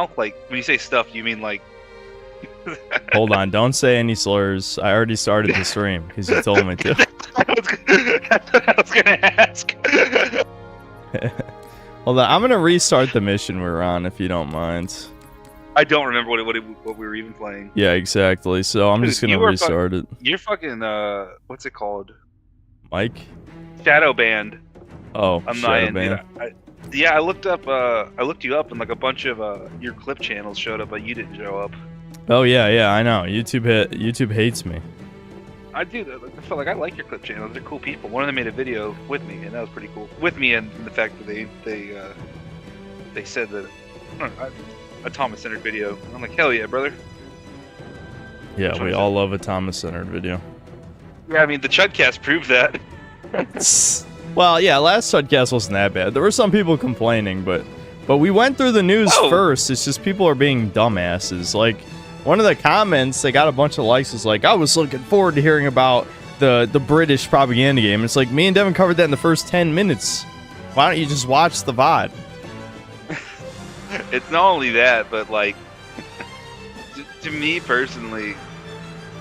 now? Like, when you say stuff, you mean like... Hold on, don't say any slurs. I already started the stream because you told me to. That's what I was gonna ask. Hold on, I'm gonna restart the mission we're on if you don't mind. I don't remember what we were even playing. Yeah, exactly. So I'm just gonna restart it. You're fucking what's it called? Mike? Shadow banned. Oh, I'm shadow not ban. Yeah, I looked you up, and like a bunch of your clip channels showed up, but you didn't show up. Oh yeah, I know. YouTube hates me. I do. I feel like I like your clip channels. They're cool people. One of them made a video with me, and that was pretty cool. With me, and the fact that they said that a Thomas-centered video. I'm like, hell yeah, brother. Yeah, we all love a Thomas-centered video. Yeah, I mean the Chudcast proved that. Well, yeah, last Chudcast wasn't that bad. There were some people complaining, but we went through the news first. It's just people are being dumbasses. Like, one of the comments, they got a bunch of likes, was like, I was looking forward to hearing about the British propaganda game. It's like, me and Devin covered that in the first 10 minutes. Why don't you just watch the VOD? It's not only that, but like, to me personally,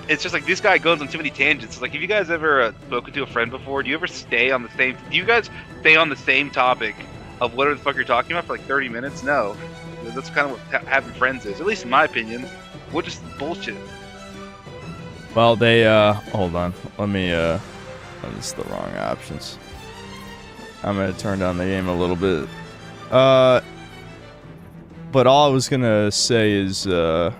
it's just like this guy goes on too many tangents. It's like, have you guys ever spoken to a friend before? Do you ever stay on the same? Do you guys stay on the same topic of whatever the fuck you're talking about for like 30 minutes? No, that's kind of what having friends is. At least in my opinion, we're just bullshit. Well, they hold on. Let me this is the wrong options. I'm gonna turn down the game a little bit. But all I was gonna say is, in a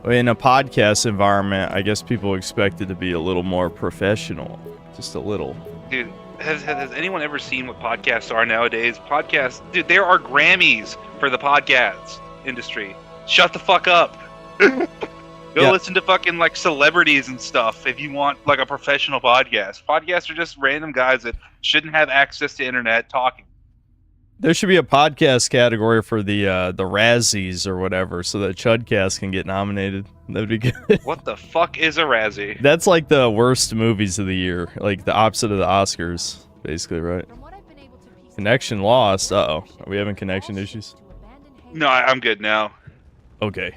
podcast environment, I guess people expect it to be a little more professional, just a little. Dude, has anyone ever seen what podcasts are nowadays? Podcasts, dude, there are Grammys for the podcast industry. Shut the fuck up. Go listen to fucking like celebrities and stuff if you want like a professional podcast. Podcasts are just random guys that shouldn't have access to internet talking. There should be a podcast category for the Razzies or whatever, so that Chudcast can get nominated. That'd be good. What the fuck is a Razzie? That's like the worst movies of the year, like the opposite of the Oscars, basically, right? Connection lost. Uh-oh. Are we having connection issues? No, I'm good now. Okay.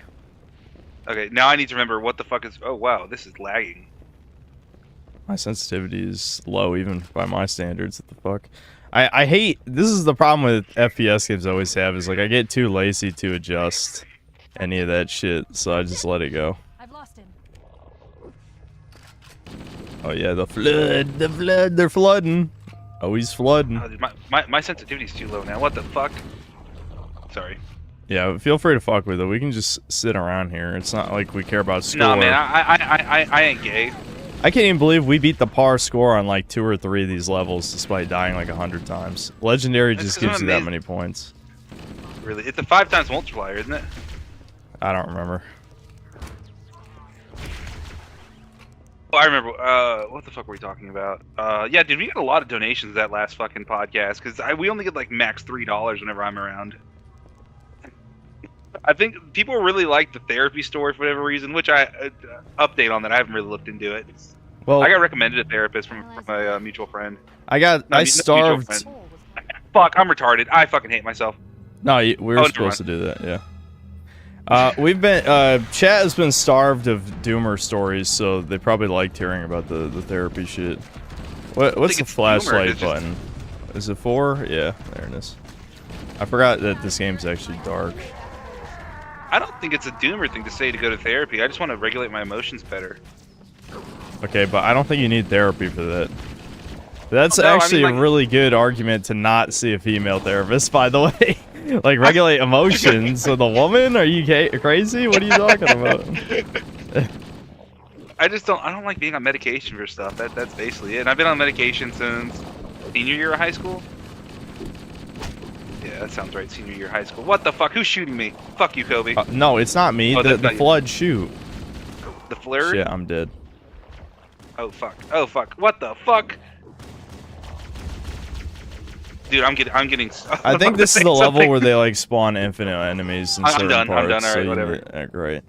Okay, now I need to remember what the fuck is... Oh, wow, this is lagging. My sensitivity is low, even by my standards. What the fuck? I hate... This is the problem with FPS games I always have, is like I get too lazy to adjust any of that shit, so I just let it go. I've lost him. Oh yeah, the flood, they're flooding. Oh, he's flooding. Oh, dude, my sensitivity's too low now. What the fuck? Sorry. Yeah, feel free to fuck with it. We can just sit around here. It's not like we care about score. No, man, I ain't gay. I can't even believe we beat the par score on like 2 or 3 of these levels despite dying like 100 times. Legendary just gives you that many points. Really? It's a 5 times multiplier, isn't it? I don't remember. Oh, I remember. What the fuck were we talking about? Yeah, dude, we got a lot of donations that last fucking podcast, because we only get like max $3 whenever I'm around. I think people really like the therapy story for whatever reason, which I update on that. I haven't really looked into it. Well, I got recommended a therapist from a mutual friend. I starved. Fuck, I'm retarded. I fucking hate myself. No, we were supposed to do that. Yeah. We've been chat has been starved of doomer stories, so they probably liked hearing about the therapy shit. What's the flashlight button? Is it 4? Yeah, there it is. I forgot that this game's actually dark. I don't think it's a doomer thing to say to go to therapy. I just want to regulate my emotions better. Okay, but I don't think you need therapy for that. That's actually a really good argument to not see a female therapist, by the way. Like, regulate emotions with a woman? Are you crazy? What are you talking about? I don't like being on medication for stuff. That's basically it. And I've been on medication since senior year of high school. Yeah, that sounds right. Senior year of high school. What the fuck? Who's shooting me? Fuck you, Kobe. No, it's not me. Oh, the flood shoot. The flare? Yeah, I'm dead. Oh fuck. Oh fuck. What the fuck? Dude, I'm getting. I think this is the level where they like spawn infinite enemies in certain parts. I'm done. All right, so whatever. Great.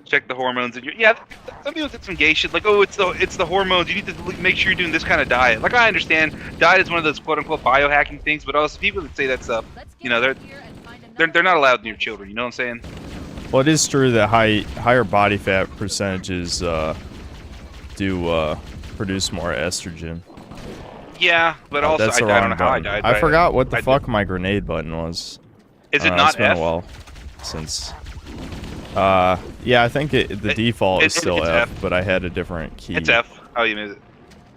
Check the hormones in your. Yeah, some people did some gay shit like, oh, it's the hormones. You need to make sure you're doing this kind of diet. Like, I understand diet is one of those quote unquote biohacking things, but also people that say that stuff, you know, they're not allowed near children. You know what I'm saying? Well, it is true that higher body fat percentages do produce more estrogen. Yeah, but also that's the I don't wrong know how I button. died. I forgot what the I fuck my grenade button was. Is it It's not been F? a while since. Yeah, I think the default is still it's F, F. but I had a different key. It's F. How you made it?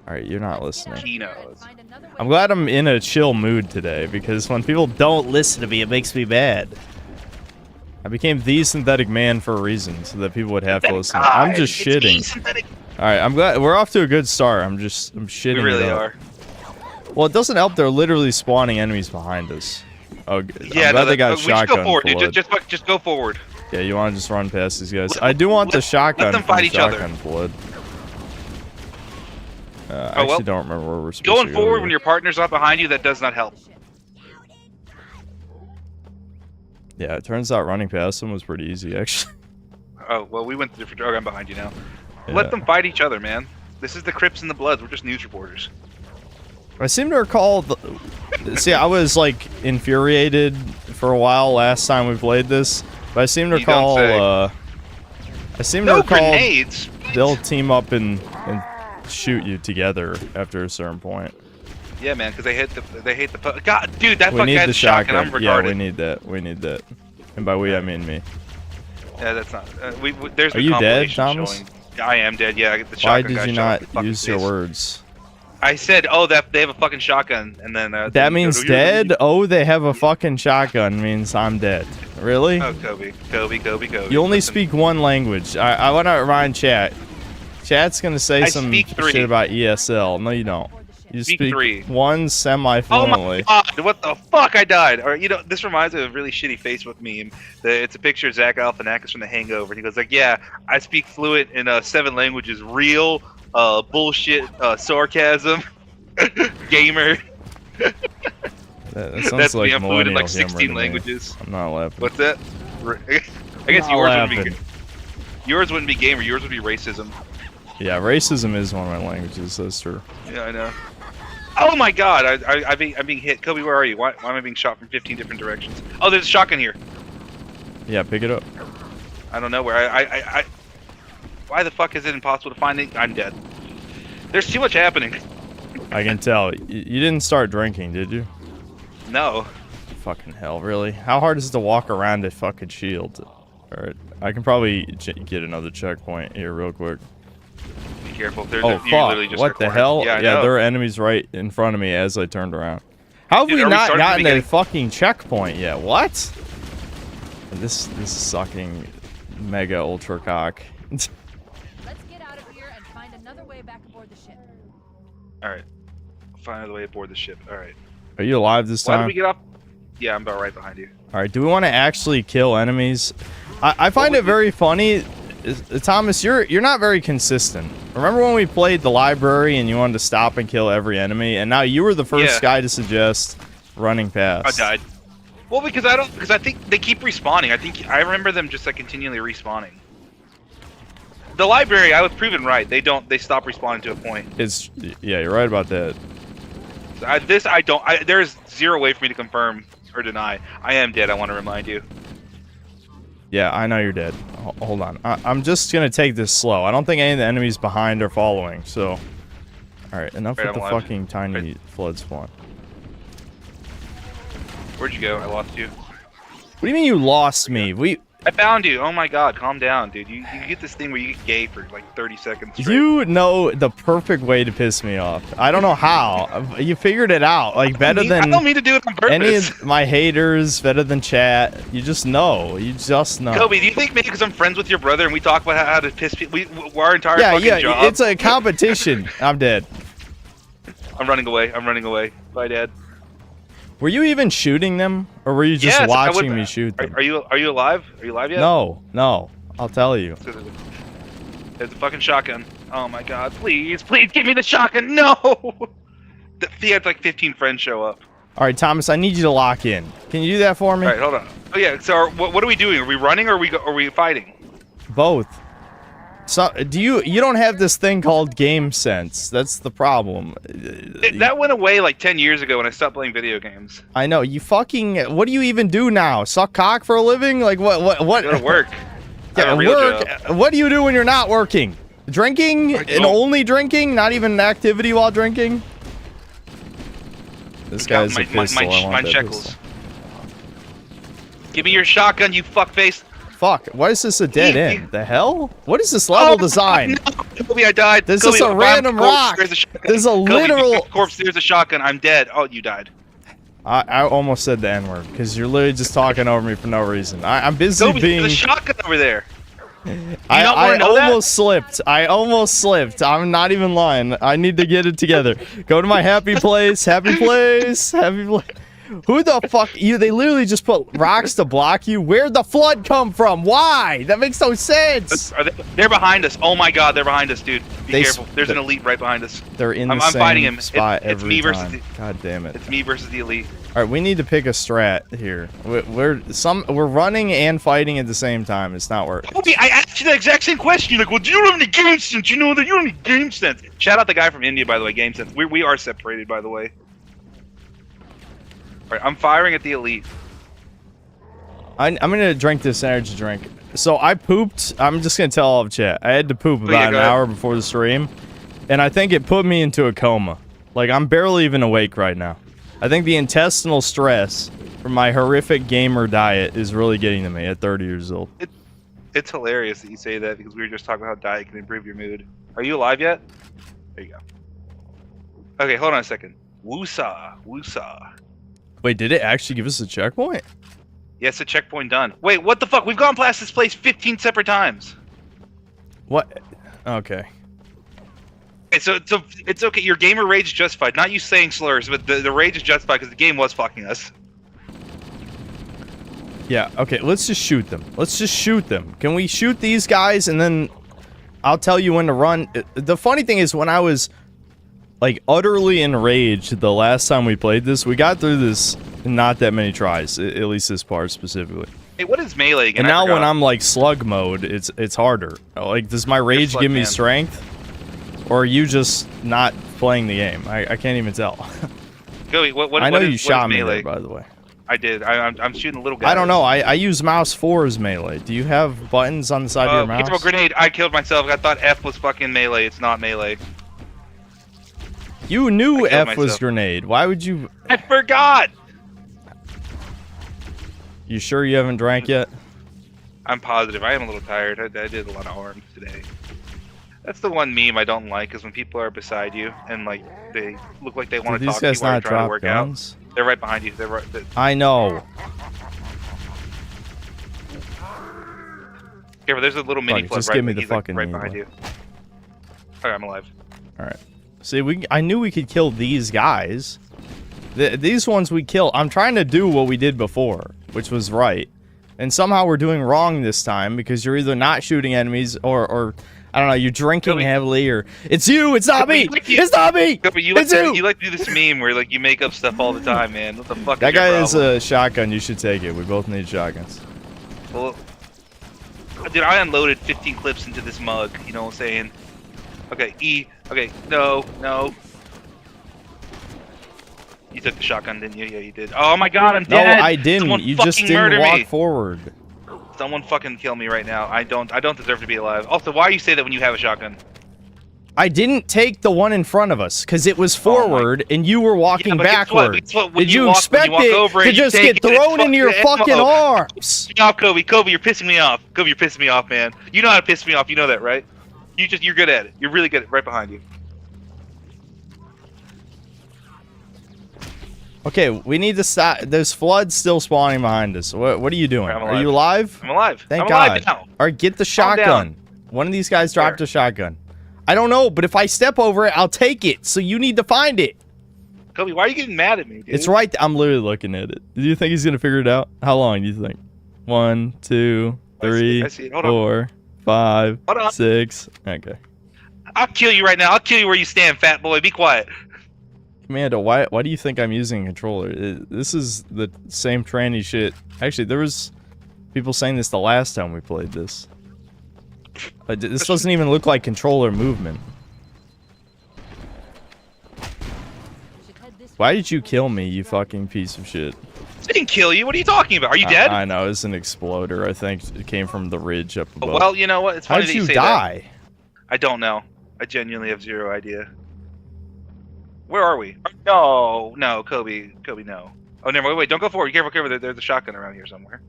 All right, you're not listening. Kino. I'm glad I'm in a chill mood today because when people don't listen to me, it makes me mad. I became the synthetic man for a reason, so that people would have to listen. I'm just shitting. All right, I'm glad we're off to a good start. I'm shitting. We really it up. are. Well, it doesn't help. They're literally spawning enemies behind us. Oh, good. Yeah, I'm glad they got we should go shotgun forward, dude. blood. Just go forward. Yeah, you want to just run past these guys? I do want the shotgun. Let them fight each other. Shotgun blood. I well, actually don't remember where we're supposed Going to go. forward when your partner's not behind you, that does not help. Yeah, it turns out running past them was pretty easy, actually. Oh well, we went to different. Okay, I'm behind you now. Yeah. Let them fight each other, man. This is the Crips and the Bloods. We're just news reporters. I seem to recall. See, I was like infuriated for a while last time we played this, but I seem to You don't recall. say. I seem to No recall grenades. they'll team up and shoot you together after a certain point. Yeah, man, because they hate the. God, dude, that We fucking need guy's the shotgun. I'm shotgun. Yeah, regarded. we need that. We need that. And by we, I mean me. Yeah, that's not. There's Are the you dead, compilation Thomas? showing. I am dead. Yeah, I get the Why shotgun did guy you shot not in the fucking use your face. words? I said, oh, that they have a fucking shotgun, and then That means dead? Oh, they have a fucking shotgun means I'm dead. Really? Oh, Kobe. You only speak one language. I want to remind chat. Chat's going to say I some speak three. shit about ESL. No, you don't. You Speak speak three. one Oh semi-fluently. my god, what the fuck? I died. Or this reminds me of a really shitty Facebook meme. It's a picture of Zach Galifianakis from The Hangover, and he goes like, "Yeah, I speak fluent in 7 languages: real, bullshit, sarcasm, gamer." That sounds That's like me. I'm fluent in millennial like 16 humor to me. languages. I'm not laughing. What's that? I guess Not yours laughing. wouldn't be. Yours wouldn't be gamer. Yours would be racism. Yeah, racism is one of my languages. That's true. Yeah, I know. Oh my god, I'm being hit. Kobe, where are you? Why am I being shot from 15 different directions? Oh, there's a shotgun here. Yeah, pick it up. I don't know where. I why the fuck is it impossible to find it? I'm dead. There's too much happening. I can tell. You didn't start drinking, did you? No. Fucking hell, really? How hard is it to walk around a fucking shield? Alright, I can probably get another checkpoint here real quick. Be careful. There's Oh, you fuck. literally just What the recorded. hell? Yeah, I know. there are enemies right in front of me as I turned around. How have Dude, we are we not starting from gotten the a beginning? fucking checkpoint yet? What? This sucking mega ultra cock. Let's get out of here and find another way back aboard the ship. Alright. Find another way aboard the ship. Alright. Are you alive this Why did time? we get off? Yeah, I'm about right behind you. Alright, do we want to actually kill enemies? I find it very funny. Thomas, you're not very consistent. Remember when we played the library and you wanted to stop and kill every enemy, and now you were the first Yeah. guy to suggest running past. I died. Well, because I think they keep respawning. I remember them just like continually respawning. The library, I was proven right. They stop respawning to a point. Yeah, you're right about that. There's zero way for me to confirm or deny. I am dead. I want to remind you. Yeah, I know you're dead. Hold on. I'm just gonna take this slow. I don't think any of the enemies behind are following, so... Alright, enough Right, with the I'm alive. fucking tiny Right. flood spawn. Where'd you go? I lost you. What do you mean you lost me? I found you. Oh my god, calm down, dude. You get this thing where you get gay for like 30 seconds straight. You know the perfect way to piss me off. I don't know how. You figured it out. Like, better I than don't mean to do it on purpose. any of my haters, better than chat. You just know. You just know. Kobe, do you think maybe because I'm friends with your brother and we talk about how to piss people, our entire Yeah, fucking yeah, job. it's a competition. I'm dead. I'm running away. I'm running away. Bye, Dad. Were you even shooting them? Or were you just Yes, I watching would- me shoot them? Are you alive? Are you alive yet? No. I'll tell you. There's a fucking shotgun. Oh my god, please give me the shotgun. No! He had like 15 friends show up. Alright, Thomas, I need you to lock in. Can you do that for me? Alright, hold on. Oh yeah, so what are we doing? Are we running or are we fighting? Both. So you don't have this thing called game sense. That's the problem. That went away like 10 years ago when I stopped playing video games. I know. You fucking what do you even do now? Suck cock for a living? Like what I go to work. I have Yeah, a real work. job. What do you do when you're not working? Drinking and only drinking, not even an activity while drinking. This guy's a pistol. I want that shekels. pistol. Give me your shotgun, you fuckface. Fuck, why is this a dead end? The hell? What is this level design? No, Kobe, I died. This Kobe, is a I'm random corpse, rock. There's a shotgun. There's a Kobe, literal corpse. There's a shotgun. I'm dead. Oh, you died. I almost said the N-word because you're literally just talking over me for no reason. I'm busy Kobe, being. there's a shotgun over there. I know that? almost slipped. I almost slipped. I'm not even lying. I need to get it together. Go to my happy place. Happy place. Happy place. Who the fuck you? They literally just put rocks to block you. Where'd the flood come from? Why? That makes no sense. They're behind us. Oh my god, they're behind us, dude. Be They careful. There's an elite right behind us. They're in the I'm same fighting him. spot It's every me versus time. the- God damn it. It's me versus the elite. All right, we need to pick a strat here. We're running and fighting at the same time. It's not working. Kobe, I asked you the exact same question. You're like, well, do you don't have any game sense? You know that you don't have any game sense. Shout out the guy from India, by the way, game sense. We are separated, by the way. All right, I'm firing at the elite. I'm gonna drink this energy drink. So I pooped. I'm just gonna tell all of chat. I had to poop yeah, about an go ahead. hour before the stream, and I think it put me into a coma. Like I'm barely even awake right now. I think the intestinal stress from my horrific gamer diet is really getting to me at 30 years old. It's hilarious that you say that because we were just talking about how diet can improve your mood. Are you alive yet? There you go. Okay, hold on a second. Woosah, woosah. Wait, did it actually give us a checkpoint? Yes, a checkpoint done. Wait, what the fuck? We've gone past this place 15 separate times. What? Okay. Okay, so it's okay. Your gamer rage is justified. Not you saying slurs, but the rage is justified because the game was fucking us. Yeah, okay, let's just shoot them. Let's just shoot them. Can we shoot these guys and then I'll tell you when to run? The funny thing is when I was like utterly enraged the last time we played this, we got through this in not that many tries, at least this part specifically. Hey, what is melee again? And I now when forgot. I'm like slug mode, it's harder. Like, does my rage slug give me man. strength? Or are you just not playing the game? I can't even tell. Go, what, I know what you is shot me melee? there, by the way. I did. I'm shooting a little guy. I don't know. I use mouse 4 as melee. Do you have buttons on the side of your mouse? Careful, grenade. I killed myself. I thought F was fucking melee. It's not melee. You knew I killed F was myself. grenade. Why would you... I forgot. You sure you haven't drank yet? I'm positive. I am a little tired. I did a lot of arms today. That's the one meme I don't like, is when people are beside you and like they look like they want Did to these talk to you guys while you're not trying to drop work guns? out. They're right behind you. They're right. I know. Careful, there's a little mini Fuck, flood just right, give me the he's, like, fucking right needle. behind you. Okay, I'm alive. Alright. See, I knew we could kill these guys. These ones we kill. I'm trying to do what we did before, which was right. And somehow we're doing wrong this time because you're either not shooting enemies or I don't know, you're drinking Kobe. heavily or it's you, it's not me, Kobe, you- it's not me, But you like, it's you. you like to do this meme where like you make up stuff all the time, man. What the fuck? That is your guy has problem? a shotgun, you should take it. We both need shotguns. Well, dude, I unloaded 15 clips into this mug. You know what I'm saying? Okay, E. Okay, no. You took the shotgun, didn't you? Yeah, you did. Oh my god, I'm No, dead. I didn't. Someone You just fucking didn't murder walk me. forward. Someone fucking kill me right now. I don't deserve to be alive. Also, why do you say that when you have a shotgun? I didn't take the one in front of us because it was Oh my- forward and you were walking but guess what? backward. Guess what? When Did you you walk- when expect you walk it over to and you just take get it, it's thrown into your fucking fucking ammo. arms? Piss me off, Kobe. Kobe, you're pissing me off. Kobe, you're pissing me off, man. You know how to piss me off. You know that, right? You're good at it. You're really good at it. Right behind you. Okay, we need to stop. There's floods still spawning behind us. What are you doing? I'm Are you alive? I'm alive. Thank I'm God. alive now. All right, get the Calm down. shotgun. One of these guys dropped Where? a shotgun. I don't know, but if I step over it, I'll take it. So you need to find it. Kobe, why are you getting mad at me, dude? It's right. I'm literally looking at it. Do you think he's gonna figure it out? How long do you think? 1, 2, I see 3, it, I see it. Hold on. 4, 5, Hold on. 6. Okay. I'll kill you right now. I'll kill you where you stand, fat boy. Be quiet. Amanda, why do you think I'm using a controller? This is the same tranny shit. Actually, there was people saying this the last time we played this. This doesn't even look like controller movement. Why did you kill me, you fucking piece of shit? I didn't kill you. What are you talking about? Are you dead? I know, it's an exploder. I think it came from the ridge up above. Well, you know what? It's funny How did that you you say die? that. I don't know. I genuinely have zero idea. Where are we? No, no, Kobe, no. Oh, never mind. Wait, don't go forward. Careful, careful. There's a shotgun around here somewhere.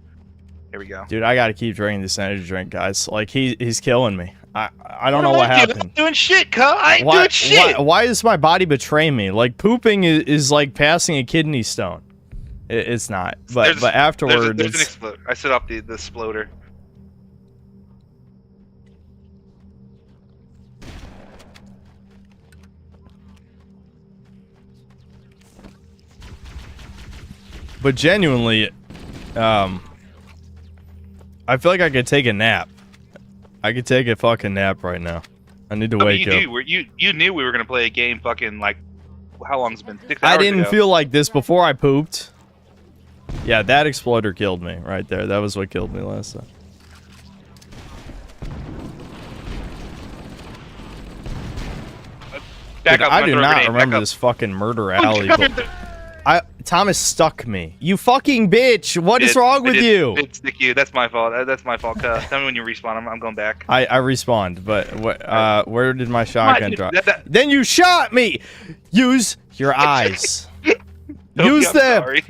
Here we go. Dude, I gotta keep drinking this energy drink, guys. Like, he's killing me. I don't know what happened. I'm doing shit, cuz. I ain't doing shit. Why does my body betray me? Like, pooping is like passing a kidney stone. It's not. But afterward, there's an exploder. I set off the exploder. But genuinely, I feel like I could take a nap. I could take a fucking nap right now. I need to wake up. You knew we were gonna play a game. Fucking like, how long's it been? 6 hours I didn't ago. feel like this before I pooped. Yeah, that exploder killed me right there. That was what killed me last time. Back Dude, up, I do throw a not grenade, remember back up. this fucking murder Oh, alley. come But here. Thomas stuck me. You fucking bitch! What is I wrong with did- you? did stick you. That's my fault. That's my fault. Tell me when you respawn. I'm going back. I respawned, but where did my shotgun dude, drop? that- Then you shot me. Use your eyes. Toby, Use I'm them. sorry.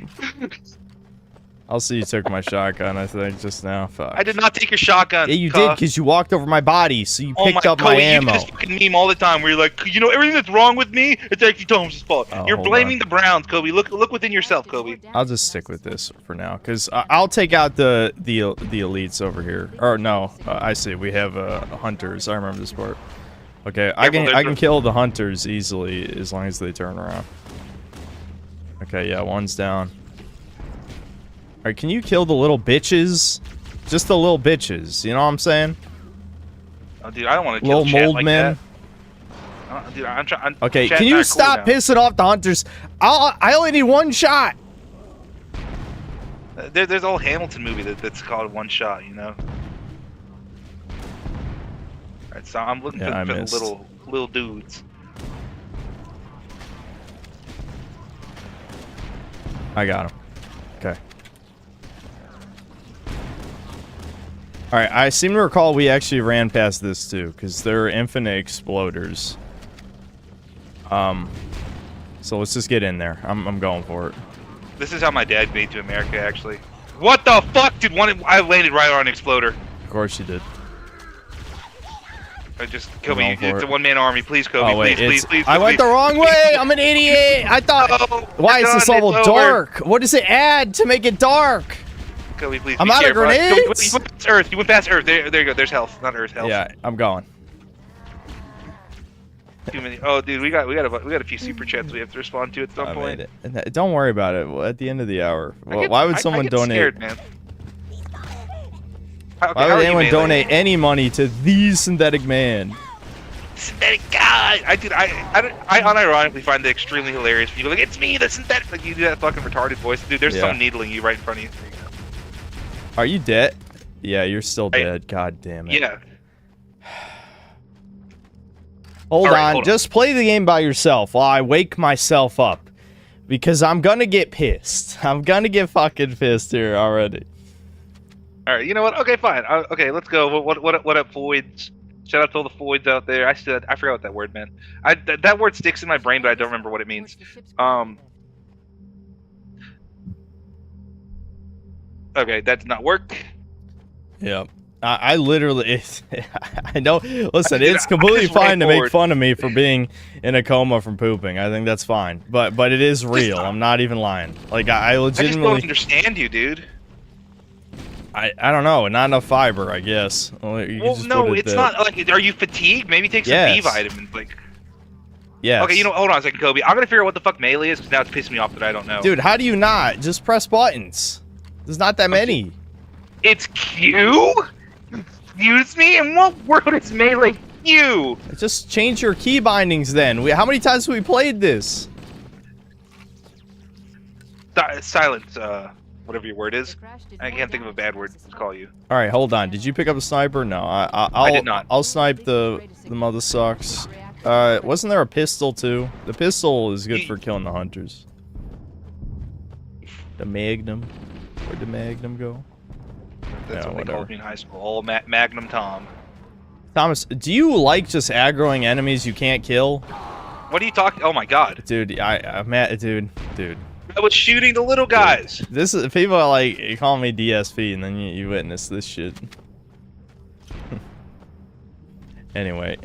I'll see you took my shotgun. I think just now. Fuck. I did not take your shotgun. Yeah, you cuh. did because you walked over my body, so you Oh picked up my Cody, ammo. You do this fucking meme all the time where you're like, you know, everything that's wrong with me, it's actually Thomas' fault. Oh, You're hold blaming on. the Browns, Kobe. Look within yourself, Kobe. I'll just stick with this for now, because I'll take out the elites over here. Or no, I see. We have hunters. I remember this part. Okay, I can kill the hunters easily as long as they turn around. Okay, yeah, one's down. All right, can you kill the little bitches? Just the little bitches. You know what I'm saying? Oh, dude, I don't want to kill Little chat mold like men. that. Dude, I'm trying. Okay, can you stop pissing off the hunters? I only need one shot. There's a whole Hamilton movie that's called One Shot. You know. Alright, so I'm looking for the little dudes. I got him. Okay. Alright, I seem to recall we actually ran past this too, because there are infinite exploders. So let's just get in there. I'm going for it. This is how my dad made to America, actually. What the fuck, dude? I landed right on an exploder. Of course you did. Kobe, it's a one-man army. Please, Kobe, Oh wait, please. I went the wrong way! I'm an idiot! I thought... Oh, Why is this level it's over. dark? What does it add to make it dark? Kobe, please. I'm be out of careful. grenades? You went past Earth. You went past Earth. There you go. There's health, not Earth. Health. Yeah, I'm going. Too many. Oh, dude, we got a few super chats we have to respond to at some I point. made it. And don't worry about it. At the end of the hour. Why would someone I get donate? Scared, man. Why would anyone donate any money to the synthetic man? Synthetic guy. I unironically find it extremely hilarious. When you go like, it's me, the synthetic. Like you do that fucking retarded voice, dude. There's someone needling you right in front of you. Are you dead? Yeah, you're still dead. God damn it. Yeah. Hold on. Hold Just play the game by yourself while I wake myself up. Because I'm gonna get pissed. I'm gonna get fucking pissed here already. All right. You know what? Okay, fine. Okay, let's go. What up, Floyds? Shout out to all the Floyds out there. I forgot what that word meant. That word sticks in my brain, but I don't remember what it means. Okay, that did not work. Yep. I literally, I know, listen, Dude, it's completely I just fine ran to make forward. fun of me for being in a coma from pooping. I think that's fine. But it is real. I'm not even lying. Like, I I just don't legitimately, understand you, dude. I don't know, not enough fiber, I guess. Well, you can Well, just no, put it it's there. not like. Are you fatigued? Maybe take some B Yes. vitamins. Like, Yes. okay, you know, hold on a second, Kobe. I'm gonna figure out what the fuck melee is because now it's pissing me off that I don't know. Dude, how do you not? Just press buttons. There's not that many. It's Q. Excuse me. In what world is melee Q? Just change your key bindings then. How many times have we played this? Silence. whatever your word is. I can't think of a bad word to call you. All right, hold on. Did you pick up a sniper? No, I'll did not. I'll snipe the mother sucks. Wasn't there a pistol too? The pistol is good for killing the hunters. The Magnum. Where'd the Magnum go? That's Yeah, what they whatever. called me in high school. All Magnum Tom. Thomas, do you like just aggroing enemies you can't kill? What are you talking? Oh my god. Dude, I'm mad, dude. I was shooting the little guys. This is people are like call me DSP, and then you witness this shit. Anyway,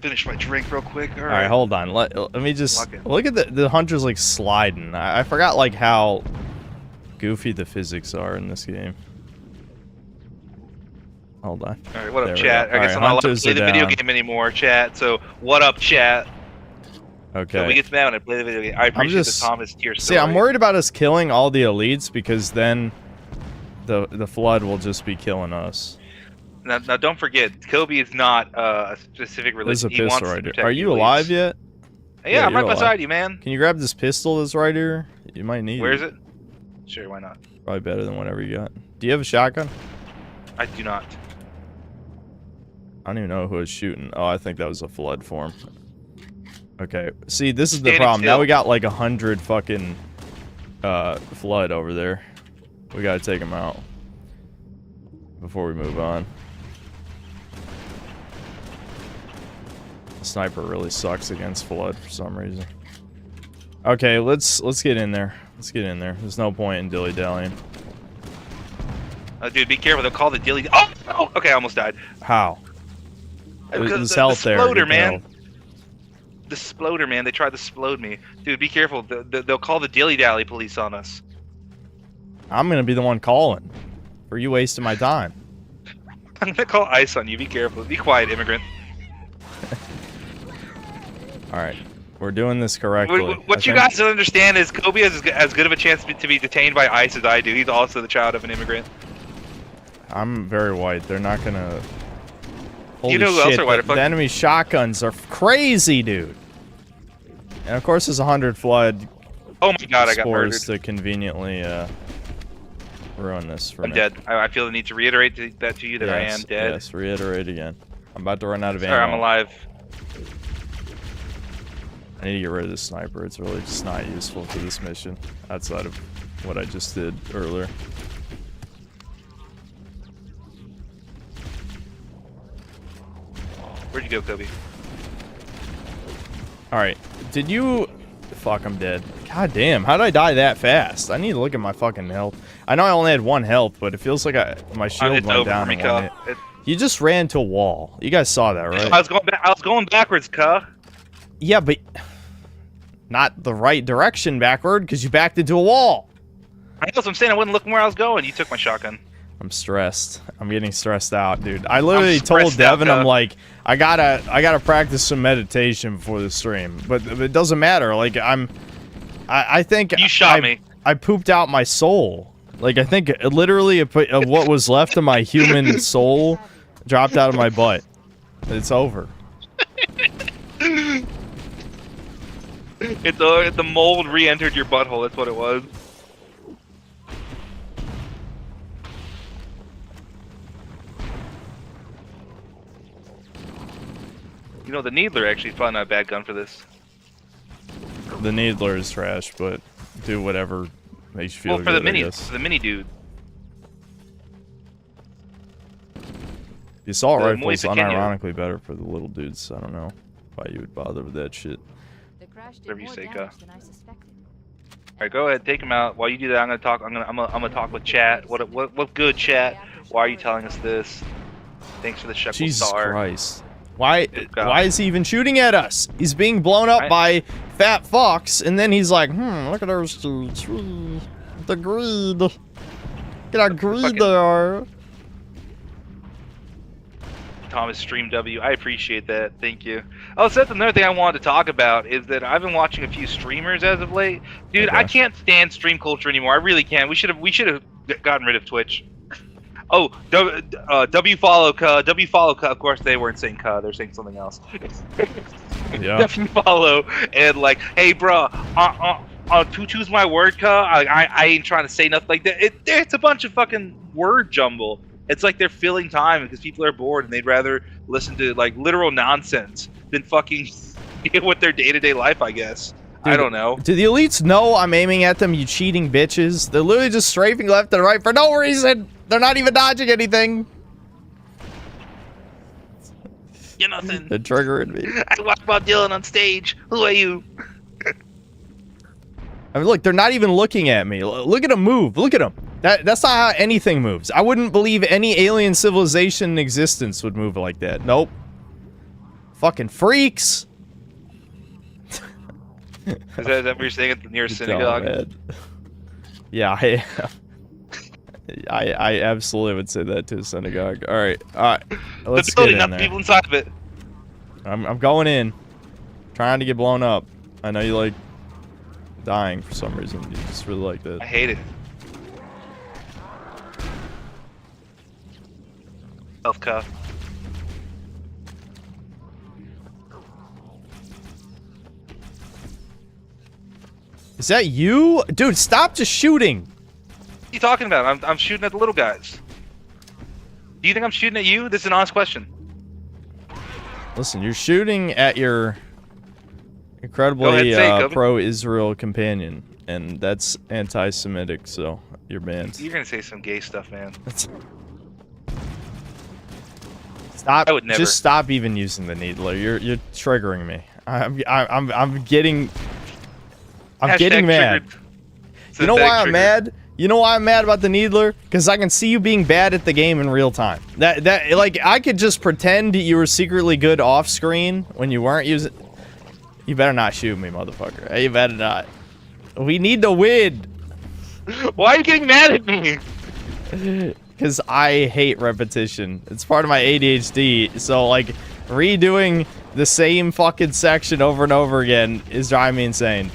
Finish my drink real quick. all right, hold on. Let me just Lock in. look at the hunters like sliding. I forgot like how goofy the physics are in this game. Hold on. All right, what There up, we chat? go. I guess All I'm right, not allowed to hunters play are the video down. game anymore, chat. So what up, chat? Okay. So we get mad when I play the video game. I appreciate just- the Thomas tier See, story. I'm worried about us killing all the elites because then the flood will just be killing us. Now, don't forget, Kobe is not a specific There's religion. a He pistol wants to right here. protect Are the you elites. alive yet? Yeah, Yeah, I'm you're right alive. beside you, man. Can you grab this pistol that's right here? You might need Where it. is it? Sure, why not? Probably better than whatever you got. Do you have a shotgun? I do not. I don't even know who was shooting. Oh, I think that was a flood form. Okay. See, this is the Standing problem. Now still. we got like 100 fucking flood over there. We gotta take them out before we move on. The sniper really sucks against flood for some reason. Okay, let's get in there. Let's get in there. There's no point in dilly-dallying. Dude, be careful. They'll call the dilly. Oh, oh, okay, I almost died. How? Because There's health there. Sploder, Good man. health. The Sploder, man. They tried to splode me. Dude, be careful. They'll call the dilly-dally police on us. I'm gonna be the one calling for you wasting my time. I'm gonna call ICE on you. Be careful. Be quiet, immigrant. All right, we're doing this correctly. What you guys don't understand is Kobe has as good of a chance to be detained by ICE as I do. He's also the child of an immigrant. I'm very white. They're not gonna. Holy You know who else shit, are white? the enemy shotguns are crazy, dude. And of course, there's 100 flood Oh my god, I got murdered. spores to conveniently ruin this for I'm me. dead. I feel the need to reiterate that to you that I am dead. Yes, reiterate again. I'm about to run out of ammo. Sorry, I'm alive. I need to get rid of this sniper. It's really just not useful for this mission outside of what I just did earlier. Where'd you go, Kobe? Alright, did you... Fuck, I'm dead. God damn, how did I die that fast? I need to look at my fucking health. I know I only had 1 health, but it feels like my shield It's went over down for me, in 1 Cuh. hit. You just ran to a wall. You guys saw that, right? I was going backwards, Cuh. Yeah, but... Not the right direction backward, because you backed into a wall. I know what I'm saying. I wasn't looking where I was going. You took my shotgun. I'm stressed. I'm getting stressed out, dude. I literally told stressed out, Devin, I'm Cuh. like, I gotta practice some meditation before the stream. But it doesn't matter. Like, I think You shot me. I pooped out my soul. Like, I think literally what was left of my human soul dropped out of my butt. It's over. The mold re-entered your butthole. That's what it was. You know, the Needler actually is probably not a bad gun for this. The Needler is trash, but do whatever makes you feel Well, for good, the mini, I guess. for the mini dude. The assault the rifle muy is pequeño. unironically better for the little dudes. I don't know why you would bother with that shit. The crash did Whatever you more say, damage Cuh. than I suspected. All right, go ahead, take him out. While you do that, I'm gonna talk. I'm gonna talk with chat. What good chat? Why are you telling us this? Thanks for the shekel Jesus star. Christ. Why God. why is he even shooting at us? He's being blown up by Fat Fox, and then he's like, look at those dudes. The greed. Look at how greed Fucking- they are. Thomas Stream W. I appreciate that. Thank you. Oh, so that's another thing I wanted to talk about is that I've been watching a few streamers as of late. Dude, Okay. I can't stand stream culture anymore. I really can't. We should have gotten rid of Twitch. Oh, W follow Cuh. W follow Cuh. Of course, they weren't saying Cuh. They're saying something else. Yeah. W follow and like, hey, bro, Tutu's my word, I ain't trying to say nothing like that. It's a bunch of fucking word jumble. It's like they're filling time because people are bored and they'd rather listen to like literal nonsense than fucking deal with their day-to-day life, I guess. Dude, I don't know. Do the elites know I'm aiming at them, you cheating bitches? They're literally just strafing left and right for no reason. They're not even dodging anything. You're nothing. They're triggering me. I watched Bob Dylan on stage. Who are you? I mean, look, they're not even looking at me. Look at them move. Look at them. That's not how anything moves. I wouldn't believe any alien civilization in existence would move like that. Nope. Fucking freaks. Is that what you're saying at the nearest synagogue? Man. Yeah, I absolutely would say that to a synagogue. All right, let's the building, get in not the there. people inside of it. I'm going in, trying to get blown up. I know you like dying for some reason. You just really like that. I hate it. Health cuff. Is that you, dude? Stop just shooting. What are you talking about? I'm shooting at the little guys. Do you think I'm shooting at you? This is an honest question. Listen, you're shooting at your incredibly Kobe. pro-Israel companion, and that's anti-Semitic, so you're banned. You're gonna say some gay stuff, man. Stop! I would never. Just stop even using the needler. You're triggering me. I'm getting Hashtag mad. triggered. You know why I'm Triggered. mad? You know why I'm mad about the needler? Because I can see you being bad at the game in real time. That like I could just pretend you were secretly good off screen when you weren't using. You better not shoot me, motherfucker. You better not. We need to win. Why are you getting mad at me? Because I hate repetition. It's part of my ADHD. So like redoing the same fucking section over and over again is driving me insane.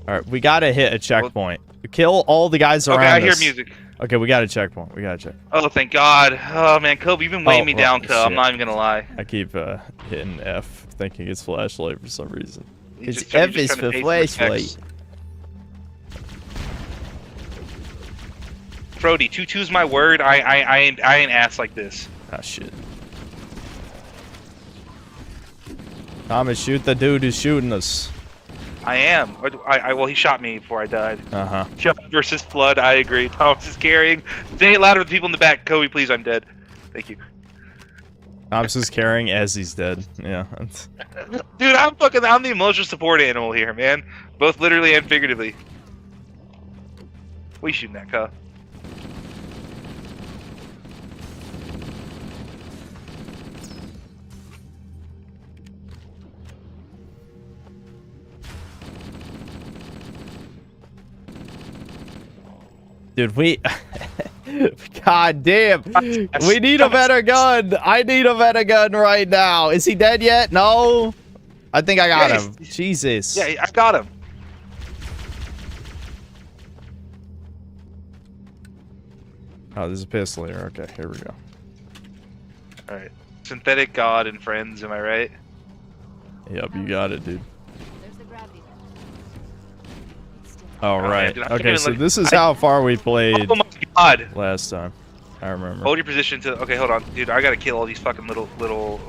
Alright, we gotta hit a checkpoint. Kill all the guys around us. Okay, I hear music. Okay, we got a checkpoint. We got a check. Oh, thank God. Oh, man, Kobe, you've been weighing me down, Kobe. I'm shit. not even gonna lie. I keep hitting F, thinking it's flashlight for some reason. You're It's just trying- F you're is just for trying to pay flashlight. respects. Brody, 2-2's my word. I ain't ass like this. Ah, shit. Thomas, shoot the dude who's shooting us. I am. Well, he shot me before I died. Uh-huh. Chuck versus Flood, I agree. Thomas is carrying. Say it louder with the people in the back. Kobe, please, I'm dead. Thank you. Thomas is carrying as he's dead. Yeah. Dude, I'm the emotional support animal here, man. Both literally and figuratively. What are you shooting at, cuh? Dude, we... God damn. We need a better gun. I need a better gun right now. Is he dead yet? No? I think I got him. Jesus. Yeah, I got him. Oh, there's a pistol here. Okay, here we go. Alright. Synthetic God and friends, am I right? Yep, you got it, dude. There's the gravity vent. All Oh, man, right. dude, I'm Okay, feeling so like- this is how far we played Oh my God! last time. I remember. Hold your position to. Okay, hold on, dude. I gotta kill all these fucking little.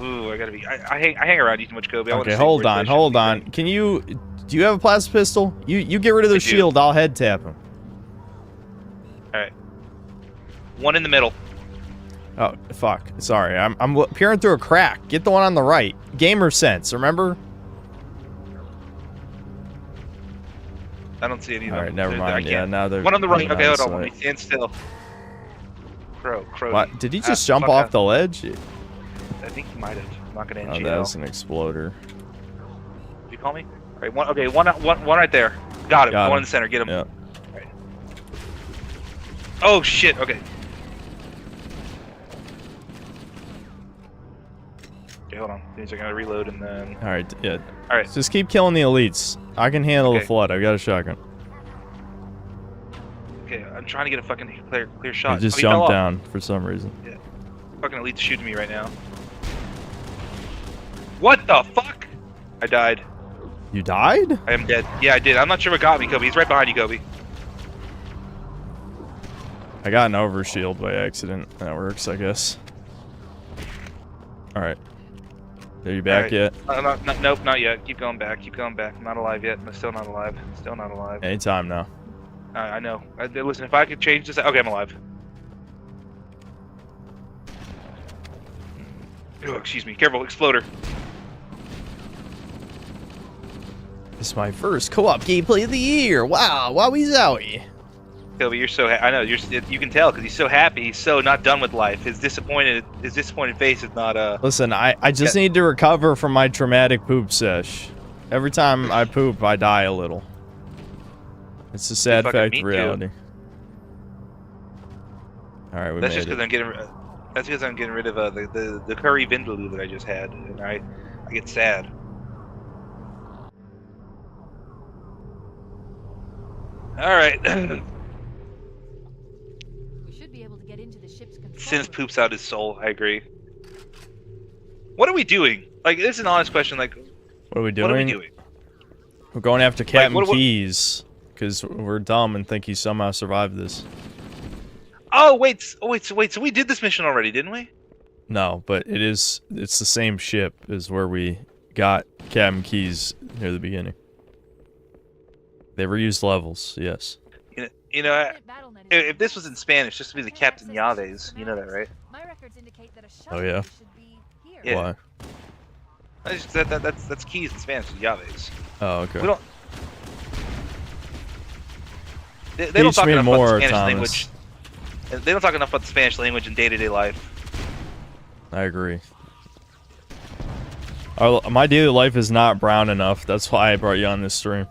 Ooh, I gotta be. I hang around you too much, Kobe. I wanna Okay, see hold where on, the hold shit on. is. Can you... Do you have a plasma pistol? You get rid of the I do. shield. I'll head tap him. All right. One in the middle. Oh, fuck. Sorry. I'm peering through a crack. Get the one on the right. Gamer sense, remember? I don't see any of them. All right, never They're- I mind. Yeah, can't. now they're... One on the right. they're Okay, out hold of on. Let me sight. stand still. Crow. What? Did he just Ah, jump fuck off up. the ledge? I think he might have. I'm not gonna Oh, NGL. that was an exploder. Did you call me? All right. One. Okay. One right there. Got him. Got One him. in the center. Get him. Yep. Oh shit. Okay. Okay, hold on. These are gonna reload and then. All right, yeah. All right. Just keep killing the elites. I can handle the Okay. flood. I've got a shotgun. Okay, I'm trying to get a fucking clear shot. He just he fell jumped off. down for some reason. Fucking elite's shooting me right now. What the fuck? I died. You died? I am dead. Yeah, I did. I'm not sure what got me, Kobe. He's right behind you, Kobe. I got an overshield by accident. That works, I guess. Alright. Are you back yet? Nope, not yet. Keep going back. Keep going back. I'm not alive yet. I'm still not alive. Still not alive. Anytime now. I know. Listen, if I could change this... Okay, I'm alive. Oh, excuse me. Careful, exploder. This is my first co-op gameplay of the year. Wow, wowie zowie. Kobe, you're so I know you can tell because he's so happy. He's so not done with life. His disappointed face is not Listen, I just need to recover from my traumatic poop sesh. Every time I poop, I die a little. It's a sad fact of reality. All right, we That's made just because it. I'm getting. That's because I'm getting rid of the curry vindaloo that I just had, and I get sad. All right. We should be able to get into the ship's control Sins room. poops out his soul. I agree. What are we doing? Like, this is an honest question. Like, What are we doing? what are we doing? We're going after Captain what- Keys because we're dumb and think he somehow survived this. Oh wait, so we did this mission already, didn't we? No, but it's the same ship as where we got Captain Keys near the beginning. They reused levels, yes. You know, Battle.net is if this was in Spanish, this would be the Captain Yaves. You know that, right? My records indicate that a Oh, shuttle yeah? should be here. Yeah. Why? That's Keys in Spanish. Yaves. Oh, okay. We don't. They don't Teach talk me enough more, about the Spanish Thomas. language. They don't talk enough about the Spanish language in day-to-day life. I agree. My daily life is not brown enough. That's why I brought you on this stream.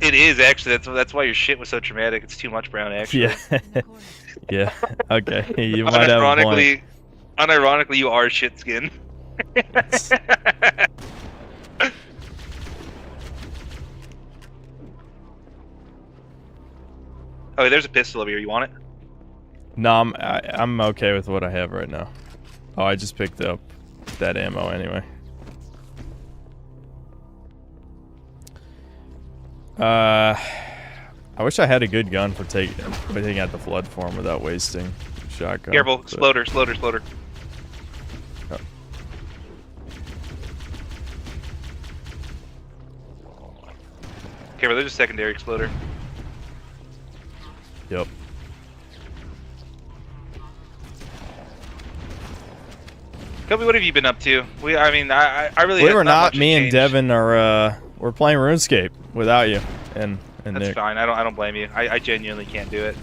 It is actually. That's why your shit was so traumatic. It's too much brown, actually. Yeah. In the corner. Yeah. Okay. You might have a point. Unironically, you are shit skin. Oh, there's a pistol over here. You want it? No, I'm okay with what I have right now. Oh, I just picked up that ammo anyway. I wish I had a good gun for taking out the flood form without wasting shotgun. Careful, but- exploder. Oh. Careful, there's a secondary exploder. Yep. Kobe, what have you been up to? I mean, I really. Believe it have or not, much me and change. Devin are we're playing RuneScape without you and That's Nick. fine. I don't blame you. I genuinely can't do it.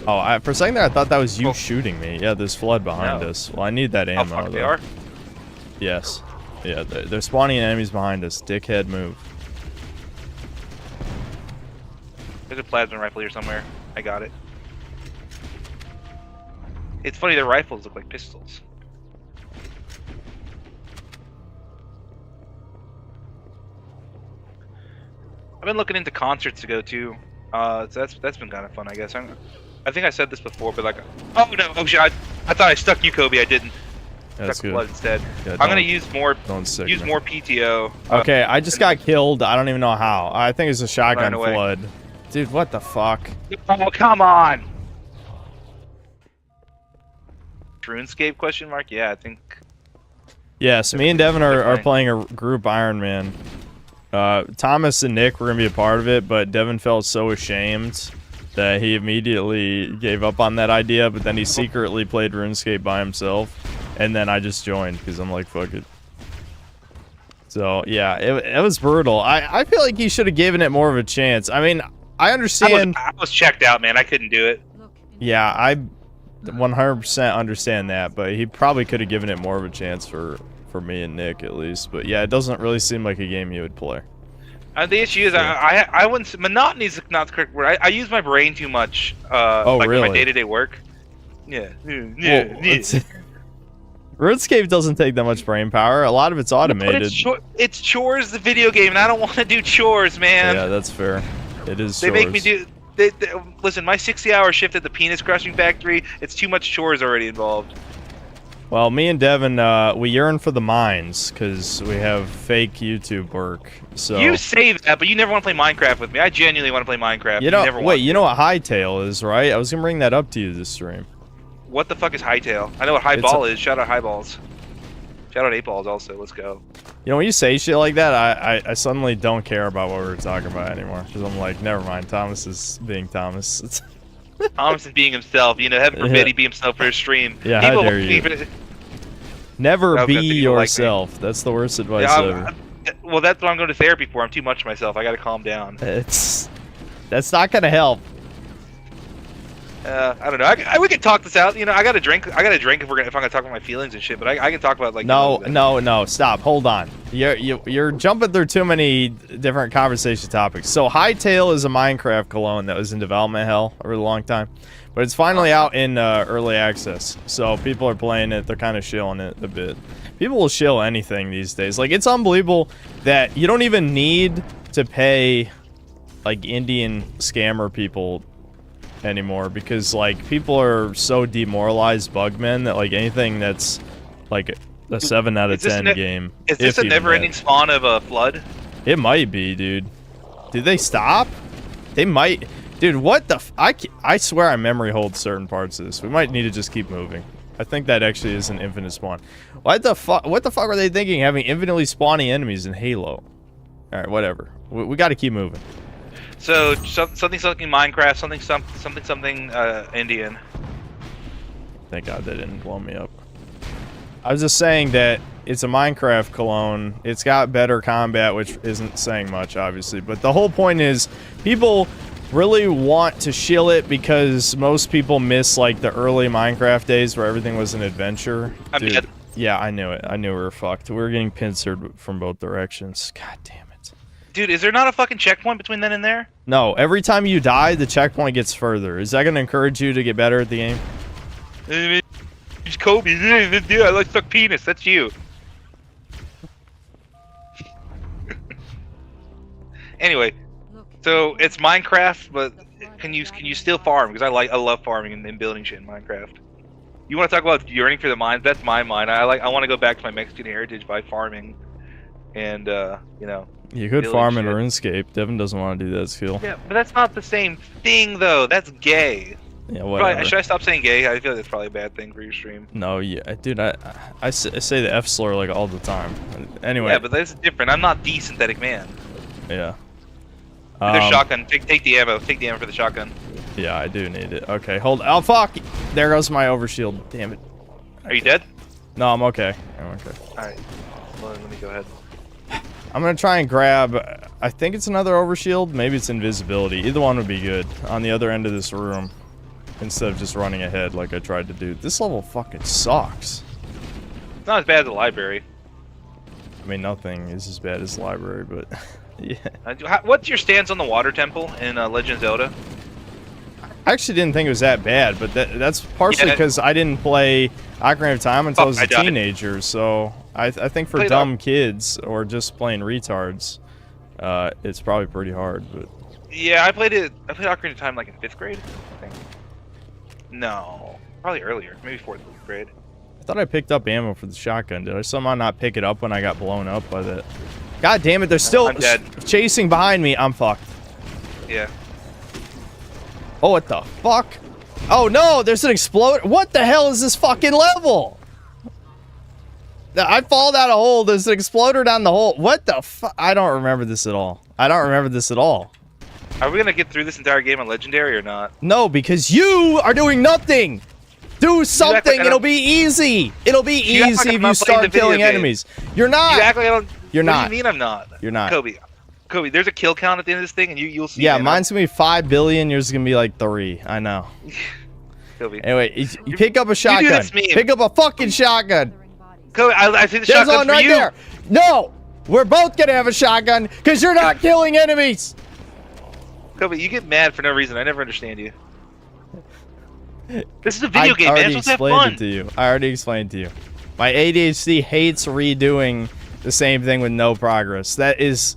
Oh, for a second there, I thought that was you Oh. shooting me. Yeah, there's flood behind No. us. Well, I need that Oh ammo. fuck, they though. are. Yes. Yeah, they're spawning enemies behind us. Dickhead move. There's a plasma rifle here somewhere. I got it. It's funny, their rifles look like pistols. I've been looking into concerts to go to. So that's been kind of fun, I guess. I think I said this before, but like, oh no, oh shit! I thought I stuck you, Kobe. I didn't. That's Stuck good. blood instead. Yeah, I'm gonna don't- use more don't sick me. more PTO. Okay, I just got killed. I don't even know how. I think it's a shotgun Ran away. flood. Dude, what the fuck? Oh come on! RuneScape question mark? Yeah, I think. Yes, me and Devin are Definitely. playing a group Iron Man. Thomas and Nick were gonna be a part of it, but Devin felt so ashamed that he immediately gave up on that idea. But then he secretly played RuneScape by himself, and then I just joined because I'm like, fuck it. So yeah, it was brutal. I feel like he should have given it more of a chance. I mean, I understand. I was checked out, man. I couldn't do it. Look, in Yeah, I 100% understand that, but he probably could have given it more of a chance for me and Nick at least. But yeah, it doesn't really seem like a game he would play. The issue is, I wouldn't. Monotony is not the correct word. I use my brain too much. Oh, like really? in my day-to-day work. Yeah. Well, RuneScape doesn't take that much brain power. A lot of it's But automated. it's chores, the video game, and I don't want to do chores, man. Yeah, that's fair. It is. They make me chores. do. Listen, my 60-hour shift at the penis crushing factory. It's too much chores already involved. Well, me and Devin, we yearn for the mines because we have fake YouTube work. So You say that, but you never want to play Minecraft with me. I genuinely want to play Minecraft. you know, never wait, want you know what Hightail is, right? I was gonna bring that up to you this stream. What the fuck is Hightail? I know what Highball is. Shout out Highballs. Shout out 8balls also. Let's go. You know, when you say shit like that, I suddenly don't care about what we were talking about anymore because I'm like, never mind. Thomas is being Thomas. It's Thomas is being himself. You know, heaven forbid Yeah. he be himself for his stream. Yeah, how People dare you. Never Oh, be good thing you like me. yourself. That's the worst advice Yeah, ever. well, that's what I'm going to therapy for. I'm too much of myself. I got to calm down. That's not gonna help. I don't know. We could talk this out. You know, I got to drink. I got to drink if I'm gonna talk about my feelings and shit. But I can talk about like. No. Stop. Hold on. You're jumping through too many different conversation topics. So Hightail is a Minecraft clone that was in development hell over a long time, but it's finally out in early access. So people are playing it. They're kind of shilling it a bit. People will shill anything these days. Like, it's unbelievable that you don't even need to pay like Indian scammer people anymore because like people are so demoralized bugmen that like anything that's like a 7 out of 10 game. Is this a never-ending spawn of a flood? It might be, dude. Did they stop? They might. Dude, what the I swear I memory hold certain parts of this. We might need to just keep moving. I think that actually is an infinite spawn. What the fuck were they thinking having infinitely spawning enemies in Halo? Alright, whatever. We gotta keep moving. So something Minecraft, something Indian. Thank God that didn't blow me up. I was just saying that it's a Minecraft clone. It's got better combat, which isn't saying much, obviously. But the whole point is, people really want to shill it because most people miss like the early Minecraft days where everything was an adventure. I'm dead. Yeah, I knew it. I knew we were fucked. We were getting pincered from both directions. God damn it. Dude, is there not a fucking checkpoint between then and there? No, every time you die, the checkpoint gets further. Is that going to encourage you to get better at the game? It's Kobe. Yeah, I like suck penis. That's you. Anyway, so it's Minecraft, but can you still farm? Because I love farming and building shit in Minecraft. You want to talk about yearning for the mines? That's my mine. I want to go back to my Mexican heritage by farming, and you know. You could farm in RuneScape. Devin doesn't want to do that skill. Yeah, but that's not the same thing, though. That's gay. Yeah, whatever. Probably, should I stop saying gay? I feel like that's probably a bad thing for your stream. No, yeah, dude, I say the F slur like all the time. Anyway. Yeah, but that's different. I'm not the synthetic man. Yeah. There's shotgun. Take the ammo. Take the ammo for the shotgun. Yeah, I do need it. Okay, hold. Oh fuck! There goes my overshield. Damn it. Are you dead? No, I'm okay. I'm okay. All right. Well, let me go ahead. I'm gonna try and grab. I think it's another overshield. Maybe it's invisibility. Either one would be good on the other end of this room, instead of just running ahead like I tried to do. This level fucking sucks. It's not as bad as the library. I mean, nothing is as bad as the library, but yeah. What's your stance on the water temple in Legend of Zelda? I actually didn't think it was that bad, but that's partially because I didn't play Ocarina of Time until I was a teenager, so I think for dumb kids or just plain retards, it's probably pretty hard. But yeah, I played Ocarina of Time like in 5th grade, I think. No, probably earlier, maybe 4th grade. I thought I picked up ammo for the shotgun. Did I somehow not pick it up when I got blown up by that? God damn it, they're still chasing behind me. I'm fucked. Yeah. Oh, what the fuck? Oh no, there's an exploder. What the hell is this fucking level? I fall down a hole. There's an exploder down the hole. What the fuck? I don't remember this at all. I don't remember this at all. Are we gonna get through this entire game on Legendary or not? No, because you are doing nothing. Do something. It'll be easy. It'll be easy if you start killing enemies. You're not. You act like I don't. You're not. What do you mean I'm not? You're not. Kobe, there's a kill count at the end of this thing, and you'll see. Yeah, mine's gonna be 5 billion. Yours is gonna be like 3. I know. Kobe. Anyway, you pick up a shotgun. Pick up a fucking shotgun. Kobe, I see the shotgun for right you. There. No, we're both gonna have a shotgun because you're not killing enemies. Kobe, you get mad for no reason. I never understand you. This is a video game, man. Let's have fun. I already explained to you. My ADHD hates redoing the same thing with no progress. That is,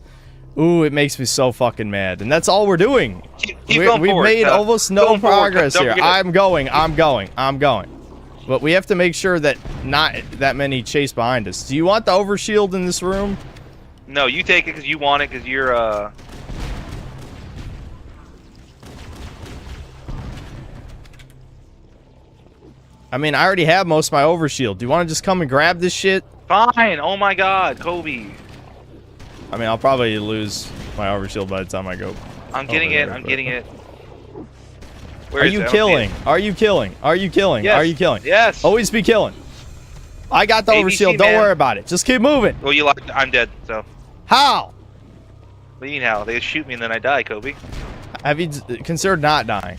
ooh, it makes me so fucking mad. And that's all we're doing. We've made almost no progress here. I'm going. But we have to make sure that not that many chase behind us. Do you want the overshield in this room? No, you take it because you want it because you're I mean, I already have most of my overshield. Do you want to just come and grab this shit? Fine. Oh my God, Kobe. I mean, I'll probably lose my overshield by the time I go. I'm getting over it. there, I'm but- getting it. Where Are is it? you I don't see killing? it. Are you killing? Are you killing? Yes. Are you killing? Yes. Always be killing. I got the ABC, overshield. Don't man. worry about it. Just keep moving. Well, you locked. I'm dead. So. How? What do you mean how? They shoot me and then I die, Kobe. Have you considered not dying?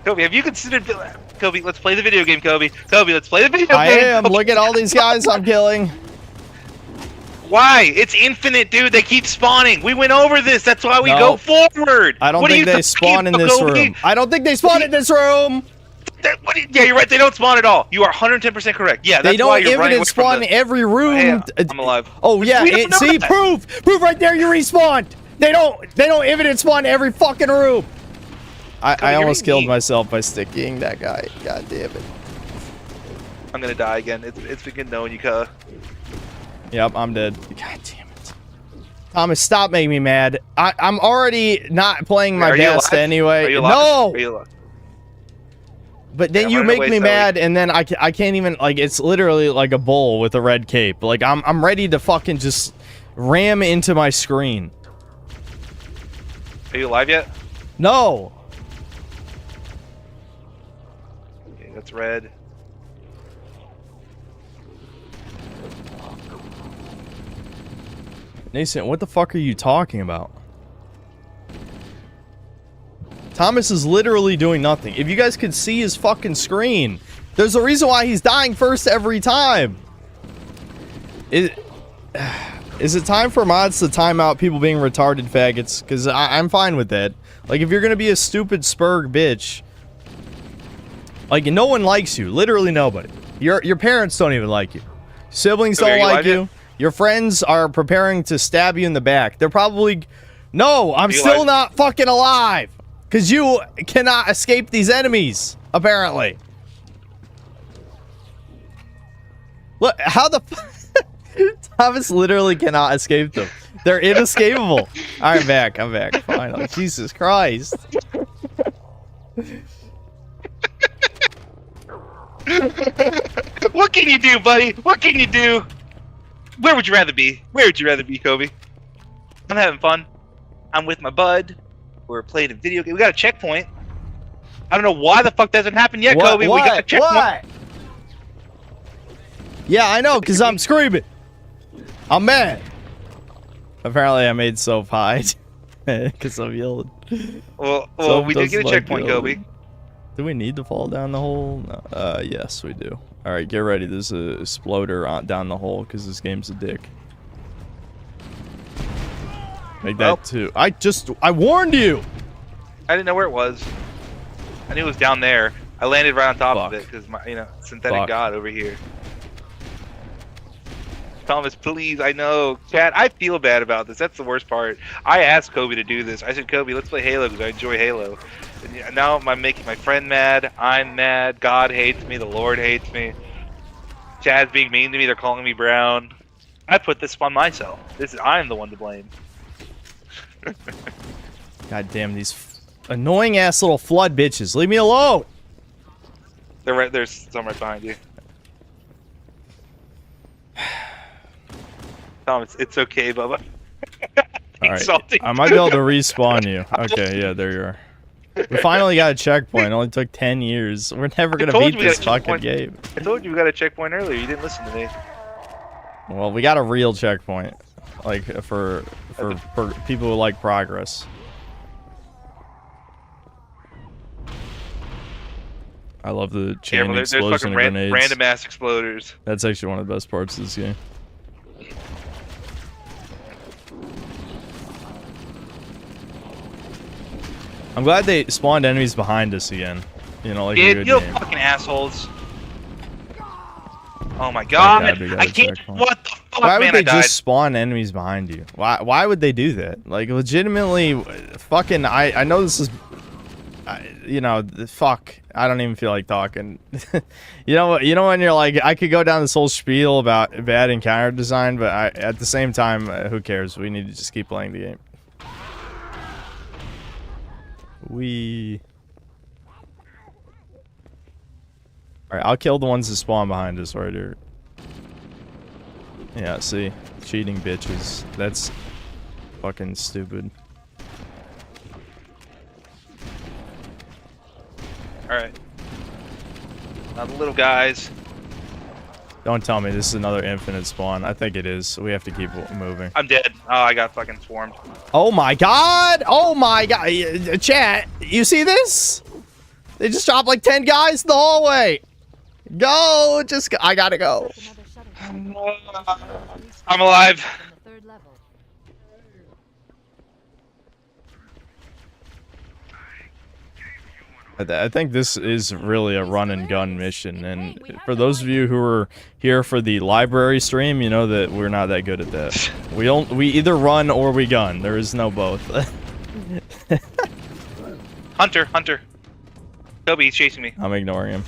Kobe, have you considered? Kobe, let's play the video game, Kobe. Kobe, let's play the video I game. am. Look at all these guys I'm killing. Why? It's infinite, dude. They keep spawning. We went over this. That's why we No. go forward. I don't What are think you they talking spawn in about, this Kobe? room. I don't think they spawn in this room. Yeah, you're right. They don't spawn at all. You are 110% correct. Yeah, that's They why don't you're running evidence away from spawn in every room. Hey, I'm alive. Oh yeah, We don't know see, that. proof right there. You respawned. They don't evidence spawn in every fucking room. I you're almost being killed mean. myself by sticking that guy. God damn it. I'm gonna die again. It's been good knowing you, Ka. Yep, I'm dead. God damn it. Thomas, stop making me mad. I'm already not playing my Are you best alive? anyway. Are you alive? No! Are you alive? But then Yeah, you run make away, me Zoe. mad, and then I can't even, like, it's literally like a bull with a red cape. Like, I'm ready to fucking just ram into my screen. Are you alive yet? No! Okay, that's red. Nascent, what the fuck are you talking about? Thomas is literally doing nothing. If you guys could see his fucking screen, there's a reason why he's dying first every time. Is it time for mods to time out people being retarded faggots? Because I'm fine with that. Like, if you're gonna be a stupid spurg bitch, like, no one likes you. Literally nobody. Your parents don't even like you. Siblings Okay, don't are you like alive you. yet? Your friends are preparing to stab you in the back. They're probably... No, I'm you still alive? not fucking alive. Because you cannot escape these enemies, apparently. Look, how the... Thomas literally cannot escape them. They're inescapable. I'm back. I'm back. Finally. Jesus Christ. What can you do, buddy? What can you do? Where would you rather be? Where would you rather be, Kobe? I'm having fun. I'm with my bud. We're playing a video game. We got a checkpoint. I don't know why the fuck that hasn't happened yet, Kobe. We got a checkpoint. What? Yeah, I know, because I'm screaming. I'm mad. Apparently, I made Soph hide. Because I'm yelling. Well, Soph we did get a doesn't like checkpoint, Kobe. yelling. Do we need to fall down the hole? No. Yes, we do. All right, get ready. There's a exploder down the hole because this game's a dick. Make that too. I warned you. I didn't know where it was. I knew it was down there. I landed right on top of Fuck. it because my, synthetic Fuck. god over here. Thomas, please, I know. Chat, I feel bad about this. That's the worst part. I asked Kobe to do this. I said, Kobe, let's play Halo because I enjoy Halo. And now I'm making my friend mad. I'm mad. God hates me. The Lord hates me. Chad's being mean to me. They're calling me brown. I put this on myself. I'm the one to blame. God damn these annoying ass little flood bitches. Leave me alone. They're right. There's some right behind you. Thomas, it's okay, Bubba. All right, Insulting. I might be able to respawn you. Okay, yeah, there you are. We finally got a checkpoint. It only took 10 years. We're never gonna told beat you we got this a fucking checkpoint. game. I told you we got a checkpoint earlier. You didn't listen to me. Well, we got a real checkpoint, like for people who like progress. I love the chain Yeah, there's explosion fucking of grenades. random ass exploders. That's actually one of the best parts of this game. I'm glad they spawned enemies behind us again. You know, like a Yeah, good you game. fucking assholes. Oh my god! God we got I a can't. checkpoint. What the fuck, Why would man? they I died. just spawn enemies behind you? Why would they do that? Like, legitimately, fucking, I know this is you know, fuck. I don't even feel like talking. You know what? You know when you're like, I could go down this whole spiel about bad encounter design, but at the same time, who cares? We need to just keep playing the game. Alright, I'll kill the ones that spawn behind us right here. Yeah, see? Cheating bitches. That's fucking stupid. Alright. Now the little guys. Don't tell me this is another infinite spawn. I think it is. We have to keep moving. I'm dead. Oh, I got fucking swarmed. Oh my god! Oh my god! Chat, you see this? They just dropped like 10 guys in the hallway. Go! Just go. I gotta go. I'm alive. The third level. I think this is really a run and gun mission, and for those of you who are here for the library stream, you know that we're not that good at that. We either run or we gun. There is no both. Hunter. Kobe, he's chasing me. I'm ignoring him.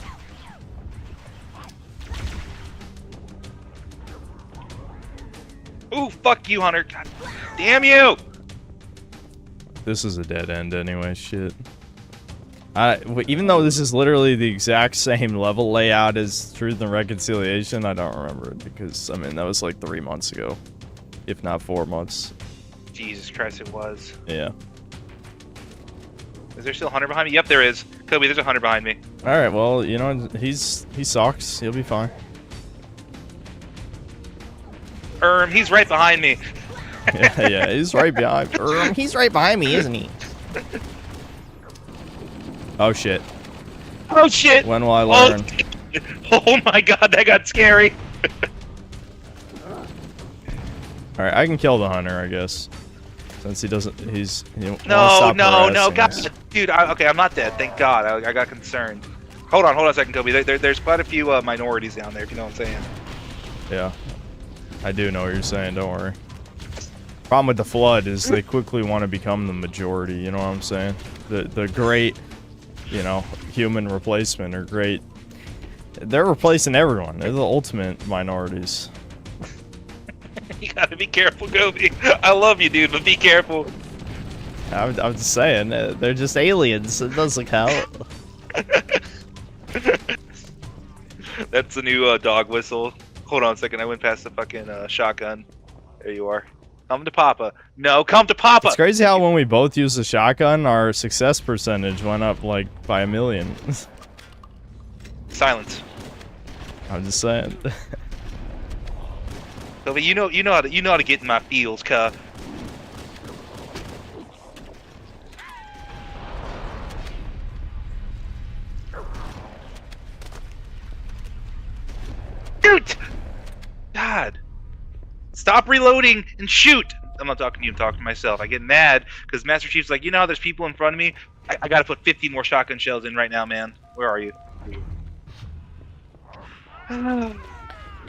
Ooh, fuck you, Hunter. God damn you! This is a dead end anyway, shit. Even though this is literally the exact same level layout as Truth and Reconciliation, I don't remember it because, I mean, that was like 3 months ago. If not 4 months. Jesus Christ, it was. Yeah. Is there still a Hunter behind me? Yep, there is. Kobe, there's a Hunter behind me. Alright, well, you know, he sucks. He'll be fine. He's right behind me. yeah, he's right behind. He's right behind me, isn't he? Oh shit. Oh shit! When will I learn? Oh my god, that got scary. Alright, I can kill the Hunter, I guess. Since he doesn't, he won't No, stop no, harassing God, us. dude. Okay, I'm not dead. Thank God. I got concerned. Hold on a second, Kobe. There's quite a few minorities down there, if you know what I'm saying. Yeah, I do know what you're saying. Don't worry. Problem with the Flood is they quickly want to become the majority. You know what I'm saying? The great, you know, human replacement or great. They're replacing everyone. They're the ultimate minorities. You gotta be careful, Kobe. I love you, dude, but be careful. I'm just saying, they're just aliens. It doesn't count. That's the new dog whistle. Hold on a second. I went past the fucking shotgun. There you are. Come to Papa. No, come to Papa. It's crazy how when we both used the shotgun, our success percentage went up like by 1,000,000. Silence. I'm just saying. Kobe, you know how to get in my feels, cuh. Shoot! God. Stop reloading and shoot! I'm not talking to you, I'm talking to myself. I get mad because Master Chief's like, you know how there's people in front of me? I gotta put 50 more shotgun shells in right now, man. Where are you?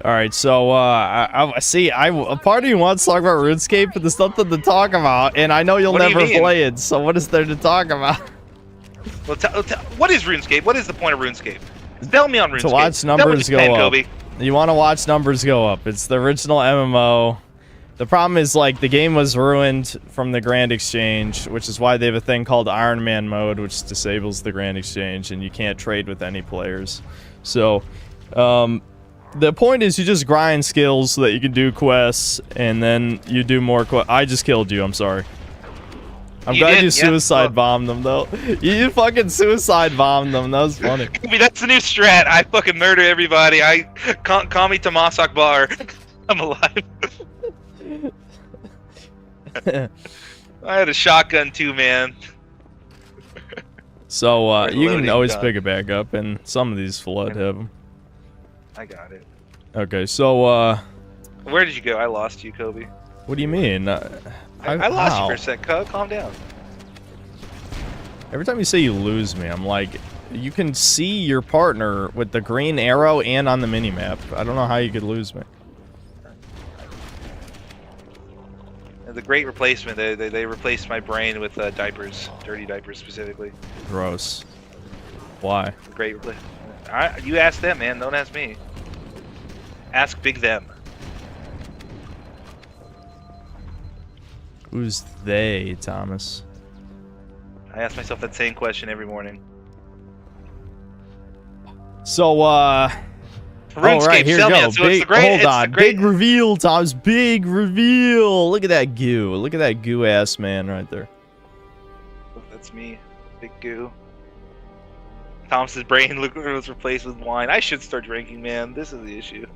Alright, so, a part of you wants to talk about RuneScape, but there's nothing to talk about, and I know you'll never play it, so what is there to talk about? Well, what is RuneScape? What is the point of RuneScape? Tell me on RuneScape. To watch numbers go up. Kobe. You want to watch numbers go up. It's the original MMO. The problem is, like, the game was ruined from the Grand Exchange, which is why they have a thing called Iron Man mode, which disables the Grand Exchange, and you can't trade with any players. So, the point is you just grind skills so that you can do quests, and then you do more quests. I just killed you, I'm sorry. I'm glad you suicide bombed them, though. You fucking suicide bombed them. That was funny. That's the new strat. I fucking murder everybody. I call me Tomas Akbar. I'm alive. I had a shotgun too, man. So you can always pick it back up, and some of these Flood have them. I got it. Okay, so where did you go? I lost you, Kobe. What do you mean? I lost you for a sec, calm down. Every time you say you lose me, I'm like, you can see your partner with the green arrow and on the minimap. I don't know how you could lose me. The great replacement. They replaced my brain with diapers, dirty diapers specifically. Gross. Why? The great replacement. You ask them, man. Don't ask me. Ask Big Them. Who's they, Thomas? I ask myself that same question every morning. So, RuneScape, right, here sell we me go. it. So it's Big, the great, hold it's the on. great, Big reveal, Thomas. Big reveal. Look at that goo. Look at that goo-ass man right there. That's me. Big goo. Thomas's brain was replaced with wine. I should start drinking, man. This is the issue.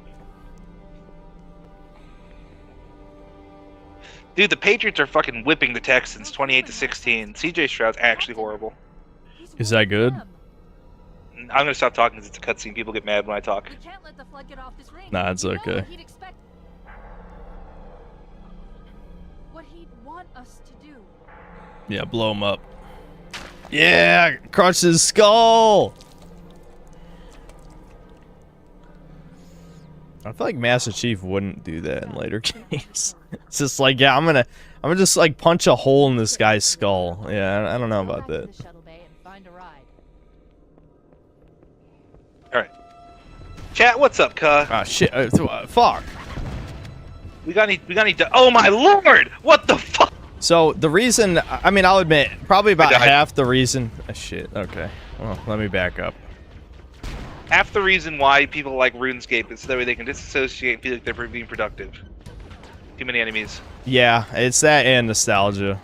Dude, the Patriots are fucking whipping the Texans 28-16. CJ Stroud's actually horrible. Is that good? I'm gonna stop talking because it's a cutscene. People get mad when I talk. We can't let the flood get off this ring. Nah, it's You know okay. what he'd expect. What he'd want us to do. Yeah, blow him up. Yeah, crush his skull. I feel like Master Chief wouldn't do that in later games. It's just like, yeah, I'm gonna just like punch a hole in this guy's skull. Yeah, I don't know about Go back that. to the shuttle bay and find a ride. All right, chat. What's up, cuh? Ah, shit. Fuck. We got any? Oh my lord! What the fuck? So the reason, I mean, I'll admit, probably about died. half the reason. Shit. Okay. Well, let me back up. Half the reason why people like RuneScape is so that way they can disassociate and feel like they're being productive. Too many enemies. Yeah, it's that and nostalgia.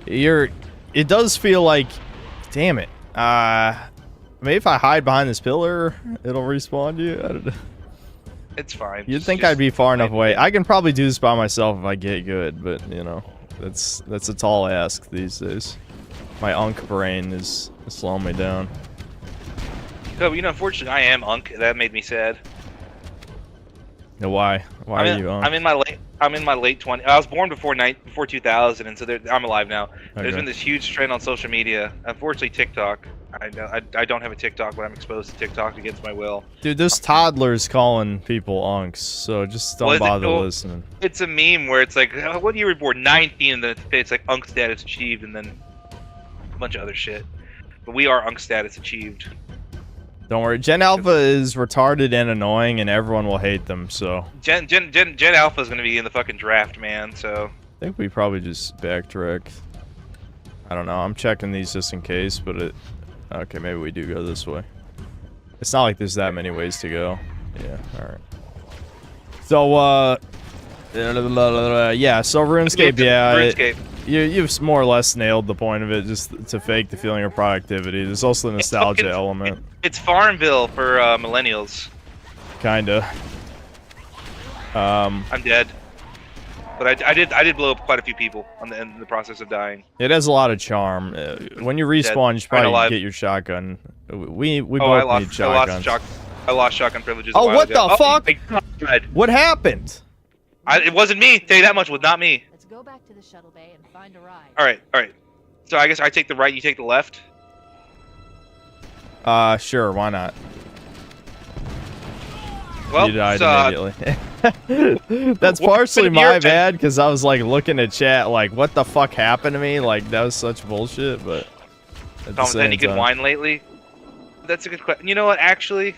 It does feel like, damn it. Maybe if I hide behind this pillar, it'll respawn you. I don't know. It's fine. You'd think I'd be far enough away. I can probably do this by myself if I get good, but you know, that's a tall ask these days. My unk brain is slowing me down. Kobe, you know, unfortunately, I am Unk. That made me sad. Now, why? Why are you unk? I'm in my late 20s. I was born before 2000, and so I'm alive now. There's Okay. been this huge trend on social media. Unfortunately, TikTok. I don't have a TikTok, but I'm exposed to TikTok against my will. Dude, this toddler's calling people unks, so just don't bother listening. It's a meme where it's like, oh, what year were you born? 19, and then it's like Unk status achieved, and then a bunch of other shit. But we are Unk status achieved. Don't worry, Gen Alpha is retarded and annoying, and everyone will hate them. So Gen Alpha is gonna be in the fucking draft, man. So I think we probably just backtracked. I don't know. I'm checking these just in case, but okay, maybe we do go this way. It's not like there's that many ways to go. Yeah. All right. So yeah. So RuneScape, yeah. RuneScape. You've more or less nailed the point of it, just to fake the feeling of productivity. There's also the nostalgia element. It's Farmville for millennials. Kinda. I'm dead, but I did blow up quite a few people in the process of dying. It has a lot of charm. When you respawn, you should probably alive. get your shotgun. We Oh, both need shotguns. I lost shotgun privileges. Oh, a while what ago. the fuck? My God. What happened? It wasn't me. Tell you that much. It was not me. Let's go back to the shuttle bay and find a ride. All right. So I guess I take the right. You take the left. Sure, why not? Well, You died so, immediately. That's What partially happened to your my bad, because I was like looking at chat like, what the fuck happened to me? Like, that was such bullshit, but at the Thomas, same any good time- wine lately? That's a good question. You know what? Actually,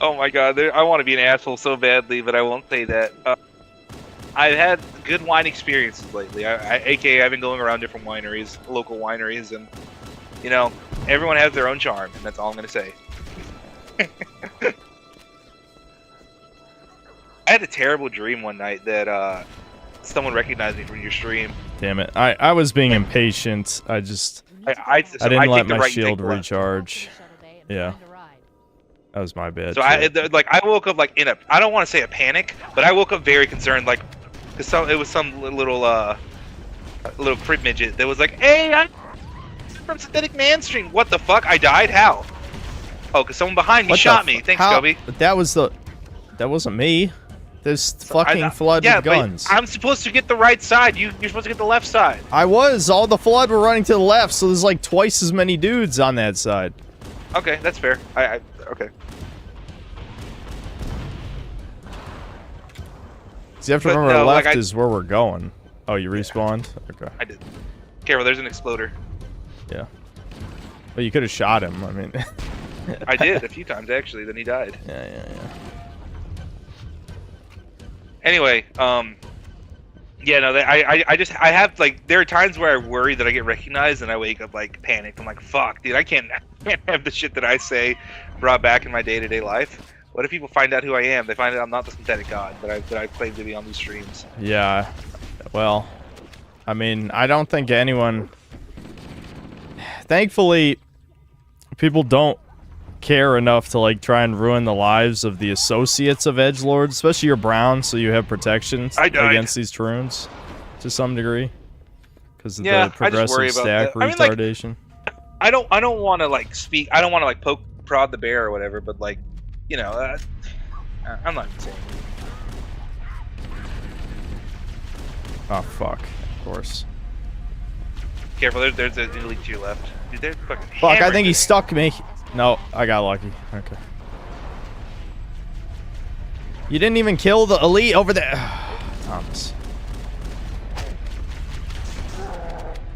oh my God, I want to be an asshole so badly, but I won't say that. I've had good wine experiences lately. AKA, I've been going around different wineries, local wineries, and you know, everyone has their own charm, and that's all I'm gonna say. I had a terrible dream one night that someone recognized me from your stream. Damn it. I was being impatient. I didn't take let the my right, you take shield the left. recharge. Go back to the shuttle bay and Yeah. find a ride. That was my bad. So shit. I woke up like I don't want to say a panic, but I woke up very concerned, like, cause it was some little crit midget that was like, "Hey, I'm from Synthetic Man stream." What the fuck? I died? How? Oh, cause someone behind me What the shot me. Thanks, how- Kobe. That wasn't me. There's fucking flood yeah, with guns. but I'm supposed to get the right side. You're supposed to get the left side. I was. All the flood were running to the left, so there's like twice as many dudes on that side. Okay, that's fair. Okay. So you have to But remember no, like, left is where we're going. Oh, you respawned? Okay. I did. Careful, there's an exploder. Yeah. But you could have shot him. I mean. I did a few times actually. Then he died. Yeah. Anyway, yeah, no, I have like there are times where I worry that I get recognized and I wake up like panicked. I'm like, fuck, dude, I can't have the shit that I say brought back in my day-to-day life. What if people find out who I am? They find out I'm not the synthetic god that I claim to be on these streams. Yeah. Well, I mean, I don't think anyone. Thankfully, people don't care enough to like try and ruin the lives of the associates of edgelords, especially your brown, so you have protections against these Troons to some degree because of the progressive stack retardation. I don't want to like speak. I don't want to like prod the bear or whatever, but like, you know, I'm not saying. Oh fuck! Of course. Careful, there's an elite to your left. Dude, they're fucking. Fuck! I think he stuck me. No, I got lucky. Okay. You didn't even kill the elite over there. Thomas.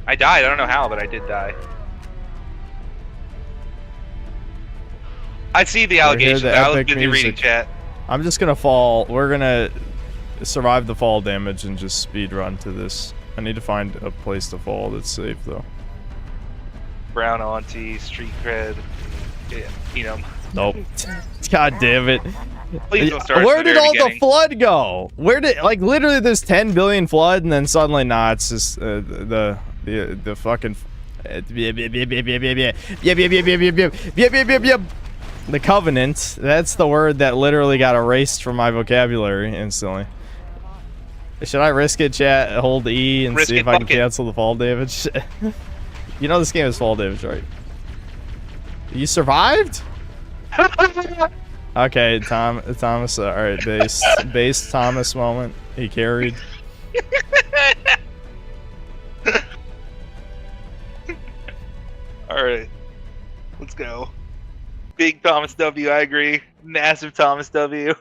I died. I don't know how, but I did die. I see the allegations. I was busy reading chat. I'm just gonna fall. We're gonna survive the fall damage and just speed run to this. I need to find a place to fall that's safe though. Brown auntie, street cred. Yeah, you know. Nope. God damn it. Please don't start Where did all the flood go? Where did, like, literally there's 10 billion flood and then suddenly it's just the fucking the covenant. That's the word that literally got erased from my vocabulary instantly. Should I risk it, chat? Hold E and see if I can cancel the fall damage. You know this game is fall damage, right? You survived? Okay, Thomas. All right, base Thomas moment. He carried. All right, let's go. Big Thomas W. I agree. Massive Thomas W.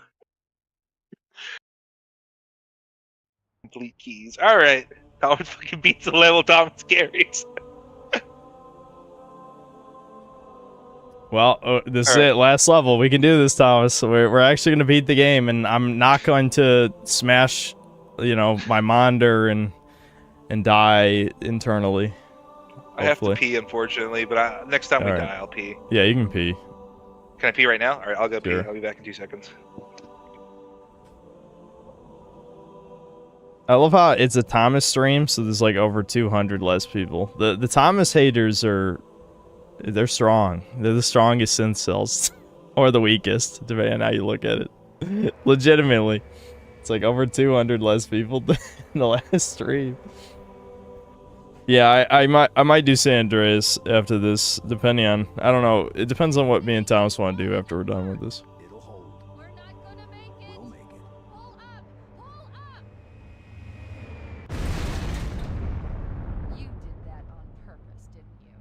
Complete keys. All right, Thomas fucking beats the level Thomas carries. Well, this is it. Last level. We can do this, Thomas. We're actually going to beat the game, and I'm not going to smash, you know, my monitor and die internally. I have to pee, unfortunately, but next time we die, I'll pee. Yeah, you can pee. Can I pee right now? All right, I'll go Sure. pee. I'll be back in 2 seconds. I love how it's a Thomas stream, so there's like over 200 less people. The Thomas haters they're strong. They're the strongest synth cells. Or the weakest, depending on how you look at it. Legitimately. It's like over 200 less people than the last stream. Yeah, I might do San Andreas after this, depending on... I don't know. It depends on what me and Thomas want to do after we're done with this. We're not gonna make it. We'll make it. Pull up. Pull up. You did that on purpose, didn't you?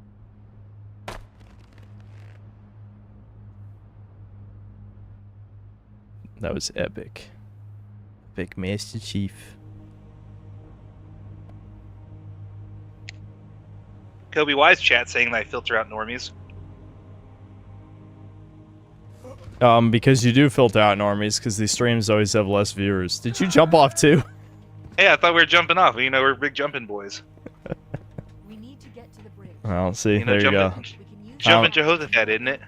That was epic. Epic Master Chief. Kobe, why is chat saying that I filter out normies? Because you do filter out normies, because these streams always have less viewers. Did you jump off too? Hey, I thought we were jumping off. You know, we're big jumping boys. We need to get to the bridge. Well, see, You know, there you go. Jumping Jehoshaphat, isn't it?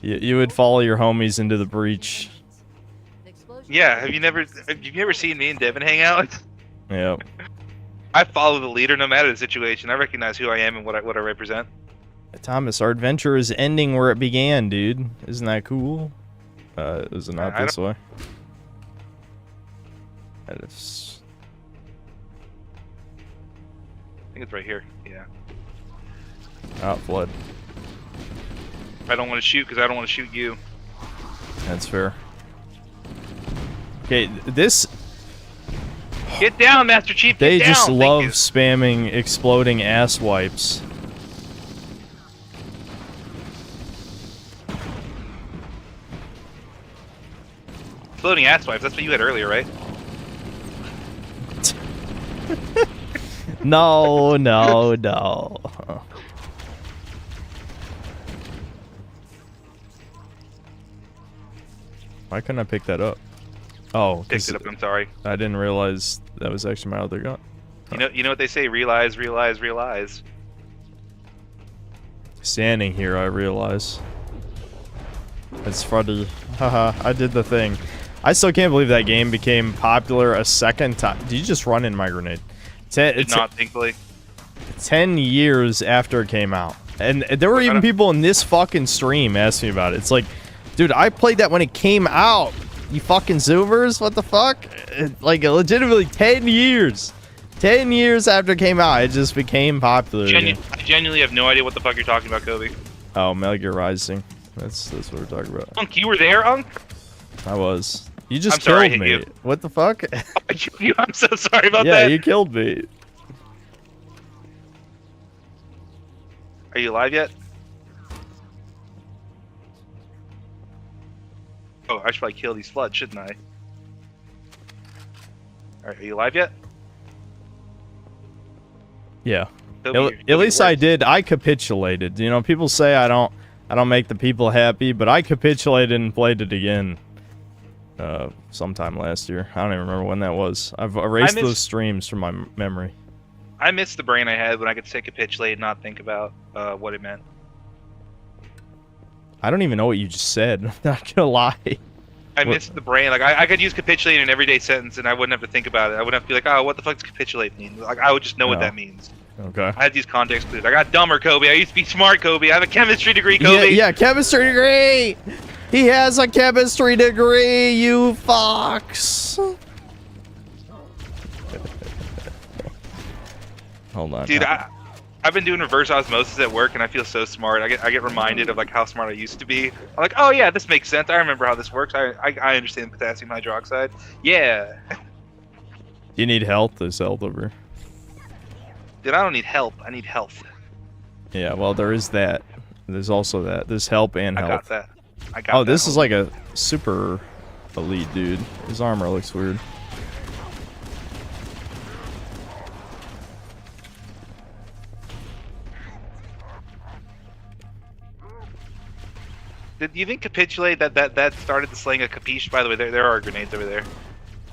You would follow your homies into the breach. Yeah, have you never seen me and Devin hang out? Yep. I follow the leader no matter the situation. I recognize who I am and what I represent. Thomas, our adventure is ending where it began, dude. Isn't that cool? Is it not this way? That is... I think it's right here. Yeah. Oh, flood. I don't want to shoot because I don't want to shoot you. That's fair. Okay, this... Get down, Master Chief. They get down. just love spamming exploding ass wipes. Exploding ass wipes. That's what you had earlier, right? No, no, no. Why couldn't I pick that up? Oh, Picked it up. I'm sorry. I didn't realize that was actually my other gun. You know what they say? Realize, realize, realize. Standing here, I realize. It's funny. Haha, I did the thing. I still can't believe that game became popular a second time. Did you just run in my grenade? Did not, thankfully. 10 years after it came out. And there were even people in this fucking stream asking me about it. It's like, dude, I played that when it came out. You fucking Zoomers? What the fuck? Like, legitimately 10 years. 10 years after it came out, it just became popular. I genuinely have no idea what the fuck you're talking about, Kobe. Oh, Metal Gear Rising. That's what we're talking about. Unk, you were there, Unk? I was. You just sorry, killed I hit me. you. What the fuck? I'm so sorry about Yeah, that. you killed me. Are you alive yet? Oh, I should probably kill these floods, shouldn't I? Alright, are you alive yet? Yeah. Kobe, At least I did. I capitulated. You know, people say I don't make the people happy, but I capitulated and played it again. Sometime last year. I don't even remember when that was. I've erased those streams from my memory. I missed the brain I had when I could say capitulate and not think about what it meant. I don't even know what you just said. I'm not gonna lie. I missed the brain. Like I could use capitulate in an everyday sentence, and I wouldn't have to think about it. I wouldn't have to be like, oh, what the fuck does capitulate mean? Like I would just know what that means. Okay. I had these context clues. I got dumber, Kobe. I used to be smart, Kobe. I have a chemistry degree, Kobe. Yeah, chemistry degree. He has a chemistry degree. You fox. Hold on. Dude, I've been doing reverse osmosis at work, and I feel so smart. I get reminded of like how smart I used to be. I'm like, oh yeah, this makes sense. I remember how this works. I understand potassium hydroxide. Yeah. You need health. There's health over. Dude, I don't need help. I need health. Yeah, well, there is that. There's also that. There's help and health. I got that. I got. Oh, this is like a super elite dude. His armor looks weird. Do you think capitulate that started the slang of capiche? By the way, there are grenades over there.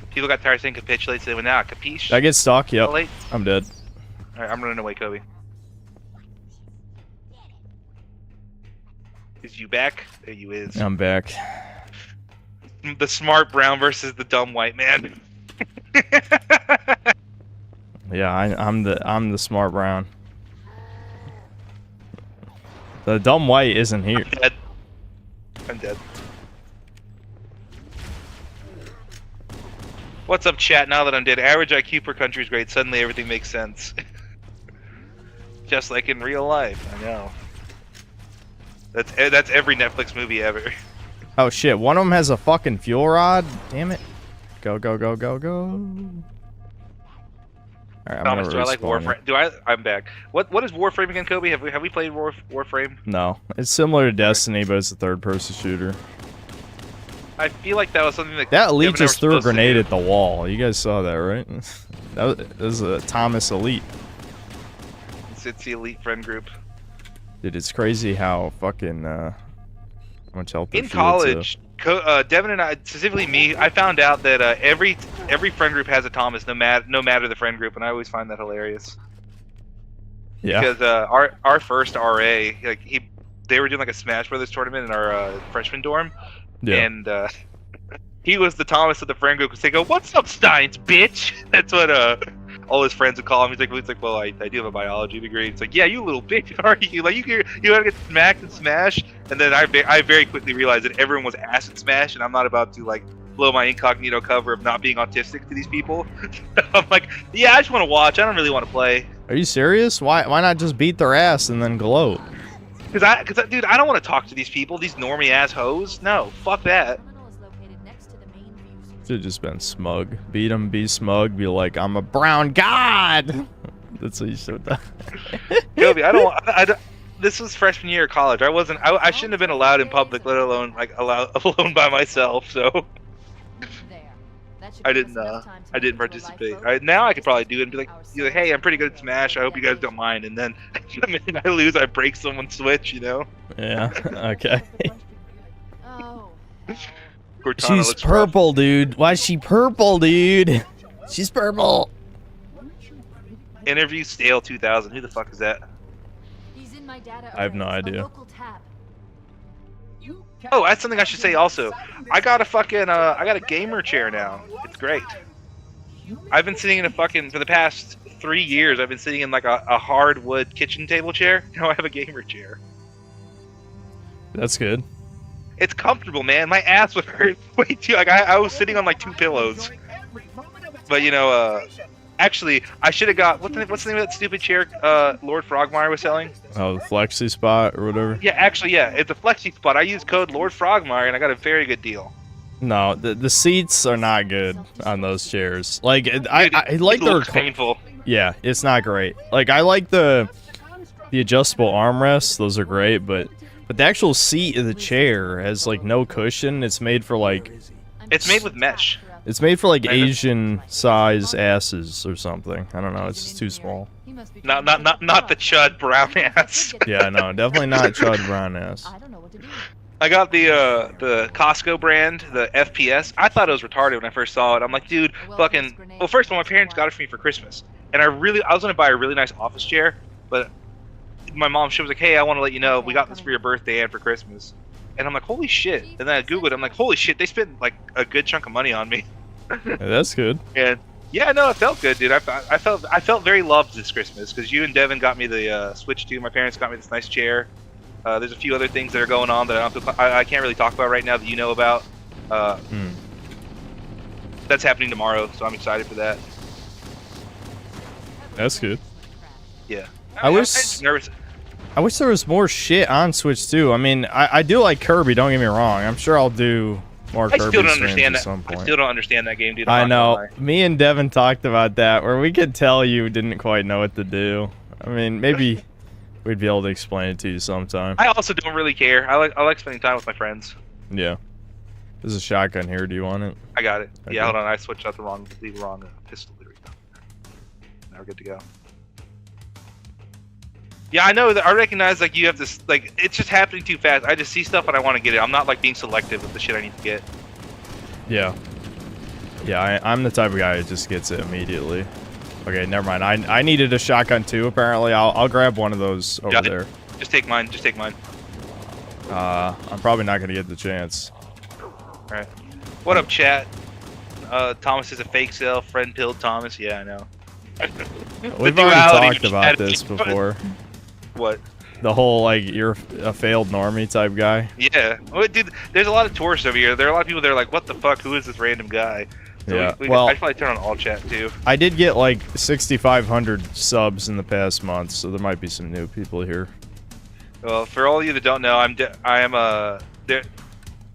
People got tired of saying capitulate, so they went, nah, capiche. Did I get stuck? Yep. Late? I'm dead. Alright, I'm running away, Kobe. Is you back? There you is. I'm back. The smart brown versus the dumb white man. Yeah, I'm the smart brown. The dumb white isn't here. I'm dead. I'm dead. What's up, chat? Now that I'm dead, average IQ per country is great. Suddenly everything makes sense. Just like in real life. I know. That's every Netflix movie ever. Oh shit! One of them has a fucking fuel rod. Damn it! Go go go go go! Alright, I'm Thomas, gonna do I like respawn Warframe? I'm back. What is Warframe again, Kobe? Have we played Warframe? No, it's similar to Destiny, but it's a third-person shooter. I feel like that was something that Elite Devin just and I threw were a supposed to grenade do. at the wall. You guys saw that, right? That was a Thomas Elite. It's the elite friend group. Dude, it's crazy how fucking how much health In their shields college, Devin and I, specifically me, I found out that every friend group has a Thomas, no matter the friend group, and I always find that hilarious. have. Yeah. Because our first RA, like they were doing like a Smash Brothers tournament in our freshman dorm, Yeah. and he was the Thomas of the friend group because they go, "What's up, Steins, bitch?" That's what all his friends would call him. He's like, "Well, I do have a biology degree." It's like, "Yeah, you little bitch, are you? Like, you gotta get smacked and smash." And then I very quickly realized that everyone was acid smash, and I'm not about to like blow my incognito cover of not being autistic to these people. I'm like, yeah, I just want to watch. I don't really want to play. Are you serious? Why not just beat their ass and then gloat? Cause dude, I don't want to talk to these people, these normie ass hoes. No, fuck that. Terminal is located next to the main view source. Should've just been smug. Beat him, be smug, be like, I'm a brown god! That's what you should have done. Kobe, I don't. This was freshman year of college. I shouldn't have been allowed in public, let alone like alone by myself. So. There. I didn't participate. Now I could probably do it and be like, hey, I'm pretty good at Smash. I hope you guys don't mind. And then the minute I lose, I break someone's Switch. You know. Yeah. Okay. Oh. Cortana She's looks rough. purple, dude. Why is she purple, dude? She's purple. Interview Stale 2000. Who the fuck is that? He's in my data I have no arrays, a idea. local tab. Oh, that's something I should say also. I got a fucking I got a gamer chair now. It's great. I've been sitting in a fucking for the past 3 years. I've been sitting in like a hardwood kitchen table chair. Now I have a gamer chair. That's good. It's comfortable, man. My ass would hurt way too. Like I was sitting on like 2 pillows. But you know, actually, I should have got what's the name of that stupid chair Lord Frogmire was selling? Oh, the flexi spot or whatever. Yeah, actually, yeah, it's a flexi spot. I used code Lord Frogmire and I got a very good deal. No, the seats are not good on those chairs. Like I Dude, like it the looks painful. yeah, it's not great. Like I like the adjustable armrests; those are great. But the actual seat of the chair has like no cushion. It's made for like It's made with mesh. it's made for like Right. Asian size asses or something. I don't know. It's just too small. Not the chud brown ass. Yeah, no, definitely not Chud Brown ass. I don't know what to do. I got the Costco brand, the FPS. I thought it was retarded when I first saw it. I'm like, dude, fucking. Well, first of all, my parents got it for me for Christmas, and I was gonna buy a really nice office chair, but my mom, she was like, hey, I want to let you know we got this for your birthday and for Christmas, and I'm like, holy shit. And then I googled, I'm like, holy shit, they spent like a good chunk of money on me. Yeah, that's good. And yeah, no, it felt good, dude. I felt very loved this Christmas because you and Devin got me the Switch 2. My parents got me this nice chair. There's a few other things that are going on that I can't really talk about right now that you know about. That's happening tomorrow, so I'm excited for that. That's good. Yeah. I I'm wish- just nervous. I wish there was more shit on Switch too. I mean, I do like Kirby. Don't get me wrong. I'm sure I'll do more I Kirby still don't streams understand at that. some I point. still don't understand that game, dude. I I'm not know. gonna lie. Me and Devin talked about that, where we could tell you didn't quite know what to do. I mean, maybe we'd be able to explain it to you sometime. I also don't really care. I like spending time with my friends. Yeah. There's a shotgun here. Do you want it? I got it. Okay. Yeah, hold on. I switched out the wrong pistol. There we go. Now we're good to go. Yeah, I know that. I recognize like you have this. Like it's just happening too fast. I just see stuff and I want to get it. I'm not like being selective with the shit I need to get. Yeah. Yeah, I'm the type of guy who just gets it immediately. Okay, never mind. I needed a shotgun too. Apparently, I'll grab one of those over Got it. there. Just take mine. Just take mine. I'm probably not gonna get the chance. All right. What up, chat? Thomas is a fake sale. Friend pilled Thomas. Yeah, I know. We've The already duality talked of about chat. this before. What? The whole like you're a failed normie type guy. Yeah. Well, dude, there's a lot of tourists over here. There are a lot of people that are like, what the fuck? Who is this random guy? So Yeah, I well- should probably turn on all chat too. I did get like 6,500 subs in the past month, so there might be some new people here. Well, for all of you that don't know,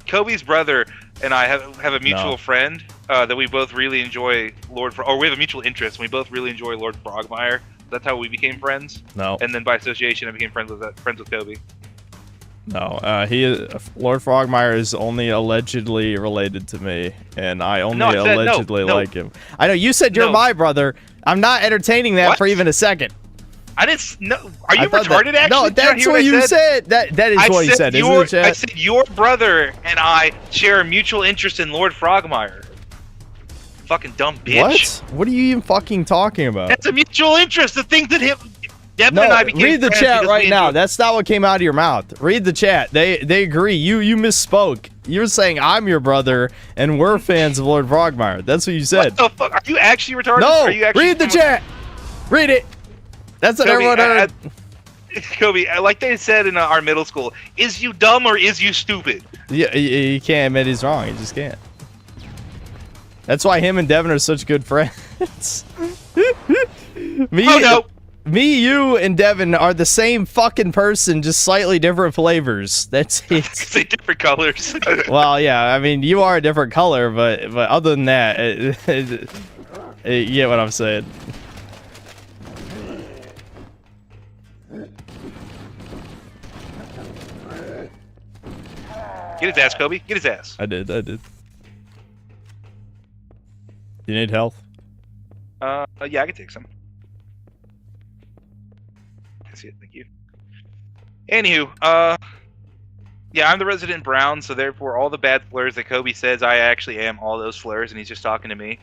Kobe's brother and I have a mutual No. friend that we both really enjoy we have a mutual interest. And we both really enjoy Lord Frogmire. That's how we became friends. No, And then by association, I became friends with Kobe. no. Lord Frogmire is only allegedly related to me, and I only No, I said no, allegedly no. like him. I know you said you're No. my brother. I'm not entertaining that What? for even a second. I didn't know. Are I you thought retarded? that, actually, no, Did you not that's hear what I you said. That is what you said, isn't it, I chat? said your brother and I share a mutual interest in Lord Frogmire. Fucking dumb bitch. What? What are you even fucking talking about? That's a mutual interest. The thing that Devin No, and I became read the friends chat because right we now. enjoyed- That's not what came out of your mouth. Read the chat. They agree. You misspoke. You're saying I'm your brother and we're fans of Lord Frogmire. That's what you said. What the fuck? Are you actually retarded? No, Are you actually read the chat. Read it. That's what Kobe, everyone heard. Kobe, like they said in our middle school, is you dumb or is you stupid? Yeah, he can't admit he's wrong. He just can't. That's why him and Devin are such good friends. Oh no! Me, you, and Devin are the same fucking person, just slightly different flavors. That's it. Say different colors. Well, yeah, I mean, you are a different color, but other than that, you get what I'm saying. Get his ass, Kobe. Get his ass. I did. You need health? Yeah, I can take some. I see it. Thank you. Anywho, yeah, I'm the resident Brown, so therefore all the bad slurs that Kobe says, I actually am all those slurs, and he's just talking to me.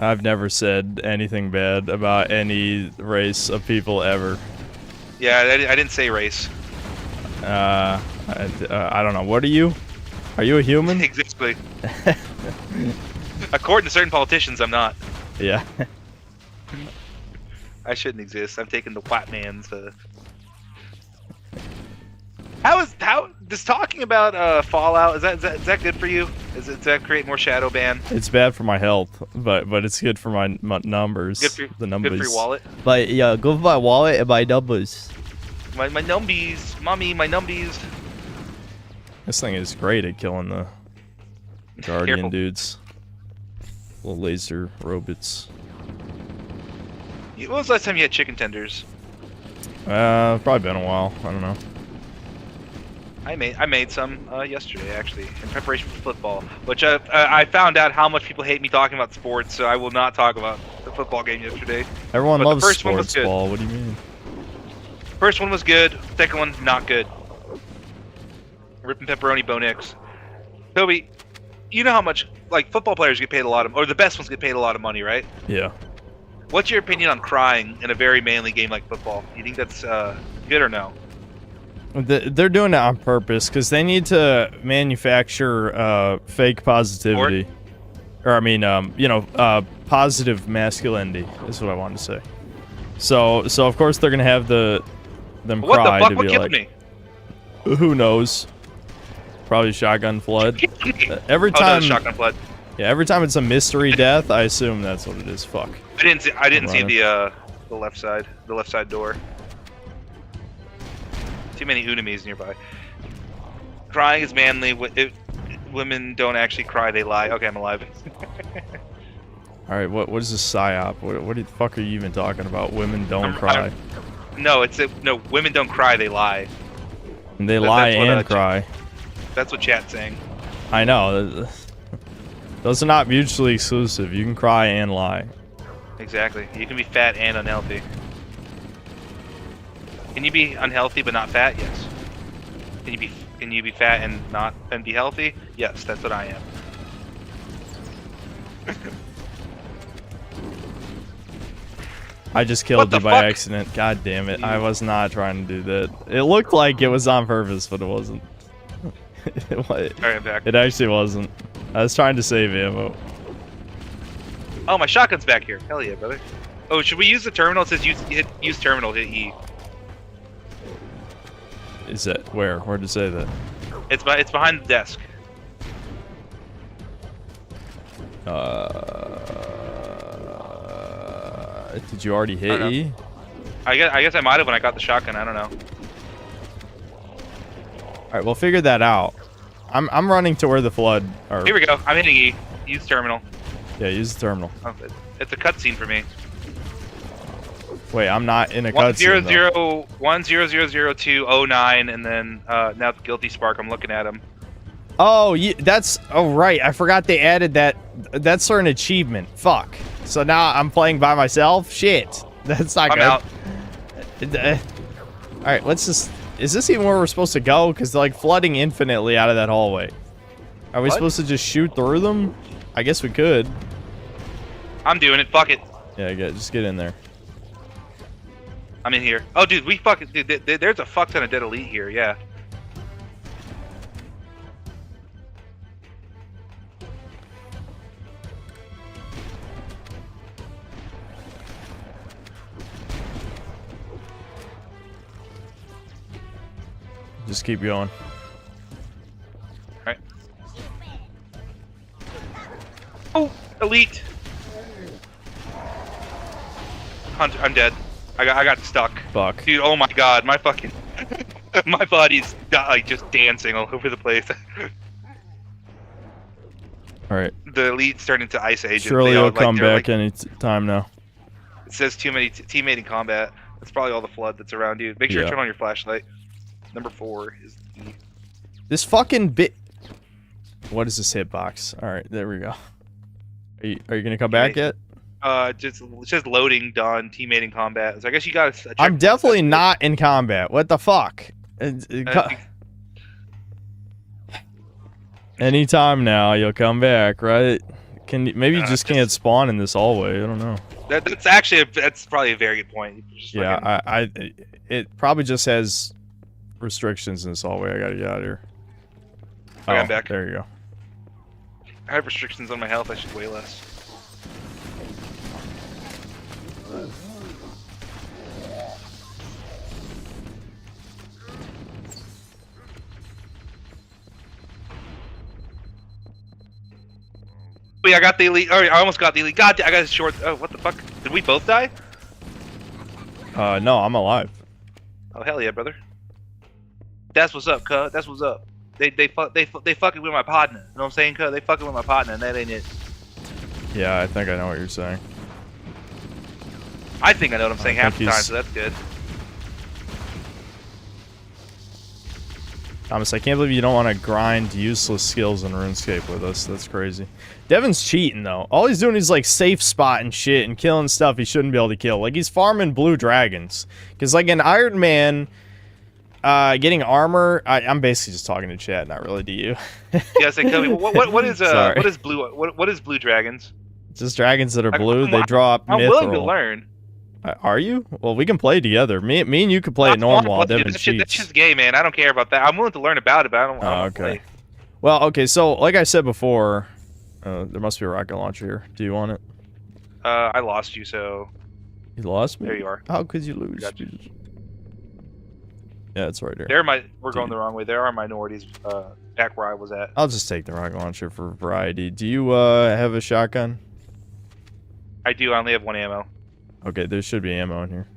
I've never said anything bad about any race of people ever. Yeah, I didn't say race. I don't know. What are you? Are you a human? Exactly. According to certain politicians, I'm not. Yeah. I shouldn't exist. I'm taking the white man's. How does talking about Fallout is that good for you? Does that create more shadow ban? It's bad for my health, but it's good for my numbers. Good for, the numbers. Good for your wallet. But yeah, go for my wallet and my numbers. My numbies, mommy, my numbies. This thing is great at killing the Guardian Careful. dudes. Little laser robots. When was the last time you had chicken tenders? Probably been a while. I don't know. I made some yesterday actually in preparation for football, which I found out how much people hate me talking about sports, so I will not talk about the football game yesterday. Everyone But the loves first one was sports good. ball. What do you mean? First one was good. Second one not good. Ripping pepperoni Bo Nix. Toby, you know how much like football players get paid a lot of, or the best ones get paid a lot of money, right? Yeah. What's your opinion on crying in a very manly game like football? You think that's good or no? They're doing it on purpose because they need to manufacture fake positivity, or I mean, positive masculinity is what I wanted to say. So of course they're gonna have them What cry the fuck? to What be killed like, me? who knows? Probably shotgun flood. Every Oh, no, time, shotgun flood. yeah, every time it's a mystery death, I assume that's what it is. Fuck. I didn't see Running. the left side door. Too many Unamis nearby. Crying is manly. Women don't actually cry; they lie. Okay, I'm alive. All right, what is this psyop? What the fuck are you even talking about? Women don't I'm- cry. No, no. Women don't cry; they lie. And they That- lie that's what, and cry. That's what chat's saying. I know. Those are not mutually exclusive. You can cry and lie. Exactly. You can be fat and unhealthy. Can you be unhealthy but not fat? Yes. Can you be fat and be healthy? Yes, that's what I am. I just killed What the you by fuck? accident. God damn it. I was not trying to do that. It looked like it was on purpose, but it wasn't. Alright, I'm back. It actually wasn't. I was trying to save ammo. Oh, my shotgun's back here. Hell yeah, brother. Oh, should we use the terminal? It says use terminal, hit E. Is that where? Where'd it say that? It's behind the desk. Did you already hit I don't E? I guess I might have when I got the shotgun. I don't know. All right, we'll figure that out. I'm running to where the flood. Or Here we go. I'm hitting E. Use terminal. yeah, use the terminal. Oh, it's a cutscene for me. Wait, I'm not in a cutscene. 1000209, and then now the guilty spark. I'm looking at him. Oh, that's right. I forgot they added that. That's an achievement. Fuck. So now I'm playing by myself. Shit, that's not I'm good. out. All right, let's just. Is this even where we're supposed to go? Because they're like flooding infinitely out of that hallway. Are we What? supposed to just shoot through them? I guess we could. I'm doing it. Fuck it. Yeah, just get in there. I'm in here. Oh, dude, there's a fuck ton of dead elite here. Yeah. Just keep going. Alright. Oh, elite. I'm dead. I got stuck. Fuck. Dude, oh my god, my fucking my body's like just dancing all over the place. All right. The elites turned into Ice Age. Surely They all, you'll come they're back any time now. It says too many teammating combat. That's probably all the flood that's around you. Make sure Yeah. you turn on your flashlight. Number 4 is E. This fucking bit. What is this hitbox? All right, there we go. Are you gonna come back yet? Just it says loading done, teammating combat. So I guess you got. I'm definitely not in combat. What the fuck? Anytime now, you'll come back, right? Maybe you just can't spawn in this hallway. I don't know. That's actually that's probably a very good point. Yeah, it probably just has restrictions in this hallway. I gotta get out of here. Okay, I'm back. There you go. I have restrictions on my health. I should weigh less. Wait, I got the elite. Oh, I almost got the elite. God, I got a short. Oh, what the fuck? Did we both die? No, I'm alive. Oh hell yeah, brother. That's what's up, cuz. That's what's up. They fucking with my partner. You know what I'm saying, cuz? They fucking with my partner, and that ain't it. Yeah, I think I know what you're saying. I think I know what I'm saying half the time, so that's good. Thomas, I can't believe you don't want to grind useless skills in RuneScape with us. That's crazy. Devin's cheating, though. All he's doing is, like, safe spot and shit and killing stuff he shouldn't be able to kill. Like, he's farming blue dragons. Because, like, in Iron Man, getting armor... I'm basically just talking to chat, not really to you. Yeah, say, Kobe, what is blue dragons? Just dragons that are blue. They draw up I'm mithril. willing to learn. Are you? Well, we can play together. Me and you can play at normal while Devin cheats. That's just gay, man. I don't care about that. I'm willing to learn about it, but I don't okay. Play. Well, okay, so, like I said before, there must be a rocket launcher here. Do you want it? I lost you, so... You lost me? There you are. How could you lose? Yeah, it's right here. We're going the wrong way. There are minorities back where I was at. I'll just take the rocket launcher for variety. Do you have a shotgun? I do. I only have 1 ammo. Okay, there should be ammo in here.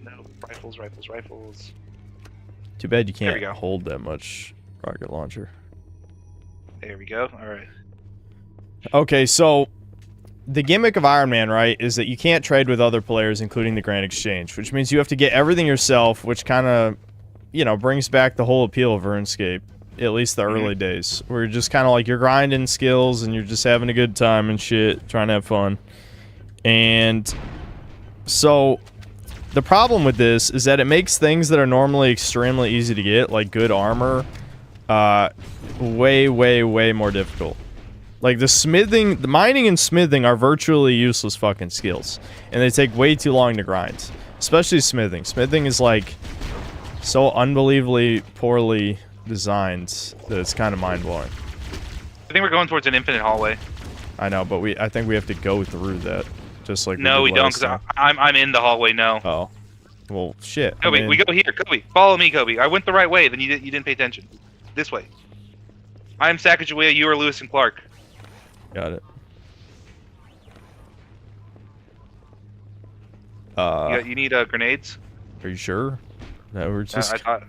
No, rifles. Too bad you can't hold that much rocket launcher. There we go. All right. Okay, so the gimmick of Iron Man, right, is that you can't trade with other players, including the Grand Exchange, which means you have to get everything yourself, which kind of, you know, brings back the whole appeal of RuneScape, at least the early days, where you're just kind of like you're grinding skills and you're just having a good time and shit, trying to have fun. And so the problem with this is that it makes things that are normally extremely easy to get, like good armor, way more difficult. Like the mining and smithing are virtually useless fucking skills, and they take way too long to grind, especially smithing. Smithing is like so unbelievably poorly designed that it's kind of mind-blowing. I think we're going towards an infinite hallway. I know, but I think we have to go through that. Just like no, we don't, because I'm in the hallway now. Oh, well, shit. Kobe, we go here. Kobe, follow me, Kobe. I went the right way. Then you didn't pay attention. This way. I'm Sacagawea. You are Lewis and Clark. Got it. You need grenades. Are you sure? That we're just. I thought.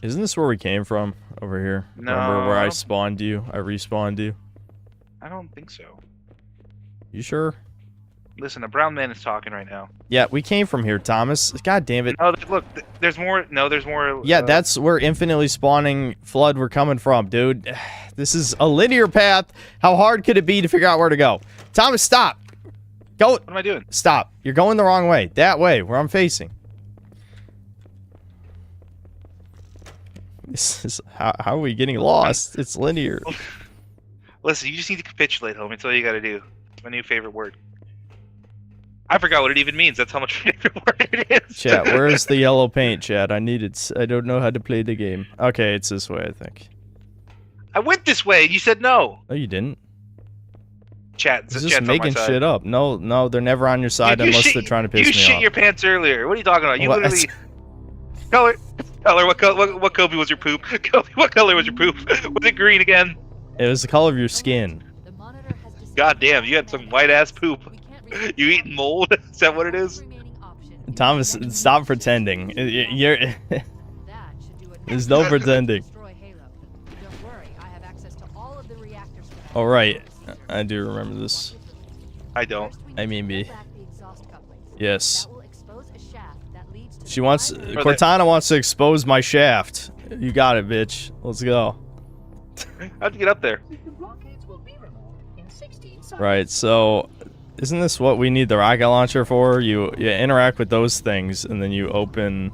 Isn't this where we came from? Over here? No. Remember where I spawned you? I respawned you? I don't think so. You sure? Listen, a brown man is talking right now. Yeah, we came from here, Thomas. God damn it. No, look, there's more. No, there's more. Yeah, that's where infinitely spawning flood we're coming from, dude. This is a linear path. How hard could it be to figure out where to go? Thomas, stop. Go. What am I doing? Stop. You're going the wrong way. That way, where I'm facing. This is how are we getting lost? It's linear. Listen, you just need to capitulate, homie. That's all you gotta do. It's my new favorite word. I forgot what it even means. That's how much favorite word it is. Chat, where's the yellow paint, chat? I need it. I don't know how to play the game. Okay, it's this way, I think. I went this way, and you said no. No, you didn't. Chat, it's just making shit up. No, they're never on your side unless they're trying to piss me off. You shit your pants earlier. What are you talking about? You literally... Color, what Kobe was your poop? Kobe, what color was your poop? Was it green again? It was the color of your skin. God damn, you had some white ass poop. You eating mold? Is that what it is? Thomas, stop pretending. You're there's no pretending. All right, I do remember this. I don't. I mean me. Yes. She wants Cortana wants to expose my shaft. You got it, bitch. Let's go. How'd you get up there? Right. So, isn't this what we need the rocket launcher for? You interact with those things, and then you open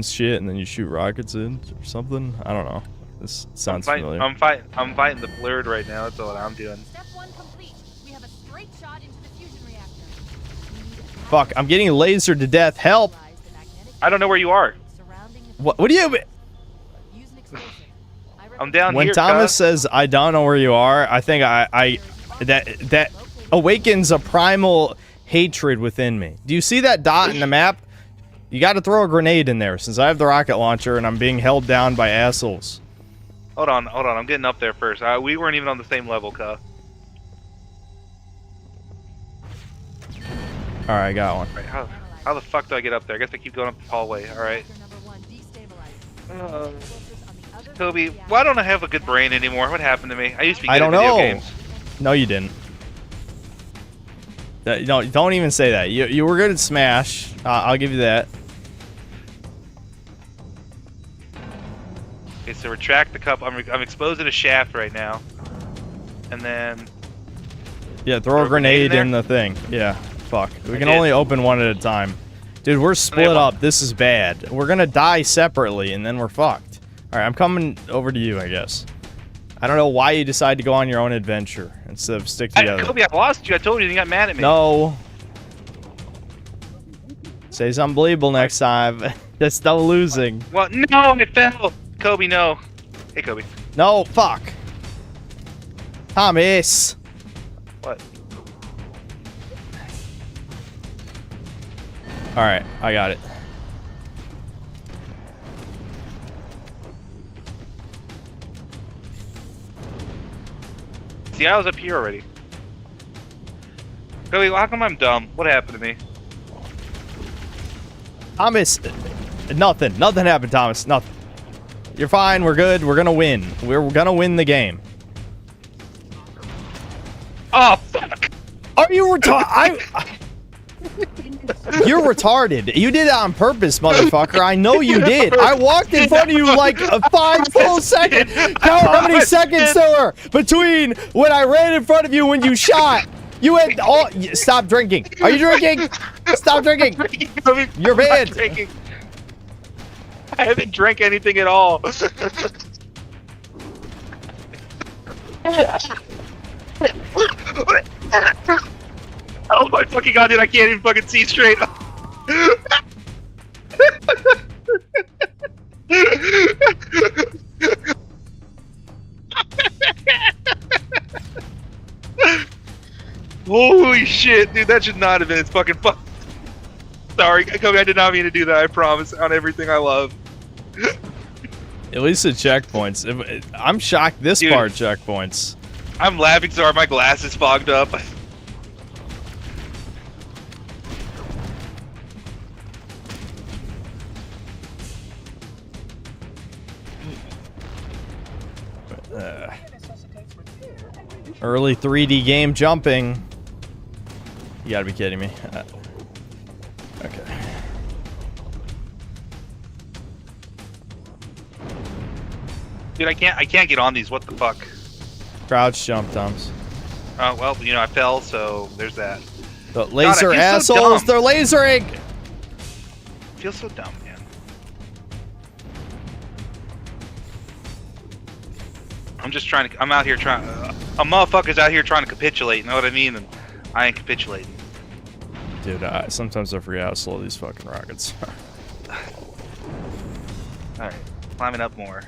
shit, and then you shoot rockets in or something. I don't know. This sounds familiar. I'm fighting the blurred right now. That's all I'm doing. Step 1 complete. We have a straight shot into the fusion reactor. Fuck! I'm getting lasered to death. Help! I don't know where you are. What do you? Use an explosive. I'm down When here. Thomas cuz. says I don't know where you are, I think that awakens a primal hatred within me. Do you see that dot in the map? You got to throw a grenade in there since I have the rocket launcher and I'm being held down by assholes. Hold on. I'm getting up there first. We weren't even on the same level, cuz. All right, I got one. Right, how the fuck do I get up there? I guess I keep going up the hallway. All right. Kobe, why don't I have a good brain anymore? What happened to me? I used to be good I don't at video know. games. No, you didn't. No, don't even say that. You were good at Smash. I'll give you that. Okay, so retract the cup. I'm exposing a shaft right now. And then... Yeah, throw a grenade in the thing. Yeah, fuck. We can only open one at a time. Dude, we're split up. This is bad. We're gonna die separately, and then we're fucked. Alright, I'm coming over to you, I guess. I don't know why you decide to go on your own adventure instead of stick together. Kobe, I lost you. I told you, you got mad at me. No. Say something believable next time. That's no losing. Well, no, it fell. Kobe, no. Hey, Kobe. No, fuck. Thomas. What? Alright, I got it. See, I was up here already. Kobe, how come I'm dumb? What happened to me? Thomas, nothing. Nothing happened, Thomas. Nothing. You're fine. We're good. We're gonna win. We're gonna win the game. Oh, fuck! Are you retarded? You're retarded. You did it on purpose, motherfucker. I know you did. I walked in front of you like 5 full seconds. Count how many seconds there were between when I ran in front of you when you shot. You had all. Stop drinking. Are you drinking? Stop drinking. You're banned. Drinking. I haven't drank anything at all. Oh my fucking god, dude, I can't even fucking see straight. Holy shit, dude, that should not have been. It's fucking Sorry, Kobe, I did not mean to do that, I promise, on everything I love. At least the checkpoints. I'm shocked this Dude, part checkpoints. I'm laughing so hard my glasses fogged up. Early 3D game jumping. You gotta be kidding me. Okay. Dude, I can't get on these. What the fuck? Crouch jump, Toms. Oh well, you know I fell, so there's that. The laser feel so assholes, dumb. they're lasering! I feel so dumb, man. I'm just trying to. I'm out here trying. A motherfucker's out here trying to capitulate. You know what I mean? And I ain't capitulating. Dude, sometimes I forget how slow these fucking rockets are. All right, climbing up more.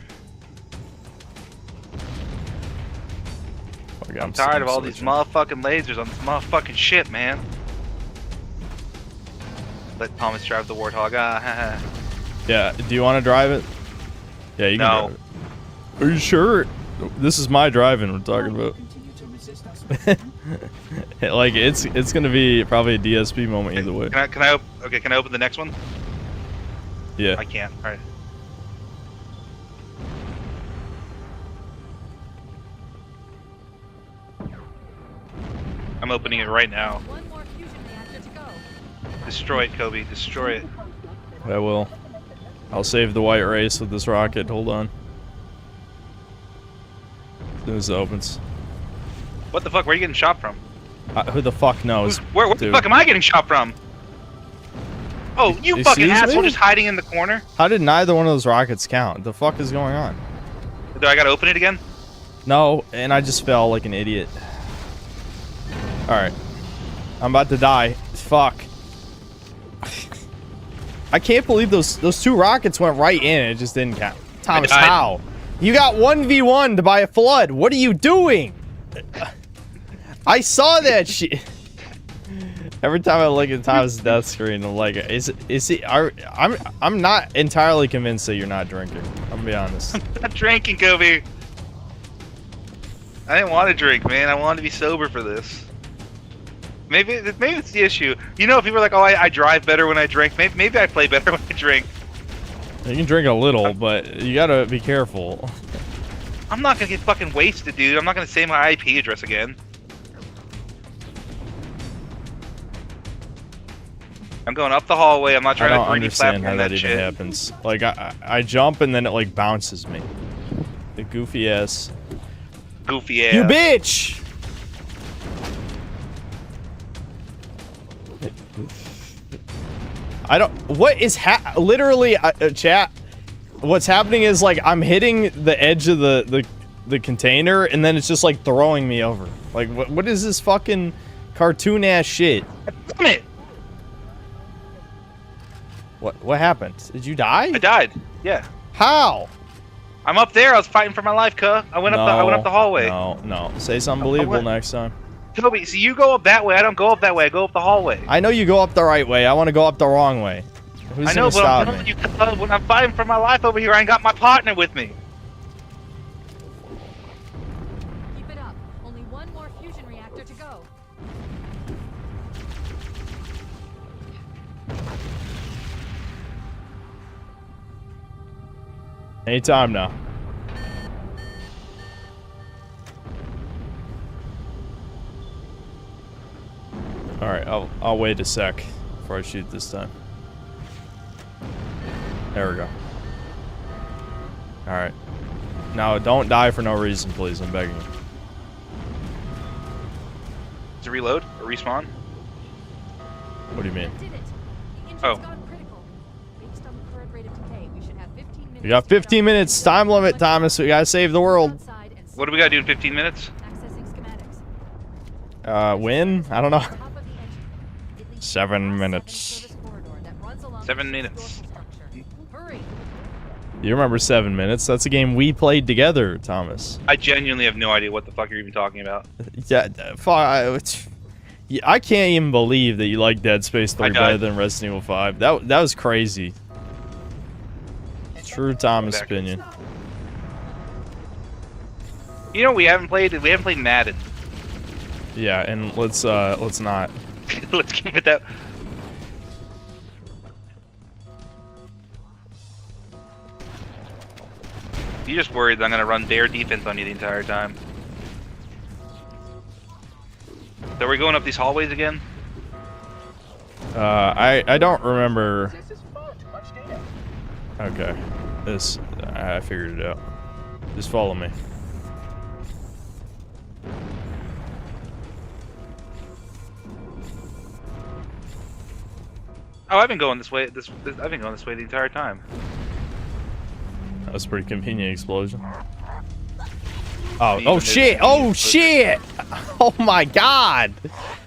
I'm tired of all these motherfucking lasers on this motherfucking shit, man. Let Thomas drive the Warthog. Yeah, do you want to drive it? Yeah, you can drive it. Are you sure? This is my driving we're talking about. Like, it's gonna be probably a DSP moment either way. Can I open the next one? Yeah. I can't. All right. I'm opening it right now. One more fusion reactor to go. Destroy it, Kobe. Destroy it. I will. I'll save the white race with this rocket. Hold on. As soon as it opens. What the fuck? Where are you getting shot from? Who the fuck knows? Where the fuck am I getting shot from? Oh, you fucking Excuse asshole me? just hiding in the corner. How did neither one of those rockets count? The fuck is going on? Do I gotta open it again? No, and I just fell like an idiot. Alright. I'm about to die. Fuck. I can't believe those two rockets went right in and it just didn't count. Thomas, died. how? You got 1v1 by a flood. What are you doing? I saw that shit. Every time I look at Thomas' death screen, I'm like, I'm not entirely convinced that you're not drinking. I'm gonna be honest. I'm not drinking, Kobe. I didn't want to drink, man. I wanted to be sober for this. Maybe it's the issue. You know, people are like, oh, I drive better when I drink. Maybe I play better when I drink. You can drink a little, but you gotta be careful. I'm not gonna get fucking wasted, dude. I'm not gonna say my IP address again. I'm going up the hallway. I'm not I trying don't to 3D understand how platform that that even shit. happens. Like, I jump and then it, like, bounces me. The goofy ass. Goofy ass. You bitch! I don't... What is literally, chat, what's happening is, like, I'm hitting the edge of the container, and then it's just, like, throwing me over. Like, what is this fucking cartoon-ass shit? Damn it! What happened? Did you die? I died. Yeah. How? I'm up there. I was fighting for my life, cuh. I went up the hallway. No. Say something believable next time. Toby, so you go up that way. I don't go up that way. I go up the hallway. I know you go up the right way. I want to go up the wrong way. Who's I know, gonna but I'm stop telling me? you, cuh, when I'm fighting for my life over here, I ain't got my partner with me. Keep it up. Only one more fusion reactor to go. Anytime now. All right, I'll wait a sec before I shoot this time. There we go. All right. Now don't die for no reason, please. I'm begging you. To reload or respawn? What do you mean? Did it. The engine's Oh. gone critical. Based on the current rate of decay, we should have 15 minutes. We got 15 minutes time limit, Thomas. We gotta save the world. What do we gotta do in 15 minutes? Accessing schematics. Win? I don't know. Top of the engine. It leads to 7 a minutes. service corridor that runs along 7 the minutes. dorsal structure. Hurry. You remember 7 minutes? That's a game we played together, Thomas. I genuinely have no idea what the fuck you're even talking about. Yeah, I can't even believe that you like Dead Space 3 I died. better than Resident Evil 5. That was crazy. True Thomas Back. opinion. You know, we haven't played Madden. Yeah, and let's not. Let's keep it that. You just worried that I'm gonna run dare defense on you the entire time. So we're going up these hallways again? I don't remember. Okay, I figured it out. Just follow me. Oh, I've been going this way. I've been going this way the entire time. That was a pretty convenient explosion. Oh, Oh shit! Oh shit! Oh my god!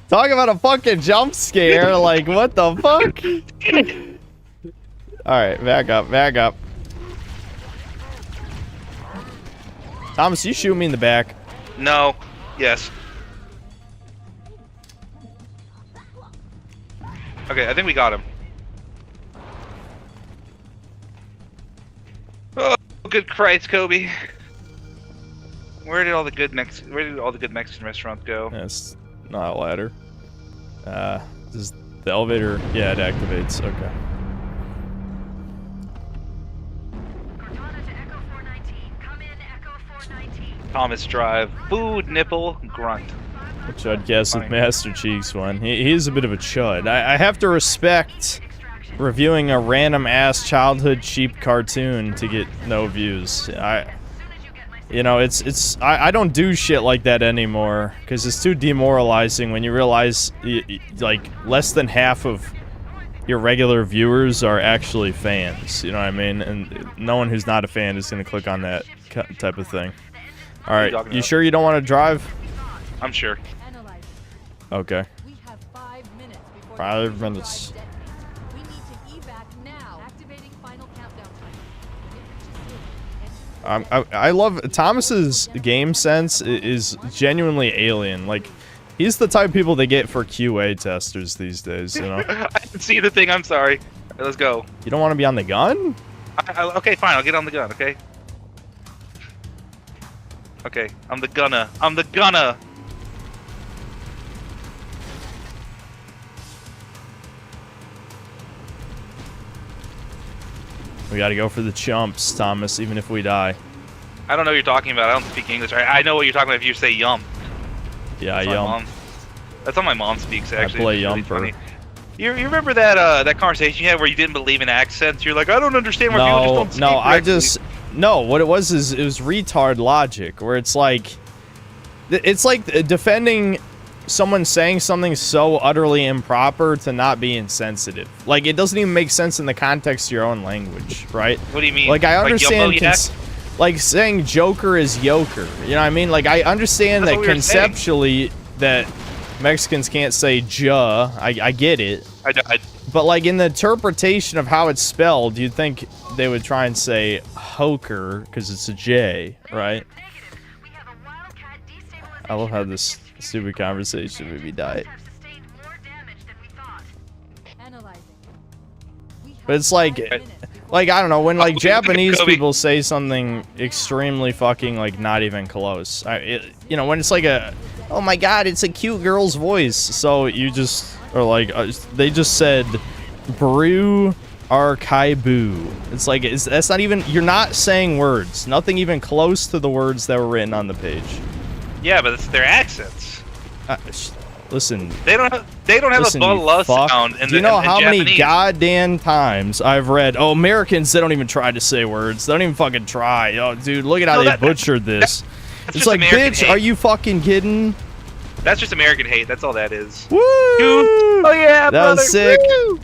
Talk about a fucking jump scare! Like what the fuck? All right, back up, back up. Thomas, you shoot me in the back. No. Yes. Okay, I think we got him. Oh, good Christ, Kobe. Where did all the good Mexican restaurants go? That's not a ladder. Does the elevator? Yeah, it activates. Okay. Cortana to Echo 419. Come in, Echo 419. Thomas Drive. Food nipple grunt. Chudcast with Fine. Master Cheeks one. He's a bit of a chud. I have to respect reviewing a random ass childhood cheap cartoon to get no views. You know, I don't do shit like that anymore because it's too demoralizing when you realize like less than half of your regular viewers are actually fans. You know what I mean? And no one who's not a fan is gonna click on that type of thing. All right, talking you about? sure you don't want to drive? I'm sure. Analyzing. Okay. We have 5 minutes before 5 the minutes. detonate. We need to evac now. Activating final countdown timer. I love Thomas's game sense is genuinely alien. Like, he's the type of people they get for QA testers these days. You know, I didn't see the thing. I'm sorry. All right, let's go. you don't want to be on the gun. Okay, fine. I'll get on the gun. Okay. Okay. I'm the gunner. I'm the gunner. We got to go for the chumps, Thomas. Even if we die. I don't know what you're talking about. I don't speak English. I know what you're talking about if you say yum. Yeah, That's my yum. mom. That's how my mom speaks. Actually, play It's really Yumper. funny. You remember that conversation you had where you didn't believe in accents? You're like, I don't understand why people just don't speak No, I correctly." just no. What it was is it was retard logic, where it's like defending someone saying something so utterly improper to not be insensitive. Like, it doesn't even make sense in the context of your own language, right? What do you mean? Like, I understand, Yumbo like saying Joker is Yoker. You know what I mean? Like, I understand That's that what we were saying. conceptually that Mexicans can't say ja. I get it. I But, like, in the interpretation of how it's spelled, you'd think they would try and say Hoker, because it's a J, right? I love how this stupid conversation made me die. Analyzing. We have But it's like, 5 minutes before I don't know, when, like, Look at Japanese Kobe. people say something extremely fucking, like, not even close. You know, when it's like oh my god, it's a cute girl's voice. So you just are like, they just said, brew archibu. It's like, that's not even, you're not saying words. Nothing even close to the words that were written on the page. Yeah, but it's their accents. Listen, They don't have listen, a you blah fuck. sound in Do you know in how many Japanese. goddamn times I've read, oh, Americans, they don't even try to say words. They don't even fucking try. Oh, dude, look at how No, they that- butchered this. That's It's just like, American bitch, hate. are you fucking kidding? That's just American hate. That's all that is. Woo! Oh yeah, That brother. was sick. Woo!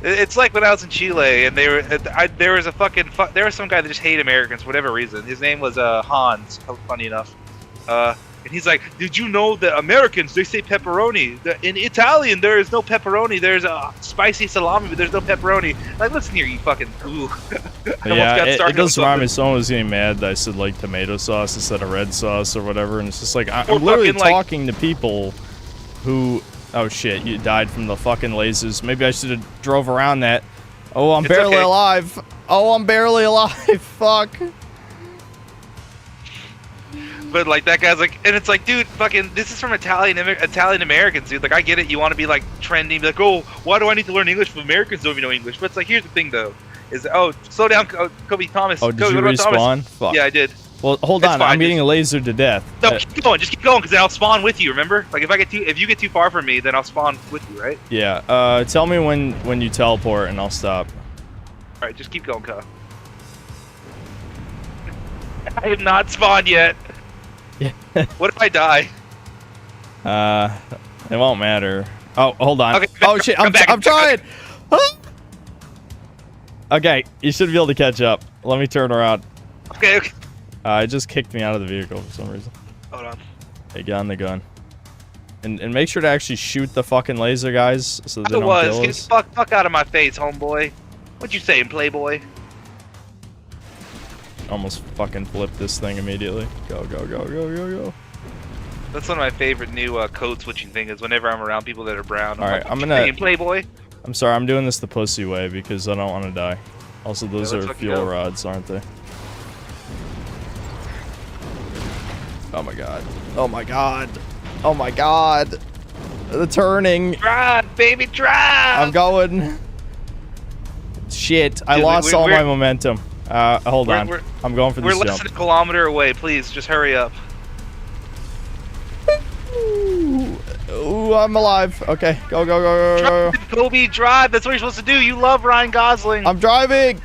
It's like when I was in Chile and there was a fucking there was some guy that just hated Americans for whatever reason. His name was Hans. Funny enough, and he's like, "Did you know that Americans, they say pepperoni? In Italian there is no pepperoni. There's a spicy salami, but there's no pepperoni." Like, listen here, you fucking ooh. Yeah, it started does on remind me. something. Someone was getting mad that I said like tomato sauce instead of red sauce or whatever, and it's just like I'm Or literally fucking, like- talking to people who. Oh shit! You died from the fucking lasers. Maybe I should have drove around that. Oh, I'm It's barely okay. alive. Oh, I'm barely alive. Fuck. But like that guy's like, and it's like, dude, fucking, this is from Italian Americans, dude. Like, I get it. You want to be like trendy, be like, oh, why do I need to learn English if Americans don't even know English? But it's like, here's the thing though, is slow down, Kobe Thomas. Oh, did Kobe, you what about Thomas? respawn? Fuck. Yeah, I did. Well, hold It's on. fine, I'm getting a laser to death. No, keep going. Just keep going, because then I'll spawn with you. Remember? Like, if you get too far from me, then I'll spawn with you, right? Yeah. Tell me when you teleport, and I'll stop. All right, just keep going, Ka. I have not spawned yet. Yeah. What if I die? It won't matter. Oh, hold on. Okay, Oh shit! come back, I'm come back. trying. Huh? Okay, you should be able to catch up. Let me turn around. Okay. It just kicked me out of the vehicle for some reason. Hold on. Hey, get on the gun. And make sure to actually shoot the fucking laser guys so that they I don't was. kill Get us. the fuck out of my face, homeboy. What you saying, Playboy? Almost fucking flip this thing immediately. Go, go, go, go, go, go. That's one of my favorite new code switching things. Is whenever I'm around people that are brown. All right, like, I'm "What you gonna- saying, Playboy. I'm sorry, I'm doing this the pussy way because I don't want to die. Also, those let's are fucking fuel go. rods, aren't they? Oh my god. Oh my god. Oh my god. The turning. Drive, baby, drive. I'm going. Shit, I Dude, lost all we're- my momentum. Hold on. I'm going for We're this less jump. than a kilometer away. Please, just hurry up. Ooh, I'm alive. Okay, go, go, go, go, go. Kobe, drive. That's what you're supposed to do. You love Ryan Gosling. I'm driving.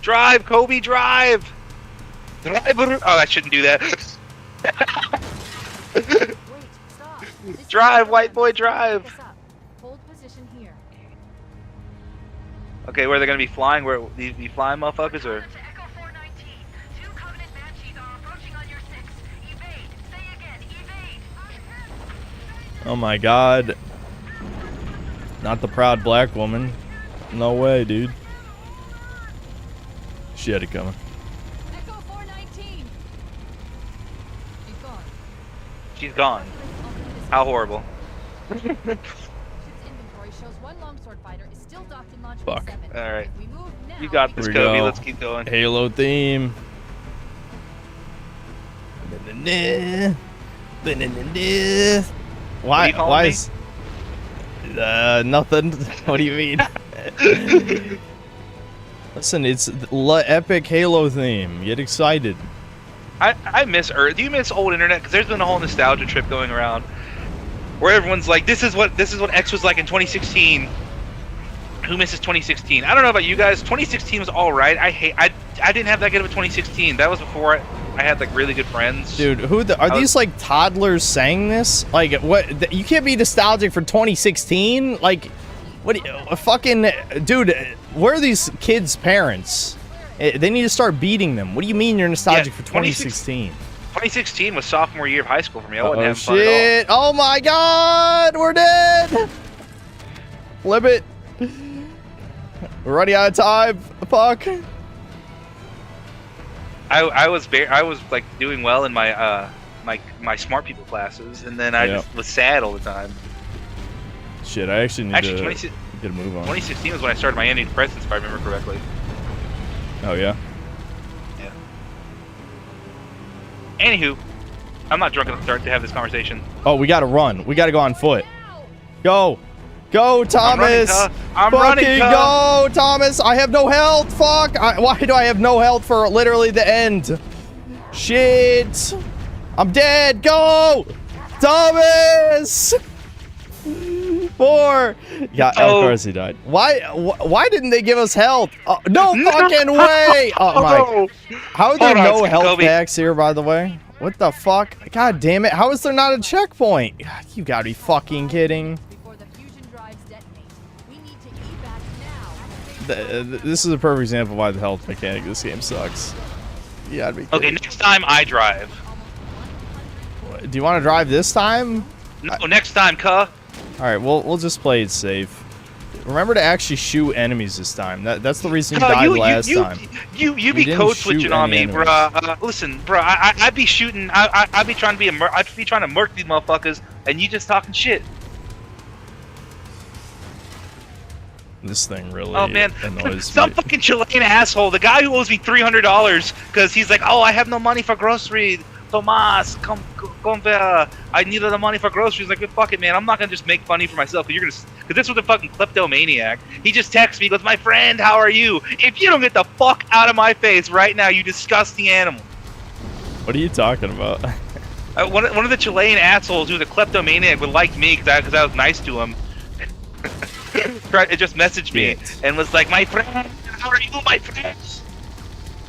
Drive, Kobe, drive. Drive. Oh, I shouldn't do that. Wait, stop. This is Drive, the white plan. boy, drive. Pick this up. Hold position here. Okay, where are they gonna be flying? Where these be flying, motherfuckers, or? To Echo 419. 2 Covenant Banshees are approaching on your 6. Evade. Say again, evade. Oh my god. Not the proud black woman. No way, dude. She had it coming. Echo 419. She's gone. She's gone. How horrible. Ship's inventory shows one longsword fighter is still docked in launch Fuck. 7. All right. If we move now, You got we this, Here we Kobe. go. Let's keep going. Halo theme. Why? you calling Why me? is? Nothing. What do you mean? Listen, it's the epic Halo theme. Get excited. I miss Earth. Do you miss old internet? Because there's been a whole nostalgia trip going around, where everyone's like, "This is what X was like in 2016." Who misses 2016? I don't know about you guys. 2016 was all right. I didn't have that good of a 2016. That was before I had like really good friends. Dude, are these like toddlers saying this? Like, what? You can't be nostalgic for 2016. Like, what? Fucking dude, where are these kids' parents? They need to start beating them. What do you mean you're nostalgic for 2016? 2016 was sophomore year of high school for me. I wasn't Oh having fun at all. shit! Oh my god, we're dead. Flip it. We're running out of time. Fuck. I was like doing well in my my smart people classes, and then I Yep. just was sad all the time. Shit, I actually need Actually, to 20, get a move on. 2016 was when I started my antidepressants, if I remember correctly. Oh yeah. Yeah. Anywho, I'm not drunk enough to have this conversation. Oh, we gotta run. We gotta go on foot. Go. Go, I'm running, Thomas. cuh. I'm Fucking running, cuh. go, Thomas. I have no health. Fuck. Why do I have no health for literally the end? Shit. I'm dead. Go. Thomas. 4. Yeah, of Oh. course he died. Why didn't they give us health? No fucking way. Oh my. How are there Hold on, no it's health Kobe. packs here, by the way? What the fuck? God damn it. How is there not a checkpoint? God, you gotta be fucking kidding. before the fusion drives detonate. We need to evac now. This is a perfect example of why the health mechanic of this game sucks. You gotta be Okay, kidding. next time I drive. Do you want to drive this time? No, next time, cuh. All right, we'll just play it safe. Remember to actually shoot enemies this time. That's the reason you Cuh, died last time. You be didn't code shoot switching on any me, enemies. bruh. Listen, bruh, I'd be shooting. I'd be trying to be I'd be trying to murk these motherfuckers, and you just talking shit. This thing really Oh man, annoys some me. fucking Chilean asshole, the guy who owes me $300 because he's like, oh, I have no money for groceries. Tomas, come there. I needed the money for groceries. Like, fuck it, man. I'm not gonna just make funny for myself because this was a fucking kleptomaniac. He just texts me, he goes, my friend, how are you? If you don't get the fuck out of my face right now, you disgusting animal. What are you talking about? One of the Chilean assholes who's a kleptomaniac would like me because I was nice to him. It just messaged me Shit. and was like, my friend, how are you, my friend?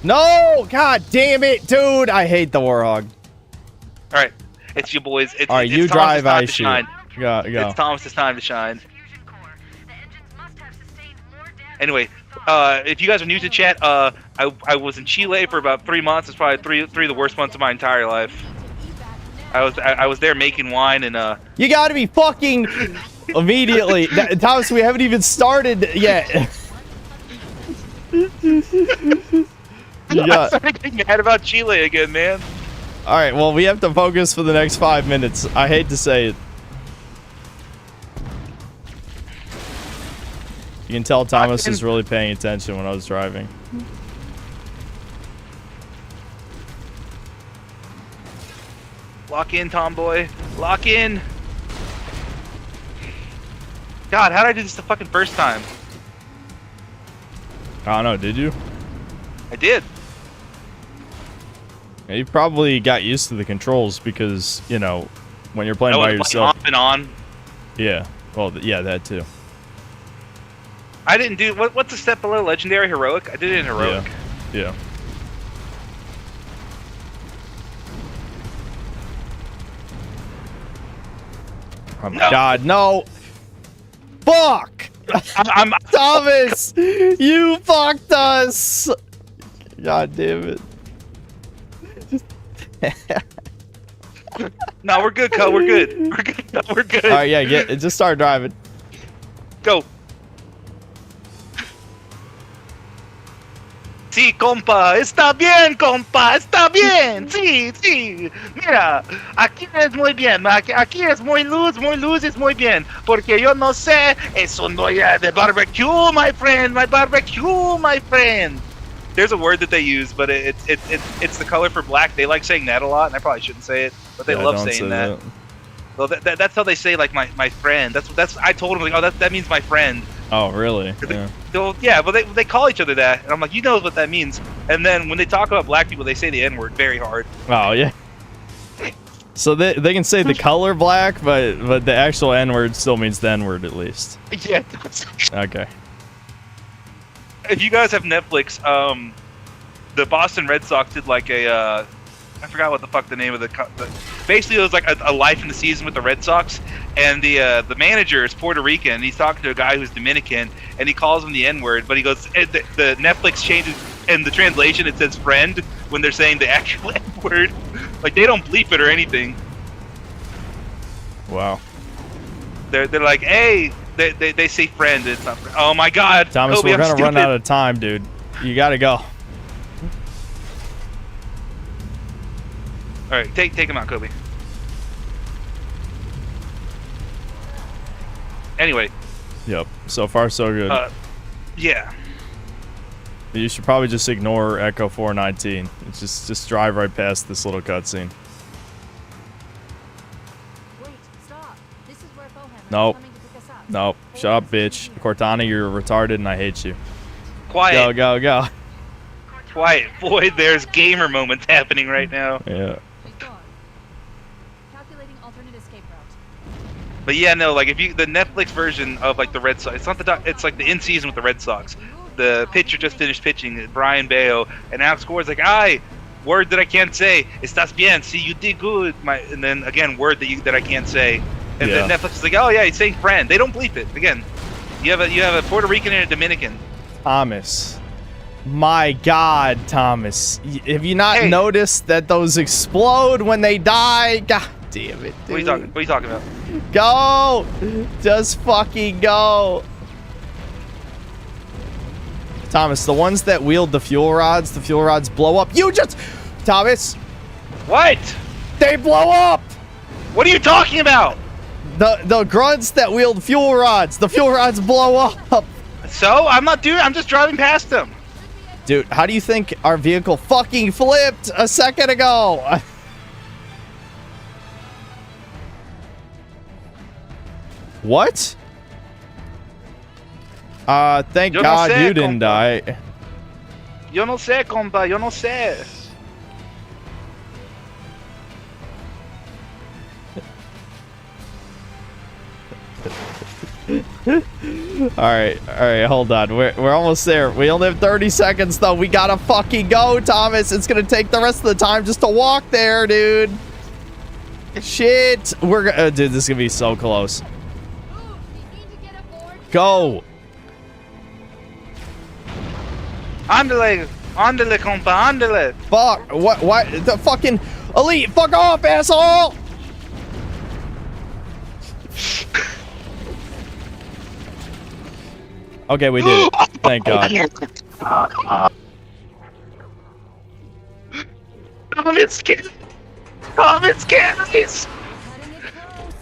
No! God damn it, dude! I hate the Warhog. All right, it's you boys. It's, All right, it's you Thomas's drive, time I to shoot. shine. Go. It's Thomas's time to shine. Fusion core. The engines must have sustained more damage. Anyway, if you guys are new to chat, I was in Chile for about 3 months. It's probably three of the worst months of my entire life. I was there making wine and You gotta be fucking immediately. Thomas, we haven't even started yet. You I got- started getting mad about Chile again, man. All right, well, we have to focus for the next 5 minutes. I hate to say it. You can tell Thomas is really paying attention when I was driving. Lock in, Tomboy. Lock in. God, how did I do this the fucking first time? I don't know. Did you? I did. Yeah, you probably got used to the controls because you know when you're playing by Like yourself. off and on. Yeah. Well, yeah, that too. I didn't do what's the step below legendary heroic? I did it in heroic. Yeah. Oh my No. God, no! Fuck! I'm Thomas, you fucked us. God damn it! No, we're good, Cole. We're good. We're good. No, we're good. All right, yeah, just start driving. Go. Sí, compa, está bien, compa, está bien, sí, sí. Mira, aquí es muy bien, aquí es muy luz es muy bien, porque yo no sé, eso no es de barbecue, my friend, my barbecue, my friend. There's a word that they use, but it's the color for black. They like saying that a lot, and I probably shouldn't say it, but they Yeah, love don't saying say that. Well, that's how they say like my friend. That's I told him like, oh, that means my friend. Oh, really? Yeah. Yeah, but they call each other that, and I'm like, you know what that means. And then when they talk about black people, they say the N-word very hard. Oh, yeah. So they can say the color black, but the actual N-word still means the N-word at least. Yeah. Okay. If you guys have Netflix, the Boston Red Sox did like a, I forgot what the fuck the name of the basically it was like a life in the season with the Red Sox, and the manager is Puerto Rican, and he's talking to a guy who's Dominican, and he calls him the N-word, but he goes, the Netflix changes, in the translation it says friend when they're saying the actual N-word. Like, they don't bleep it or anything. Wow. They're like, hey, they say friend, it's not friend. Oh my God, Thomas, Kobe, we're I'm gonna run stupid. out of time, dude. You gotta go. All right, take him out, Kobe. Anyway, Yep. So far, so good. yeah. You should probably just ignore Echo 419. It's just drive right past this little cutscene. Wait, stop. This is where Bohem is Nope. coming to pick us up. Nope. Shut up, bitch. Cortana, you're retarded and I hate you. Quiet, Go. quiet, boy. There's gamer moments happening right now. Yeah. She's gone. Calculating alternate escape route. But yeah, no, like if you the Netflix version of like the Red Sox, it's not it's like the in season with the Red Sox. The pitcher just finished pitching, Brian Bayo, and Alex Cora's like, "Ay, word that I can't say. Estás bien? See, you did good." And then again, word that I can't say. And Yeah. then Netflix is like, "Oh yeah, he's saying friend." They don't bleep it. Again, you have a Puerto Rican and a Dominican. Thomas. My God, Thomas. Have you not Hey. noticed that those explode when they die? God damn it, dude. What are you talking about? Go! Just fucking go. Thomas, the ones that wield the fuel rods blow up. You just... Thomas, What? they blow up! What are you talking about? The grunts that wield fuel rods, the fuel rods blow up. So I'm not doing. I'm just driving past them. Dude, how do you think our vehicle fucking flipped a second ago? What? Thank Yo no God sé, you didn't compa. die. Yo no sé, compa. Yo no sé. All right, hold on. We're almost there. We only have 30 seconds though. We gotta fucking go, Thomas. It's gonna take the rest of the time just to walk there, dude. Shit, we're gonna, dude. This is gonna be so close. Move! You need to get aboard. Go. Andale, compa, andale. Fuck. What? The fucking elite. Fuck off, asshole. Okay, we did it. Thank God. Comment scan. Comment scan, please. Cutting it close.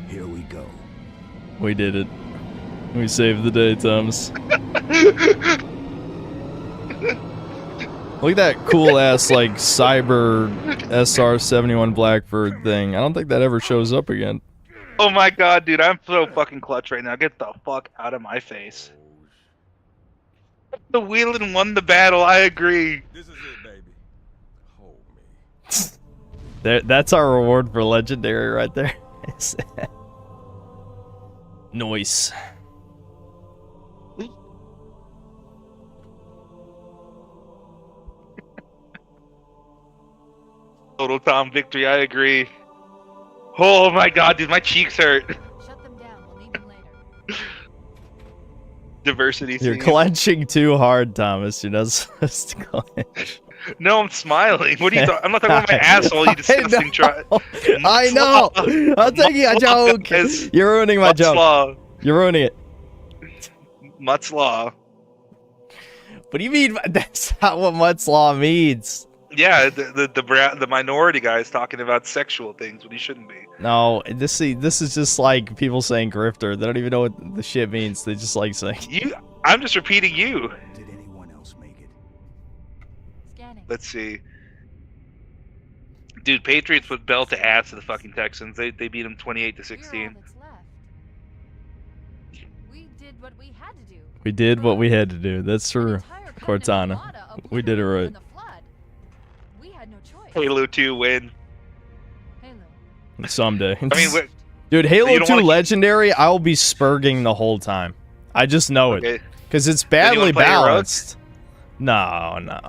Here we go. We did it. We saved the day, Thomas. Look at that cool ass like Cyber SR-71 Blackbird thing. I don't think that ever shows up again. Oh my god, dude, I'm so fucking clutch right now. Get the fuck out of my face. The Wheeling won the battle, I agree. This is it, baby. Hold me. That's our reward for legendary right there. Noise. Total Tom victory, I agree. Oh my god, dude, my cheeks hurt. Shut them down. We'll need them later. Diversity. You're scene. clenching too hard, Thomas. You're not supposed to clench. No, I'm smiling. What are you talking? I'm not talking about my asshole, you disgusting try. I know. I'm taking a joke. Guys. You're ruining my joke. Law. You're ruining it. Mutt's Law. What do you mean? That's not what Mutt's Law means. Yeah, the minority guy is talking about sexual things when he shouldn't be. No, this is just like people saying grifter. They don't even know what the shit means. They just like saying. I'm just repeating you. Did anyone else make it? Scanning. Let's see. Dude, Patriots put bell to ass to the fucking Texans. They beat them 28-16. You're all that's left. We did what we had to do. We did what we had to do. That's An true. entire Cortana. Armada We did it obliterated right. in the flood. We had no choice. Halo 2 win. Halo. Someday. I mean, Dude, you Halo don't 2 wanna keep- Legendary, I will be spurging the whole time. I just know it. okay. Because it's Then you badly wanna play heroic? balanced. No.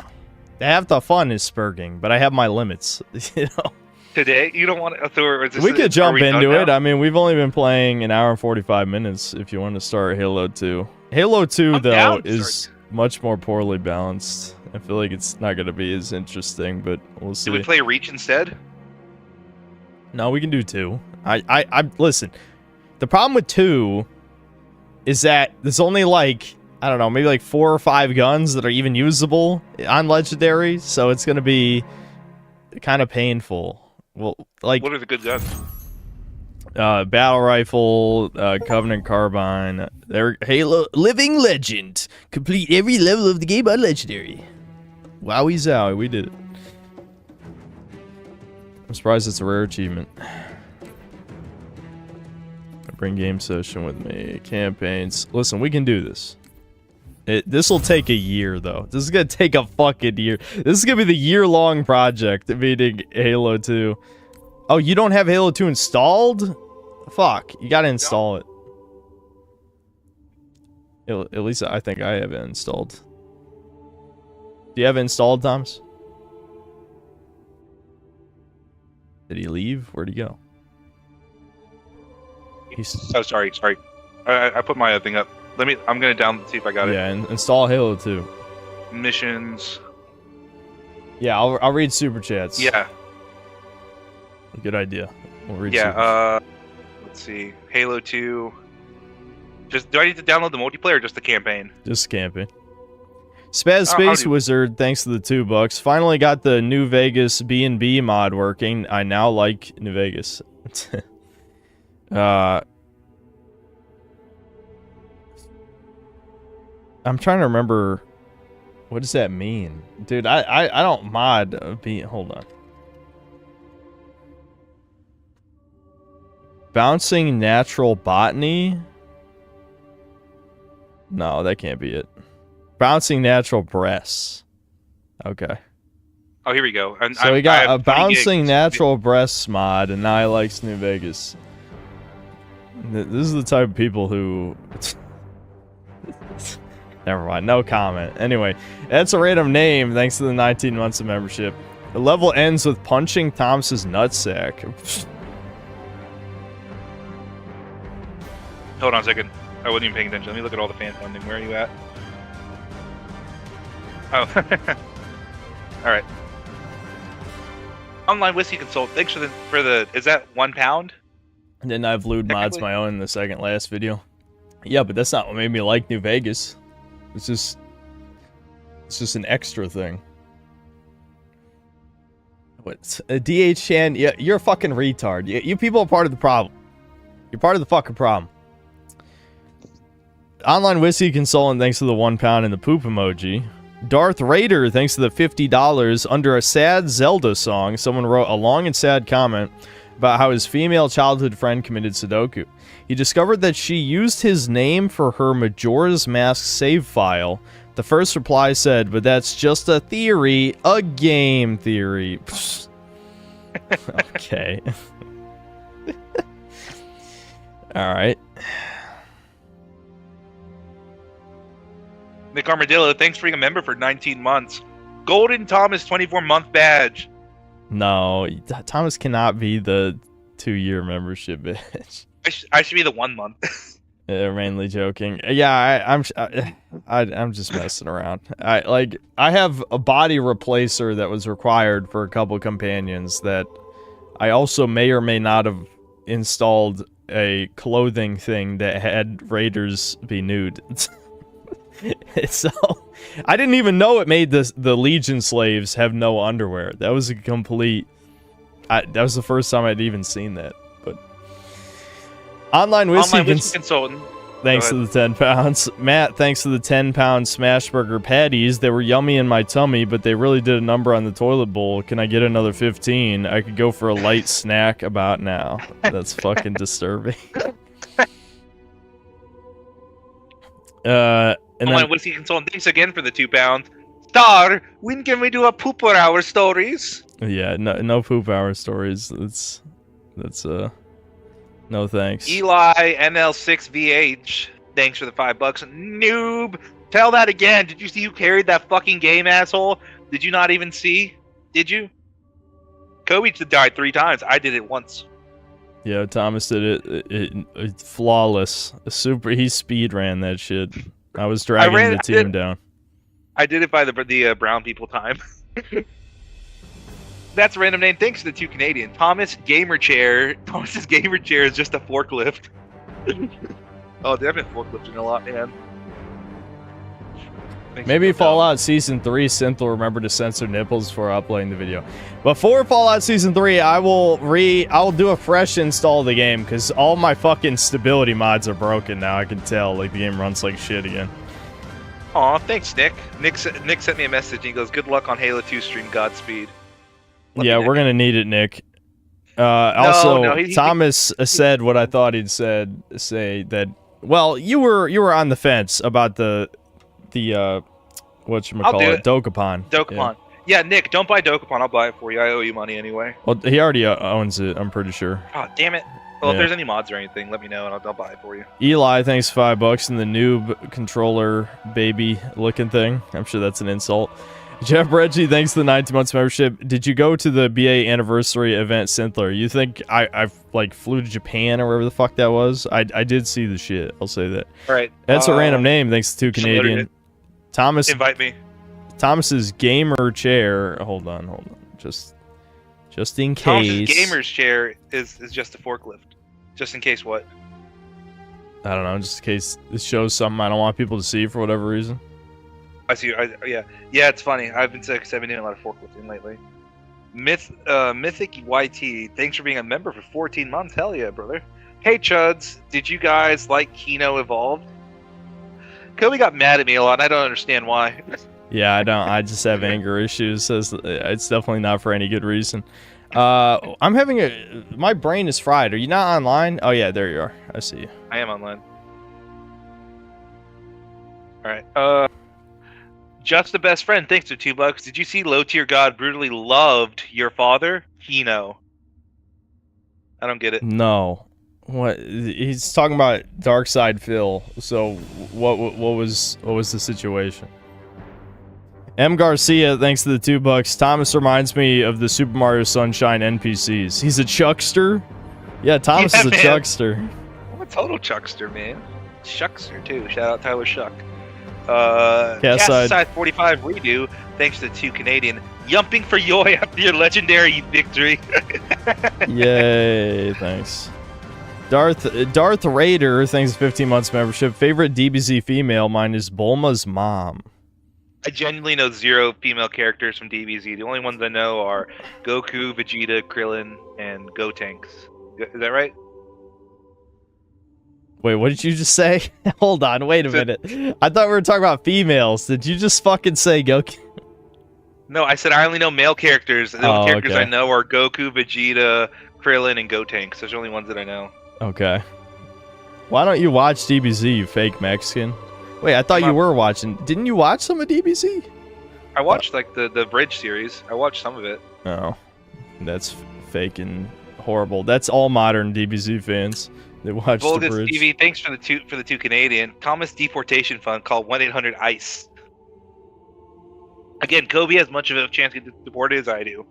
Half the fun is spurging, but I have my limits. You know, Today, you don't want to. Or is this, we could jump are we done into it. now? I mean, we've only been playing an hour and 45 minutes. If you want to start Halo 2, Halo 2 I'm though down to is start. much more poorly balanced. I feel like it's not going to be as interesting, but we'll see. Do we play Reach instead? No, we can do 2. I listen. The problem with 2 is that there's only like, I don't know, maybe like 4 or 5 guns that are even usable on Legendary, so it's gonna be kind of painful. Well, like What are the good guns? battle rifle, Covenant carbine, there Halo Living Legend. Complete every level of the game on Legendary. Wowie zowie, we did it. I'm surprised it's a rare achievement. Bring game session with me. Campaigns. Listen, we can do this. This will take a year, though. This is gonna take a fucking year. This is gonna be the year-long project, meaning Halo 2. Oh, you don't have Halo 2 installed? Fuck, you gotta install it. At least I think I have it installed. Do you have it installed, Thomas? Did he leave? Where'd he go? Oh, sorry. I put my thing up. I'm gonna see if I got Yeah, and install Halo 2. it. Missions. Yeah, I'll read super chats. Yeah. Good idea. We'll read Yeah. super Let's see. Halo 2. Do I need to download the multiplayer or just the campaign? Just camping. Spaz How Space do- Wizard, thanks to the $2. Finally got the New Vegas B&B mod working. I now like New Vegas. I'm trying to remember. What does that mean? Dude, I don't mod hold on. Bouncing natural botany? No, that can't be it. Bouncing natural breasts. Okay. Oh, here we go. And So we got I a have 20 bouncing gigs. natural breasts mod, and now he likes New Vegas. This is the type of people who... Never mind, no comment. Anyway, that's a random name thanks to the 19 months of membership. The level ends with punching Thomas's nutsack. Hold on a second. I wasn't even paying attention. Let me look at all the fan funding. Where are you at? Oh. All right. Online Whiskey Consult. Thanks for the. Is that £1? And then I've lewd mods Technically- my own in the second last video. Yeah, but that's not what made me like New Vegas. It's just an extra thing. What? DH Chan, yeah, you're a fucking retard. You people are part of the problem. You're part of the fucking problem. Online Whiskey Consultant, thanks to the £1 and the poop emoji. Darth Raider, thanks to the $50. Under a sad Zelda song, someone wrote a long and sad comment about how his female childhood friend committed Sudoku. He discovered that she used his name for her Majora's Mask save file. The first reply said, but that's just a theory, a game theory. Okay. Alright. Nick Armadillo, thanks for being a member for 19 months. Golden Thomas 24-month badge. No, Thomas cannot be the 2-year membership, bitch. I should be the 1 month. Mainly joking. Yeah, I'm just messing around. I have a body replacer that was required for a couple companions that I also may or may not have installed a clothing thing that had Raiders be nude. So I didn't even know it made the Legion slaves have no underwear. That was a complete. That was the first time I'd even seen that. But online whiskey consultant. Thanks to the 10 pounds. Matt, thanks to the 10-pound Smashburger patties. They were yummy in my tummy, but they really did a number on the toilet bowl. Can I get another 15? I could go for a light snack about now. That's fucking disturbing. And online whiskey consultant. Thanks again for the 2 pounds. Star, when can we do a pooper hour stories? Yeah, no poop hour stories. That's no thanks. Eli NL6VH, thanks for the $5. Noob, tell that again. Did you see who carried that fucking game, asshole? Did you not even see? Did you? Kobe died 3 times. I did it once. Yeah, Thomas did it flawless. He speed ran that shit. I was dragging the team down. I did it by the brown people time. That's a random name. Thanks to the 2 Canadian. Thomas Gamer Chair. Thomas's Gamer Chair is just a forklift. Oh, they've been forklifting a lot, man. Maybe Fallout Season 3 Synth will remember to censor nipples before uploading the video. Before Fallout Season 3, I'll do a fresh install of the game, because all my fucking stability mods are broken now, I can tell. Like, the game runs like shit again. Aw, thanks, Nick. Nick sent me a message, and he goes, good luck on Halo 2 stream, Godspeed. Yeah, we're gonna need it, Nick. Thomas said what I thought he'd say that. Well, you were on the fence about the whatchamacallit, Dokapon. Yeah, Nick, don't buy Dokapon. I'll buy it for you. I owe you money anyway. Well, he already owns it. I'm pretty sure. Oh, damn it. Well, if there's any mods or anything, let me know and I'll buy it for you. Eli, thanks $5 and the noob controller baby looking thing. I'm sure that's an insult. Jeff Reggie, thanks to the 19 months membership. Did you go to the BA anniversary event, Synthler? You think I flew to Japan or wherever the fuck that was? I did see the shit. I'll say that. All right. That's a random name. Thanks to 2 Canadian. Thomas. Invite me. Thomas's gamer chair. Hold on. Just in case. Thomas's gamer's chair is just a forklift. Just in case what? I don't know. Just in case it shows something I don't want people to see for whatever reason. I see. Yeah. It's funny. I've been doing a lot of forklifting lately. Mythic YT, thanks for being a member for 14 months. Hell yeah, brother. Hey Chuds, did you guys like Kino Evolved? Kobe got mad at me a lot, and I don't understand why. Yeah, I don't. I just have anger issues. It's definitely not for any good reason. I'm having my brain is fried. Are you not online? Oh yeah, there you are. I see you. I am online. All right. Just the best friend. Thanks for $2. Did you see Low Tier God brutally loved your father? Kino. I don't get it. No. What? He's talking about Darkside Phil. So what was the situation? M. Garcia, thanks to the $2. Thomas reminds me of the Super Mario Sunshine NPCs. He's a chuckster? Yeah, Thomas is a chuckster. I'm a total chuckster, man. Shuckster, too. Shout out Tyler Shuck. Side 45 redo, thanks to 2 Canadian. Yumping for Yoy after your legendary victory. Yay, thanks. Darth Raider, thanks to 15 months membership. Favorite DBZ female, mine is Bulma's mom. I genuinely know 0 female characters from DBZ. The only ones I know are Goku, Vegeta, Krillin, and Gotenks. Is that right? Wait, what did you just say? Hold on, wait a minute. I thought we were talking about females. Did you just fucking say Goku? No, I said I only know male characters. The only characters okay. I know are Goku, Vegeta, Krillin, and Gotenks. Those are the only ones that I know. Okay. Why don't you watch DBZ, you fake Mexican? Wait, I thought you were watching. Didn't you watch some of DBZ? I watched like the Bridge series. I watched some of it. Oh, that's fake and horrible. That's all modern DBZ fans. They watch the Vulgus Bridge. TV, thanks for the two Canadian. Thomas Deportation Fund called 1-800-ICE. Again, Kobe has much of a chance to get deported as I do.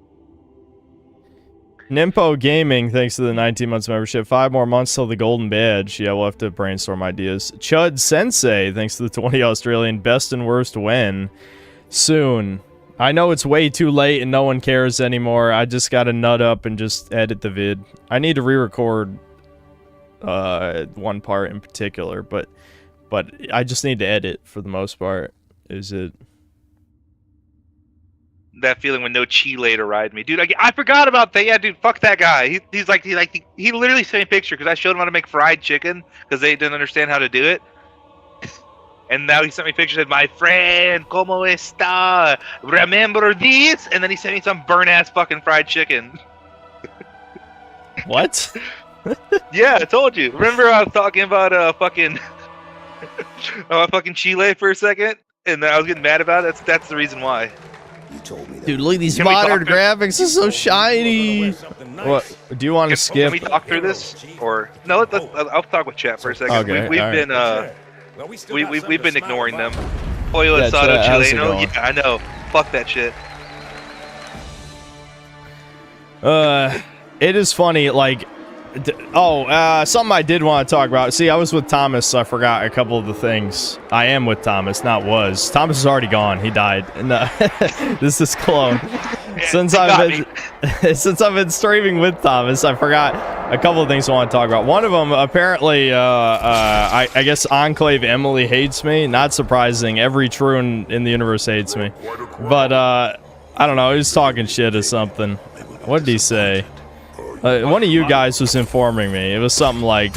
Nimpo Gaming, thanks to the 19 months membership. 5 more months till the golden badge. Yeah, we'll have to brainstorm ideas. Chud Sensei, thanks to the 20 Australian. Best and worst when? Soon. I know it's way too late and no one cares anymore. I just gotta nut up and just edit the vid. I need to re-record one part in particular, but I just need to edit for the most part. Is it? That feeling when no Chile to ride me, dude. I forgot about that. Yeah, dude. Fuck that guy. He literally sent me a picture because I showed him how to make fried chicken because they didn't understand how to do it. And now he sent me pictures of my friend, como está? Remember this? And then he sent me some burnt ass fucking fried chicken. What? Yeah, I told you. Remember I was talking about fucking Chile for a second, and I was getting mad about it. That's the reason why. You told me that. Dude, look at these Can we modern talk graphics. It's so shiny. What? Do you want to skip? Can we talk through this, or no? I'll talk with chat for a second. Okay, We've all been we've been ignoring them. Pollo Yeah, asado chat, how's it chileno. going? Yeah, I know. Fuck that shit. It is funny, like, something I did want to talk about. See, I was with Thomas, so I forgot a couple of the things. I am with Thomas, not was. Thomas is already gone. He died. No, this is clone. Since I've been streaming with Thomas, I forgot a couple of things I want to talk about. One of them, apparently, I guess Enclave Emily hates me. Not surprising. Every Troon in the universe hates me. But, I don't know. He was talking shit or something. What did he say? One of you guys was informing me. It was something like,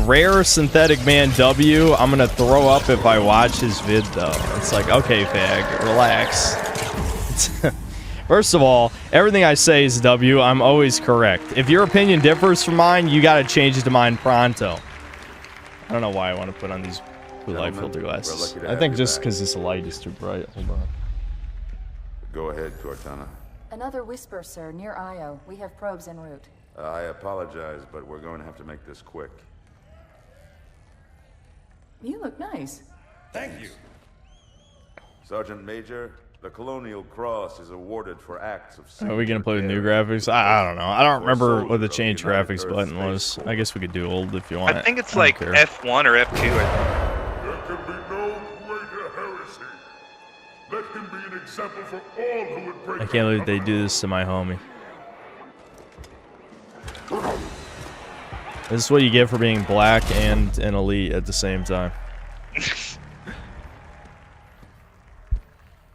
rare synthetic man W. I'm gonna throw up if I watch his vid, though. It's like, okay, fag, relax. First of all, everything I say is W. I'm always correct. If your opinion differs from mine, you gotta change it to mine pronto. I don't know why I want to put on these blue light filter glasses. I think just because this light is too bright. Hold on. Go ahead, Cortana. Another whisper, sir, near Io. We have probes en route. I apologize, but we're going to have to make this quick. You look nice. Thank you. Sergeant Major, the Colonial Cross is awarded for acts of... Are we gonna play with new graphics? I don't know. I don't remember what the change graphics button was. I guess we could do old if you want. I think it's like F1 or F2. There can be no greater heresy. Let him be an example for all who would break... I can't believe they do this to my homie. This is what you get for being black and an elite at the same time.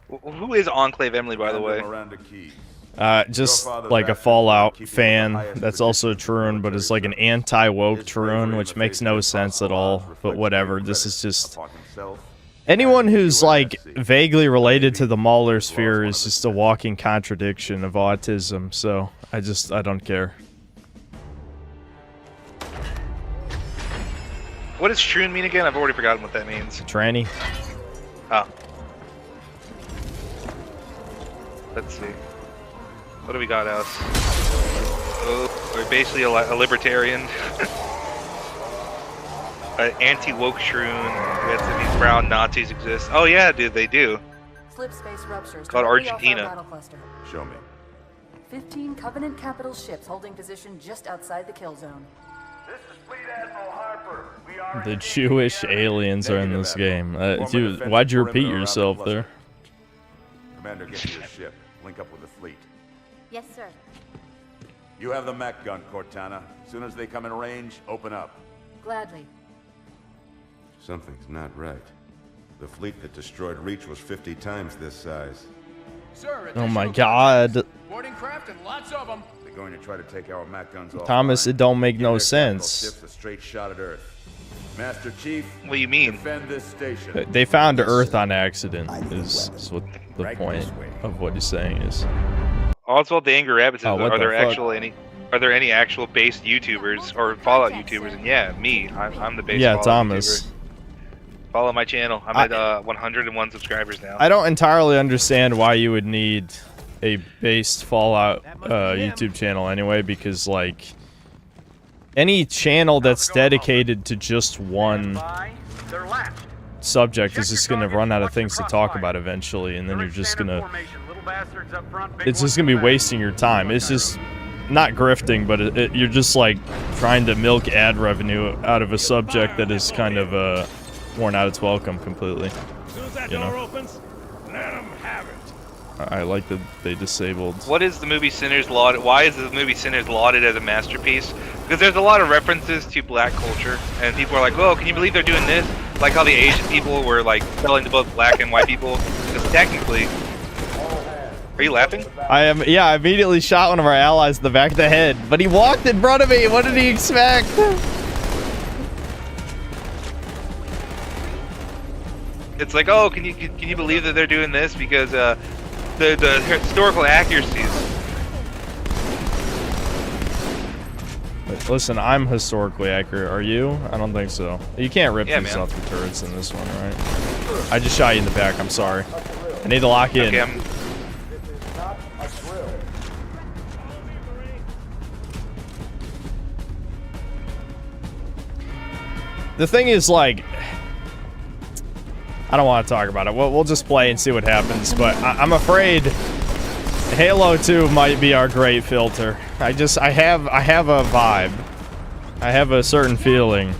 Who is Enclave Emily, by the way? Just like a Fallout fan that's also a Troon, but it's like an anti-woke Troon, which makes no sense at all. But whatever, this is just... Anyone who's like vaguely related to the Mahler sphere is just a walking contradiction of autism, so I don't care. What does Troon mean again? I've already forgotten what that means. Tranny? Oh. Let's see. What do we got, Alice? Oh, we're basically a libertarian. An anti-woke shroom. These brown Nazis exist. Oh yeah, dude, they do. Slip space ruptures. Called directly off our Argentina. battle cluster. Show me. 15 Covenant capital ships holding position just outside the kill zone. This is Fleet Admiral Harper. We are The Jewish aliens are in this game. Dude, why'd you repeat yourself there? Commander, get to your ship. Link up with the fleet. Yes, sir. You have the mech gun, Cortana. As soon as they come in range, open up. Gladly. Something's not right. The fleet that destroyed Reach was 50 times this size. Sir, Oh my god. boarding craft and lots of them. They're going to try to take our mech guns off. Thomas, it don't make no sense. Ships a straight shot at Earth. Master Chief, What do you mean? defend this station. They found Earth on accident. Is what the point of what he's saying is. Oswald the Angry Rabbit says, Oh, what are the there fuck? actual are there any actual based YouTubers or Fallout YouTubers? And yeah, me. I'm the based Yeah, Fallout Thomas. YouTuber. Follow my channel. I'm at 101 subscribers now. I don't entirely understand why you would need a based Fallout YouTube channel anyway, because like any channel that's dedicated to just one subject is just gonna run out of things to talk about eventually, and then you're just gonna it's just gonna be wasting your time. It's just not grifting, but you're just like trying to milk ad revenue out of a subject that is kind of worn out its welcome completely. You know? I like that they disabled. What is the movie Sinners lauded? Why is the movie Sinners lauded as a masterpiece? Because there's a lot of references to black culture, and people are like, "Whoa, can you believe they're doing this?" Like how the Asian people were like selling to both black and white people. Because technically, are you laughing? Yeah, I immediately shot one of our allies in the back of the head, but he walked in front of me. What did he expect? It's like, oh, can you believe that they're doing this? Because the historical accuracies. Listen, I'm historically accurate. Are you? I don't think so. You can't rip Yeah, these man. off the turrets in this one, right? I just shot you in the back. I'm sorry. I need to lock in. Okay, The thing is, like, I don't want to talk about it. We'll just play and see what happens. But I'm afraid Halo 2 might be our great filter. I have a vibe. I have a certain feeling.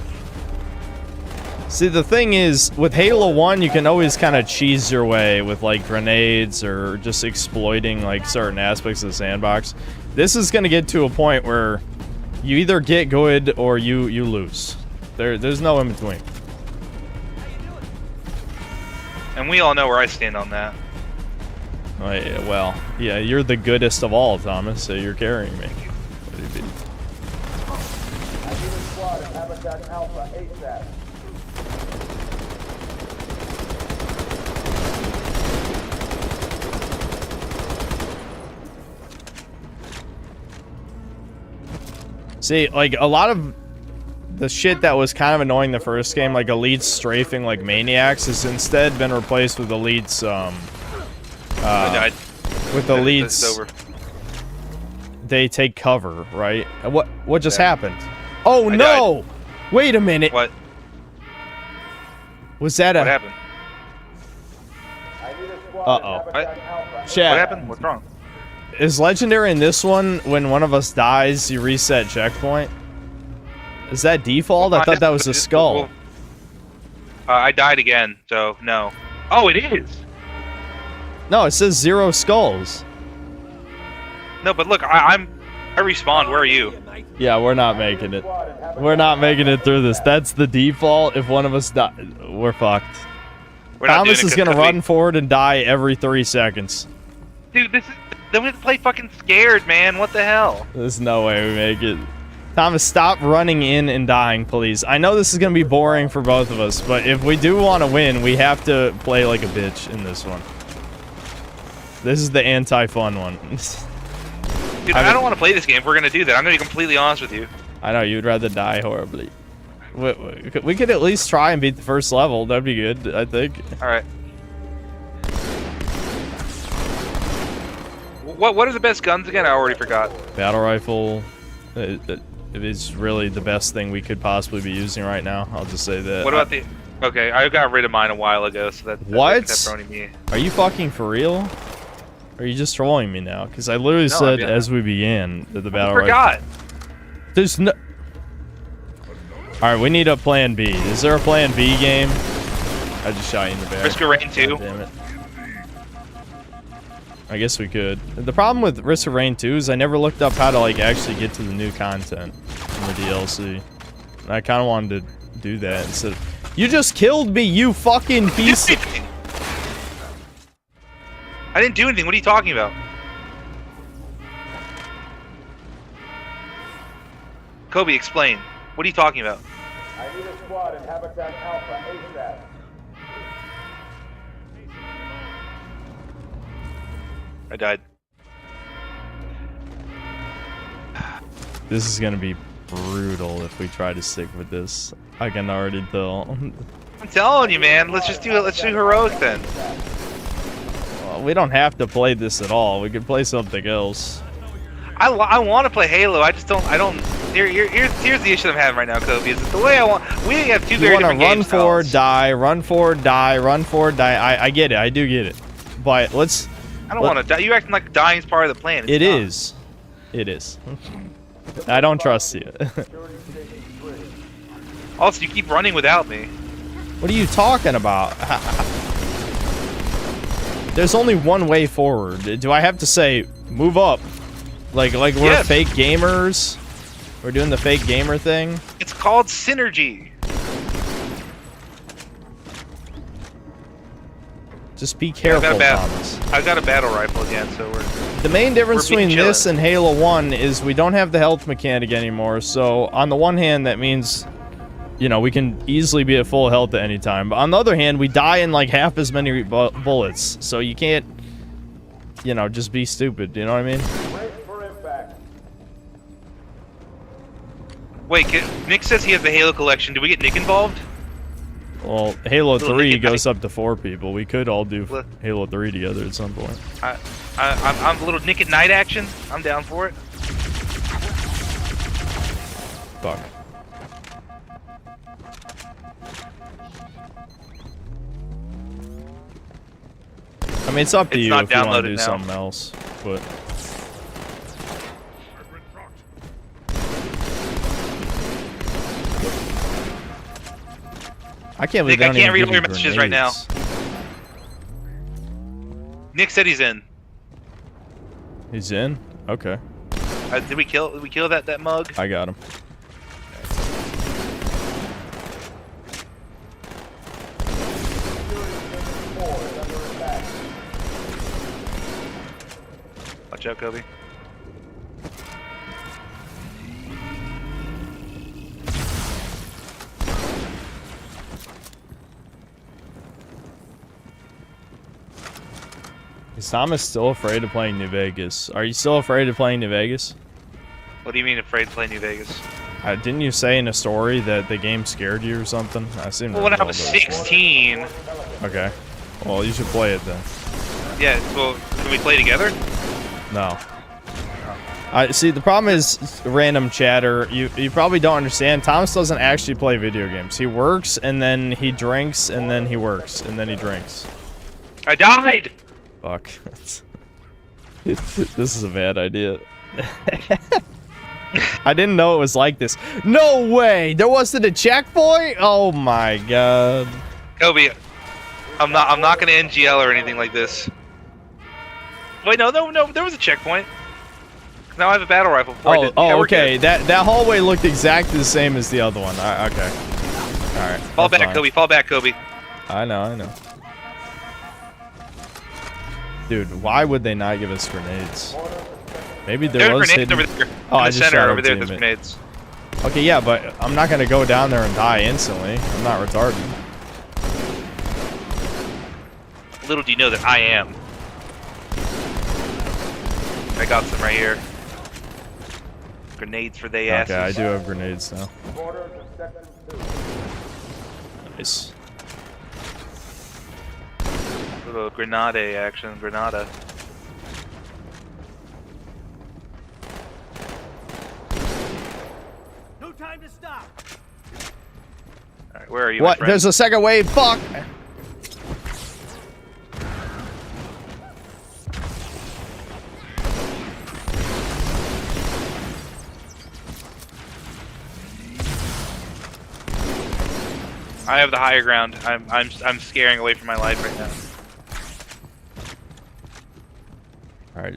See, the thing is, with Halo 1, you can always kind of cheese your way with, like, grenades or just exploiting, like, certain aspects of the sandbox. This is going to get to a point where you either get good or you lose. There's no in between. and we all know where I stand on that. Well, yeah, you're the goodest of all, Thomas, so you're carrying me. See, like, a lot of the shit that was kind of annoying the first game, like elites strafing like maniacs, has instead been replaced with elites, I died. with It's elites, over. they take cover, right? And what just happened? Oh I no! Wait a minute. What? Was that What a... happened? Uh-oh. What Chat, happened? What's wrong? is legendary in this one, when one of us dies, you reset checkpoint? Is that default? I thought that was a skull. I died again, so no. Oh, it is! No, it says 0 skulls. No, but look, I respawned. Where are you? Yeah, we're not making it. We're not making it through this. That's the default. If one of us die, we're fucked. We're not Thomas doing it is gonna 'cause we- run forward and die every 3 seconds. Dude, this is... Then we have to play fucking scared, man. What the hell? There's no way we make it. Thomas, stop running in and dying, please. I know this is gonna be boring for both of us, but if we do want to win, we have to play like a bitch in this one. This is the anti-fun one. Dude, I don't want to play this game if we're gonna do that. I'm gonna be completely honest with you. I know, you'd rather die horribly. We could at least try and beat the first level. That'd be good, I think. Alright. What are the best guns again? I already forgot. Battle rifle. It is really the best thing we could possibly be using right now. I'll just say that. What about the... Okay, I got rid of mine a while ago, so that's What? pepperoni me. Are you fucking for real? Or are you just trolling me now? Because I literally No, said I'm- as we began that the battle I forgot. rifle. There's no... Alright, we need a plan B. Is there a plan B game? I just shot you in the back. Risk of Rain 2. God damn it. I guess we could. The problem with Risk of Rain 2 is I never looked up how to like actually get to the new content in the DLC. And I kind of wanted to do that instead of... You just killed me, you fucking piece of... I didn't do anything. What are you talking about? Kobe, explain. What are you talking about? squad in Habitat Alpha ASAP. I died. This is gonna be brutal if we try to stick with this. I can already tell. I'm telling you, man. Let's just do it. Let's do heroic then. Well, we don't have to play this at all. We could play something else. I want to play Halo. I just don't. I don't. Here's the issue I'm having right now, Kobe. Is that the way I want. We have two very different game styles. Run forward, die, run forward, die, run forward, die. I get it. I do get it. But let's. I don't want to die. You acting like dying is part of the plan. It is. It is. I don't trust you. Also, you keep running without me. What are you talking about? There's only one way forward. Do I have to say move up? Like we're Yes. fake gamers? We're doing the fake gamer thing? It's called synergy. Just be careful, Thomas. I've got a battle rifle again, so we're. The main difference We're being between this chillin'. and Halo 1 is we don't have the health mechanic anymore. So on the one hand, that means, you know, we can easily be at full health at any time. But on the other hand, we die in like half as many bullets. So you can't, you know, just be stupid. You know what I mean? Wait for impact. Wait, Nick says he has the Halo collection. Do we get Nick involved? Well, Halo Little 3 Nick- goes up to 4 people. We could all do Look. Halo 3 together at some point. I'm a little Nick at Night action. I'm down for it. Fuck. I mean, it's up to It's you not if you want to downloaded do now. something else, but I can't believe Nick, I they don't can't even read all give your you messages right now. grenades. Nick said he's in. He's in? Okay, Did we kill that mug? I got him. Watch out, Kobe. Is Thomas still afraid of playing New Vegas? Are you still afraid of playing New Vegas? What do you mean afraid to play New Vegas? Didn't you say in a story that the game scared you or something? I seem to Well, when I recall was that. 16. Okay. Well, you should play it then. Yeah. Well, can we play together? No. I see. The problem is random chatter. You probably don't understand. Thomas doesn't actually play video games. He works and then he drinks and then he works and then he drinks. I died. Fuck. This is a bad idea. I didn't know it was like this. No way! There wasn't a checkpoint? Oh my god. Kobe, I'm not gonna NGL or anything like this. Wait, no, there was a checkpoint. Now I have a battle rifle. Before I did. Yeah, we're Okay. good. That hallway looked exactly the same as the other one. Okay. All right. Fall that's back, fine. Kobe. Fall back, Kobe. I know. Dude, why would they not give us grenades? Maybe there There's was grenades hidden... over there. Oh, in I the just center shot over a there. There's teammate. grenades. Okay, yeah, but I'm not gonna go down there and die instantly. I'm not retarded. Little do you know that I am. I got some right here. Grenades for they asses. Okay, I do have grenades now. Quarter to second 2. Nice. Little grenade action, Grenada. No time to stop. Alright, where are you, my What? friend? There's a second wave. Fuck. I have the higher ground. I'm scaring away from my life right now. All right,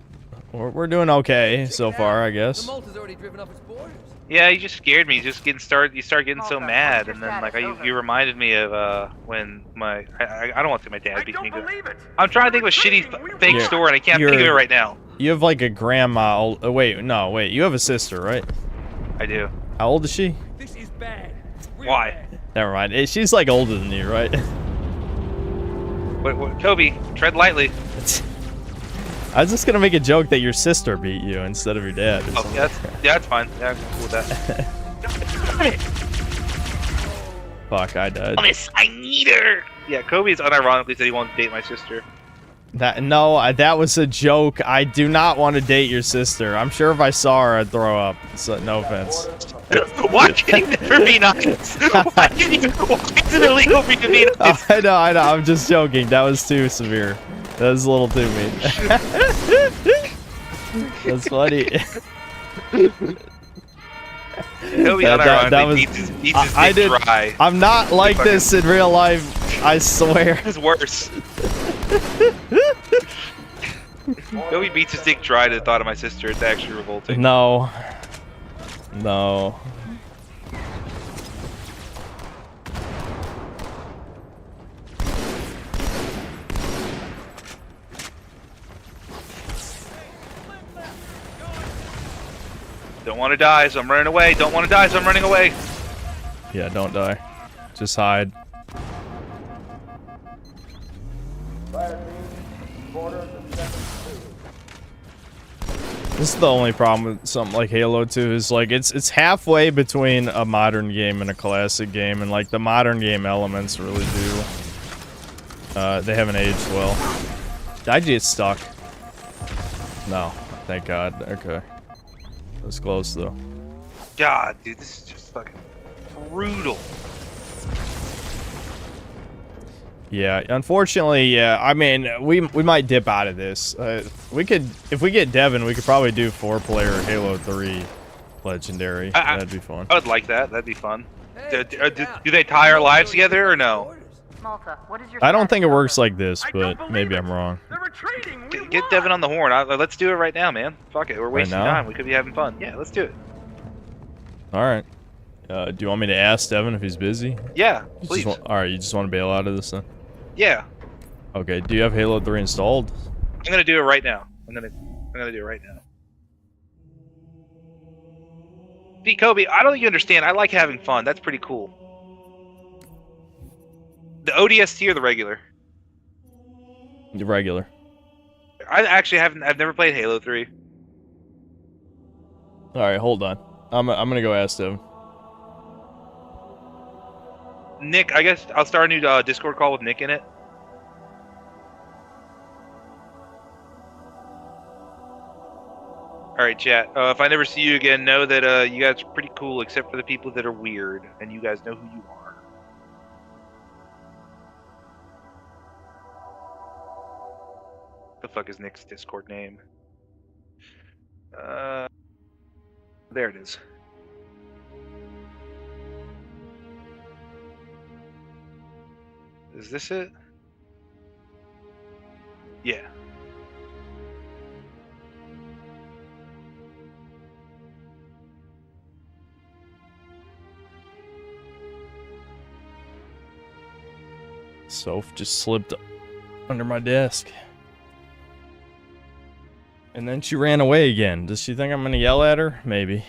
we're doing okay so far, I guess. Malta's already driven up its borders. Yeah, you just scared me. You start getting so mad, and then like you reminded me of when my I don't want to say my dad beat me. it. I'm trying to think of a shitty fake Yeah, store, and I can't think of it right now. You have like a grandma. Wait, you have a sister, right? I do. How old is she? This is bad. Why? Never mind. She's like older than you, right? Wait, Kobe, tread lightly. I was just gonna make a joke that your sister beat you instead of your dad. Or Oh, something. yeah, that's fine. Yeah, I'm cool with that. Damn it! Fuck, I died. Thomas, I need her. Yeah, Kobe's unironically said he wants to date my sister. That was a joke. I do not want to date your sister. I'm sure if I saw her, I'd throw up. So, no offense. Why can you never be nice? Why is it illegal for you to be nice? I know. I'm just joking. That was too severe. That was a little too mean. That's funny. Kobe unironically beats his dick dry. I'm not like this in real life. I swear. It's worse. Kobe beats his dick dry to the thought of my sister. It's actually revolting. No. Don't want to die, so I'm running away. Don't want to die, so I'm running away. Yeah, don't die. Just hide. Fire team, quarters and seconds 2. This is the only problem with something like Halo 2 is like it's halfway between a modern game and a classic game, and like the modern game elements really do. They haven't aged well. Did I get stuck? No, thank God. Okay, that's close though. God, dude, this is just fucking brutal. Yeah, unfortunately, yeah. I mean, we might dip out of this. We could, if we get Devin, we could probably do 4-player Halo 3 Legendary. That'd be fun. I would like that. That'd be fun. Hey, Do they tie our lives together or no? Malta, what is your I don't status, think it works Malta? like this, but maybe I'm wrong. They're retreating. We Get Devin on the horn. Let's do it right now, man. Fuck it. We're wasting now? time. We could be having fun. Yeah, let's do it. All right. Do you want me to ask Devin if he's busy? Yeah, You please. just all right, you just want to bail out of this then? Yeah, Okay. Do you have Halo 3 installed? I'm gonna do it right now. I'm gonna do it right now. See, Kobe, I don't think you understand. I like having fun. That's pretty cool. The ODST or the regular? The regular. I actually haven't. I've never played Halo 3. All right, hold on. I'm gonna go ask Devin. Nick, I guess I'll start a new Discord call with Nick in it. Alright, chat. If I never see you again, know that you guys are pretty cool, except for the people that are weird, and you guys know who you are. The fuck is Nick's Discord name? There it is. Is this it? Yeah. Soph just slipped under my desk. And then she ran away again. Does she think I'm gonna yell at her? Maybe.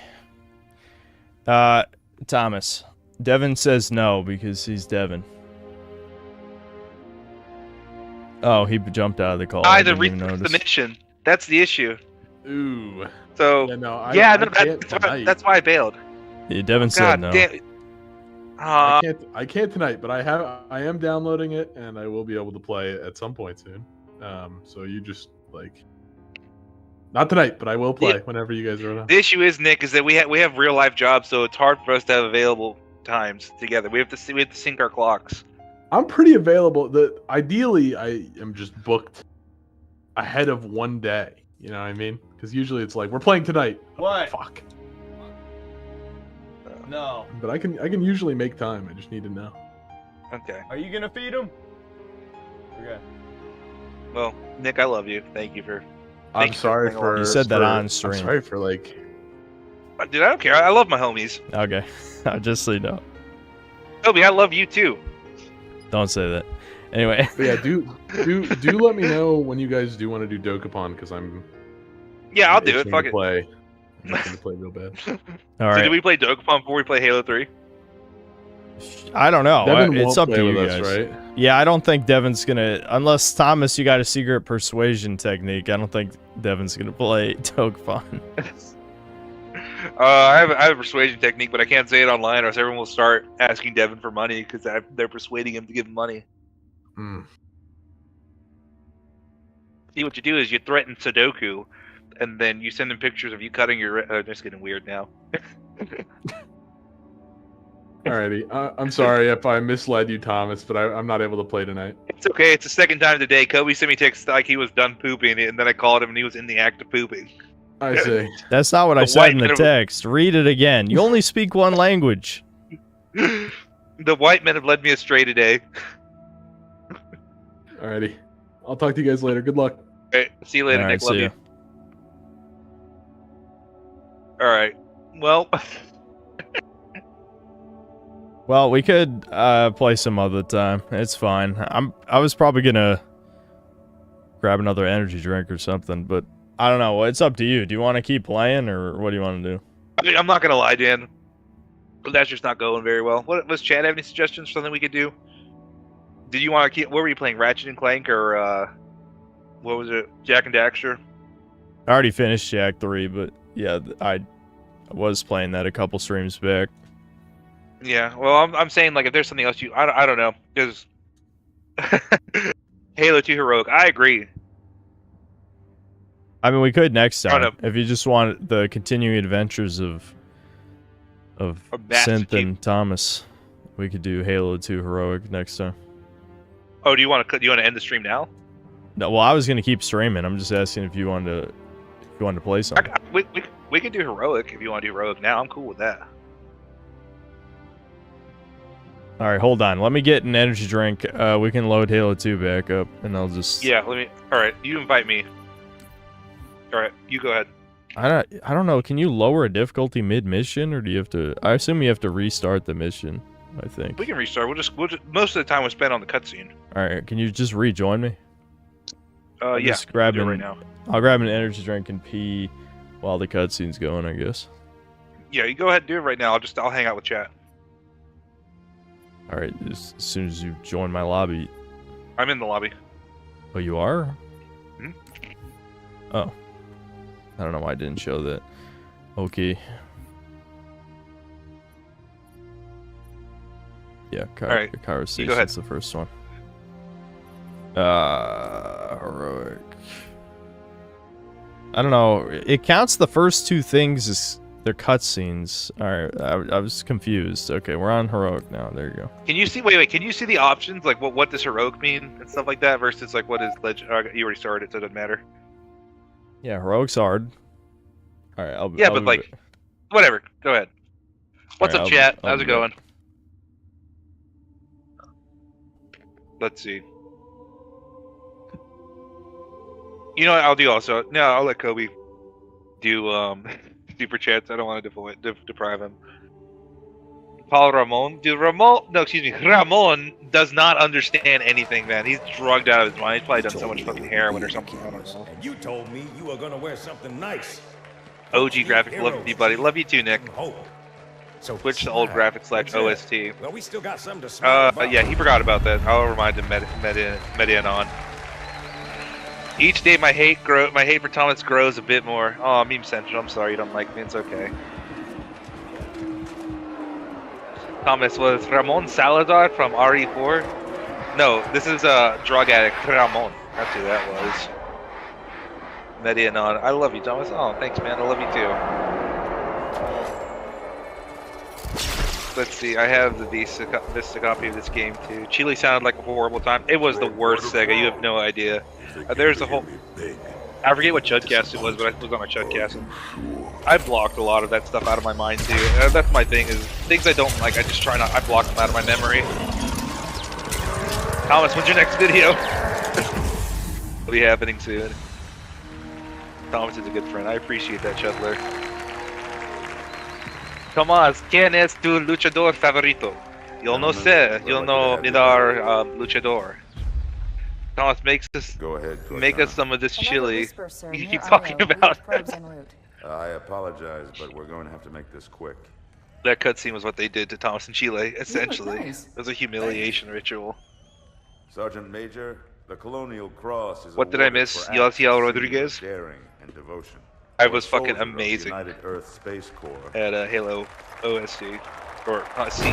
Thomas. Devin says no because he's Devin. Oh, he jumped out of the call. I I had to didn't even restart the notice. mission. That's the issue. Ooh. So Yeah, no, yeah, I no, can't that's, why, tonight. that's why I bailed. Yeah, Devin said God no. damn it. I can't tonight, but I am downloading it and I will be able to play it at some point soon. So you just like not tonight, but I will play whenever you guys are around. The issue is, Nick, is that we have real life jobs, so it's hard for us to have available times together. We have to sync our clocks. I'm pretty available. Ideally I am just booked ahead of one day. You know what I mean? Because usually it's like we're playing tonight. What? Fuck. No. But I can usually make time. I just need to know. Okay. Are you gonna feed him? Okay. Well, Nick, I love you. Thank you for. I'm Thank you sorry for for. You said that for- on I'm stream. sorry for like. Dude, I don't care. I love my homies. Okay. Just so you know. Kobe, I love you too. Don't say that. Anyway. But yeah, do let me know when you guys do want to do Dokapon because I'm. Yeah, I'll do it. itching Fuck to it. play. I'm not gonna play real bad. All So right. did we play Dokapon before we play Halo 3? I don't know. Devin It's won't up play to you with guys. us, right? Yeah, I don't think Devin's gonna, unless Thomas, you got a secret persuasion technique. I don't think Devin's gonna play Tokefon. I have a persuasion technique, but I can't say it online, or else everyone will start asking Devin for money because they're persuading him to give them money. See, what you do is you threaten Sudoku, and then you send him pictures of you cutting your. Just getting weird now. Alrighty, I'm sorry if I misled you, Thomas, but I'm not able to play tonight. It's okay. It's the second time today. Kobe sent me text like he was done pooping, and then I called him, and he was in the act of pooping. I see. That's not what I The said white in the men have- text. Read it again. You only speak one language. The white men have led me astray today. Alrighty, I'll talk to you guys later. Good luck. All right, see you later, All right, Nick. Love see you. ya. All right. Well, Well, we could play some other time. It's fine. I was probably gonna grab another energy drink or something, but I don't know. It's up to you. Do you want to keep playing, or what do you want to do? I mean, I'm not gonna lie, Dan. That's just not going very well. What does Chad have any suggestions for something we could do? Did you want to keep? What were you playing? Ratchet and Clank or what was it? Jack and Daxter? I already finished Jack 3, but yeah, I was playing that a couple streams back. Yeah. Well, I'm saying like if there's something else I don't know. There's Halo 2 Heroic. I agree. I mean, we could next Oh, time no. if you just want the continuing adventures of Master Synth Chief. and Thomas. We could do Halo 2 Heroic next time. Oh, do you want to end the stream now? No, well, I was gonna keep streaming. I'm just asking if you wanted to play something. We can do Heroic if you want to do Heroic now. I'm cool with that. All right, hold on. Let me get an energy drink. We can load Halo 2 back up, and I'll just. Yeah. Let me. All right. You invite me. All right. You go ahead. I don't know. Can you lower a difficulty mid mission, or do you have to? I assume you have to restart the mission. I think. We can restart. We'll just most of the time was spent on the cutscene. All right. Can you just rejoin me? Yeah. Just grab do it an, right now. I'll grab an energy drink and pee while the cutscene's going, I guess. Yeah, you go ahead and do it right now. I'll hang out with chat. All right. As soon as you join my lobby. I'm in the lobby. Oh, you are? Hmm? Oh. I don't know why I didn't show that. Okay. Yeah, Alright, Cairo you go ahead. Station's the first one. Heroic. I don't know. It counts the first two things as their cutscenes. Alright, I was confused. Okay, we're on Heroic now. There you go. Can you see? Wait. Can you see the options? Like what does Heroic mean and stuff like that versus like what is Legend? You already started it, so it doesn't matter. Yeah, Heroic's hard. Alright, Yeah, but like, whatever. Go ahead. What's Alright, up, chat? I'll How's it be back. going? Let's see. You know what I'll do also? No, I'll let Kobe do super chats. I don't want to deprive him. Paul Ramon. Ramon does not understand anything, man. He's drugged out of his mind. He's probably done so much fucking heroin or something. I don't know. And you told me you were gonna wear something nice. OG graphics, love you, buddy. Love you too, Nick. So Twitch the old graphics / OST. Well, we still got something to smile about. Yeah, he forgot about that. I'll remind him. Med in on. Each day, my hate for Thomas grows a bit more. Oh, Meme Central. I'm sorry you don't like me. It's okay. Thomas, was Ramon Salazar from RE4? No, this is a drug addict, Ramon. That's who that was. Medianon. I love you, Thomas. Oh, thanks, man. I love you too. Let's see. I have the Vista copy of this game too. Chile sounded like a horrible time. It was the worst Sega. You have no idea. There's a whole. I forget what Chudcast it was, but I was on my Chudcast. I blocked a lot of that stuff out of my mind too. That's my thing, is things I don't like, I just try not, I block them out of my memory. Thomas, when's your next video? It'll be happening soon. Thomas is a good friend. I appreciate that, Chudler. Thomas, ¿quién es tu luchador favorito? Yo no sé. Yo no mirar luchador. Thomas, makes us make us some of this chili you keep talking about. I apologize, but we're going to have to make this quick. That cutscene was what they did to Thomas and Chile, essentially. nice. It was a humiliation ritual. Sergeant Major, the Colonial Cross is What did I awarded miss? for Yasiel acts of Rodriguez? daring and devotion. I For was a fucking soldier of the amazing. United Earth Space Corps. At Halo OSC. Or C. There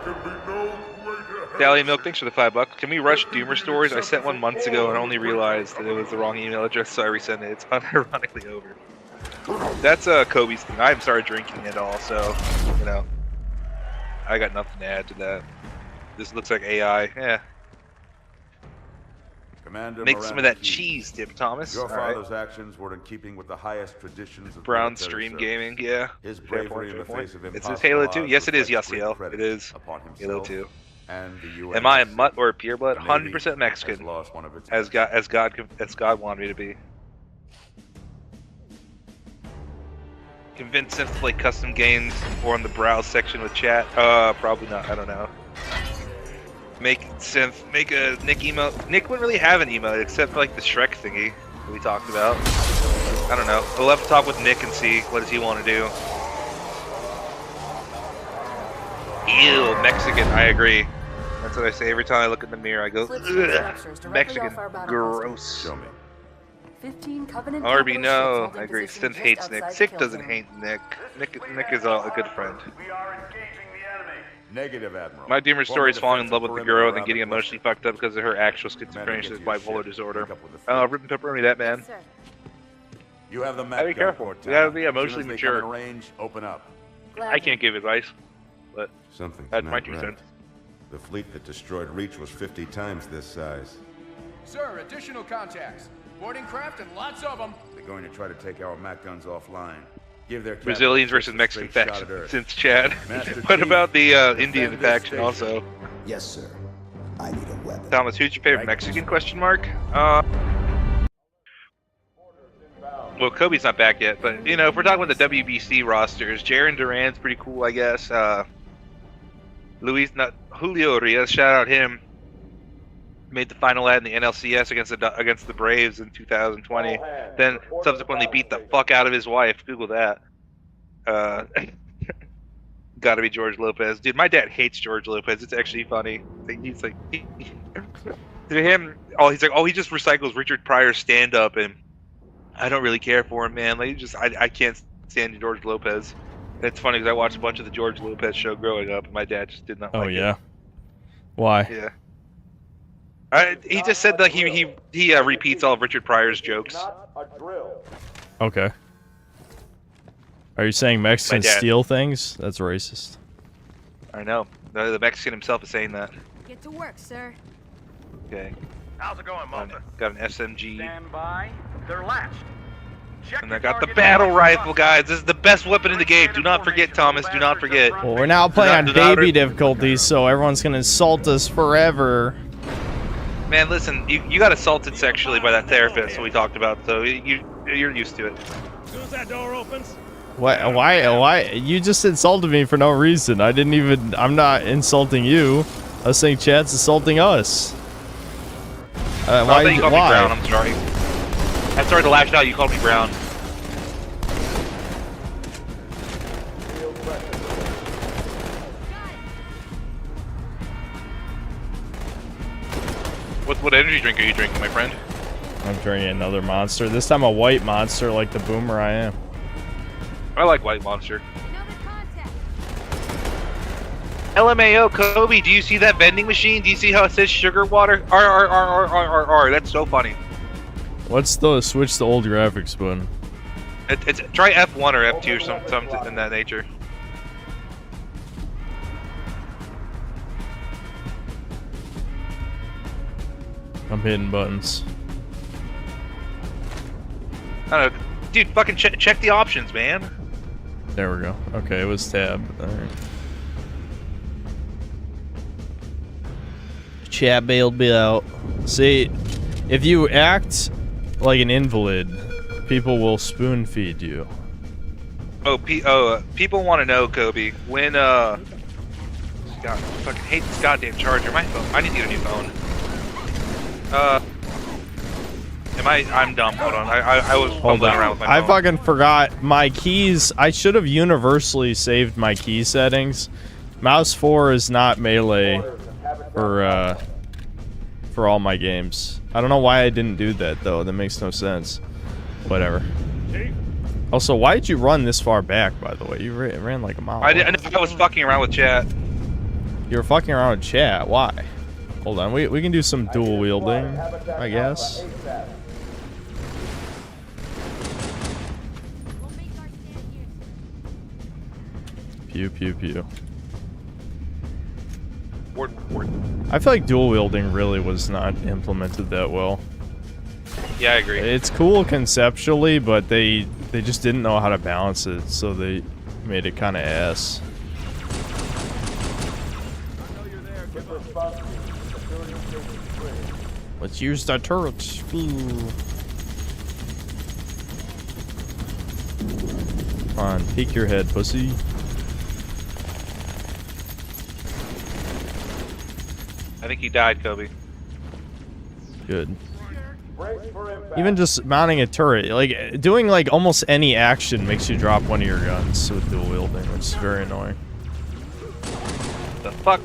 can be no greater Dahlia Milk, thanks for the $5. Can we rush Doomer stories? I sent one months ago and only realized that it was the wrong email address, so I resent it. It's unironically over. That's Kobe's thing. I haven't started drinking at all, so, you know. I got nothing to add to that. This looks like AI. Yeah. Commander Make some of that Moranti, cheese dip, Thomas. Your Alright. father's actions were in keeping with the highest traditions of Brown military Stream service. Gaming, yeah. His Fair bravery point, in the fair face point. of Is this impossible Halo 2? odds Yes, it is, reflects great Yasiel. credit It is upon Halo himself 2. and the UN. Am I a mutt or a pureblood? The Navy 100% has Mexican. lost one of its As God wanted me to be. Convince Synth to play custom games or on the browse section with chat? Probably not. I don't know. Make Synth, make a Nick emote. Nick wouldn't really have an emote except for like the Shrek thingy that we talked about. I don't know. We'll have to talk with Nick and see what does he want to do. Ew, Mexican. I agree. That's what I say every time I look in the mirror. I go, Flip ugh, structures directly Mexican, off our battle gross. Show me. 15 Covenant RB, capital ships no, holding I agree. position Synth just hates outside Nick. the Sick kill doesn't zone. hate Nick. Nick is a good friend. We are engaging the enemy. Negative, Admiral. My Doomer story is falling in love with the girl and then Form a getting defensive emotionally fucked up because of her actual schizophrenia Commander, and get to your bipolar ship. disorder. Link up with the Oh, fleet. Rip and Pepperoni, that man. Yes, sir. You have the map. Gotta be careful. You gotta be emotionally As soon as mature. They come in range, open up. I can't give advice, but Something's that's not my 2 right. cents. The fleet that destroyed Reach was 50 times this size. Sir, additional contacts. Boarding craft and lots of them. They're going to try to take our MAC guns offline. Give their Brazilians captains versus a Mexican straight shot faction at Earth. since Chad. Master What Chief, about the Indian defend this faction station. also? Yes, sir. I need a weapon. Thomas, who's your favorite Right. Mexican? Question mark. Well, Kobe's not back yet, but you know, if we're talking about the WBC rosters, Jaren Duran's pretty cool, I guess. Julio Rios, shout out him. Made the final ad in the NLCS against the Braves in 2020. Then subsequently beat the fuck out of his wife. Google that. Gotta be George Lopez, dude. My dad hates George Lopez. It's actually funny. He's like, to him, he's like, he just recycles Richard Pryor's stand-up, and I don't really care for him, man. Like, I can't stand George Lopez. And it's funny because I watched a bunch of the George Lopez show growing up, and my dad just did not like it. Oh yeah. Why? Yeah. He just said that he repeats all of Richard Pryor's jokes. Not a drill. Okay. Are you saying Mexicans dad. steal things? That's racist. I know. The Mexican himself is saying that. Get to work, sir. Okay. How's it going, Malta? Got an SMG. Stand by. They're latched. Check And your I got the target battle and rifle, watch guys. This is the best weapon in the game. Do not forget, Thomas. Do not forget. Well, we're now playing on Do not- baby difficulty, so everyone's gonna insult us forever. Man, listen, you got assaulted sexually by that therapist that we talked about, so you're used to it. As soon as that door opens, Why? You just insulted me for no reason. I'm not insulting you. I was saying Chad's insulting us. I Why? thought you called me brown. I'm sorry. I'm sorry to lash out. You called me brown. What energy drink are you drinking, my friend? I'm drinking another monster. This time a white monster like the boomer I am. I like White Monster. Another contact. LMAO, Kobe, do you see that vending machine? Do you see how it says sugar water? R. That's so funny. What's the switch to old graphics button? It's try F1 or F2 or something in that nature. I'm hitting buttons. I don't know. Dude, fucking check the options, man. There we go. Okay, it was tab. Alright. Chat bailed me out. See, if you act like an invalid, people will spoon feed you. People want to know, Kobe, when God, I fucking hate this goddamn charger. My phone. I need to get a new phone. I'm dumb. Hold on. I was Hold fumbling on. around with my I phone. fucking forgot my keys. I should have universally saved my key settings. Mouse 4 is not melee for all my games. I don't know why I didn't do that though. That makes no sense. Whatever. Also, why did you run this far back? By the way, you ran like a mile. I was fucking around with chat. You were fucking around with chat. Why? Hold on. We can do some dual wielding, I guess. Pew pew pew. I feel like dual wielding really was not implemented that well. Yeah, I agree. It's cool conceptually, but they just didn't know how to balance it, so they made it kind of ass. Let's use the turrets. Ooh. Come on, peek your head, pussy. I think he died, Kobe. Good. Even just mounting a turret, like doing like almost any action makes you drop one of your guns with dual wielding, which is very annoying. The fuck?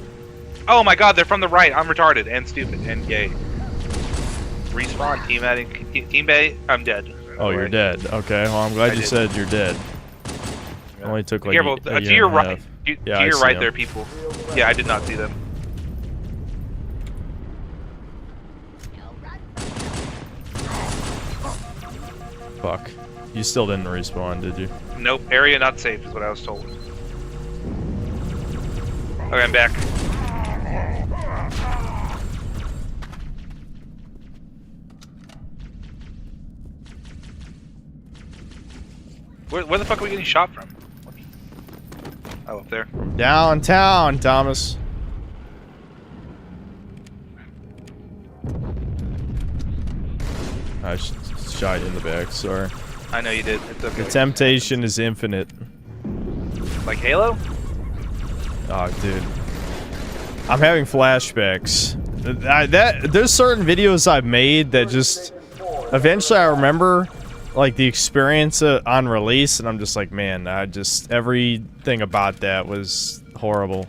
Oh my god, they're from the right. I'm retarded and stupid and gay. Respawn, team bay. I'm dead. Oh, you're dead. Okay, well I'm glad you said you're dead. It only took like Careful, a to year your and a right. half. To your right there, people. Yeah, I did not see them. Fuck. You still didn't respawn, did you? Nope, area not safe is what I was told. Okay, I'm back. Where the fuck are we getting shot from? Oh, up there. Downtown, Thomas. I shot you in the back, sorry. I know you did. It's okay. The temptation is infinite. Like Halo? Oh, dude. I'm having flashbacks. There's certain videos I've made that just... Eventually I remember, like, the experience on release, and I'm just like, man, everything about that was horrible.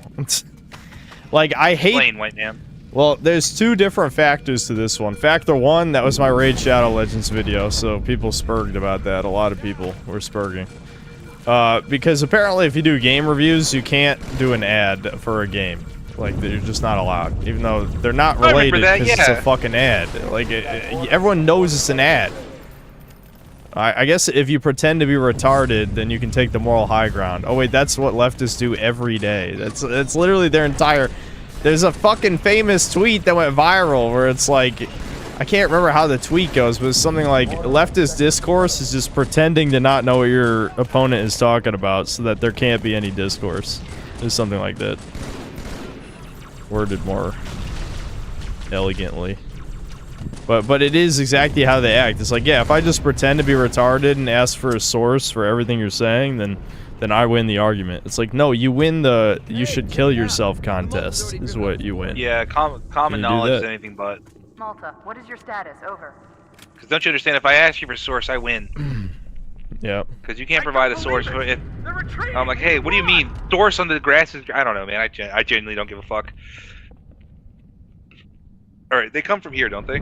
Like, I hate... Plain white man. Well, there's two different factors to this one. Factor one, that was my Raid Shadow Legends video, so people spurged about that. A lot of people were spurging. Because apparently if you do game reviews, you can't do an ad for a game. Like, they're just not allowed. Even though they're not related, because it's a fucking ad. Like, everyone knows it's an ad. I guess if you pretend to be retarded, then you can take the moral high ground. Oh wait, that's what leftists do every day. That's literally their entire... There's a fucking famous tweet that went viral where it's like, I can't remember how the tweet goes, but it's something like, leftist discourse is just pretending to not know what your opponent is talking about so that there can't be any discourse. It's something like that. Worded more elegantly. But it is exactly how they act. It's like, yeah, if I just pretend to be retarded and ask for a source for everything you're saying, then I win the argument. It's like, no, you win the you should kill yourself contest is what you win. Yeah, common knowledge is anything but. Malta, what is your status? Over. Because don't you understand, if I ask you for a source, I win. Yeah. Because you can't provide a source. If I'm like, hey, what do you mean? Source on the grass is... I don't know, man. I genuinely don't give a fuck. Alright, they come from here, don't they?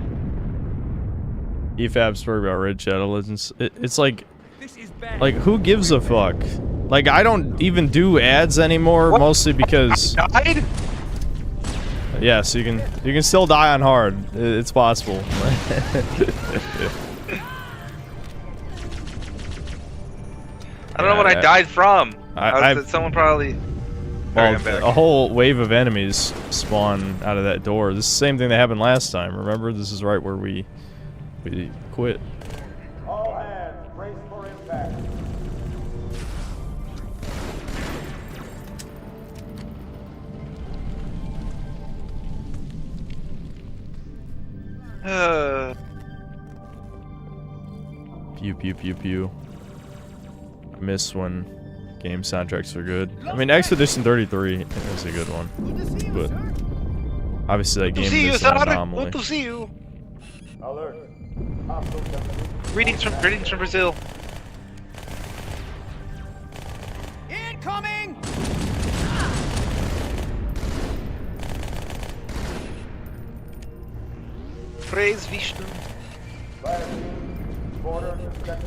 EFAB spoke about Raid Shadow Legends. It's like who gives a fuck? Like, I don't even do ads anymore, mostly because... Died? Yeah, so you can still die on hard. It's possible. I don't know what I died from. Someone probably... Well, a whole wave of enemies spawn out of that door. This is the same thing that happened last time. Remember? This is right where we quit. All hands, brace for impact. Pew pew pew pew. I miss when game soundtracks are good. I mean, Expedition 33 is a good one, but obviously that game is an anomaly. Good to see you. Alert. Greetings from Brazil. Incoming! Praise Vishnu.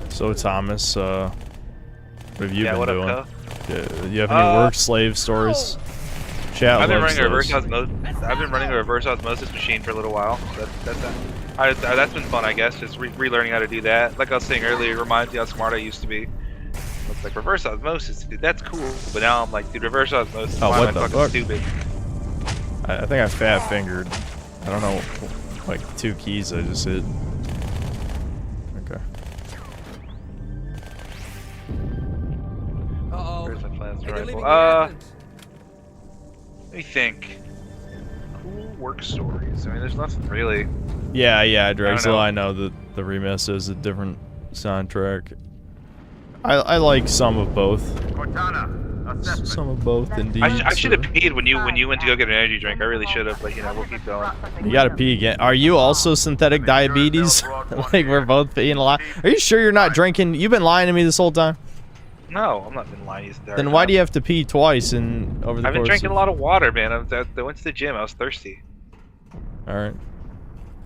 So Thomas, what have you Yeah, been what up, doing? Ko? You have any work slave stories? Chat I've been loves running a those. reverse osmosis machine for a little while. That's been fun, I guess. Just relearning how to do that. Like I was saying earlier, it reminds me how smart I used to be. It's like reverse osmosis, dude. That's cool. But now I'm like, dude, reverse osmosis. Oh, why what am the I fucking fuck? stupid? I think I fat fingered. I don't know, like 2 keys I just hit. Okay. Where's my plasma Hey, they're leaving rifle? the Let me think. Cool work stories. I mean, there's nothing really. Yeah, Drexel, know. I know that the remix is a different soundtrack. I like some of both. Some of both, indeed. I should have peed when you went to go get an energy drink. I really should have, but you know, we'll keep going. You gotta pee again. Are you also synthetic diabetes? Like, we're both peeing a lot. Are you sure you're not drinking? You've been lying to me this whole time? No, I'm not been lying. Then why do you have to pee twice over the I've been course drinking of... a lot of water, man. I went to the gym. I was thirsty. Alright.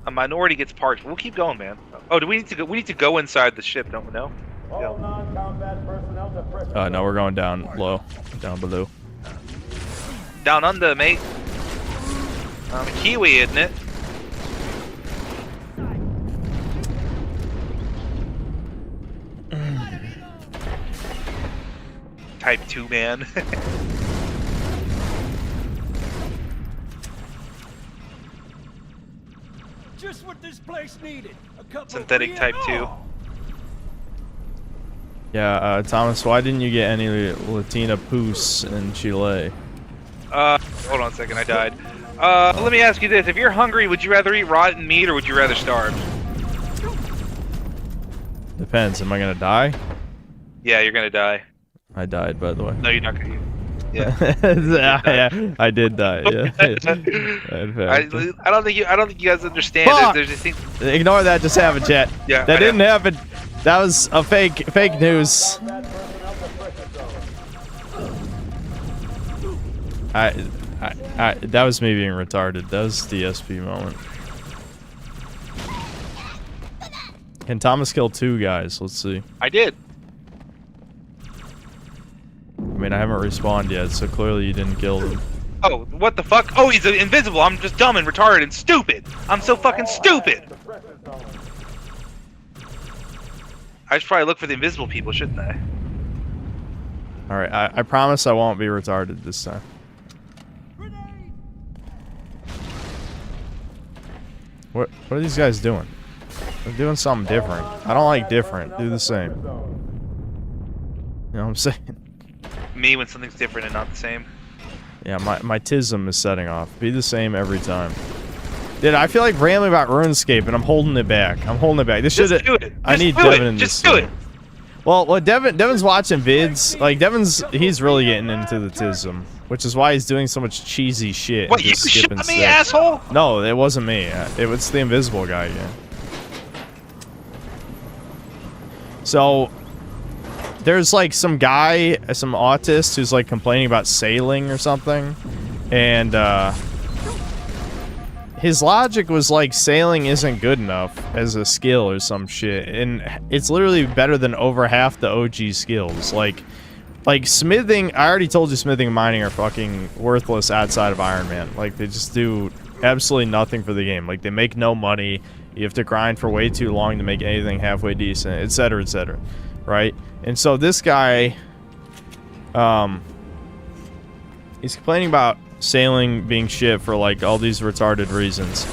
A minority gets parked. We'll keep going, man. Oh, do we need to go? We need to go inside the ship, don't we? know? All non-combat personnel to pressure. No, we're going down low. Down below. Down under, mate. Kiwi, isn't it? Type 2 man. Just what this place needed. A couple Synthetic of type 2. Yeah, Thomas, why didn't you get any Latina Poos in Chile? Hold on a second, I died. Let me ask you this. If you're hungry, would you rather eat rotten meat or would you rather starve? Depends. Am I gonna die? Yeah, you're gonna die. I died, by the way. No, you're not gonna. Yeah. Yeah, I did die. Yeah. I don't think you guys understand. Fuck! There's this thing. Ignore that. Just have a chat. Yeah, that I didn't know. happen. That was a fake news. That was me being retarded. That was the SP moment. Can Thomas kill 2 guys? Let's see. I did. I mean, I haven't respawned yet, so clearly you didn't kill them. Oh, what the fuck? Oh, he's invisible. I'm just dumb and retarded and stupid. I'm so fucking stupid. I should probably look for the invisible people, shouldn't I? Alright, I promise I won't be retarded this time. What are these guys doing? They're doing something different. I don't like different. Do the same. You know what I'm saying? Me when something's different and not the same. Yeah, my tism is setting off. Be the same every time. Dude, I feel like rambling about RuneScape and I'm holding it back. This should Just do it. I need Just do Devin it. in Just this. do it. Well, Devin's watching vids. Like he's really getting into the tism, which is why he's doing so much cheesy shit. What, and you just shot skipping me, steps. asshole? No, it wasn't me. It's the invisible guy again. So there's like some guy, some autist who's like complaining about sailing or something, and his logic was like sailing isn't good enough as a skill or some shit, and it's literally better than over half the OG skills. Like smithing, I already told you smithing and mining are fucking worthless outside of Iron Man. Like they just do absolutely nothing for the game. Like they make no money. You have to grind for way too long to make anything halfway decent, etc., etc. Right? And so this guy, he's complaining about sailing being shit for like all these retarded reasons.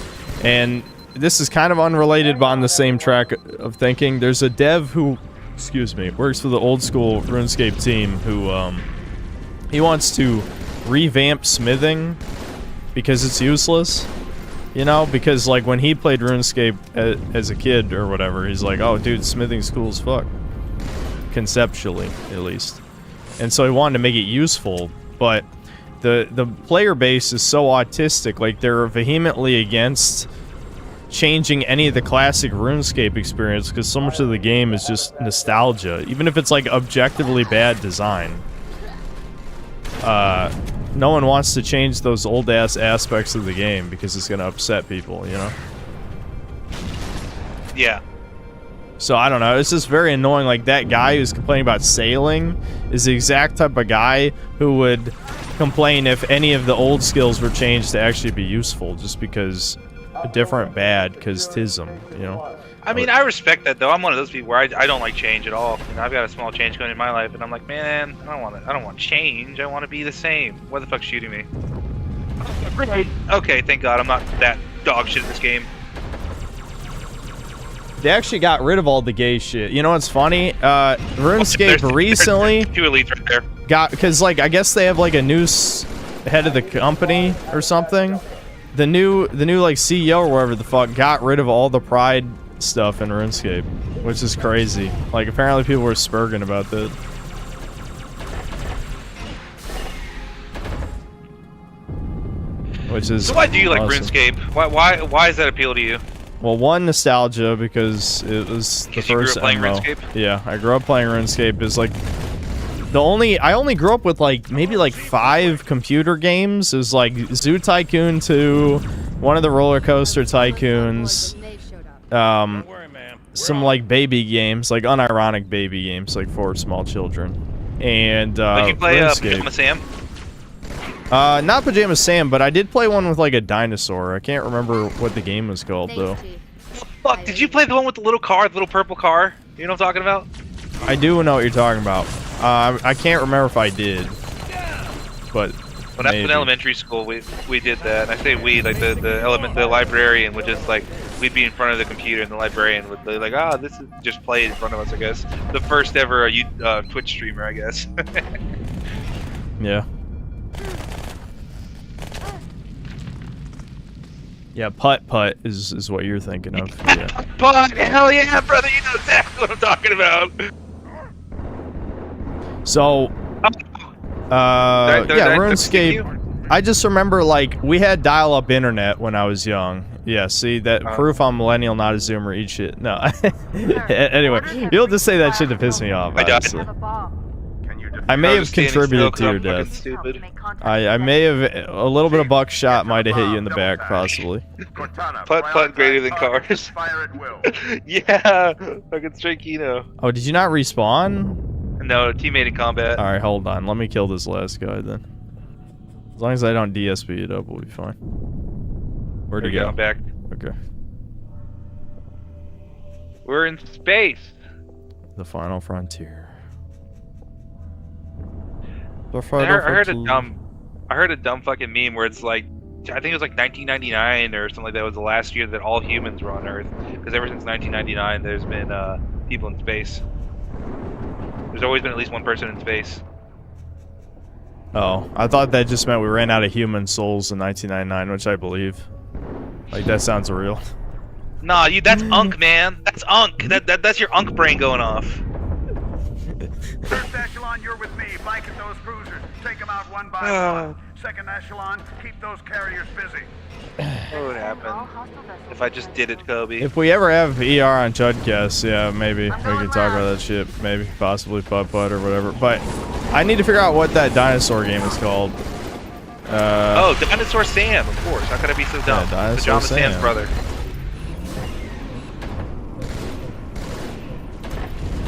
And this is kind of unrelated but on the same track of thinking. There's a dev who, excuse me, works for the old school RuneScape team who, he wants to revamp smithing because it's useless. You know, because like when he played RuneScape as a kid or whatever, he's like, oh dude, smithing's cool as fuck. Conceptually, at least. And so he wanted to make it useful, but the player base is so autistic, like they're vehemently against changing any of the classic RuneScape experience because so much of the game is just nostalgia, even if it's like objectively bad design. No one wants to change those old ass aspects of the game because it's gonna upset people, you know? Yeah. So I don't know, it's just very annoying. Like that guy who's complaining about sailing is the exact type of guy who would complain if any of the old skills were changed to actually be useful, just because a different bad, because tism, you know? I mean, I respect that though. I'm one of those people where I don't like change at all. You know, I've got a small change going in my life, and I'm like, man, I don't want change. I want to be the same. What the fuck's shooting me? Grenade. Okay, thank God I'm not that dog shit in this game. They actually got rid of all the gay shit. You know what's funny? RuneScape recently two elites right there. got, because like I guess they have like a new head of the company or something. The new like CEO or whatever the fuck got rid of all the pride stuff in RuneScape, which is crazy. Like apparently people were spurging about that. Which is so why do you like awesome. RuneScape? Why does that appeal to you? Well, one, nostalgia, because it was the first playing MMO. RuneScape? Yeah, I grew up playing RuneScape. Is like I only grew up with like maybe like 5 computer games. It was like Zoo Tycoon 2, one of the roller coaster tycoons, some like baby games, like unironic baby games, like for small children, and Did you play RuneScape. Pajama Sam? Not Pajama Sam, but I did play one with like a dinosaur. I can't remember what the game was called though. Fuck, did you play the one with the little car, the little purple car? You know what I'm talking about? I do know what you're talking about. I can't remember if I did, but When I was in elementary school, we did that. And I say we, like the librarian would just like, we'd be in front of the computer and the librarian would be like, ah, this is just played in front of us, I guess. The first ever Twitch streamer, I guess. Yeah. Yeah, putt is what you're thinking of. Yeah. Putt, hell yeah, brother, you know exactly what I'm talking about. So, yeah, RuneScape. I just remember like we had dial-up internet when I was young. Yeah, see that proof I'm millennial, not a Zoomer. Eat shit. No. Anyway, you'll just say that shit to piss me off. Honestly. I may have contributed to your death. I may have a little bit of buckshot might have hit you in the back, possibly. Putt greater than cars. Yeah, fucking straight Kino. Oh, did you not respawn? No, teammate in combat. All right, hold on. Let me kill this last guy then. As long as I don't DSP it up, we'll be fine. Where'd he go? I'm back. Okay. We're in space. The final frontier. I heard a dumb fucking meme where it's like, I think it was like 1999 or something like that was the last year that all humans were on Earth. Because ever since 1999, there's been people in space. There's always been at least one person in space. Oh, I thought that just meant we ran out of human souls in 1999, which I believe. Like that sounds real. Nah, that's Unk, man. That's Unk. That's your Unk brain going off. First echelon, you're with me. Blanket those cruisers. Take them out one by one. Second echelon, keep those carriers busy. What would happen if I just did it, Kobe? If we ever have ER on Chudcast, yeah, maybe we can talk about that shit. Maybe, possibly putt or whatever. But I need to figure out what that dinosaur game is called. Oh, Dinosaur Sam, of course. How could I be so dumb? Yeah, Pajama Sam's brother.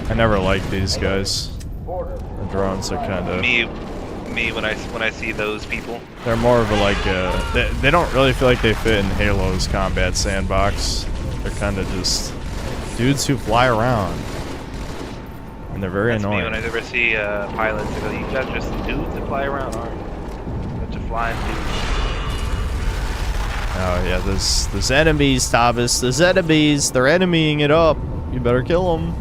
I never liked these guys. The drones are kind of me when I see those people. They're more of a like they don't really feel like they fit in Halo's combat sandbox. They're kind of just dudes who fly around, and they're very annoying. Me when I ever see pilots, I go, "You guys are just dudes that fly around, aren't you? Bunch of flying dudes." Oh yeah, there's enemies, Tavis. There's enemies. They're enemying it up. You better kill them.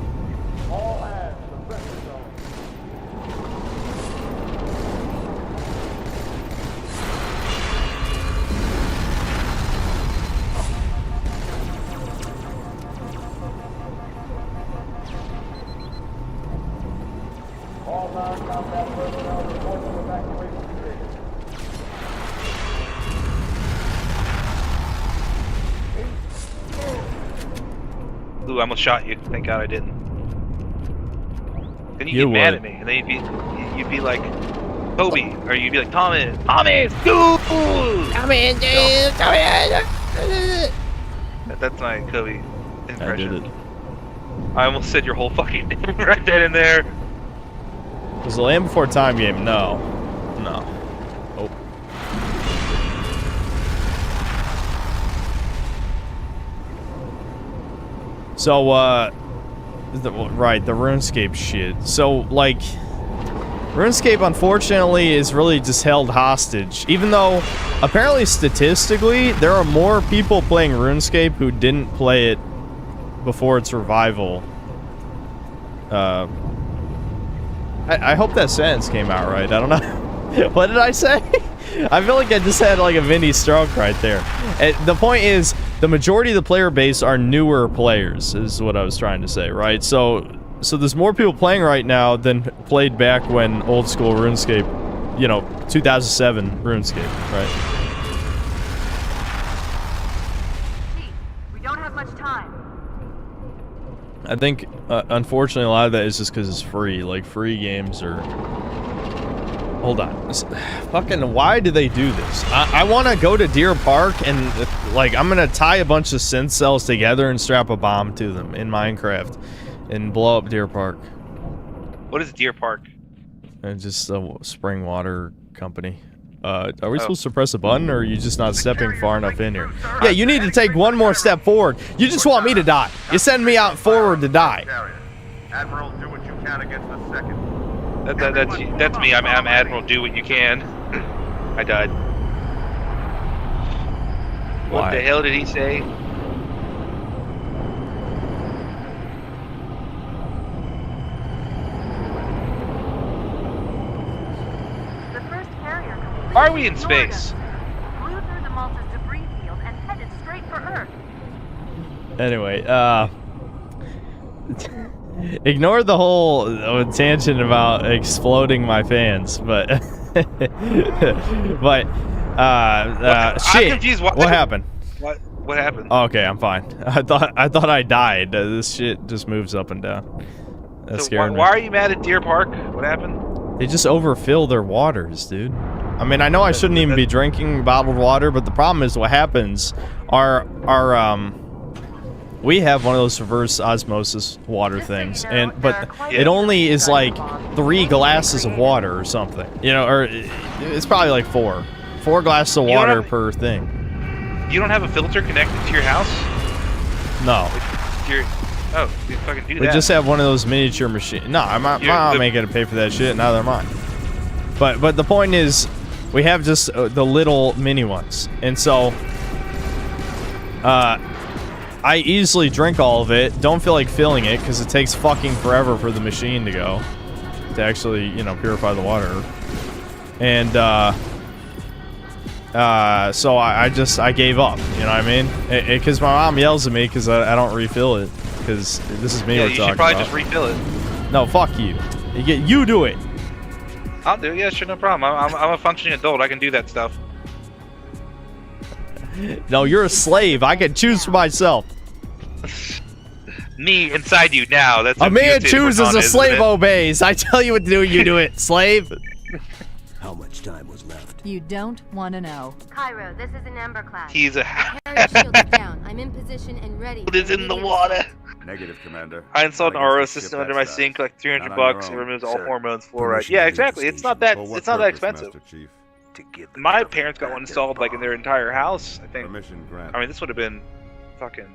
Ooh, I almost shot you. Thank God I didn't. Then you You get mad would. at me, and then you'd be like Kobe, or you'd be like Thomas, dude! That's my Kobe impression. I did it. I almost said your whole fucking name right then and there. Was the Land Before Time game? No. No. Oh. So, right, the RuneScape shit. So, like, RuneScape, unfortunately, is really just held hostage. Even though, apparently, statistically, there are more people playing RuneScape who didn't play it before its revival. I hope that sentence came out right. I don't know. What did I say? I feel like I just had like a mini stroke right there. The point is, the majority of the player base are newer players, is what I was trying to say, right? So there's more people playing right now than played back when old school RuneScape, you know, 2007 RuneScape, right? We don't have much time. I think, unfortunately, a lot of that is just because it's free. Like, free games are... Hold on. Fucking, why do they do this? I want to go to Deer Park and, like, I'm going to tie a bunch of synth cells together and strap a bomb to them in Minecraft and blow up Deer Park. What is Deer Park? It's just a spring water company. Are we supposed to press a button, or are you just not stepping far enough in here? Yeah, you need to take one more step forward. You just want me to die. You send me out forward to die. Admiral, do what you can against the second. That's me. I'm Admiral. Do what you can. I died. What Why? the hell did he say? Are we in space? Flew through the Malta's debris field and headed straight for Earth. Anyway, ignore the whole tangent about exploding my fans, but but shit. I'm confused. What happened? What happened? Oh, okay, I'm fine. I thought I died. This shit just moves up and down. That scared me. Why are you mad at Deer Park? What happened? They just overfill their waters, dude. I mean, I know I shouldn't even be drinking bottled water, but the problem is what happens we have one of those reverse osmosis water things, but it only is like 3 glasses of water or something, you know, or it's probably like 4 glasses of water per thing. You don't have a filter connected to your house? No. You fucking do that. We just have one of those miniature machines. No, my mom ain't gonna pay for that shit. Neither am I. But the point is, we have just the little mini ones, and so I easily drink all of it. Don't feel like filling it because it takes fucking forever for the machine to go to actually, you know, purify the water. And so I gave up. You know what I mean? Because my mom yells at me because I don't refill it. Because this is me we're talking about. You should probably just refill it. No, fuck you. You do it. I'll do it. Yeah, sure, no problem. I'm a functioning adult. I can do that stuff. No, you're a slave. I can choose for myself. Me inside you now. That's a man chooses, a slave obeys. I tell you what to do, you do it, slave. How much time was left? You don't want to know. Cairo, this is an Ember class. He's a Carrier shield is down. I'm in position and ready. It is in the water. Negative, Commander. I installed an RO system under my sink, like $300. It removes all hormones, fluoride. Yeah, exactly. It's not that. It's not that expensive. My parents got one installed like in their entire house. I think. I mean, this would have been fucking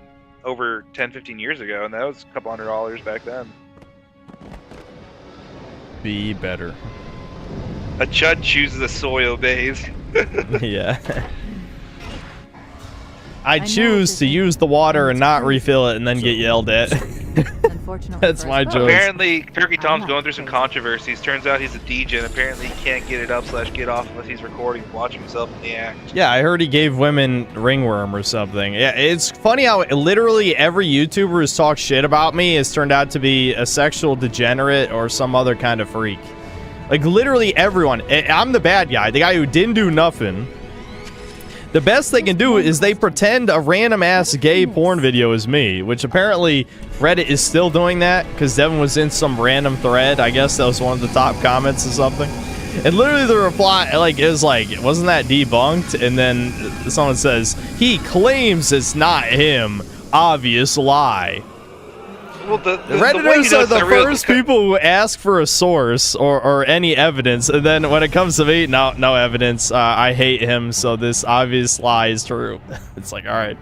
over 10-15 years ago, and that was a couple $100 back then. Be better. A chud chooses a soy obeys. Yeah. I choose to use the water and not refill it and then get yelled at. That's my choice. Apparently, Turkey Tom's going through some controversies. Turns out he's a DJ, and apparently he can't get it up/get off unless he's recording and watching himself in the act. Yeah, I heard he gave women ringworm or something. Yeah, it's funny how literally every YouTuber who's talked shit about me has turned out to be a sexual degenerate or some other kind of freak. Like, literally everyone. I'm the bad guy, the guy who didn't do nothing. the best they can do is they pretend a random ass gay porn video is me, which apparently Reddit is still doing that because Devin was in some random thread. I guess that was one of the top comments or something. And literally the reply, like, is like, wasn't that debunked? And then someone says, he claims it's not him. Obvious lie. Well, the Redditors are the first people who ask for a source or any evidence, and then when it comes to me, no evidence. I hate him, so this obvious lie is true. It's like, all right.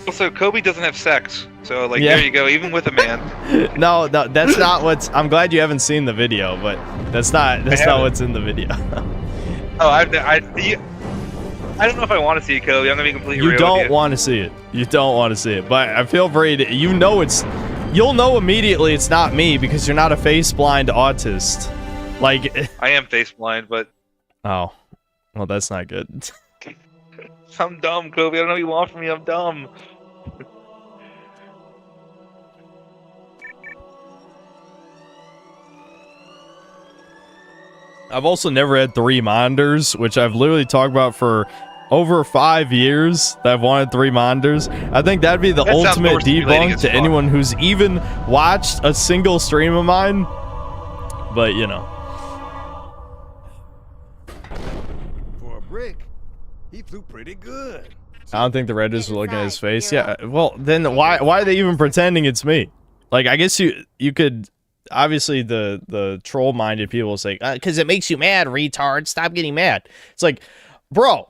Also, Kobe doesn't have sex, so like, there you go. Even with a man. No, that's not what's. I'm glad you haven't seen the video, but that's not what's in the video. Oh, I don't know if I want to see it, Kobe. I'm gonna be completely real. You don't want to see it. You don't want to see it. But I feel free to. You'll know immediately it's not me because you're not a face blind autist. Like. I am face blind, but. Oh, well, that's not good. I'm dumb, Kobe. I don't know what you want from me. I'm dumb. I've also never had 3 monitors, which I've literally talked about for over 5 years that I've wanted 3 monitors. I think that'd be the ultimate debunk to anyone who's even watched a single stream of mine. But, you know. For a brick, he flew pretty good. I don't think the Redditors were looking at his face. Yeah, well, then why are they even pretending it's me? Like, I guess you could... Obviously, the troll-minded people will say, because it makes you mad, retard. Stop getting mad. It's like, bro,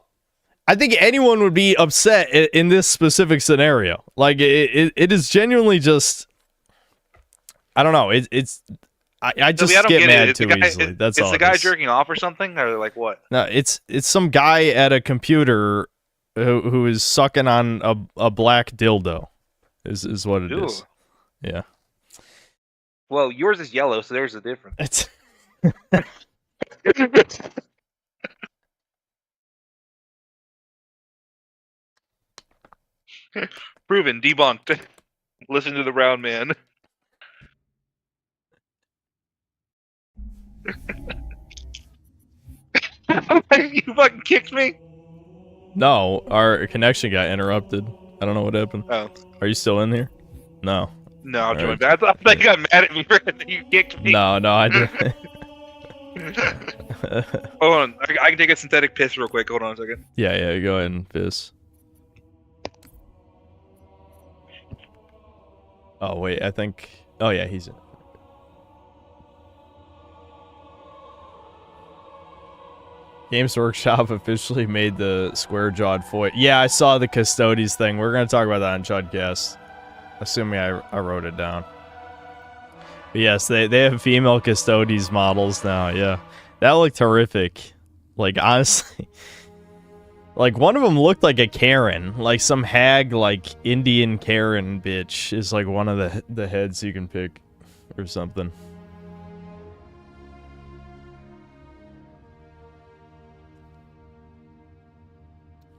I think anyone would be upset in this specific scenario. Like, it is genuinely just... I don't know. I just get mad too easily. That's all. It's the guy jerking off or something? Or like what? No, it's some guy at a computer who is sucking on a black dildo. Is what it is. Yeah. Well, yours is yellow, so there's a difference. Proven, debunked. Listen to the brown man. You fucking kicked me? No, our connection got interrupted. I don't know what happened. Oh. Are you still in here? No. No, I'm joining back. I thought you got mad at me for you kicked me. No, I didn't. Hold on, I can take a synthetic piss real quick. Hold on a second. Yeah, go ahead and piss. Oh, wait, I think... Oh, yeah, he's in. Games Workshop officially made the square-jawed foil. Yeah, I saw the Custodes thing. We're going to talk about that on Chudcast. Assuming I wrote it down. But yes, they have female Custodes models now, yeah. That looked horrific. Like, honestly... Like, one of them looked like a Karen. Like, some hag, like, Indian Karen bitch is, like, one of the heads you can pick. Or something.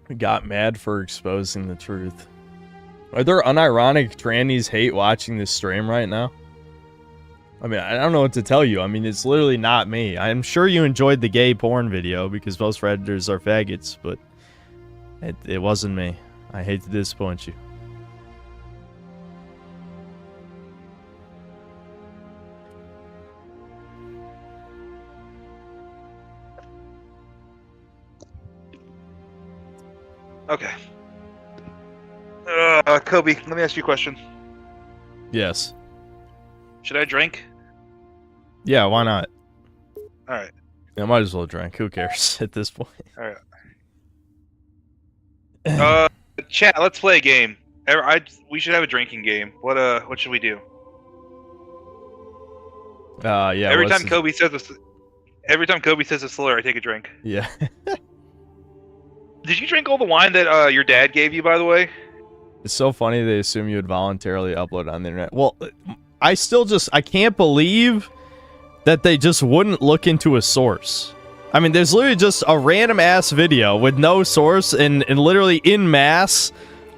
We got mad for exposing the truth. Are there unironic trannies hate watching this stream right now? I mean, I don't know what to tell you. I mean, it's literally not me. I'm sure you enjoyed the gay porn video because most Redditors are faggots, but it wasn't me. I hate to disappoint you. Okay. Kobe, let me ask you a question. Yes. Should I drink? Yeah, why not? Alright. I might as well drink. Who cares at this point? Alright. Chat, let's play a game. We should have a drinking game. What should we do? Yeah. Every time Kobe says a slur, I take a drink. Yeah. Did you drink all the wine that your dad gave you, by the way? It's so funny they assume you would voluntarily upload on the internet. Well, I can't believe that they just wouldn't look into a source. I mean, there's literally just a random ass video with no source and literally in mass,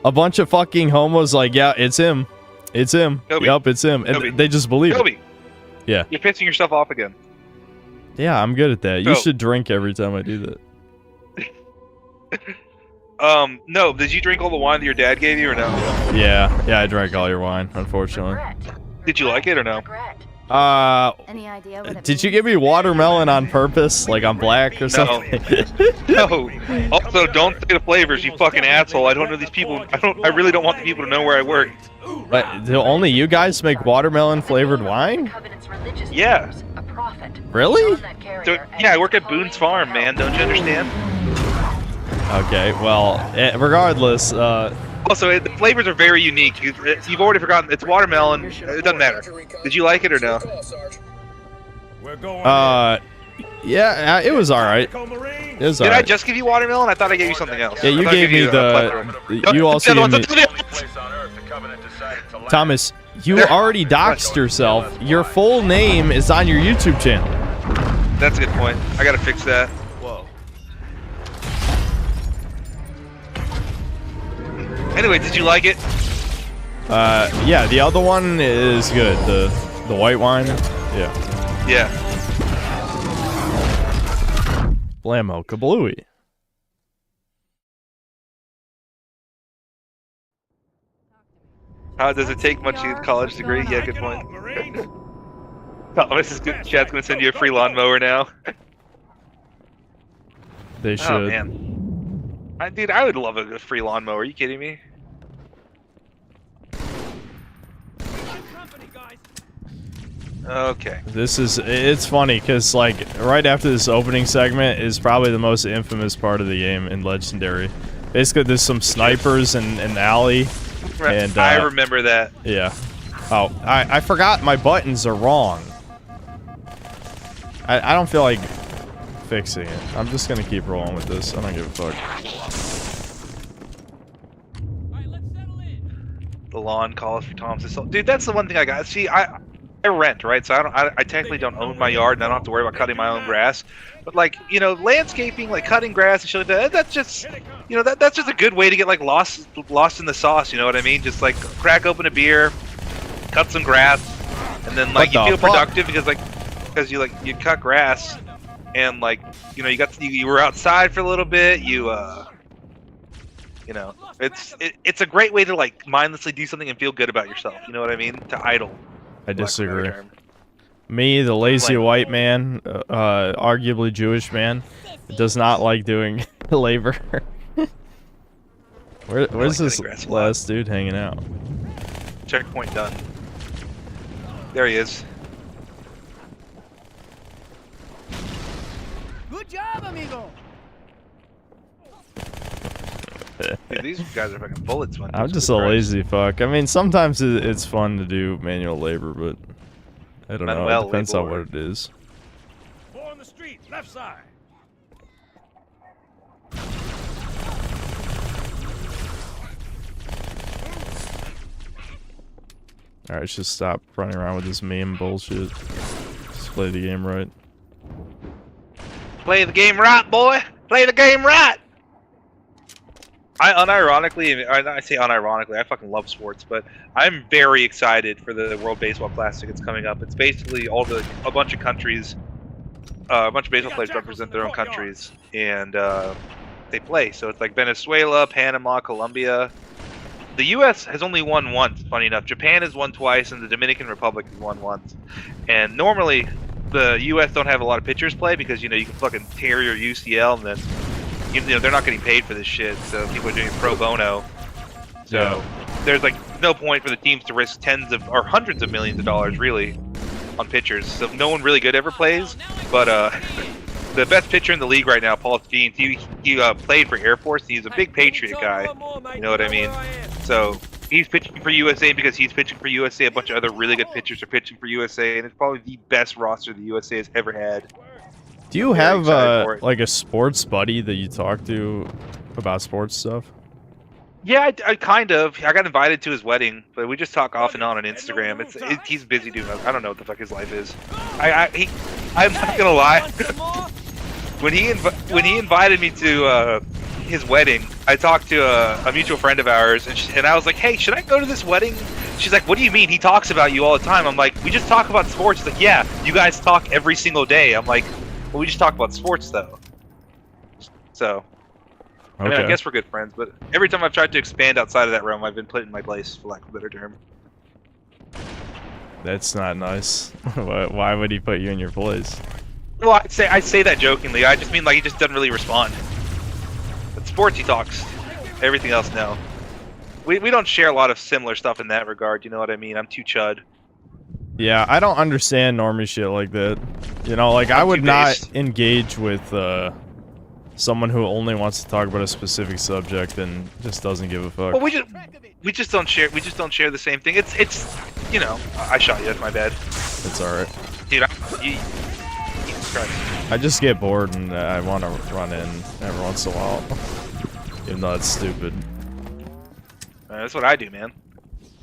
a bunch of fucking homos like, yeah, it's him. It's him. Kobe. Yup, it's him. And Kobe. they just believe Kobe. it. Yeah. You're pissing yourself off again. Yeah, I'm good at that. You So- should drink every time I do that. No. Did you drink all the wine that your dad gave you, or no? Yeah, I drank all your wine, unfortunately. Did you like it or no? Any idea what it Did you give me watermelon on purpose, like I'm black or something? No. Also, don't say the flavors, you fucking asshole. I don't know these people. I really don't want the people to know where I work. But do only you guys make watermelon flavored wine? Yeah. Really? So, yeah, I work at Boone's Farm, man. Don't you understand? Okay, well, regardless, Also, the flavors are very unique. You've already forgotten. It's watermelon. It doesn't matter. Did you like it or no? Yeah, it was alright. It was Did I alright. just give you watermelon? I thought I gave you something else. Yeah, you gave me you also gave me... Thomas, you already doxed yourself. Your full name is on your YouTube channel. That's a good point. I gotta fix that. Whoa. Anyway, did you like it? Yeah, the other one is good. The white wine. Yeah. Yeah. Blammo kablooey. How does it take much to get a college degree? Yeah, good point. Thomas is good. Chad's gonna send you a free lawnmower now. They should. Oh man, dude, I would love a free lawnmower. Are you kidding me? Okay. It's funny because like right after this opening segment is probably the most infamous part of the game in Legendary. Basically, there's some snipers in an alley. And, I remember that. Yeah. Oh, I forgot my buttons are wrong. I don't feel like fixing it. I'm just gonna keep rolling with this. I don't give a fuck. The lawn calls for Thompson. So, dude, that's the one thing I got. See, I rent, right? So I technically don't own my yard, and I don't have to worry about cutting my own grass. But like, you know, landscaping, like cutting grass and shit like that, that's just, you know, that's just a good way to get like lost in the sauce. You know what I mean? Just like crack open a beer, cut some grass, and then like you feel productive because you cut grass, and like, you know, you were outside for a little bit. You know, it's a great way to like mindlessly do something and feel good about yourself. You know what I mean? To idle. I disagree. Me, the lazy white man, arguably Jewish man, does not like doing labor. Where's this last dude hanging out? Checkpoint done. There he is. Good job, amigo. Dude, these guys are fucking bullets. I'm just a lazy fuck. I mean, sometimes it's fun to do manual labor, but I don't know. It depends on what it is. 4 on the street, left side. Alright, let's just stop running around with this meme bullshit. Just play the game right. Play the game right, boy! Play the game right! I say unironically, I fucking love sports, but I'm very excited for the World Baseball Classic. It's coming up. It's basically a bunch of countries, a bunch of baseball players represent their own countries, and they play. So it's like Venezuela, Panama, Colombia. The U.S. has only won once, funny enough. Japan has won twice, and the Dominican Republic has won once. And normally, the U.S. don't have a lot of pitchers play because, you know, you can fucking tear your UCL and then, you know, they're not getting paid for this shit, so people are doing pro bono. So there's like no point for the teams to risk tens of or hundreds of millions of dollars really on pitchers. So no one really good ever plays. But the best pitcher in the league right now, Paul Skeens, he played for Air Force. He's a big Patriot guy. You know what I mean? So he's pitching for USA because he's pitching for USA. A bunch of other really good pitchers are pitching for USA, and it's probably the best roster the USA has ever had. Do you have like a sports buddy that you talk to about sports stuff? Yeah, I kind of. I got invited to his wedding, but we just talk off and on Instagram. He's busy doing. I don't know what the fuck his life is. I'm not gonna lie. when he invited me to his wedding, I talked to a mutual friend of ours, and I was like, "Hey, should I go to this wedding?" She's like, "What do you mean? He talks about you all the time." I'm like, "We just talk about sports." She's like, "Yeah, you guys talk every single day." I'm like, "Well, we just talk about sports though." So, I mean, I Okay. guess we're good friends, but every time I've tried to expand outside of that realm, I've been put in my place, for lack of a better term. That's not nice. Why would he put you in your place? Well, I say that jokingly. I just mean like he just doesn't really respond. But sports, he talks. Everything else, no. We don't share a lot of similar stuff in that regard. You know what I mean? I'm too chud. Yeah, I don't understand normie shit like that. You know, like I would not engage with someone who only wants to talk about a specific subject and just doesn't give a fuck. Well, we just don't share. We just don't share the same thing. It's you know. I shot you. That's my bad. It's alright. Dude, Jesus Christ. I just get bored and I want to run in every once in a while. Even though it's stupid. That's what I do, man.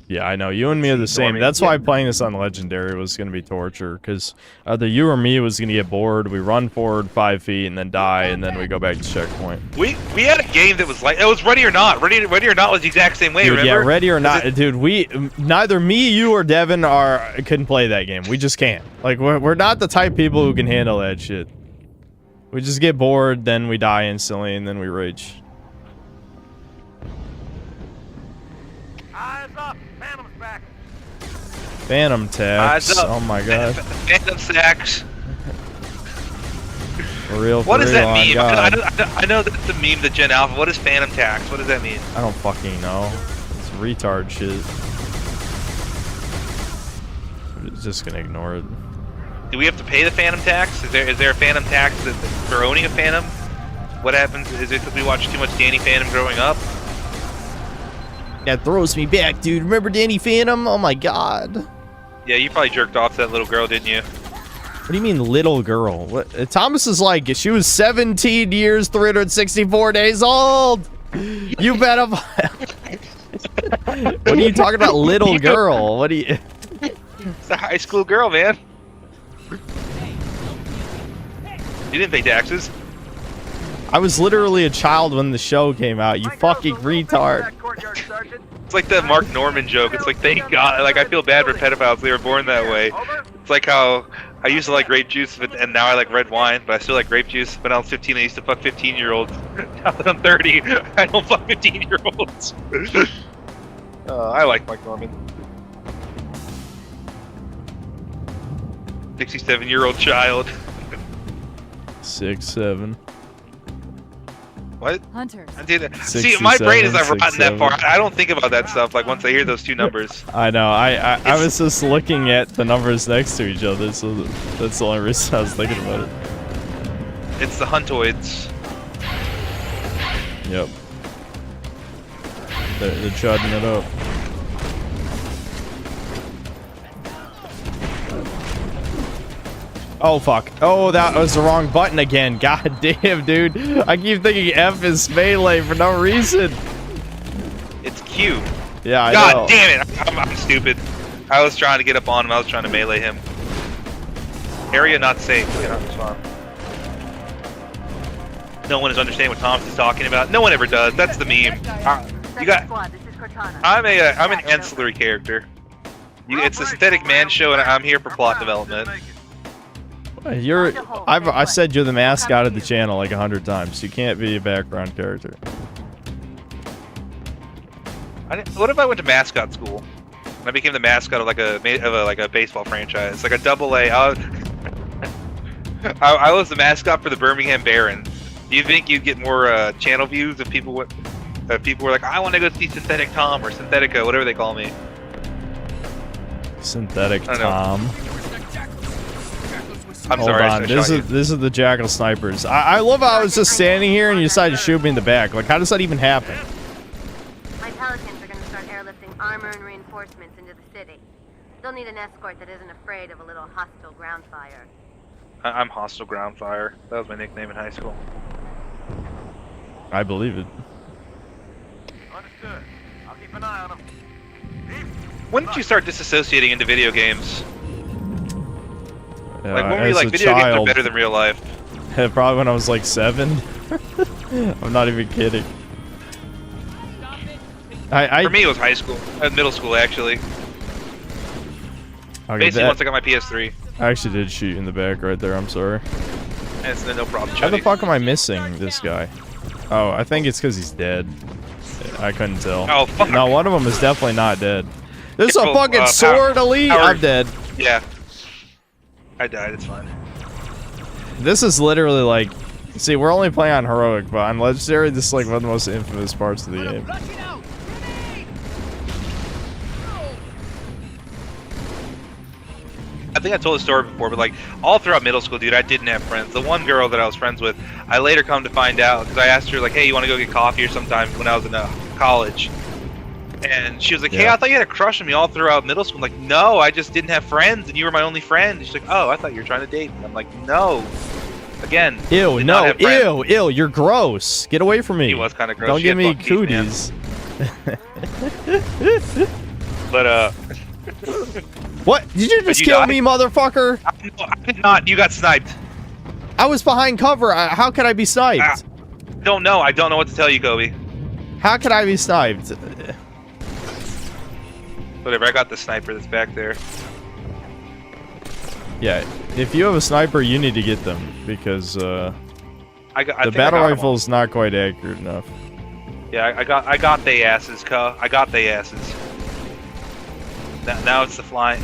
Yeah, I know. You and me are the same. That's why playing this on Legendary was going to be torture, because either you or me was going to get bored, we run forward 5 feet and then die, and then we go back to checkpoint. We had a game that was like, it was Ready or Not. Ready or Not was the exact same way, Dude, remember? yeah, Ready or Not. Dude, neither me, you, or Devin couldn't play that game. We just can't. Like, we're not the type of people who can handle that shit. We just get bored, then we die instantly, and then we rage. Eyes up! Phantom's back! Phantom tax. Eyes up. Oh my god. Phantom Stacks. For real, What is that meme? God. I know that's the meme, the Gen Alpha. What is Phantom Tax? What does that mean? I don't fucking know. It's retard shit. I'm just gonna ignore it. Do we have to pay the Phantom Tax? Is there a Phantom Tax for owning a Phantom? What happens? Is it because we watched too much Danny Phantom growing up? That throws me back, dude. Remember Danny Phantom? Oh my god. Yeah, you probably jerked off to that little girl, didn't you? What do you mean, little girl? What? Thomas is like, she was 17 years, 364 days old. You better. What are you talking about, little girl? What do you? It's a high school girl, man. You didn't pay taxes. I was literally a child when the show came out. You fucking retard. It's like the Mark Norman joke. It's like, thank God. Like, I feel bad for pedophiles. They were born that way. It's like how I used to like grape juice, and now I like red wine, but I still like grape juice. When I was 15, I used to fuck 15-year-olds. Now that I'm 30, I don't fuck 15-year-olds. I like Mark Norman. 67-year-old child. 6, 7. What? Hunters. See, my brain is not rotten that far. I don't think about that stuff. Like once I hear those two numbers. I know. I was just looking at the numbers next to each other, so that's the only reason I was thinking about it. It's the Huntoids. Yep. They're chudding it up. Oh fuck. Oh, that was the wrong button again. God damn, dude. I keep thinking F is melee for no reason. It's Q. Yeah, I God know. damn it. I'm stupid. I was trying to get up on him. I was trying to melee him. Area not safe. Yeah, it's fine. No one is understanding what Thomas is talking about. No one ever does. That's the meme. You got. I'm an ancillary character. It's a synthetic man show, and I'm here for plot development. I said you're the mascot of the channel like 100 times. You can't be a background character. What if I went to mascot school? And I became the mascot of like a baseball franchise, like a AA. I was the mascot for the Birmingham Barons. Do you think you'd get more channel views if people were like, I want to go see Synthetic Tom or Synthetica, whatever they call me? Synthetic Tom. I'm Hold sorry. on. This is the Jackal snipers. I love how I was just standing here and you decided to shoot me in the back. Like, how does that even happen? My Pelicans are going to start airlifting armor and reinforcements into the city. They'll need an escort that isn't afraid of a little hostile ground fire. I'm Hostile Ground Fire. That was my nickname in high school. I believe it. Understood. I'll keep an eye on them. When did you start disassociating into video games? Like when were you as like a video games are child. better than real life? Probably when I was like 7. I'm not even kidding. For me, it was high school, middle school actually. Okay, Basically, once I got my PS3. I actually did shoot you in the back right there. I'm sorry. And it's no problem. How the fuck am I missing this guy? Oh, I think it's because he's dead. I couldn't tell. Oh, fuck. No, one of them is definitely not dead. There's a Oh, fucking sword elite. I'm dead. Yeah. I died. It's fine. This is literally like, see, we're only playing on heroic, but on legendary, this is like one of the most infamous parts of the game. I think I told the story before, but like all throughout middle school, dude, I didn't have friends. The one girl that I was friends with, I later come to find out because I asked her like, "Hey, you want to go get coffee or sometime?" When I was in college, and she was like, "Hey, I thought you had a crush on me all throughout middle school." I'm like, "No, I just didn't have friends, and you were my only friend." And she's like, "Oh, I thought you were trying to date me." I'm like, "No." Again. Ew, no, ew, you're gross. Get away from me. He was kind of gross. Don't give me cooties. But what? Did you just kill me, motherfucker? I did not. You got sniped. I was behind cover. How could I be sniped? I don't know. I don't know what to tell you, Kobe. How could I be sniped? Whatever. I got the sniper that's back there. Yeah, if you have a sniper, you need to get them because the I battle rifle is not quite accurate enough. Yeah, I got they asses, cuh. I got they asses. Now it's the flying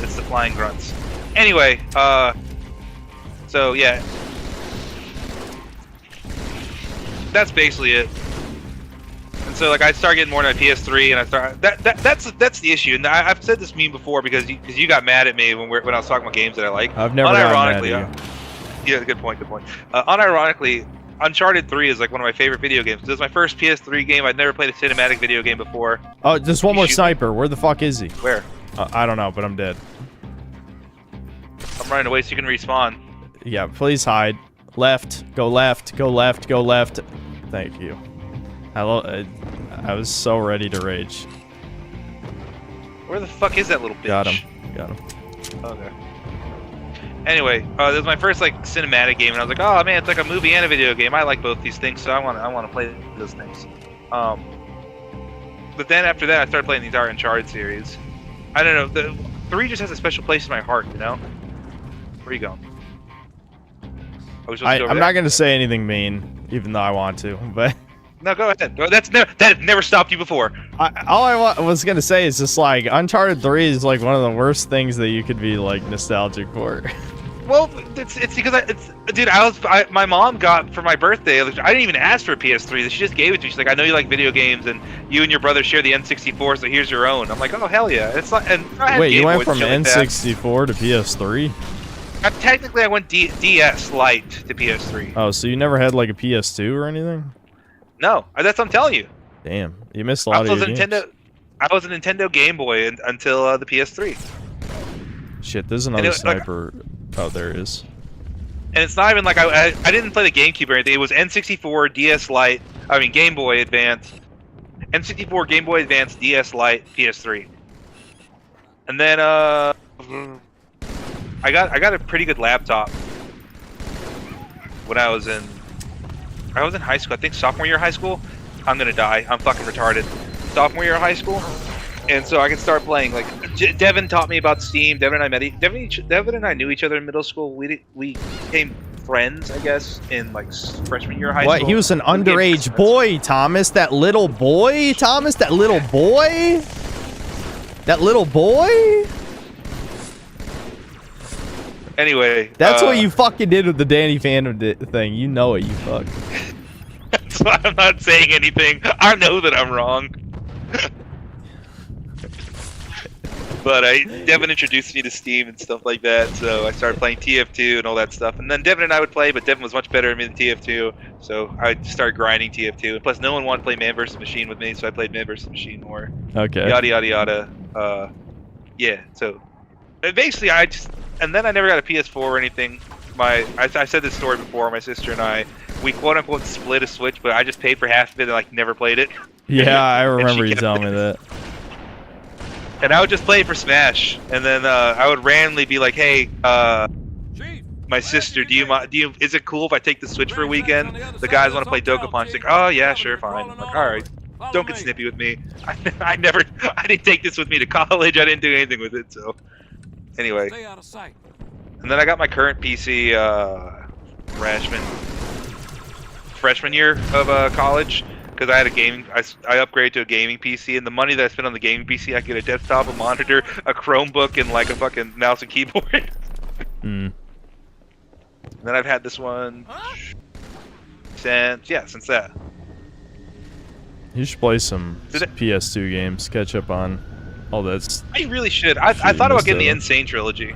grunts. Anyway, so yeah, that's basically it. And so like I start getting more into my PS3, and I start that's the issue. And I've said this meme before because you got mad at me when I was talking about games that I like. I've never gotten mad at you. Yeah, good point. Unironically, Uncharted 3 is like one of my favorite video games. This is my first PS3 game. I'd never played a cinematic video game before. Oh, just one more sniper. Where the fuck is he? Where? I don't know, but I'm dead. I'm running away so you can respawn. Yeah, please hide. Left. Go left. Go left. Go left. Thank you. I was so ready to rage. Where the fuck is that little bitch? Got him. Got him. Okay. Anyway, this was my first like cinematic game, and I was like, oh man, it's like a movie and a video game. I like both these things, so I want to play those things. But then after that, I started playing the entire Uncharted series. I don't know, the 3 just has a special place in my heart, you know? Where are you going? I'm not gonna say anything mean, even though I want to, but. No, go ahead. That never stopped you before. All I was gonna say is just like Uncharted 3 is like one of the worst things that you could be like nostalgic for. Well, it's because dude, my mom got for my birthday. I didn't even ask for a PS3. She just gave it to me. She's like, I know you like video games, and you and your brother share the N64, so here's your own. I'm like, oh hell yeah! It's like, and wait, you went from N64 to PS3? Technically, I went DS Lite to PS3. Oh, so you never had like a PS2 or anything? No, that's what I'm telling you. Damn, you missed a lot of your games. I was a Nintendo Game Boy until the PS3. Shit, there's another sniper. Oh, there it is. And it's not even like I didn't play the GameCube or anything. It was N64, DS Lite. I mean Game Boy Advance, N64, Game Boy Advance, DS Lite, PS3. And then I got a pretty good laptop when I was in high school. I think sophomore year of high school. I'm gonna die. I'm fucking retarded. Sophomore year of high school, and so I can start playing. Like Devin taught me about Steam. Devin and I knew each other in middle school. We became friends, I guess, in like freshman year of high school. What? He was an underage boy, Thomas. That little boy, Thomas. That little boy. That little boy. Anyway, that's what you fucking did with the Danny Phantom thing. You know it, you fuck. That's why I'm not saying anything. I know that I'm wrong. But Devin introduced me to Steam and stuff like that, so I started playing TF2 and all that stuff. And then Devin and I would play, but Devin was much better at me than TF2, so I started grinding TF2. And plus, no one wanted to play Man vs. Machine with me, so I played Man vs. Machine more. Okay. Yada yada yada. Yeah. So basically, and then I never got a PS4 or anything. I said this story before. My sister and we quote unquote split a Switch, but I just paid for half of it and like never played it. Yeah, I remember you telling me that. And I would just play it for Smash, and then I would randomly be like, "Hey, my sister, is it cool if I take the Switch for a weekend? The guys want to play Dokapon." She's like, "Oh yeah, sure, fine." I'm like, "All right, don't get snippy with me. I didn't take this with me to college. I didn't do anything with it." So, anyway, and then I got my current PC, Rashman freshman year of college because I had a gaming. I upgraded to a gaming PC, and the money that I spent on the gaming PC, I could get a desktop, a monitor, a Chromebook, and like a fucking mouse and keyboard. Hmm. Then I've had this one since that. You should play some PS2 games. Catch up on all that. I really should. I thought about getting the Insane trilogy.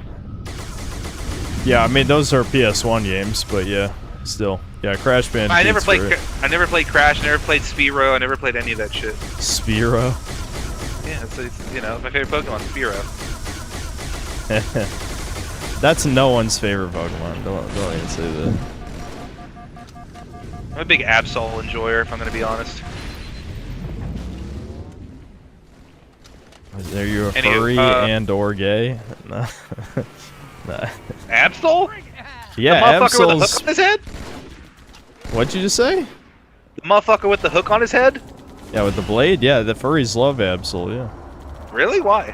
Yeah, I mean those are PS1 games, but yeah, still, yeah, Crash Bandicoot. I never played Crash. I never played Spearow. I never played any of that shit. Spearow. Yeah, it's you know, my favorite Pokemon, Spearow. That's no one's favorite Pokemon. Don't even say that. I'm a big Absol enjoyer, if I'm gonna be honest. Are you a furry and/or gay? No. Nah. Absol? Yeah, the motherfucker with the Absol's... hook on his head? What'd you just say? The motherfucker with the hook on his head? Yeah, with the blade. Yeah, the furries love Absol. Yeah. Really? Why?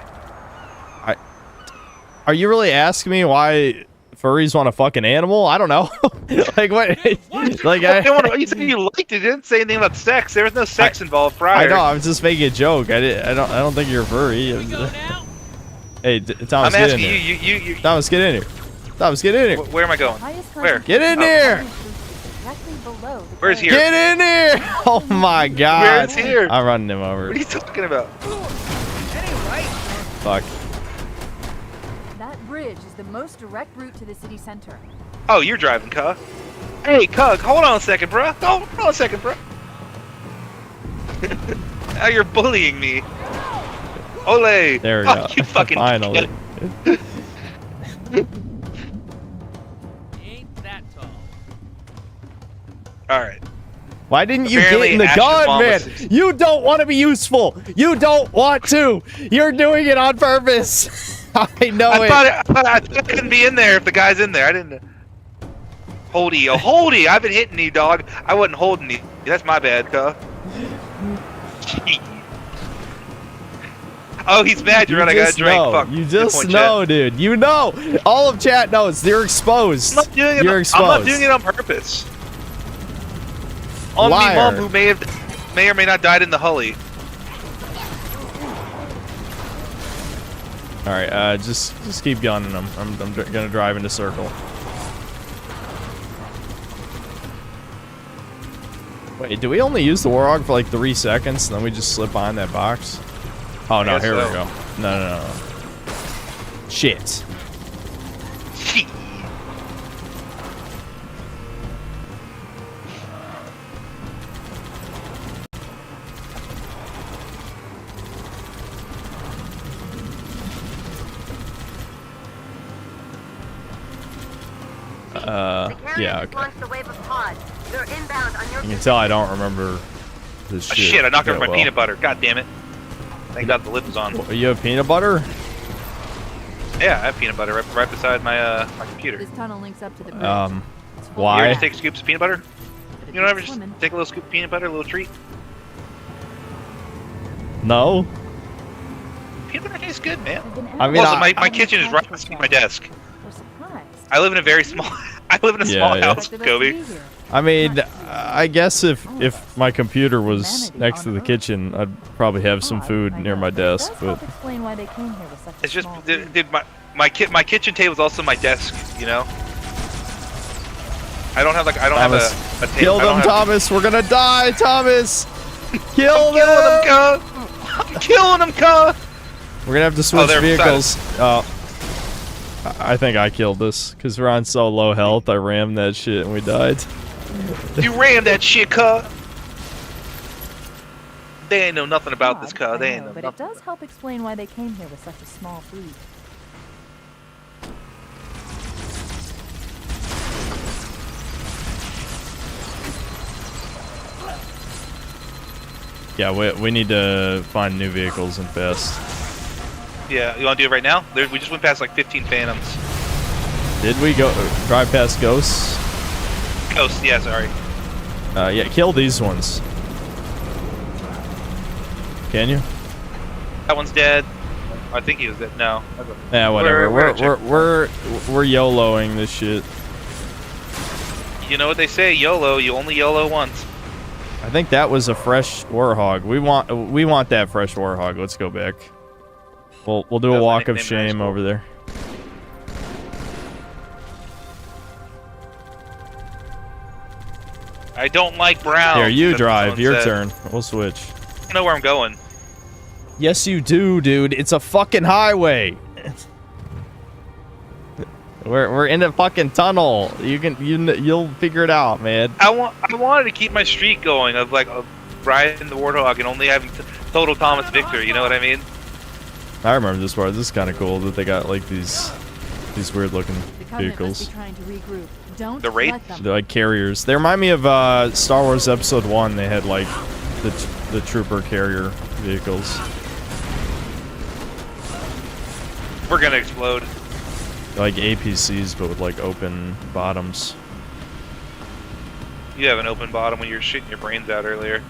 Are you really asking me why furries want a fucking animal? I don't know. Like what? Like you said you liked it. You didn't say anything about sex. There was no sex involved prior. I know. I was just making a joke. I don't think you're a furry. Hey, Thomas, I'm get asking in here. you. Thomas, get in here. Thomas, get in here. Where am I going? Where? Get in here. Where's here? Get in here. Oh my God. Where's here? I'm running him over. What are you talking about? Fuck. That bridge is the most direct route to the city center. Oh, you're driving, Cug. Hey, Cug, hold on a second, bro. Hold on a second, bro. Now you're bullying me. Ole. There we oh, go. You fucking finally. Ain't that tall. All right. Why didn't you Apparently, get in the Ash's gun, mom man? was- You don't want to be useful. You don't want to. You're doing it on purpose. I know I it. thought I couldn't be in there if the guy's in there. I didn't. Holdy. I've been hitting you, dog. I wasn't holding you. That's my bad, Cug. Oh, he's mad. You're right. I got a drink. Know. Fuck. You just know, dude. You know. All of chat knows. You're exposed. I'm not doing it. You're exposed. I'm not doing it on purpose. On me, mom, who may or may not died in the Hully. All right. Just keep gunning them. I'm gonna drive into circle. Wait, do we only use the Warhog for like 3 seconds and then we just slip behind that box? Oh no, here we go. No. Shit. Yeah, okay. Launched a wave of pods. They're inbound on your You can tell I don't remember this Oh, shit. shit, I knocked that over my well. peanut butter. God damn it. Thank God the lid was on. You have peanut butter? Yeah, I have peanut butter right beside my my computer. This tunnel links up to the bridge. You Why? ever just take scoops of peanut butter? You don't ever just take a little scoop of peanut butter, a little treat? No. Peanut butter tastes good, man. I mean, also, my kitchen is right beside my desk. I live in a very small small house, Kobe. I mean, I guess if my computer was next to the kitchen, I'd probably have some food near my desk. But Explain why they came here with such a It's just small dude, my kitchen table is also my desk, you know. I don't have a Thomas, table. kill I don't them, have- Thomas. We're gonna die, Thomas. Kill them. I'm killing them, Cuz. We're gonna have to switch they're vehicles. I think I killed this because we're on so low health. I rammed that shit and we died. You ran that shit, Cuz. They ain't know nothing about this, Cuz. They ain't know but nothing. it does help explain why they came here with such a small fleet. Yeah, we need to find new vehicles and fast. Yeah, you want to do it right now? We just went past like 15 Phantoms. Did we go drive past ghosts? Ghost, yeah, sorry. Yeah, kill these ones. Can you? That one's dead. I think he was dead. No. Yeah, whatever. We're We're YOLOing this shit. You know what they say, YOLO. You only YOLO once. I think that was a fresh Warhog. We want that fresh Warhog. Let's go back. We'll do a walk of shame over there. I don't like brown. Here, you that's what drive. someone Your said. turn. We'll switch. I know where I'm going. Yes, you do, dude. It's a fucking highway. We're in a fucking tunnel. You'll figure it out, man. I wanted to keep my streak going of like riding the Warthog and only having total Thomas Victor. You know what I mean? I remember this part. This is kind of cool that they got like these weird looking vehicles. The Wraith? They're like carriers. They remind me of Star Wars Episode 1. They had like the trooper carrier vehicles. We're gonna explode. Like APCs, but with like open bottoms. You have an open bottom when you're shitting your brains out earlier.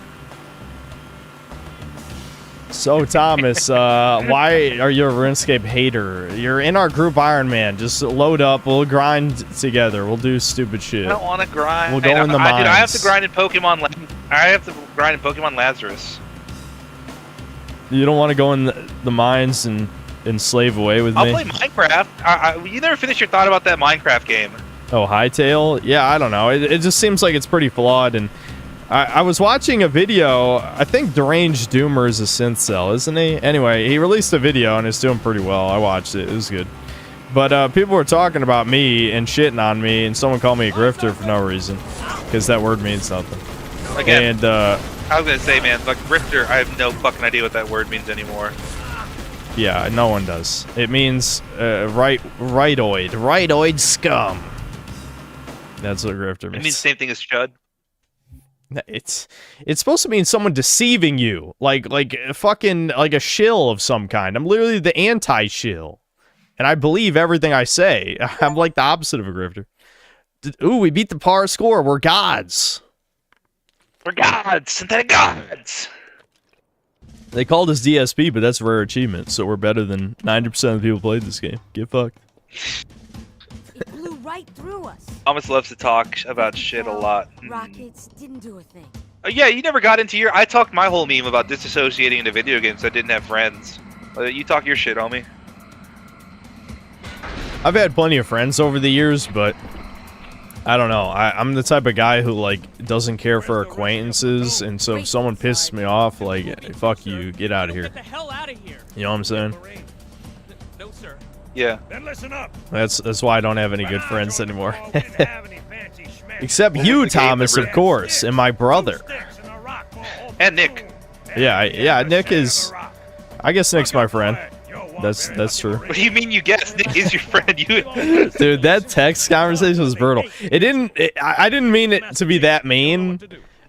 So Thomas, why are you a RuneScape hater? You're in our group Iron Man. Just load up. We'll grind together. We'll do stupid shit. I don't want to grind. We'll go in the mines. Dude, I have to grind in Pokemon. I have to grind in Pokemon Lazarus. You don't want to go in the mines and slave away with me? I'll play Minecraft. You never finished your thought about that Minecraft game. Oh, Hytale? Yeah, I don't know. It just seems like it's pretty flawed. And I was watching a video. I think Deranged Doomer is a synth cell, isn't he? Anyway, he released a video and it's doing pretty well. I watched it. It was good. But people were talking about me and shitting on me, and someone called me a grifter for no reason, because that word means something. Again, and I was gonna say, man, like grifter, I have no fucking idea what that word means anymore. Yeah, no one does. It means rightoid scum. That's what grifter means. It means the same thing as chud. It's supposed to mean someone deceiving you, like fucking like a shill of some kind. I'm literally the anti-shill, and I believe everything I say. I'm like the opposite of a grifter. Ooh, we beat the par score. We're gods. We're gods, synthetic gods. They called us DSP, but that's a rare achievement, so we're better than 90% of the people played this game. Get fucked. It blew right through us. Thomas loves to talk about shit a lot. Rockets didn't do a thing. Yeah, you never got into your... I talked my whole meme about disassociating into video games so I didn't have friends. You talk your shit, homie. I've had plenty of friends over the years, but I don't know. I'm the type of guy who, like, doesn't care for acquaintances, and so if someone pisses me off, like, fuck you, get out of here. Get the hell out of here. You know what I'm saying? No, sir. Yeah. Then listen up. That's why I don't have any good friends anymore. Except you, Thomas, of course, and my brother. And Nick. Yeah, Nick is... I guess Nick's my friend. That's true. What do you mean you guess? Nick is your friend. Dude, that text conversation was brutal. I didn't mean it to be that mean.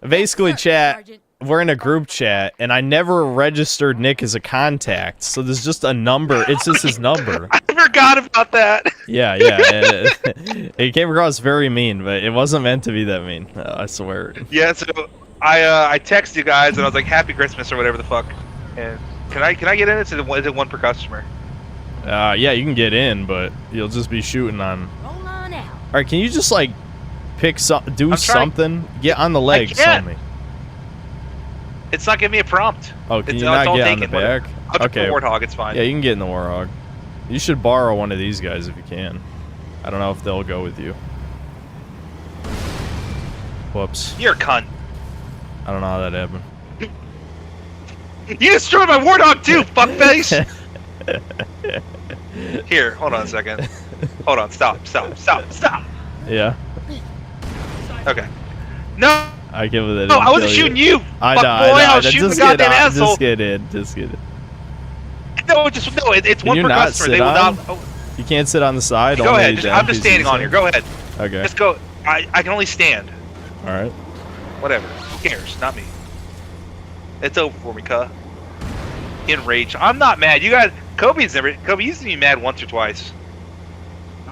Basically, chat, we're in a group chat, and I never registered Nick as a contact, so there's just a number. It's just his number. I forgot about that. Yeah. It came across very mean, but it wasn't meant to be that mean. I swear. Yeah, so I text you guys, and I was like, Happy Christmas, or whatever the fuck. And can I get in? Is it one per customer? Yeah, you can get in, but you'll just be shooting on... Roll on out. Alright, can you just, like, do something? Get on the legs, tell me. It's not giving me a prompt. Oh, can you not get on the back? I'll take the Warthog, it's fine. Yeah, you can get in the Warthog. You should borrow one of these guys if you can. I don't know if they'll go with you. Whoops. You're a cunt. I don't know how that happened. You destroyed my Warthog too, fuckface! Here, hold on a second. Hold on, stop. Yeah. Okay. No! I give it. No, I wasn't shooting you! I know. I was shooting the goddamn asshole! Just get in. No, it's one per customer. They will not... You can't sit on the side? Go ahead, I'm just standing on here. Go ahead. Okay. Just go. I can only stand. Alright. Whatever. Who cares? Not me. It's over for me, cuh. Enraged. I'm not mad. You guys... Kobe used to be mad once or twice.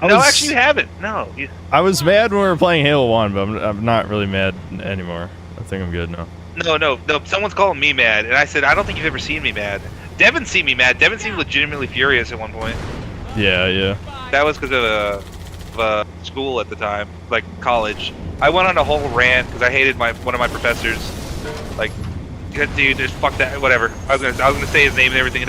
Actually you haven't. No. I was mad when we were playing Halo 1, but I'm not really mad anymore. I think I'm good now. No. Someone's calling me mad, and I said, I don't think you've ever seen me mad. Devin seen me mad. Devin seemed legitimately furious at one point. Yeah. That was because of school at the time, like college. I went on a whole rant because I hated one of my professors. Like, dude, just fuck that, whatever. I was gonna say his name and everything.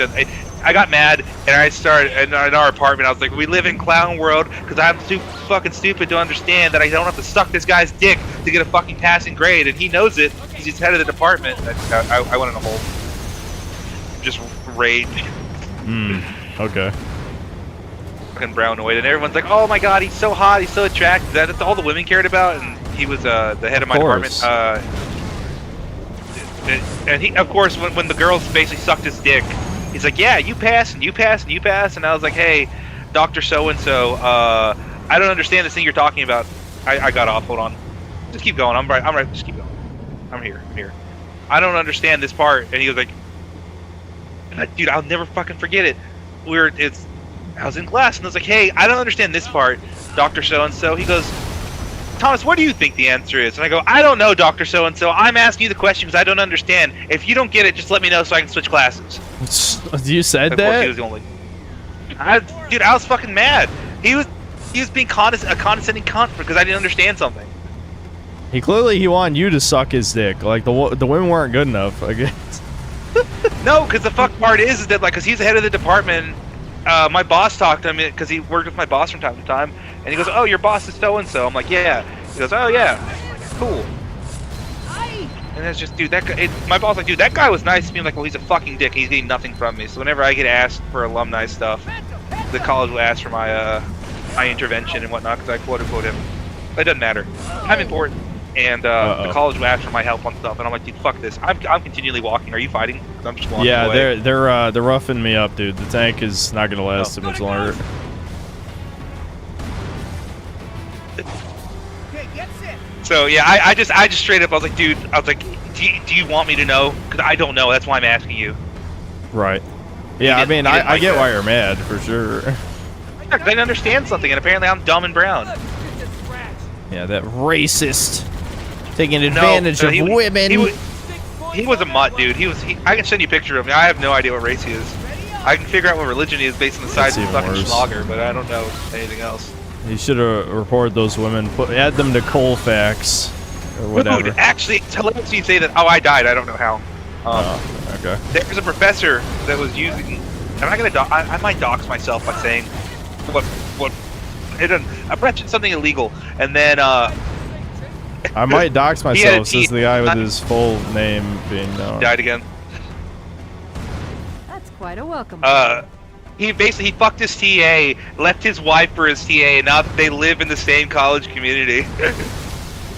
I got mad and I started in our apartment. I was like, we live in clown world because I'm too fucking stupid to understand that I don't have to suck this guy's dick to get a fucking passing grade, and he knows it because he's head of the department. I went in a whole just rage. Okay. Fucking Brownoid, and everyone's like, "Oh my god, he's so hot, he's so attractive." That's all the women cared about, and he was the head of my department. And he, of course, when the girls basically sucked his dick, he's like, "Yeah, you pass, and you pass, and you pass." And I was like, "Hey, Dr. So-and-so, I don't understand this thing you're talking about." I got off. Hold on, just keep going. I'm right. Just keep going. I'm here. I don't understand this part. And he was like, "Dude, I'll never fucking forget it. I was in class and I was like, hey, I don't understand this part, Dr. So-and-so. He goes, Thomas, what do you think the answer is? And I go, I don't know, Dr. So-and-so. I'm asking you the question because I don't understand. If you don't get it, just let me know so I can switch classes. You said that? He was the only... Dude, I was fucking mad. He was being a condescending cunt because I didn't understand something. He wanted you to suck his dick. Like, the women weren't good enough, I guess. No, because the fuck part is that, like, because he's the head of the department, my boss talked to him because he worked with my boss from time to time, and he goes, "Oh, your boss is so and so." I'm like, "Yeah." He goes, "Oh yeah, cool." And it's just, dude, that guy. My boss like, dude, that guy was nice to me. I'm like, well, he's a fucking dick. He's getting nothing from me. So whenever I get asked for alumni stuff, the college will ask for my intervention and whatnot because I quote unquote him. It doesn't matter. I'm important. And the college will ask for my help on stuff, and I'm like, dude, fuck this. I'm continually walking. Are you fighting? 'Cause I'm just walking away. they're roughing me up, dude. The tank is not gonna last too much longer. So yeah, I just straight up, I was like, dude, do you want me to know? Because I don't know. That's why I'm asking you. Right. Yeah, I mean, I get why you're mad for sure. I didn't understand something, and apparently I'm dumb and brown. Yeah, that racist. Taking advantage of women. He was a mutt, dude. I can send you a picture of him. I have no idea what race he is. I can figure out what religion he is based on the size of the fucking schlager, but I don't know anything else. You should have reported those women. Add them to Colfax or whatever. Dude, actually, unless you say that. Oh, I died. I don't know how. Okay. There's a professor that was using. Am I gonna? I might dox myself by saying what. I mentioned something illegal, and then I might dox myself, says the guy with his full name being known. Died again. That's quite a welcome. He fucked his TA, left his wife for his TA, and now they live in the same college community.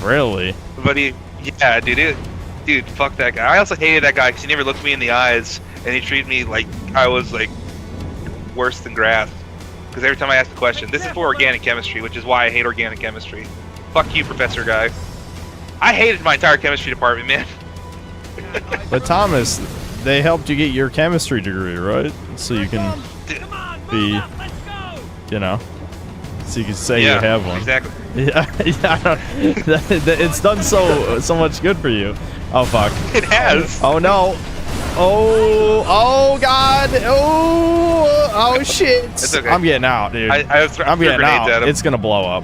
Really? But yeah, dude, fuck that guy. I also hated that guy because he never looked me in the eyes, and he treated me like I was like worse than grass. Because every time I asked a question, this is for organic chemistry, which is why I hate organic chemistry. Fuck you, professor guy. I hated my entire chemistry department, man. But Thomas, they helped you get your chemistry degree, right? So you can be, you know, so you can say you have one. Exactly. Yeah, it's done so much good for you. Oh fuck. It has. Oh no. Oh god. Oh shit. It's okay. I'm getting out, dude. I'm getting out. It's gonna blow up.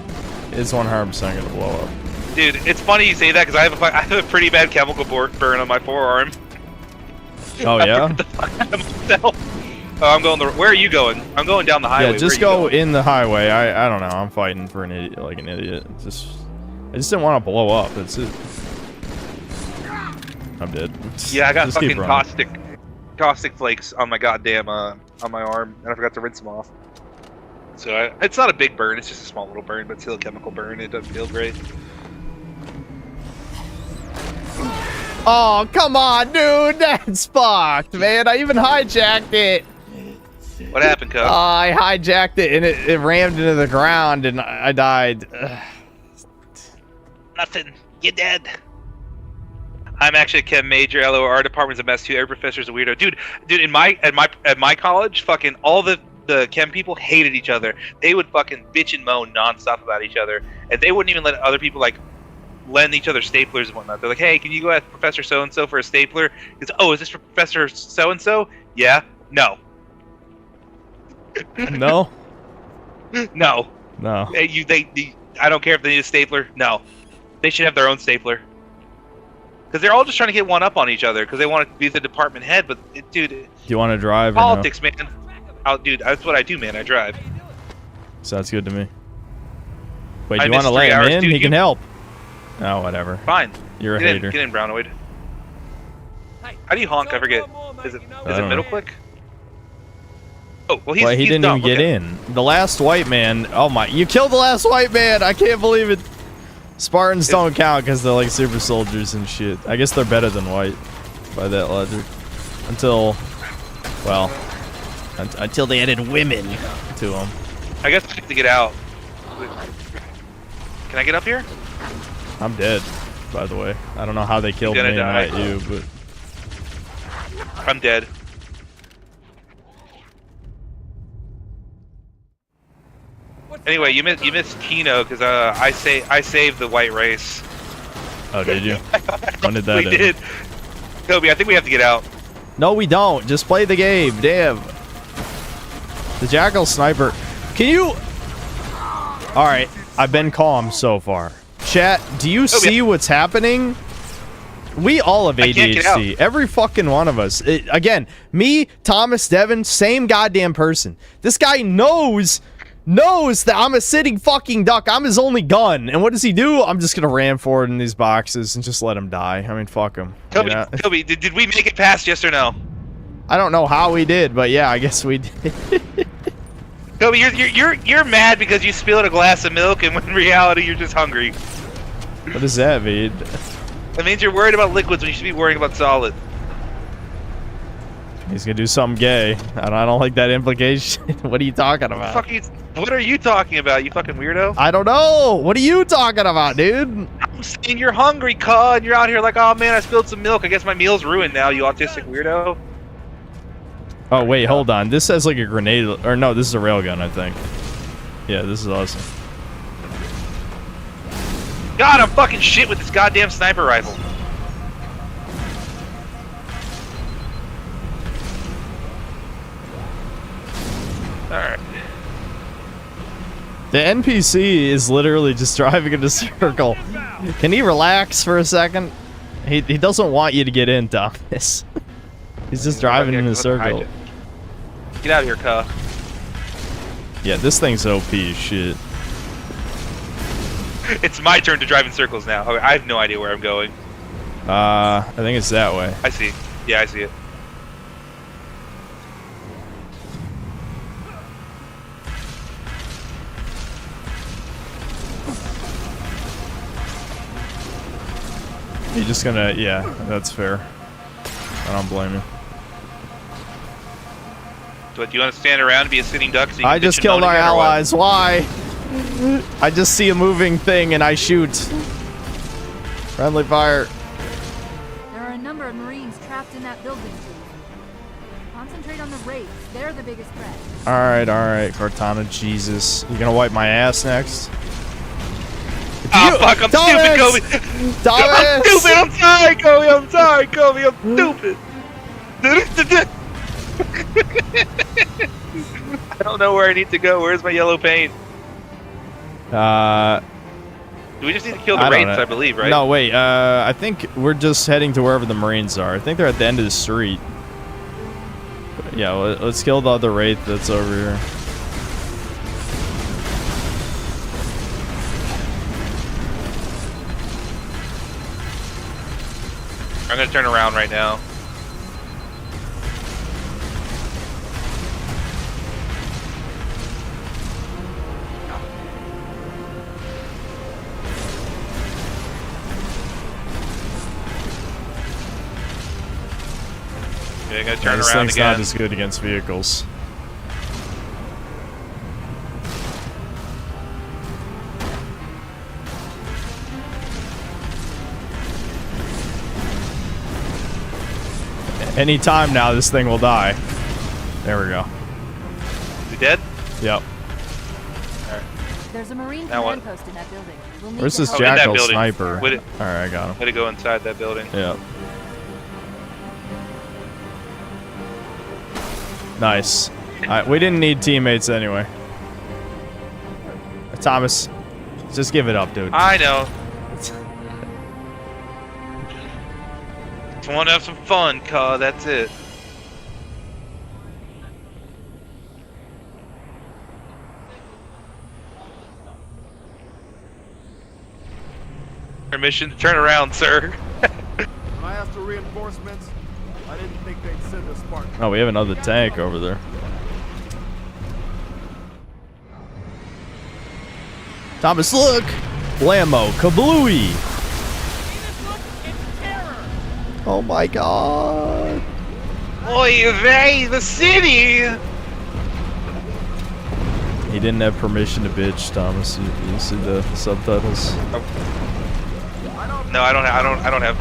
It's 100% gonna blow up. Dude, it's funny you say that because I have a pretty bad chemical burn on my forearm. Oh yeah. I'm going where are you going? I'm going down the highway. Yeah, just go in the highway. I don't know. I'm fighting for an idiot, like an idiot. I just didn't want to blow up. That's it. I'm dead. Yeah, I got just fucking caustic flakes on my goddamn on my arm, and I forgot to rinse them off. So it's not a big burn. It's just a small little burn, but still a chemical burn. It doesn't feel great. Oh, come on, dude. That's fucked, man. I even hijacked it. What happened, Cub? I hijacked it, and it rammed into the ground, and I died. Nothing. You're dead. I'm actually a chem major. LO, our department's a mess too. Every professor's a weirdo. Dude, at my college, fucking all the chem people hated each other. They would fucking bitch and moan nonstop about each other, and they wouldn't even let other people like lend each other staplers and whatnot. They're like, hey, can you go ask Professor so-and-so for a stapler? He goes, oh, is this for Professor so-and-so? Yeah. No. No? No. No. I don't care if they need a stapler. No, they should have their own stapler. Because they're all just trying to get one up on each other because they want to be the department head. But dude, Do you want to drive? politics, man. Dude, that's what I do, man. I drive. Sounds good to me. Wait, I do you want to missed let 3 him hours, in? dude. He can help. Oh, whatever. Fine. You're a Get hater. Get in, Brownoid. How do you honk? I forget. Is it middle click? Oh, well, He he's didn't dumb. even get Okay. in. The last white man. Oh my! You killed the last white man. I can't believe it. Spartans don't count because they're like super soldiers and shit. I guess they're better than white by that logic. Until, well, until they added women to them. I guess I have to get out. Can I get up here? I'm dead, by the way. I don't know how they killed me You're and gonna not die. you, but I'm dead. Anyway, you missed Kino because I saved the white race. oh, did you? When did that We end? did. Kobe, I think we have to get out. No, we don't. Just play the game. Damn. The Jackal Sniper. Can you... Alright, I've been calm so far. Chat, do you see what's happening? We all have I can't get ADHD. out. Every fucking one of us. Again, me, Thomas, Devin, same goddamn person. This guy knows that I'm a sitting fucking duck. I'm his only gun. And what does he do? I'm just gonna ram forward in these boxes and just let him die. I mean, fuck him. Kobe, You know? Kobe, did we make it past? Yes or no? I don't know how we did, but yeah, I guess we did. Kobe, you're mad because you spilled a glass of milk, and when in reality you're just hungry. What does that mean? That means you're worried about liquids when you should be worrying about solids. He's gonna do something gay. I don't like that implication. What are you talking about? What are you talking about, you fucking weirdo? I don't know. What are you talking about, dude? I'm saying you're hungry, cuz, and you're out here like, oh man, I spilled some milk. I guess my meal's ruined now, you autistic weirdo. Oh wait, hold on. This has like a grenade, or no, this is a railgun, I think. Yeah, this is awesome. God, I'm fucking shit with this goddamn sniper rifle. Alright. The NPC is literally just driving in a circle. Can he relax for a second? He doesn't want you to get in, Thomas. He's just driving in a circle. Get out of here, cuh. Yeah, this thing's OP as shit. It's my turn to drive in circles now. Okay, I have no idea where I'm going. I think it's that way. I see. Yeah, I see it. You're just gonna, yeah, that's fair. I don't blame you. But do you want to stand around and be a sitting duck? So you can I just bitch and killed moan our again, or what? allies. Why? I just see a moving thing and I shoot. Friendly fire. There are a number of Marines trapped in that building, Chief. Concentrate on the raids. They're the biggest threat. Alright, Cortana, Jesus. You gonna wipe my ass next? Oh, fuck, I'm stupid, Kobe. I'm stupid, I'm sorry, Kobe, I'm sorry, Kobe, I'm stupid. I don't know where I need to go. Where's my yellow paint? Do we just need to kill the Wraiths, I believe, right? No, wait, I think we're just heading to wherever the Marines are. I think they're at the end of the street. But yeah, let's kill the other Wraith that's over here. I'm gonna turn around right now. Okay, I'm gonna turn This around thing's again. not as good against vehicles. Any time now, this thing will die. There we go. Is he dead? Yep. There's a Marine Now command what? post in that building. We'll need Where's to this help. in that Jackal building. sniper? Would it- Alright, I got him. Way to go inside that building. Yep. Nice. We didn't need teammates anyway. Thomas, just give it up, dude. I know. Just want to have some fun, cuz that's it. Permission to turn around, sir. When I asked for reinforcements, I didn't think they'd send a Spartan. Oh, we have another tank over there. Thomas, look! Blammo, kablooey! Oh my god! Oy vey, the city! He didn't have permission to bitch, Thomas. You see the subtitles? No, I don't have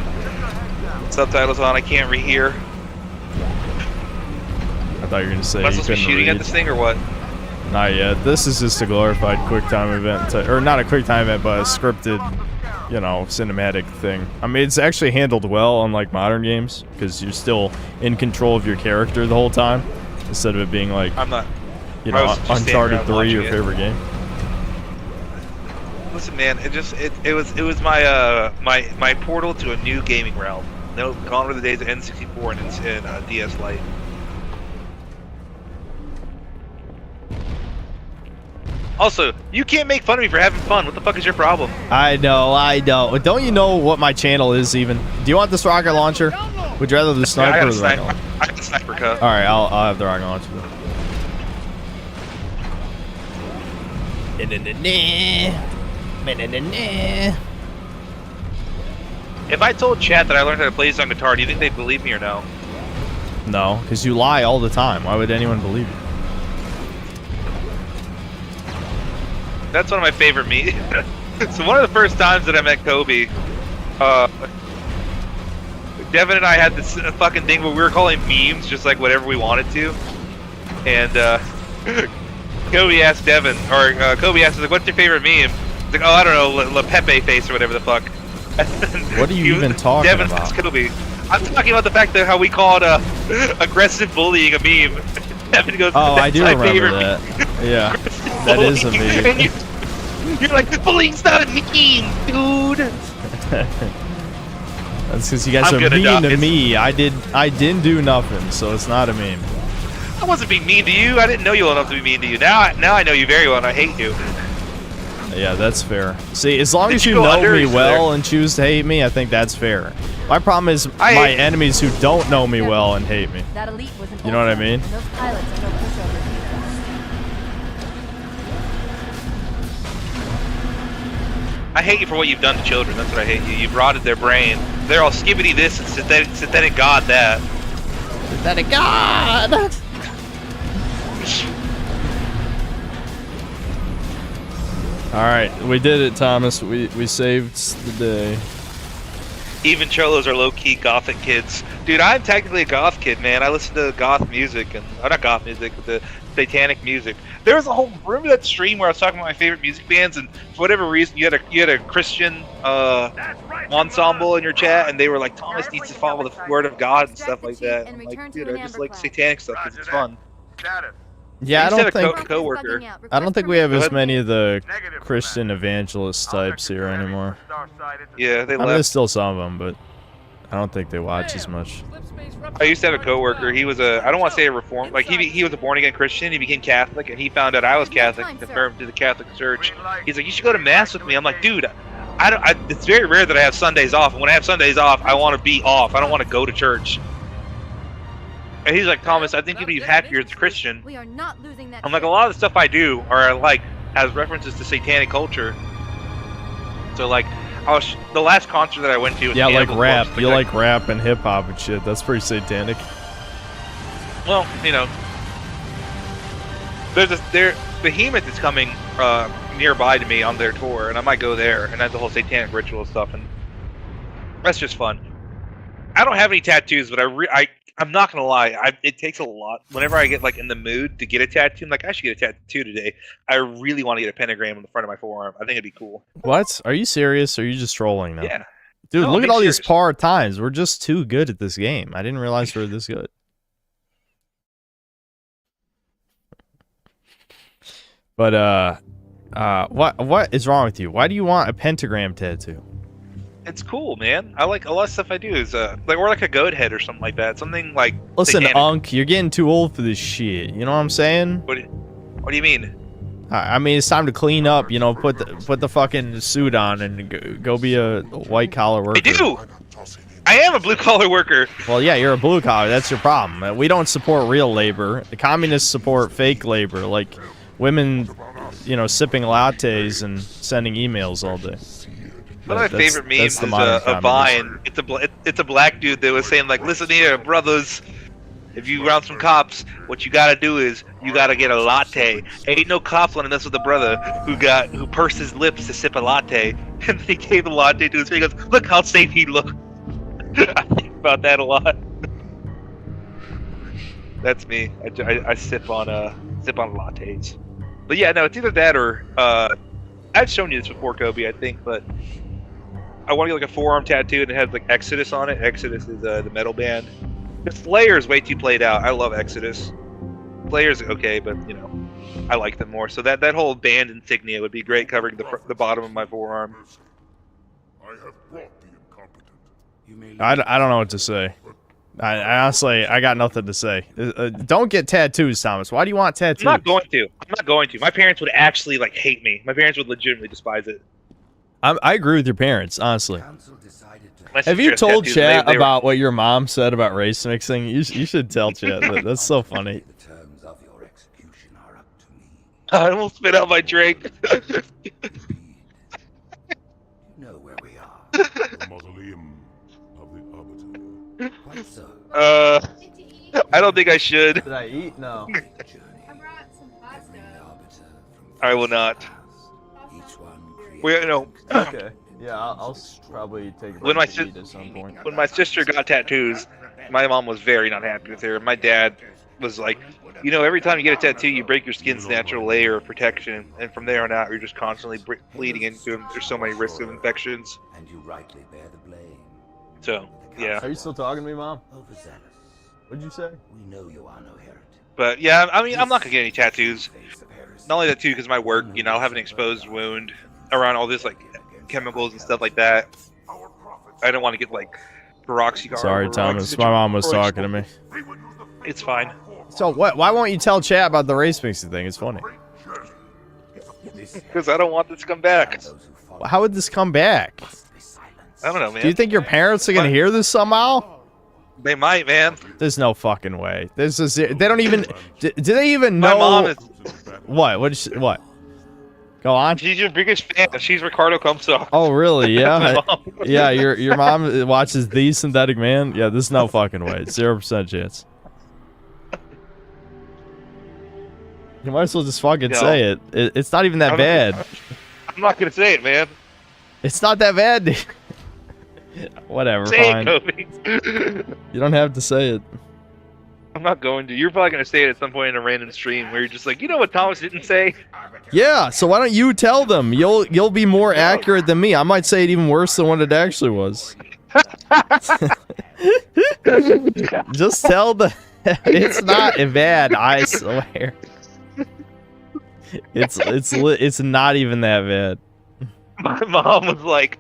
subtitles on. I can't rehear. I thought you were gonna say Am I you supposed to be couldn't shooting read. at this thing or what? Not yet. This is just a glorified QuickTime event, or not a QuickTime event, but a scripted, you know, cinematic thing. I mean, it's actually handled well, unlike modern games, because you're still in control of your character the whole time, instead of it being like, I'm not. you know, Uncharted 3, your watching it. favorite game. Listen, man, it was my my portal to a new gaming realm. No, gone were the days of N64 and DS Lite. Also, you can't make fun of me for having fun. What the fuck is your problem? I know. Don't you know what my channel is even? Do you want this rocket launcher? Would you rather the sniper or the rocket launcher? I got the sniper cut. Alright, I'll have the rocket launcher. If I told chat that I learned how to play this on guitar, do you think they'd believe me or no? No, because you lie all the time. Why would anyone believe you? That's one of my favorite memes. So one of the first times that I met Kobe, Devin and I had this fucking thing where we were calling memes just like whatever we wanted to. And Kobe asked Devin, or Kobe asked, like, what's your favorite meme? He's like, oh, I don't know, La Pepe face or whatever the fuck. What are you even talking Devin about? Says Kobe. I'm talking about the fact that how we called aggressive bullying a meme. Devin goes, Oh, I do my remember favorite that. meme. Yeah, that is a meme. And you're like, bullying's not a meme, dude. That's because you guys are mean to me. I didn't do nothing, so it's not a meme. I wasn't being mean to you. I didn't know you well enough to be mean to you. Now I know you very well, and I hate you. Yeah, that's fair. See, as long as you know me well and choose to hate me, I think that's fair. My problem is my enemies who don't know me well and hate me. That elite was an You know what I mean? Those pilots are no pushovers either. I hate you for what you've done to children. That's what I hate you. You've rotted their brain. They're all skibbity this and synthetic god that. Synthetic god! Alright, we did it, Thomas. We saved the day. Even cholos are low-key gothic kids. Dude, I'm technically a goth kid, man. I listen to goth music, and not goth music, but the satanic music. There was a whole, remember that stream where I was talking about my favorite music bands, and for whatever reason, you had a Christian ensemble in your chat, and they were like, Thomas needs to follow the word of God and stuff like that. And I'm like, dude, I just like satanic stuff because it's fun. Yeah, I don't think coworker. I don't think we have as many of the Christian evangelist types here anymore. Yeah, they I mean, left. there's still some of them, but I don't think they watch as much. I used to have a coworker. He was I don't want to say a reformed, like he was a born again Christian. He became Catholic, and he found out I was Catholic and confirmed to the Catholic Church. He's like, you should go to mass with me. I'm like, dude, it's very rare that I have Sundays off, and when I have Sundays off, I want to be off. I don't want to go to church. And he's like, Thomas, I think you'd be happier as a Christian. We are not losing that. I'm like, a lot of the stuff I do are like has references to satanic culture. So like, the last concert that I went to was yeah, like Cannibal rap. Corpse. You like rap and hip hop and shit. That's pretty satanic. Well, you know, there's Behemoth is coming nearby to me on their tour, and I might go there and have the whole satanic ritual stuff, and that's just fun. I don't have any tattoos, but I'm not gonna lie. It takes a lot. Whenever I get like in the mood to get a tattoo, I'm like, I should get a tattoo today. I really want to get a pentagram on the front of my forearm. I think it'd be cool. What? Are you serious? Or are you just trolling now? Yeah. Dude, No, look I'm at all being these serious. par times. We're just too good at this game. I didn't realize we were this good. But What is wrong with you? Why do you want a pentagram tattoo? It's cool, man. I like a lot of stuff I do is like a goat head or something like that. Something like. Listen, satanic. Unk, you're getting too old for this shit. You know what I'm saying? What do you mean? I mean, it's time to clean up. You know, put the fucking suit on and go be a white collar worker. I do. I am a blue collar worker. Well, yeah, you're a blue collar. That's your problem. We don't support real labor. The communists support fake labor, like women, you know, sipping lattes and sending emails all day. One of my favorite memes is a Vine. It's a black dude that was saying like, "Listen here, brothers. If you round some cops, what you gotta do is you gotta get a latte. Ain't no cops wanting to mess with a brother who pursed his lips to sip a latte, and he gave the latte to his face. He goes, look how safe he looked." I think about that a lot. That's me. I sip on lattes. But yeah, no, it's either that or I've shown you this before, Kobe, I think, but I want to get like a forearm tattoo and it has like Exodus on it. Exodus is the metal band. The Slayer is way too played out. I love Exodus. Slayer's okay, but you know, I like them more. So that whole band insignia would be great, covering the bottom of my forearm. I have brought the incompetent. I don't know what to say. I honestly, I got nothing to say. Don't get tattoos, Thomas. Why do you want tattoos? I'm not going to. My parents would actually like hate me. My parents would legitimately despise it. I agree with your parents, honestly. Have you told Chat about what your mom said about race mixing? You should tell Chat. That's so funny. I almost spit out my drink. Know where we are. The mausoleum of the Arbiter. I don't think I should. Did I eat? No. I will not. Okay. Yeah, I'll probably take a break to eat at some point. When my sister got tattoos, my mom was very not happy with her. My dad was like, you know, every time you get a tattoo, you break your skin's natural layer of protection, and from there on out, you're just constantly bleeding into them. There's so many risks of infections. And you rightly bear the blame. So, yeah. Are you still talking to me, Mom? What'd you say? We know you are no heretic. But yeah, I mean, I'm not gonna get any tattoos. Not only that too, because my work, you know, I'll have an exposed wound around all this like chemicals and stuff like that. I don't want to get like peroxycar. Sorry, Thomas. My mom was talking to me. It's fine. So what? Why won't you tell Chat about the race mixing thing? It's funny. Because I don't want this to come back. How would this come back? I don't know, man. Do you think your parents are gonna hear this somehow? They might, man. There's no fucking way. They don't even. Do they even know? My mom is. What? Go on. She's your biggest fan. She's Ricardo Comstock. Oh, really? Yeah. Yeah. Your mom watches The Synthetic Man. Yeah. There's no fucking way. 0% chance. You might as well just fucking say it. It's not even that bad. I'm not gonna say it, man. It's not that bad. Whatever. Say fine. it, Kobe. You don't have to say it. I'm not going to. You're probably gonna say it at some point in a random stream where you're just like, you know what Thomas didn't say? Yeah. So why don't you tell them? You'll be more accurate than me. I might say it even worse than what it actually was. Just tell them. It's not bad. I swear. It's not even that bad. My mom was like,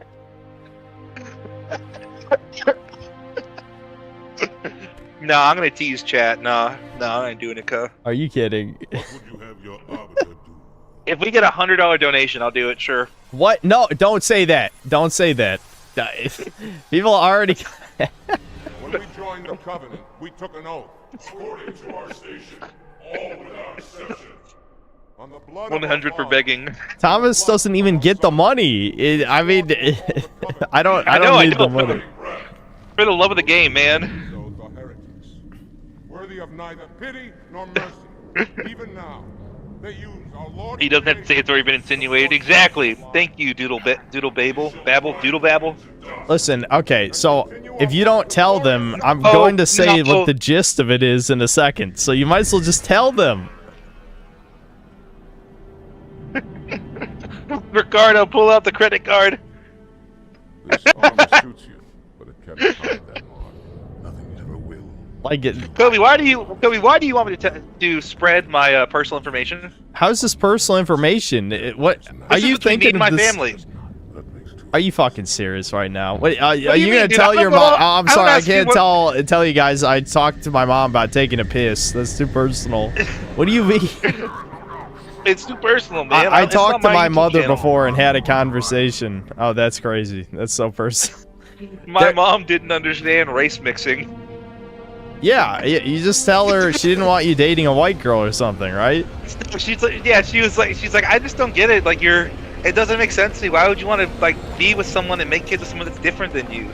"No, I'm gonna tease Chat. No, I ain't doing it, cuz." Are you kidding? What would you have your arbiter do? If we get a $100 donation, I'll do it. Sure. What? No, don't say that. Don't say that. People already. When we joined the Covenant, we took an oath. According to our station, all without exception. On the blood 100 for begging. Thomas doesn't even get the money. I mean, I don't need the money. For the love of the game, man. Those are heretics, worthy of neither pity nor mercy. Even now, they use our Lord. He doesn't have to say it's already been insinuated. Exactly. Thank you, Doodle Babble. Listen, okay, so if you don't tell them, I'm going to say what the gist of it is in a second. So you might as well just tell them. Ricardo, pull out the credit card. This armor suits you, but it cannot hide that mark. Nothing ever will. Like it. Kobe, why do you want me to spread my personal information? How's this personal information? What are you thinking of my this? family? Are you fucking serious right now? What, are do you you gonna mean, dude? tell your mom? I'm sorry, I can't what... tell you guys. I talked to my mom about taking a piss. That's too personal. What do you mean? It's too personal, man. I talked to my mother channel. before and had a conversation. Oh, that's crazy. That's so personal. My mom didn't understand race mixing. Yeah, you just tell her she didn't want you dating a white girl or something, right? She's like, yeah, she's like, I just don't get it. Like, it doesn't make sense to me. Why would you want to like be with someone and make kids with someone that's different than you?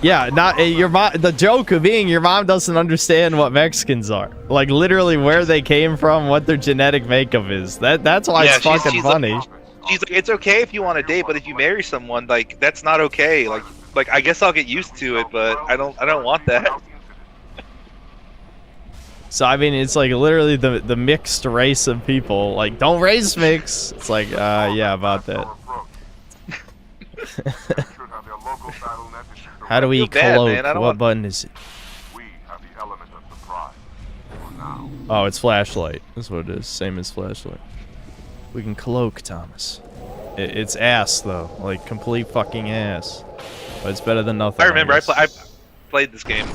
Yeah, not your mom. The joke of being your mom doesn't understand what Mexicans are. Like literally where they came from, what their genetic makeup is. That's why it's fucking funny. She's like, it's okay if you want to date, but if you marry someone, like that's not okay. Like I guess I'll get used to it, but I don't want that. So I mean, it's like literally the mixed race of people. Like, don't race mix. It's like, yeah, about that. How do we cloak? What button is it? Oh, it's flashlight. That's what it is. Same as flashlight. We can cloak, Thomas. It's ass though, like complete fucking ass. But it's better than nothing. I remember I played this game.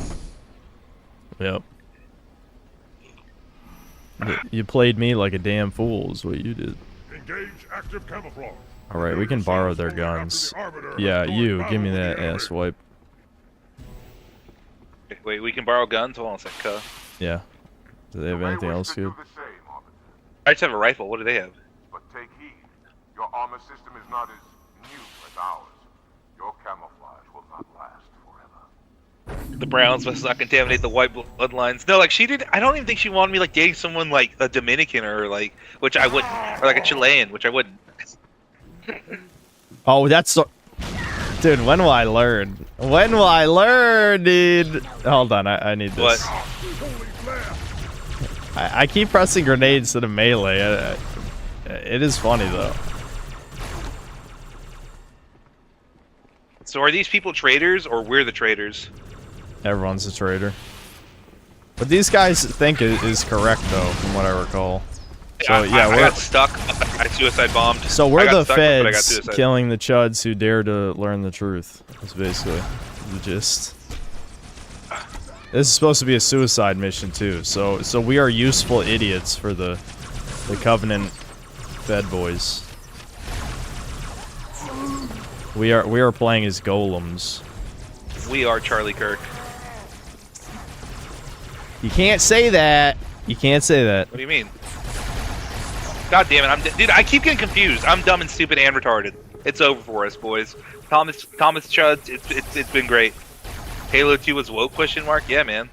Yep. You played me like a damn fool is what you did. Engage active camouflage. Alright, we can borrow their guns. Yeah, you, give me that ass wipe. Wait, we can borrow guns? Hold on a second. Yeah. Do they have anything else good? I just have a rifle. What do they have? But take heed. Your armor system is not as new as ours. Your camouflage will not last forever. The Browns must not contaminate the white bloodlines. No, like she did. I don't even think she wanted me like dating someone like a Dominican or like, which I wouldn't, or like a Chilean, which I wouldn't. Oh, that's so. Dude, when will I learn? When will I learn, dude? Hold on, I need this. What? I keep pressing grenades to the melee. It is funny though. So are these people traitors or we're the traitors? Everyone's a traitor. But these guys think it is correct though, from what I recall. So yeah, I got stuck. I suicide bombed. So we're the feds killing the chuds who dare to learn the truth. That's basically the gist. This is supposed to be a suicide mission too. So we are useful idiots for the Covenant Fed boys. We are playing as golems. We are Charlie Kirk. You can't say that. You can't say that. What do you mean? God damn it! Dude, I keep getting confused. I'm dumb and stupid and retarded. It's over for us, boys. Thomas Chuds. It's been great. Halo 2 was woke? ? Yeah, man.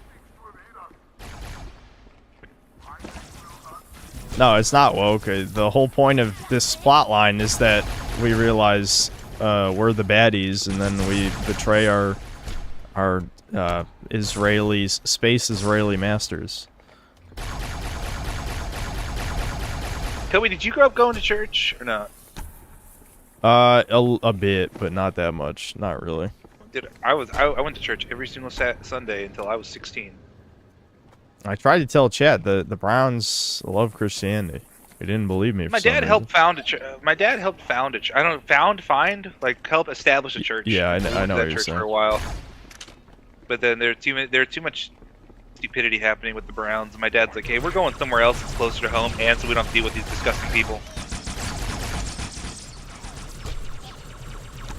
No, it's not woke. The whole point of this plotline is that we realize we're the baddies, and then we betray our space Israeli masters. Kobe, did you grow up going to church or not? A bit, but not that much. Not really. Dude, I went to church every single Sunday until I was 16. I tried to tell Chad the Browns love Christianity. They didn't believe me. My dad helped found a church. My dad helped found a church. I don't like help establish a church. Yeah, I know what you're church saying. For a while. But then there's too much stupidity happening with the Browns. My dad's like, hey, we're going somewhere else that's closer to home, and so we don't have to deal with these disgusting people.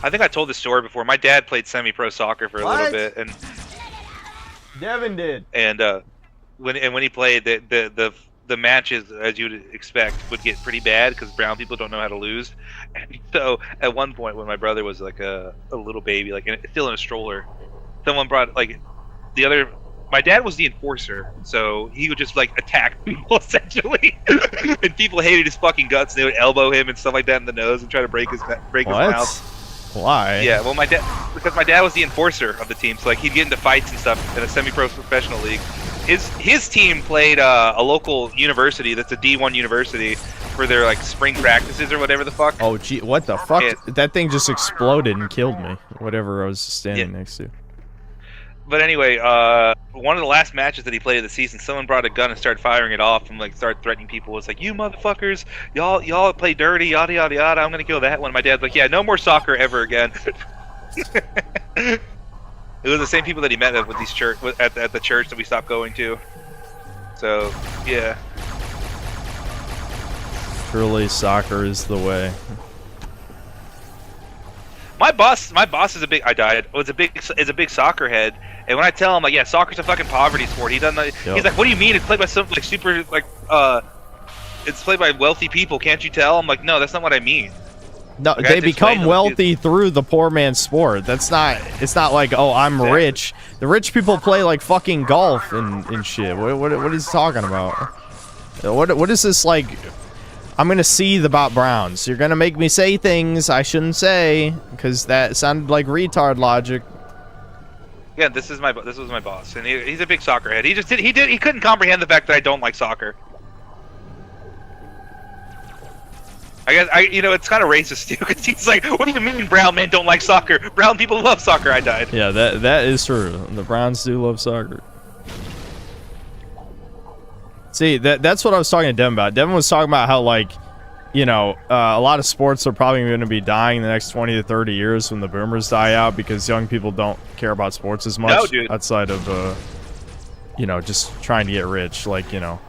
I think I told this story before. My dad played semi-pro soccer for a little bit, and Devin did. And when he played, the matches, as you'd expect, would get pretty bad because brown people don't know how to lose. And so at one point, when my brother was like a little baby, like still in a stroller, someone brought my dad was the enforcer, so he would just like attack people essentially, and people hated his fucking guts. They would elbow him and stuff like that in the nose and try to break his mouth. Why? Yeah, well, because my dad was the enforcer of the team, so like he'd get into fights and stuff in a semi-pro professional league. His team played a local university that's a D1 university for their like spring practices or whatever the fuck. Oh gee, what the fuck? That thing just exploded and killed me. Whatever I was standing next to. But anyway, one of the last matches that he played of the season, someone brought a gun and started firing it off and like started threatening people. It's like, you motherfuckers, y'all play dirty, yada yada yada. I'm gonna kill that one. My dad's like, yeah, no more soccer ever again. It was the same people that he met with these at the church that we stopped going to. So yeah. Truly, soccer is the way. My boss is a big. I died. Was a big soccer head, and when I tell him like, yeah, soccer's a fucking poverty sport, he doesn't. Yep. He's like, what do you mean? It's played by some like super like it's played by wealthy people. Can't you tell? I'm like, no, that's not what I mean. No, like, they become wealthy through the poor man's sport. That's not. It's not like, oh, I'm rich. The rich people play like fucking golf and shit. What is he talking about? What is this like? I'm gonna seethe about Browns. You're gonna make me say things I shouldn't say because that sounded like retard logic. Yeah, this was my boss, and he's a big soccer head. He couldn't comprehend the fact that I don't like soccer. I guess it's kind of racist too, because he's like, what do you mean brown men don't like soccer? Brown people love soccer. I died. Yeah, that is true. The Browns do love soccer. See, that's what I was talking to Devin about. Devin was talking about how, like, a lot of sports are probably going to be dying in the next 20 to 30 years when the boomers die out because young people don't care about sports as much outside of, just trying to get rich, like, No,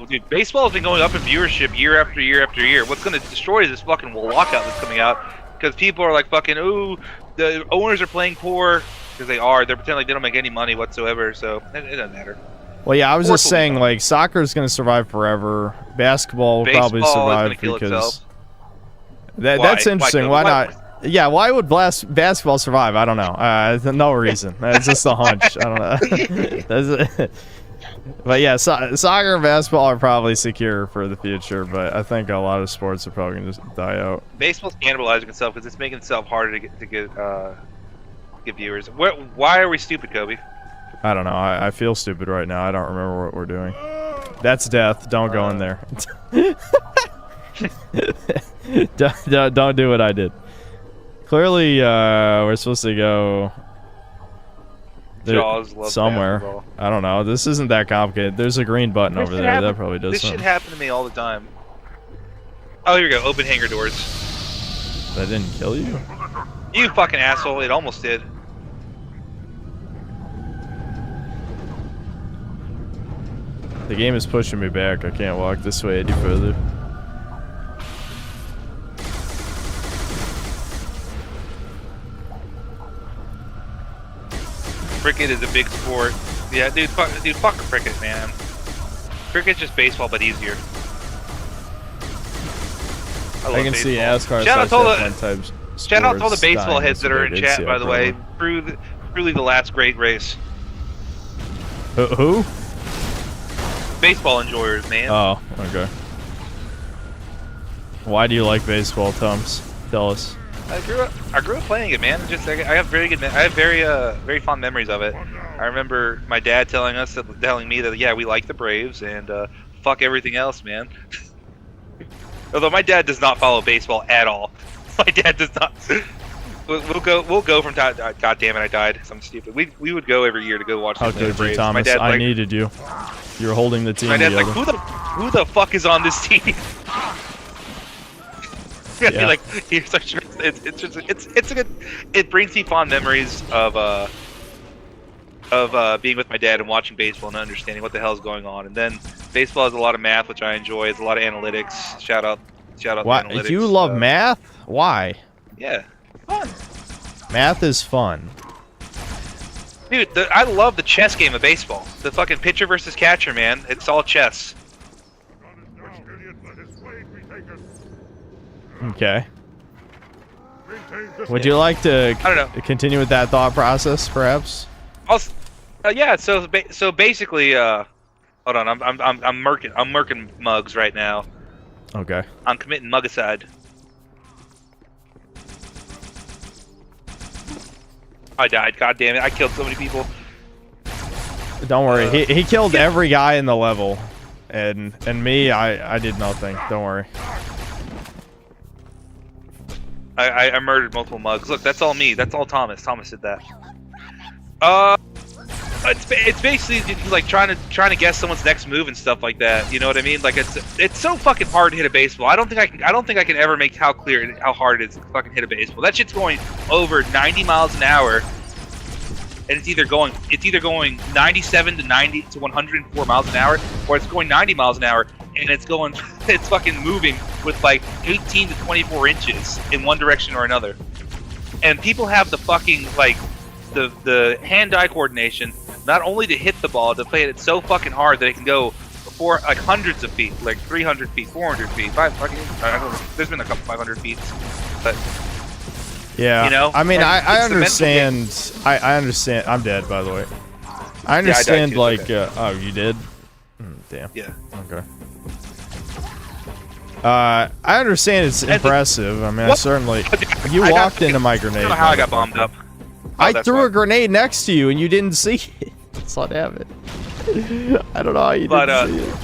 dude, baseball has been going up in viewership year after year after year. What's going to destroy this fucking lockout that's coming out because people are like fucking, ooh, the owners are playing poor because they are. They're pretending like they don't make any money whatsoever, so it doesn't matter. Well, yeah, I was just saying, like, soccer is going to survive forever. Basketball will probably survive because that's interesting. Why not? Yeah, why would basketball survive? I don't know. No reason. That's just a hunch. I don't know. But yeah, soccer and basketball are probably secure for the future. But I think a lot of sports are probably going to just die out. Baseball's cannibalizing itself because it's making itself harder to get viewers. Why are we stupid, Kobe? I don't know. I feel stupid right now. I don't remember what we're doing. That's death. Don't go in there. don't do what I did. Clearly, we're supposed to go somewhere. Basketball. I don't know. This isn't that complicated. There's a green button over there. That probably does something. This shit happen to me all the time. Oh, here we go. Open hangar doors. That didn't kill you? You fucking asshole. It almost did. The game is pushing me back. I can't walk this way any further. Cricket is a big sport. Yeah, dude, fuck cricket, man. Cricket's just baseball, but easier. I can see NASCAR. Shout out to all the baseball heads that are in chat, by the way. Truly the last great race. Who? Baseball enjoyers, man. Oh, okay. Why do you like baseball, Tums? Tell us. I grew up playing it, man. I have very fond memories of it. I remember my dad telling me that yeah, we like the Braves and fuck everything else, man. Although my dad does not follow baseball at all. My dad does not. We'll go from time. God damn it, I died. I'm stupid. We would go every year to go watch the Braves. Okay, Thomas, my dad's I needed you. You were holding the team. My dad's together. like, who the fuck is on this team? Yeah. Like, he's like, it's a good. It brings me fond memories of being with my dad and watching baseball and understanding what the hell is going on. And then baseball has a lot of math, which I enjoy. It's a lot of analytics. Shout out. Why, analytics. You love math? Why? Yeah, fun. Math is fun. Dude, I love the chess game of baseball. The fucking pitcher versus catcher, man. It's all chess. Okay. Would you like to continue with that thought process, perhaps? Yeah. So basically, hold on. I'm murking mugs right now. Okay. I'm committing mugicide. I died. God damn it! I killed so many people. Don't worry. He killed every guy in the level, and me, I did nothing. Don't worry. I murdered multiple mugs. Look, that's all me. That's all Thomas. Thomas did that. It's basically like trying to guess someone's next move and stuff like that. You know what I mean? Like it's so fucking hard to hit a baseball. I don't think I can ever make how hard it is to fucking hit a baseball. That shit's going over 90 miles an hour, and it's either going 97 to 90 to 104 miles an hour, or it's going 90 miles an hour and it's fucking moving with like 18 to 24 inches in one direction or another. And people have the fucking like the hand-eye coordination not only to hit the ball, to play it so fucking hard that it can go for like hundreds of feet, like 300 feet, 400 feet, there's been a couple 500 feet, but yeah, you know, I mean, I understand. I understand. I'm dead, by the way. I understand, yeah, I died too, like, oh, you did? Damn. Yeah. Okay. I understand it's impressive. I mean, I certainly. You walked into my grenade. I don't know how I got bombed up. I threw a grenade next to you and you didn't see it. That's what happened. I don't know how you didn't see it.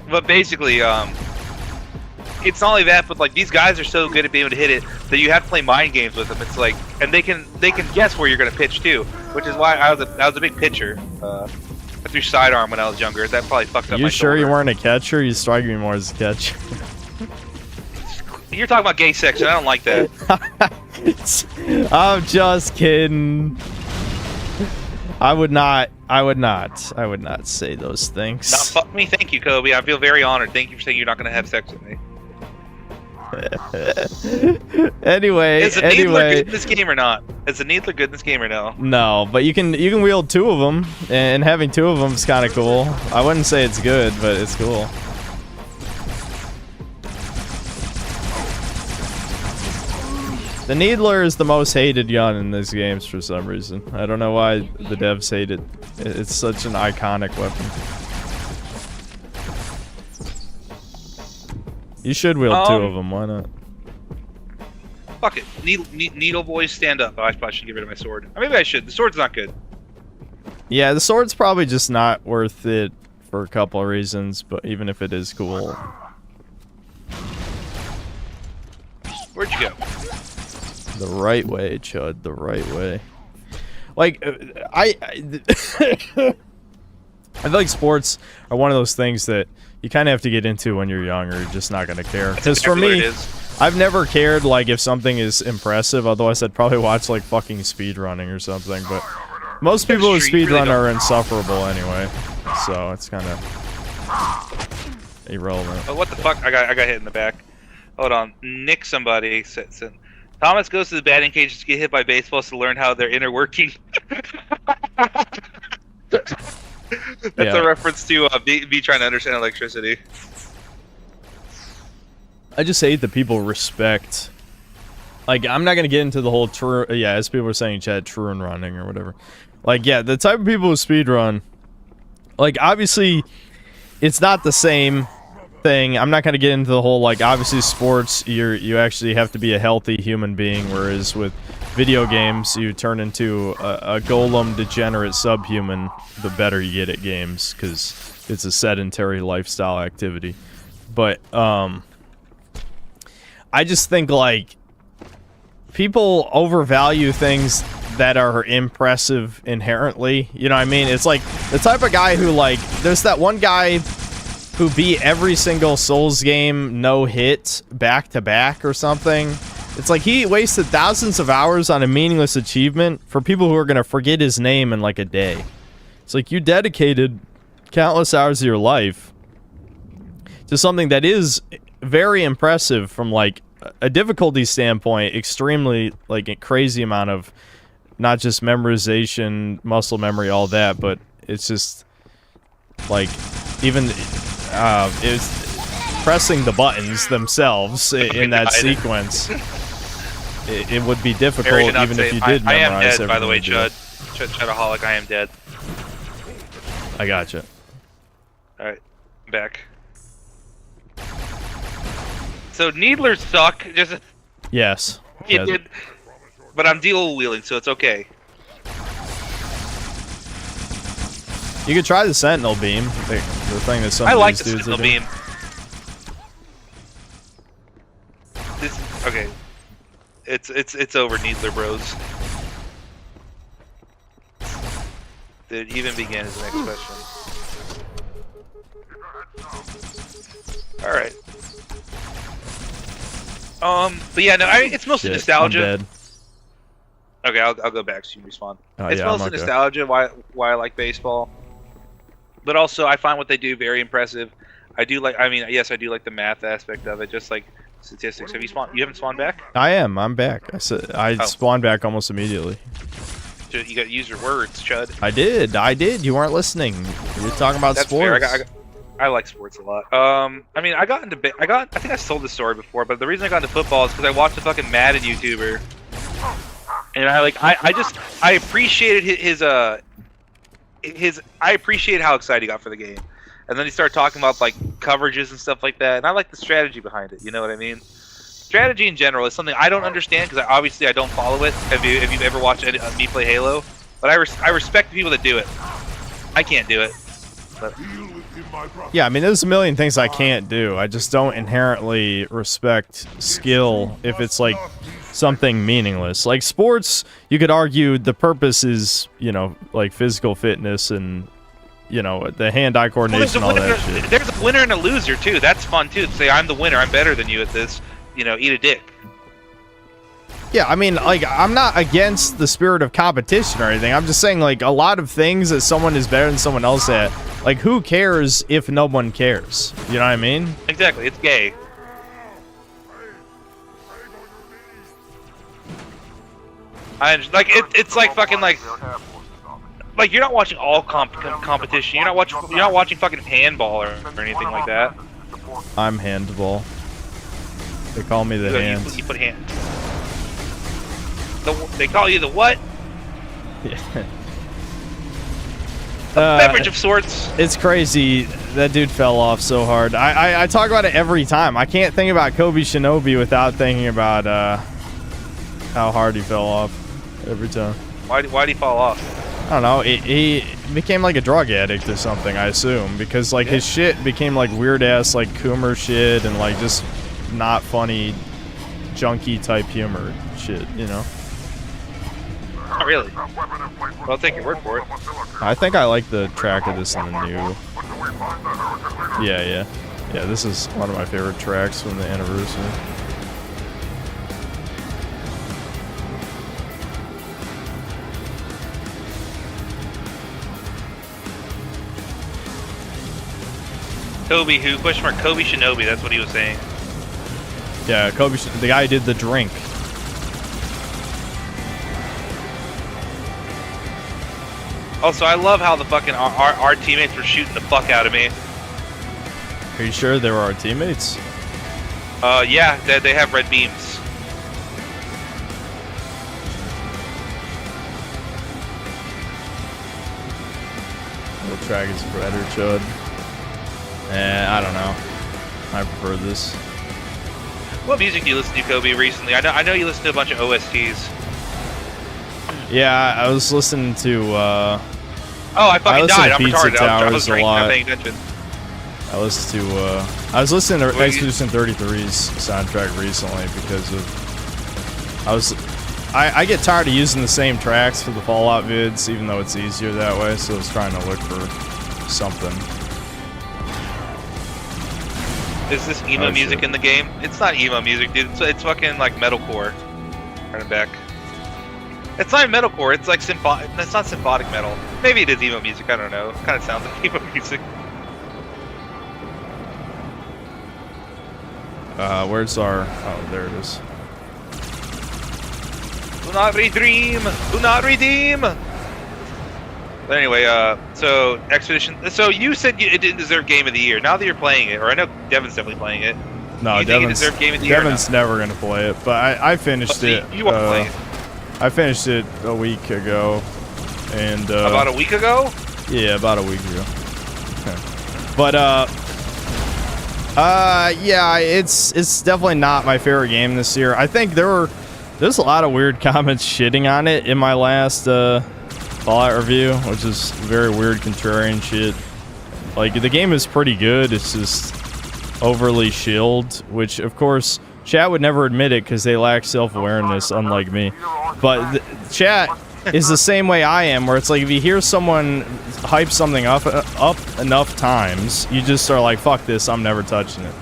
But basically, it's not only that, but like these guys are so good at being able to hit it that you have to play mind games with them. It's like, and they can guess where you're gonna pitch too, which is why I was a big pitcher. I threw sidearm when I was younger. That probably fucked up my sure shoulder. You weren't a catcher? You strike me more as a catcher. You're talking about gay sex, and I don't like that. I'm just kidding. I would not say those things. No, fuck me, thank you, Kobe. I feel very honored. Thank you for saying you're not gonna have sex with me. Anyway, Is the Needler good in this game or not? Is the Needler good in this game or no? No, but you can wield two of them, and having two of them is kind of cool. I wouldn't say it's good, but it's cool. The Needler is the most hated gun in these games for some reason. I don't know why the devs hate it. It's such an iconic weapon. You should wield two of them. Why not? Fuck it. Needle boys, stand up. Oh, I probably should get rid of my sword. Or maybe I should. The sword's not good. Yeah, the sword's probably just not worth it for a couple of reasons, but even if it is cool. Where'd you go? The right way, Chud. The right way. Like, I feel like sports are one of those things that you kind of have to get into when you're young, or you're just not gonna care. Because for me, I've never cared like if something is impressive. Otherwise, I'd probably watch like fucking speedrunning or something. But most people who speedrun are insufferable anyway, so it's kind of irrelevant. Oh, what the fuck? I got hit in the back. Hold on. Nick somebody said. Thomas goes to the batting cages to get hit by baseballs to learn how their inner working. That's a reference to me trying to understand electricity. I just hate that people respect. Like, I'm not gonna get into the whole as people were saying, Chad, true and running or whatever. Like, yeah, the type of people who speedrun, like, obviously, it's not the same thing. I'm not gonna get into the whole, like, obviously sports, you actually have to be a healthy human being, whereas with video games, you turn into a golem degenerate subhuman the better you get at games, because it's a sedentary lifestyle activity. But I just think, like, people overvalue things that are impressive inherently. You know what I mean? It's like the type of guy who, like, there's that one guy who beat every single Souls game no hit back to back or something. It's like he wasted thousands of hours on a meaningless achievement for people who are gonna forget his name in like a day. It's like you dedicated countless hours of your life to something that is very impressive from like a difficulty standpoint, extremely like a crazy amount of not just memorization, muscle memory, all that, but it's just like even it's pressing the buttons themselves in that sequence. It would be difficult even if you did memorize I am dead, by the way, everything. Chudaholic, I am dead. I gotcha. Alright, I'm back. So Needlers suck. Just yes. It did, but I'm dual wheeling, so it's okay. You could try the Sentinel beam, the thing that some I like the dudes Sentinel are beam. Okay, it's over, Needler bros. Did it even begin is the next question. All right. But yeah, no, it's mostly Shit, nostalgia. I'm dead. Okay, I'll go back so you can respawn. Oh, It's yeah, I'm mostly okay. nostalgia why I like baseball. But also I find what they do very impressive. I do like yes, I do like the math aspect of it, just like statistics. Have you spawned? You haven't spawned back? I'm back. I spawned back almost immediately. Dude, you got to use your words, Chud. I did. You weren't listening. You were talking about That's sports. fair. I like sports a lot. I mean, I think I told this story before, but the reason I got into football is because I watched a fucking Madden YouTuber, and I appreciated I appreciated how excited he got for the game, and then he started talking about like coverages and stuff like that, and I like the strategy behind it. You know what I mean? Strategy in general is something I don't understand because I don't follow it. If you've ever watched me play Halo, but I respect the people that do it. I can't do it. But Yeah, I mean, there's a million things I can't do. I just don't inherently respect skill if it's like something meaningless. Like sports, you could argue the purpose is, like physical fitness and, the hand-eye coordination and all that shit. There's a winner and a loser too. That's fun too. To say I'm the winner, I'm better than you at this. Eat a dick. Yeah, I mean, like, I'm not against the spirit of competition or anything. I'm just saying, like, a lot of things that someone is better than someone else at, like, who cares if no one cares? You know what I mean? Exactly, it's gay. It's like fucking like you're not watching all competition. You're not watching fucking handball or anything like that. I'm handball. They call me the hands. You put hand. They call you the what? Yeah. Beverage of sorts. It's crazy. That dude fell off so hard. I talk about it every time. I can't think about Kobe Shinobi without thinking about how hard he fell off every time. Why'd he fall off? I don't know. He became like a drug addict or something, I assume, because like his shit became like weird ass like Coomer shit and like just not funny, junky type humor shit, Not really. Well, I'll take your word for it. I think I like the track of this in the new. Yeah. This is one of my favorite tracks from the anniversary. Kobe who? Question mark Kobe Shinobi. That's what he was saying. Yeah, Kobe, the guy who did the drink. Also, I love how the fucking our teammates were shooting the fuck out of me. Are you sure they were our teammates? Yeah, they have red beams. What track is better, Chud? I don't know. I prefer this. What music do you listen to, Kobe, recently? I know you listen to a bunch of OSTs. Yeah, I was listening to. Oh, I fucking died. I'm retarded. I was drinking. I'm paying attention. I was listening to Expedition 33's soundtrack recently because of. I get tired of using the same tracks for the Fallout vids, even though it's easier that way. So I was trying to look for something. Is this emo music in the game? It's not emo music, dude. It's fucking like metalcore. Turn it back. It's not metalcore. It's like symphonic. It's not symphonic metal. Maybe it is emo music. I don't know. It kind of sounds like emo music. Where's our? Oh, there it is. Do not redeem. Do not redeem. But anyway, so Expedition. So you said it didn't deserve Game of the Year. Now that you're playing it, or I know Devin's definitely playing it. No, you think it deserved Game of the Year? Devin's never gonna play it, but I finished it. You want to play it? I finished it a week ago, and about a week ago. Yeah, about a week ago. But yeah, it's definitely not my favorite game this year. I think there's a lot of weird comments shitting on it in my last Fallout review, which is very weird, contrarian shit. Like, the game is pretty good, it's just overly shilled, which, of course, chat would never admit it because they lack self-awareness, unlike me. But chat is the same way I am, where it's like if you hear someone hype something up enough times, you just are like, fuck this, I'm never touching it.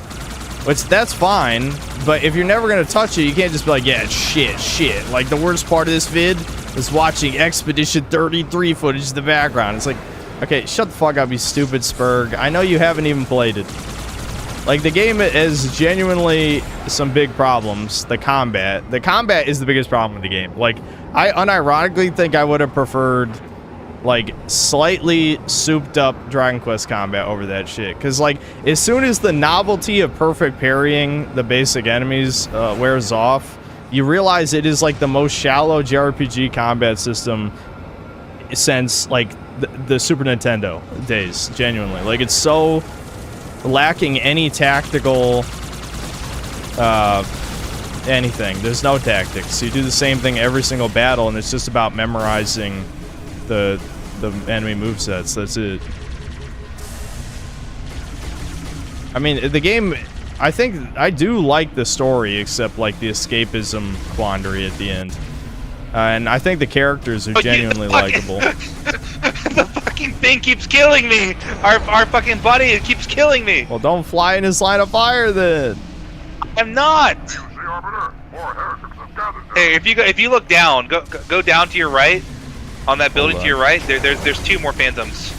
Which, that's fine, but if you're never gonna touch it, you can't just be like, yeah, shit. Like, the worst part of this vid is watching Expedition 33 footage in the background. It's like, okay, shut the fuck up, you stupid Spurg. I know you haven't even played it. Like, the game has genuinely some big problems. The combat is the biggest problem with the game. Like, I unironically think I would have preferred, like, slightly souped up Dragon Quest combat over that shit. Because, like, as soon as the novelty of perfect parrying the basic enemies wears off, you realize it is, like, the most shallow JRPG combat system since, like, the Super Nintendo days, genuinely. Like, it's so lacking any tactical anything. There's no tactics. You do the same thing every single battle, and it's just about memorizing the enemy movesets. That's it. I mean, the game, I think I do like the story, except like the escapism quandary at the end. And I think the characters are genuinely likable. The fucking thing keeps killing me. Our fucking buddy, it keeps killing me. Well, don't fly in his line of fire then. I'm not. Hey, if you look down, go down to your right, on that building to your right. There's 2 more phantoms.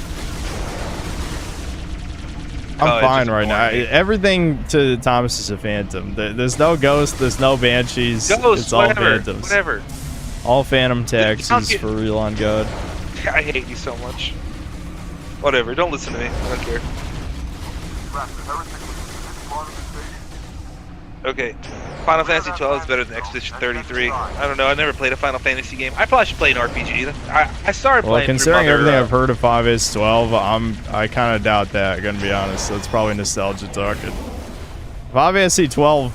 I'm fine right now. Everything to Thomas is a phantom. There's no ghost. There's no banshees. Ghost, it's all whatever, phantoms. whatever. All phantom taxis for real on God. I hate you so much. Whatever. Don't listen to me. I don't care. Okay. Final Fantasy 12 is better than Expedition 33. I don't know. I've never played a Final Fantasy game. I probably should play an RPG. I started playing. Well, considering everything I've heard of 5S12, I kind of doubt that. Gonna be honest. That's probably nostalgia talking. 5S12,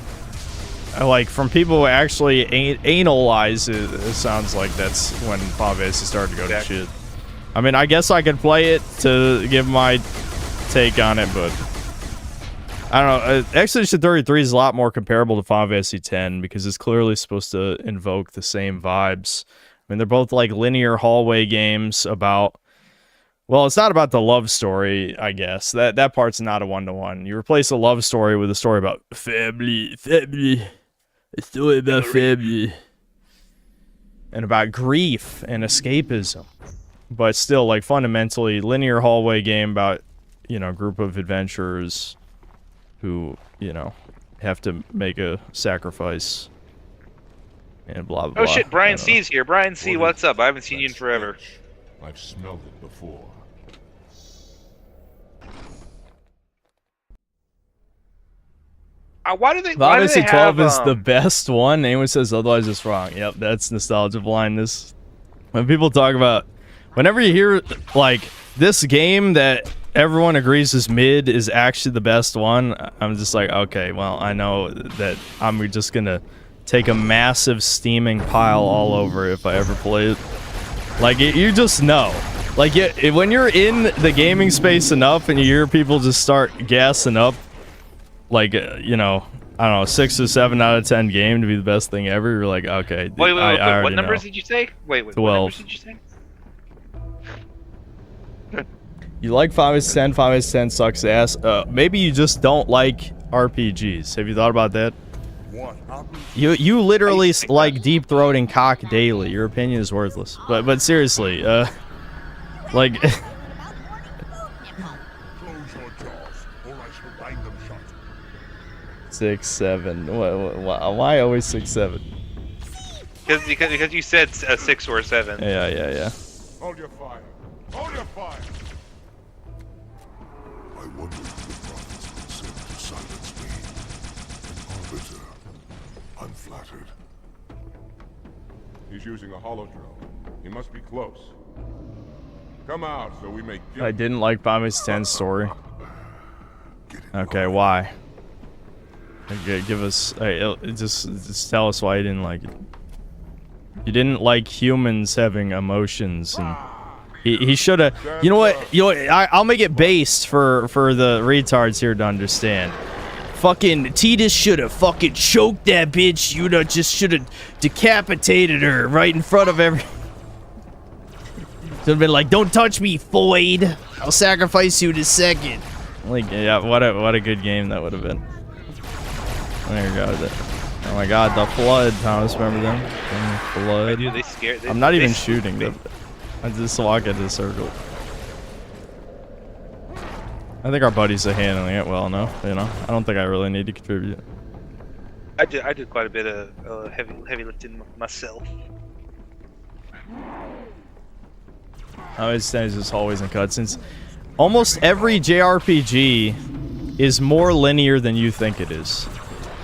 like from people who actually analyze it, it sounds like that's when 5S started to go to shit. I mean, I guess I could play it to give my take on it, but I don't know. Expedition 33 is a lot more comparable to 5SC10 because it's clearly supposed to invoke the same vibes. I mean, they're both like linear hallway games about, well, it's not about the love story, I guess. That part's not a one-to-one. You replace a love story with a story about family, a story about family, and about grief and escapism. But still, like, fundamentally, linear hallway game about, you know, a group of adventurers who, you know, have to make a sacrifice and blah, blah, blah. Oh shit, Brian C's here. Brian C, what's up? I haven't seen you in forever. I've smelled it before. Why do they? Obviously, 12 have, is the best one. Anyone says otherwise, it's wrong. Yep, that's nostalgia blindness. When people talk about, whenever you hear like this game that everyone agrees is mid is actually the best one, I'm just like, okay, well, I know that I'm just gonna take a massive steaming pile all over if I ever play it. Like, you just know. Like, when you're in the gaming space enough and you hear people just start gassing up, like, you know, I don't know, 6 or 7 out of 10 game to be the best thing ever, you're like, okay. Wait, I what numbers know. did you say? Wait, 12. what numbers did you say? You like 5S10, 5S10 sucks ass. Maybe you just don't like RPGs. Have you thought about that? You literally like deep throating cock daily. Your opinion is worthless. But seriously, like 6, 7. Why always 6, 7? Because you said 6 or 7. Yeah. Hold your fire. Hold your fire. I wonder if the prophets would send to silence me. Arbiter, I'm flattered. He's using a hollow drone. He must be close. Come out so we may. I didn't like 5S10's story. Okay, why? Okay, give us. Just tell us why you didn't like it. You didn't like humans having emotions, and he should have. You know what? I'll make it based for the retards here to understand. Fucking Tidus should have fucking choked that bitch. You know, just should have decapitated her right in front of every. Should have been like, don't touch me, Foyd. I'll sacrifice you in a second. Like, yeah, what a good game that would have been. There you go. Oh my God, the Flood, Thomas, remember them? The Flood. Dude, they scared. I'm not even shooting them. I just walk into the circle. I think our buddies are handling it well enough, you know? I don't think I really need to contribute. I did quite a bit of heavy lifting myself. I always say this hallways and cutscenes. Almost every JRPG is more linear than you think it is.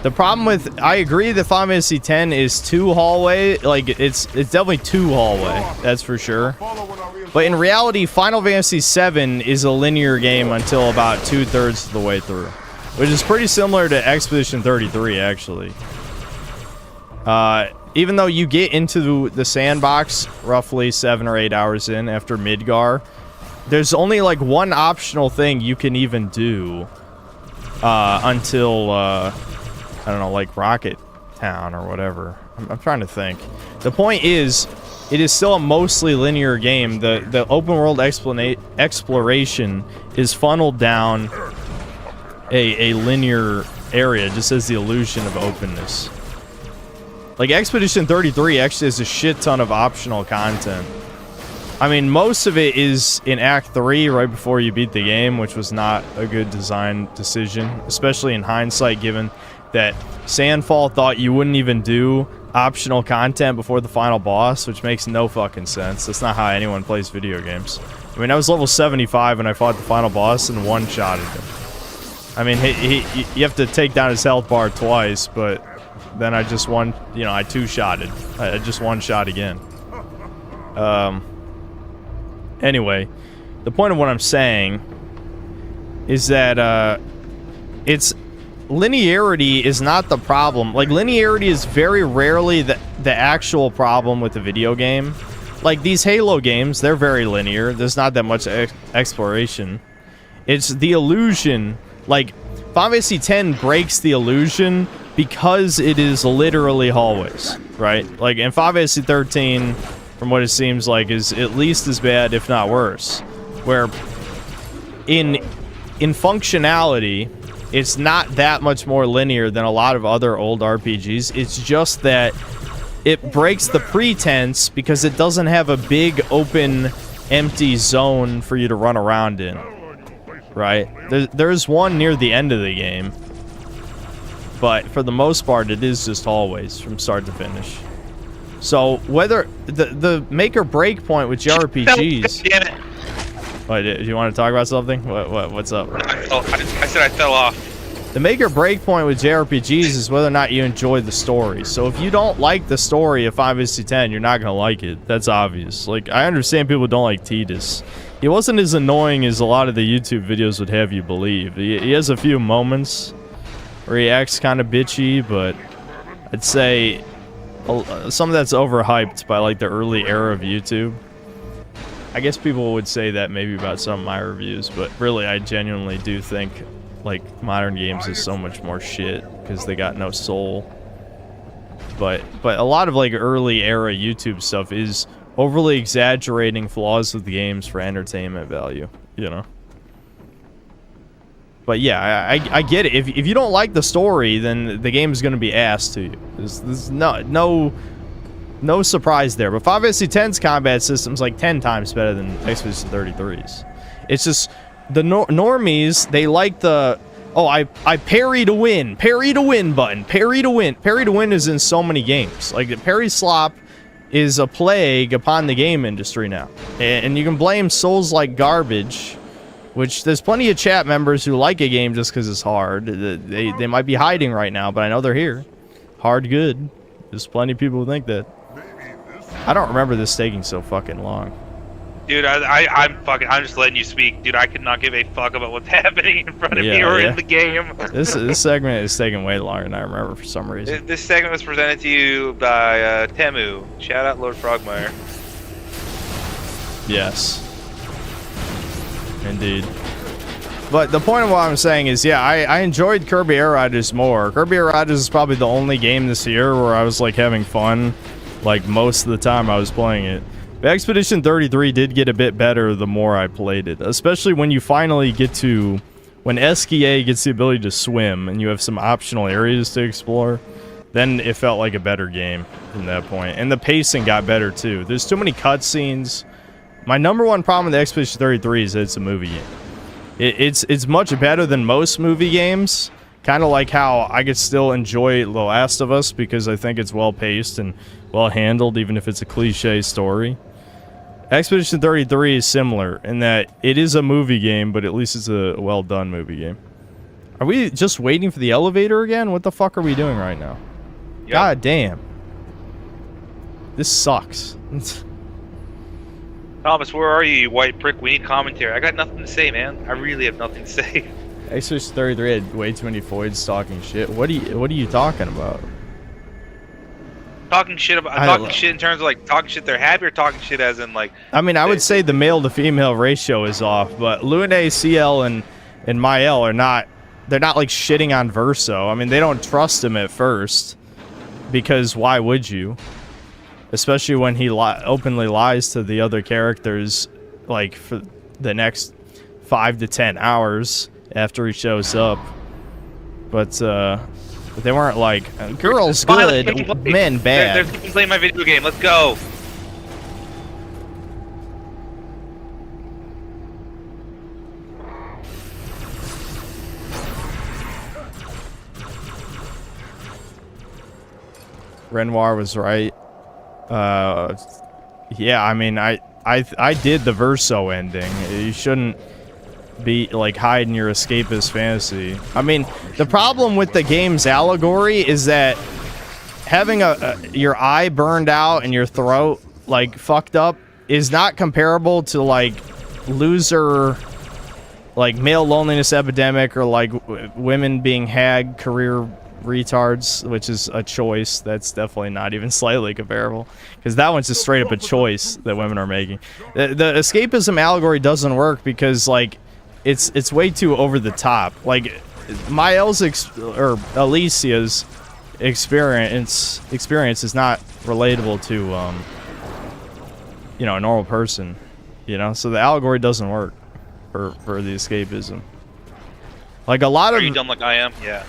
The problem with, I agree that Final Fantasy X is too hallway, like it's definitely too hallway, that's for sure. But in reality, Final Fantasy VII is a linear game until about 2/3 of the way through, which is pretty similar to Expedition 33, actually. Even though you get into the sandbox roughly 7 or 8 hours in after Midgar, there's only like one optional thing you can even do until I don't know, like Rocket Town or whatever. I'm trying to think. The point is, it is still a mostly linear game. The open world exploration is funneled down a linear area, just as the illusion of openness. Like Expedition 33 actually has a shit ton of optional content. I mean, most of it is in Act 3 right before you beat the game, which was not a good design decision, especially in hindsight, given that Sandfall thought you wouldn't even do optional content before the final boss, which makes no fucking sense. That's not how anyone plays video games. I mean, I was level 75 when I fought the final boss and one-shotted him. I mean, you have to take down his health bar twice, but then I just I two-shotted. I just one-shot again. Anyway, the point of what I'm saying is that linearity is not the problem. Like, linearity is very rarely the actual problem with the video game. Like, these Halo games, they're very linear. There's not that much exploration. It's the illusion. Like, Final Fantasy X breaks the illusion because it is literally hallways, right? Like, in Final Fantasy 13, from what it seems like, is at least as bad, if not worse. Where, in functionality, it's not that much more linear than a lot of other old RPGs. It's just that it breaks the pretense because it doesn't have a big, open, empty zone for you to run around in. Right? There's one near the end of the game. But for the most part, it is just hallways from start to finish. So, whether the make or break point with JRPGs... Damn it. What, do you want to talk about something? What's up? I said I fell off. The make or break point with JRPGs is whether or not you enjoy the story. So if you don't like the story of Final Fantasy X, you're not gonna like it. That's obvious. Like, I understand people don't like Tidus. He wasn't as annoying as a lot of the YouTube videos would have you believe. He has a few moments where he acts kind of bitchy, but I'd say some of that's overhyped by like the early era of YouTube. I guess people would say that maybe about some of my reviews, but really I genuinely do think like modern games is so much more shit because they got no soul. But a lot of like early era YouTube stuff is overly exaggerating flaws of the games for entertainment value, you know. But yeah, I get it. If you don't like the story, then the game is going to be ass to you. There's no surprise there. But Final Fantasy X's combat system's like 10 times better than Expedition 33's. It's just the normies, they like the I parry to win button. Parry to win. Parry to win is in so many games. Like, the parry slop is a plague upon the game industry now. And you can blame Souls like garbage, which there's plenty of chat members who like a game just because it's hard. They might be hiding right now, but I know they're here. Hard good. There's plenty of people who think that. I don't remember this taking so fucking long. Dude, I'm just letting you speak. Dude, I could not give a fuck about what's happening in front of me or in the game. This segment is taking way longer than I remember for some reason. This segment was presented to you by Temu. Shout out Lord Frogmire. Yes. Indeed. But the point of what I'm saying is, yeah, I enjoyed Kirby Air Riders more. Kirby Air Riders is probably the only game this year where I was like having fun. Like most of the time I was playing it. But Expedition 33 did get a bit better the more I played it, especially when you finally get to, when SKA gets the ability to swim and you have some optional areas to explore, then it felt like a better game from that point. And the pacing got better too. There's too many cutscenes. My number one problem with Expedition 33 is that it's a movie game. It's much better than most movie games. Kind of like how I could still enjoy The Last of Us because I think it's well paced and well handled, even if it's a cliche story. Expedition 33 is similar in that it is a movie game, but at least it's a well done movie game. Are we just waiting for the elevator again? What the fuck are we doing right now? Yep. God damn. This sucks. Thomas, where are you, you white prick? We need commentary. I got nothing to say, man. I really have nothing to say. Expedition 33 had way too many voids talking shit. What are you talking about? Talking shit about talking shit in terms of like talking shit they're happy, or talking shit as in like. I mean, I would say the male to female ratio is off, but Lune, CL, and Mael are not. They're not like shitting on Verso. I mean, they don't trust him at first, because why would you? Especially when he openly lies to the other characters, like for the next 5 to 10 hours after he shows up. But they weren't like, girls good, men bad. They're playing my video game. Let's go. Renoir was right. Yeah, I mean, I did the Verso ending. You shouldn't be like hiding your escapist fantasy. I mean, the problem with the game's allegory is that having your eye burned out and your throat like fucked up is not comparable to like loser, like male loneliness epidemic, or like women being hag career retards, which is a choice that's definitely not even slightly comparable, because that one's just straight up a choice that women are making. The escapism allegory doesn't work because like it's way too over the top. Like Mael's or Alicia's experience is not relatable to you know, a normal person, you know, so the allegory doesn't work for the escapism. Like a lot of... Are you dumb like I am? Yeah.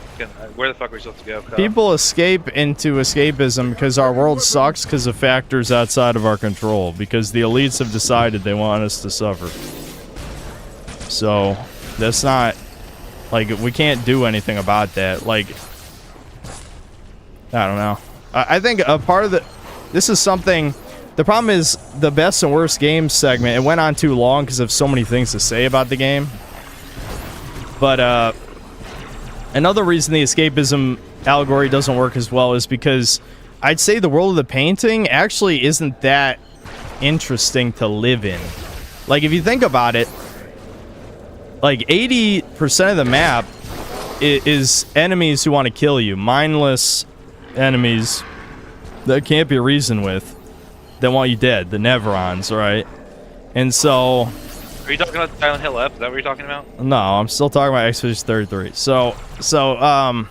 Where the fuck are we supposed to go? People escape into escapism because our world sucks because of factors outside of our control. Because the elites have decided they want us to suffer. So, that's not... Like, we can't do anything about that. Like... I don't know. I think a part of the... This is something... The problem is, the best and worst games segment, it went on too long because of so many things to say about the game. But another reason the escapism allegory doesn't work as well is because I'd say the world of the painting actually isn't that interesting to live in. Like, if you think about it, like 80% of the map is enemies who want to kill you. Mindless enemies that can't be reasoned with. That want you dead. The Neverons, right? And so... Are you talking about Silent Hill F? Is that what you're talking about? No, I'm still talking about Expedition 33. So, the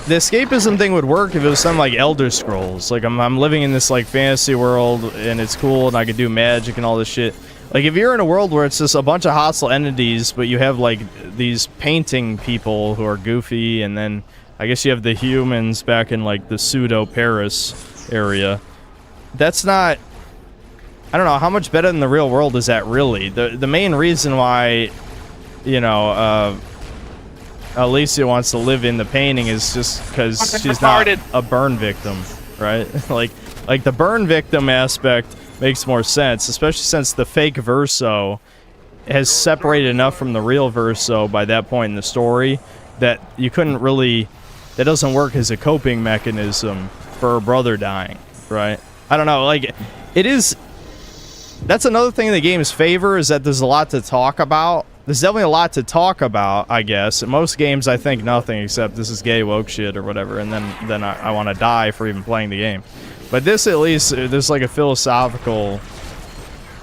escapism thing would work if it was something like Elder Scrolls. Like, I'm living in this, like, fantasy world, and it's cool, and I can do magic and all this shit. Like, if you're in a world where it's just a bunch of hostile entities, but you have, like, these painting people who are goofy, and then I guess you have the humans back in, like, the pseudo-Paris area. That's not... I don't know, how much better than the real world is that really? The main reason why, you know, Alicia wants to live in the painting is just because she's not a burn victim, right? like the burn victim aspect makes more sense, especially since the fake Verso has separated enough from the real Verso by that point in the story that you couldn't really... That doesn't work as a coping mechanism for her brother dying, right? I don't know, like, it is... That's another thing in the game's favor, is that there's a lot to talk about. There's definitely a lot to talk about, I guess. In most games, I think nothing except this is gay woke shit or whatever, and then I want to die for even playing the game. But this, at least, there's like a philosophical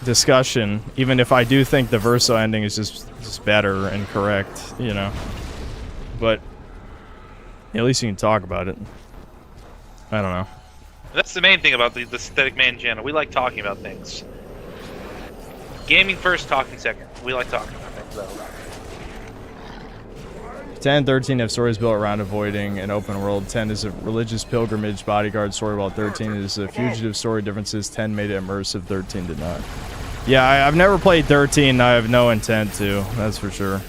discussion, even if I do think the Verso ending is just better and correct, you know. But at least you can talk about it. I don't know. That's the main thing about the Aesthetic Man channel. We like talking about things. Gaming first, talking second. We like talking about things, though. 10 and 13 have stories built around avoiding an open world. 10 is a religious pilgrimage bodyguard story, while 13 is a fugitive story. Differences: 10 made it immersive, 13 did not. Yeah, I've never played 13. I have no intent to. That's for sure.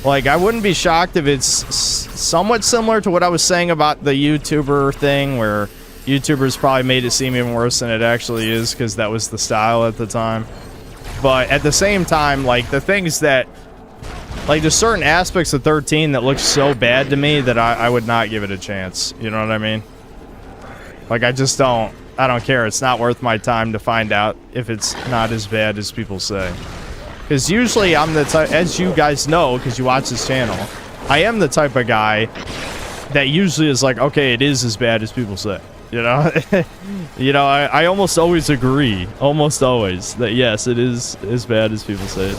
Like, I wouldn't be shocked if it's somewhat similar to what I was saying about the YouTuber thing, where YouTubers probably made it seem even worse than it actually is, because that was the style at the time. But at the same time, like, the things that... Like, there's certain aspects of 13 that look so bad to me that I would not give it a chance. You know what I mean? Like, I just don't... I don't care. It's not worth my time to find out if it's not as bad as people say. Because usually I'm the type... As you guys know, because you watch this channel, I am the type of guy that usually is like, okay, it is as bad as people say. You know? You know, I almost always agree. Almost always. That, yes, it is as bad as people say it.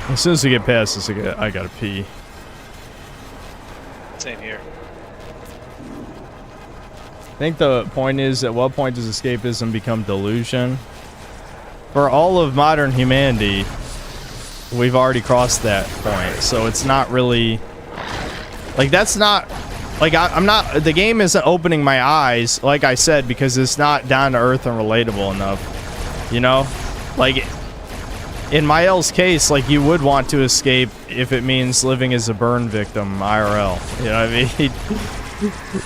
As soon as we get past this, I gotta pee. Same here. I think the point is, at what point does escapism become delusion? For all of modern humanity, we've already crossed that point. So it's not really... Like, that's not... Like, I'm not... The game isn't opening my eyes, like I said, because it's not down to earth and relatable enough. You know? Like... In Mael's case, like, you would want to escape if it means living as a burn victim IRL. You know what I mean?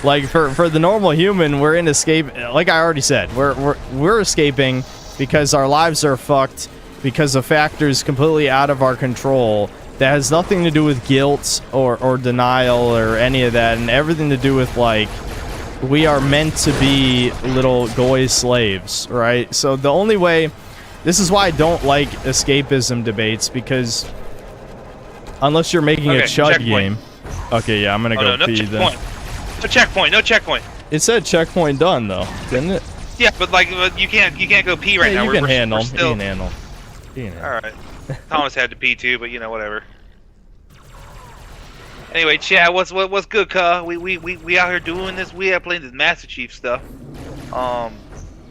Like, for the normal human, we're in escape. Like I already said, we're escaping because our lives are fucked because of factors completely out of our control that has nothing to do with guilt or denial or any of that, and everything to do with, like, we are meant to be little goy slaves, right? So the only way... This is why I don't like escapism debates, because unless you're making a chud game. Okay, yeah, I'm gonna go pee then. No checkpoint, no checkpoint. It said checkpoint done though, didn't it? Yeah, but like you can't go pee right now. You can handle. You still... can handle. All right. Thomas had to pee too, but you know, whatever. Anyway, chat, what's good, cuh? We out here doing this. We are playing this Master Chief stuff.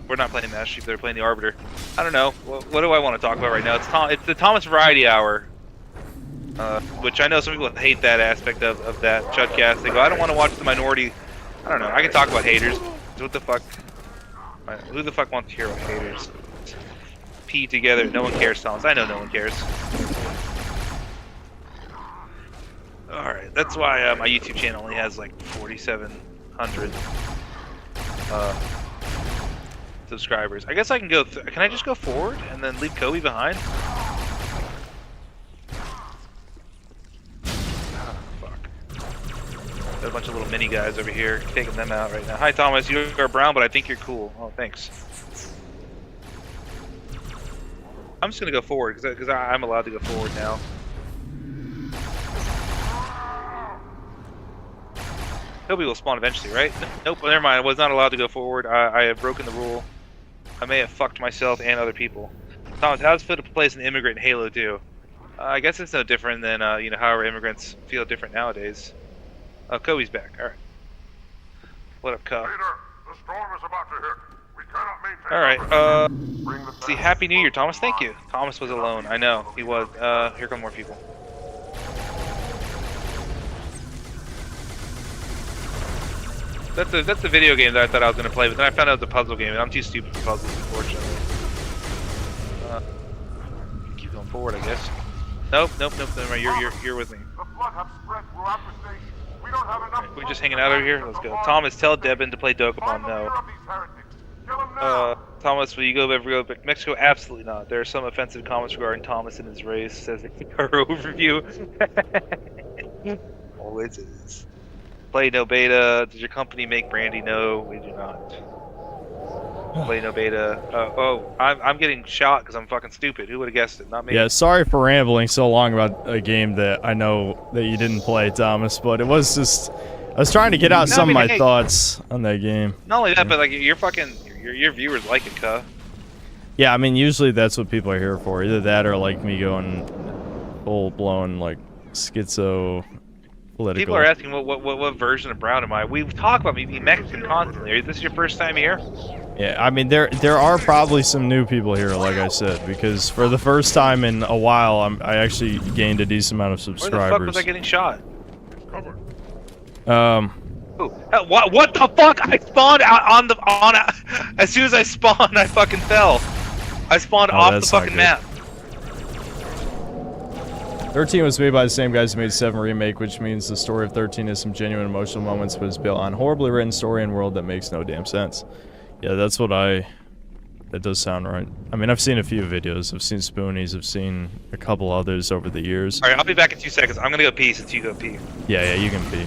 We're not playing Master Chief, they're playing the Arbiter. I don't know. What do I want to talk about right now? It's the Thomas Variety Hour. Which I know some people hate that aspect of that Chudcast. They go, I don't want to watch the minority. I don't know. I can talk about haters. What the fuck? Who the fuck wants to hear about haters? Pee together. No one cares, Thomas. I know no one cares. Alright, that's why my YouTube channel only has like 4,700 subscribers. I guess I can go... Can I just go forward and then leave Kobe behind? A bunch of little mini guys over here, taking them out right now. Hi Thomas, you are brown, but I think you're cool. Oh, thanks. I'm just gonna go forward because I'm allowed to go forward now. Kobe will spawn eventually, right? Nope, never mind. I was not allowed to go forward. I have broken the rule. I may have fucked myself and other people. Thomas, how does it feel to play as an immigrant in Halo 2? I guess it's no different than you know, however immigrants feel different nowadays. Oh, Kobe's back. All right. What up, Kobe? The storm is about to hit. We cannot maintain. All right. See, Happy New Year, Thomas. Thank you. Thomas was alone. I know he was. Here come more people. That's a video game that I thought I was gonna play, but then I found out it was a puzzle game, and I'm too stupid for puzzles, unfortunately. Keep going forward, I guess. Nope. Never mind. You're with me. The flood have spread throughout the station. We don't have enough. We're just hanging out over here. Let's go. Thomas, tell Devin to play Dokapon. No. Thomas, will you ever go back to Mexico? Absolutely not. There are some offensive comments regarding Thomas and his race. Says our overview. Always is. Play no beta. Does your company make brandy? No, we do not. Play no beta. I'm getting shot because I'm fucking stupid. Who would have guessed it? Not me. Yeah, sorry for rambling so long about a game that I know that you didn't play, Thomas, but it was just... I was trying to get out some of my thoughts on that game. Not only that, but like your viewers like it, cuh. Yeah, I mean, usually that's what people are here for. Either that or like me going full-blown, like, schizo political. People are asking what version of brown am I? We talk about me being Mexican constantly. Is this your first time here? Yeah, I mean there are probably some new people here, like I said, because for the first time in a while, I actually gained a decent amount of subscribers. Where the fuck was I getting shot? Ooh, what the fuck? I spawned as soon as I spawned, I fucking fell. I spawned off the fucking map. 13 was made by the same guys who made 7 Remake, which means the story of 13 has some genuine emotional moments, but it's built on horribly written story and world that makes no damn sense. Yeah, that's what that does sound right. I mean, I've seen a few videos. I've seen Spoonies. I've seen a couple others over the years. Alright, I'll be back in 2 seconds. I'm gonna go pee since you go pee. Yeah, you can pee.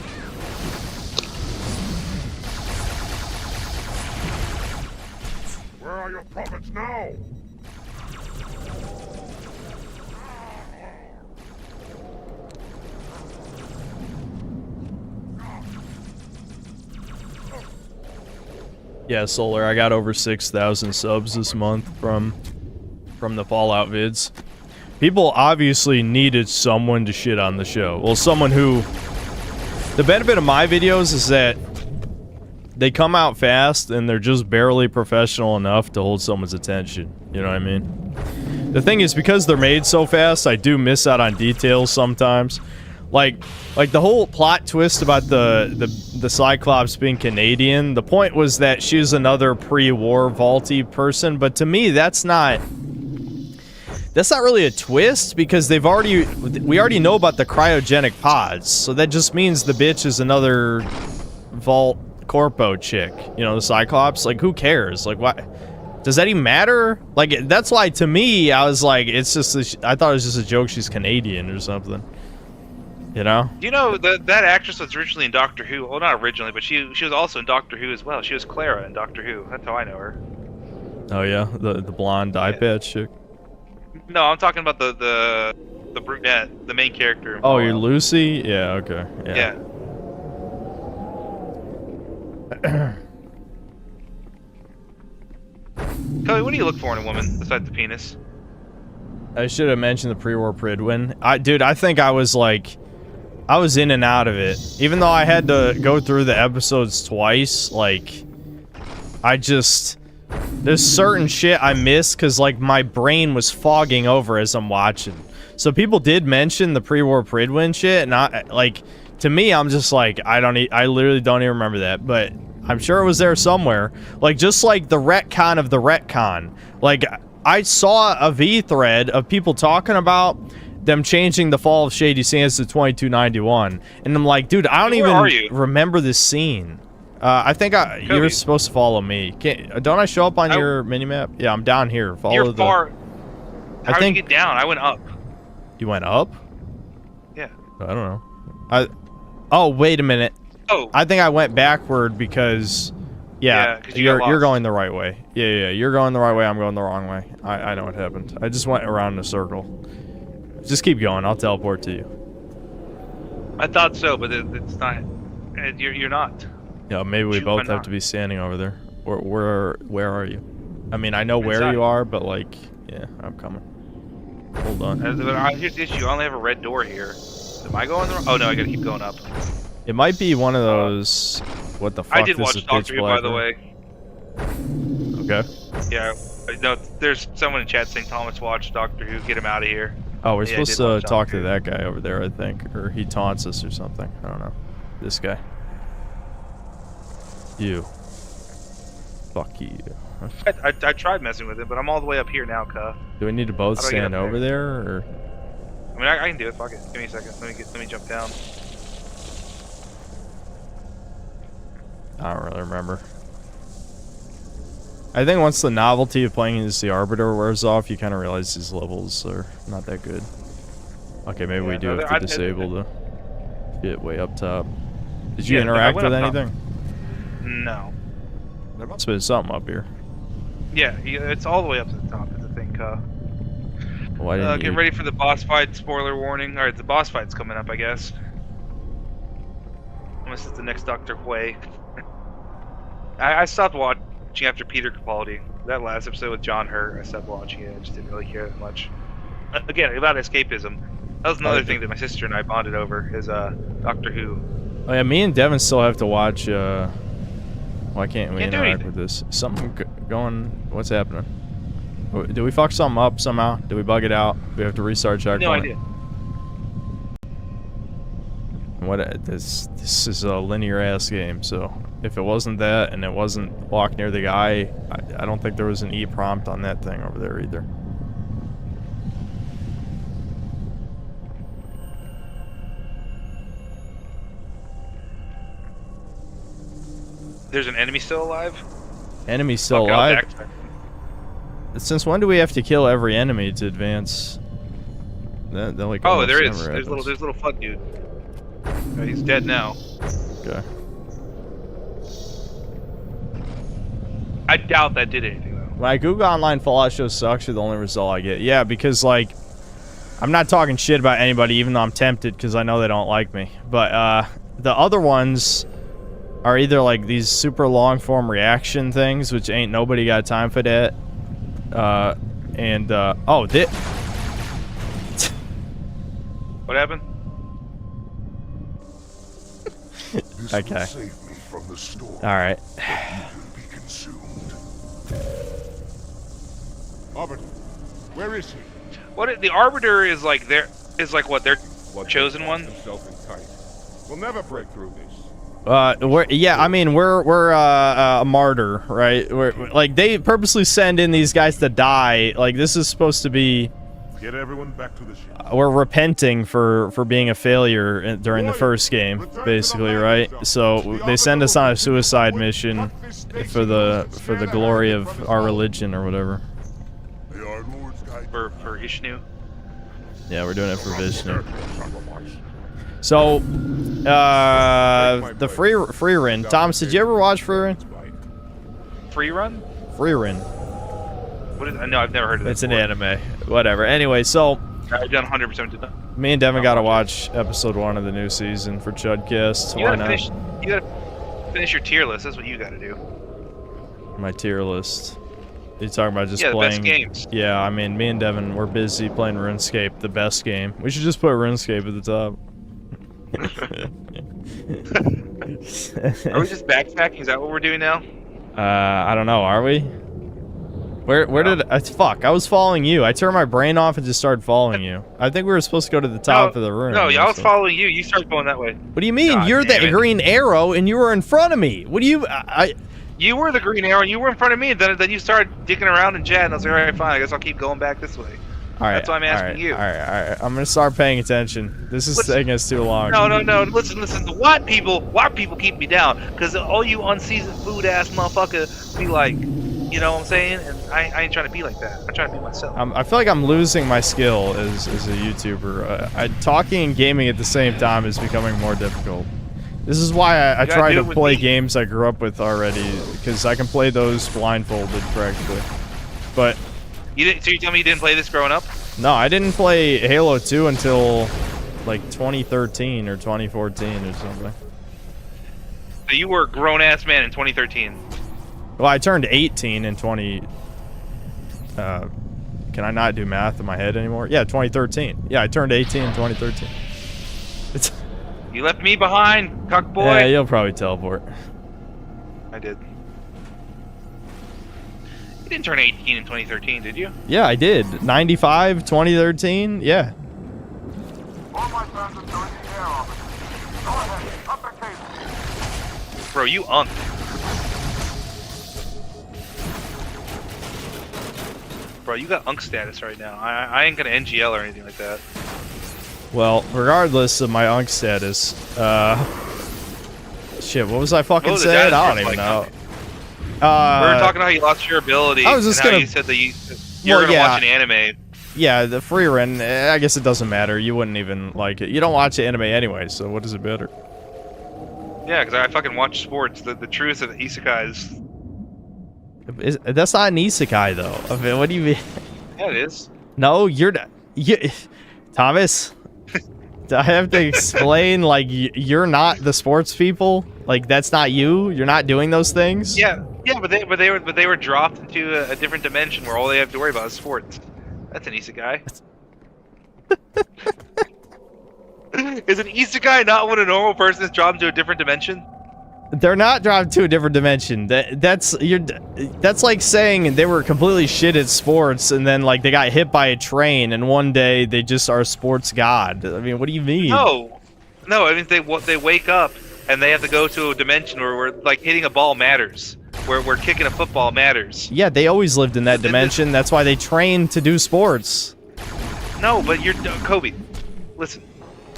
Where are your prophets now? Yeah, Solar, I got over 6,000 subs this month from the Fallout vids. People obviously needed someone to shit on the show. Well, someone who... The benefit of my videos is that they come out fast and they're just barely professional enough to hold someone's attention. You know what I mean? The thing is, because they're made so fast, I do miss out on details sometimes. Like the whole plot twist about the Cyclops being Canadian, the point was that she's another pre-war vaulty person, but to me that's not really a twist, because we already know about the cryogenic pods, so that just means the bitch is another Vault Corpo chick, you know, the Cyclops. Like, who cares? Like, what does that even matter? Like, that's why to me I was like, it's just I thought it was just a joke she's Canadian or something. You know? You know, that actress was originally in Doctor Who. Well, not originally, but she was also in Doctor Who as well. She was Clara in Doctor Who. That's how I know her. Oh yeah, the blonde eye patch chick. No, I'm talking about the brunette, the main character. Oh, you're Lucy? Yeah, okay. Yeah. Kelly, what do you look for in a woman besides the penis? I should have mentioned the pre-war Pridwin. Dude, I think I was in and out of it. Even though I had to go through the episodes twice, like, there's certain shit I missed because, like, my brain was fogging over as I'm watching. So people did mention the pre-war Pridwin shit, and to me, I'm just like, I literally don't even remember that, but I'm sure it was there somewhere. Like, just like the retcon of the retcon. Like, I saw a V thread of people talking about them changing the Fall of Shady Sands to 2291, and I'm like, dude, I don't even remember this scene. I think you were supposed to follow me. Don't I show up on your minimap? Yeah, I'm down here. You're far. How did you get down? I went up. You went up? Yeah. I don't know. Oh, wait a minute. Oh. I think I went backward because... Yeah, you're going the right way. Yeah, you're going the right way, I'm going the wrong way. I know what happened. I just went around in a circle. Just keep going, I'll teleport to you. I thought so, but it's not. You're not. Yeah, maybe we both have to be standing over there. Where are you? I mean, I know where you are, but like, yeah, I'm coming. Hold on. Here's the issue, I only have a red door here. Am I going the wrong? Oh no, I gotta keep going up. It might be one of those... What the fuck? I did watch Doctor Who, by the way. Okay. Yeah, no, there's someone in chat saying Thomas watched Doctor Who. Get him out of here. Oh, we're supposed to talk to that guy over there, I think, or he taunts us or something. I don't know. This guy. You. Fuck you. I tried messing with it, but I'm all the way up here now, cuh. Do we need to both stand over there, or? I mean, I can do it. Fuck it. Give me a second. Let me jump down. I don't really remember. I think once the novelty of playing as the Arbiter wears off, you kind of realize these levels are not that good. Okay, maybe we do have to disable the shit way up top. Did you interact with anything? No. There must have been something up here. Yeah, it's all the way up to the top, I think. Why didn't get ready for the boss fight. Spoiler warning. Alright, the boss fight's coming up, I guess. Unless it's the next Dr. Hui. I stopped watching after Peter Capaldi. That last episode with John Hurt, I stopped watching it. I just didn't really care that much. Again, about escapism. That was another thing that my sister and I bonded over is Doctor Who. Oh yeah, me and Devin still have to watch. Why can't we Can't do interact anything. with this? Something going. What's happening? Did we fuck something up somehow? Did we bug it out? Do we have to restart checkpoint? No idea. What? This is a linear ass game. So if it wasn't that and it wasn't walk near the guy, I don't think there was an E prompt on that thing over there either. There's an enemy still alive? Enemy's still Fuck, I'll alive? backtrack. Since when do we have to kill every enemy to advance? That like Oh, almost there is. never There's happens. little flood dude. He's dead now. Okay. I doubt that did anything though. My Google Online Fallout show sucks are the only result I get. Yeah, because like I'm not talking shit about anybody, even though I'm tempted because I know they don't like me. But the other ones are either like these super long form reaction things, which ain't nobody got time for that. Oh, this. What happened? This Okay. will save me from the storm. All right. But you will be consumed. Arbiter, where is he? What the Arbiter is like? Their what? Their chosen one? Himself in tight. We'll never break through this. We're a martyr, right? We're like they purposely send in these guys to die. Like this is supposed to be. Get everyone back to the ship. We're repenting for being a failure during the first game, basically, right? So they send us on a suicide mission for the glory of our religion or whatever. For Ishnu. Yeah, we're doing it for Vishnu. So, the Freerun. Thomas, did you ever watch Freerun? Free run? Freerun. What is? No, I've never heard of that. It's an anime. Whatever. Anyway, so I've done 100% did not. me and Devin gotta watch episode 1 of the new season for Chudcast. You Why gotta not? finish. You gotta finish your tier list. That's what you gotta do. My tier list. You talking about just Yeah, the playing best games. Yeah, I mean, me and Devin, we're busy playing RuneScape, the best game. We should just put RuneScape at the top. Are we just backpacking? Is that what we're doing now? I don't know. Are we? Where did fuck? I was following you. I turned my brain off and just started following you. I think we were supposed to go to the top of the room. No, yeah, I was following you. You started going that way. What do you mean? God You're damn the it. green arrow, and you were in front of me. What do you? You were the green arrow. You were in front of me, and then you started dicking around and chatting. I was like, all right, fine. I guess I'll keep going back this way. All right. That's why I'm asking you. All right. I'm gonna start paying attention. This is taking us too long. No. Listen. The white people keep me down because all you unseasoned food ass motherfucker be like, you know what I'm saying? And I ain't trying to be like that. I'm trying to be myself. I feel like I'm losing my skill as a YouTuber. Talking and gaming at the same time is becoming more difficult. This is why I gotta try do to it with play me. games I grew up with already, because I can play those blindfolded practically. But You didn't. So you tell me you didn't play this growing up? no, I didn't play Halo 2 until like 2013 or 2014 or something. So you were a grown ass man in 2013. Well, I turned 18 in 20. Can I not do math in my head anymore? Yeah, 2013. Yeah, I turned 18 in 2013. It's. You left me behind, cuck boy. Yeah, you'll probably teleport. I did. You didn't turn 18 in 2013, did you? Yeah, I did. 95, 2013. Yeah. Bro, you unk. Bro, you got unk status right now. I ain't gonna NGL or anything like that. Well, regardless of my unk status, shit, what was I fucking What was the saying? data I don't source even know. like? We were talking about how you lost your ability. I was just and how gonna- you said that you're gonna watch an anime. Yeah, the free run, I guess it doesn't matter. You wouldn't even like it. You don't watch the anime anyway, so what does it matter? Yeah, because I fucking watch sports. The truth of isekais. That's not an isekai, though. I mean, what do you mean? Yeah, it is. No, you're not. Thomas, do I have to explain, like, you're not the sports people? Like, that's not you? You're not doing those things? Yeah, but they were dropped into a different dimension where all they have to worry about is sports. That's an isekai. Is an isekai not when a normal person is dropped into a different dimension? They're not dropped to a different dimension. That's like saying they were completely shit at sports and then like they got hit by a train and one day they just are a sports god. I mean, what do you mean? No, I mean they wake up and they have to go to a dimension where like hitting a ball matters, where kicking a football matters. Yeah, they always lived in that dimension. That's why they trained to do sports. No, but you're Kobe. Listen,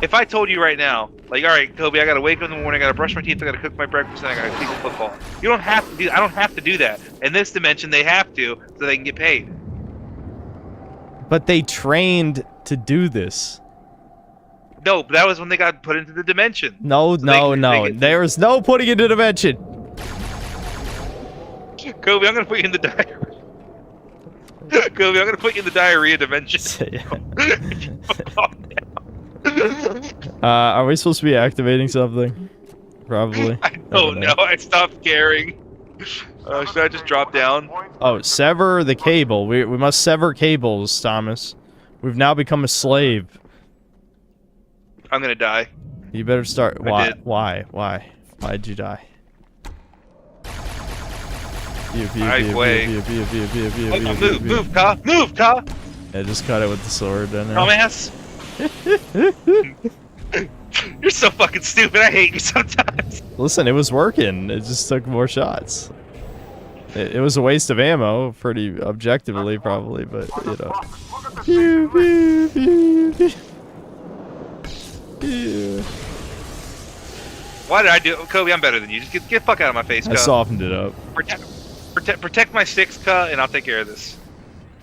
if I told you right now, like, all right, Kobe, I gotta wake up in the morning, I gotta brush my teeth, I gotta cook my breakfast, and I gotta kick a football. You don't have to do. I don't have to do that. In this dimension, they have to, so they can get paid. But they trained to do this. No, but that was when they got put into the dimension. No. There is no putting into dimension. Kobe, I'm gonna put you in the diarrhea. Kobe, I'm gonna put you in the diarrhea dimension. Are we supposed to be activating something? Probably. I don't know. I stopped caring. Should I just drop down? Oh, sever the cable. We must sever cables, Thomas. We've now become a slave. I'm gonna die. You better start. Why? Why'd you die? Move, Ka! Yeah, just cut it with the sword. Dumbass! You're so fucking stupid. I hate you sometimes. Listen, it was working. It just took more shots. It was a waste of ammo, pretty objectively, probably, but you know. Why did I do it? Kobe, I'm better than you. Just get the fuck out of my face, I softened it up. Protect my six, and I'll take care of this.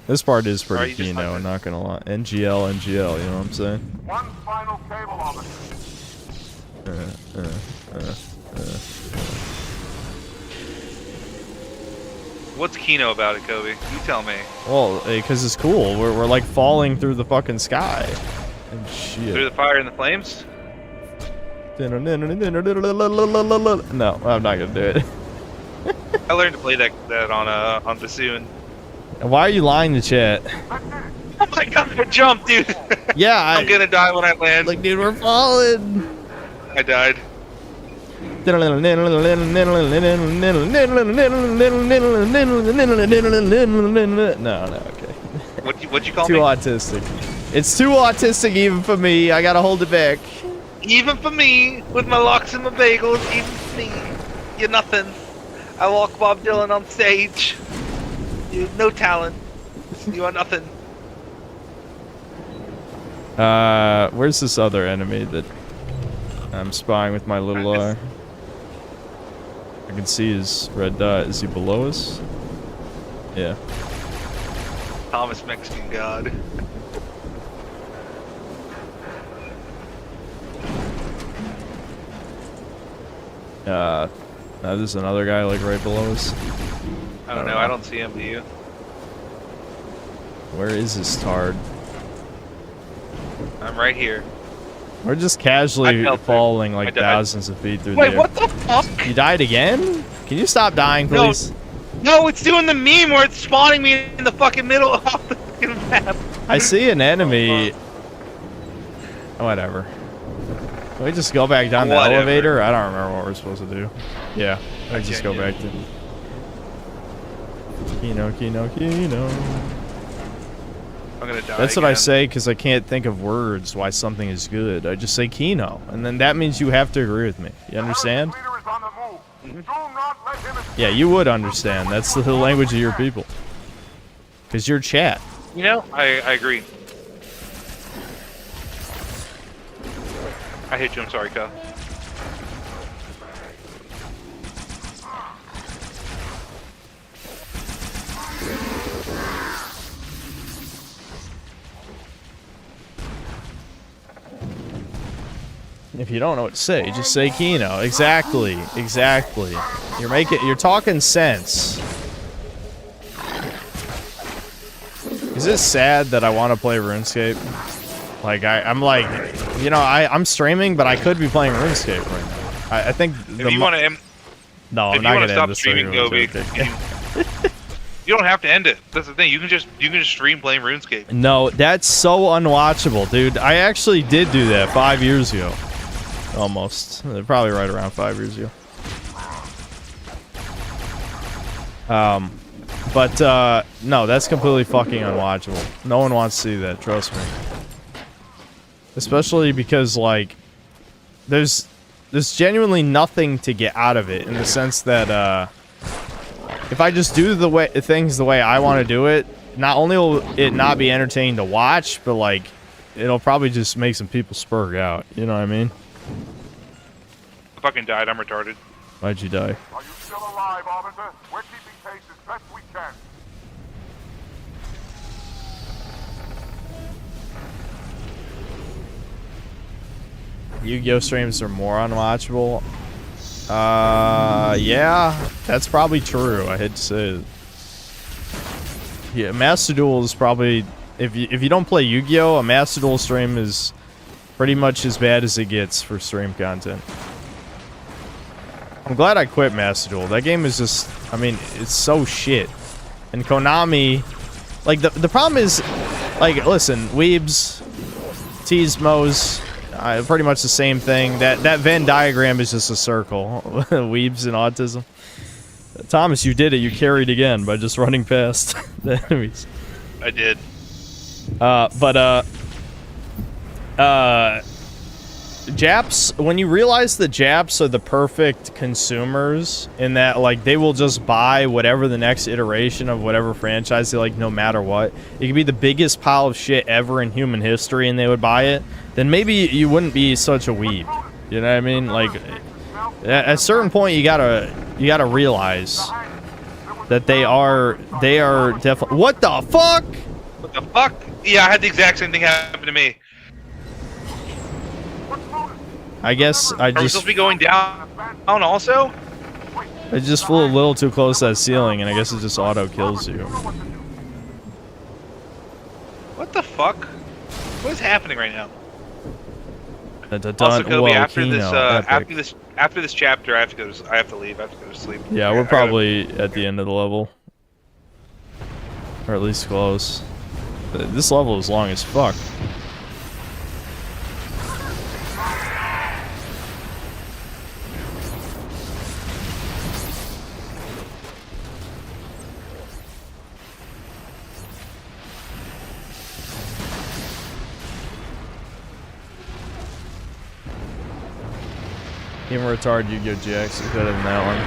This part is pretty Kino, I'm not gonna lie. NGL, you know what I'm saying? One final cable officer. What's Kino about it, Kobe? You tell me. Well, because it's cool. We're like falling through the fucking sky. And shit. Through the fire and the flames? No, I'm not gonna do it. I learned to play that on Bassoon. And why are you lying to chat? Oh my god, I jumped, dude! Yeah, I'm gonna die when I land. Like, dude, we're falling! I died. No, okay. What'd you call me? Too autistic. It's too autistic even for me. I gotta hold it back. Even for me, with my locks and my bagels, even for me, you're nothing. I walk Bob Dylan on stage. You have no talent. You are nothing. Where's this other enemy that I'm spying with my little eye? I can see his red dot. Is he below us? Yeah. Thomas Mexican God. There's another guy like right below us. I don't know. I don't see him. Do you? Where is this tard? I'm right here. We're just casually falling like thousands of feet through the air. Wait, what the fuck? You died again? Can you stop dying, please? No, it's doing the meme where it's spawning me in the fucking middle of the fucking map. I see an enemy. Whatever. Can we just go back down the elevator? I don't remember what we're supposed to do. Yeah, I just go back to Kino. I'm gonna die. That's what I say because I can't think of words why something is good. I just say Kino, and then that means you have to agree with me. You understand? Yeah, you would understand. That's the language of your people. Because you're chat. You know, I agree. I hate you. I'm sorry, Kyle. If you don't know what to say, just say Kino. Exactly. You're talking sense. Is it sad that I want to play RuneScape? Like I'm like, you know, I'm streaming, but I could be playing RuneScape right now. I think if you want to, no, I'm not gonna stop end the streaming, Kobe. You don't have to end it. That's the thing. You can just stream playing RuneScape. No, that's so unwatchable, dude. I actually did do that 5 years ago. Almost. Probably right around 5 years ago. But no, that's completely fucking unwatchable. No one wants to see that, trust me. Especially because, like, there's genuinely nothing to get out of it in the sense that, if I just do things the way I want to do it, not only will it not be entertaining to watch, but, like, it'll probably just make some people spurg out. You know what I mean? I fucking died. I'm retarded. Why'd you die? Are you still alive, officer? We're keeping pace as best we can. Yu-Gi-Oh streams are more unwatchable. Yeah, that's probably true. I hate to say it. Yeah, Master Duel is probably, if you don't play Yu-Gi-Oh, a Master Duel stream is pretty much as bad as it gets for stream content. I'm glad I quit Master Duel. That game is just, I mean, it's so shit. And Konami, like, the problem is, like, listen, Weebs, Teasmos, pretty much the same thing. That Venn diagram is just a circle. Weebs and autism. Thomas, you did it. You carried again by just running past the enemies. I did. Japs, when you realize that Japs are the perfect consumers in that, like, they will just buy whatever the next iteration of whatever franchise they like, no matter what. It could be the biggest pile of shit ever in human history and they would buy it, then maybe you wouldn't be such a weeb. You know what I mean? Like, at a certain point, you gotta realize that they are definitely. What the fuck? What the fuck? Yeah, I had the exact same thing happen to me. I guess I Are we just supposed to be going down also? I just flew a little too close to that ceiling, and I guess it just auto kills you. What the fuck? What is happening right now? Also, Kobe, after this chapter, I have to leave. I have to go to sleep. Yeah, we're probably at the end of the level, or at least close. This level is long as fuck. Even retarded Yu-Gi-Oh! GX is better than that one.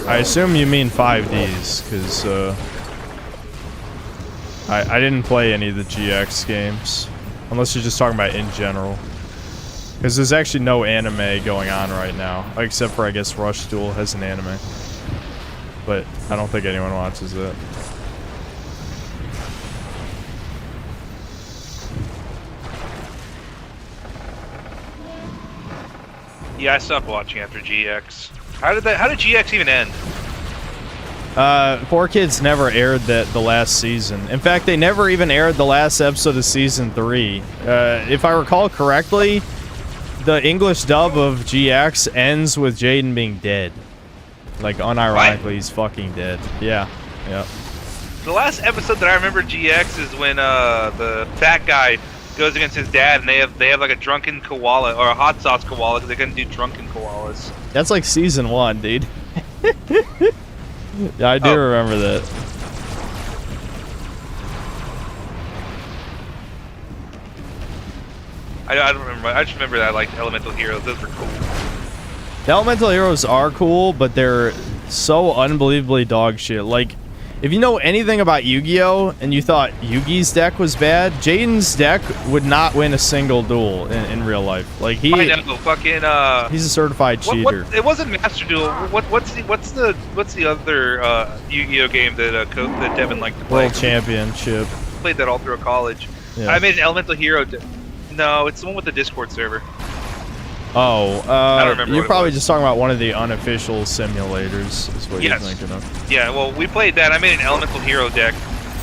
I assume you mean 5Ds, because I didn't play any of the GX games, unless you're just talking about in general. Because there's actually no anime going on right now, except for, I guess, Rush Duel has an anime. But I don't think anyone watches it. Yeah, I stopped watching after GX. How did GX even end? 4Kids never aired the last season. In fact, they never even aired the last episode of season 3. If I recall correctly, the English dub of GX ends with Jaden being dead. Like, unironically, he's fucking dead. Yeah. The last episode that I remember GX is when the fat guy goes against his dad, and they have like a drunken koala or a hot sauce koala because they couldn't do drunken koalas. That's like season 1, dude. Yeah, I do remember that. I don't remember. I just remember that I liked Elemental Heroes. Those were cool. The Elemental Heroes are cool, but they're so unbelievably dog shit. Like, if you know anything about Yu-Gi-Oh! And you thought Yugi's deck was bad, Jaden's deck would not win a single duel in real life. Like, I know, fucking he's a certified cheater. It wasn't Master Duel. What's the other Yu-Gi-Oh! Game that Devin liked to play? World Championship. Played that all through college. Yeah. I made an Elemental Hero. No, it's the one with the Discord server. Oh, I don't remember. you're probably just talking about one of the unofficial simulators, is what you're thinking of. Yeah, well, we played that. I made an Elemental Hero deck,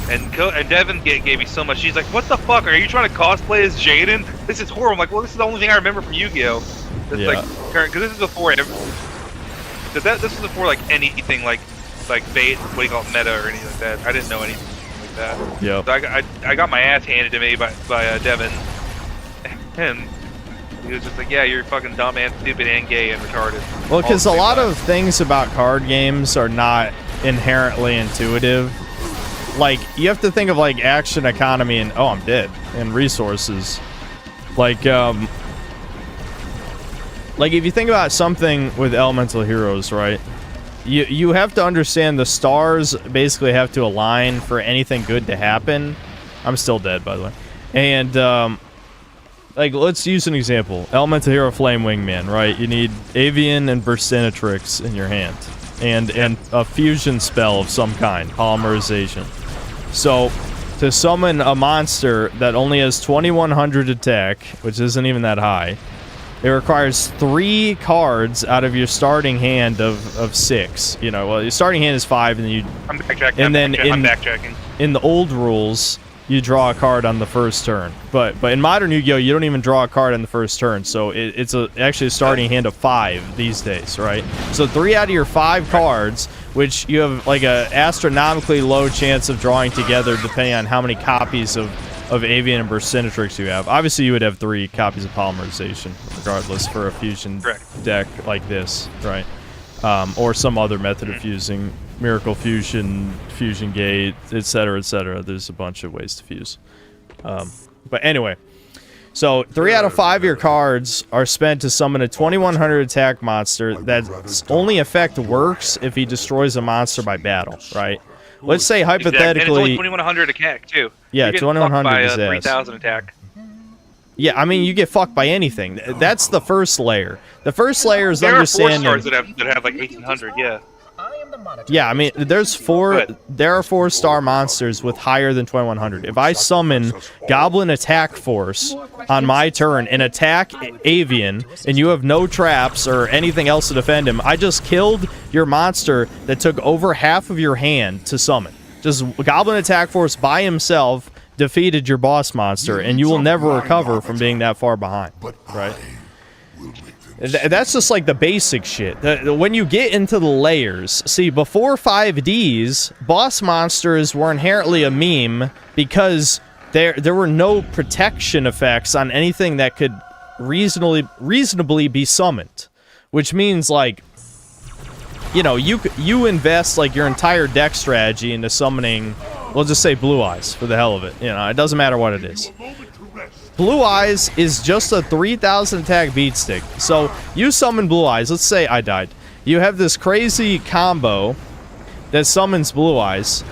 and Devin gave me so much. She's like, "What the fuck? Are you trying to cosplay as Jaden? This is horrible." I'm like, "Well, this is the only thing I remember from Yu-Gi-Oh!" It's like, because this is before this was before like anything like bait, what do you call it, meta or anything like that. I didn't know anything like that. Yep. So I got my ass handed to me by Devin, and he was just like, yeah, you're fucking dumb and stupid and gay and retarded. Well, because a lot of things about card games are not inherently intuitive. Like, you have to think of, like, action, economy, and, oh, I'm dead, and resources. Like, if you think about something with Elemental Heroes, right? You have to understand the stars basically have to align for anything good to happen. I'm still dead, by the way. And, like, let's use an example. Elemental Hero Flame Wingman, right? You need Avian and Burstinatrix in your hand. And a fusion spell of some kind. Polymerization. So, to summon a monster that only has 2100 attack, which isn't even that high, it requires 3 cards out of your starting hand of 6. You know, well, your starting hand is 5, and then you... I'm backtracking. And then I'm backtracking. In the old rules, you draw a card on the first turn. But in Modern Yu-Gi-Oh, you don't even draw a card on the first turn. So it's actually a starting hand of 5 these days, right? So 3 out of your 5 cards, which you have like a astronomically low chance of drawing together depending on how many copies of Avian and Burstinatrix you have. Obviously, you would have 3 copies of Polymerization, regardless, for a fusion deck like this, right? Or some other method of fusing. Miracle Fusion, Fusion Gate, etc., etc. There's a bunch of ways to fuse. But anyway, so 3 out of 5 of your cards are spent to summon a 2100 attack monster that's only effect works if he destroys a monster by battle, right? Let's say hypothetically... And it's only 2100 attack, too. Yeah, 2100 is 3000 attack. Yeah, I mean, you get fucked by anything. That's the first layer. The first layer is understanding... There are 4 stars that have like 1800, yeah. Yeah, I mean, there are 4-star monsters with higher than 2100. If I summon Goblin Attack Force on my turn and attack Avian, and you have no traps or anything else to defend him, I just killed your monster that took over half of your hand to summon. Just Goblin Attack Force by himself defeated your boss monster, and you will never recover from being that far behind, right? That's just like the basic shit. When you get into the layers, see, before 5Ds, boss monsters were inherently a meme because there were no protection effects on anything that could reasonably be summoned, which means, like, you know, you invest like your entire deck strategy into summoning, we'll just say Blue Eyes for the hell of it. You know, it doesn't matter what it is. Blue Eyes is just a 3000 attack beat stick. So you summon Blue Eyes. Let's say I died. You have this crazy combo that summons Blue Eyes.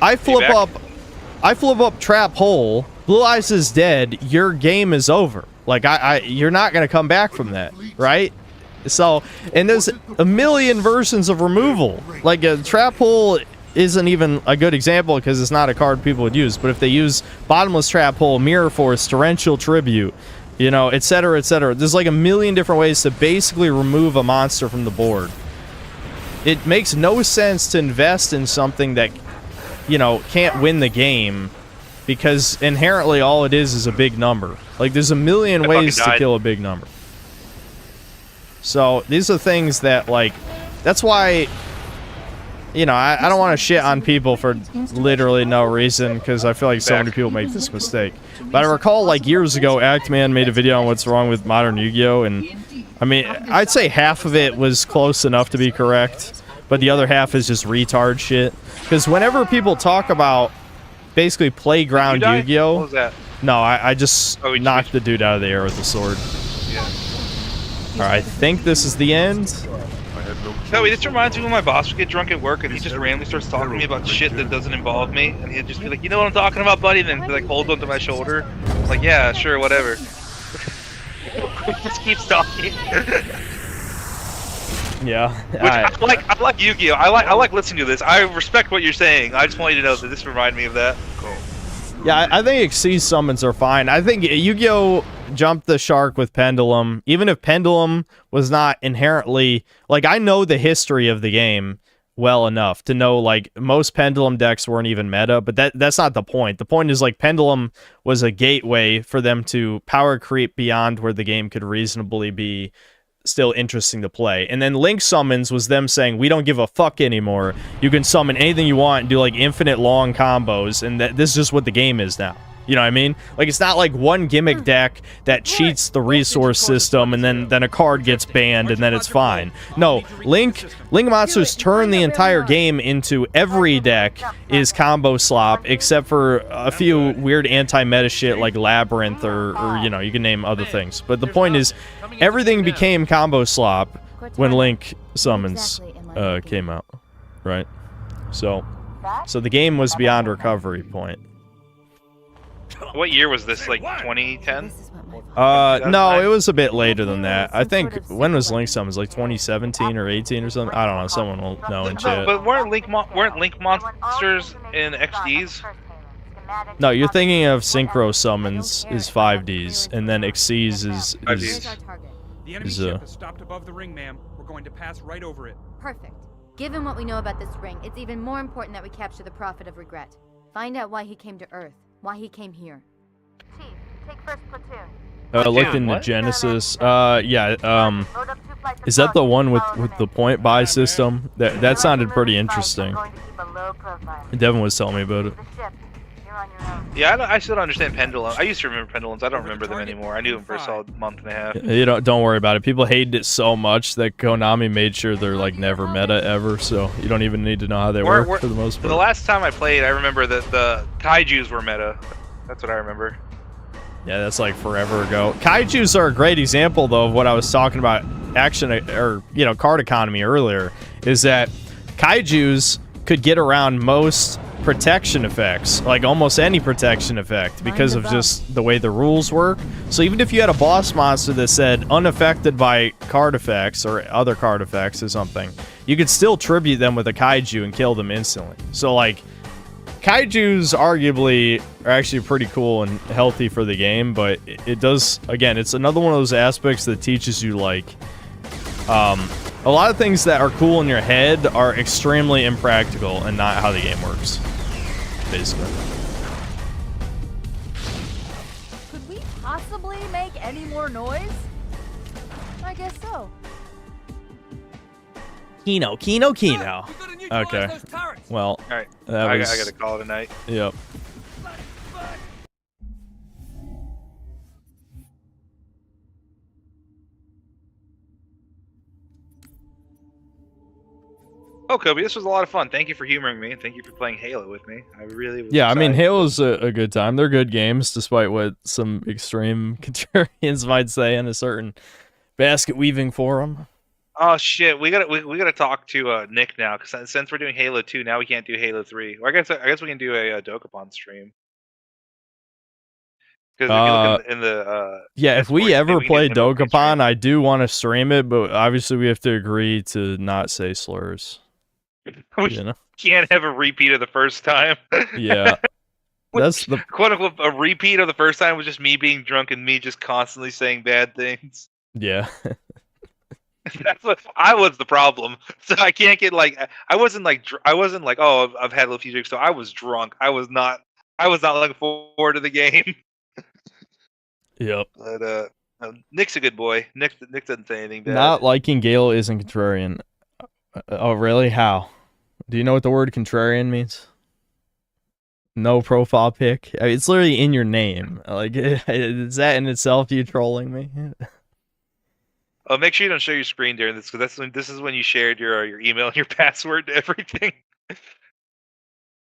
I flip up Trap Hole. Blue Eyes is dead. Your game is over. Like you're not gonna come back from that, right? So, and there's a million versions of removal. Like a Trap Hole isn't even a good example because it's not a card people would use, but if they use Bottomless Trap Hole, Mirror Force, Torrential Tribute, you know, etc., etc., there's like a million different ways to basically remove a monster from the board. It makes no sense to invest in something that, you know, can't win the game, because inherently all it is a big number. Like, there's a million ways to kill a big number. So these are things that, like, that's why, you know, I don't want to shit on people for literally no reason, because I feel like so many people make this mistake. But I recall, like, years ago, Actman made a video on what's wrong with Modern Yu-Gi-Oh! And, I mean, I'd say half of it was close enough to be correct, but the other half is just retard shit. Because whenever people talk about basically Playground Yu-Gi-Oh! What was that? No, I just knocked the dude out of the air with the sword. Yeah. Alright, I think this is the end. No, this reminds me when my boss would get drunk at work and he just randomly starts talking to me about shit that doesn't involve me, and he'd just be like, you know what I'm talking about, buddy? And then he, like, holds onto my shoulder. I'm like, yeah, sure, whatever. Just keeps talking. Yeah. Which I like Yu-Gi-Oh! I like listening to this. I respect what you're saying. I just want you to know that this reminded me of that. Cool. Yeah, I think Xyz summons are fine. I think Yu-Gi-Oh! Jumped the shark with Pendulum. Even if Pendulum was not inherently... Like, I know the history of the game well enough to know, like, most Pendulum decks weren't even meta, but that's not the point. The point is, like, Pendulum was a gateway for them to power creep beyond where the game could reasonably be still interesting to play. And then Link summons was them saying, we don't give a fuck anymore. You can summon anything you want and do like infinite long combos, and this is just what the game is now. You know what I mean? Like, it's not like one gimmick deck that cheats the resource system and then a card gets banned and then it's fine. No, Link Monsters turn the entire game into every deck is combo slop, except for a few weird anti-meta shit like Labyrinth or you know, you can name other things. But the point is, everything became combo slop when Link Summons came out, right? So the game was beyond recovery point. What year was this? Like 2010? No, it was a bit later than that. I think, when was Link Summons? Like 2017 or 18 or something? I don't know. Someone will know in chat. But weren't Link Monsters in XDs? No, you're thinking of Synchro Summons is 5Ds, and then Xyz is The enemy ship is stopped above the ring, ma'am. We're going to pass right over it. Perfect. Given what we know about this ring, it's even more important that we capture the Prophet of Regret. Find out why he came to Earth. Why he came here. Chief, take first platoon. Looked into Genesis. Yeah, is that the one with the point buy system? That sounded pretty interesting. Devin was telling me about it. Yeah, I still don't understand Pendulum. I used to remember Pendulums. I don't remember them anymore. I knew them for a solid month and a half. You don't worry about it. People hated it so much that Konami made sure they're like never meta ever, so you don't even need to know how they work for the most part. The last time I played, I remember that the Kaijus were meta. That's what I remember. Yeah, that's like forever ago. Kaijus are a great example, though, of what I was talking about action or card economy earlier. Is that Kaijus could get around most protection effects, like almost any protection effect, because of just the way the rules work. So even if you had a boss monster that said unaffected by card effects or other card effects or something, you could still tribute them with a kaiju and kill them instantly. So like, kaijus arguably are actually pretty cool and healthy for the game, but it does, again, it's another one of those aspects that teaches you like a lot of things that are cool in your head are extremely impractical and not how the game works, basically. Could we possibly make any more noise? I guess so. Kino. Okay. Well, alright. I gotta call it a night. Yep. Oh, Kobe, this was a lot of fun. Thank you for humoring me, and thank you for playing Halo with me. I really was Yeah, I mean, excited. Halo's a good time. They're good games, despite what some extreme contrarians might say in a certain basket weaving forum. Oh shit, we gotta talk to Nick now, because since we're doing Halo 2, now we can't do Halo 3. Or I guess we can do a Dokapon stream. Because if you look in the yeah, if we ever can play get an open Dokapon, I do want to stream it, but obviously we have to agree to not say slurs. we can't have a repeat of the first time. Yeah. That's the quote unquote a repeat of the first time was just me being drunk and me just constantly saying bad things. Yeah. That's what I was the problem. So I can't get like I wasn't like oh I've had a few drinks, so I was drunk. I was not looking forward to the game. Yep. But Nick's a good boy. Nick doesn't say anything bad. Not liking Gale isn't contrarian. Oh really? How? Do you know what the word contrarian means? No profile pic. I mean, it's literally in your name. Like, is that in itself you trolling me? Oh, make sure you don't show your screen during this, because this is when you shared your email and your password to everything.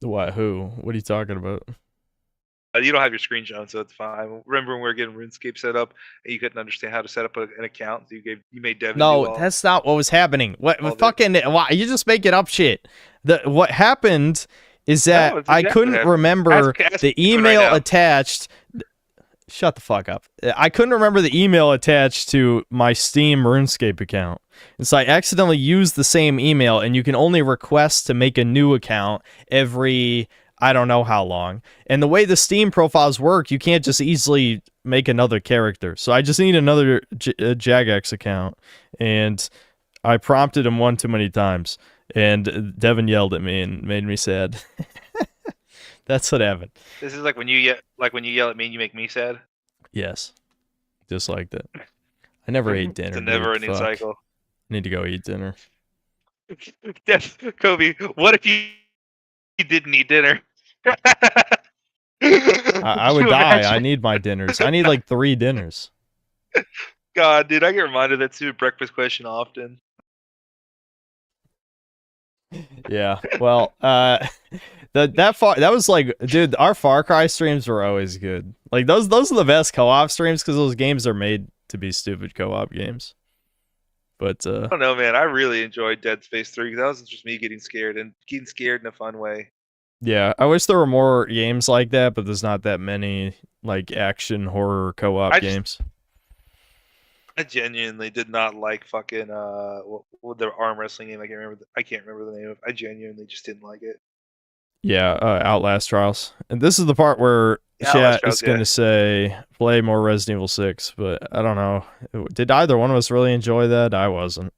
What? Who? What are you talking about? You don't have your screen shown, so it's fine. Remember when we were getting RuneScape set up, and you couldn't understand how to set up an account, so you made Devin. No, that's not what was happening. What fucking? Why you just making up shit? What happened is that I couldn't remember the email attached. Shut the fuck up. I couldn't remember the email attached to my Steam RuneScape account. And so I accidentally used the same email, and you can only request to make a new account every, I don't know how long. And the way the Steam profiles work, you can't just easily make another character. So I just need another Jagex account. And I prompted him one too many times. And Devin yelled at me and made me sad. That's what happened. This is like when you yell at me and you make me sad. Yes, just like that. I never ate dinner. It's a never-ending cycle. Need to go eat dinner. Kobe, what if you didn't eat dinner? I would die. I need my dinners. I need like 3 dinners. God, dude, I get reminded of that stupid breakfast question often. Yeah. Well, that was like, dude, our Far Cry streams were always good. Like those are the best co-op streams because those games are made to be stupid co-op games. But I don't know, man. I really enjoyed Dead Space 3 because that was just me getting scared in a fun way. Yeah, I wish there were more games like that, but there's not that many like action horror co-op games. I genuinely did not like fucking what the arm wrestling game. I can't remember the name of. I genuinely just didn't like it. Yeah, Outlast Trials. And this is the part where chat is going to say play more Resident Evil 6, but I don't know. Did either one of us really enjoy that? I wasn't.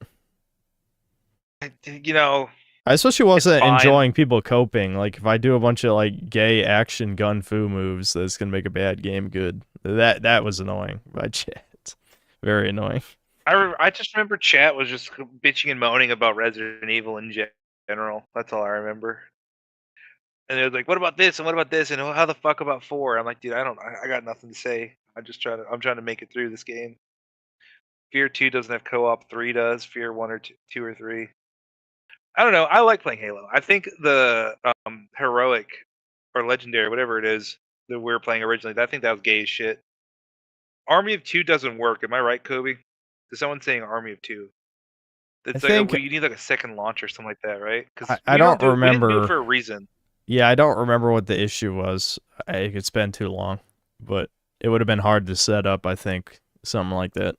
You know, I especially wasn't enjoying people coping. Like if I do a bunch of like gay action gun fu moves, that's going to make a bad game good. That was annoying by chat. Very annoying. I just remember chat was just bitching and moaning about Resident Evil in general. That's all I remember. And they was like, "What about this? And what about this? And how the fuck about 4?" I'm like, dude, I got nothing to say. I'm trying to make it through this game. Fear 2 doesn't have co-op. 3 does. Fear 1 or 2 or 3. I don't know. I like playing Halo. I think the heroic or legendary, whatever it is that we were playing originally, I think that was gay as shit. Army of 2 doesn't work. Am I right, Kobe? Is someone saying Army of 2? It's you need like a second launch or something like that, right? Because I don't remember. We didn't do it for a reason. Yeah, I don't remember what the issue was. It's been too long, but it would have been hard to set up. I think something like that.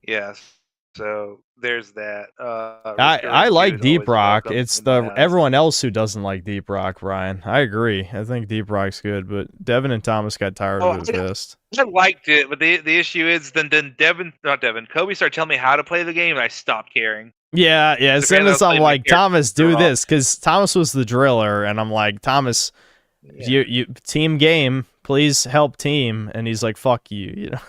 Yes. So there's that. I like Deep Rock. It's everyone else who doesn't like Deep Rock, Ryan. I agree. I think Deep Rock's good, but Devin and Thomas got tired of it fast. I liked it, but the issue is then Kobe started telling me how to play the game, and I stopped caring. Yeah. As soon as I'm like, Thomas, do this, because Thomas was the driller, and I'm like, Thomas, you team game, please help team, and he's like, fuck you, you know.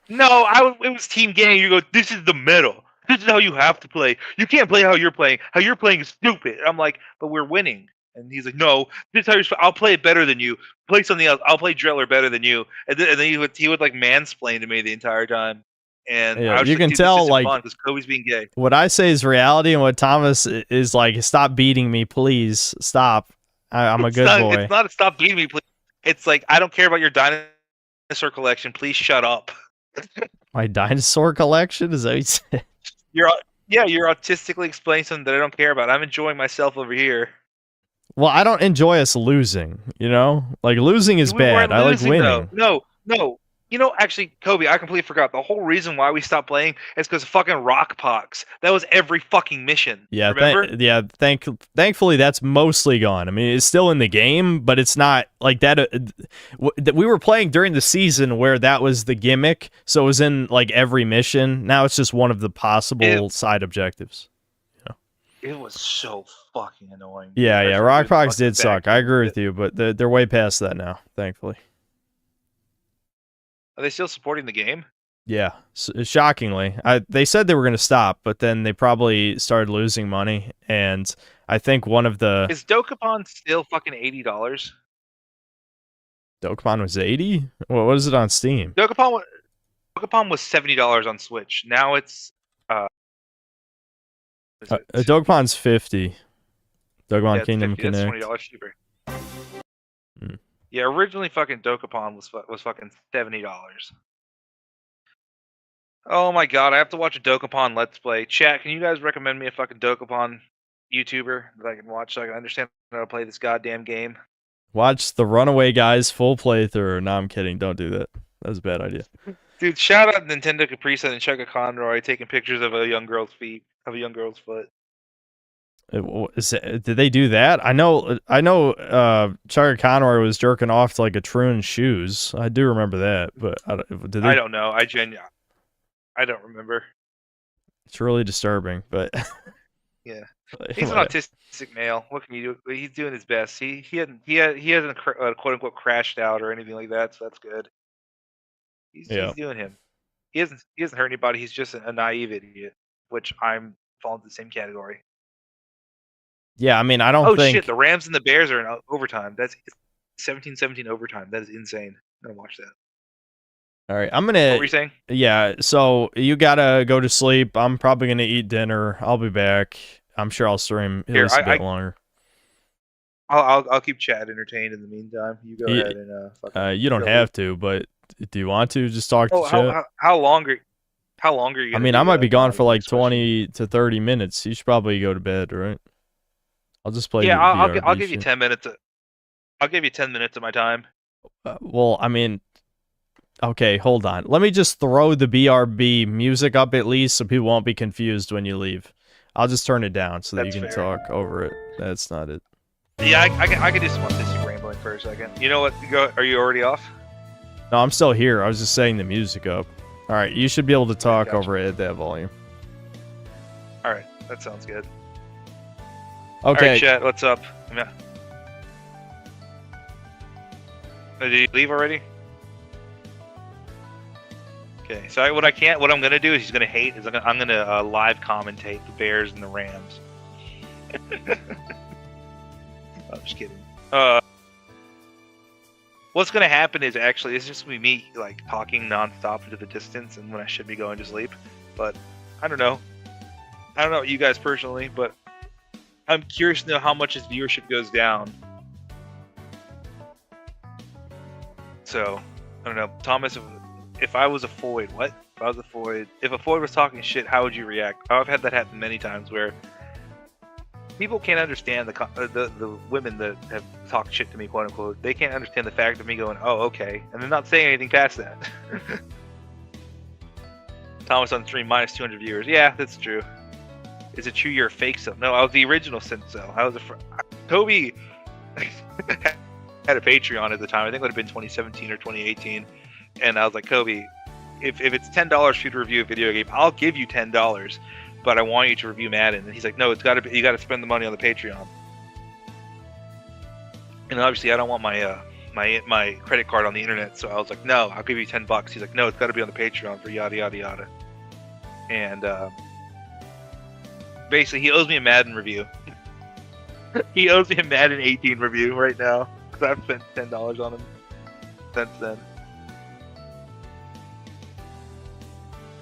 No, it was team game. You go, this is the middle. This is how you have to play. You can't play how you're playing. How you're playing is stupid. I'm like, but we're winning. And he's like, no, this is how I'll play it better than you. Play something else. I'll play Driller better than you. And then he would like mansplain to me the entire time. And yeah, I was you like, can tell like because Kobe's being gay. What I say is reality, and what Thomas is like, stop beating me, please. Stop. I'm a good boy. It's not a stop beating me, please. It's like, I don't care about your dinosaur collection. Please shut up. My dinosaur collection? Is that what you said? You're autistically explaining something that I don't care about. I'm enjoying myself over here. Well, I don't enjoy us losing, you know? Like, losing is bad. I like winning. Though. No. You know, actually, Kobe, I completely forgot. The whole reason why we stopped playing is because of fucking Rockpox. That was every fucking mission. Yeah, remember? Thankfully, that's mostly gone. I mean, it's still in the game, but it's not like that. We were playing during the season where that was the gimmick, so it was in like every mission. Now it's just one of the possible side objectives. It was so fucking annoying. Yeah. Rockpox did suck. I agree with you, but they're way past that now, thankfully. Are they still supporting the game? Yeah, shockingly. They said they were going to stop, but then they probably started losing money, and I think one of the... Is Dokapon still fucking $80? Dokapon was 80? Well, what is it on Steam? Dokapon was $70 on Switch. Now it's... Dokapon's 50. Dokapon Kingdom Connect. That's $20 cheaper. Yeah, originally fucking Dokapon was fucking $70. Oh my god, I have to watch a Dokapon Let's Play. Chat, can you guys recommend me a fucking Dokapon YouTuber that I can watch so I can understand how to play this goddamn game? Watch the Runaway Guys full playthrough. No, I'm kidding. Don't do that. That was a bad idea. Dude, shout out Nintendo Capri Sun and Chugga Conroy taking pictures of a young girl's foot. Did they do that? I know. Chugga Conroy was jerking off to like a Troon's shoes. I do remember that, but did they? I don't know. I don't remember. It's really disturbing, but yeah, he's an autistic male. What can you do? He's doing his best. He hasn't quote unquote crashed out or anything like that, so that's good. He's Yeah. doing him. He hasn't hurt anybody. He's just a naive idiot, which I'm falling into the same category. Yeah, I mean, I don't Oh think. shit! The Rams and the Bears are in overtime. That's 17-17 overtime. That is insane. I'm gonna watch that. All right, I'm gonna. What were you saying? Yeah, so you gotta go to sleep. I'm probably gonna eat dinner. I'll be back. I'm sure I'll stream at least a bit longer. I'll keep Chad entertained in the meantime. You go ahead and you don't have to, but do you want to just talk to Chad? How long are you? I mean, I might be gone for like 20 to 30 minutes. You should probably go to bed, right? I'll just play. Yeah, I'll give you 10 minutes. I'll give you 10 minutes of my time. Well, I mean, okay, hold on. Let me just throw the BRB music up at least, so people won't be confused when you leave. I'll just turn it down so that you can talk over it. That's not it. Yeah, I can just want this rambling for a second. You know what? Are you already off? No, I'm still here. I was just setting the music up. All right, you should be able to talk over it at that volume. All right, that sounds good. Okay. All right, chat. What's up? Yeah. Did you leave already? Okay. So what I'm gonna do is he's gonna hate. I'm gonna live commentate the Bears and the Rams. I'm just kidding. What's gonna happen is actually it's just me like talking nonstop into the distance, and when I should be going to sleep. But I don't know. I don't know you guys personally, but I'm curious to know how much his viewership goes down. So I don't know, Thomas. If I was a Foyd, what? If I was a Foyd, if a Foyd was talking shit, how would you react? I've had that happen many times where people can't understand the women that have talked shit to me, quote unquote. They can't understand the fact of me going, oh, okay, and they're not saying anything past that. Thomas on stream minus 200 viewers. Yeah, that's true. Is it true you're a fake cell? No, I was the original Syncell. I was Kobe had a Patreon at the time. I think it would have been 2017 or 2018. And I was like, Kobe, if it's $10 for you to review a video game, I'll give you $10. But I want you to review Madden. And he's like, no, you got to spend the money on the Patreon. And obviously, I don't want my my credit card on the internet, so I was like, no, I'll give you $10. He's like, no, it's got to be on the Patreon for yada yada yada. And basically, he owes me a Madden review. He owes me a Madden 18 review right now because I've spent $10 on him since then.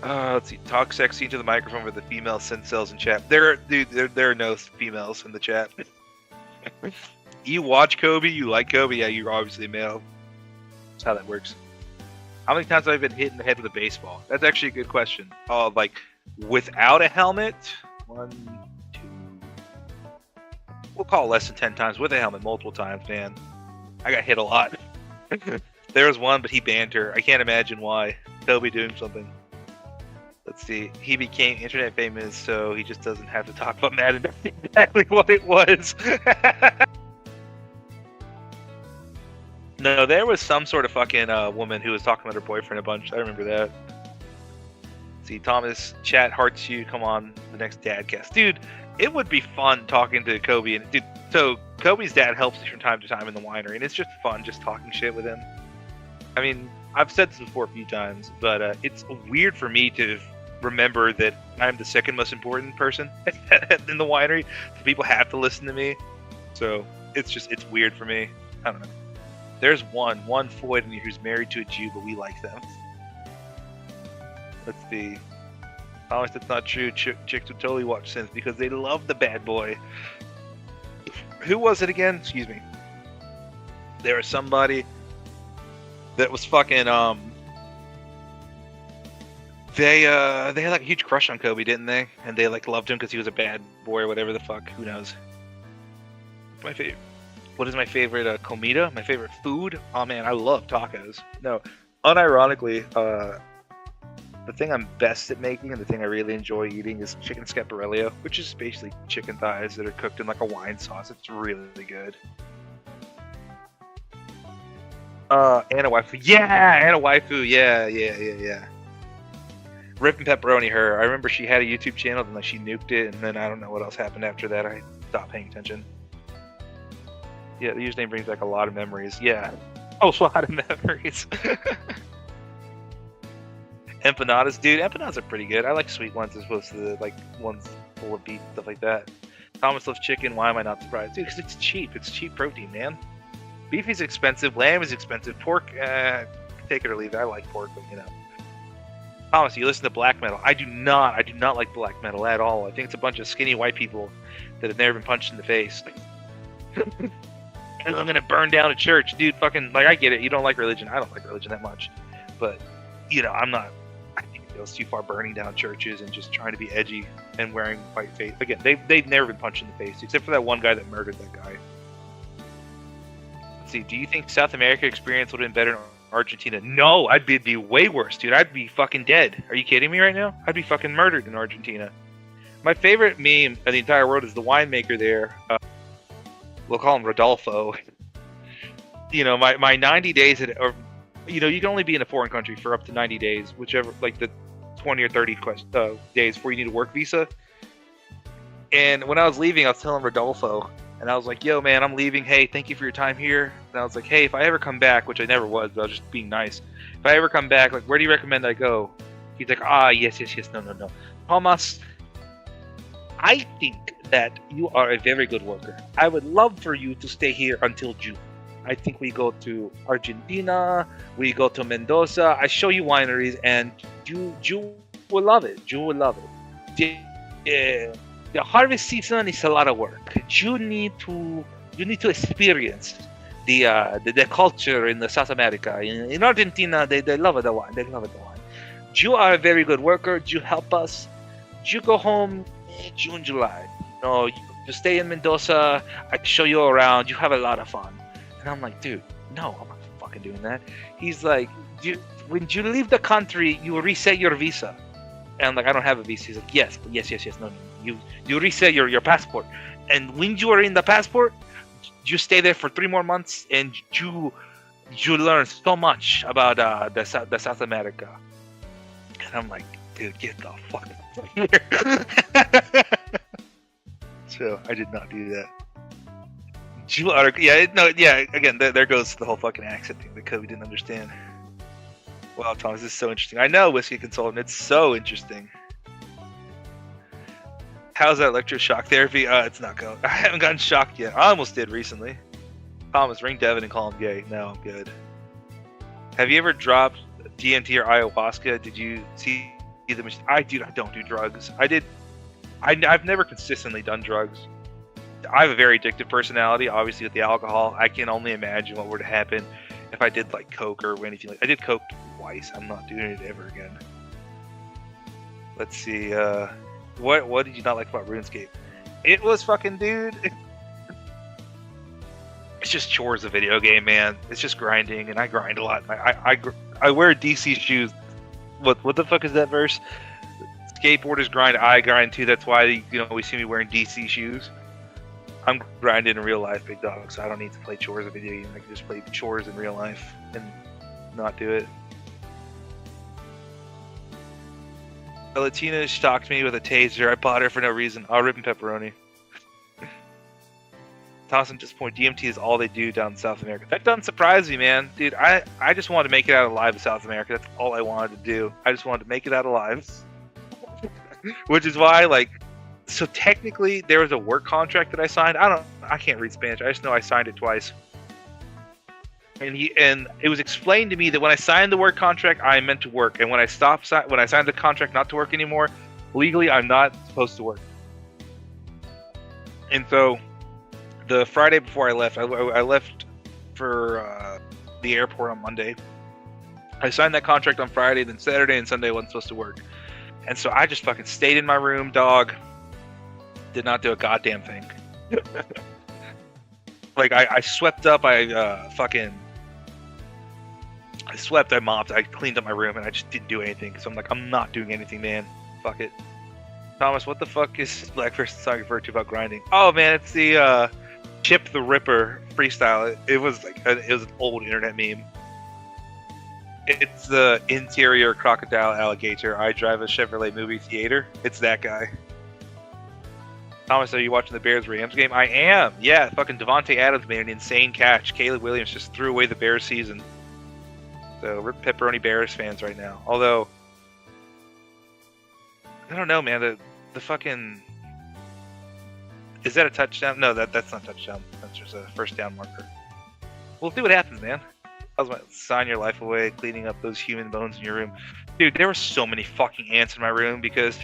Let's see. Talk sexy into the microphone with the female Syncells in chat. There are no females in the chat. You watch Kobe, you like Kobe, yeah, you're obviously male. That's how that works. How many times have I been hit in the head with a baseball? That's actually a good question. Like, without a helmet? 1, 2... We'll call it less than 10 times. With a helmet, multiple times, man. I got hit a lot. There was one, but he banned her. I can't imagine why. Kobe doing something. Let's see. He became internet famous, so he just doesn't have to talk about Madden. That's exactly what it was. No, there was some sort of fucking woman who was talking about her boyfriend a bunch. I remember that. See, Thomas, chat hearts you. Come on, the next Dadcast. Dude, it would be fun talking to Kobe. And dude, so Kobe's dad helps me from time to time in the winery, and it's just fun just talking shit with him. I mean, I've said this before a few times, but it's weird for me to remember that I'm the second most important person in the winery, so people have to listen to me. So it's weird for me. I don't know. There's one Foyd in here who's married to a Jew, but we like them. Let's see. Thomas, that's not true. Chicks would totally watch Synth because they love the bad boy. Who was it again? Excuse me. There was somebody that was fucking they had like a huge crush on Kobe, didn't they? And they like loved him because he was a bad boy or whatever the fuck. Who knows? My favorite. What is my favorite comida? My favorite food? Oh man, I love tacos. No, unironically, the thing I'm best at making and the thing I really enjoy eating is chicken scaparello, which is basically chicken thighs that are cooked in like a wine sauce. It's really, really good. Anna Waifu. Yeah, Anna Waifu. Yeah. Rip and Pepperoni, her. I remember she had a YouTube channel, then like she nuked it, and then I don't know what else happened after that. I stopped paying attention. Yeah, the username brings back a lot of memories. Yeah. Oh, so a lot of memories. Empanadas, dude. Empanadas are pretty good. I like sweet ones as opposed to the like ones full of beef, stuff like that. Thomas loves chicken. Why am I not surprised? Dude, because it's cheap. It's cheap protein, man. Beef is expensive. Lamb is expensive. Pork, take it or leave it. I like pork, but you know. Thomas, you listen to black metal. I do not. I do not like black metal at all. I think it's a bunch of skinny white people that have never been punched in the face. And I'm gonna burn down a church, dude. Fucking like, I get it. You don't like religion. I don't like religion that much, but you know, I'm not. I think it goes too far burning down churches and just trying to be edgy and wearing white face. Again, they've never been punched in the face, except for that one guy that murdered that guy. Let's see. Do you think South America experience would have been better in Argentina? No, I'd be way worse, dude. I'd be fucking dead. Are you kidding me right now? I'd be fucking murdered in Argentina. My favorite meme of the entire world is the winemaker there. We'll call him Rodolfo. You know, my 90 days or you know, you can only be in a foreign country for up to 90 days, whichever, like the 20 or 30 days before you need a work visa. And when I was leaving, I was telling Rodolfo, and I was like, yo, man, I'm leaving. Hey, thank you for your time here. And I was like, hey, if I ever come back, which I never was, but I was just being nice. If I ever come back, like, where do you recommend I go? He's like, yes, no. Thomas, I think that you are a very good worker. I would love for you to stay here until June. I think we go to Argentina, we go to Mendoza, I show you wineries, and you will love it. You will love it. The harvest season is a lot of work. You need to experience the culture in the South America. In Argentina, they love the wine. They love the wine. You are a very good worker. You help us. You go home in June, July. You know, you stay in Mendoza. I show you around. You have a lot of fun. And I'm like, dude, no, I'm not fucking doing that. He's like, when you leave the country, you reset your visa. And I'm like, I don't have a visa. He's like, yes. No. You reset your passport. And when you are in the passport, you stay there for 3 more months, and you learn so much about the South America. And I'm like, dude, get the fuck out of here. So I did not do that. Again, there goes the whole fucking accent thing that Kobe didn't understand. Wow, Thomas, this is so interesting. I know, Whiskey Consultant, it's so interesting. How's that electroshock therapy? It's not going. I haven't gotten shocked yet. I almost did recently. Thomas, ring Devin and call him gay. No, I'm good. Have you ever dropped DMT or ayahuasca? Did you see the machine? I don't do drugs. I've never consistently done drugs. I have a very addictive personality, obviously, with the alcohol. I can only imagine what would happen if I did like coke or anything like. I did coke twice. I'm not doing it ever again. Let's see. What did you not like about RuneScape? It was fucking, dude. It's just chores, a video game, man. It's just grinding, and I grind a lot. I wear DC shoes. What the fuck is that verse? Skateboarders grind, I grind too. That's why we see me wearing DC shoes. I'm grinding in real life, big dog, so I don't need to play chores in video game. I can just play chores in real life and not do it. A Latina stalked me with a taser. I bought her for no reason. I'll rip and pepperoni. Thomas, at this point, DMT is all they do down in South America. That doesn't surprise me, man. Dude, I just wanted to make it out alive in South America. That's all I wanted to do. I just wanted to make it out alive. Which is why, so technically, there was a work contract that I signed. I can't read Spanish. I just know I signed it twice. And it was explained to me that when I signed the work contract, I meant to work. And when I signed the contract not to work anymore, legally, I'm not supposed to work. And so, the Friday before I left, I left for the airport on Monday. I signed that contract on Friday, then Saturday and Sunday I wasn't supposed to work. And so I just fucking stayed in my room, dog. Did not do a goddamn thing. I swept up, I swept, I mopped, I cleaned up my room, and I just didn't do anything. So I'm like, I'm not doing anything, man. Fuck it. Thomas, what the fuck is Black Person song referred to about grinding? Oh man, it's the Chip the Ripper freestyle. It was an old internet meme. It's the interior crocodile alligator. I drive a Chevrolet movie theater. It's that guy. Thomas, are you watching the Bears-Rams game? I am. Yeah, fucking Devontae Adams made an insane catch. Caleb Williams just threw away the Bears season. So we're pepperoni Bears fans right now. Although, I don't know, man. The fucking... Is that a touchdown? No, that's not a touchdown. That's just a first down marker. We'll see what happens, man. I was about to sign your life away, cleaning up those human bones in your room. Dude, there were so many fucking ants in my room because...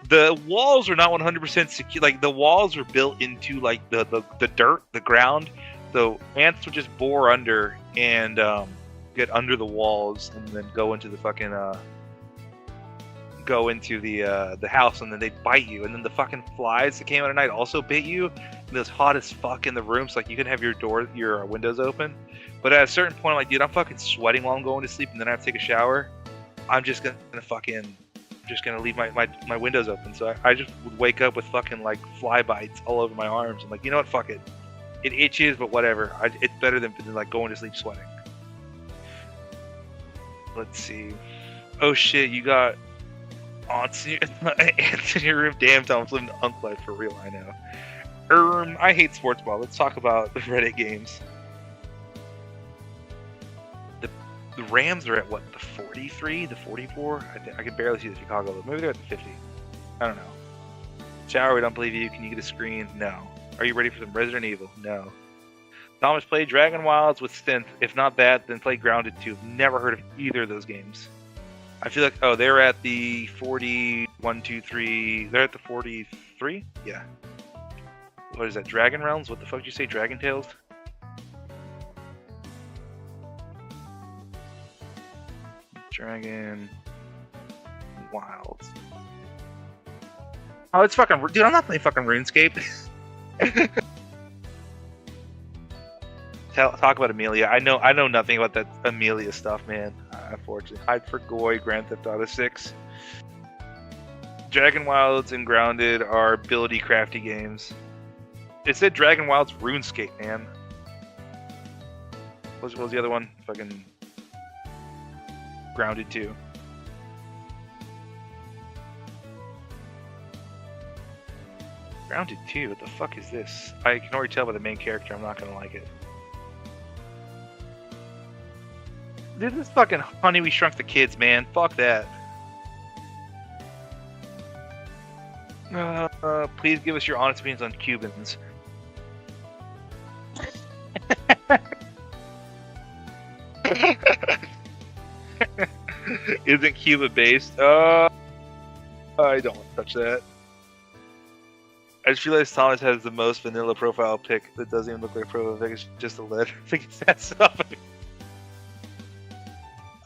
the walls are not 100% secure. Like, the walls are built into, like, the dirt, the ground. So ants would just bore under and get under the walls and then go into the fucking... go into the house, and then they'd bite you, and then the fucking flies that came out at night also bit you, and it was hot as fuck in the room, so like you could have your windows open, but at a certain point, like, dude, I'm fucking sweating while I'm going to sleep, and then I have to take a shower. I'm just gonna leave my windows open, so I just would wake up with fucking like fly bites all over my arms. I'm like, you know what, fuck it, it itches, but whatever. It's better than like going to sleep sweating. Let's see. Oh shit, you got ants in your room. Damn, Tom's living the unk life for real. I know. I hate sports ball. Let's talk about the Reddit games. The Rams are at what, the 43, the 44? I can barely see the Chicago logo. Maybe they're at the 50. I don't know. Shower, we don't believe you. Can you get a screen? No. Are you ready for some Resident Evil? No. Thomas played Dragon Wilds with Synth. If not that, then play Grounded 2. Never heard of either of those games. I feel like, oh, they're at the 41, 2, 3. They're at the 43? Yeah. What is that? Dragon Realms? What the fuck did you say? Dragon Tales? Dragon Wilds. Oh, it's fucking... Dude, I'm not playing fucking RuneScape. Talk about Amelia. I know nothing about that Amelia stuff, man. Unfortunately. Hide for Goy, Grand Theft Auto 6. Dragon Wilds and Grounded are ability crafty games. It said Dragon Wilds RuneScape, man. What was the other one? Fucking Grounded 2. Grounded 2? What the fuck is this? I can already tell by the main character I'm not gonna like it. Dude, this fucking Honey, We Shrunk the Kids, man. Fuck that. Please give us your honest opinions on Cubans. Isn't Cuba based? I don't want to touch that. I just realized Thomas has the most vanilla profile pic that doesn't even look like a profile pic. It's just a letter. I think it's that stuff.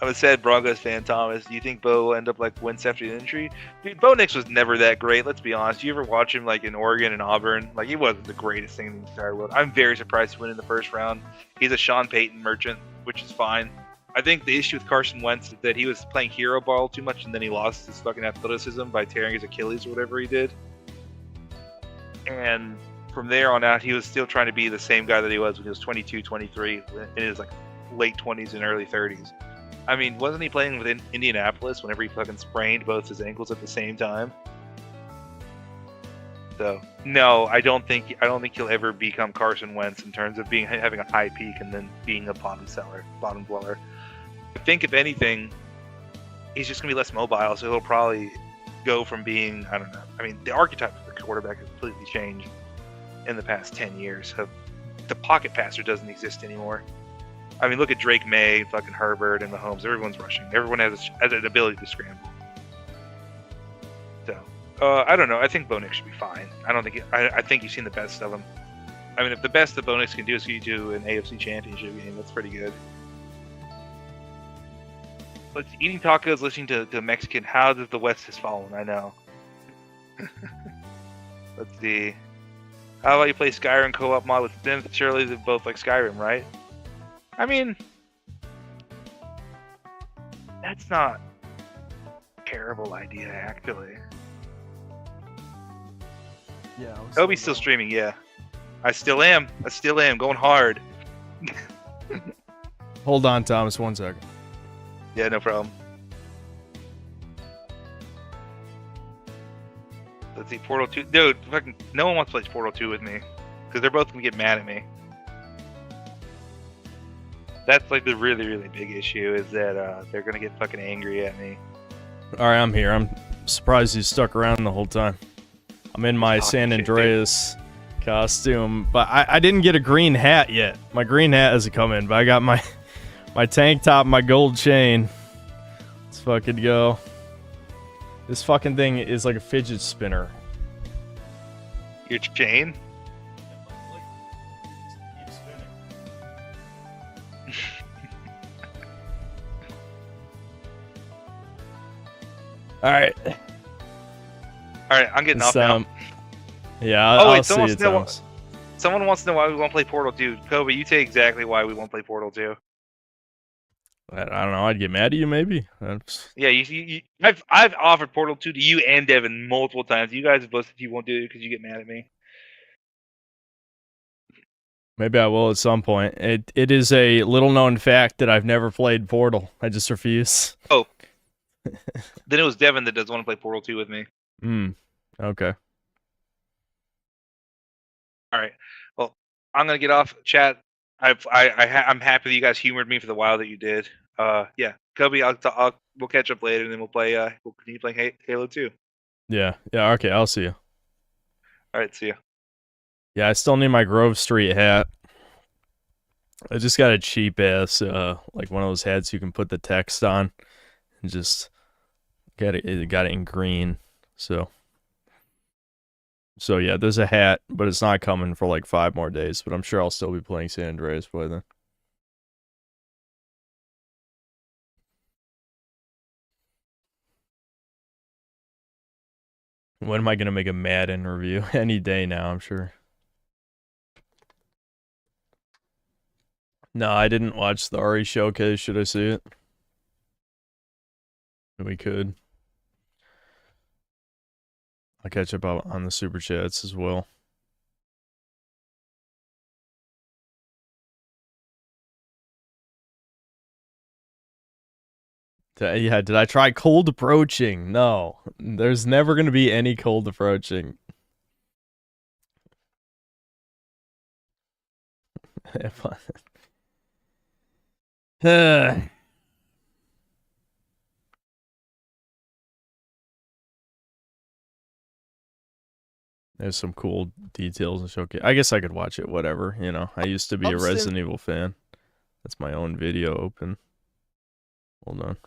I'm a sad Broncos fan, Thomas. Do you think Bo will end up like Wentz after the injury? Dude, Bo Nix was never that great. Let's be honest. You ever watch him like in Oregon and Auburn? Like, he wasn't the greatest thing in the entire world. I'm very surprised to win in the first round. He's a Sean Payton merchant, which is fine. I think the issue with Carson Wentz is that he was playing hero ball too much, and then he lost his fucking athleticism by tearing his Achilles or whatever he did. And from there on out, he was still trying to be the same guy that he was when he was 22, 23, in his like late 20s and early 30s. I mean, wasn't he playing with Indianapolis whenever he fucking sprained both his ankles at the same time? So no, I don't think he'll ever become Carson Wentz in terms of having a high peak and then being a bottom dweller. I think if anything, he's just gonna be less mobile, so he'll probably go from being, I don't know. I mean, the archetype of the quarterback has completely changed in the past 10 years. So the pocket passer doesn't exist anymore. I mean, look at Drake May, fucking Herbert, and Mahomes. Everyone's rushing. Everyone has an ability to scramble. So, I don't know. I think Bo Nix should be fine. I think you've seen the best of him. I mean, if the best that Bo Nix can do is get you to an AFC Championship game, that's pretty good. But eating tacos, listening to Mexican. How does the West has fallen? I know. Let's see. How about you play Skyrim co-op mod with Sims? Surely they both like Skyrim, right? I mean, that's not a terrible idea, actually. Yeah. Obi's still streaming, yeah. I still am, going hard. Hold on, Thomas, 1 second. Yeah, no problem. Let's see, Portal 2. Dude, fucking, no one wants to play Portal 2 with me. Because they're both going to get mad at me. That's like the really, really big issue is that they're gonna get fucking angry at me. All right, I'm here. I'm surprised you stuck around the whole time. I'm in my San Andreas costume, but I didn't get a green hat yet. My green hat hasn't come in, but I got my tank top, my gold chain. Let's fucking go. This fucking thing is like a fidget spinner. Your chain? All right. I'm getting off now. Yeah, I'll see you, Thomas. Someone wants to know why we won't play Portal 2. Kobe, you say exactly why we won't play Portal 2. I don't know. I'd get mad at you, maybe. Yeah, I've offered Portal 2 to you and Devin multiple times. You guys have both said you won't do it because you get mad at me. Maybe I will at some point. It is a little known fact that I've never played Portal. I just refuse. Oh. Then it was Devin that doesn't want to play Portal 2 with me. Okay. All right. Well, I'm gonna get off chat. I'm happy that you guys humored me for the while that you did. Yeah, Kobe, we'll catch up later and then we'll continue playing Halo 2. Yeah. Okay, I'll see you. All right, see ya. Yeah, I still need my Grove Street hat. I just got a cheap ass, like one of those hats you can put the text on, and just got it in green. So yeah, there's a hat, but it's not coming for like 5 more days. But I'm sure I'll still be playing San Andreas by then. When am I gonna make a Madden review? Any day now, I'm sure. No, I didn't watch the RE showcase. Should I see it? We could. I'll catch up on the super chats as well. Yeah, did I try cold approaching? No. There's never going to be any cold approaching. There's some cool details and showcase. I guess I could watch it, whatever, you know. I used to be a Resident Evil fan. That's my own video open. Hold on.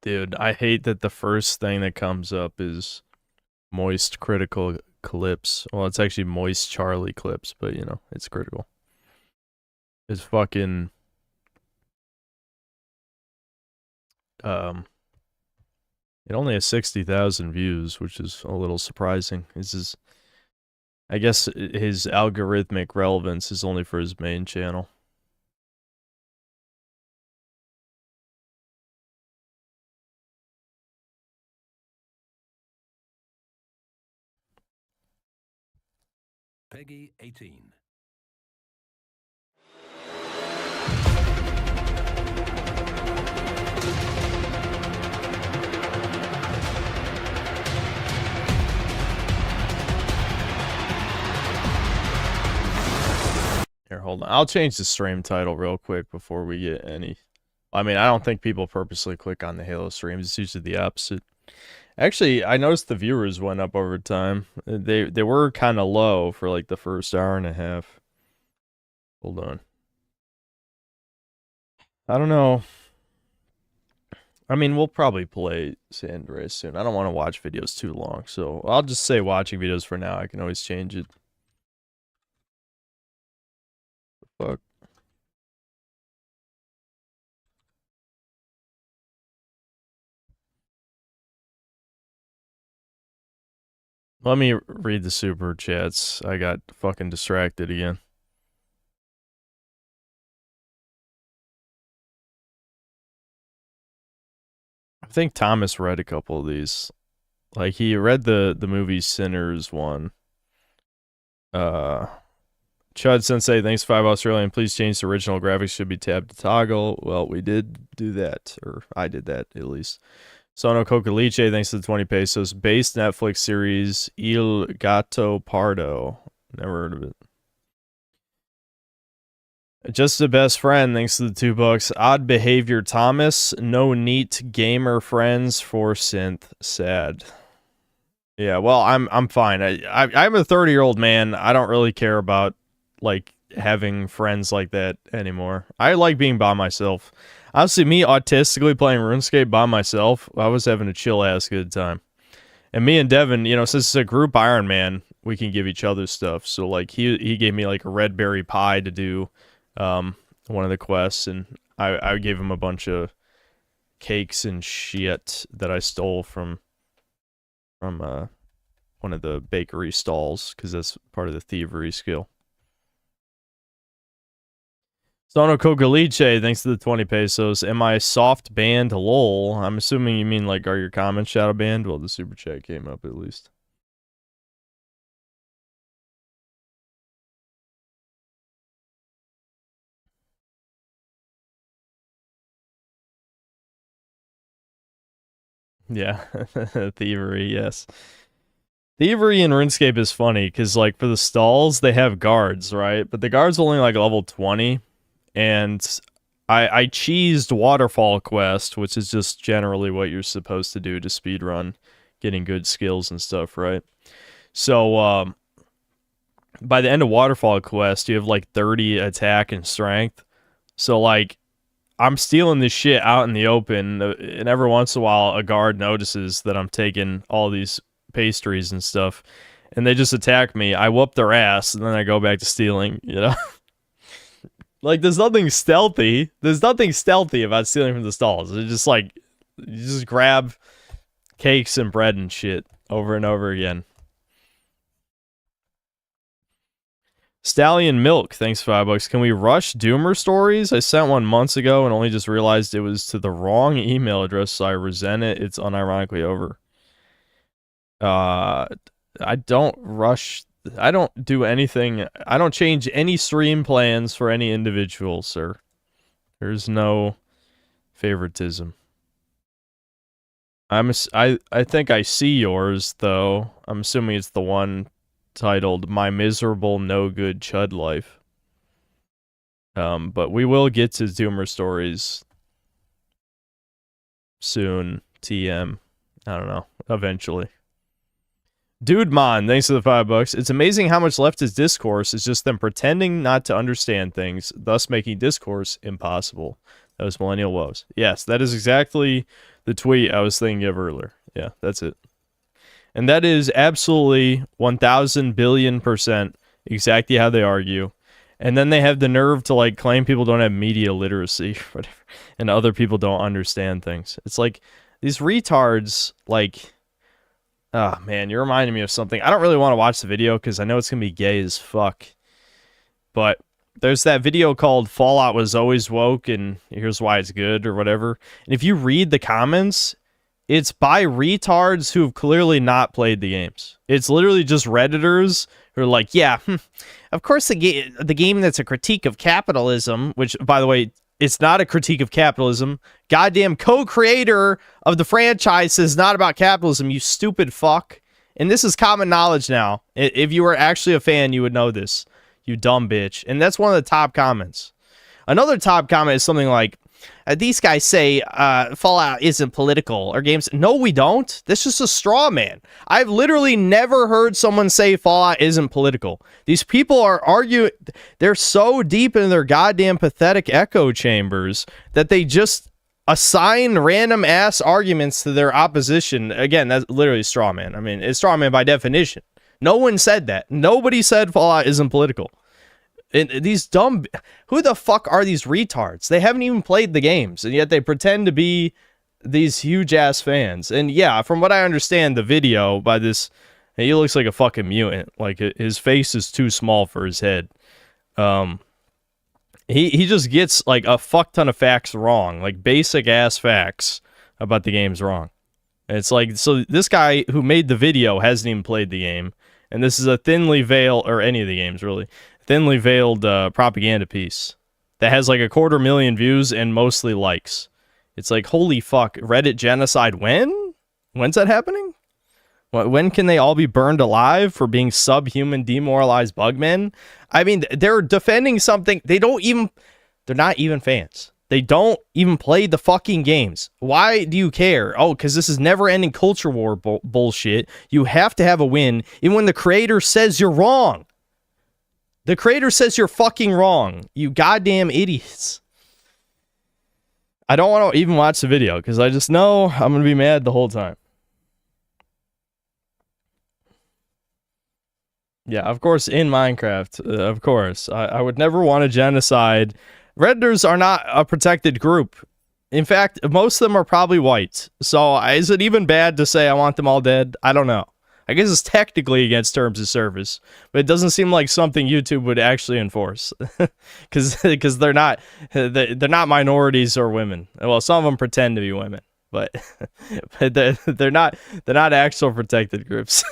Dude, I hate that the first thing that comes up is Moist Critical Clips. Well, it's actually Moist Charlie Clips, but you know, it's critical. It's fucking it only has 60,000 views, which is a little surprising. I guess his algorithmic relevance is only for his main channel. Peggy 18. Here, hold on. I'll change the stream title real quick before we get any. I mean, I don't think people purposely click on the Halo streams. It's usually the opposite. Actually, I noticed the viewers went up over time. They were kind of low for like the first hour and a half. Hold on. I don't know. I mean, we'll probably play San Andreas soon. I don't want to watch videos too long, so I'll just say watching videos for now. I can always change it. Fuck. Let me read the super chats. I got fucking distracted again. I think Thomas read a couple of these Like, he read the movie Sinners one. Chud Sensei, thanks $5 Australian. Please change the original graphics. Should be tabbed to toggle. Well, we did do that, or I did that at least. Sono Cocaliche, thanks to the 20 pesos. Based Netflix series Il Gato Pardo. Never heard of it. Just a best friend, thanks to the $2. Odd Behavior Thomas. No neat gamer friends for synth. Sad. Yeah, well, I'm fine. I'm a 30-year-old man. I don't really care about like having friends like that anymore. I like being by myself. Honestly, me autistically playing RuneScape by myself, I was having a chill ass good time. And me and Devin, you know, since it's a group Iron Man, we can give each other stuff. So like he gave me like a red berry pie to do one of the quests, and I gave him a bunch of cakes and shit that I stole from one of the bakery stalls, because that's part of the thievery skill. Sono Cocaliche, thanks to the 20 pesos. Am I soft banned? Lol. I'm assuming you mean like, are your comments shadow banned? Well, the super chat came up at least. Yeah, thievery, yes. Thievery in RuneScape is funny, because, like, for the stalls, they have guards, right? But the guard's only, like, level 20, and I cheesed Waterfall Quest, which is just generally what you're supposed to do to speedrun getting good skills and stuff, right? So, by the end of Waterfall Quest, you have, like, 30 attack and strength. So, like, I'm stealing this shit out in the open, and every once in a while, a guard notices that I'm taking all these pastries and stuff, and they just attack me. I whoop their ass, and then I go back to stealing, you know? Like, there's nothing stealthy. There's nothing stealthy about stealing from the stalls. It's just like, you just grab cakes and bread and shit over and over again. Stallion Milk, thanks $5. Can we rush Doomer stories? I sent one months ago and only just realized it was to the wrong email address, so I resent it. It's unironically over. I don't rush. I don't do anything. I don't change any stream plans for any individual, sir. There's no favoritism. I think I see yours, though. I'm assuming it's the one titled My Miserable No Good Chud Life. But we will get to Doomer stories soon. TM. I don't know. Eventually. Dude Mon, thanks for the $5. It's amazing how much leftist discourse is just them pretending not to understand things, thus making discourse impossible. That was Millennial Woes. Yes, that is exactly the tweet I was thinking of earlier. Yeah, that's it. And that is absolutely 1,000 billion% exactly how they argue. And then they have the nerve to like claim people don't have media literacy or whatever, and other people don't understand things. It's like these retards, like, oh man, you're reminding me of something. I don't really want to watch the video because I know it's going to be gay as fuck. But there's that video called Fallout Was Always Woke and Here's Why It's Good or whatever. And if you read the comments, it's by retards who have clearly not played the games. It's literally just Redditors who are like, yeah, of course the game that's a critique of capitalism, which, by the way, it's not a critique of capitalism. Goddamn co-creator of the franchise is not about capitalism, you stupid fuck. And this is common knowledge now. If you were actually a fan, you would know this. You dumb bitch. And that's one of the top comments. Another top comment is something like, these guys say Fallout isn't political or games. No, we don't. That's just a straw man. I've literally never heard someone say Fallout isn't political. These people are arguing. They're so deep in their goddamn pathetic echo chambers that they just assign random ass arguments to their opposition. Again, that's literally straw man. I mean, it's straw man by definition. No one said that. Nobody said Fallout isn't political. And these dumb... Who the fuck are these retards? They haven't even played the games, and yet they pretend to be these huge-ass fans. And yeah, from what I understand, the video by this... He looks like a fucking mutant. Like, his face is too small for his head. He just gets, like, a fuck ton of facts wrong. Like, basic-ass facts about the games wrong. It's like, so this guy who made the video hasn't even played the game, and this is a thinly veiled, or any of the games really, thinly veiled propaganda piece that has like 250,000 views and mostly likes. It's like, holy fuck, Reddit genocide when? When's that happening? When can they all be burned alive for being subhuman, demoralized bugmen? I mean, they're defending something. They're not even fans. They don't even play the fucking games. Why do you care? Oh, because this is never-ending culture war bullshit. You have to have a win, even when the creator says you're wrong. The creator says you're fucking wrong. You goddamn idiots. I don't want to even watch the video, because I just know I'm going to be mad the whole time. Yeah, of course, in Minecraft, of course. I would never want a genocide. Redditors are not a protected group. In fact, most of them are probably white. So is it even bad to say I want them all dead? I don't know. I guess it's technically against terms of service, but it doesn't seem like something YouTube would actually enforce, because they're not minorities or women. Well, some of them pretend to be women, but they're not actual protected groups.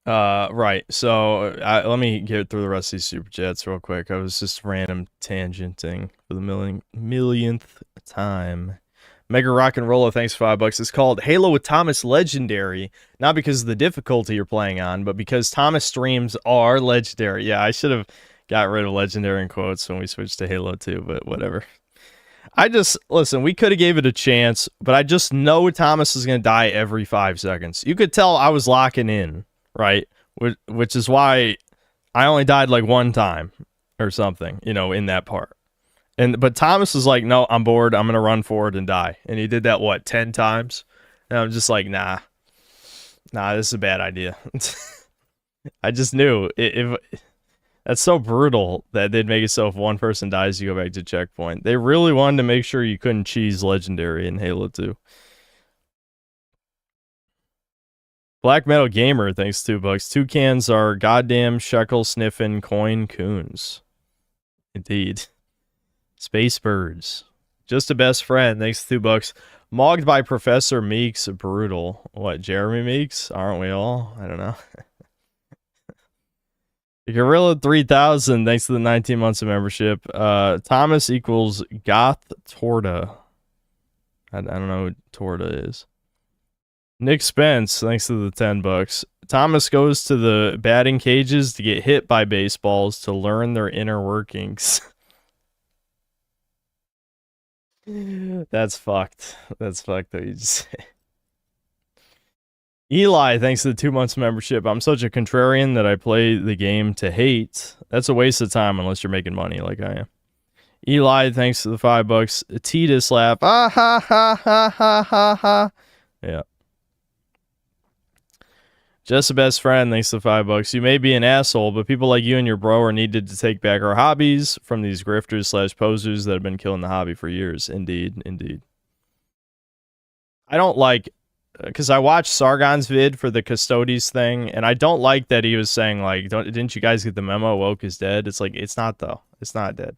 Right. So let me get through the rest of these super chats real quick. I was just random tangenting for the millionth time. Mega Rock and Rolla, thanks for $5. It's called Halo with Thomas Legendary, not because of the difficulty you're playing on, but because Thomas streams are legendary. Yeah, I should have got rid of legendary in quotes when we switched to Halo 2, but whatever. Listen, we could have gave it a chance, but I just know Thomas is going to die every 5 seconds. You could tell I was locking in, right? Which is why I only died like one time or something, in that part. But Thomas was like, no, I'm bored. I'm going to run forward and die. And he did that, 10 times? And I'm just like, nah, this is a bad idea. I just knew if that's so brutal that they'd make it so if one person dies, you go back to checkpoint. They really wanted to make sure you couldn't cheese legendary in Halo 2. Black Metal Gamer, thanks $2. Toucans are goddamn shekel sniffing coin coons. Indeed. Space Birds. Just a best friend, thanks $2. Mogged by Professor Meeks, brutal. What, Jeremy Meeks? Aren't we all? I don't know. Gorilla 3000, thanks to the 19 months of membership. Thomas equals Goth Torta. I don't know what Torta is. Nick Spence, thanks to the $10. Thomas goes to the batting cages to get hit by baseballs to learn their inner workings. That's fucked. That's fucked, though, you just say. Eli, thanks to the 2 months membership. I'm such a contrarian that I play the game to hate. That's a waste of time unless you're making money like I am. Eli, thanks to the $5. Titus laugh. Ah ha ha ha ha ha ha. Yeah. Just a best friend, thanks to the $5. You may be an asshole, but people like you and your bro are needed to take back our hobbies from these grifters / posers that have been killing the hobby for years. Indeed, indeed. I don't like, because I watched Sargon's vid for the Custodes thing, and I don't like that he was saying, like, didn't you guys get the memo? Woke is dead. It's like, it's not, though. It's not dead.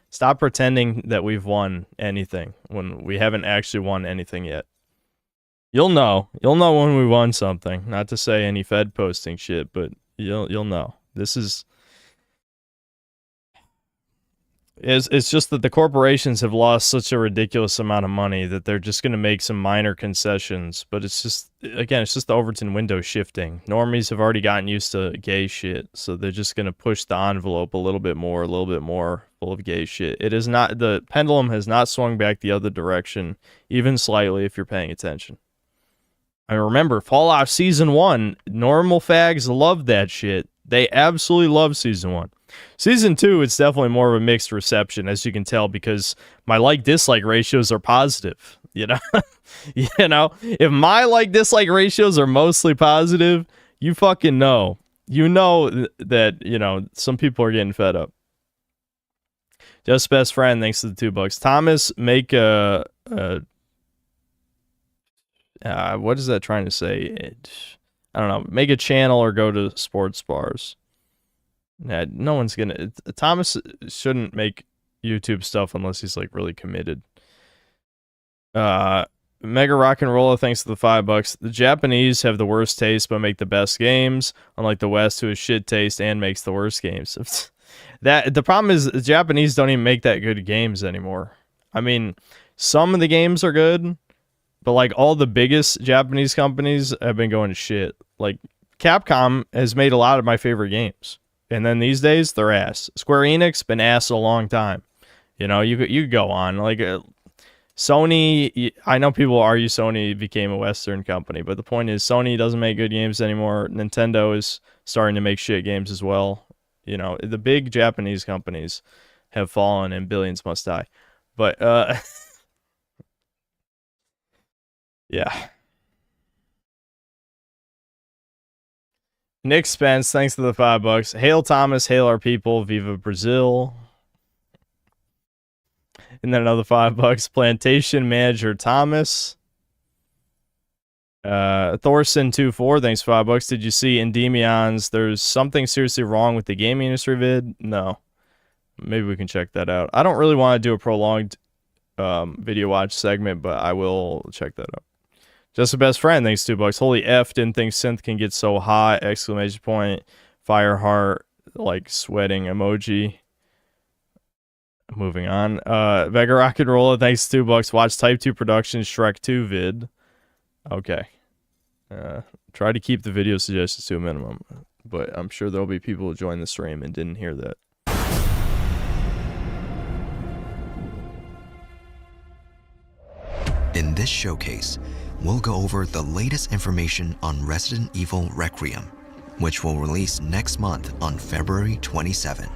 Stop pretending that we've won anything when we haven't actually won anything yet. You'll know. You'll know when we won something. Not to say any Fed posting shit, but you'll know. This is... It's just that the corporations have lost such a ridiculous amount of money that they're just going to make some minor concessions. But it's just, again, it's just the Overton window shifting. Normies have already gotten used to gay shit, so they're just going to push the envelope a little bit more full of gay shit. It is not, the pendulum has not swung back the other direction, even slightly if you're paying attention. I remember Fallout Season 1, normal fags loved that shit. They absolutely love Season 1. Season 2, it's definitely more of a mixed reception, as you can tell, because my like-dislike ratios are positive, you know? You know? If my like-dislike ratios are mostly positive, you fucking know. You know that, you know, some people are getting fed up. Just best friend, thanks to the $2. Thomas, make a What is that trying to say? I don't know. Make a channel or go to sports bars. No one's gonna. Thomas shouldn't make YouTube stuff unless he's like really committed. Mega Rock and Rolla, thanks to the $5. The Japanese have the worst taste but make the best games, unlike the West, who has shit taste and makes the worst games. That the problem is the Japanese don't even make that good games anymore. I mean, some of the games are good, but like all the biggest Japanese companies have been going to shit. Like Capcom has made a lot of my favorite games, and then these days they're ass. Square Enix been ass a long time. You know, you could go on like. Sony, I know people argue Sony became a Western company, but the point is Sony doesn't make good games anymore. Nintendo is starting to make shit games as well. You know, the big Japanese companies have fallen and billions must die. But, yeah. Nick Spence, thanks to the $5. Hail Thomas, hail our people, Viva Brazil. And then another $5. Plantation Manager Thomas. Thorson24, thanks for $5. Did you see Endemion's There's Something Seriously Wrong with the Gaming Industry vid? No. Maybe we can check that out. I don't really want to do a prolonged video watch segment, but I will check that out. Just the best friend, thanks $2. Holy F, didn't think synth can get so hot! Exclamation point. Fire heart, like sweating emoji. Moving on. Vega Rock and Rolla, thanks $2. Watch Type 2 Productions Shrek 2 vid. Okay. Try to keep the video suggestions to a minimum, but I'm sure there'll be people who join the stream and didn't hear that. In this showcase, we'll go over the latest information on Resident Evil Requiem, which will release next month on February 27.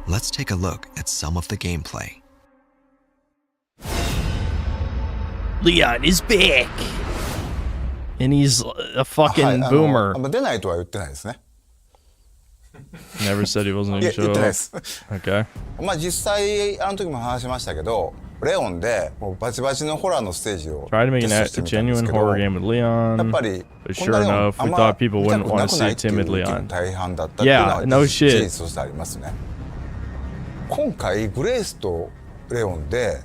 Let's take a look at some of the gameplay. Leon is back! And he's a fucking boomer. Never said he wasn't going to show up. Okay. 実際あの時も話しましたけど、レオンでもうバチバチのホラーのステージを Try to make a genuine horror game with Leon. But sure enough, we thought people wouldn't want to see timid Leon. Yeah, no shit. 今回グレイスとレオンで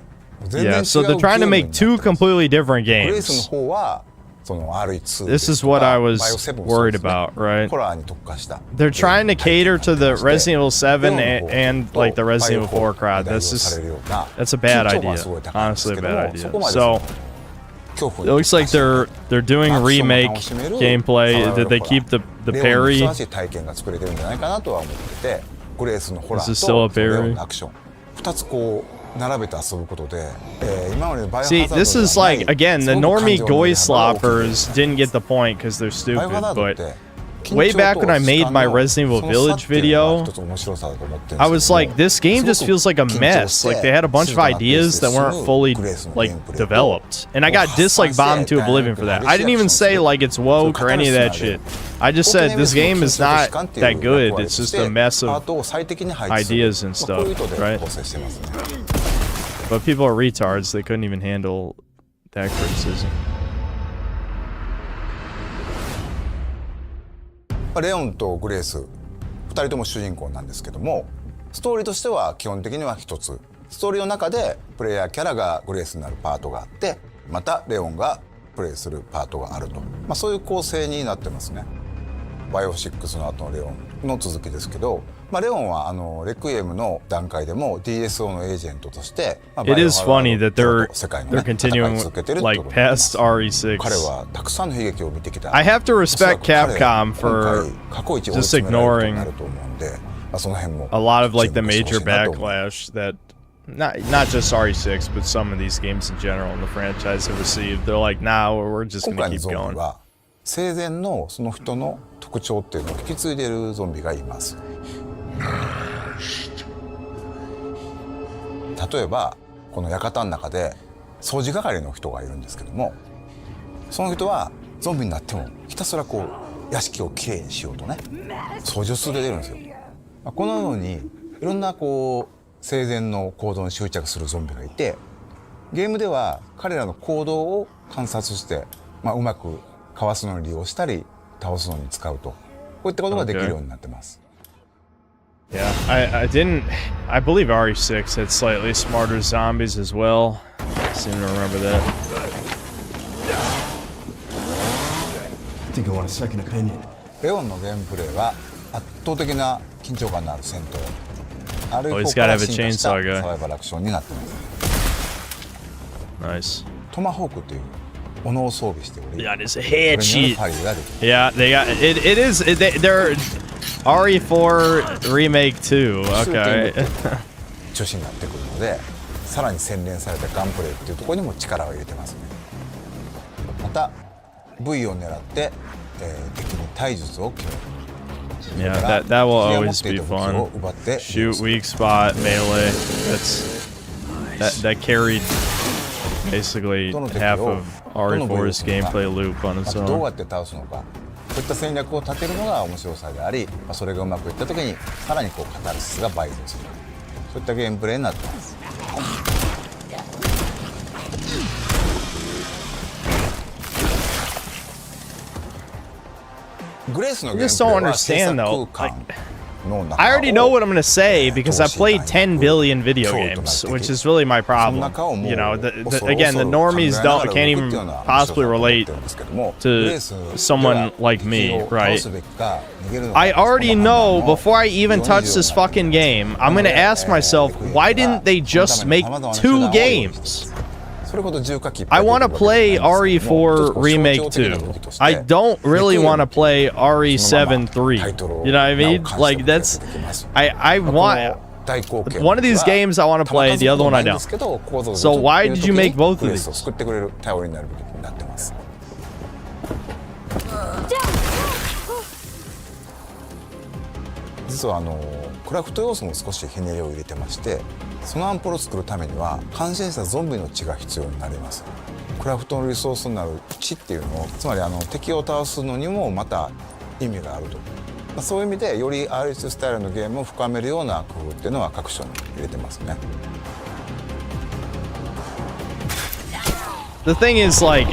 Yeah, so they're trying to make two completely different games. This is what I was worried about, right? They're trying to cater to the Resident Evil 7 and like the Resident Evil 4 crowd. That's a bad idea. Honestly, a bad idea. So it looks like they're doing remake gameplay. Did they keep the parry? Is this still a parry? See, this is like, again, the normie goy sloppers didn't get the point because they're stupid, but way back when I made my Resident Evil Village video, I was like, this game just feels like a mess. Like, they had a bunch of ideas that weren't fully, like, developed. And I got dislike bombed to oblivion for that. I didn't even say, like, it's woke or any of that shit. I just said, this game is not that good. It's just a mess of ideas and stuff, right? But people are retards. They couldn't even handle that criticism. レオンとグレース2人とも主人公なんですけども、ストーリーとしては基本的には一つ。ストーリーの中でプレイヤーキャラがグレースになるパートがあって、またレオンがプレイするパートがあると、そういう構成になってますね。バイオ6の後のレオンの続きですけど、レオンはレクイエムの段階でも DSO のエージェントとして、It is funny that they're continuing like past RE6. 彼はたくさんの悲劇を見てきた。I have to respect Capcom for just ignoring a lot of like the major backlash that not just RE6 but some of these games in general in the franchise have received. They're like, nah, we're just gonna keep going. 生前のその人の特徴っていうのを引き継いでいるゾンビがいます。例えばこの館の中で掃除係の人がいるんですけども、その人はゾンビになってもひたすらこう屋敷をきれいにしようとね掃除を続けてるんですよ。このようにいろんなこう生前の行動に執着するゾンビがいて、ゲームでは彼らの行動を観察してまあ、うまくかわすのに利用したり倒すのに使うと、こういったことができるようになってます。Yeah, I believe RE6 had slightly smarter zombies as well. I seem to remember that. I think I want a second opinion. レオンのゲームプレイは圧倒的な緊張感のある戦闘。he's gotta have a chainsaw guy. サバイバルアクションになってます。Nice. トマホークという斧を装備しており、 Yeah, it's a head sheet. Yeah, they got it. It is. They're RE4 remake 2. Okay. 中心になってくるので、さらに洗練されたガンプレイっていうところにも力を入れてますね。また V を狙って、敵に体術を決める。Yeah, that will always be fun. Shoot, weak spot, melee. That carried basically half of RE4's gameplay loop on its どう own. やって倒すのか、そういった戦略を立てるのが面白さであり、それがうまくいった時にさらにこうカタルシスが倍増する、そういったゲームプレイになってます。グレースの I ゲーム just プレ don't イは制 understand 作 though. 空間の I 中 already know を what I'm gonna say because I played 10 billion video games, which is really my problem. You know, again, the normies can't even possibly relate to someone like me, right? I already know before I even touch this fucking game, I'm gonna ask myself, why didn't they just make 2 games? I want to play RE4 Remake 2. I don't really want to play RE7 3. You know what I mean? Like, that's... I want... One of these games I want to play, the other one I don't. So why did you make both of these? 実はクラフト要素も少しひねりを入れてまして、そのアンポロを作るためには感染したゾンビの血が必要になります。クラフトのリソースになる血っていうのを、つまり敵を倒すのにもまた意味があると、そういう意味でより RS スタイルのゲームを深めるような工夫っていうのは各所に入れてますね。The thing is, like,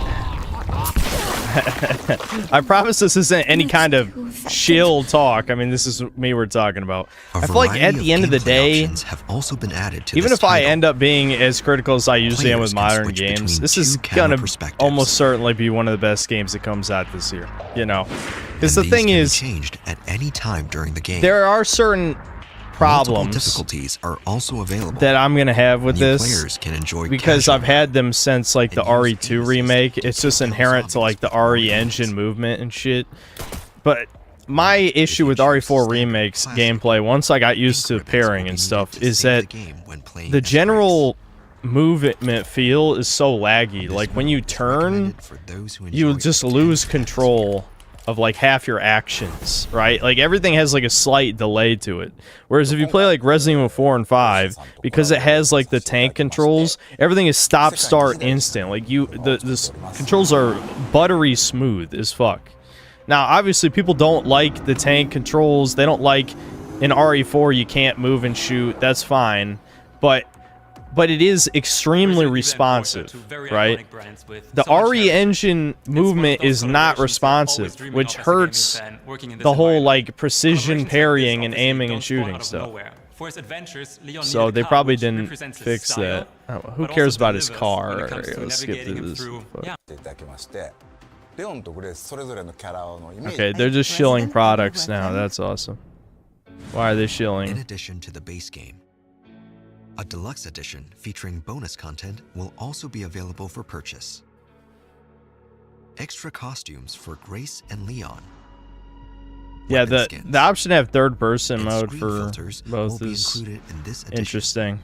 I promise this isn't any kind of shill talk. I mean, this is me we're talking about. I feel like at the end of the day, even if I end up being as critical as I usually am with modern games, this is gonna almost certainly be one of the best games that comes out this year. You know, because the thing is, there are certain problems difficulties are also available that I'm gonna have with this because I've had them since like the RE2 remake. It's just inherent to like the RE engine movement and shit. But my issue with RE4 remake's gameplay, once I got used to pairing and stuff, is that the general movement feel is so laggy. Like when you turn, you just lose control of like half your actions, right? Like everything has like a slight delay to it. Whereas if you play like Resident Evil 4 and 5, because it has like the tank controls, everything is stop start instant. Like the controls are buttery smooth as fuck. Now obviously people don't like the tank controls. They don't like in RE4 you can't move and shoot. That's fine. But it is extremely responsive, right? The RE engine movement is not responsive, which hurts the whole like precision parrying and aiming and shooting stuff. So they probably didn't fix that. Oh, who cares about his car? Let's skip through this. Okay, they're just shilling products now. That's awesome. Why are they shilling? In addition to the base game, a deluxe edition featuring bonus content will also be available for purchase. Extra costumes for Grace and Leon. Yeah, the option to have third-person mode for both is interesting.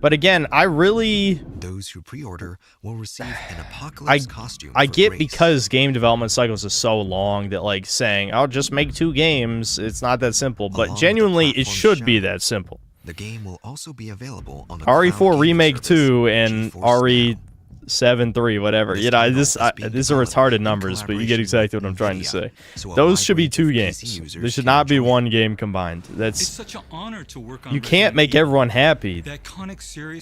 But again, I really... Those who pre-order will receive an Apocalypse costume I get because game development cycles are so long that like saying, I'll just make 2 games, it's not that simple. But genuinely, it should be that simple. The game will also be available on the RE4 Remake 2 and RE7 3, whatever. You know, these are retarded numbers, but you get exactly what I'm trying to say. Those should be 2 games. There should not be 1 game combined. That's such an honor to work on. You can't make everyone happy.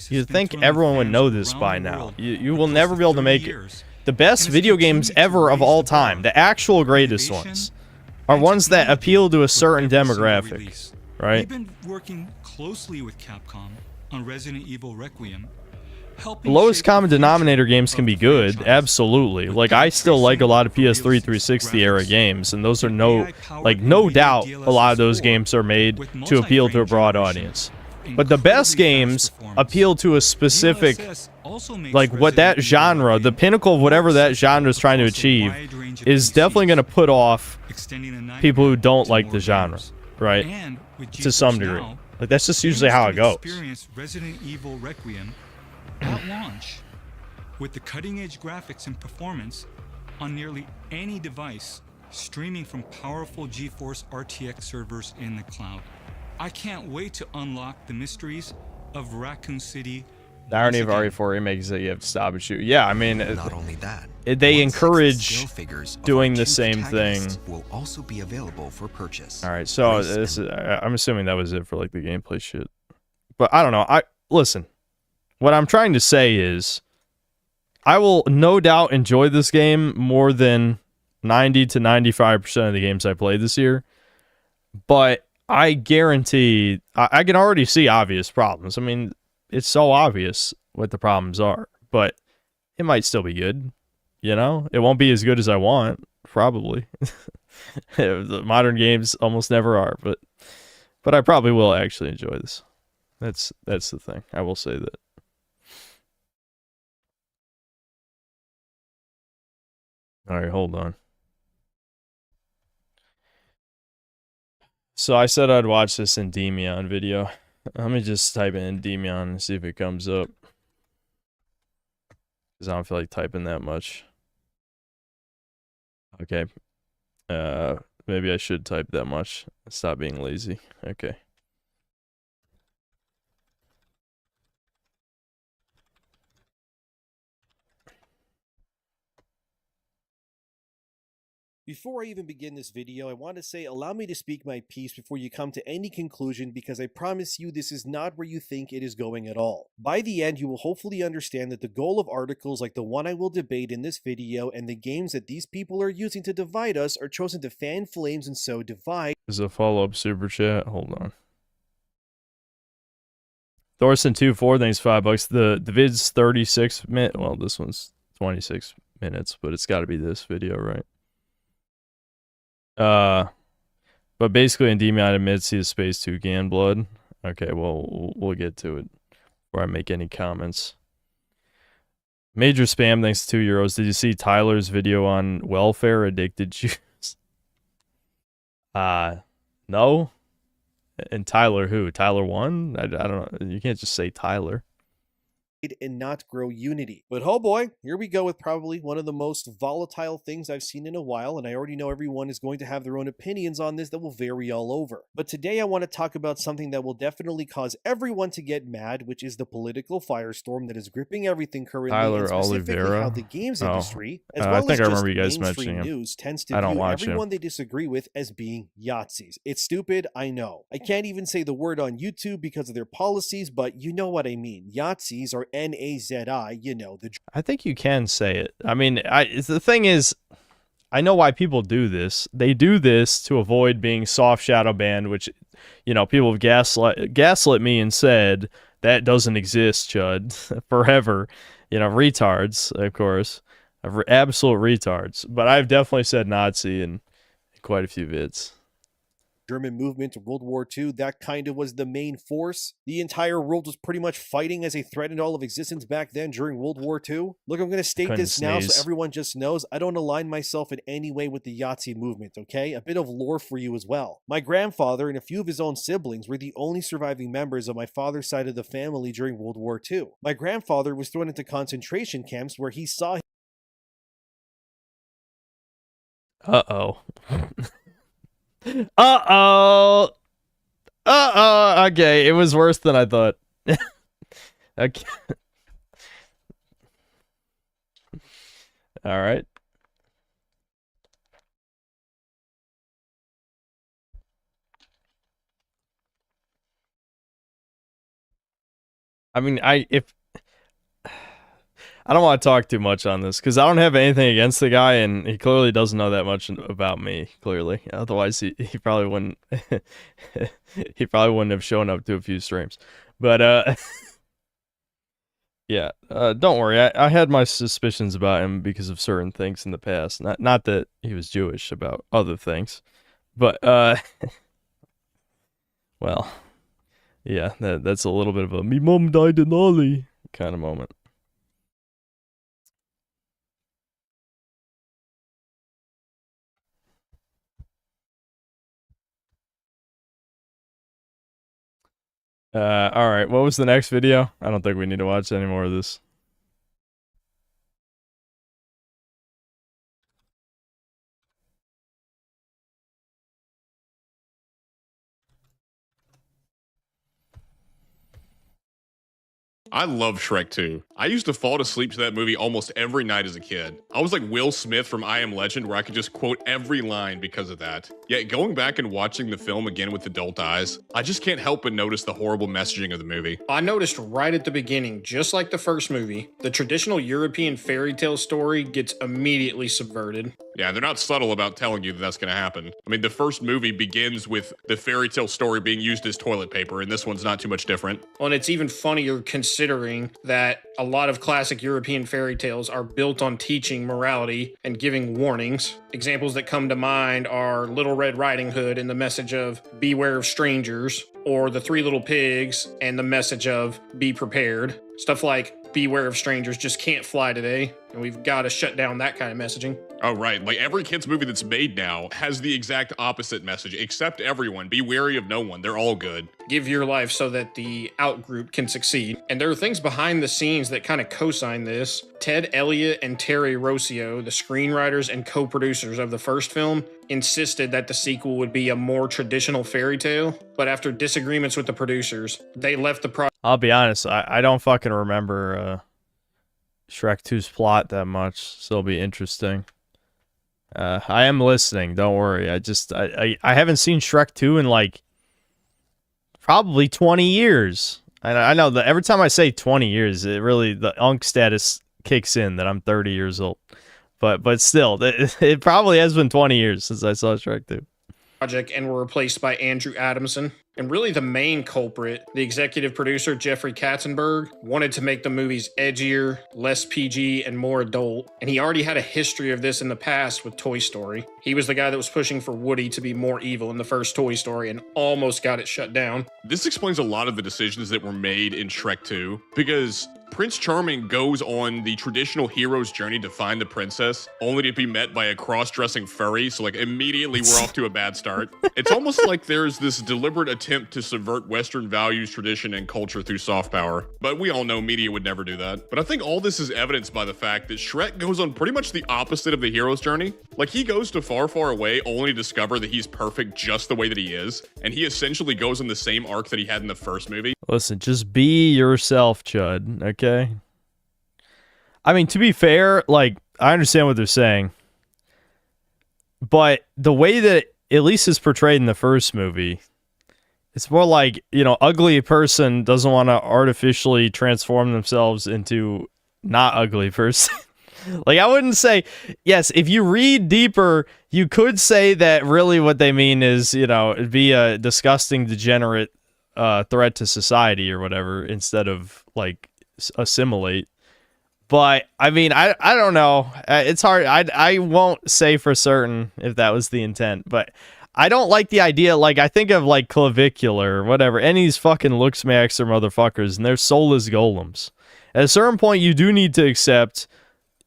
You'd think everyone would know this by now. You will never be able to make The best video games ever of all time, the actual greatest ones, are ones that appeal to a certain demographic, right? We've been working closely with Capcom on Resident Evil Requiem. The lowest common denominator games can be good, absolutely. Like, I still like a lot of PS3 360 era games, and those are no doubt a lot of those games are made to appeal to a broad audience. But the best games appeal to a specific, like, what that genre, the pinnacle of whatever that genre is trying to achieve, is definitely going to put off people who don't like the genre, right? To some degree. Like, that's just usually how it goes. Resident Evil Requiem at launch with the cutting-edge graphics and performance on nearly any device, streaming from powerful GeForce RTX servers in the cloud. I can't wait to unlock the mysteries of Raccoon City. The irony of RE4 remake is that you have to stop and shoot. Yeah, I mean, not only that, they encourage doing the same thing. Will also be available for purchase. All right, so this is, I'm assuming that was it for like the gameplay shit. But I don't know. Listen. What I'm trying to say is, I will no doubt enjoy this game more than 90 to 95% of the games I played this year. But I guarantee, I can already see obvious problems. I mean, it's so obvious what the problems are. But it might still be good. You know? It won't be as good as I want, probably. The modern games almost never are. But I probably will actually enjoy this. That's the thing. I will say that. All right, hold on. So I said I'd watch this Endymion video. Let me just type in Endymion and see if it comes up. Because I don't feel like typing that much. Okay. Maybe I should type that much. Stop being lazy. Okay. Before I even begin this video, I want to say allow me to speak my piece before you come to any conclusion, because I promise you this is not where you think it is going at all. By the end, you will hopefully understand that the goal of articles like the one I will debate in this video and the games that these people are using to divide us are chosen to fan flames and so divide. There's a follow-up super chat. Hold on. Thorson24, thanks $5. The vid's 36 minutes. Well, this one's 26 minutes, but it's got to be this video, right? But basically Endymion admits he has Space Toucan blood. Okay, well, we'll get to it before I make any comments. Major spam, thanks to €2. Did you see Tyler's video on welfare addicted juice? No. And Tyler who? Tyler 1? I don't know. You can't just say Tyler. And not grow unity. But oh boy, here we go with probably one of the most volatile things I've seen in a while, and I already know everyone is going to have their own opinions on this that will vary all over. But today I want to talk about something that will definitely cause everyone to get mad, which is the political firestorm that is gripping everything currently, Tyler and specifically Oliveira. how the games industry, as well I think as I just remember you guys mainstream mentioning him. news, tends to I don't view watch him. everyone they disagree with as being Yahtzees. It's stupid, I know. I can't even say the word on YouTube because of their policies, but you know what I mean. Yahtzees are N-A-Z-I, you know, I think you can say it. I mean, the thing is, I know why people do this. They do this to avoid being soft shadow banned, which, you know, people have gaslit me and said that doesn't exist, Chud, forever. You know, retards, of course, absolute retards. But I've definitely said Nazi in quite a few vids. German movement to World War II, that kind of was the main force. The entire world was pretty much fighting as a threat into all of existence back then during World War II. Look, I'm going to state this now so everyone just knows I don't align myself in any way with the Yahtzee movement, okay? A bit of lore for you as well. My grandfather and a few of his own siblings were the only surviving members of my father's side of the family during World War II. My grandfather was thrown into concentration camps where he saw... Uh-oh. Uh-oh. Uh-oh. Okay, it was worse than I thought. Okay. All right. I mean, I I don't want to talk too much on this because I don't have anything against the guy, and he clearly doesn't know that much about me. Clearly, otherwise he probably wouldn't. He probably wouldn't have shown up to a few streams. But yeah, don't worry. I had my suspicions about him because of certain things in the past. Not that he was Jewish, about other things, but well, yeah, that's a little bit of a "me mom died in Ollie" kind of moment. All right. What was the next video? I don't think we need to watch any more of this. I love Shrek 2. I used to fall asleep to that movie almost every night as a kid. I was like Will Smith from I Am Legend, where I could just quote every line because of that. Yet going back and watching the film again with adult eyes, I just can't help but notice the horrible messaging of the movie. I noticed right at the beginning, just like the first movie, the traditional European fairy tale story gets immediately subverted. Yeah, they're not subtle about telling you that that's going to happen. I mean, the first movie begins with the fairy tale story being used as toilet paper, and this one's not too much different. Well, and it's even funnier considering that a lot of classic European fairy tales are built on teaching morality and giving warnings. Examples that come to mind are Little Red Riding Hood and the message of beware of strangers, or The Three Little Pigs and the message of be prepared. Stuff like beware of strangers just can't fly today, and we've got to shut down that kind of messaging. Oh, right. Like every kid's movie that's made now has the exact opposite message, except everyone. Be wary of no one. They're all good. Give your life so that the outgroup can succeed. And there are things behind the scenes that kind of co-sign this. Ted Elliott and Terry Rossio, the screenwriters and co-producers of the first film, insisted that the sequel would be a more traditional fairy tale. But after disagreements with the producers, they left the project. I'll be honest, I don't fucking remember Shrek 2's plot that much, so it'll be interesting. I am listening, don't worry. I haven't seen Shrek 2 in like probably 20 years. I know that every time I say 20 years, it really, the unk status kicks in that I'm 30 years old. But still, it probably has been 20 years since I saw Shrek 2. Project and were replaced by Andrew Adamson. And really the main culprit, the executive producer Jeffrey Katzenberg, wanted to make the movies edgier, less PG, and more adult. And he already had a history of this in the past with Toy Story. He was the guy that was pushing for Woody to be more evil in the first Toy Story and almost got it shut down. This explains a lot of the decisions that were made in Shrek 2, because Prince Charming goes on the traditional hero's journey to find the princess, only to be met by a cross-dressing furry, so like immediately we're off to a bad start. It's almost like there's this deliberate attempt to subvert Western values, tradition, and culture through soft power. But we all know media would never do that. But I think all this is evidenced by the fact that Shrek goes on pretty much the opposite of the hero's journey. Like, he goes to far, far away only to discover that he's perfect just the way that he is, and he essentially goes on the same arc that he had in the first movie. Listen, just be yourself, Chud, okay? I mean, to be fair, like, I understand what they're saying, but the way that at least is portrayed in the first movie, it's more like, you know, ugly person doesn't want to artificially transform themselves into not ugly person. Like, I wouldn't say, yes, if you read deeper, you could say that really what they mean is, you know, it'd be a disgusting, degenerate threat to society or whatever, instead of, like, assimilate. But, I mean, I don't know. It's hard. I won't say for certain if that was the intent, but I don't like the idea. Like, I think of, like, Clavicular or whatever, any of these fucking Luxmax or motherfuckers, and they're soulless golems. At a certain point, you do need to accept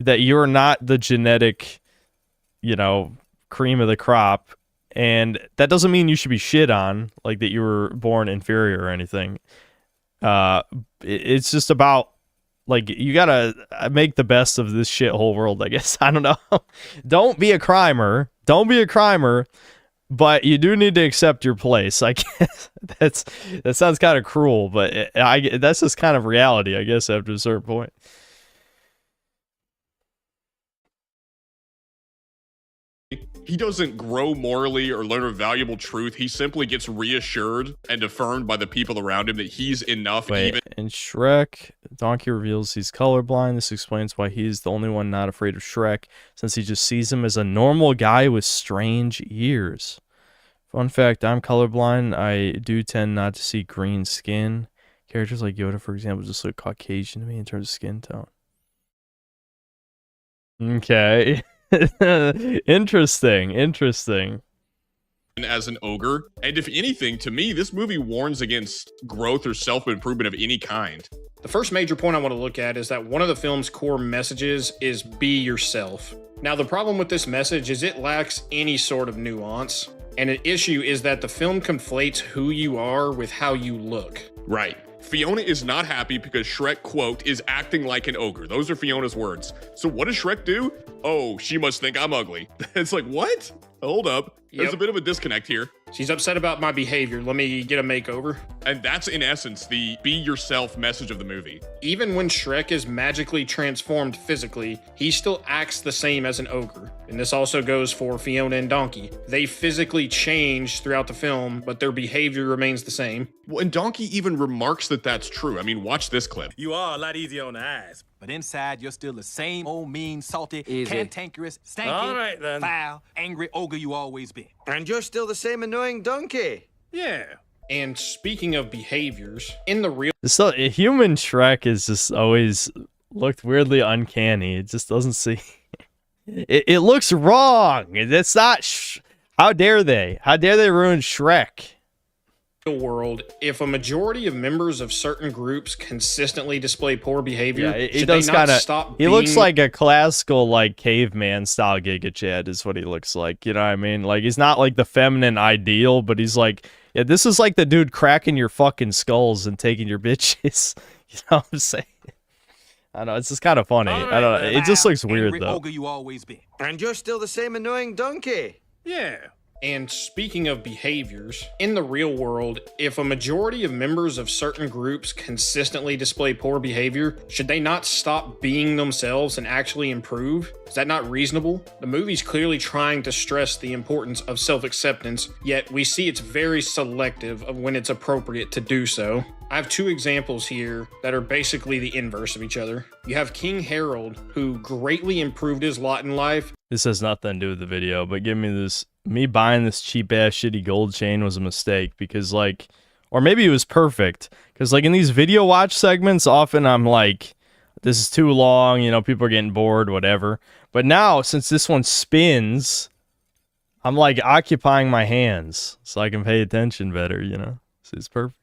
that you're not the genetic, you know, cream of the crop, and that doesn't mean you should be shit on, like that you were born inferior or anything. It's just about, like, you gotta make the best of this shithole world, I guess. I don't know. Don't be a crimer. Don't be a crimer, but you do need to accept your place. I guess that sounds kind of cruel, but that's just kind of reality, I guess, after a certain point. He doesn't grow morally or learn a valuable truth. He simply gets reassured and affirmed by the people around him that he's enough. Wait, in Shrek, Donkey reveals he's colorblind. This explains why he's the only one not afraid of Shrek, since he just sees him as a normal guy with strange ears. Fun fact, I'm colorblind. I do tend not to see green skin. Characters like Yoda, for example, just look Caucasian to me in terms of skin tone. Okay. Interesting. As an ogre, and if anything, to me, this movie warns against growth or self-improvement of any kind. The first major point I want to look at is that one of the film's core messages is be yourself. Now, the problem with this message is it lacks any sort of nuance, and an issue is that the film conflates who you are with how you look. Right. Fiona is not happy because Shrek, quote, is acting like an ogre. Those are Fiona's words. So what does Shrek do? Oh, she must think I'm ugly. It's like, what? Hold up. There's a bit of a disconnect here. She's upset about my behavior. Let me get a makeover. And that's, in essence, the be yourself message of the movie. Even when Shrek is magically transformed physically, he still acts the same as an ogre. And this also goes for Fiona and Donkey. They physically change throughout the film, but their behavior remains the same. Well, and Donkey even remarks that that's true. I mean, watch this clip. You are a lot easier on the eyes, but inside you're still the same old mean, salty, cantankerous, stanky, foul, angry ogre you always been. And you're still the same annoying donkey. Yeah. And speaking of behaviors, in the real... So, human Shrek is just always looked weirdly uncanny. It just doesn't see... it looks wrong. It's not... How dare they? How dare they ruin Shrek? World, if a majority of members of certain groups consistently display poor behavior, he does kind of. He looks like a classical, like caveman style Giga Chad is what he looks like. You know what I mean? Like he's not like the feminine ideal, but he's like, yeah, this is like the dude cracking your fucking skulls and taking your bitches. You know what I'm saying? I don't know, it's just kind of funny. I don't know. It just looks weird though. Ogre you always been. And you're still the same annoying donkey. Yeah. And speaking of behaviors, in the real world, if a majority of members of certain groups consistently display poor behavior, should they not stop being themselves and actually improve? Is that not reasonable? The movie's clearly trying to stress the importance of self-acceptance, yet we see it's very selective of when it's appropriate to do so. I have two examples here that are basically the inverse of each other. You have King Harold, who greatly improved his lot in life. This has nothing to do with the video, but give me this. Me buying this cheap ass shitty gold chain was a mistake because like, or maybe it was perfect because like in these video watch segments, often I'm like, this is too long, you know, people are getting bored, whatever. But now since this one spins, I'm like occupying my hands so I can pay attention better, you know, so it's perfect.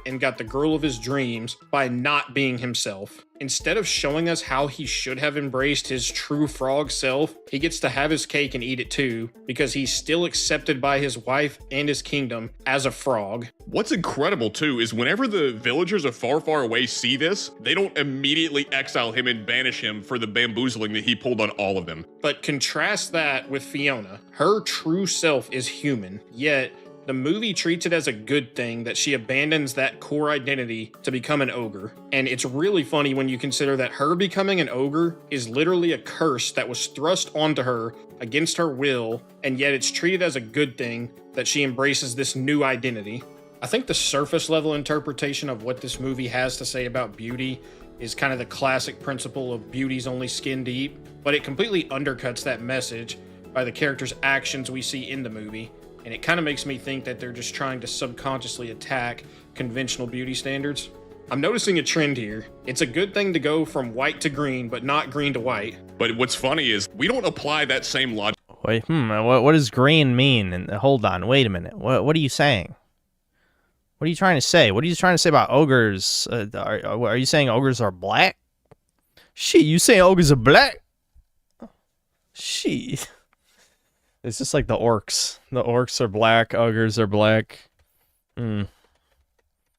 And got the girl of his dreams by not being himself. Instead of showing us how he should have embraced his true frog self, he gets to have his cake and eat it too, because he's still accepted by his wife and his kingdom as a frog. What's incredible too is whenever the villagers of far, far away see this, they don't immediately exile him and banish him for the bamboozling that he pulled on all of them. But contrast that with Fiona. Her true self is human, yet the movie treats it as a good thing that she abandons that core identity to become an ogre. And it's really funny when you consider that her becoming an ogre is literally a curse that was thrust onto her against her will, and yet it's treated as a good thing that she embraces this new identity. I think the surface level interpretation of what this movie has to say about beauty is kind of the classic principle of beauty's only skin deep, but it completely undercuts that message by the characters' actions we see in the movie. And it kind of makes me think that they're just trying to subconsciously attack conventional beauty standards. I'm noticing a trend here. It's a good thing to go from white to green, but not green to white. But what's funny is we don't apply that same logic. Wait, what does green mean? And hold on, wait a minute. What are you saying? What are you trying to say? What are you trying to say about ogres? Are you saying ogres are black? Shit, you saying ogres are black? Shit. It's just like the orcs. The orcs are black, ogres are black.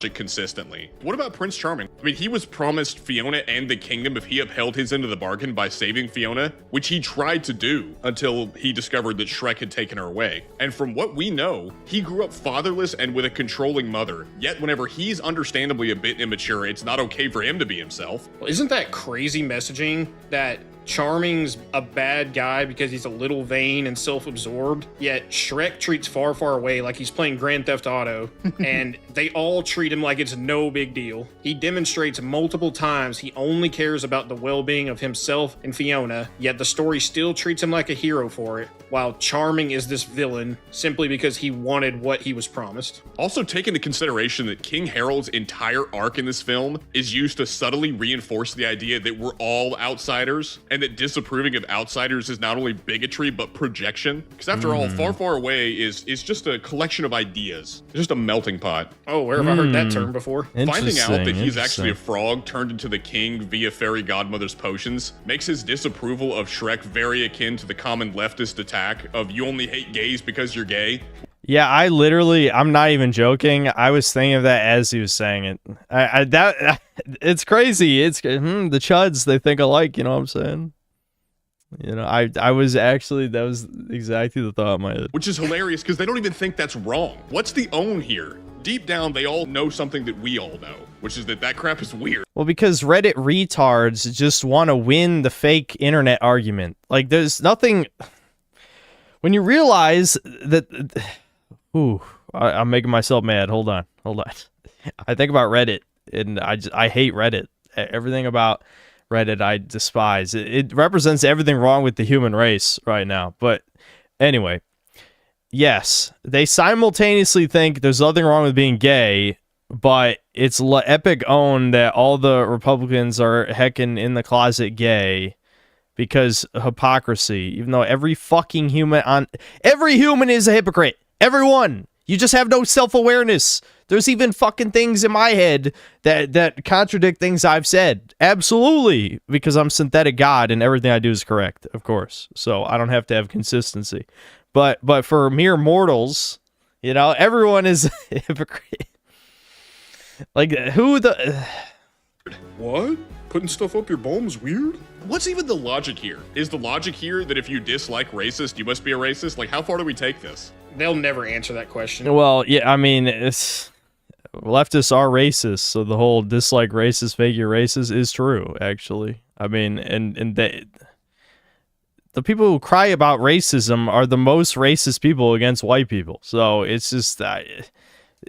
Consistently. What about Prince Charming? I mean, he was promised Fiona and the kingdom if he upheld his end of the bargain by saving Fiona, which he tried to do until he discovered that Shrek had taken her away. And from what we know, he grew up fatherless and with a controlling mother. Yet whenever he's understandably a bit immature, it's not okay for him to be himself. Well, isn't that crazy messaging that Charming's a bad guy because he's a little vain and self-absorbed, yet Shrek treats Far Far Away like he's playing Grand Theft Auto, and they all treat him like it's no big deal. He demonstrates multiple times he only cares about the well-being of himself and Fiona, yet the story still treats him like a hero for it, while Charming is this villain simply because he wanted what he was promised. Also take into consideration that King Harold's entire arc in this film is used to subtly reinforce the idea that we're all outsiders, and that disapproving of outsiders is not only bigotry but projection. Because after all, Far Far Away is just a collection of ideas. It's just a melting pot. Oh, where have I heard that term before? Finding out that he's actually a frog turned into the king via fairy godmother's potions makes his disapproval of Shrek very akin to the common leftist attack of you only hate gays because you're gay. Yeah, I'm not even joking. I was thinking of that as he was saying it. It's crazy. It's the chuds, they think alike, you know what I'm saying? You know, I was actually, that was exactly the thought in my head. Which is hilarious because they don't even think that's wrong. What's the own here? Deep down, they all know something that we all know, which is that crap is weird. Well, because Reddit retards just want to win the fake internet argument. Like, there's nothing... When you realize that... Ooh, I'm making myself mad. Hold on. I think about Reddit, and I hate Reddit. Everything about Reddit I despise. It represents everything wrong with the human race right now. But anyway, yes, they simultaneously think there's nothing wrong with being gay, but it's epic own that all the Republicans are heckin' in the closet gay because hypocrisy, even though every human is a hypocrite. Everyone, you just have no self-awareness. There's even fucking things in my head that contradict things I've said. Absolutely, because I'm synthetic God and everything I do is correct, of course. So I don't have to have consistency. But for mere mortals, you know, everyone is a hypocrite. Like, who the... What? Putting stuff up your bum's weird? What's even the logic here? Is the logic here that if you dislike racist, you must be a racist? Like, how far do we take this? They'll never answer that question. Well, yeah, I mean, leftists are racist, so the whole dislike racist, fake you're racist is true, actually. I mean, and the people who cry about racism are the most racist people against white people. So it's just,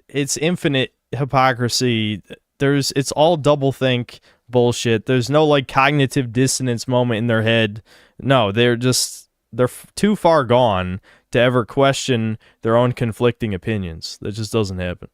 it's infinite hypocrisy. It's all doublethink bullshit. There's no like cognitive dissonance moment in their head. No, they're too far gone to ever question their own conflicting opinions. That just doesn't happen.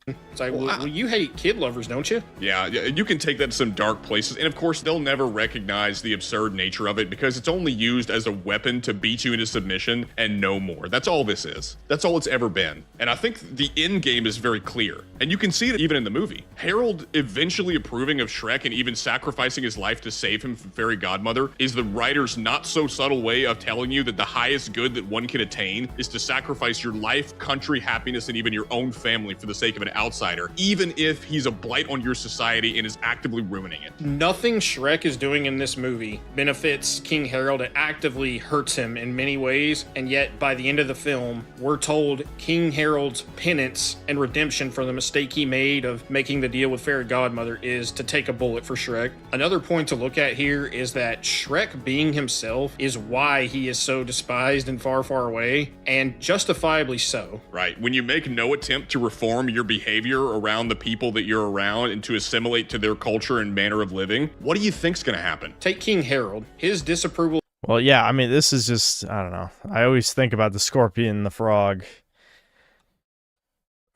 It's like, well, you hate kid lovers, don't you? Yeah, you can take that to some dark places, and of course, they'll never recognize the absurd nature of it because it's only used as a weapon to beat you into submission and no more. That's all this is. That's all it's ever been. And I think the end game is very clear, and you can see it even in the movie. Harold eventually approving of Shrek and even sacrificing his life to save him from Fairy Godmother is the writer's not so subtle way of telling you that the highest good that one can attain is to sacrifice your life, country, happiness, and even your own family for the sake of an outsider, even if he's a blight on your society and is actively ruining it. Nothing Shrek is doing in this movie benefits King Harold. It actively hurts him in many ways, and yet by the end of the film, we're told King Harold's penance and redemption for the mistake he made of making the deal with Fairy Godmother is to take a bullet for Shrek. Another point to look at here is that Shrek being himself is why he is so despised in Far, Far Away, and justifiably so. Right. When you make no attempt to reform your behavior around the people that you're around and to assimilate to their culture and manner of living, what do you think's gonna happen? Take King Harold. His disapproval. Well, yeah, I mean, this is just, I don't know. I always think about the scorpion and the frog.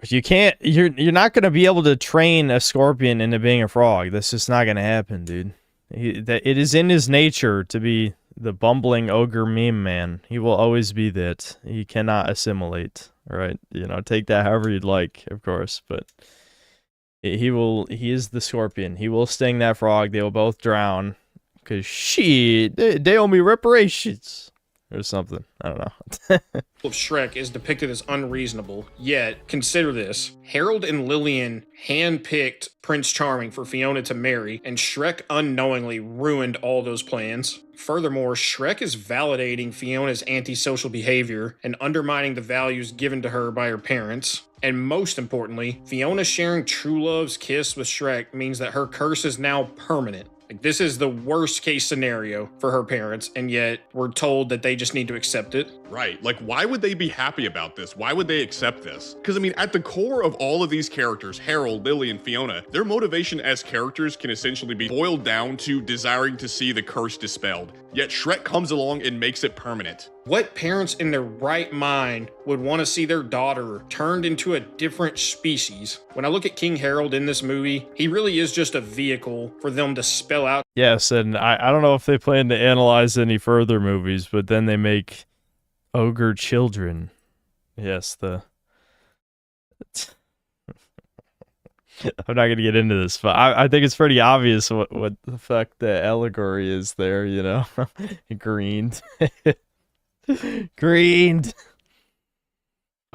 You're not gonna be able to train a scorpion into being a frog. That's just not gonna happen, dude. It is in his nature to be the bumbling ogre meme man. He will always be that. He cannot assimilate. Right, you know, take that however you'd like, of course, but he is the scorpion. He will sting that frog. They will both drown because they owe me reparations or something. I don't know. Of Shrek is depicted as unreasonable, yet consider this. Harold and Lillian handpicked Prince Charming for Fiona to marry, and Shrek unknowingly ruined all those plans. Furthermore, Shrek is validating Fiona's antisocial behavior and undermining the values given to her by her parents. And most importantly, Fiona sharing true love's kiss with Shrek means that her curse is now permanent. Like, this is the worst case scenario for her parents, and yet we're told that they just need to accept it. Right. Like, why would they be happy about this? Why would they accept this? Because, I mean, at the core of all of these characters, Harold, Lily, and Fiona, their motivation as characters can essentially be boiled down to desiring to see the curse dispelled. Yet Shrek comes along and makes it permanent. What parents in their right mind would want to see their daughter turned into a different species? When I look at King Harold in this movie, he really is just a vehicle for them to spell out. Yes, and I don't know if they plan to analyze any further movies, but then they make ogre children. Yes, I'm not gonna get into this, but I think it's pretty obvious what the fuck the allegory is there, you know? Greened. Greened.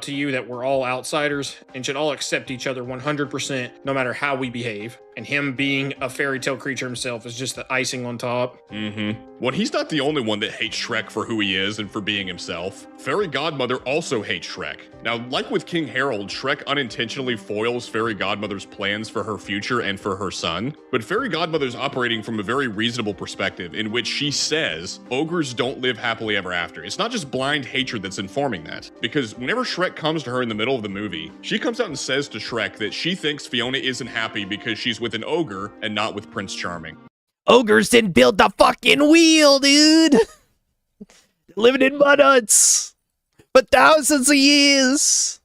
To you that we're all outsiders and should all accept each other 100% no matter how we behave. And him being a fairy tale creature himself is just the icing on top. Well, he's not the only one that hates Shrek for who he is and for being himself. Fairy Godmother also hates Shrek. Now, like with King Harold, Shrek unintentionally foils Fairy Godmother's plans for her future and for her son. But Fairy Godmother's operating from a very reasonable perspective in which she says ogres don't live happily ever after. It's not just blind hatred that's informing that. Because whenever Shrek comes to her in the middle of the movie, she comes out and says to Shrek that she thinks Fiona isn't happy because she's with an ogre and not with Prince Charming. Ogres didn't build the fucking wheel, dude. Living in mud huts for thousands of years.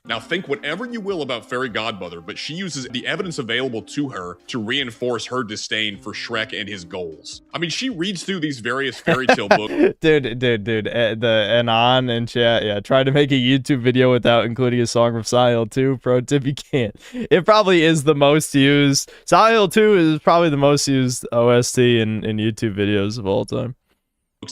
Now think whatever you will about Fairy Godmother, but she uses the evidence available to her to reinforce her disdain for Shrek and his goals. I mean, she reads through these various fairy tale books. Dude, the Anon in chat, yeah, try to make a YouTube video without including a song from Silent Hill 2. Pro tip, you can't. It probably is the most used. Silent Hill 2 is probably the most used OST in YouTube videos of all time.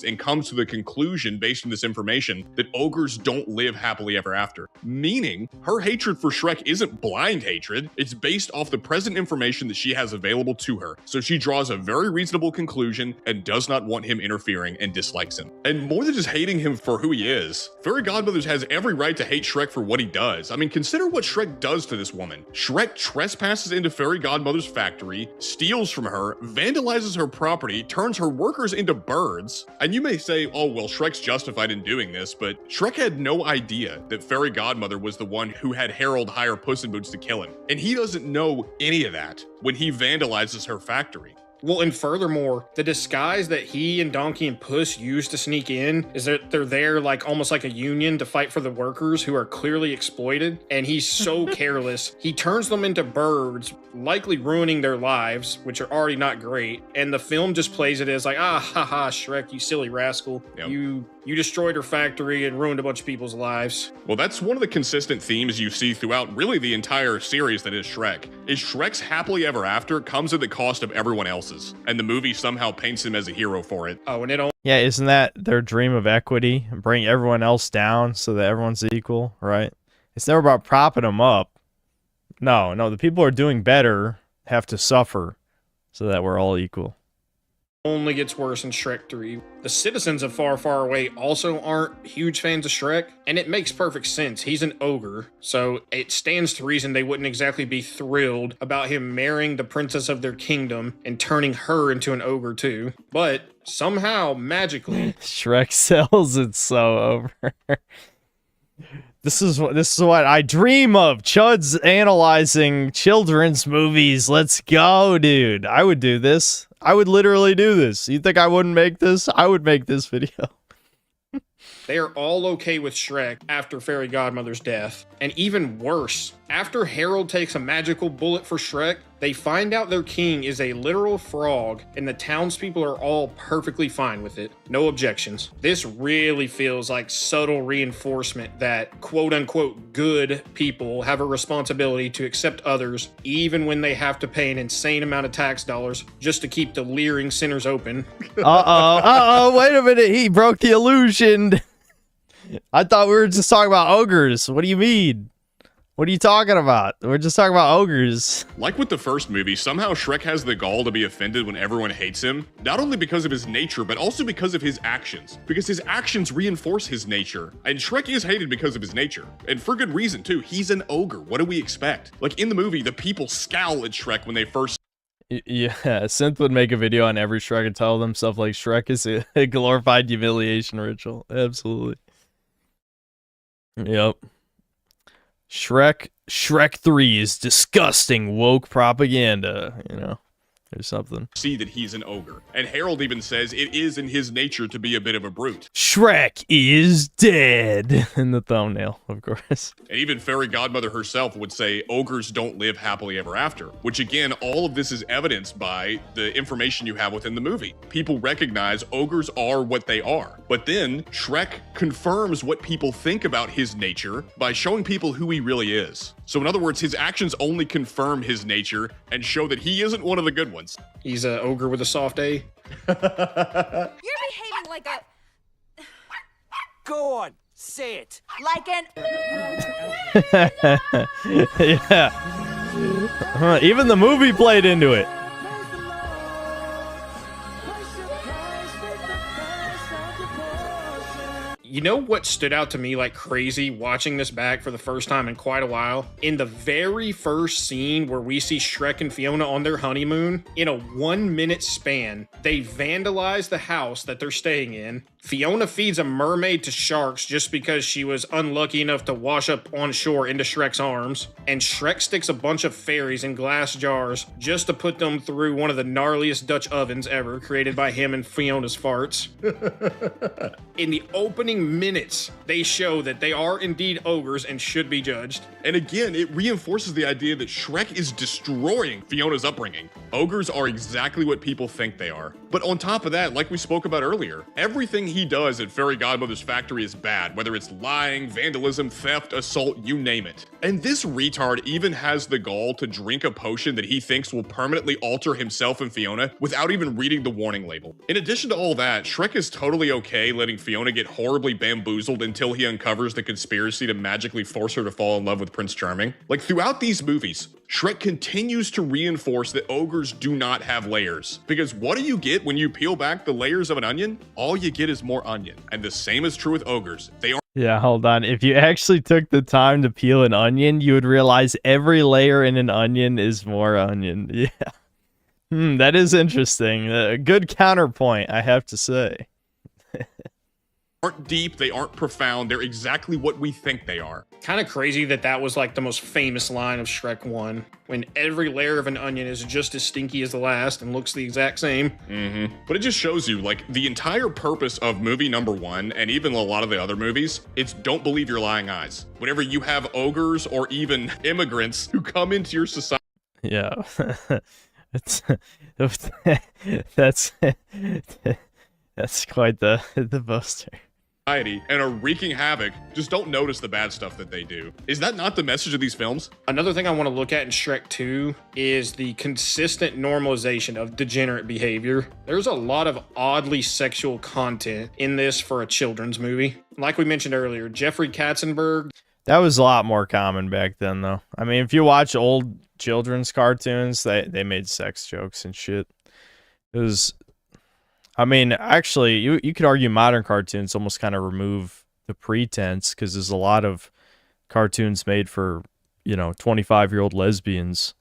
And comes to the conclusion based on this information that ogres don't live happily ever after. Meaning, her hatred for Shrek isn't blind hatred, it's based off the present information that she has available to her. So she draws a very reasonable conclusion and does not want him interfering and dislikes him. And more than just hating him for who he is, Fairy Godmother has every right to hate Shrek for what he does. I mean, consider what Shrek does to this woman. Shrek trespasses into Fairy Godmother's factory, steals from her, vandalizes her property, turns her workers into birds. And you may say, oh, well, Shrek's justified in doing this, but Shrek had no idea that Fairy Godmother was the one who had Harold hire Puss in Boots to kill him. And he doesn't know any of that when he vandalizes her factory. Well, and furthermore, the disguise that he and Donkey and Puss use to sneak in is that they're there like almost like a union to fight for the workers who are clearly exploited. And he's so careless. He turns them into birds, likely ruining their lives, which are already not great. And the film just plays it as like, ah, haha, Shrek, you silly rascal. Yep. You destroyed her factory and ruined a bunch of people's lives. Well, that's one of the consistent themes you see throughout really the entire series that is Shrek. Is Shrek's happily ever after comes at the cost of everyone else's, and the movie somehow paints him as a hero for it. Oh, and it yeah, isn't that their dream of equity? Bring everyone else down so that everyone's equal, right? It's never about propping them up. No, the people who are doing better have to suffer so that we're all equal. Only gets worse in Shrek 3. The citizens of Far, Far Away also aren't huge fans of Shrek, and it makes perfect sense. He's an ogre, so it stands to reason they wouldn't exactly be thrilled about him marrying the princess of their kingdom and turning her into an ogre too. But somehow, magically, Shrek sells it so over. This is what I dream of. Chud's analyzing children's movies. Let's go, dude. I would do this. I would literally do this. You think I wouldn't make this? I would make this video. They are all okay with Shrek after Fairy Godmother's death. And even worse, after Harold takes a magical bullet for Shrek, they find out their king is a literal frog, and the townspeople are all perfectly fine with it. No objections. This really feels like subtle reinforcement that quote-unquote good people have a responsibility to accept others, even when they have to pay an insane amount of tax dollars just to keep the leering sinners open. Wait a minute, he broke the illusion. I thought we were just talking about ogres. What do you mean? What are you talking about? We're just talking about ogres. Like with the first movie, somehow Shrek has the gall to be offended when everyone hates him, not only because of his nature, but also because of his actions. Because his actions reinforce his nature. And Shrek is hated because of his nature. And for good reason, too. He's an ogre. What do we expect? Like in the movie, the people scowl at Shrek when they first... Yeah, Synth would make a video on every Shrek and tell them stuff like Shrek is a glorified humiliation ritual. Absolutely. Yep. Shrek 3 is disgusting woke propaganda, you know. Or something. See that he's an ogre. And Harold even says it is in his nature to be a bit of a brute. Shrek is dead in the thumbnail, of course. And even Fairy Godmother herself would say ogres don't live happily ever after, which again, all of this is evidenced by the information you have within the movie. People recognize ogres are what they are. But then Shrek confirms what people think about his nature by showing people who he really is. So in other words, his actions only confirm his nature and show that he isn't one of the good ones. He's an ogre with a soft A. You're behaving like a... Go on, say it. Like an... Yeah. Even the movie played into it. You know what stood out to me like crazy watching this back for the first time in quite a while? In the very first scene where we see Shrek and Fiona on their honeymoon, in a 1-minute span, they vandalize the house that they're staying in. Fiona feeds a mermaid to sharks just because she was unlucky enough to wash up on shore into Shrek's arms. And Shrek sticks a bunch of fairies in glass jars just to put them through one of the gnarliest Dutch ovens ever, created by him and Fiona's farts. In the opening minutes, they show that they are indeed ogres and should be judged. And again, it reinforces the idea that Shrek is destroying Fiona's upbringing. Ogres are exactly what people think they are. But on top of that, like we spoke about earlier, everything he does at Fairy Godmother's factory is bad, whether it's lying, vandalism, theft, assault, you name it. And this retard even has the gall to drink a potion that he thinks will permanently alter himself and Fiona without even reading the warning label. In addition to all that, Shrek is totally okay letting Fiona get horribly bamboozled until he uncovers the conspiracy to magically force her to fall in love with Prince Charming. Like, throughout these movies, Shrek continues to reinforce that ogres do not have layers. Because what do you get when you peel back the layers of an onion? All you get is more onion. And the same is true with ogres. They are— Yeah, hold on. If you actually took the time to peel an onion, you would realize every layer in an onion is more onion. Yeah. That is interesting. A good counterpoint, I have to say. aren't deep, they aren't profound, they're exactly what we think they are. Kind of crazy that that was like the most famous line of Shrek 1, when every layer of an onion is just as stinky as the last and looks the exact same. But it just shows you, like, the entire purpose of movie number 1, and even a lot of the other movies, it's don't believe your lying eyes. Whenever you have ogres or even immigrants who come into your society. Yeah. That's quite the poster. And are wreaking havoc, just don't notice the bad stuff that they do. Is that not the message of these films? Another thing I want to look at in Shrek 2 is the consistent normalization of degenerate behavior. There's a lot of oddly sexual content in this for a children's movie. Like we mentioned earlier, Jeffrey Katzenberg. That was a lot more common back then, though. I mean, if you watch old children's cartoons, they made sex jokes and shit. It was... I mean, actually, you could argue modern cartoons almost kind of remove the pretense, because there's a lot of cartoons made for, 25-year-old lesbians.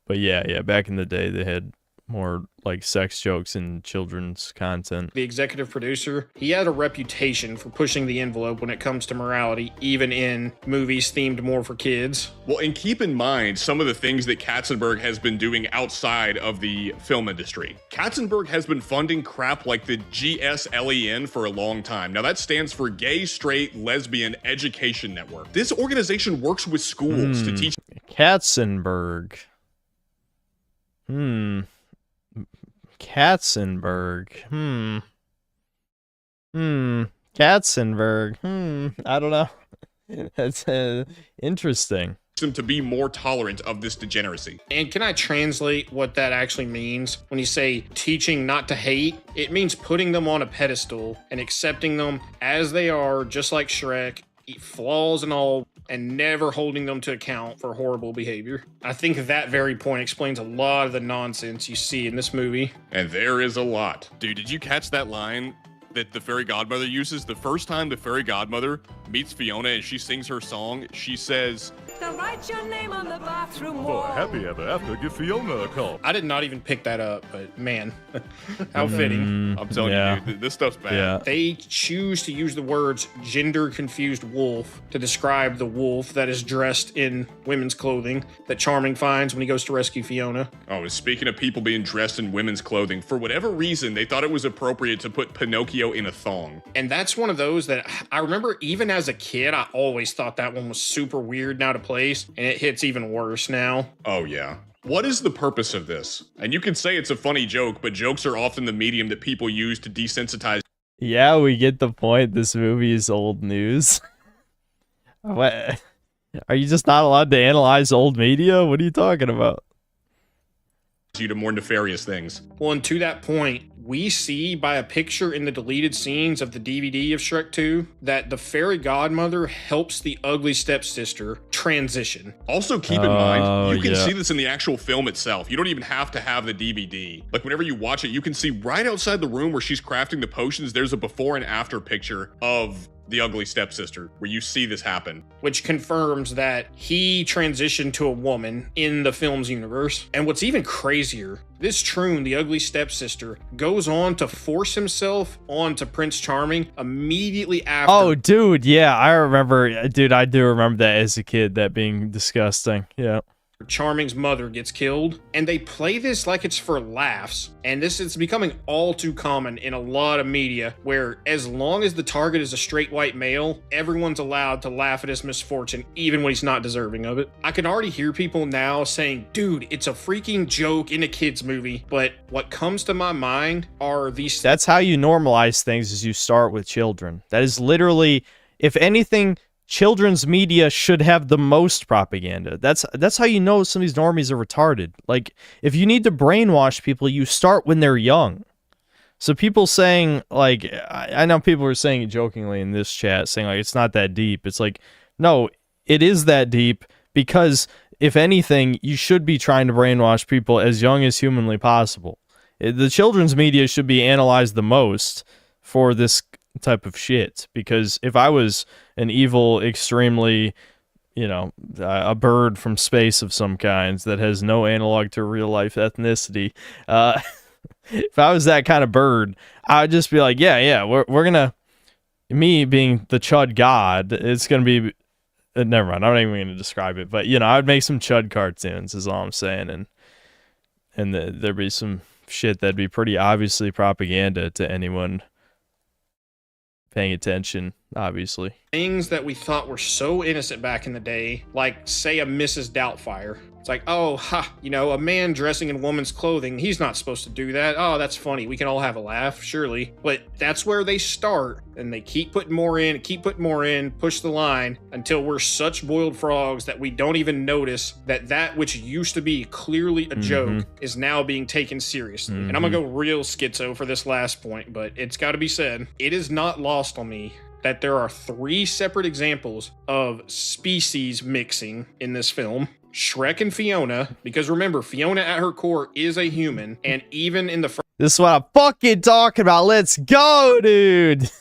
But yeah, back in the day, they had more, like, sex jokes and children's content. The executive producer, he had a reputation for pushing the envelope when it comes to morality, even in movies themed more for kids. Well, and keep in mind some of the things that Katzenberg has been doing outside of the film industry. Katzenberg has been funding crap like the GSLEN for a long time. Now, that stands for Gay, Straight, Lesbian Education Network. This organization works with schools to teach... Katzenberg. Katzenberg. Katzenberg. I don't know. That's interesting. Them to be more tolerant of this degeneracy. And can I translate what that actually means? When you say teaching not to hate, it means putting them on a pedestal and accepting them as they are, just like Shrek, flaws and all, and never holding them to account for horrible behavior. I think that very point explains a lot of the nonsense you see in this movie. And there is a lot. Dude, did you catch that line that the fairy godmother uses? The first time the fairy godmother meets Fiona and she sings her song, she says, The I'll write your name on the bathroom wall. For a happy ever after, give Fiona a call. I did not even pick that up, but man, how fitting. I'm telling you, dude, this stuff's bad. Yeah. They choose to use the words gender-confused wolf to describe the wolf that is dressed in women's clothing that Charming finds when he goes to rescue Fiona. Oh, and speaking of people being dressed in women's clothing, for whatever reason, they thought it was appropriate to put Pinocchio in a thong. And that's one of those that I remember even as a kid, I always thought that one was super weird now to place, and it hits even worse now. Oh, yeah. What is the purpose of this? And you can say it's a funny joke, but jokes are often the medium that people use to desensitize. Yeah, we get the point. This movie is old news. What? Are you just not allowed to analyze old media? What are you talking about? You to more nefarious things. Well, and to that point, we see by a picture in the deleted scenes of the DVD of Shrek 2 that the fairy godmother helps the ugly stepsister transition. Also, keep in mind, you can see this in the actual film itself. You don't even have to have the DVD. Like, whenever you watch it, you can see right outside the room where she's crafting the potions, there's a before and after picture of the ugly stepsister, where you see this happen. Which confirms that he transitioned to a woman in the film's universe. And what's even crazier, this Troon, the ugly stepsister, goes on to force himself onto Prince Charming immediately after. Oh, dude, yeah, I remember. Dude, I do remember that as a kid, that being disgusting. Yeah. Charming's mother gets killed, and they play this like it's for laughs, and this is becoming all too common in a lot of media where as long as the target is a straight white male, everyone's allowed to laugh at his misfortune even when he's not deserving of it. I can already hear people now saying, dude, it's a freaking joke in a kid's movie, but what comes to my mind are these— That's how you normalize things, is you start with children. That is literally, if anything, children's media should have the most propaganda. That's how you know some of these normies are retarded. Like, if you need to brainwash people, you start when they're young. So people saying, like, I know people were saying it jokingly in this chat, saying, like, it's not that deep. It's like, no, it is that deep, because if anything, you should be trying to brainwash people as young as humanly possible. The children's media should be analyzed the most for this type of shit, because if I was an evil, extremely, you know, a bird from space of some kind that has no analog to real life ethnicity, if I was that kind of bird, I'd just be like, yeah, we're gonna, me being the Chud God, it's gonna be, never mind, I'm not even gonna describe it, but, you know, I'd make some Chud cartoons, is all I'm saying, and there'd be some shit that'd be pretty obviously propaganda to anyone paying attention, obviously. Things that we thought were so innocent back in the day, like, say, a Mrs. Doubtfire. It's like, oh, you know, a man dressing in woman's clothing, he's not supposed to do that. Oh, that's funny. We can all have a laugh, surely. But that's where they start, and they keep putting more in, push the line, until we're such boiled frogs that we don't even notice that which used to be clearly a joke is now being taken seriously. And I'm gonna go real schizo for this last point, but it's gotta be said. It is not lost on me that there are 3 separate examples of species mixing in this film. Shrek and Fiona, because remember, Fiona at her core is a human, and even in the this is what I'm fucking talking about. Let's go, dude.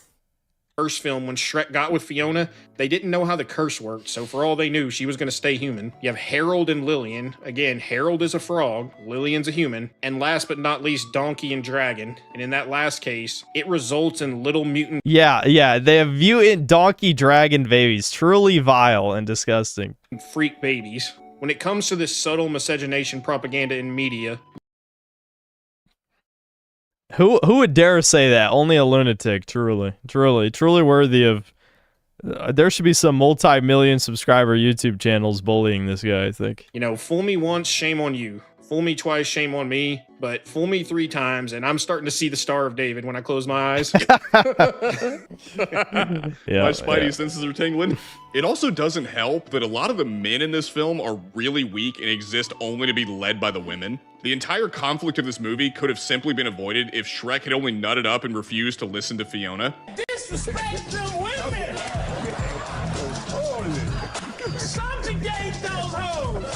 First film, when Shrek got with Fiona, they didn't know how the curse worked, so for all they knew, she was going to stay human. You have Harold and Lillian. Again, Harold is a frog, Lillian's a human. And last but not least, Donkey and Dragon. And in that last case, it results in little mutant— Yeah, they have mutant donkey dragon babies. Truly vile and disgusting. Freak babies. When it comes to this subtle miscegenation propaganda in media— Who would dare say that? Only a lunatic, truly worthy of... there should be some multi-million subscriber YouTube channels bullying this guy, I think. You know, fool me once, shame on you. Fool me twice, shame on me. But fool me 3 times, and I'm starting to see the Star of David when I close my eyes. My spidey senses are tingling. It also doesn't help that a lot of the men in this film are really weak and exist only to be led by the women. The entire conflict of this movie could have simply been avoided if Shrek had only nutted up and refused to listen to Fiona. Disrespect to women! Subjugate those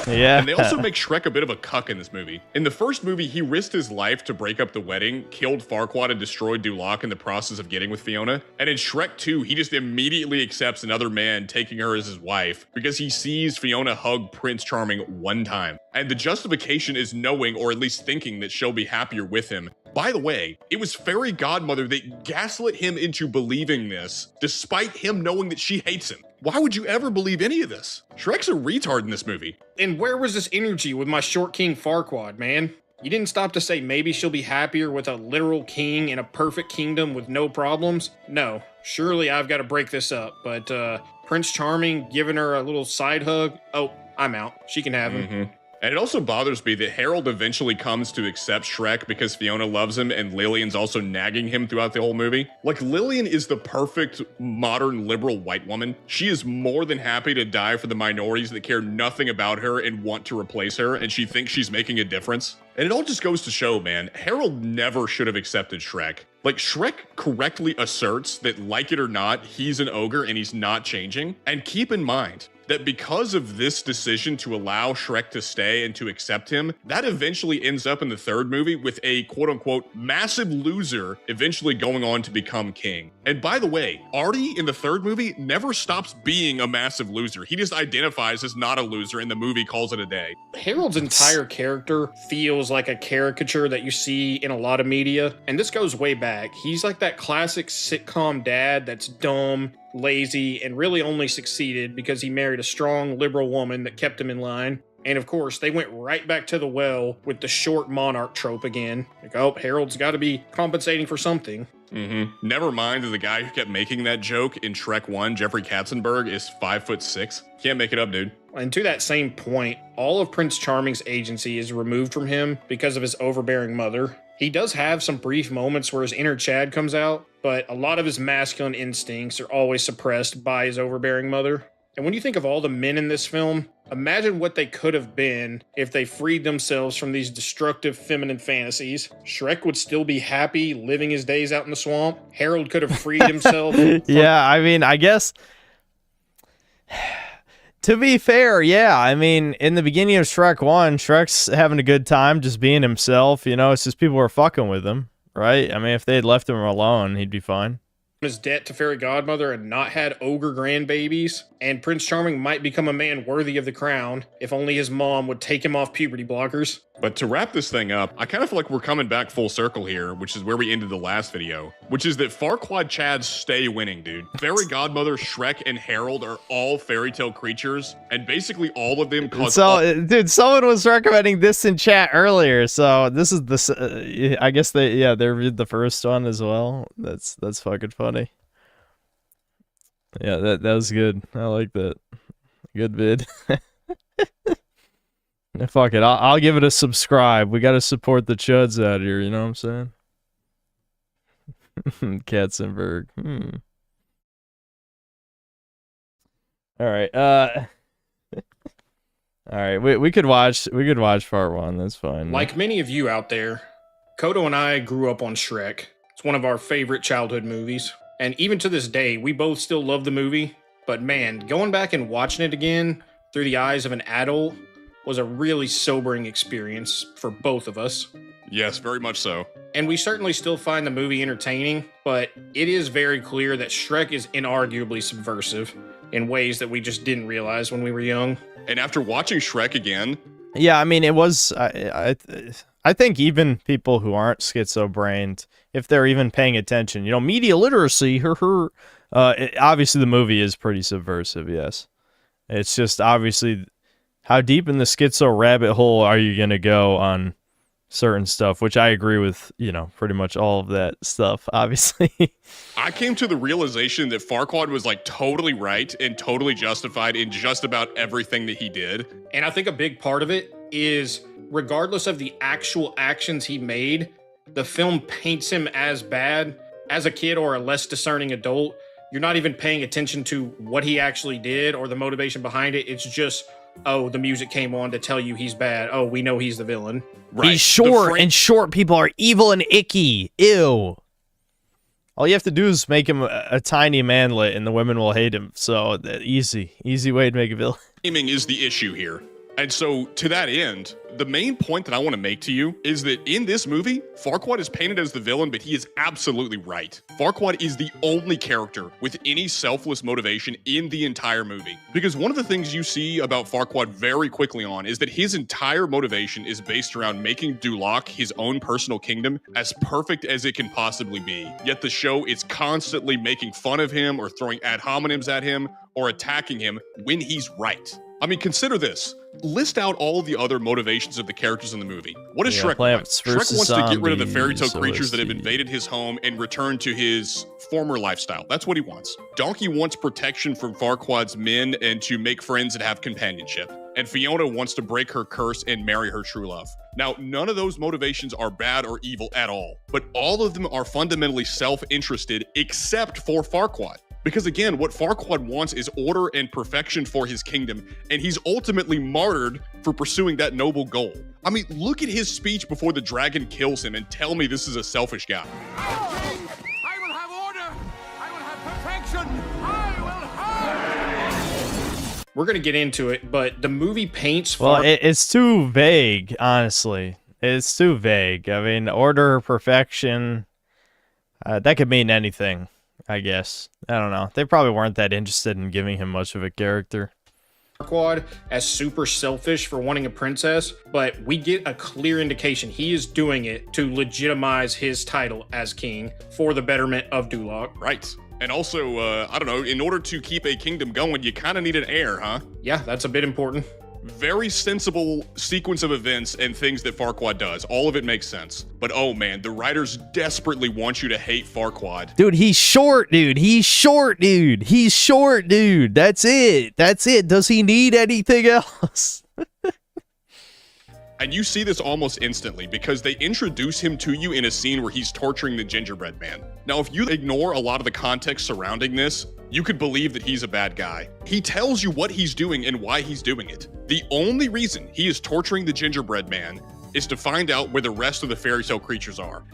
Yeah. And they also make Shrek a bit of a cuck in this movie. In the first movie, he risked his life to break up the wedding, killed Farquaad, and destroyed Duloc in the process of getting with Fiona. And in Shrek 2, he just immediately accepts another man taking her as his wife because he sees Fiona hug Prince Charming one time. And the justification is knowing, or at least thinking, that she'll be happier with him. By the way, it was Fairy Godmother that gaslit him into believing this, despite him knowing that she hates him. Why would you ever believe any of this? Shrek's a retard in this movie. And where was this energy with my short king Farquaad, man? You didn't stop to say maybe she'll be happier with a literal king in a perfect kingdom with no problems? No, surely I've got to break this up, but Prince Charming giving her a little side hug, oh, I'm out. She can have him. And it also bothers me that Harold eventually comes to accept Shrek because Fiona loves him and Lillian's also nagging him throughout the whole movie. Like, Lillian is the perfect modern liberal white woman. She is more than happy to die for the minorities that care nothing about her and want to replace her, and she thinks she's making a difference. And it all just goes to show, man, Harold never should have accepted Shrek. Like, Shrek correctly asserts that, like it or not, he's an ogre and he's not changing. And keep in mind that because of this decision to allow Shrek to stay and to accept him, that eventually ends up in the third movie with a quote-unquote massive loser eventually going on to become king. And by the way, Artie in the third movie never stops being a massive loser. He just identifies as not a loser and the movie calls it a day. Harold's entire character feels like a caricature that you see in a lot of media, and this goes way back. He's like that classic sitcom dad that's dumb, lazy, and really only succeeded because he married a strong liberal woman that kept him in line. And of course, they went right back to the well with the short monarch trope again. Like, oh, Harold's got to be compensating for something. Never mind that the guy who kept making that joke in Shrek 1, Jeffrey Katzenberg, is 5'6". Can't make it up, dude. And to that same point, all of Prince Charming's agency is removed from him because of his overbearing mother. He does have some brief moments where his inner Chad comes out, but a lot of his masculine instincts are always suppressed by his overbearing mother. And when you think of all the men in this film, imagine what they could have been if they freed themselves from these destructive feminine fantasies. Shrek would still be happy living his days out in the swamp. Harold could have freed himself. Yeah, I mean, I guess... To be fair, yeah, I mean, in the beginning of Shrek 1, Shrek's having a good time just being himself, you know, it's just people were fucking with him, right? I mean, if they had left him alone, he'd be fine. His debt to Fairy Godmother and not had ogre grandbabies, and Prince Charming might become a man worthy of the crown if only his mom would take him off puberty blockers. But to wrap this thing up, I kind of feel like we're coming back full circle here, which is where we ended the last video, which is that Farquaad Chads stay winning, dude. Fairy Godmother, Shrek, and Harold are all fairy tale creatures, and basically all of them cause... dude, someone was recommending this in chat earlier, so this is the... I guess they read the first one as well. That's fucking funny. Yeah, that was good. I like that. Good vid. Fuck it, I'll give it a subscribe. We gotta support the chuds out here, you know what I'm saying? Katzenberg. Alright, alright, we could watch part 1, that's fine. Like many of you out there, Kodo and I grew up on Shrek. It's one of our favorite childhood movies. And even to this day, we both still love the movie. But man, going back and watching it again through the eyes of an adult was a really sobering experience for both of us. Yes, very much so. And we certainly still find the movie entertaining, but it is very clear that Shrek is inarguably subversive in ways that we just didn't realize when we were young. And after watching Shrek again... Yeah, I mean, it was... I think even people who aren't schizo-brained, if they're even paying attention, you know, media literacy, obviously the movie is pretty subversive, yes. It's just obviously... How deep in the schizo rabbit hole are you going to go on certain stuff, which I agree with, you know, pretty much all of that stuff, obviously. I came to the realization that Farquaad was like totally right and totally justified in just about everything that he did. And I think a big part of it is, regardless of the actual actions he made, the film paints him as bad. As a kid or a less discerning adult, you're not even paying attention to what he actually did or the motivation behind it. It's just... oh, the music came on to tell you he's bad. Oh, we know he's the villain. Right. He's short, and short people are evil and icky. Ew. All you have to do is make him a tiny manlet, and the women will hate him. So easy way to make a villain. Gaming is the issue here. And so, to that end, the main point that I want to make to you is that in this movie, Farquaad is painted as the villain, but he is absolutely right. Farquaad is the only character with any selfless motivation in the entire movie. Because one of the things you see about Farquaad very quickly on is that his entire motivation is based around making Duloc, his own personal kingdom, as perfect as it can possibly be. Yet the show is constantly making fun of him or throwing ad hominems at him or attacking him when he's right. I mean, consider this. List out all the other motivations of the characters in the movie. What does Shrek want? Shrek wants to get rid of the fairy tale creatures that have invaded his home and return to his former lifestyle. That's what he wants. Donkey wants protection from Farquaad's men and to make friends and have companionship. And Fiona wants to break her curse and marry her true love. Now, none of those motivations are bad or evil at all, but all of them are fundamentally self-interested except for Farquaad. Because again, what Farquaad wants is order and perfection for his kingdom, and he's ultimately martyred for pursuing that noble goal. I mean, look at his speech before the dragon kills him and tell me this is a selfish guy. I will have order! I will have perfection! I will have... We're going to get into it, but the movie paints... Well, it's too vague, honestly. It's too vague. I mean, order, perfection, that could mean anything. I guess. I don't know. They probably weren't that interested in giving him much of a character. Farquaad as super selfish for wanting a princess, but we get a clear indication he is doing it to legitimize his title as king for the betterment of Duloc. Right. And also, I don't know, in order to keep a kingdom going, you kind of need an heir, huh? Yeah, that's a bit important. Very sensible sequence of events and things that Farquaad does. All of it makes sense. But oh man, the writers desperately want you to hate Farquaad. Dude, he's short, dude. He's short, dude. He's short, dude. That's it. That's it. Does he need anything else? And you see this almost instantly because they introduce him to you in a scene where he's torturing the gingerbread man. Now, if you ignore a lot of the context surrounding this, you could believe that he's a bad guy. He tells you what he's doing and why he's doing it. The only reason he is torturing the gingerbread man is to find out where the rest of the fairy tale creatures are.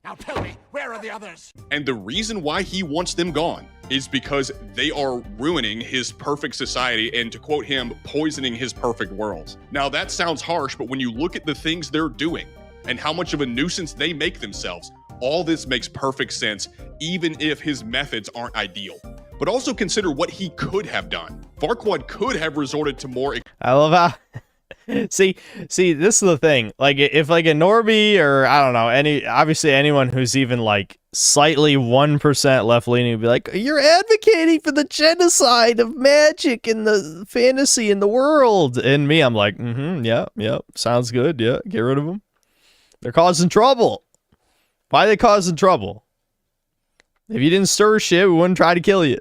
Now tell me, where are the others? And the reason why he wants them gone is because they are ruining his perfect society and, to quote him, poisoning his perfect world. Now that sounds harsh, but when you look at the things they're doing and how much of a nuisance they make themselves, all this makes perfect sense, even if his methods aren't ideal. But also consider what he could have done. Farquaad could have resorted to more... I love how... See, this is the thing. Like, if like a Norby or I don't know, obviously anyone who's even like slightly 1% left leaning would be like, you're advocating for the genocide of magic and the fantasy in the world. And me, I'm like, yeah, sounds good. Yeah, get rid of them. They're causing trouble. Why are they causing trouble? If you didn't stir shit, we wouldn't try to kill you.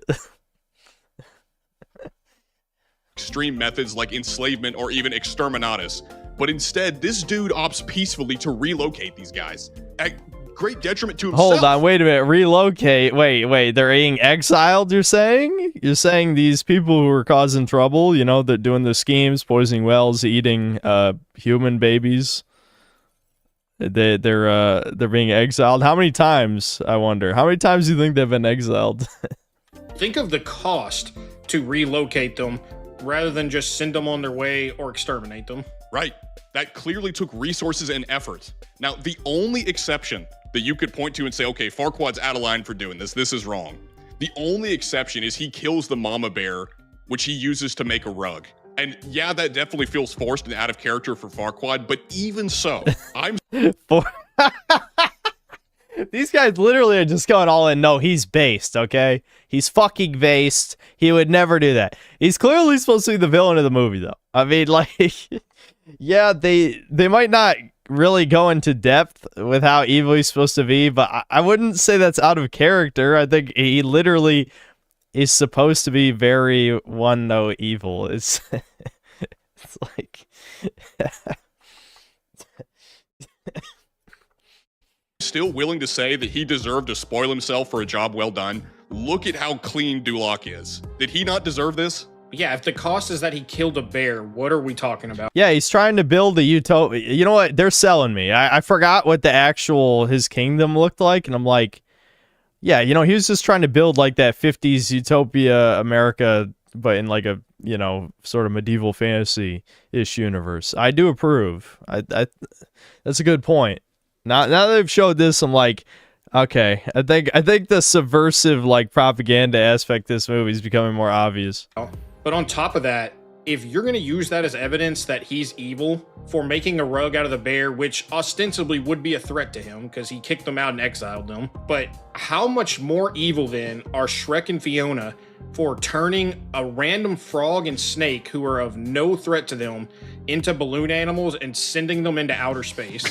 Extreme methods like enslavement or even exterminatus, but instead this dude opts peacefully to relocate these guys at great detriment to himself. Hold on, wait a minute. Relocate. Wait, they're being exiled, you're saying? You're saying these people who are causing trouble, you know, they're doing the schemes, poisoning wells, eating human babies. They're being exiled. How many times, I wonder? How many times do you think they've been exiled? Think of the cost to relocate them rather than just send them on their way or exterminate them. Right. That clearly took resources and effort. Now, the only exception that you could point to and say, okay, Farquaad's out of line for doing this. This is wrong. The only exception is he kills the mama bear, which he uses to make a rug. And yeah, that definitely feels forced and out of character for Farquaad, but even so, I'm... These guys literally are just going all in. No, he's based, okay? He's fucking based. He would never do that. He's clearly supposed to be the villain of the movie, though. I mean, like, yeah, they might not really go into depth with how evil he's supposed to be, but I wouldn't say that's out of character. I think he literally is supposed to be very one-note evil. It's like... Still willing to say that he deserved to spoil himself for a job well done. Look at how clean Duloc is. Did he not deserve this? Yeah, if the cost is that he killed a bear, what are we talking about? Yeah, he's trying to build a utopia. You know what? They're selling me. I forgot what his kingdom looked like, and I'm like, Yeah, you know, he was just trying to build like that 50s utopia America, but in like a, you know, sort of medieval fantasy-ish universe. I do approve. I that's a good point. Now that they've showed this, I'm like, okay, I think the subversive like propaganda aspect of this movie is becoming more obvious. But on top of that, if you're going to use that as evidence that he's evil for making a rug out of the bear, which ostensibly would be a threat to him because he kicked them out and exiled them, but how much more evil then are Shrek and Fiona for turning a random frog and snake who are of no threat to them into balloon animals and sending them into outer space?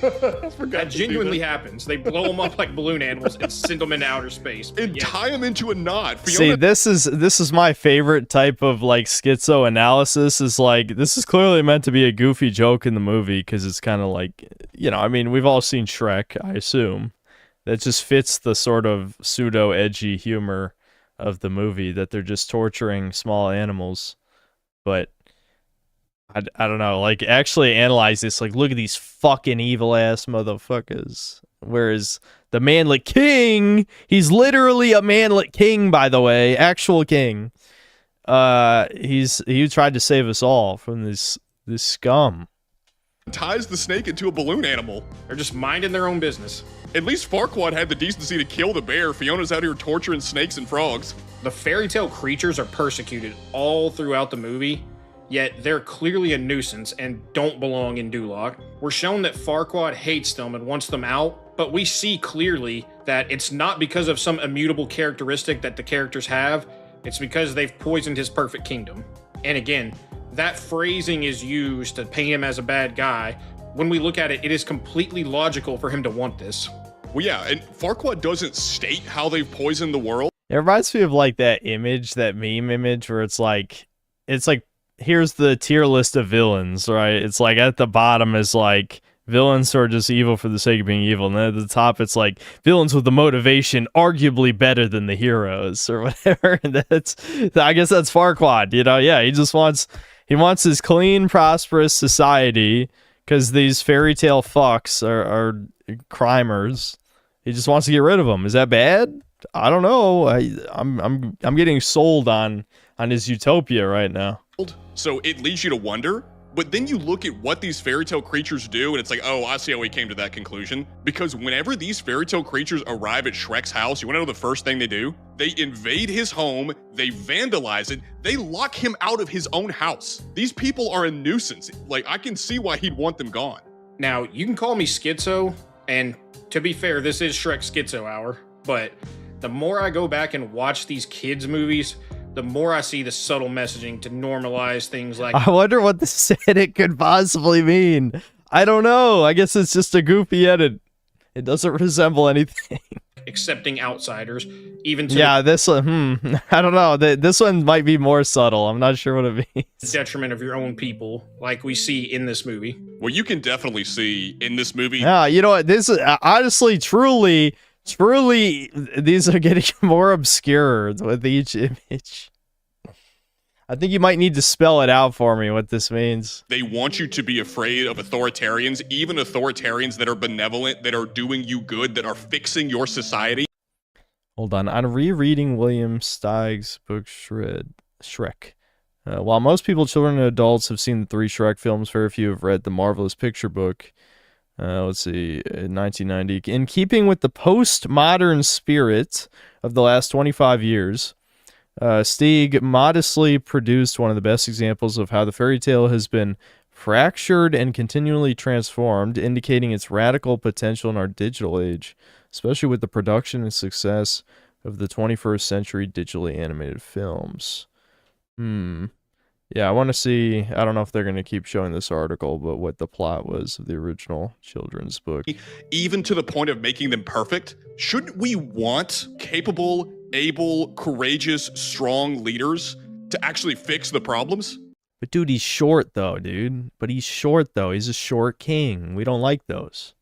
That genuinely happens. They blow them up like balloon animals and send them into outer space. And tie them into a knot. See, this is my favorite type of like schizo analysis. Is like, this is clearly meant to be a goofy joke in the movie because it's kind of like, you know, I mean, we've all seen Shrek, I assume. That just fits the sort of pseudo edgy humor of the movie, that they're just torturing small animals. But I don't know, like, actually analyze this, like, look at these fucking evil ass motherfuckers. Whereas the manlet king, he's literally a manlet king, by the way, actual king. He tried to save us all from this scum. Ties the snake into a balloon animal. They're just minding their own business. At least Farquaad had the decency to kill the bear. Fiona's out here torturing snakes and frogs. The fairy tale creatures are persecuted all throughout the movie, yet they're clearly a nuisance and don't belong in Duloc. We're shown that Farquaad hates them and wants them out, but we see clearly that it's not because of some immutable characteristic that the characters have, it's because they've poisoned his perfect kingdom. And again, that phrasing is used to paint him as a bad guy. When we look at it, it is completely logical for him to want this. Well, yeah, and Farquaad doesn't state how they've poisoned the world. It reminds me of like that image, that meme image where it's like, here's the tier list of villains, right? It's like at the bottom is like villains who are just evil for the sake of being evil, and then at the top it's like villains with the motivation arguably better than the heroes or whatever. And I guess that's Farquaad, you know? Yeah, he wants his clean, prosperous society because these fairy tale fucks are crimers. He just wants to get rid of them. Is that bad? I don't know. I'm getting sold on his utopia right now. So it leads you to wonder, but then you look at what these fairy tale creatures do, and it's like, oh, I see how he came to that conclusion. Because whenever these fairy tale creatures arrive at Shrek's house, you want to know the first thing they do? They invade his home, they vandalize it, they lock him out of his own house. These people are a nuisance. Like, I can see why he'd want them gone. Now, you can call me schizo, and to be fair, this is Shrek Schizo Hour, but the more I go back and watch these kids' movies, the more I see the subtle messaging to normalize things like... I wonder what the aesthetic could possibly mean. I don't know. I guess it's just a goofy edit. It doesn't resemble anything. Accepting outsiders, even to... Yeah, this one, I don't know. This one might be more subtle. I'm not sure what it means. The detriment of your own people, like we see in this movie. Well, you can definitely see in this movie... Yeah, you know what? This is honestly, truly, these are getting more obscure with each image. I think you might need to spell it out for me, what this means. They want you to be afraid of authoritarians, even authoritarians that are benevolent, that are doing you good, that are fixing your society. Hold on. I'm rereading William Steig's book Shrek. While most people, children and adults, have seen the 3 Shrek films, very few have read the marvelous picture book. Let's see, in 1990. In keeping with the postmodern spirit of the last 25 years, Steig modestly produced one of the best examples of how the fairy tale has been fractured and continually transformed, indicating its radical potential in our digital age, especially with the production and success of the 21st century digitally animated films. Yeah, I want to see, I don't know if they're going to keep showing this article, but what the plot was of the original children's book. Even to the point of making them perfect, shouldn't we want capable, able, courageous, strong leaders to actually fix the problems? But dude, he's short though, dude. But he's short though. He's a short king. We don't like those.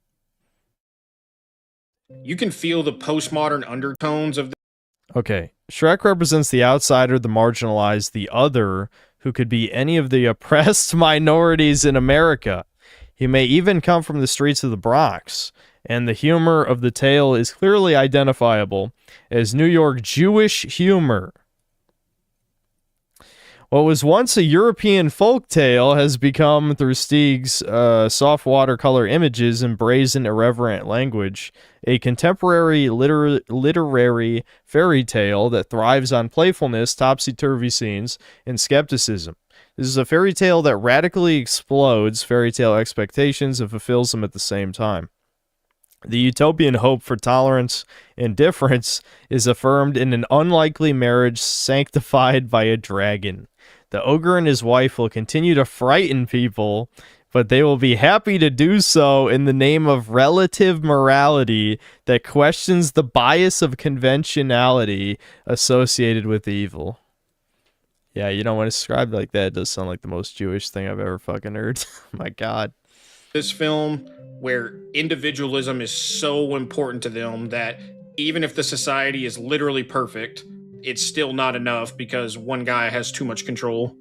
You can feel the postmodern undertones of... Okay, Shrek represents the outsider, the marginalized, the other, who could be any of the oppressed minorities in America. He may even come from the streets of the Bronx, and the humor of the tale is clearly identifiable as New York Jewish humor. What was once a European folktale has become, through Steig's soft watercolor images and brazen, irreverent language, a contemporary literary fairy tale that thrives on playfulness, topsy-turvy scenes, and skepticism. This is a fairy tale that radically explodes fairy tale expectations and fulfills them at the same time. The utopian hope for tolerance and difference is affirmed in an unlikely marriage sanctified by a dragon. The ogre and his wife will continue to frighten people, but they will be happy to do so in the name of relative morality that questions the bias of conventionality associated with evil. Yeah, you know, when it's described like that, it does sound like the most Jewish thing I've ever fucking heard. My God. This film, where individualism is so important to them that even if the society is literally perfect, it's still not enough because one guy has too much control.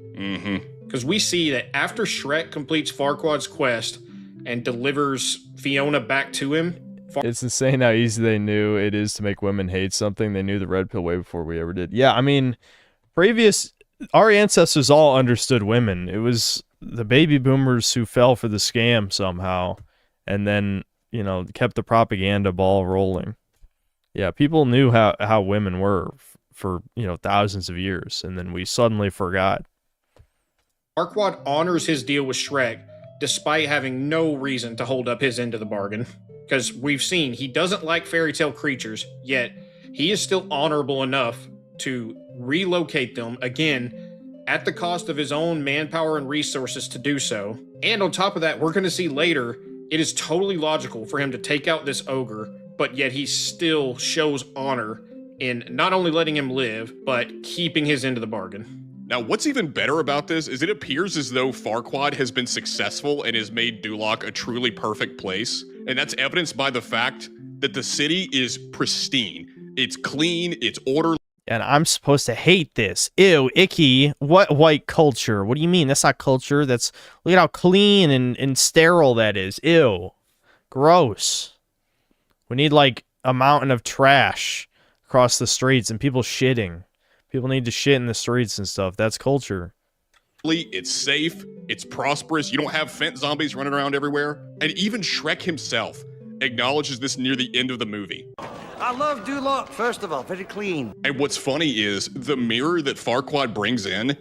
Because we see that after Shrek completes Farquaad's quest and delivers Fiona back to him... It's insane how easy they knew it is to make women hate something. They knew the red pill way before we ever did. Yeah, I mean, our ancestors all understood women. It was the baby boomers who fell for the scam somehow and then, you know, kept the propaganda ball rolling. Yeah, people knew how women were for, you know, thousands of years, and then we suddenly forgot. Farquaad honors his deal with Shrek despite having no reason to hold up his end of the bargain. Because we've seen he doesn't like fairy tale creatures, yet he is still honorable enough to relocate them, again, at the cost of his own manpower and resources to do so. And on top of that, we're going to see later, it is totally logical for him to take out this ogre, but yet he still shows honor in not only letting him live, but keeping his end of the bargain. Now, what's even better about this is it appears as though Farquaad has been successful and has made Duloc a truly perfect place. And that's evidenced by the fact that the city is pristine. It's clean, it's orderly. And I'm supposed to hate this. Ew, icky. What white culture? What do you mean? That's not culture. Look at how clean and sterile that is. Ew. Gross. We need, like, a mountain of trash across the streets and people shitting. People need to shit in the streets and stuff. That's culture. It's safe. It's prosperous. You don't have Fent zombies running around everywhere. And even Shrek himself acknowledges this near the end of the movie. I love Duloc, first of all. Very clean. And what's funny is the mirror that Farquaad brings in,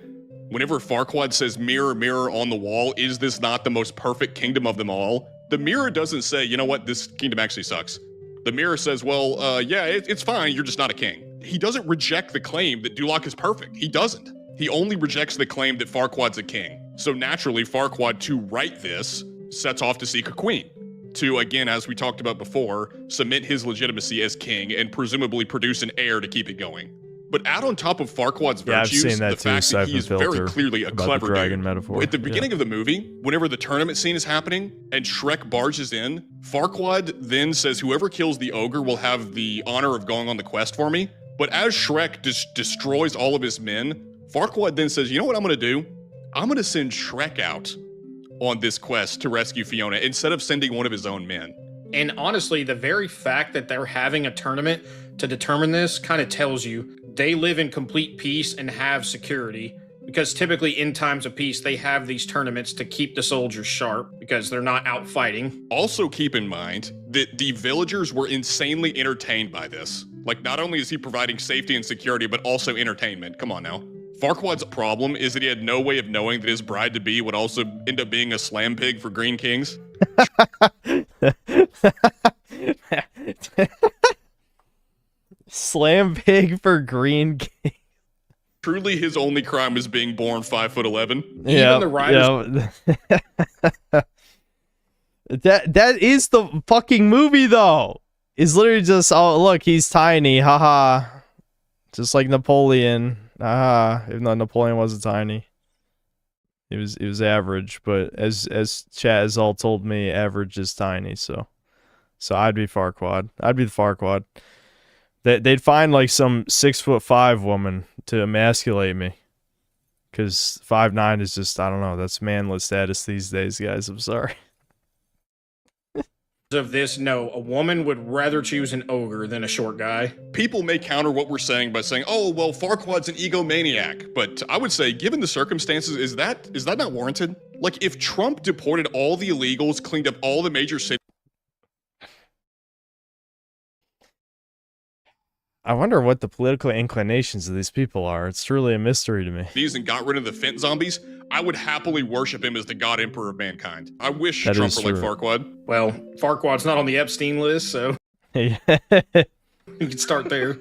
whenever Farquaad says, mirror, mirror on the wall, is this not the most perfect kingdom of them all? The mirror doesn't say, you know what, this kingdom actually sucks. The mirror says, well, yeah, it's fine, you're just not a king. He doesn't reject the claim that Duloc is perfect. He doesn't. He only rejects the claim that Farquaad's a king. So naturally, Farquaad, to write this, sets off to seek a queen. To, again, as we talked about before, cement his legitimacy as king and presumably produce an heir to keep it going. But add on top of Farquaad's virtues, the fact that he is very clearly a clever dude. Metaphor. At the beginning of the movie, whenever the tournament scene is happening and Shrek barges in, Farquaad then says whoever kills the ogre will have the honor of going on the quest for me. But as Shrek destroys all of his men, Farquaad then says, you know what I'm going to do? I'm going to send Shrek out on this quest to rescue Fiona instead of sending one of his own men. And honestly, the very fact that they're having a tournament to determine this kind of tells you they live in complete peace and have security, because typically in times of peace, they have these tournaments to keep the soldiers sharp because they're not out fighting. Also keep in mind that the villagers were insanely entertained by this. Like, not only is he providing safety and security, but also entertainment. Come on now. Farquaad's problem is that he had no way of knowing that his bride-to-be would also end up being a slam pig for Green Kings. Slam pig for Green King. Truly, his only crime is being born 5'11". Yeah, even the riders. That is the fucking movie, though. It's literally just, oh look, he's tiny, haha. Just like Napoleon, haha. Even though Napoleon wasn't tiny, it was average. But as Chat has all told me, average is tiny. So I'd be Farquaad. I'd be the Farquaad. They'd find like some 6'5" woman to emasculate me, because 5'9" is just, I don't know, that's manless status these days, guys. I'm sorry. Of this, no, a woman would rather choose an ogre than a short guy. People may counter what we're saying by saying, oh, well, Farquaad's an egomaniac. But I would say, given the circumstances, is that not warranted? Like, if Trump deported all the illegals, cleaned up all the major cities... I wonder what the political inclinations of these people are. It's truly a mystery to me. ...and got rid of the Fent zombies, I would happily worship him as the god emperor of mankind. I wish That Trump is were like true. Farquaad. Well, Farquaad's not on the Epstein list, so Yeah. you can start there.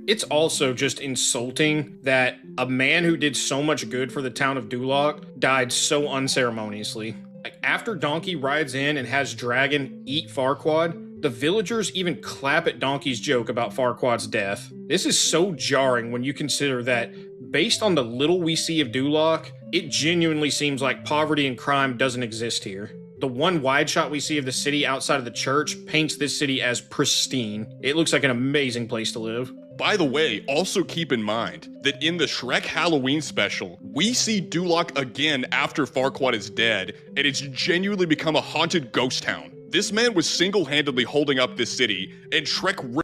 It's also just insulting that a man who did so much good for the town of Duloc died so unceremoniously. Like, after Donkey rides in and has Dragon eat Farquaad, the villagers even clap at Donkey's joke about Farquaad's death. This is so jarring when you consider that, based on the little we see of Duloc, it genuinely seems like poverty and crime doesn't exist here. The one wide shot we see of the city outside of the church paints this city as pristine. It looks like an amazing place to live. By the way, also keep in mind that in the Shrek Halloween special, we see Duloc again after Farquaad is dead, and it's genuinely become a haunted ghost town. This man was single-handedly holding up this city, and Shrek...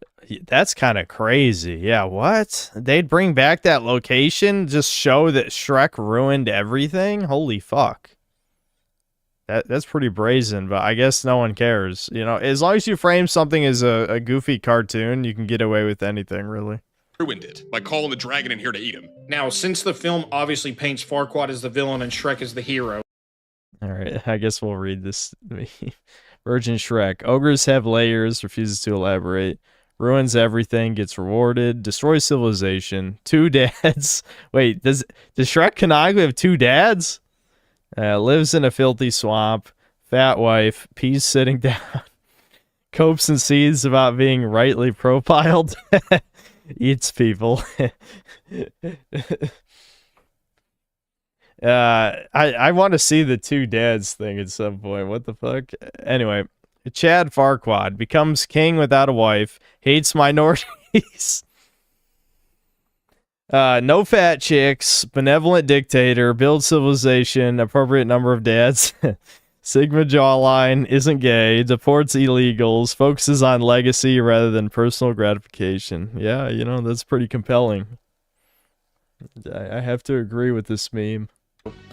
That's kind of crazy. Yeah, what? They'd bring back that location, just show that Shrek ruined everything? Holy fuck. That's pretty brazen, but I guess no one cares. You know, as long as you frame something as a goofy cartoon, you can get away with anything, really. Ruined it by calling the dragon in here to eat him. Now, since the film obviously paints Farquaad as the villain and Shrek as the hero... Alright, I guess we'll read this. Virgin Shrek. Ogres have layers, refuses to elaborate. Ruins everything, gets rewarded, destroys civilization. 2 dads. Wait, does Shrek Canogly have 2 dads? Lives in a filthy swamp. Fat wife. Peas sitting down. Copes and seeds about being rightly profiled. Eats people. I want to see the 2 dads thing at some point. What the fuck? Anyway, Chad Farquaad becomes king without a wife, hates minorities. No fat chicks, benevolent dictator, builds civilization, appropriate number of dads, Sigma jawline, isn't gay, deports illegals, focuses on legacy rather than personal gratification. Yeah, you know, that's pretty compelling. I have to agree with this meme.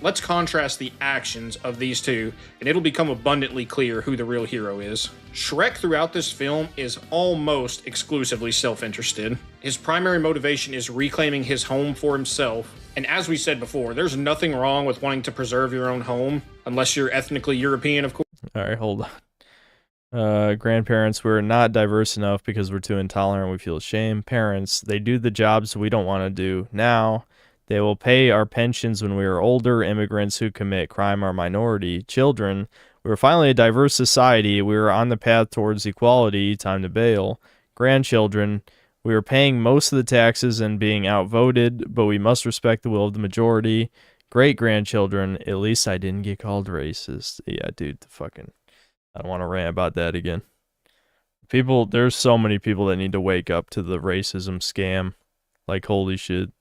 Let's contrast the actions of these two, and it'll become abundantly clear who the real hero is. Shrek throughout this film is almost exclusively self-interested. His primary motivation is reclaiming his home for himself, and as we said before, there's nothing wrong with wanting to preserve your own home, unless you're ethnically European, of course. Alright, hold on. Grandparents, we're not diverse enough because we're too intolerant, we feel shame. Parents, they do the jobs we don't want to do now. They will pay our pensions when we are older. Immigrants who commit crime are minority. Children, we are finally a diverse society. We are on the path towards equality. Time to bail. Grandchildren, we are paying most of the taxes and being outvoted, but we must respect the will of the majority. Great-grandchildren, at least I didn't get called racist. Yeah, dude, I don't want to rant about that again. There's so many people that need to wake up to the racism scam. Like, holy shit.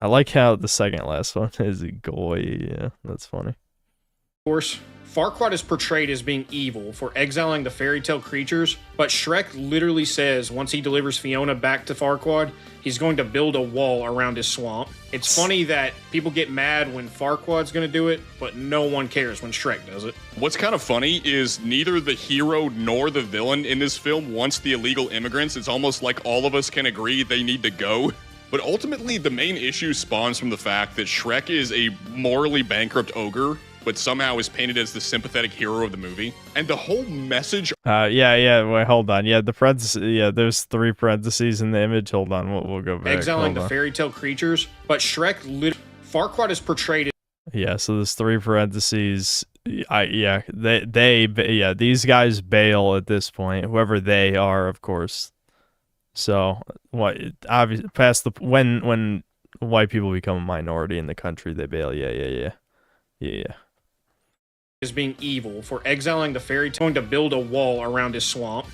I like how the second last one is a goy. Yeah, that's funny. Of course, Farquaad is portrayed as being evil for exiling the fairy tale creatures, but Shrek literally says once he delivers Fiona back to Farquaad, he's going to build a wall around his swamp. It's funny that people get mad when Farquaad's going to do it, but no one cares when Shrek does it. What's kind of funny is neither the hero nor the villain in this film wants the illegal immigrants. It's almost like all of us can agree they need to go. But ultimately, the main issue spawns from the fact that Shrek is a morally bankrupt ogre, but somehow is painted as the sympathetic hero of the movie. And the whole message... Yeah, wait, hold on. Yeah, the parentheses, yeah, there's 3 parentheses in the image. Hold on, we'll go back. Exiling the fairy tale creatures, but Farquaad is portrayed as... Yeah, so there's 3 parentheses. These guys bail at this point. Whoever they are, of course. So what? Obviously, past the when white people become a minority in the country, they bail. Yeah. Is being evil for exiling the fairy tale, going to build a wall around his swamp.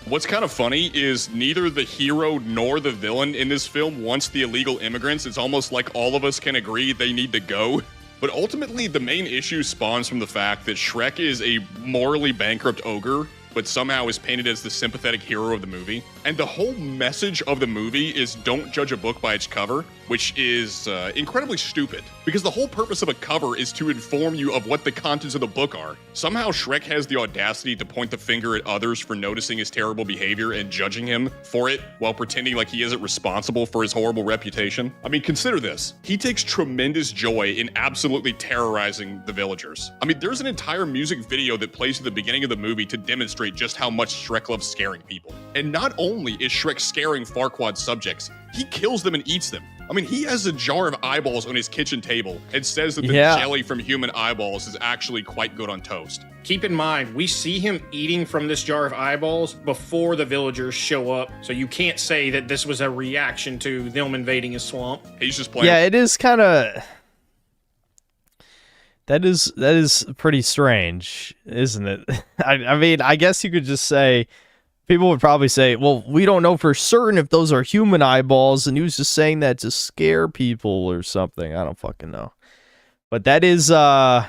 What's kind of funny is neither the hero nor the villain in this film wants the illegal immigrants. It's almost like all of us can agree they need to go. But ultimately, the main issue spawns from the fact that Shrek is a morally bankrupt ogre, but somehow is painted as the sympathetic hero of the movie. And the whole message of the movie is don't judge a book by its cover, which is incredibly stupid, because the whole purpose of a cover is to inform you of what the contents of the book are. Somehow Shrek has the audacity to point the finger at others for noticing his terrible behavior and judging him for it, while pretending like he isn't responsible for his horrible reputation. I mean, consider this. He takes tremendous joy in absolutely terrorizing the villagers. I mean, there's an entire music video that plays at the beginning of the movie to demonstrate just how much Shrek loves scaring people. And not only is Shrek scaring Farquaad subjects, he kills them and eats them. I mean, he has a jar of eyeballs on his kitchen table and says that the jelly from human eyeballs is actually quite good on toast. Keep in mind, we see him eating from this jar of eyeballs before the villagers show up, so you can't say that this was a reaction to them invading his swamp. He's just playing. Yeah, it is kind of... That is pretty strange, isn't it? I mean, I guess you could just say... People would probably say, well, we don't know for certain if those are human eyeballs, and he was just saying that to scare people or something. I don't fucking know. But that is, yeah,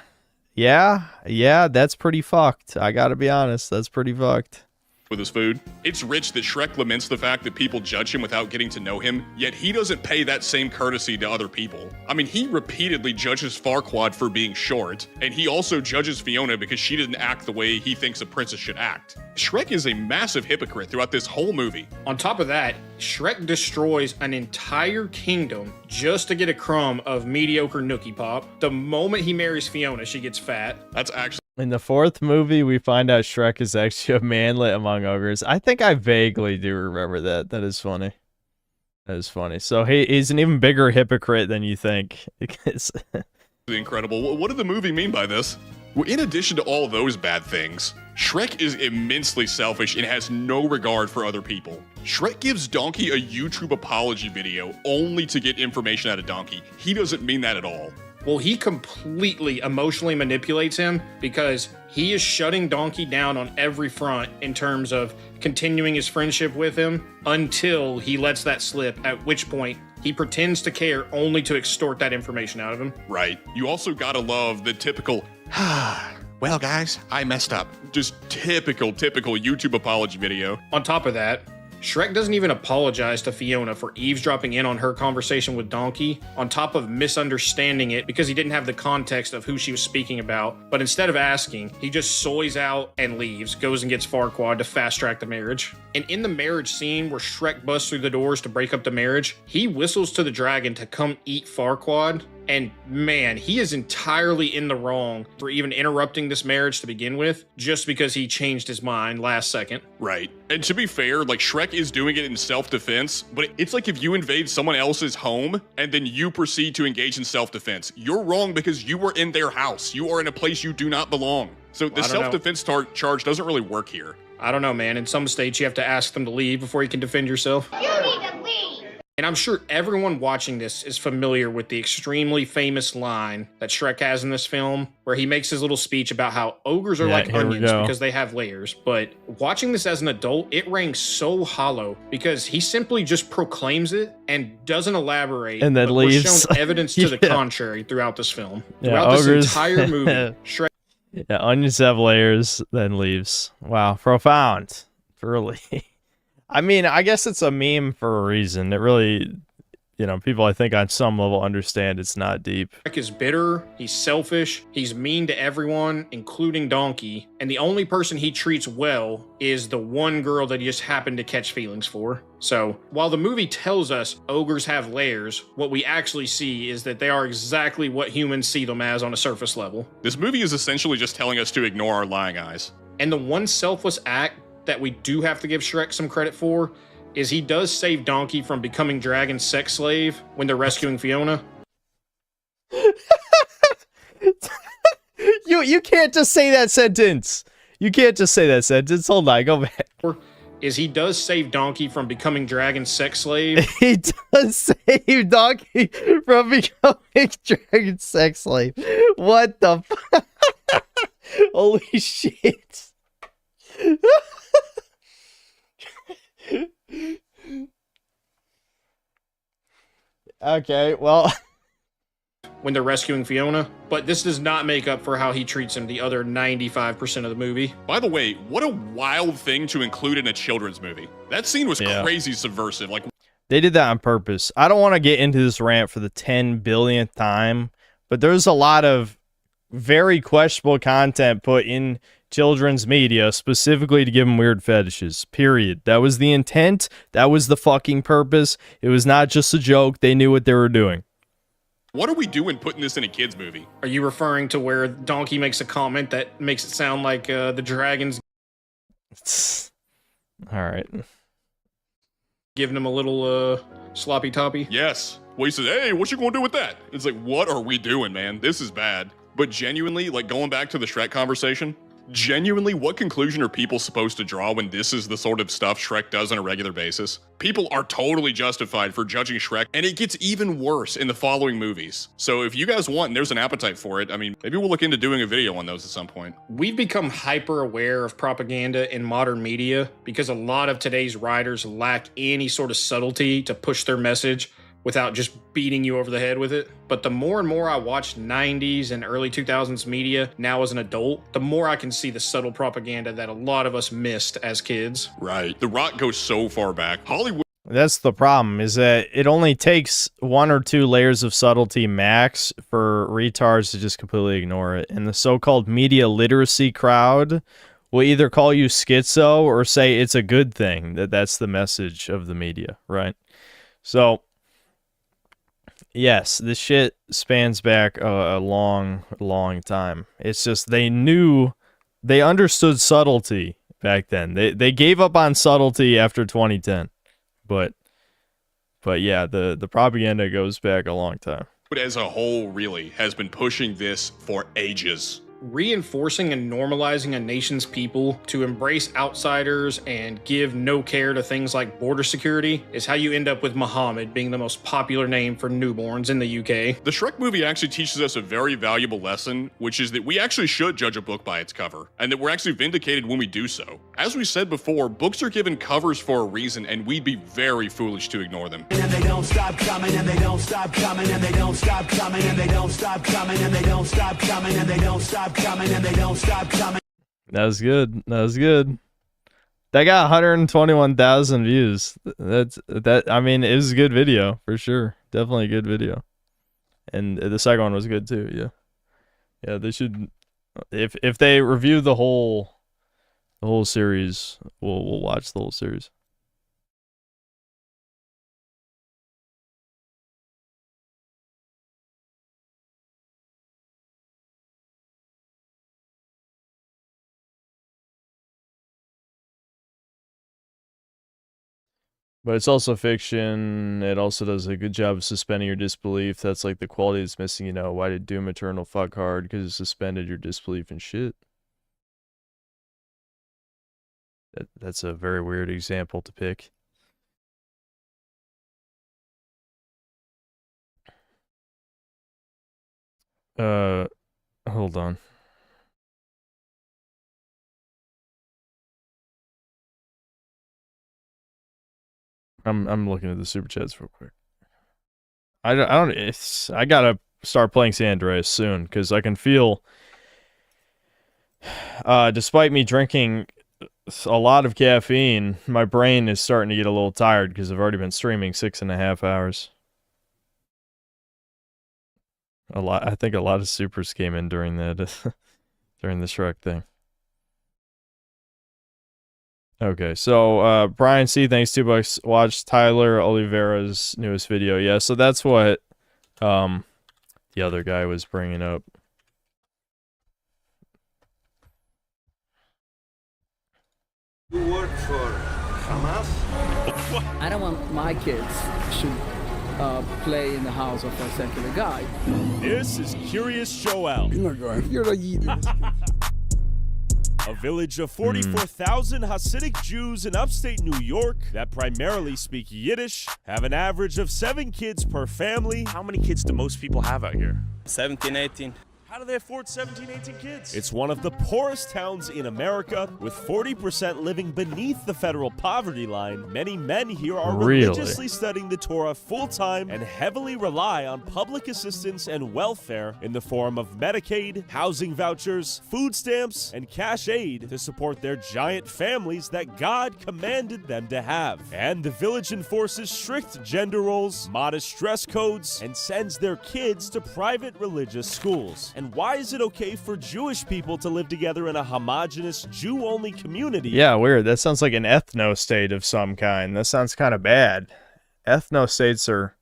that's pretty fucked. I gotta be honest, that's pretty fucked. With his food. It's rich that Shrek laments the fact that people judge him without getting to know him, yet he doesn't pay that same courtesy to other people. I mean, he repeatedly judges Farquaad for being short, and he also judges Fiona because she didn't act the way he thinks a princess should act. Shrek is a massive hypocrite throughout this whole movie. On top of that, Shrek destroys an entire kingdom just to get a crumb of mediocre Nookie Pop. The moment he marries Fiona, she gets fat. That's actually... In the fourth movie, we find out Shrek is actually a manlet among ogres. I think I vaguely do remember that. That is funny. That is funny. So he's an even bigger hypocrite than you think. Incredible. What did the movie mean by this? Well, in addition to all those bad things, Shrek is immensely selfish and has no regard for other people. Shrek gives Donkey a YouTube apology video only to get information out of Donkey. He doesn't mean that at all. Well, he completely emotionally manipulates him because he is shutting Donkey down on every front in terms of continuing his friendship with him until he lets that slip, at which point he pretends to care only to extort that information out of him. Right. You also gotta love the typical, well guys, I messed up. Just typical YouTube apology video. On top of that, Shrek doesn't even apologize to Fiona for eavesdropping in on her conversation with Donkey, on top of misunderstanding it because he didn't have the context of who she was speaking about. But instead of asking, he just soys out and leaves, goes and gets Farquaad to fast track the marriage. And in the marriage scene where Shrek busts through the doors to break up the marriage, he whistles to the dragon to come eat Farquaad. And man, he is entirely in the wrong for even interrupting this marriage to begin with, just because he changed his mind last second. Right. And to be fair, like, Shrek is doing it in self-defense, but it's like if you invade someone else's home and then you proceed to engage in self-defense. You're wrong because you were in their house. You are in a place you do not belong. So the self-defense charge doesn't really work here. I don't know, man. In some states, you have to ask them to leave before you can defend yourself. You need to leave! And I'm sure everyone watching this is familiar with the extremely famous line that Shrek has in this film, where he makes his little speech about how ogres are like onions because they have layers. But watching this as an adult, it rang so hollow because he simply just proclaims it and doesn't elaborate. And then leaves. We're shown evidence to the contrary throughout this film. Yeah, Throughout ogres. this entire movie, Shrek... Yeah, onions have layers, then leaves. Wow, profound. Really. I mean, I guess it's a meme for a reason. It really, people I think on some level understand it's not deep. Shrek is bitter, he's selfish, he's mean to everyone, including Donkey, and the only person he treats well is the one girl that he just happened to catch feelings for. So, while the movie tells us ogres have layers, what we actually see is that they are exactly what humans see them as on a surface level. This movie is essentially just telling us to ignore our lying eyes. And the one selfless act that we do have to give Shrek some credit for is he does save Donkey from becoming Dragon's sex slave when they're rescuing Fiona. You can't just say that sentence. You can't just say that sentence. Hold on, go back. Is he does save Donkey from becoming Dragon's sex slave. He does save Donkey from becoming Dragon's sex slave. What the fuck? Holy shit. Okay, well, when they're rescuing Fiona, but this does not make up for how he treats him the other 95% of the movie. By the way, what a wild thing to include in a children's movie. That scene was crazy subversive. Like, they did that on purpose. I don't want to get into this rant for the 10 billionth time, but there's a lot of very questionable content put in children's media specifically to give them weird fetishes, period. That was the intent. That was the fucking purpose. It was not just a joke. They knew what they were doing. What are we doing putting this in a kid's movie? Are you referring to where Donkey makes a comment that makes it sound like the dragons all right, giving him a little sloppy toppy? Yes. Well, he says, hey, what you gonna do with that? It's like, what are we doing, man? This is bad. But genuinely, like, going back to the Shrek conversation, genuinely, what conclusion are people supposed to draw when this is the sort of stuff Shrek does on a regular basis? People are totally justified for judging Shrek, and it gets even worse in the following movies. So if you guys want, and there's an appetite for it, I mean, maybe we'll look into doing a video on those at some point. We've become hyper aware of propaganda in modern media because a lot of today's writers lack any sort of subtlety to push their message without just beating you over the head with it. But the more and more I watch 90s and early 2000s media now as an adult, the more I can see the subtle propaganda that a lot of us missed as kids. Right. The Rock goes so far back. Hollywood. That's the problem, is that it only takes 1 or 2 layers of subtlety max for retards to just completely ignore it. And the so-called media literacy crowd will either call you schizo or say it's a good thing, that's the message of the media, right? So yes, this shit spans back a long, long time. It's just they understood subtlety back then. They gave up on subtlety after 2010. But yeah, the propaganda goes back a long time. But as a whole, really, has been pushing this for ages. Reinforcing and normalizing a nation's people to embrace outsiders and give no care to things like border security is how you end up with Muhammad being the most popular name for newborns in the UK. The Shrek movie actually teaches us a very valuable lesson, which is that we actually should judge a book by its cover, and that we're actually vindicated when we do so. As we said before, books are given covers for a reason, and we'd be very foolish to ignore them. And they don't stop coming, and they don't stop coming, and they don't stop coming, and they don't stop coming, and they don't stop coming, and they don't stop coming, and they don't stop coming. That was good. That was good. That got 121,000 views. I mean, it was a good video for sure. Definitely a good video. And the second one was good too. Yeah. Yeah, they should, if they review the whole series, we'll watch the whole series. But it's also fiction. It also does a good job of suspending your disbelief. That's like the quality that's missing, you know. Why did Doom Eternal fuck hard? Because it suspended your disbelief and shit. That's a very weird example to pick. Hold on. I'm looking at the super chats real quick. I gotta start playing San Andreas soon because I can feel, despite me drinking a lot of caffeine, my brain is starting to get a little tired because I've already been streaming 6.5 hours. I think a lot of supers came in during that during the Shrek thing. Okay, so Brian C, thanks $2. Watch Tyler Oliveira's newest video. Yeah, so that's what the other guy was bringing up. You work for Hamas? I don't want my kids to play in the house of a secular guy. This is Curious Joel. You're a heathen. A village of 44,000 Hasidic Jews in upstate New York that primarily speak Yiddish have an average of 7 kids per family. How many kids do most people have out here? 17, 18. How do they afford 17, 18 kids? It's one of the poorest towns in America, with 40% living beneath the federal poverty line. Many men here are religiously studying the Torah full-time and heavily rely on public assistance and welfare in the form of Medicaid, housing vouchers, food stamps, and cash aid to support their giant families that God commanded them to have. And the village enforces strict gender roles, modest dress codes, and sends their kids to private religious schools. And why is it okay for Jewish people to live together in a homogenous Jew-only community? Yeah, weird. That sounds like an ethno-state of some kind. That sounds kind of bad. Ethno-states are...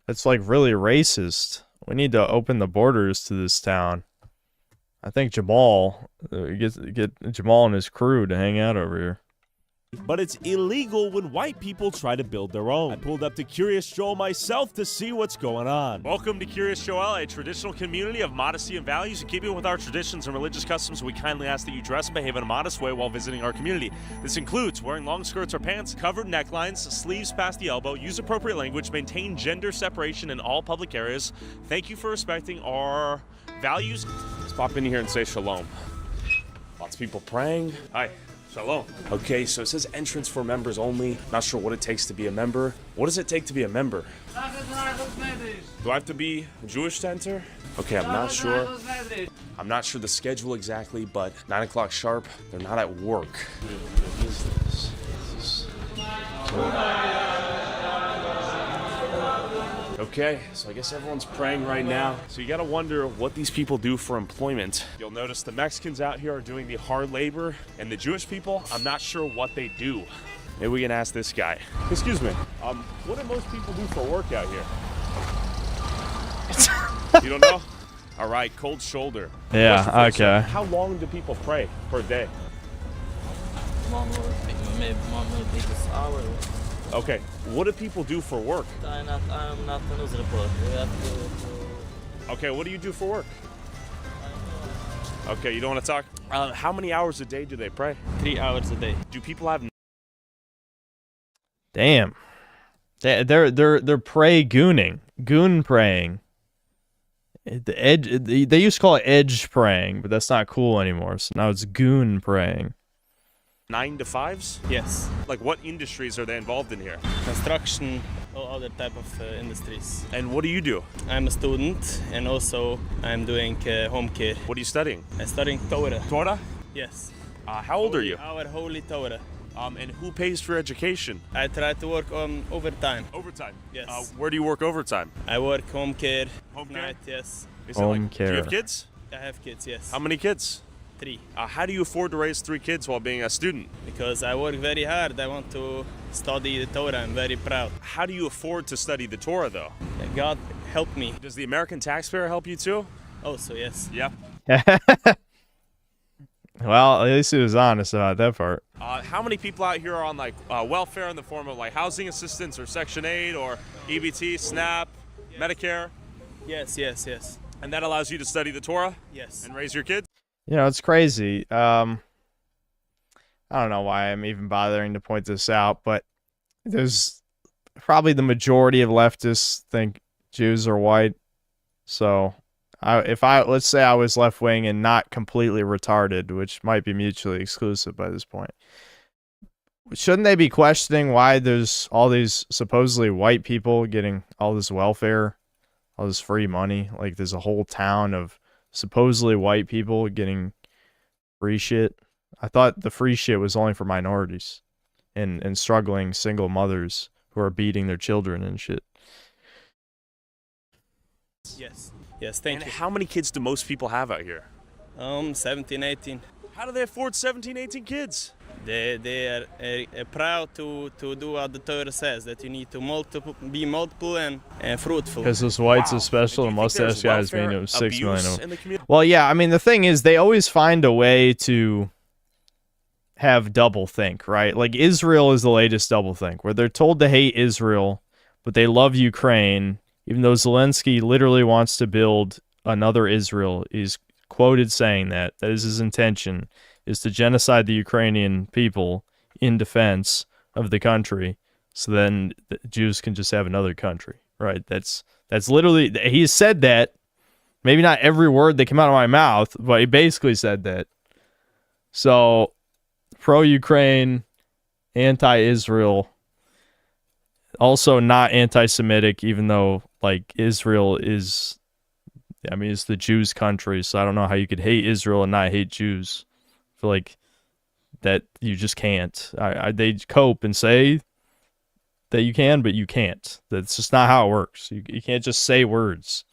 That's like really racist. We need to open the borders to this town. I think Jamal... Get Jamal and his crew to hang out over here. But it's illegal when white people try to build their own. I pulled up to Curious Joel myself to see what's going on. Welcome to Curious Joel, a traditional community of modesty and values. In keeping with our traditions and religious customs, we kindly ask that you dress and behave in a modest way while visiting our community. This includes wearing long skirts or pants, covered necklines, sleeves past the elbow, use appropriate language, maintain gender separation in all public areas. Thank you for respecting our values. Let's pop in here and say shalom. Lots of people praying. Hi. Shalom. Okay, so it says entrance for members only. Not sure what it takes to be a member. What does it take to be a member? Do I have to be Jewish to enter? Okay, I'm not sure. I'm not sure the schedule exactly, but 9 o'clock sharp, they're not at work. What is this? Okay, so I guess everyone's praying right now. So you gotta wonder what these people do for employment. You'll notice the Mexicans out here are doing the hard labor, and the Jewish people, I'm not sure what they do. Maybe we can ask this guy. Excuse me, what do most people do for work out here? You don't know? All right, cold shoulder. Yeah, okay. How long do people pray per day? Okay, what do people do for work? I'm not a news reporter. We have to... Okay, what do you do for work? Okay, you don't want to talk? How many hours a day do they pray? 3 hours a day. Do people have... Damn. They're pray gooning. Goon praying. The edge, they used to call it edge praying, but that's not cool anymore. So now it's goon praying. 9 to 5s? Yes. Like what industries are they involved in here? Construction, all other type of industries. And what do you do? I'm a student, and also I'm doing home care. What are you studying? I'm studying Torah. Torah? Yes. How old are you? Our holy Torah. And who pays for education? I try to work on overtime. Overtime? Yes. Where do you work overtime? I work home care. Home care? Night, yes. Home care. Do you have kids? I have kids, yes. How many kids? 3. How do you afford to raise 3 kids while being a student? Because I work very hard. I want to study the Torah. I'm very proud. How do you afford to study the Torah, though? God help me. Does the American taxpayer help you, too? Also, yes. Yep. Well, at least he was honest about that part. How many people out here are on like welfare in the form of like housing assistance or Section 8 or EBT, SNAP, Medicare? Yes. And that allows you to study the Torah? Yes. And raise your kids? You know, it's crazy. I don't know why I'm even bothering to point this out, but there's probably the majority of leftists think Jews are white. So let's say I was left wing and not completely retarded, which might be mutually exclusive by this point, shouldn't they be questioning why there's all these supposedly white people getting all this welfare, all this free money? Like there's a whole town of supposedly white people getting free shit. I thought the free shit was only for minorities and struggling single mothers who are beating their children and shit. Yes, thank you. How many kids do most people have out here? 17, 18. How do they afford 17, 18 kids? They are proud to do what the Torah says, that you need to be multiple and fruitful. Because those whites are special, the mustache guys being it was 6 million. Well, yeah, I mean, the thing is, they always find a way to have double think, right? Like, Israel is the latest double think, where they're told to hate Israel, but they love Ukraine, even though Zelensky literally wants to build another Israel. He's quoted saying that is his intention, is to genocide the Ukrainian people in defense of the country, so then the Jews can just have another country, right? That's literally, he said that Maybe not every word that came out of my mouth, but he basically said that. So, pro-Ukraine, anti-Israel, also not anti-Semitic, even though, like, Israel is, I mean, it's the Jews' country, so I don't know how you could hate Israel and not hate Jews. I feel like that you just can't. They cope and say that you can, but you can't. That's just not how it works. You can't just say words.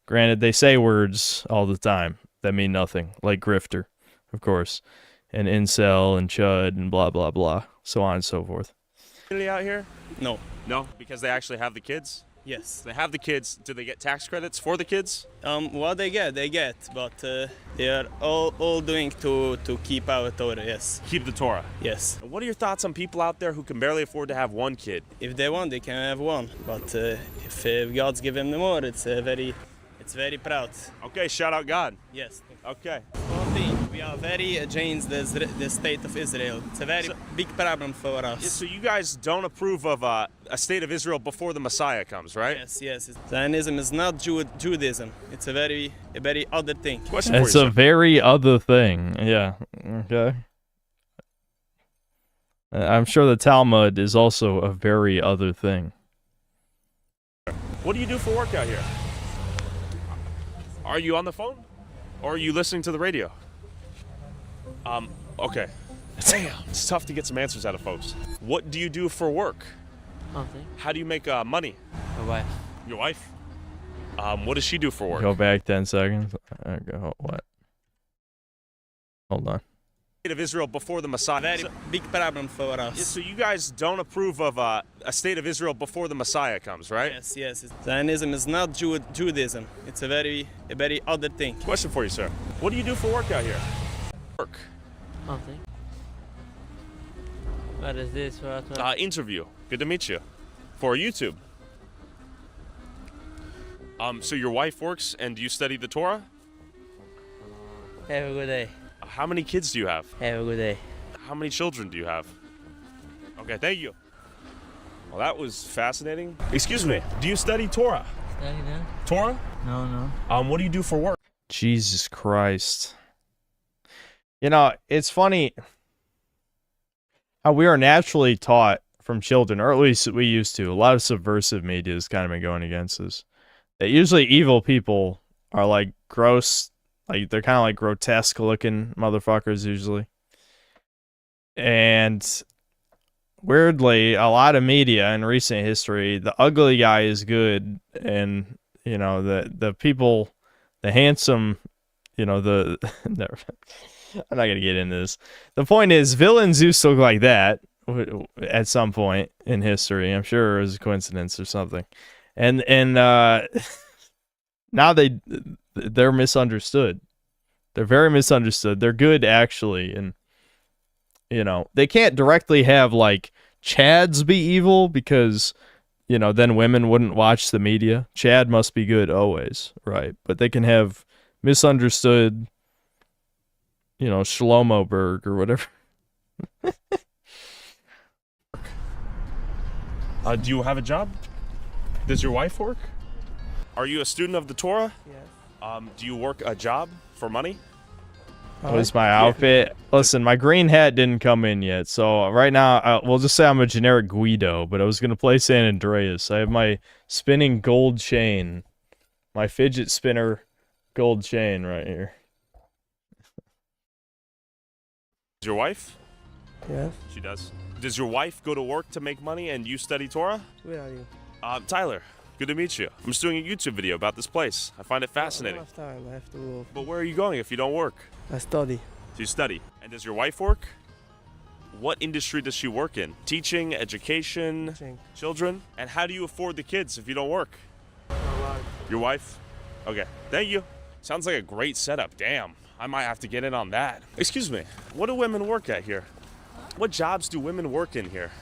Granted, they say words all the time that mean nothing, like grifter, of course, and incel and chud and blah, blah, blah, so on and so forth. Out here? No. No, because they actually have the kids? Yes. They have the kids. Do they get tax credits for the kids? What they get, but they are all doing to keep our Torah, yes. Keep the Torah? Yes. What are your thoughts on people out there who can barely afford to have one kid? If they want, they can have one. But if God's given them more, it's very proud. Okay, shout out God. Yes. Okay. We are very against the state of Israel. It's a very big problem for us. Yeah, so you guys don't approve of a state of Israel before the Messiah comes, right? Yes. Zionism is not Judaism. It's a very other thing. It's a very other thing. Yeah. Okay. I'm sure the Talmud is also a very other thing. What do you do for work out here? Are you on the phone? Or are you listening to the radio? Okay. Damn, it's tough to get some answers out of folks. What do you do for work? Nothing. How do you make money? My wife. Your wife? What does she do for work? Go back 10 seconds. What? Hold on. State of Israel before the Messiah. Very big problem for us. So you guys don't approve of a state of Israel before the Messiah comes, right? Yes. Zionism is not Judaism. It's a very other thing. Question for you, sir. What do you do for work out here? Work. Nothing. What is this? Interview. Good to meet you. For YouTube. So your wife works and you study the Torah? Have a good day. How many kids do you have? Have a good day. How many children do you have? Okay, thank you. Well, that was fascinating. Excuse me, do you study Torah? Study that? Torah? No. What do you do for work? Jesus Christ. You know, it's funny how we are naturally taught from children, or at least we used to. A lot of subversive media has kind of been going against us. That usually evil people are like gross. Like, they're kind of like grotesque looking motherfuckers usually. And weirdly, a lot of media in recent history, the ugly guy is good. And, you know, the people, the handsome, you know, never, I'm not going to get into this. The point is, villains used to look like that at some point in history. I'm sure it was a coincidence or something. And now they're misunderstood. They're very misunderstood. They're good, actually. And, you know, they can't directly have, like, Chads be evil because, you know, then women wouldn't watch the media. Chad must be good always, right? But they can have misunderstood, you know, Shlomo Berg or whatever. Do you have a job? Does your wife work? Are you a student of the Torah? Yes. Do you work a job for money? What is my outfit? Listen, my green hat didn't come in yet, so right now, we'll just say I'm a generic Guido, but I was going to play San Andreas. I have my spinning gold chain, my fidget spinner gold chain right here. Is your wife? Yes. She does. Does your wife go to work to make money and you study Torah? Where are you? Tyler. Good to meet you. I'm just doing a YouTube video about this place. I find it fascinating. I don't have time. I have to move. But where are you going if you don't work? I study. So you study. And does your wife work? What industry does she work in? Teaching, education, Teaching. Children? And how do you afford the kids if you don't work? Your wife? Okay, thank you. Sounds like a great setup. Damn, I might have to get in on that. Excuse me, what do women work at here? What jobs do women work in here?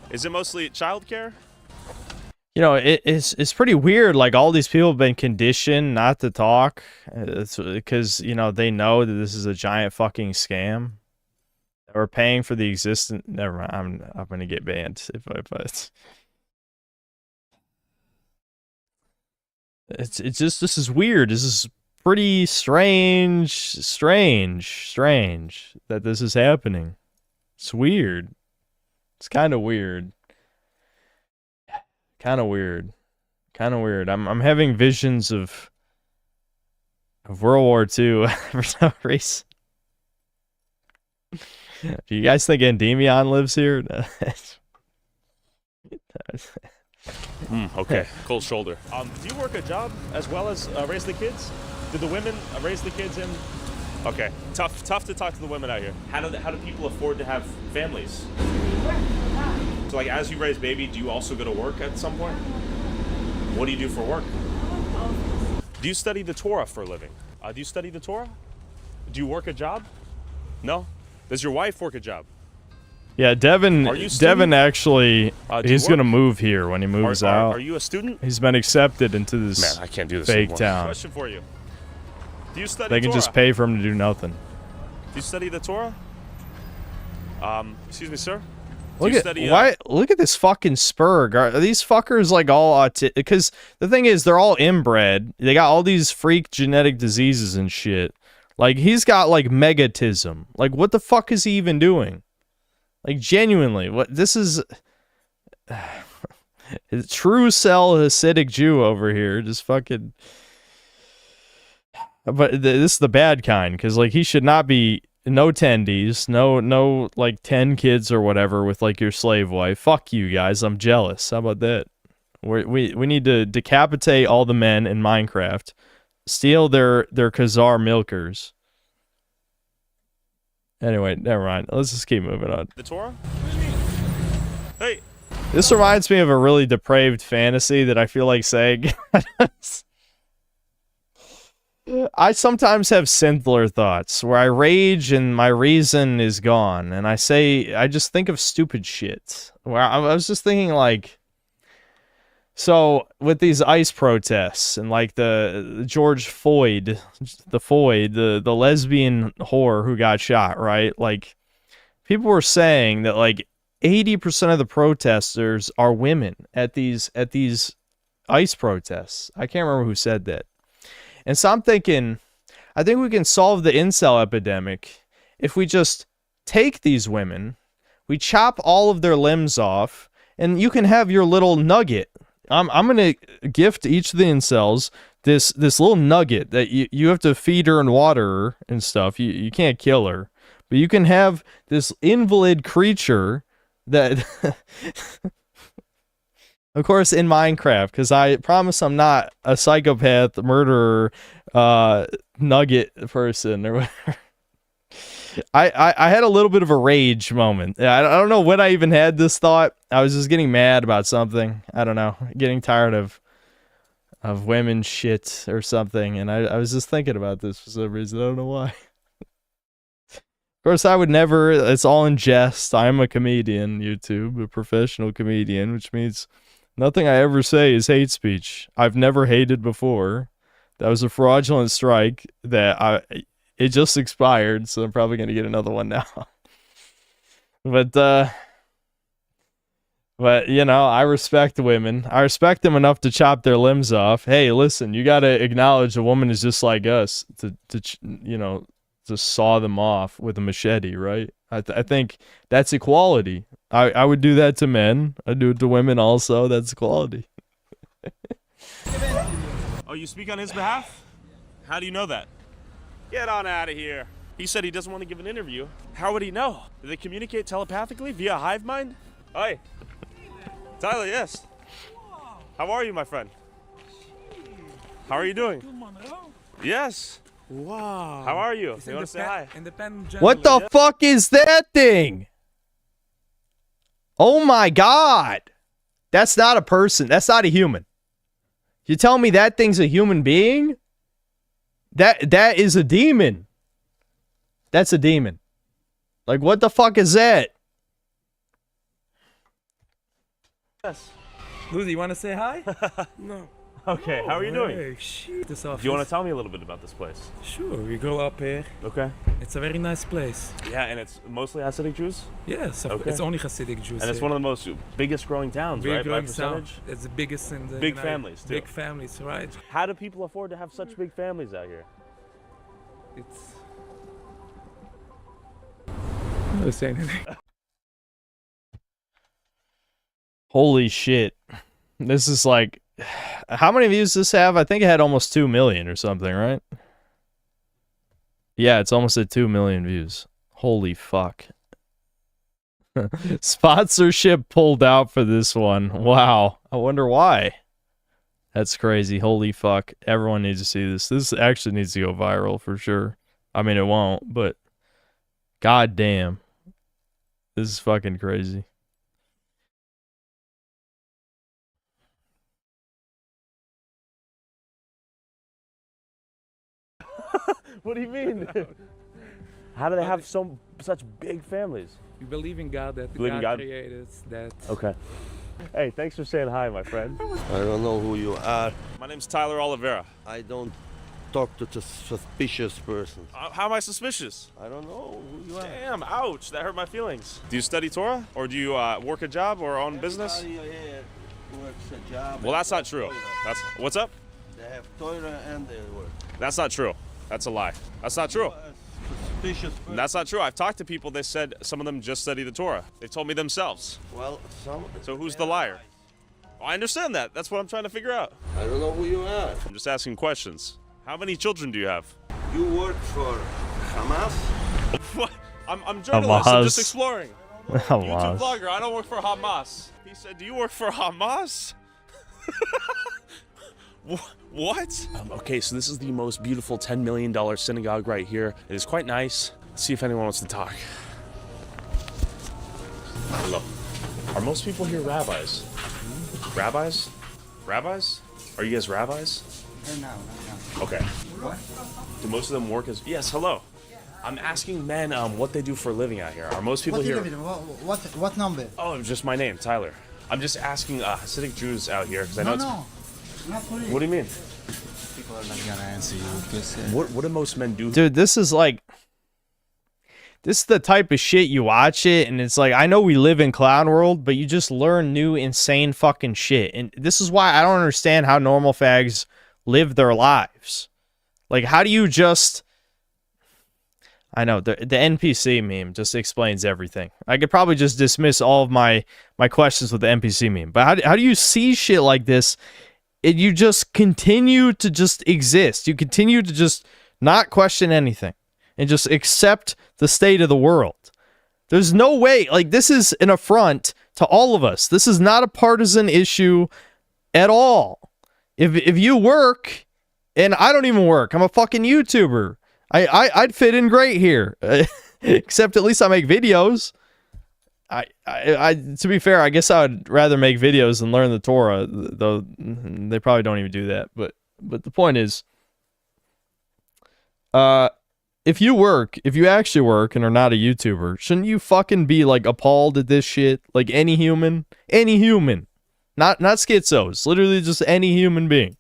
Is it mostly childcare? You know, it's pretty weird. Like, all these people have been conditioned not to talk. It's because, you know, they know that this is a giant fucking scam. We're paying for the existence. Never mind. I'm gonna get banned if I. It's just, this is weird. This is pretty strange that this is happening. It's weird. It's kind of weird. Kind of weird. I'm having visions of World War II for some reason. Do you guys think Endymion lives here? Okay, cold shoulder. Do you work a job as well as raise the kids? Do the women raise the kids in? Okay, tough to talk to the women out here. How do people afford to have families? So like, as you raise baby, do you also go to work at some point? What do you do for work? Do you study the Torah for a living? Do you study the Torah? Do you work a job? No? Does your wife work a job? Yeah, Devin actually, he's going to move here when he moves out. Are you a student? He's been accepted into this Man, I can't do this fake anymore. town. Question for you. Do you study They can Torah? just pay for him to do nothing. Do you study the Torah? Excuse me, sir? Look at this fucking Spurg. Are these fuckers like all autistic? Because the thing is, they're all inbred. They got all these freak genetic diseases and shit. Like, he's got like megatism. Like, what the fuck is he even doing? Like, genuinely, what this is? A true cell Hasidic Jew over here, just fucking. But this is the bad kind, because like he should not be. No tendies, no like 10 kids or whatever with like your slave wife. Fuck you guys, I'm jealous. How about that? We need to decapitate all the men in Minecraft, steal their Khazar milkers. Anyway, never mind. Let's just keep moving on. The Torah? Hey. This reminds me of a really depraved fantasy that I feel like saying. I sometimes have simpler thoughts where I rage and my reason is gone, and I just think of stupid shit. Where I was just thinking like, so with these ICE protests and like the George Floyd, the lesbian whore who got shot, right? Like, people were saying that like 80% of the protesters are women at these ICE protests. I can't remember who said that. And so I'm thinking, I think we can solve the incel epidemic if we just take these women, we chop all of their limbs off, and you can have your little nugget. I'm gonna gift each of the incels this little nugget that you have to feed her and water her and stuff. You can't kill her, but you can have this invalid creature that. Of course, in Minecraft, because I promise I'm not a psychopath, murderer, nugget person, or whatever. I had a little bit of a rage moment. I don't know when I even had this thought. I was just getting mad about something. I don't know, getting tired of women shit or something, and I was just thinking about this for some reason. I don't know why. Of course, I would never. It's all in jest. I'm a comedian, YouTube, a professional comedian, which means. Nothing I ever say is hate speech. I've never hated before. That was a fraudulent strike that it just expired, so I'm probably going to get another one now. But you know, I respect women. I respect them enough to chop their limbs off. Hey, listen, you got to acknowledge a woman is just like us to saw them off with a machete, right? I think that's equality. I would do that to men. I do it to women also. That's equality. Oh, you speak on his behalf? How do you know that? Get on out of here. He said he doesn't want to give an interview. How would he know? Do they communicate telepathically via hive mind? Hi. Tyler, yes. How are you, my friend? How are you doing? Yes. Wow. How are you? You want to say hi? What the fuck is that thing? Oh my god. That's not a person. That's not a human. You tell me that thing's a human being? That is a demon. That's a demon. Like, what the fuck is that? Yes. Lucy, you want to say hi? No. Okay, how are you doing? Hey, shit, this office. Do you want to tell me a little bit about this place? Sure, we go up here. Okay. It's a very nice place. Yeah, and it's mostly Hasidic Jews? Yes, Okay. it's only Hasidic Jews. And it's here. one of the most biggest growing towns, Big right? By growing percentage? town. It's the biggest in the Big United- families, too. Big families, right? How do people afford to have such big families out here? It's. I'm not saying anything. Holy shit. This is like, how many views does this have? I think it had almost 2 million or something, right? Yeah, it's almost at 2 million views. Holy fuck. Sponsorship pulled out for this one. Wow. I wonder why. That's crazy. Holy fuck. Everyone needs to see this. This actually needs to go viral for sure. I mean, it won't, but god damn. This is fucking crazy. What do you mean? How do they have such big families? We believe in God, that Believe in God God? created that. Okay. Hey, thanks for saying hi, my friend. I don't know who you are. My name's Tyler Oliveira. I don't talk to the suspicious person. How am I suspicious? I don't know who you are. Damn, ouch, that hurt my feelings. Do you study Torah? Or do you work a job or own business? Everybody here works a job. Well, that's not true. That's what's up? They have Torah and they work. That's not true. That's a lie. That's not true. Suspicious person. That's not true. I've talked to people. They said some of them just study the Torah. They told me themselves. Well, some. So who's the liar? I understand that. That's what I'm trying to figure out. I don't know who you are. I'm just asking questions. How many children do you have? You work for Hamas? What? I'm journalist. I'm just Hamas. exploring. Hamas. YouTube vlogger. I don't work for Hamas. He said, "Do you work for Hamas?" What? Okay, so this is the most beautiful $10 million synagogue right here. It is quite nice. Let's see if anyone wants to talk. Hello. Are most people here rabbis? Rabbis? Rabbis? Are you guys rabbis? No. Okay. Do most of them work as... Yes, hello. I'm asking men what they do for a living out here. Are most people here... What number? Oh, just my name, Tyler. I'm just asking Hasidic Jews out here because I know No. Not for What do you mean? People are not gonna answer you. What do most men do? Dude, this is like, this is the type of shit you watch it and it's like, I know we live in clown world, but you just learn new insane fucking shit. And this is why I don't understand how normal fags live their lives. Like, how do you just... I know, the NPC meme just explains everything. I could probably just dismiss all of my questions with the NPC meme. But how do you see shit like this and you just continue to just exist? You continue to just not question anything and just accept the state of the world. There's no way, like, this is an affront to all of us. This is not a partisan issue at all. If you work, and I don't even work, I'm a fucking YouTuber. I'd fit in great here. Except at least I make videos. To be fair, I guess I would rather make videos than learn the Torah, though they probably don't even do that. But the point is, if you actually work and are not a YouTuber, shouldn't you fucking be like appalled at this shit? Like any human, not schizos, literally just any human being.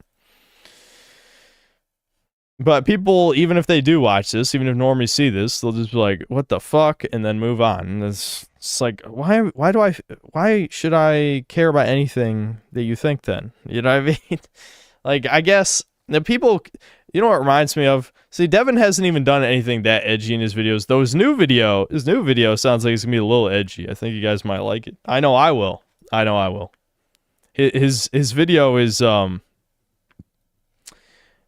But people, even if they do watch this, even if normies see this, they'll just be like, "What the fuck," and then move on. And it's like, why should I care about anything that you think then? You know what I mean? Like, I guess the people, you know what it reminds me of? See, Devin hasn't even done anything that edgy in his videos. Though his new video sounds like it's gonna be a little edgy. I think you guys might like it. I know I will. His video is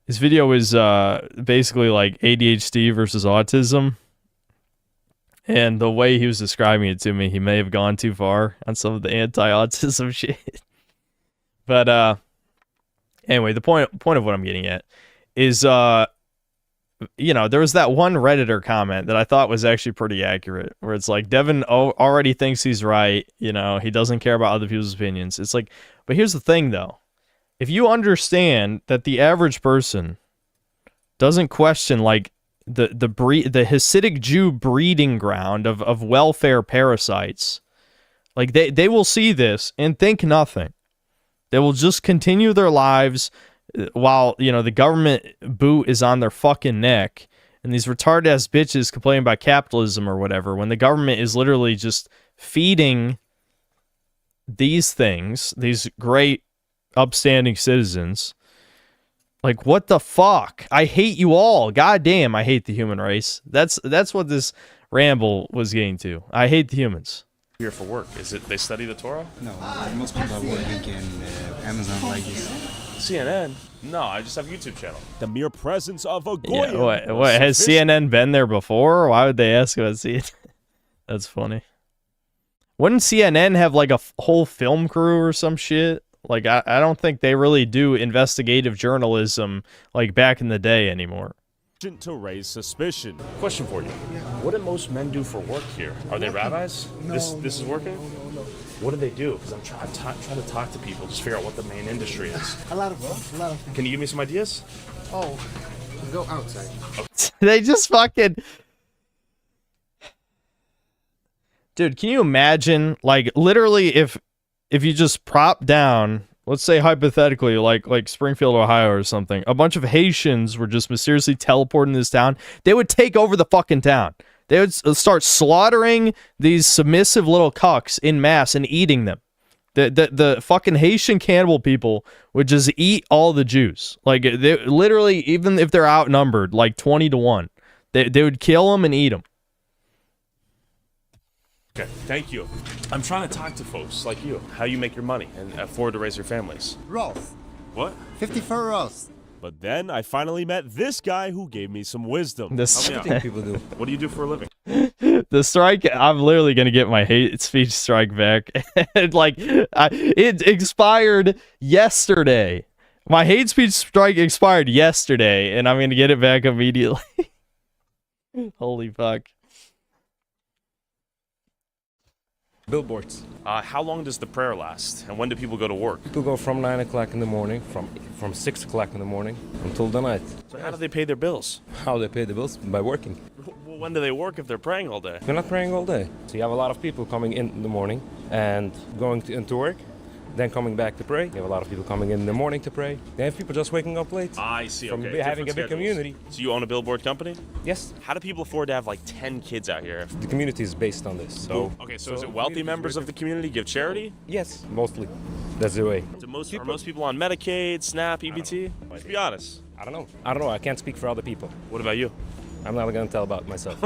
His video is basically like ADHD versus autism. And the way he was describing it to me, he may have gone too far on some of the anti-autism shit. But anyway, the point of what I'm getting at is, you know, there was that one Redditor comment that I thought was actually pretty accurate, where it's like, Devin already thinks he's right. You know, he doesn't care about other people's opinions. It's like, but here's the thing, though. If you understand that the average person doesn't question, like, the Hasidic Jew breeding ground of welfare parasites, like, they will see this and think nothing. They will just continue their lives while, you know, the government boot is on their fucking neck, and these retarded ass bitches complain about capitalism or whatever, when the government is literally just feeding these things, these great upstanding citizens. Like, what the fuck? I hate you all. God damn, I hate the human race. That's what this ramble was getting to. I hate the humans. Here for work. Is it they study the Torah? No, most people are working in Amazon like this. CNN? No, I just have a YouTube channel. The mere presence of a Goyim. Yeah, what has CNN been there before? Why would they ask about CNN? That's funny. Wouldn't CNN have like a whole film crew or some shit? Like, I don't think they really do investigative journalism like back in the day anymore. To raise suspicion. Question for you. What do most men do for work here? Are they rabbis? No, this is working? No. What do they do? Because I'm trying to talk to people, just figure out what the main industry is. A lot of things. Can you give me some ideas? Oh, go outside. They just fucking... Dude, can you imagine, like, literally if you just prop down, let's say hypothetically, like Springfield, Ohio or something, a bunch of Haitians were just mysteriously teleporting this town, they would take over the fucking town. They would start slaughtering these submissive little cucks in mass and eating them. The fucking Haitian cannibal people would just eat all the Jews. Like, they literally, even if they're outnumbered, like 20-1, they would kill them and eat them. Okay, thank you. I'm trying to talk to folks like you, how you make your money and afford to raise your families. Rolls. What? 54 rolls. But then I finally met this guy who gave me some wisdom. This Help me out. People do. What do you do for a living? The strike, I'm literally going to get my hate speech strike back. Like, it expired yesterday. My hate speech strike expired yesterday, and I'm going to get it back immediately. Holy fuck. Billboards. How long does the prayer last? And when do people go to work? People go from 9 o'clock in the morning, from 6 o'clock in the morning until the night. So how do they pay their bills? How they pay the bills? By working. Well, when do they work if they're praying all day? They're not praying all day. So you have a lot of people coming in the morning and going into work, then coming back to pray. You have a lot of people coming in the morning to pray. You have people just waking up late. I see, from okay. having a big Different community. So you own a billboard company? Yes. How do people afford to have like 10 kids out here? The community is based on this. So okay, so is it wealthy members of the community give charity? Yes, mostly. That's the way. Are most people on Medicaid, SNAP, EBT? Let's be honest. I don't know. I can't speak for other people. What about you? I'm not going to tell about myself.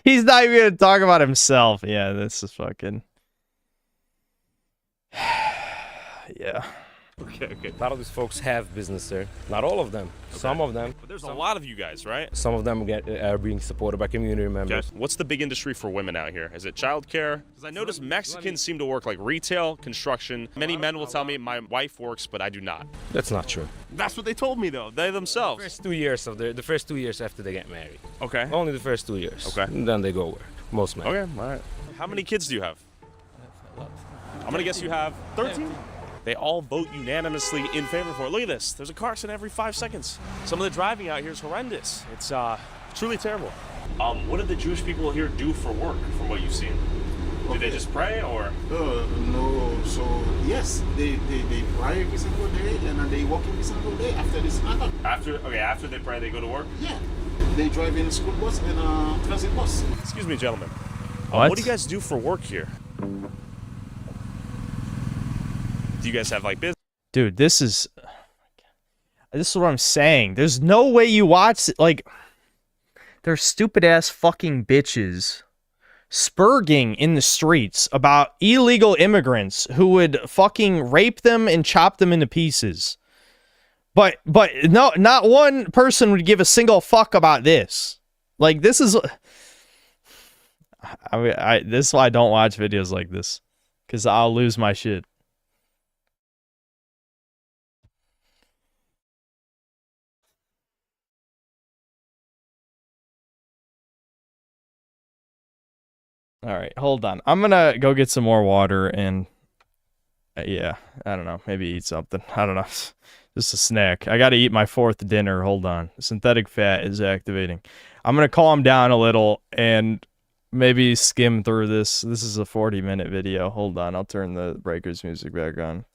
He's not even going to talk about himself. Yeah, this is fucking... Yeah. Okay. A lot of these folks have business there. Not all of them. Okay. Some of them. But there's a lot of you guys, right? Some of them are being supported by community members. Okay. What's the big industry for women out here? Is it childcare? Because I notice Mexicans seem to work like retail, construction. Many men will tell me my wife works, but I do not. That's not true. That's what they told me, though. They themselves. The first 2 years after they get married. Okay. Only the first 2 years. Okay. And then they go work. Most men. Okay, all right. How many kids do you have? I'm going to guess you have 13? They all vote unanimously in favor for it. Look at this. There's a car accident every 5 seconds. Some of the driving out here is horrendous. It's truly terrible. What did the Jewish people here do for work, from what you've seen? Did they just pray, or? No. So, yes, they pray every single day, and they work every single day after this matter. After they pray, they go to work? Yeah. They drive in a school bus and a transit bus. Excuse me, gentlemen. What? What do you guys do for work here? Do you guys have like business? Dude, this is what I'm saying. There's no way you watch it. Like, they're stupid ass fucking bitches spurging in the streets about illegal immigrants who would fucking rape them and chop them into pieces. But no, not one person would give a single fuck about this. Like, this is... this is why I don't watch videos like this, because I'll lose my shit. All right, hold on. I'm gonna go get some more water and yeah, I don't know, maybe eat something. I don't know, just a snack. I gotta eat my 4th dinner. Hold on, synthetic fat is activating. I'm gonna calm down a little and maybe skim through this. This is a 40-minute video. Hold on, I'll turn the Breakers music back on.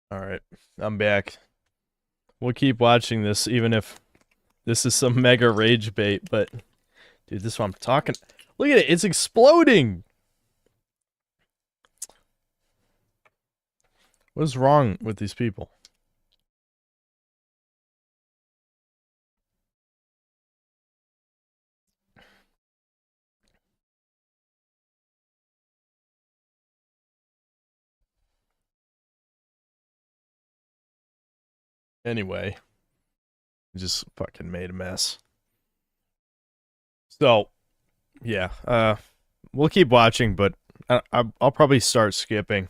All right, I'm back. We'll keep watching this, even if this is some mega rage bait. But, dude, this is what I'm talking. Look at it. It's exploding. What is wrong with these people? Anyway, just fucking made a mess. So, yeah, we'll keep watching, but I'll probably start skipping.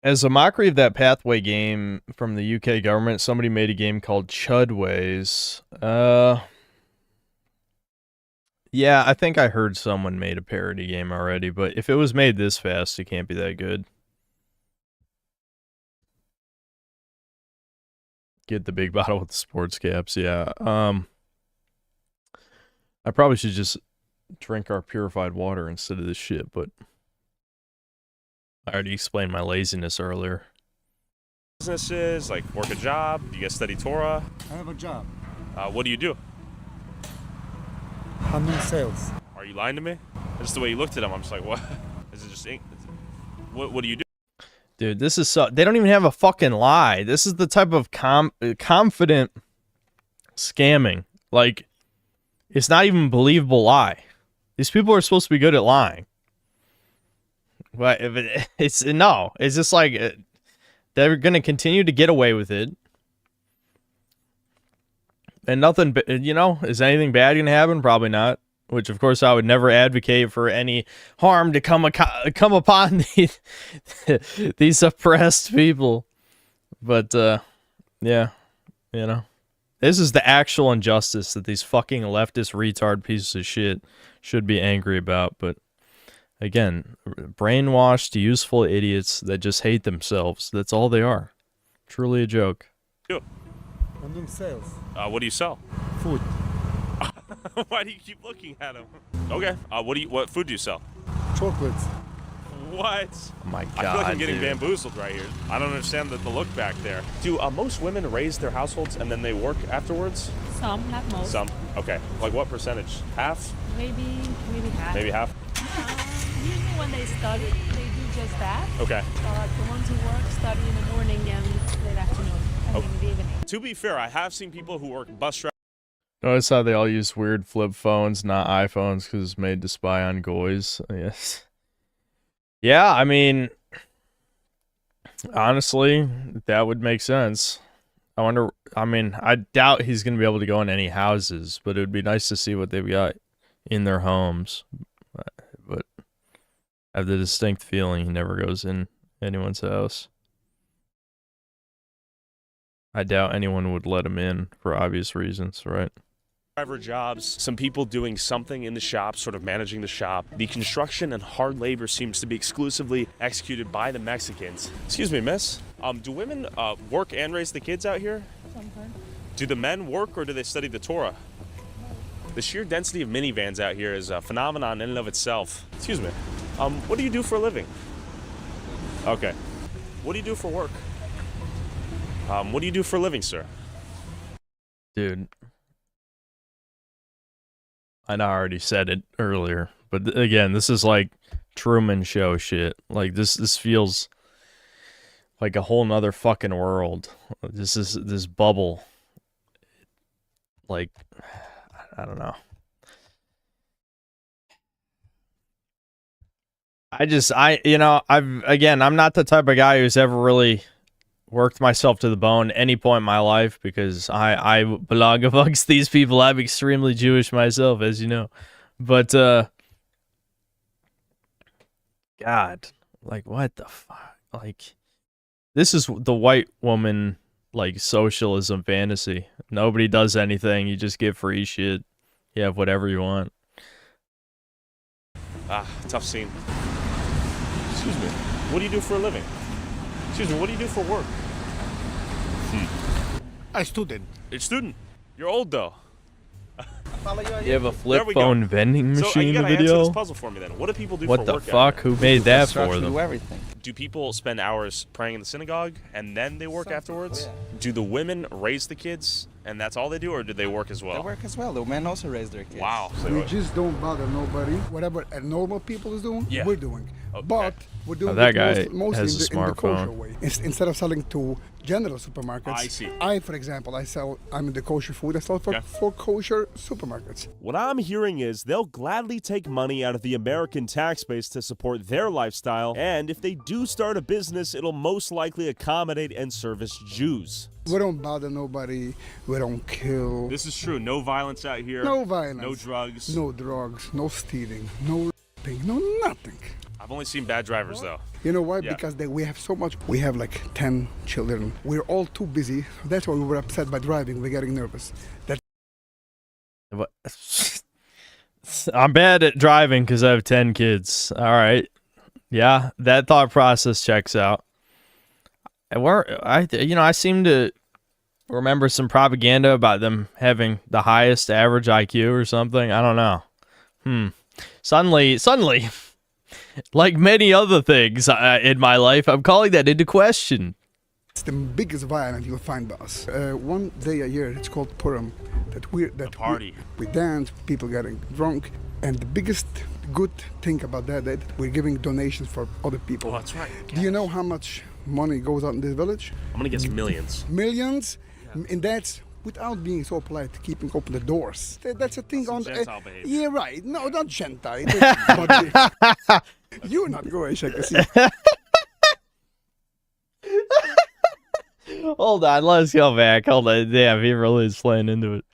As a mockery of that Pathway game from the UK government, somebody made a game called Chudways. Yeah, I think I heard someone made a parody game already, but if it was made this fast, it can't be that good. Get the big bottle with the sports caps, yeah. I probably should just drink our purified water instead of this shit, but I already explained my laziness earlier. Businesses, like work a job, do you guys study Torah? I have a job. What do you do? I'm in sales. Are you lying to me? Just the way you looked at him, I'm just like, what? Is it just, what do you do? Dude, this is so... They don't even have a fucking lie. This is the type of confident scamming. Like, it's not even a believable lie. These people are supposed to be good at lying. But if it's just like... they're going to continue to get away with it. And nothing... You know, is anything bad going to happen? Probably not. Which, of course, I would never advocate for any harm to come upon these oppressed people. But, yeah, you know. This is the actual injustice that these fucking leftist retard pieces of shit should be angry about. But, again, brainwashed, useful idiots that just hate themselves. That's all they are. Truly a joke. I'm doing sales. What do you sell? Food. Why do you keep looking at him? Okay. What food do you sell? Chocolates. What? Oh my God, I feel like I'm getting dude. bamboozled right here. I don't understand the look back there. Do most women raise their households and then they work afterwards? Some, not most. Some. Okay. Like what percentage? Half? Maybe half. Maybe half? Usually when they study, they do just that. Okay. So like the ones who work, study in the morning and late afternoon. I mean, in the evening. To be fair, I have seen people who work bus drivers. Notice how they all use weird flip phones, not iPhones, because it's made to spy on goys. Yes. Yeah, I mean, honestly, that would make sense. I doubt he's going to be able to go in any houses, but it would be nice to see what they've got in their homes. But I have the distinct feeling he never goes in anyone's house. I doubt anyone would let him in for obvious reasons, right? Driver jobs, some people doing something in the shop, sort of managing the shop. The construction and hard labor seems to be exclusively executed by the Mexicans. Excuse me, miss. Do women work and raise the kids out here? Sometimes. Do the men work or do they study the Torah? The sheer density of minivans out here is a phenomenon in and of itself. Excuse me. What do you do for a living? Okay. What do you do for work? What do you do for a living, sir? Dude. I know I already said it earlier, but again, this is like Truman Show shit. Like this feels like a whole nother fucking world. This bubble. Like, I don't know. I'm not the type of guy who's ever really worked myself to the bone at any point in my life because I belong amongst these people. I'm extremely Jewish myself, as you know. But, God, like, what the fuck? Like, this is the white woman, like, socialism fantasy. Nobody does anything. You just get free shit. You have whatever you want. Tough scene. Excuse me. What do you do for a living? Excuse me, what do you do for work? A student. You're a student. You're old, though. You have a flip phone go. vending So machine you in the gotta answer video? this puzzle for me then. What do people do What for the work out fuck? here? Who made that for Construction, them? do everything. do people spend hours praying in the synagogue and then they work afterwards? Do the women raise the kids and that's all they do, or do they work as well? They work as well. The men also raise their kids. Wow. We just don't bother nobody. Whatever a normal people is doing, we're doing. Okay. But we're doing that it guy mostly has a in the kosher smartphone. way. Instead of selling to general supermarkets, I see. For example, I'm in the kosher food. I sell for kosher supermarkets. What I'm hearing is they'll gladly take money out of the American tax base to support their lifestyle, and if they do start a business, it'll most likely accommodate and service Jews. We don't bother nobody. We don't kill. This is true. No violence out here. No violence. No drugs. No drugs. No stealing. No raping. No nothing. I've only seen bad drivers, though. You know why? Yeah. Because we have so much. We have like 10 children. We're all too busy. That's why we were upset by driving. We're getting nervous. I'm bad at driving because I have 10 kids. All right. Yeah, that thought process checks out. I seem to remember some propaganda about them having the highest average IQ or something. I don't know. Suddenly, like many other things in my life, I'm calling that into question. It's the biggest violence you'll find by us. One day a year, it's called Purim. Party. We dance, people getting drunk, and the biggest good thing about that we're giving donations for other people. Oh, that's right. Do you know how much money goes out in this village? I'm gonna guess millions. Millions, and that's without being so polite, keeping open the doors. That's a thing on. Gentile behavior. Yeah, right. No, not Gentile. You're not going, Shakasi. Hold on, let's go back. Hold on. Damn, he really is playing into it.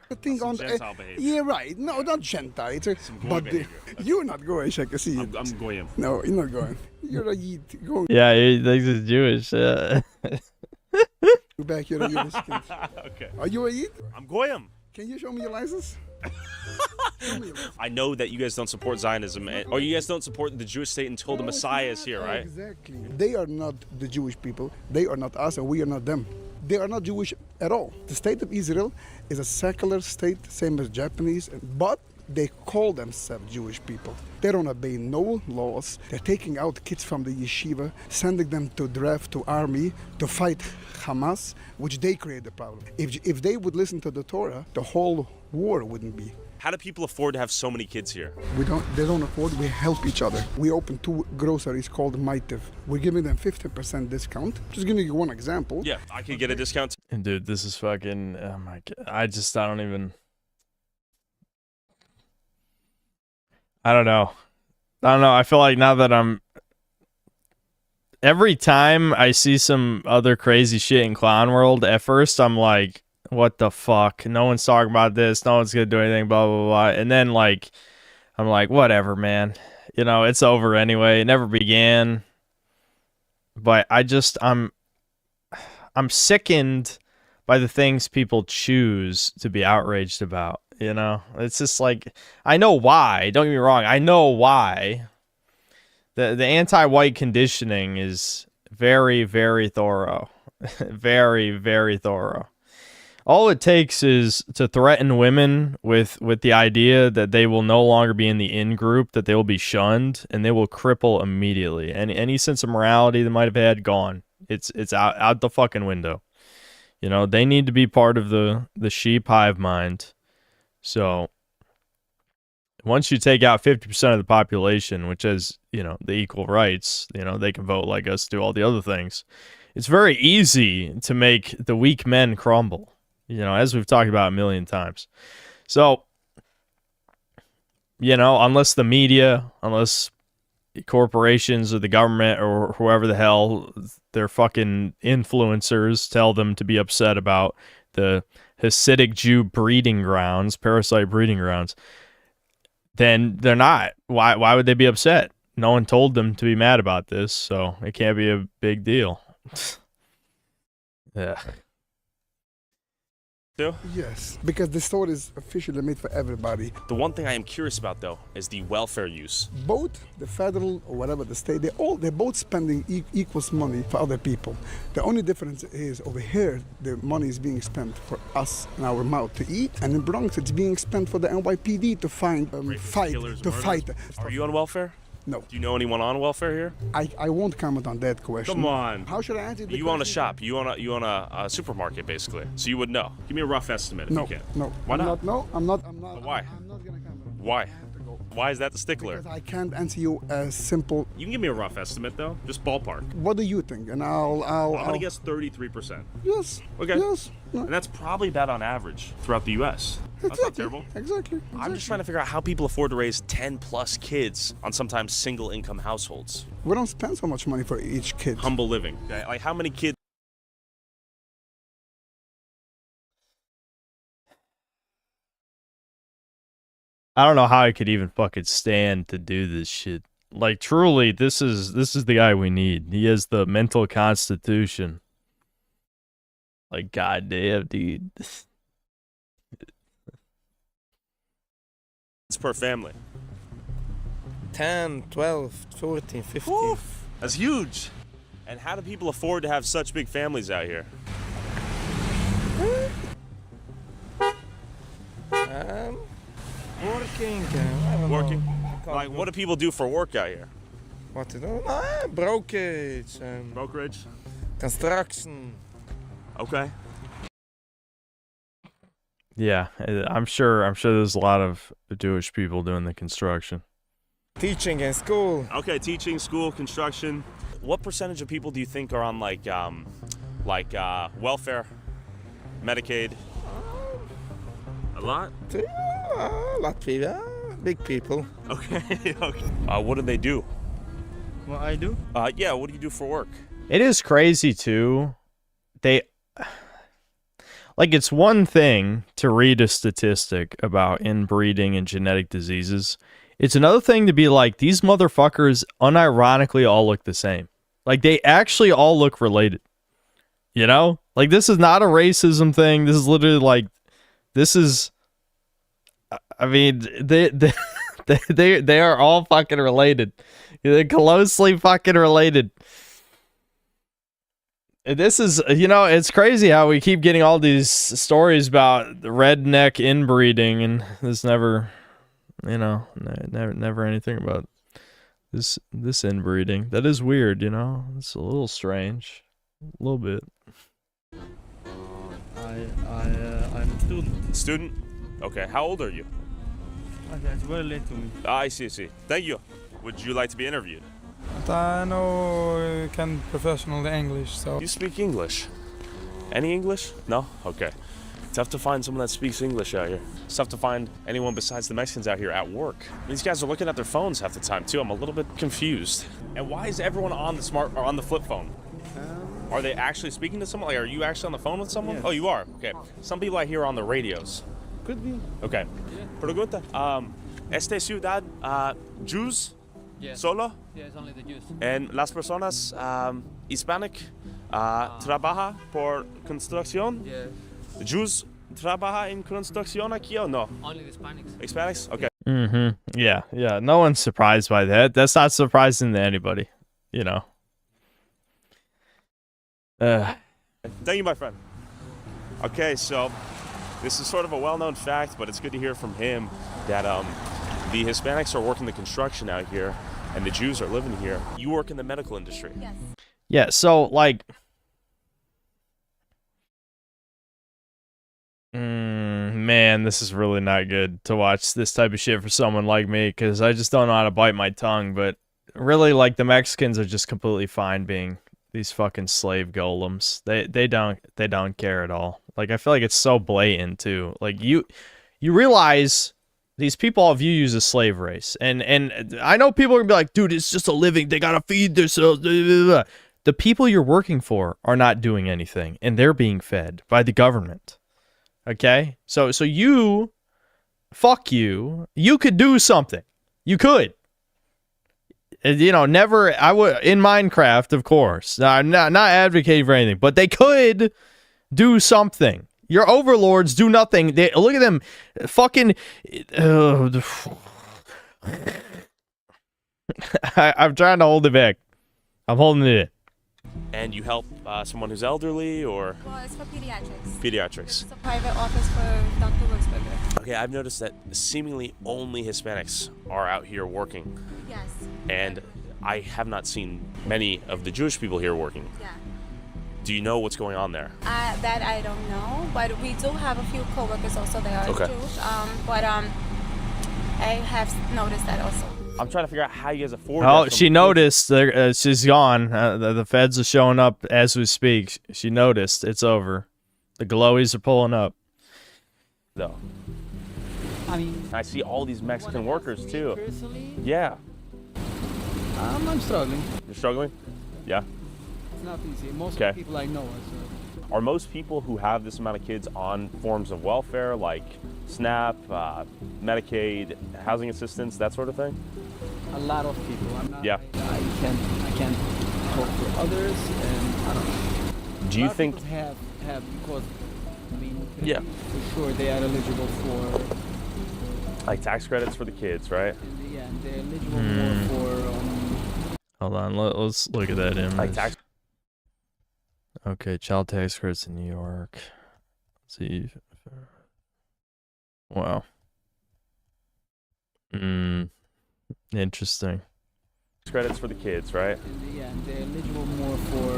The thing on. Gentile behavior. Yeah, right. No, not Gentile. You're not going, Shakasi. I'm going. No, you're not going. You're a Yid. Go. Yeah, he thinks he's Jewish. You're back. You're a Yiddish kid. Okay. Are you a Yid? I'm Goyim. Can you show me your license? I know that you guys don't support Zionism, or you guys don't support the Jewish state until the Messiah is here, right? Exactly. They are not the Jewish people. They are not us, and we are not them. They are not Jewish at all. The state of Israel is a secular state, same as Japanese, but they call themselves Jewish people. They don't obey no laws. They're taking out kids from the yeshiva, sending them to draft to army to fight Hamas, which they create the problem. If they would listen to the Torah, the whole war wouldn't be. How do people afford to have so many kids here? They don't afford. We help each other. We open 2 groceries called Maitiv. We're giving them 50% discount. Just giving you one example. Yeah, I could get a discount. And dude, this is fucking. Oh my god! I don't know. I feel like now that every time I see some other crazy shit in Clown World, at first I'm like, what the fuck? No one's talking about this. No one's gonna do anything, blah, blah, blah. And then, like, I'm like, whatever, man. You know, it's over anyway. It never began. But I'm sickened by the things people choose to be outraged about. You know, it's just like, I know why. Don't get me wrong. I know why. The anti-white conditioning is very, very thorough. Very, very thorough. All it takes is to threaten women with the idea that they will no longer be in the in-group, that they will be shunned, and they will cripple immediately. And any sense of morality they might have had, gone. It's out the fucking window. You know, they need to be part of the sheep hive mind. So once you take out 50% of the population, which has, you know, the equal rights, you know, they can vote like us, do all the other things. It's very easy to make the weak men crumble, you know, as we've talked about a million times. So, you know, unless the media, unless corporations or the government or whoever the hell, their fucking influencers tell them to be upset about the Hasidic Jew breeding grounds, parasite breeding grounds, then they're not. Why would they be upset? No one told them to be mad about this, so it can't be a big deal. Yeah. Yes, because the store is officially made for everybody. The one thing I am curious about, though, is the welfare use. Both the federal or whatever the state, they're both spending equals money for other people. The only difference is over here, the money is being spent for us and our mouth to eat, and in Bronx, it's being spent for the NYPD to fight. Are you on welfare? No. Do you know anyone on welfare here? I won't comment on that question. Come on. How should I answer the You own a question? shop. You own a supermarket, basically. So you would know. Give me a rough estimate if No, you can. no. Why I'm not? No, I'm not. Why? Why? Why is that the stickler? Because I can't answer you a simple. You can give me a rough estimate though, just ballpark. What do you think? And I'm gonna guess 33%. Yes. Okay. Yes. And that's probably about on average throughout the U.S. That's not terrible. Exactly. I'm just trying to figure out how people afford to raise 10 plus kids on sometimes single income households. We don't spend so much money for each kid. Humble living. Okay? Like how many kids? I don't know how I could even fucking stand to do this shit. Like truly, this is the guy we need. He has the mental constitution. Like goddamn, dude. It's per family. 10, 12, 14, 15. Woof. That's huge. And how do people afford to have such big families out here? Working. I don't Working? know. Like, what do people do for work out here? What to do? Brokerage. Brokerage? Construction. Okay. Yeah, I'm sure there's a lot of Jewish people doing the construction. Teaching in school. Okay, teaching, school, construction. What percentage of people do you think are on like welfare, Medicaid? A lot? A lot of people. Big people. Okay. Okay. What do they do? What I do? Yeah, what do you do for work? It is crazy too. It's one thing to read a statistic about inbreeding and genetic diseases. It's another thing to be like, these motherfuckers unironically all look the same. Like, they actually all look related. You know? Like, this is not a racism thing. This is literally like, this is, I mean, they are all fucking related. They're closely fucking related. This is, it's crazy how we keep getting all these stories about the redneck inbreeding, and there's never, never anything about this inbreeding. That is weird, It's a little strange, a little bit. I'm a student. Student? Okay. How old are you? Okay, it's very late to me. I see. Thank you. Would you like to be interviewed? I know can professional English, so. You speak English? Any English? No? Okay. Tough to find someone that speaks English out here. It's tough to find anyone besides the Mexicans out here at work. These guys are looking at their phones half the time too. I'm a little bit confused. And why is everyone on the flip phone? Are they actually speaking to someone? Like, are you actually on the phone with someone? Yes. Oh, you are? Okay. Some people I hear are on the radios. Could be. Okay. Pregunta. Este ciudad, Jews? Yes. Solo? Yes, only the Jews. And las personas hispanic trabaja por construcción? Yes. Jews trabaja en construcción aquí o no? Only the Hispanics. Hispanics? Okay. Mm-hmm. Yeah. No one's surprised by that. That's not surprising to anybody, Thank you, my friend. Okay, so this is sort of a well-known fact, but it's good to hear from him that the Hispanics are working the construction out here, and the Jews are living here. You work in the medical industry. Yes. Yeah, so, man, this is really not good to watch this type of shit for someone like me, because I just don't know how to bite my tongue, but really, the Mexicans are just completely fine being these fucking slave golems. They don't care at all. I feel like it's so blatant, too. You realize these people all view you as a slave race. And I know people are going to be like, dude, it's just a living. They got to feed themselves. The people you're working for are not doing anything, and they're being fed by the government. Okay? So you, fuck you. You could do something. You could. Never, I would, in Minecraft, of course. I'm not advocating for anything, but they could do something. Your overlords do nothing. Look at them, fucking. I'm trying to hold it back. I'm holding it in. And you help someone who's elderly or? Well, it's for pediatrics. Pediatrics. It's a private office for Dr. Wurzberger. Okay, I've noticed that seemingly only Hispanics are out here working. Yes. And I have not seen many of the Jewish people here working. Yeah. Do you know what's going on there? That I don't know, but we do have a few coworkers also that are Okay. Jewish. I have noticed that also. I'm trying to figure out how you guys afford Oh, that from she kids. noticed. She's gone. The feds are showing up as we speak. She noticed. It's over. The glowies are pulling up. Though. I mean, I see all these Mexican workers too. personally, Yeah. I'm struggling. You're struggling? Yeah. It's not easy. Most Okay. of the people I know are Are most people who have this amount of kids on forms of welfare like SNAP, Medicaid, housing assistance, that sort of thing? a lot of people. I'm not. Yeah. I can't talk for others, and I don't know. Do you A lot of think- people have because I mean, Yeah. for sure they are eligible for Like tax credits for the kids, right? yeah, they're eligible more for Hold on. Let's look at that image. Like tax. Okay, child tax credits in New York. Let's see. Wow. Interesting. Credits for the kids, right? yeah, they're eligible more for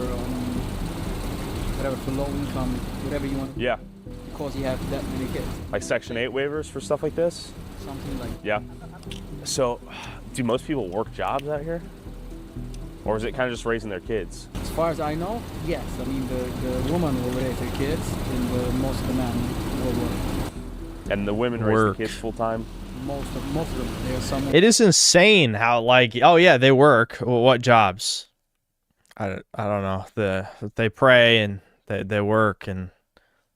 whatever, for low income, whatever you want. Yeah. Because you have that many kids, Like Section 8 waivers for stuff like this? something like. Yeah. So, do most people work jobs out here? Or is it kind of just raising their kids? As far as I know, yes. I mean, the woman will raise her kids, and most of the men will work. And the women raise Work. the kids full time? Most of them. There are some. It is insane how, like, oh yeah, they work. Well, what jobs? I don't know. They pray and they work and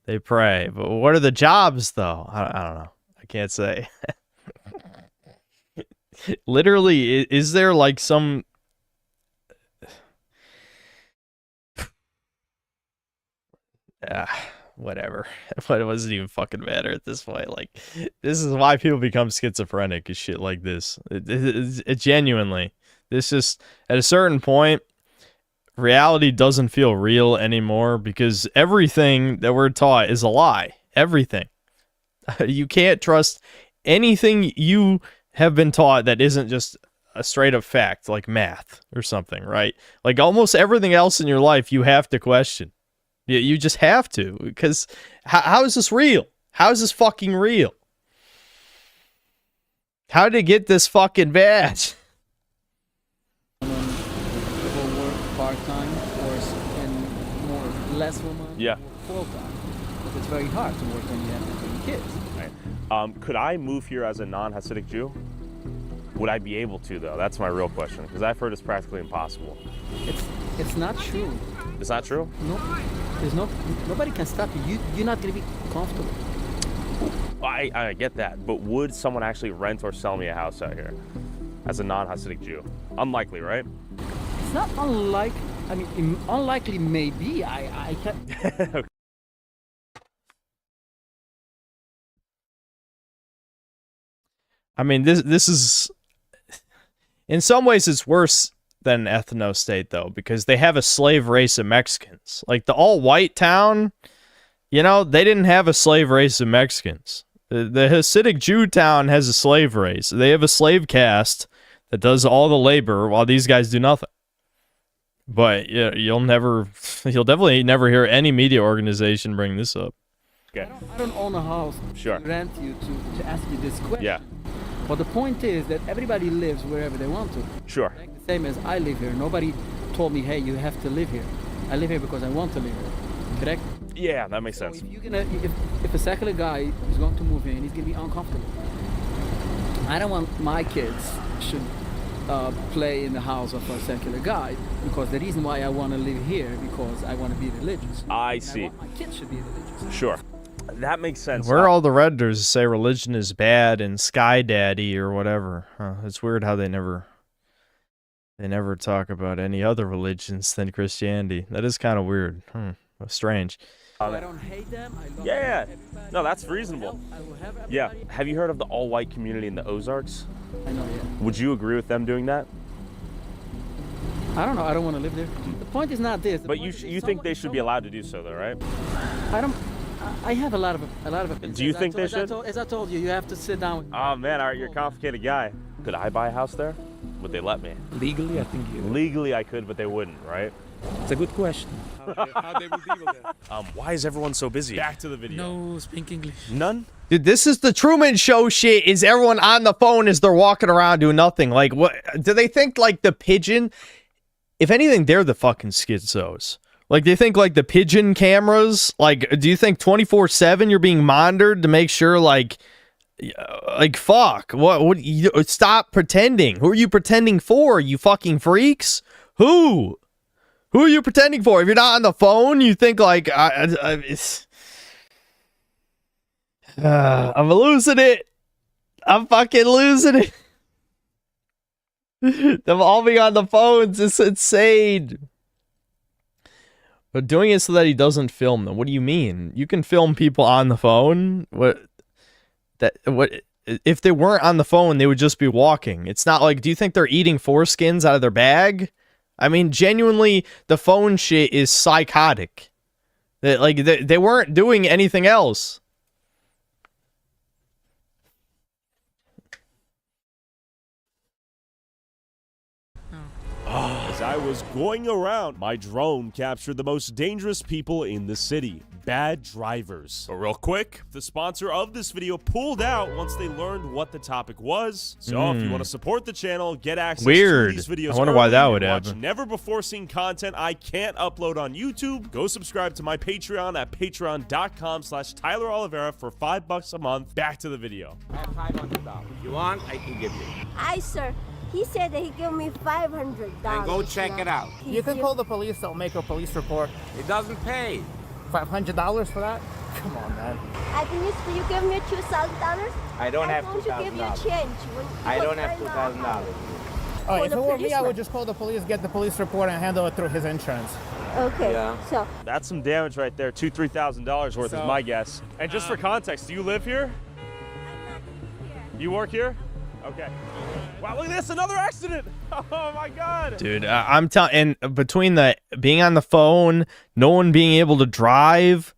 they pray. But what are the jobs though? I don't know. I can't say. Literally, is there like some? Whatever. But it doesn't even fucking matter at this point. Like, this is why people become schizophrenic and shit like this. It genuinely. This just, at a certain point, reality doesn't feel real anymore because everything that we're taught is a lie. Everything. You can't trust anything you have been taught that isn't just a straight up fact, like math or something, right? Like almost everything else in your life you have to question. You just have to, because how is this real? How is this fucking real? How did it get this fucking bad? People work part-time or more less women Yeah. work full-time. But it's very hard to work when you have that many kids. Right. Could I move here as a non-Hasidic Jew? Would I be able to, though? That's my real question, because I've heard it's practically impossible. It's not true. It's not true? No, there's nobody can stop you. You're not gonna be comfortable. I get that, but would someone actually rent or sell me a house out here as a non-Hasidic Jew? Unlikely, right? It's not unlikely. I mean, unlikely maybe. I can't. I mean, this is, in some ways, it's worse than ethno-state, though, because they have a slave race of Mexicans. Like, the all-white town, you know, they didn't have a slave race of Mexicans. The Hasidic Jew town has a slave race. They have a slave caste that does all the labor while these guys do nothing. But yeah, you'll definitely never hear any media organization bring this up. Okay. I don't own a house Sure. to rent you to ask you this question. Yeah. But the point is that everybody lives wherever they want to. Sure. Like the same as I live here. Nobody told me, hey, you have to live here. I live here because I want to live here. Correct? Yeah, that makes sense. If a secular guy is going to move in, he's going to be uncomfortable. I don't want my kids should play in the house of a secular guy, because the reason why I want to live here because I want to be religious. I see. I want my kids should be religious. Sure. That makes sense. Where are all the Redditors who say religion is bad and Sky Daddy or whatever? It's weird how they never talk about any other religions than Christianity. That is kind of weird. Strange. I don't hate them. I love Yeah. everybody. No, that's reasonable. I will have everybody. Yeah. Have you heard of the all-white community in the Ozarks? I know, yeah. Would you agree with them doing that? I don't know. I don't want to live there. The point is not this. The But point you is think they should be allowed to do so, though, right? I I have a lot of opinions. Do you As think they as should? As I told you, you have to sit down. Oh man, you're a complicated guy. Could I buy a house there? Would they let me? Legally, I think you. Legally, I could, but they wouldn't, right? It's a good question. How they will deal with that? Why is everyone so busy? Back to the video. No, speak English. None? Dude, this is the Truman Show shit. Is everyone on the phone as they're walking around doing nothing? Like, what do they think? Like the pigeon? If anything, they're the fucking schizos. Like, they think like the pigeon cameras. Like, do you think 24/7 you're being monitored to make sure? Like fuck. What? You, stop pretending. Who are you pretending for? You fucking freaks. Who? Who are you pretending for? If you're not on the phone, you think like I'm losing it. I'm fucking losing it. Them all being on the phones is insane. But doing it so that he doesn't film them. What do you mean? You can film people on the phone. What? If they weren't on the phone, they would just be walking. It's not like, do you think they're eating foreskins out of their bag? I mean, genuinely, the phone shit is psychotic. They weren't doing anything else. As I was going around, my drone captured the most dangerous people in the city. Bad drivers. But real quick, the sponsor of this video pulled out once they learned what the topic was. So if you want to support the channel, get access to these videos I wonder why that would watch happen. never before seen content I can't upload on YouTube, go subscribe to my Patreon at patreon.com/Tyler Oliveira for $5 a month. Back to the video. I have $500. You want? I can give you. Hi, sir. He said that he gave me $500. And go check it out. You can call the police. They'll make a police report. It doesn't pay. $500 for that? Come on, man. At least you give me $2,000. I don't have $2,000. Give me a $2,000. change. I don't have $2,000. Oh, For if the it were me, I policeman. would just call the police, get the police report, and handle it through his insurance. Okay. Yeah. So That's some damage right there. $2,000-$3,000 worth is my guess. And just for context, do you live here? You work here? Okay. Wow, look at this, another accident. Oh my God. Dude, I'm telling, and between the being on the phone, no one being able to drive,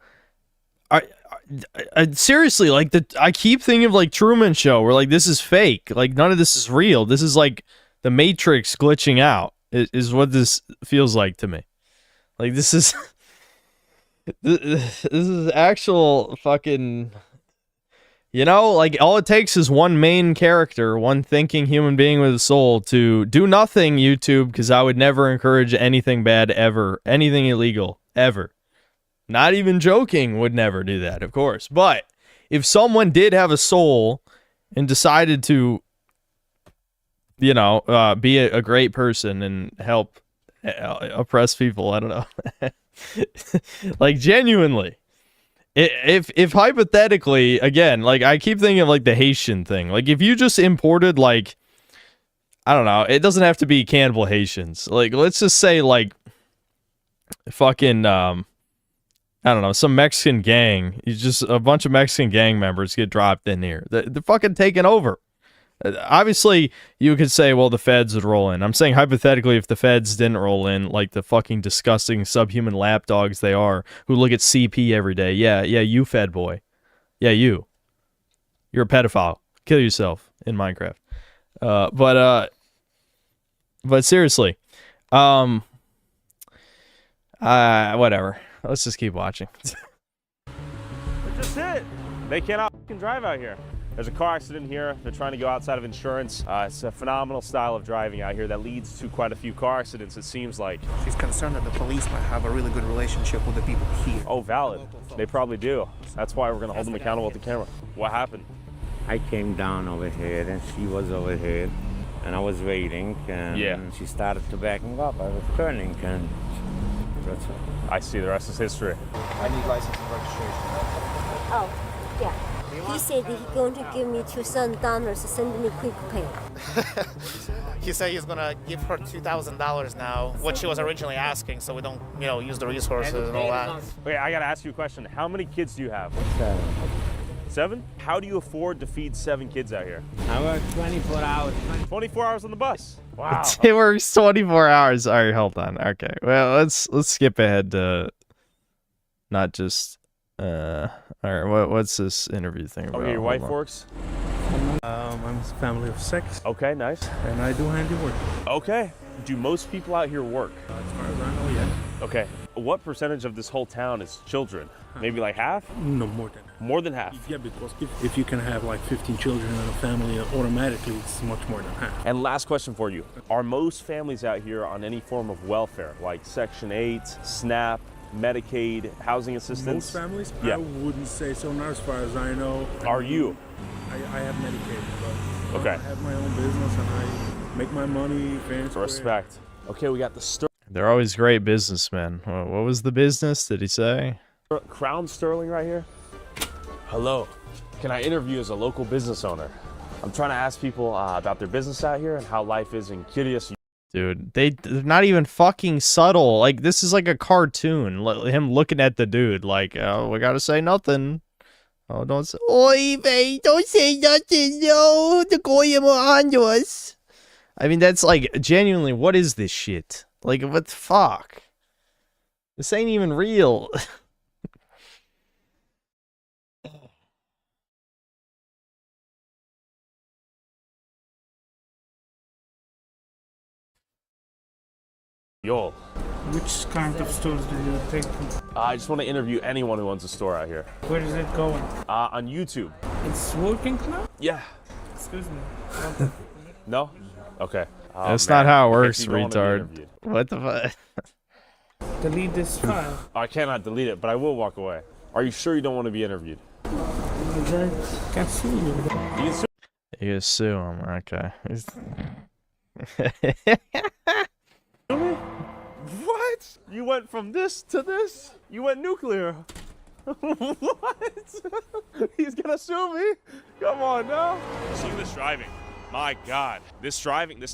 seriously, like I keep thinking of like Truman Show, where like this is fake, like none of this is real. This is like the Matrix glitching out. Is what this feels like to me. Like this is this is actual fucking. You know, like, all it takes is one main character, one thinking human being with a soul to do nothing, YouTube, because I would never encourage anything bad ever. Anything illegal, ever. Not even joking, would never do that, of course. But if someone did have a soul and decided to, you know, be a great person and help oppress people, I don't know. Like, genuinely. If hypothetically, again, like I keep thinking of like the Haitian thing. Like if you just imported like, I don't know, it doesn't have to be cannibal Haitians. Like let's just say like fucking I don't know, some Mexican gang. You just a bunch of Mexican gang members get dropped in here. They're fucking taking over. Obviously, you could say, well, the feds would roll in. I'm saying hypothetically, if the feds didn't roll in, like the fucking disgusting subhuman lapdogs they are, who look at CP every day. Yeah, you fed boy. Yeah, you. You're a pedophile. Kill yourself in Minecraft. But seriously, whatever. Let's just keep watching. That's just it. They cannot fucking drive out here. There's a car accident here. They're trying to go outside of insurance. It's a phenomenal style of driving out here that leads to quite a few car accidents, it seems like. She's concerned that the police might have a really good relationship with the people here. Oh, valid. They probably do. That's why we're going to hold them accountable with the camera. What happened? I came down over here and she was over here and I was waiting and she started to backing up. I was turning and that's it. I see. The rest is history. I need license and registration. Oh, yeah. He said he's going to give me $2,000, send me quick pay. He said he's gonna give her $2,000 now, what she was originally asking, so we don't, you know, use the resources and all that. Wait, I gotta ask you a question. How many kids do you have? 7. 7? How do you afford to feed 7 kids out here? I work 24 hours. 24 hours on the bus. Wow. It works 24 hours. All right, hold on. Okay, well, let's skip ahead to not just All right, what's this interview thing about? Okay, your wife works? I'm a family of 6. Okay, nice. And I do handiwork. Okay. Do most people out here work? As far as I know, yeah. Okay. What percentage of this whole town is children? Maybe like half? No, more than half. More than half? Yeah, because if you can have like 15 children in a family, automatically it's much more than half. And last question for you. Are most families out here on any form of welfare, like Section 8, SNAP, Medicaid, housing assistance? Most families? Yeah. I wouldn't say so, not as far as I know. Are you? I have Medicaid, but Okay. I have my own business and I make my money fair and square. Respect. Okay, we got the They're always great businessmen. What was the business? Did he say? Crown Sterling right here. Hello. Can I interview as a local business owner? I'm trying to ask people about their business out here and how life is in Kirios. Dude, they're not even fucking subtle. Like, this is like a cartoon. Him looking at the dude like, oh, we gotta say nothing. Oh, don't say, oi, babe, don't say nothing, no, the goyim are on us. I mean, that's like, genuinely, what is this shit? Like, what the fuck? This ain't even real. Yo. Which kind of stores do you take? I just want to interview anyone who owns a store out here. Where is it going? On YouTube. It's working now? Yeah. Excuse me. No? Okay. Oh, That's man. not how it I works, guess you don't wanna be retard. interviewed. What the fuck? Delete this file. I cannot delete it, but I will walk away. Are you sure you don't want to be interviewed? I can sue you. You can sue. You can sue him, okay. What? You went from this to this? You went nuclear. What? He's gonna sue me? Come on now. See this driving. My God. This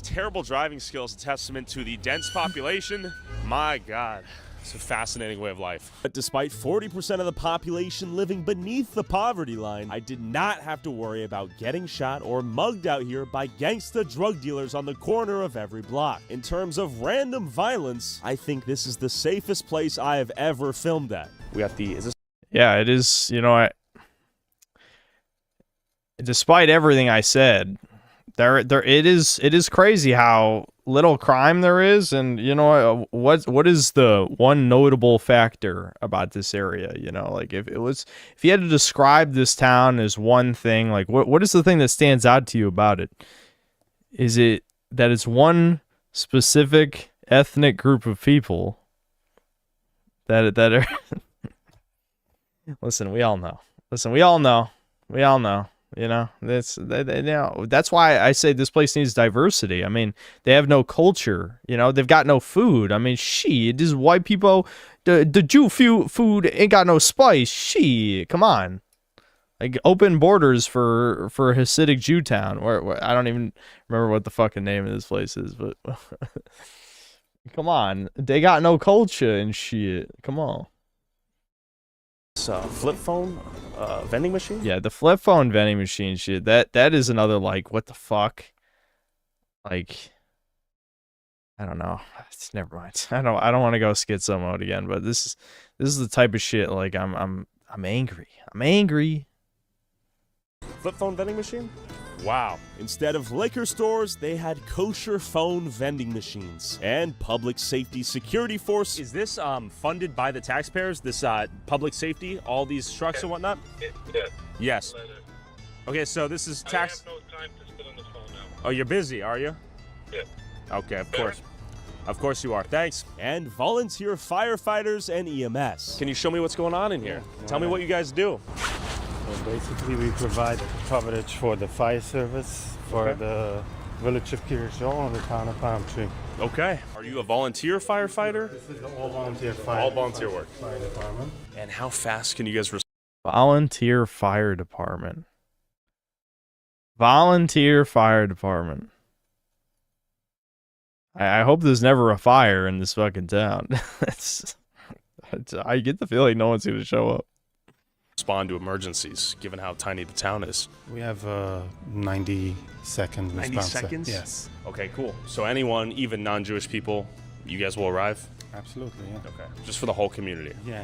terrible driving skill is a testament to the dense population. My God. It's a fascinating way of life. But despite 40% of the population living beneath the poverty line, I did not have to worry about getting shot or mugged out here by gangsta drug dealers on the corner of every block. In terms of random violence, I think this is the safest place I have ever filmed at. We got the, is this? Yeah, it is, you know, despite everything I said, it is crazy how little crime there is, and you know what is the one notable factor about this area? You know, like if you had to describe this town as one thing, like what is the thing that stands out to you about it? Is it that it's one specific ethnic group of people that are Listen, we all know. You know, that's why I say this place needs diversity. I mean, they have no culture. You know, they've got no food. I mean, shit, this white people, the Jew food ain't got no spice. Shit, come on. Like, open borders for Hasidic Jewtown. Where I don't even remember what the fucking name of this place is, but come on, they got no culture and shit. Come on. Flip phone vending machine? Yeah, the flip phone vending machine shit. That is another, like, what the fuck? Like, I don't know. Never mind. I don't want to go schizo mode again, but this is the type of shit, like, I'm angry. I'm angry. Flip phone vending machine? Wow. Instead of liquor stores, they had kosher phone vending machines. And public safety security force. Is this funded by the taxpayers, this public safety, all these trucks and whatnot? Yes. Okay, so this is tax... I have no time to sit on the phone now. Oh, you're busy, are you? Yeah. Okay, of course. Of course you are. Thanks. And volunteer firefighters and EMS. Can you show me what's going on in here? Tell me what you guys do. So basically, we provide coverage for the fire service for the village of Kirios and the town of Palm Tree. Okay. Are you a volunteer firefighter? This is the all-volunteer fire. All volunteer work. Fire department. And how fast can you guys Volunteer fire department. Volunteer fire department. I hope there's never a fire in this fucking town. I get the feeling no one's gonna show up. Respond to emergencies, given how tiny the town is? We have a 90-second response. 90 seconds? Yes. Okay, cool. So anyone, even non-Jewish people, you guys will arrive? Absolutely, yeah. Okay. Just for the whole community? Yeah.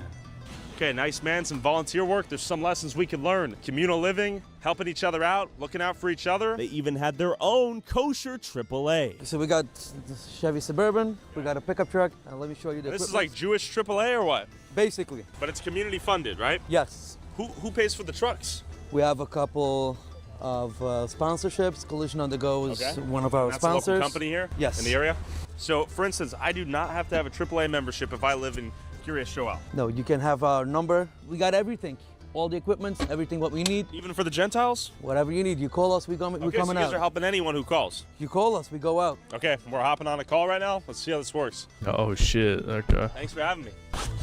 Okay, nice, man. Some volunteer work. There's some lessons we can learn. Communal living, helping each other out, looking out for each other. They even had their own kosher AAA. So we got the Chevy Suburban, we got a pickup truck, and let me show you the This is equipment. like Jewish AAA or what? Basically. But it's community funded, right? Yes. Who pays for the trucks? We have a couple of sponsorships. Collision on the Go is one of our That's sponsors. a local company here? Yes. In the area? So, for instance, I do not have to have a AAA membership if I live in Curious Shoel. No, you can have our number. We got everything. All the equipment, everything what we need. Even for the Gentiles? Whatever you need. You call us, we're coming Okay, so you out. guys are helping anyone who calls. You call us, we go out. Okay, we're hopping on a call right now. Let's see how this works. Oh shit. Okay. Thanks for having me.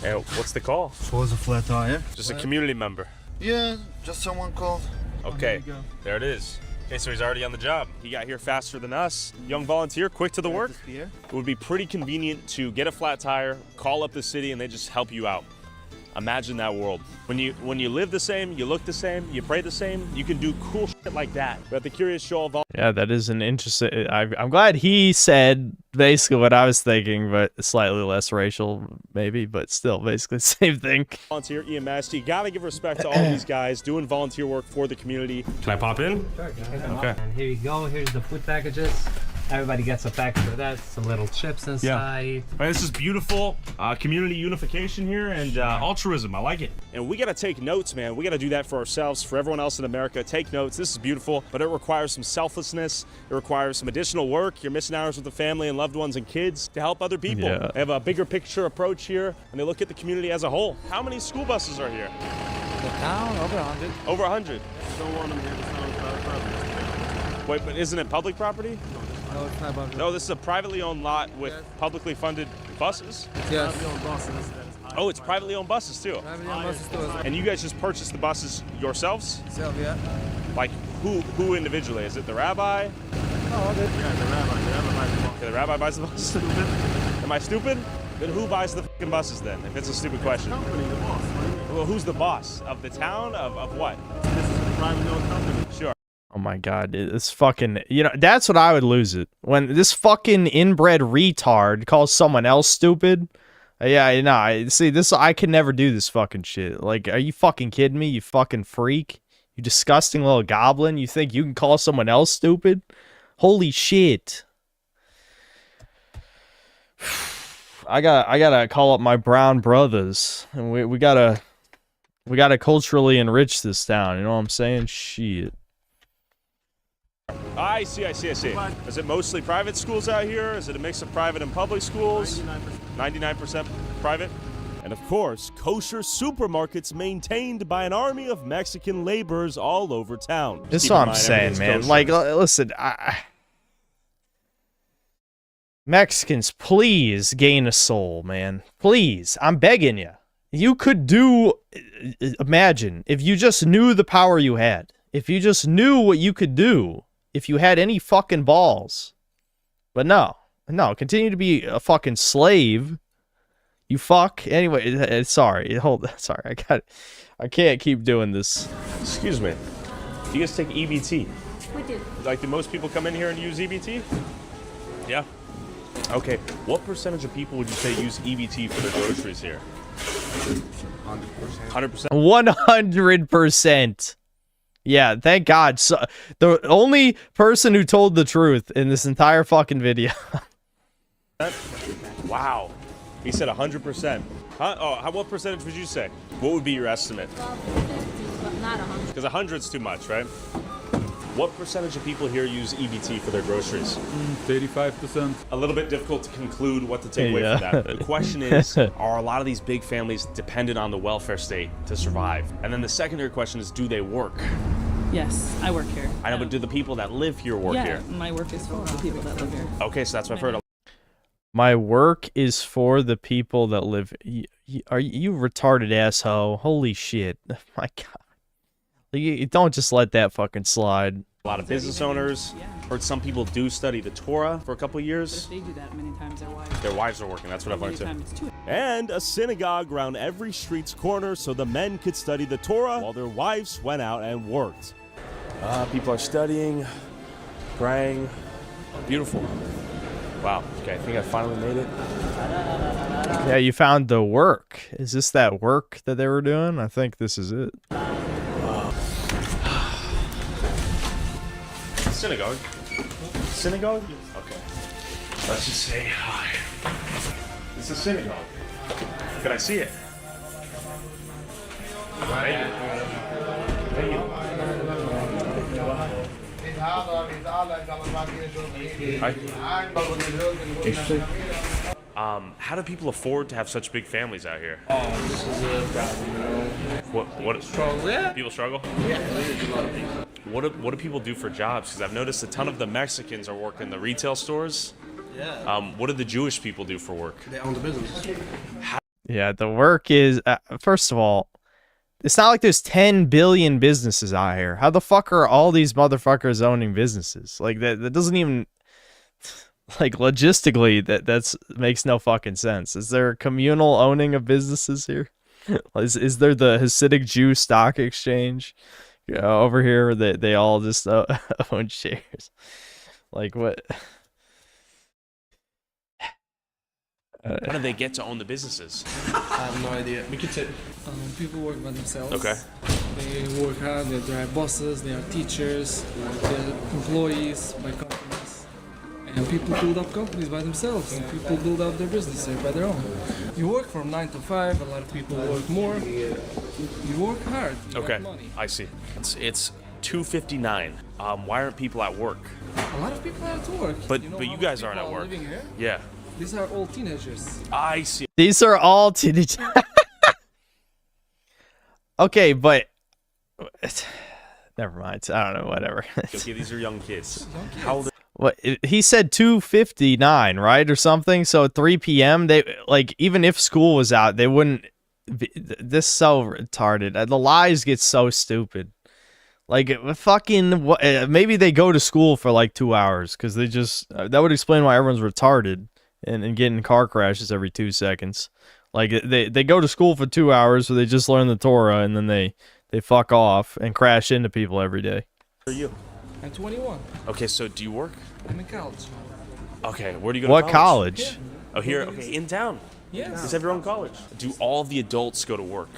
Hey, what's the call? For the flat tire. Just a community member. Yeah, just someone called. Okay, there it is. Okay, so he's already on the job. He got here faster than us. Young volunteer, quick to the work. It would be pretty convenient to get a flat tire, call up the city, and they just help you out. Imagine that world. When you live the same, you look the same, you pray the same, you can do cool shit like that. We're at the Curious Shoel Yeah, that is an interesting. I'm glad he said basically what I was thinking, but slightly less racial, maybe, but still basically the same thing. Volunteer EMS. You gotta give respect to all these guys doing volunteer work for the community. Can I pop in? Sure. Okay. And here you go. Here's the food packages. Everybody gets a package for that. Some little chips inside. Right, this is beautiful. Community unification here and altruism. I like it. And we gotta take notes, man. We gotta do that for ourselves, for everyone else in America. Take notes. This is beautiful, but it requires some selflessness. It requires some additional work. You're missing hours with the family and loved ones and kids to help other people. Yeah. They have a bigger picture approach here, and they look at the community as a whole. How many school buses are here? The town, over 100. Over 100. Don't want them here to sound private property. Wait, but isn't it public property? No, it's not about No, this is a privately owned lot with publicly funded buses. Yes. Oh, it's privately owned buses too. Privately owned buses too. And you guys just purchased the buses yourselves? Self, yeah. Like who individually? Is it the rabbi? Oh, good. Yeah, the rabbi. The rabbi buys the bus. Okay, the rabbi buys the buses. Am I stupid? Then who buys the fucking buses then? If it's a stupid question. The company, the boss. Well, who's the boss of the town? Of what? This is a privately owned company. Sure. Oh my god, it's fucking, that's what I would lose it. When this fucking inbred retard calls someone else stupid. Yeah, no, see, I could never do this fucking shit. Like, are you fucking kidding me, you fucking freak? You disgusting little goblin? You think you can call someone else stupid? Holy shit. I gotta call up my brown brothers. And we gotta culturally enrich this town, you know what I'm saying? Shit. I see. Is it mostly private schools out here? Is it a mix of private and public schools? 99% private? And of course, kosher supermarkets maintained by an army of Mexican laborers all over town. This is Keep in what I'm mind, saying, everything's man. kosher. Like, listen, Mexicans, please gain a soul, man. Please, I'm begging you. You could imagine, if you just knew the power you had. If you just knew what you could do. If you had any fucking balls. But no, continue to be a fucking slave. You fuck. Anyway, sorry. Sorry, I can't keep doing this. Excuse me. Do you guys take EBT? We do. Like, do most people come in here and use EBT? Yeah. Okay. What percentage of people would you say use EBT for their groceries here? 100%. 100%. Yeah, thank God. So, the only person who told the truth in this entire fucking video. Wow. He said 100%. Huh? Oh, what percentage would you say? What would be your estimate? Well, 50, but not 100. Because 100's too much, right? What percentage of people here use EBT for their groceries? 35%. A little bit difficult to conclude what to take away from that. The question is, are a lot of these big families dependent on the welfare state to survive? And then the secondary question is, do they work? Yes, I work here. I know, but do the people that live here work here? My work is for the people that live here. Okay, so that's what I've heard. My work is for the people that live. Are you retarded asshole? Holy shit! My God. You don't just let that fucking slide. A lot of business owners. Heard some people do study the Torah for a couple years. But if they do that, many times Their wives are working. That's what I've learned too. And a synagogue around every street's corner so the men could study the Torah while their wives went out and worked. People are studying, praying. Beautiful. Wow. Okay, I think I finally made it. Yeah, you found the work. Is this that work that they were doing? I think this is it. Synagogue. Synagogue? Okay. Let's just say hi. It's a synagogue. Can I see it? Thank you. Thank you. How do people afford to have such big families out here? Oh, this is a problem, you know. What struggle? Yeah. People struggle? Yeah, there's a lot of people. What do people do for jobs? Because I've noticed a ton of the Mexicans are working the retail stores. Yeah. What do the Jewish people do for work? They own the business. Yeah, the work is first of all, it's not like there's 10 billion businesses out here. How the fuck are all these motherfuckers owning businesses? Like that doesn't even like logistically that's makes no fucking sense. Is there communal owning of businesses here? Is there the Hasidic Jew stock exchange over here that they all just own shares? Like what? How do they get to own the businesses? I have no idea. We could say. People work by themselves. Okay. They work hard. They drive buses. They are teachers. They're employees by companies. And people build up companies by themselves. And people build up their businesses by their own. You work from 9 to 5. A lot of people work more. You work hard. You Okay, got money. I see. It's 2:59. Why aren't people at work? A lot of people are at work. But you know but how you many guys aren't people at are work. living here? Yeah. These are all teenagers. I see. These are all teenage. Okay, but never mind. I don't know. Whatever. Okay, these are young kids. How old? What he said 2:59, right, or something. So at 3 p.m. they like even if school was out, they wouldn't. This is so retarded. The lies get so stupid. Like fucking maybe they go to school for like 2 hours because they just that would explain why everyone's retarded and get in car crashes every 2 seconds. Like they go to school for 2 hours so they just learn the Torah and then they fuck off and crash into people every day. Who are you? I'm 21. Okay, so do you work? I'm in college. Okay, where do you go What to college? college? Oh, here. Okay, in town. Yes. You have your own college. Do all the adults go to work?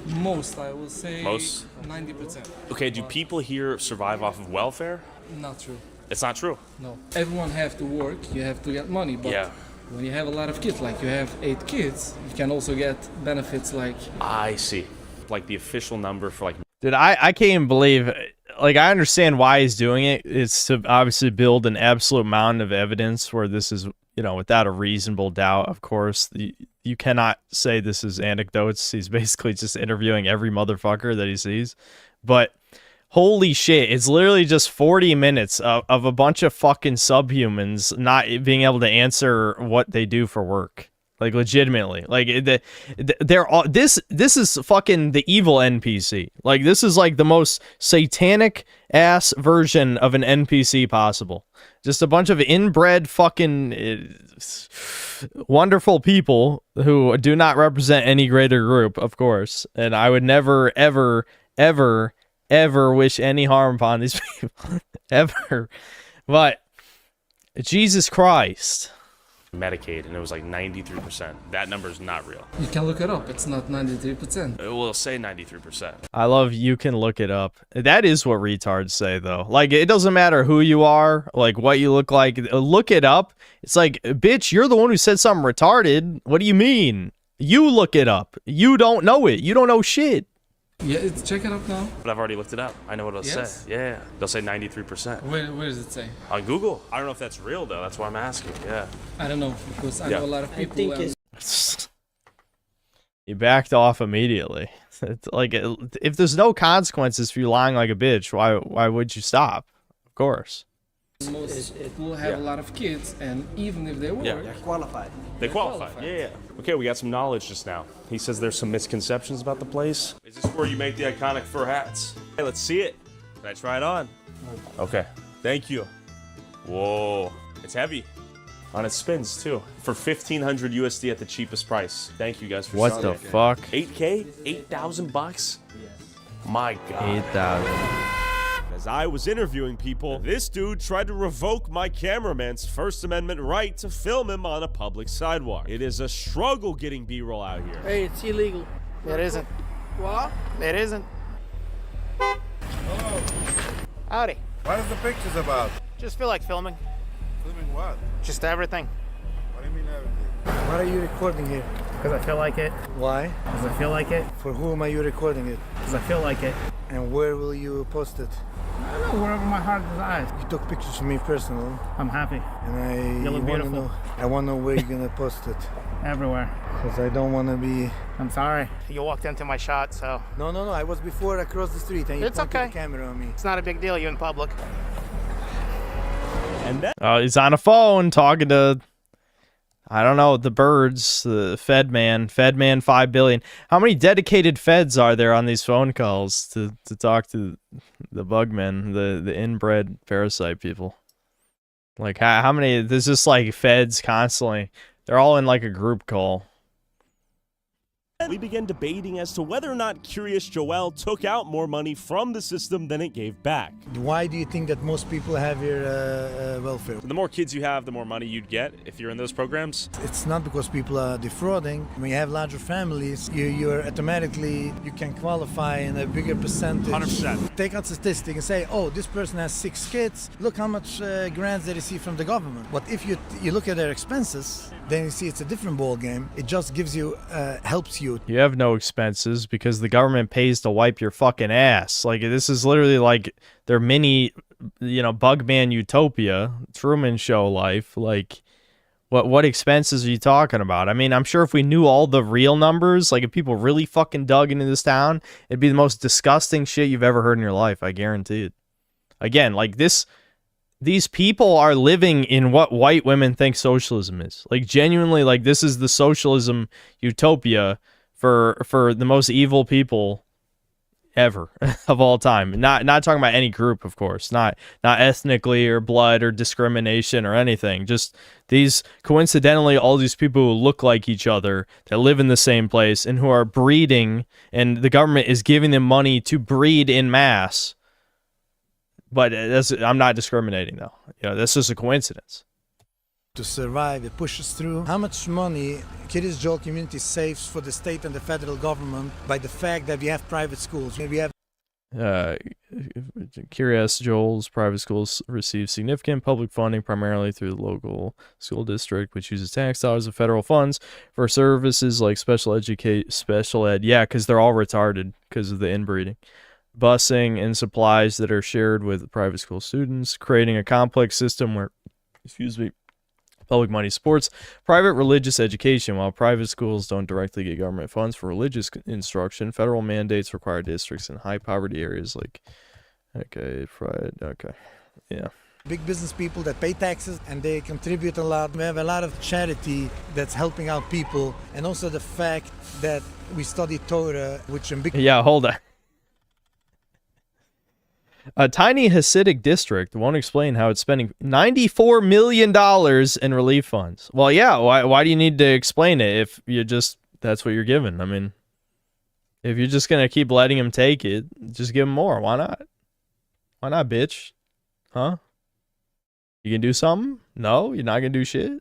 Most, I will say. Most? 90%. Okay, do people here survive off of welfare? Not true. It's not true. No. Everyone have to work. You have to get money. But Yeah. when you have a lot of kids, like you have 8 kids, you can also get benefits like. I see. Like the official number for like. Dude, I can't even believe. Like, I understand why he's doing it. It's to obviously build an absolute mountain of evidence where this is, you know, without a reasonable doubt, of course. You cannot say this is anecdotes. He's basically just interviewing every motherfucker that he sees. But holy shit, it's literally just 40 minutes of a bunch of fucking subhumans not being able to answer what they do for work. Like, legitimately. Like, they're all, this is fucking the evil NPC. Like, this is like the most satanic ass version of an NPC possible. Just a bunch of inbred fucking wonderful people who do not represent any greater group, of course. And I would never, ever, ever, ever wish any harm upon these people. Ever. But, Jesus Christ. Medicaid, and it was like 93%. That number is not real. You can look it up. It's not 93%. It will say 93%. I love you can look it up. That is what retards say, though. Like, it doesn't matter who you are, like what you look like. Look it up. It's like, bitch, you're the one who said something retarded. What do you mean? You look it up. You don't know it. You don't know shit. Yeah, check it up now. But I've already looked it up. I know what it'll Yes? say. Yeah, they'll say 93%. Where does it say? On Google. I don't know if that's real, though. That's why I'm asking. Yeah. I don't know, because I Yeah. know a lot of people. He backed off immediately. It's like, if there's no consequences for you lying like a bitch, why would you stop? Of course. Most people have a lot of kids, and even if they work, Yeah. they're qualified. They qualify. Yeah. Okay, we got some knowledge just now. He says there's some misconceptions about the place. Is this where you make the iconic fur hats? Hey, let's see it. Can I try it on? Okay. Thank you. Whoa. It's heavy. On its spins, too. For 1,500 USD at the cheapest price. Thank you guys for What showing the it. fuck? 8K? 8,000 bucks? My God. 8,000. Guys, I was interviewing people, this dude tried to revoke my cameraman's First Amendment right to film him on a public sidewalk. It is a struggle getting B-roll out here. Hey, it's illegal. It isn't. What? It isn't. Hello. Howdy. What is the pictures about? Just feel like filming. Filming what? Just everything. What do you mean everything? What are you recording here? Because I feel like it. Why? Because I feel like it. For whom are you recording it? Because I feel like it. And where will you post it? I don't know, wherever my heart desires. You took pictures of me personally. I'm happy. And You look beautiful. I want to know where you're going to post it. Everywhere. Because I don't want to be... I'm sorry. You walked into my shot, so... No, I was before across the street and you It's pointed okay. the camera on me. It's not a big deal, you in public. And then He's on a phone talking to, I don't know, the birds, the Fedman 5 billion. How many dedicated feds are there on these phone calls to talk to the bugmen, the inbred parasite people? Like, how many? There's just like feds constantly. They're all in like a group call. we began debating as to whether or not Curious Joel took out more money from the system than it gave back. Why do you think that most people have your welfare? The more kids you have, the more money you'd get if you're in those programs. It's not because people are defrauding. When you have larger families, you're automatically, you can qualify in a bigger percentage. 100%. Take out statistic and say, oh, this person has 6 kids. Look how much grants they receive from the government. But if you look at their expenses, then you see it's a different ball game. It just gives you, helps you. You have no expenses because the government pays to wipe your fucking ass. Like, this is literally like their mini, Bugman utopia, Truman Show life. Like, what expenses are you talking about? I mean, I'm sure if we knew all the real numbers, like if people really fucking dug into this town, it'd be the most disgusting shit you've ever heard in your life. I guarantee it. Again, like these people are living in what white women think socialism is. Like, genuinely, like, this is the socialism utopia for the most evil people ever of all time. Not talking about any group, of course. Not ethnically or blood or discrimination or anything. Just these, coincidentally, all these people who look like each other, that live in the same place and who are breeding, and the government is giving them money to breed in mass. But I'm not discriminating, though. That's just a coincidence. To survive, it pushes through. How much money Curious Joel community saves for the state and the federal government by the fact that we have private schools? We have Curious Joel's private schools receive significant public funding primarily through the local school district, which uses tax dollars of federal funds for services like special ed. Yeah, because they're all retarded because of the inbreeding. Busing and supplies that are shared with private school students, creating a complex system where, public money supports private religious education. While private schools don't directly get government funds for religious instruction, federal mandates require districts in high poverty areas like, big business people that pay taxes and they contribute a lot. We have a lot of charity that's helping out people, and also the fact that we study Torah, which in big... Yeah, hold on. A tiny Hasidic district won't explain how it's spending $94 million in relief funds. Well, yeah, why do you need to explain it if that's what you're given? I mean, if you're just going to keep letting him take it, just give him more. Why not? Why not, bitch? Huh? You can do something? No, you're not going to do shit?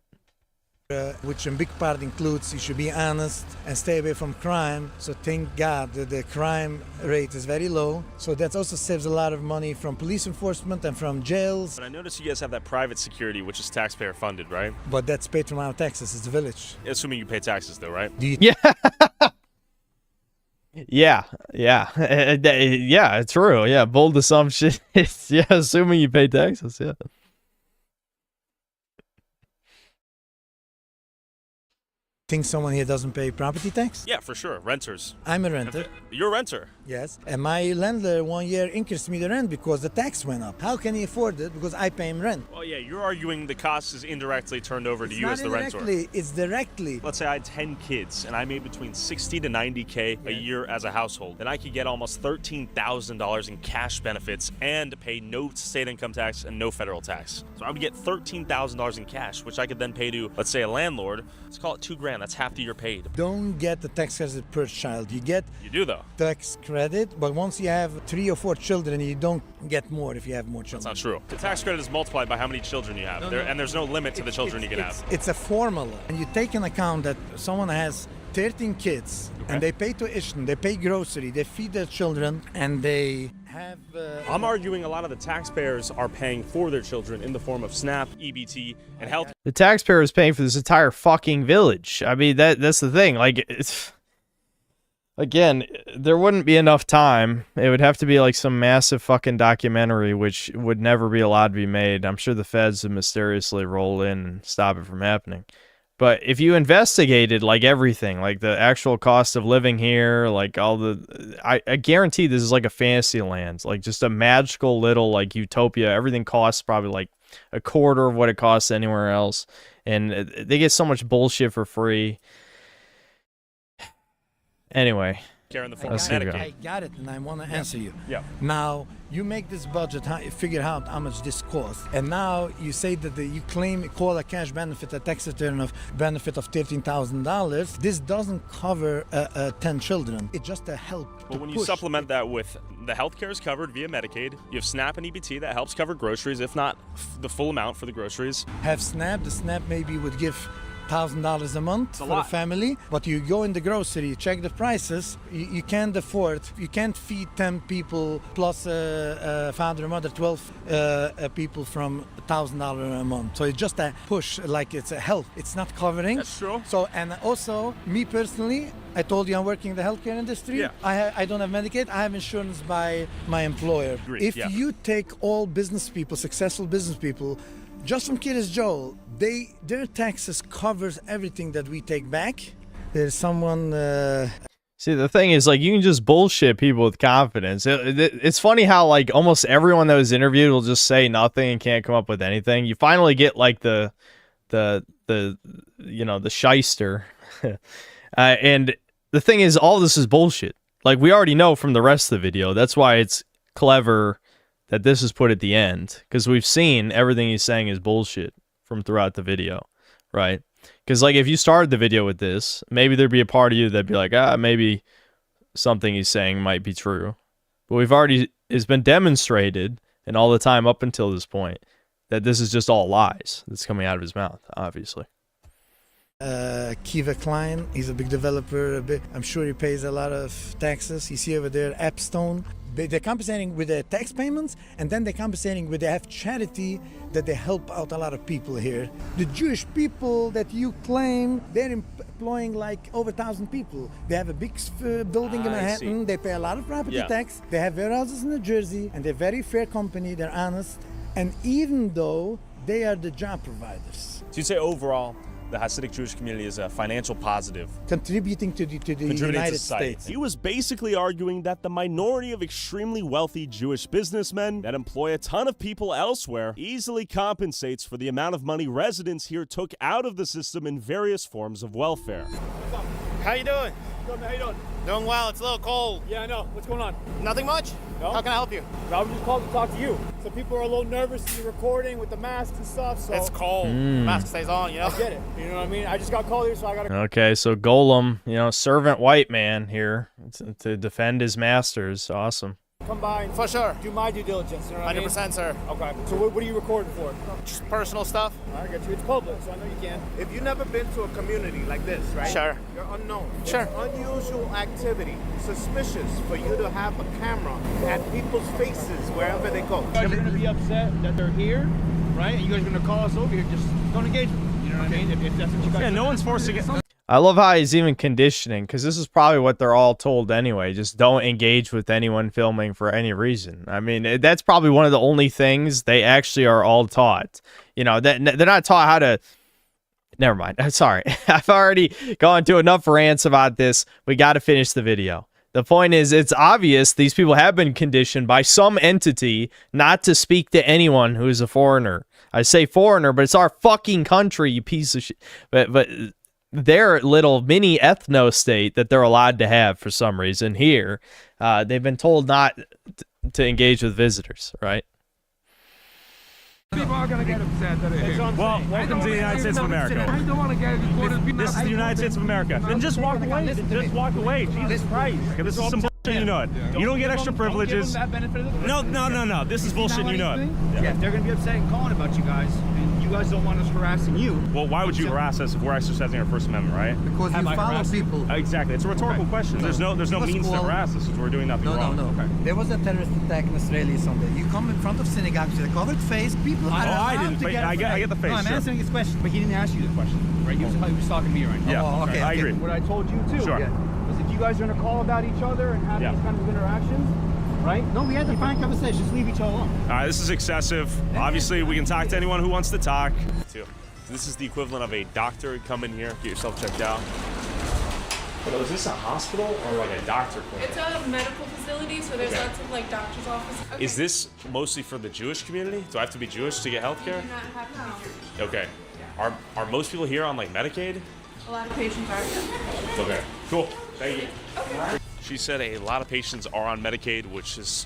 Which in big part includes you should be honest and stay away from crime. So thank God that the crime rate is very low. So that also saves a lot of money from police enforcement and from jails. But I noticed you guys have that private security, which is taxpayer funded, right? But that's paid from our taxes. It's the village. Assuming you pay taxes, though, right? Yeah, true. Yeah, bold assumption. Yeah, assuming you pay taxes. Yeah. Think someone here doesn't pay property tax? Yeah, for sure. Renters. I'm a renter. You're a renter? Yes. And my landlord 1 year increased me the rent because the tax went up. How can he afford it? Because I pay him rent. Well, yeah, you're arguing the cost is indirectly turned over to you as the renter. It's directly. Let's say I had 10 kids and I made between 60 to 90K a year as a household. Then I could get almost $13,000 in cash benefits and pay no state income tax and no federal tax. So I would get $13,000 in cash, which I could then pay to, let's say, a landlord. Let's call it $2,000. grand. That's half the year paid. Don't get the tax credit per child. You get You do though. tax credit, but once you have 3 or 4 children, you don't get more if you have more children. That's not true. The tax credit is multiplied by how many children you have, and there's no limit to the children you can have. It's a formula. And you take in account that someone has 13 kids, and they pay tuition, they pay grocery, they feed their children, and they have... I'm arguing a lot of the taxpayers are paying for their children in the form of SNAP, EBT, and health. The taxpayer is paying for this entire fucking village. I mean, that's the thing. Like, it's... Again, there wouldn't be enough time. It would have to be like some massive fucking documentary, which would never be allowed to be made. I'm sure the feds would mysteriously roll in and stop it from happening. But if you investigated like everything, like the actual cost of living here, like all the, I guarantee this is like a fantasy land, like just a magical little like utopia. Everything costs probably like a quarter of what it costs anywhere else, and they get so much bullshit for free. Anyway, I got it, and I want to answer you. Yeah. Now, you make this budget, figure out how much this costs, and now you say that you call a cash benefit, a tax return of benefit of $13,000. This doesn't cover 10 children. It's just a help. But when you supplement that with the healthcare is covered via Medicaid, you have SNAP and EBT that helps cover groceries, if not the full amount for the groceries. Have SNAP. The SNAP maybe would give $1,000 a month for a family, but you go in the grocery, check the prices, you can't afford, you can't feed 10 people plus a father and mother, 12 people from $1,000 a month. So it's just a push, like it's a help. It's not covering. That's true. So, and also, me personally, I told you I'm working in the healthcare industry. Yeah. I don't have Medicaid. I have insurance by my employer. Agreed, If yeah. you take all business people, successful business people, just from Kiris Joel, their taxes covers everything that we take back. There's someone... See, the thing is, like, you can just bullshit people with confidence. It's funny how, like, almost everyone that was interviewed will just say nothing and can't come up with anything. You finally get, like, the shyster. And the thing is, all this is bullshit. Like, we already know from the rest of the video. That's why it's clever that this is put at the end, because we've seen everything he's saying is bullshit from throughout the video, right? Because, like, if you started the video with this, maybe there'd be a part of you that'd be like, maybe something he's saying might be true. But it's been demonstrated, and all the time up until this point, that this is just all lies that's coming out of his mouth, obviously. Kiva Klein, he's a big developer. I'm sure he pays a lot of taxes. You see over there, Appstone. They're compensating with their tax payments, and then they're compensating with they have charity that they help out a lot of people here. The Jewish people that you claim, they're employing like over 1,000 people. They have a big building in Manhattan. They pay a lot of property tax. They have warehouses in New Jersey, and they're a very fair company. They're honest. And even though they are the job providers. So you'd say overall, the Hasidic Jewish community is a financial positive. Contributing to the United States. He was basically arguing that the minority of extremely wealthy Jewish businessmen that employ a ton of people elsewhere easily compensates for the amount of money residents here took out of the system in various forms of welfare. How you doing? Good, man. How you doing? Doing well. It's a little cold. Yeah, I know. What's going on? Nothing much? No? How can I help you? I was just called to talk to you. So people are a little nervous to be recording with the masks and stuff, so... It's cold. Mask stays on, you know? I get it. You know what I mean? I just got called here, so I gotta... Okay, so Golem, servant white man here to defend his masters. Awesome. Come by and for sure. Do my due diligence, you know what 100%, I mean? sir. Okay. So what are you recording for? Just personal stuff. I got you. It's public, so I know you can. If you've never been to a community like this, right? Sure. You're unknown. Sure. It's unusual activity. Suspicious for you to have a camera at people's faces wherever they go. You guys are going to be upset that they're here, right? And you guys are going to call us over here. Just don't engage with them. You know what I mean? If that's what you guys no one's forcing it. I love how he's even conditioning, because this is probably what they're all told anyway. Just don't engage with anyone filming for any reason. I mean, that's probably one of the only things they actually are all taught. They're not taught how to... Never mind. Sorry. I've already gone to enough rants about this. We got to finish the video. The point is, it's obvious these people have been conditioned by some entity not to speak to anyone who is a foreigner. I say foreigner, but it's our fucking country, you piece of shit. But their little mini ethno state that they're allowed to have for some reason here, they've been told not to engage with visitors, right? People are gonna get upset that they're here. Well, welcome to the United States of America. I don't want to get recorded. This is the United States of America. Then just walk away. Just walk away. Jesus Christ. Okay, this is some bullshit, you know it. You don't get extra privileges. No. This is bullshit, you know it. Yeah, they're gonna be upset and calling about you guys, and you guys don't want us harassing you. Well, why would you harass us if we're exercising our First Amendment, right? Because you follow people. Exactly. It's a rhetorical question. There's no means to harass us if we're doing nothing wrong. No. There was a terrorist attack in Australia Sunday. You come in front of synagogues with a covered face. People are I didn't. I get the face. No, I'm answering his question, but he didn't ask you the question, right? He was talking to me right now. Yeah. okay. I agree. What I told you too. Sure. Was if you guys are gonna call about each other and have these kind of interactions, right? No, we had to find conversations. Just leave each other alone. All right, this is excessive. Obviously, we can talk to anyone who wants to talk. This is the equivalent of a doctor. Come in here, get yourself checked out. But is this a hospital or like a doctor clinic? It's a medical facility, so there's lots of like doctor's offices. Okay. Is this mostly for the Jewish community? Do I have to be Jewish to get health care? You do not have to. Okay. Are most people here on like Medicaid? A lot of patients are. Okay. Cool. Thank you. Okay. She said a lot of patients are on Medicaid, which is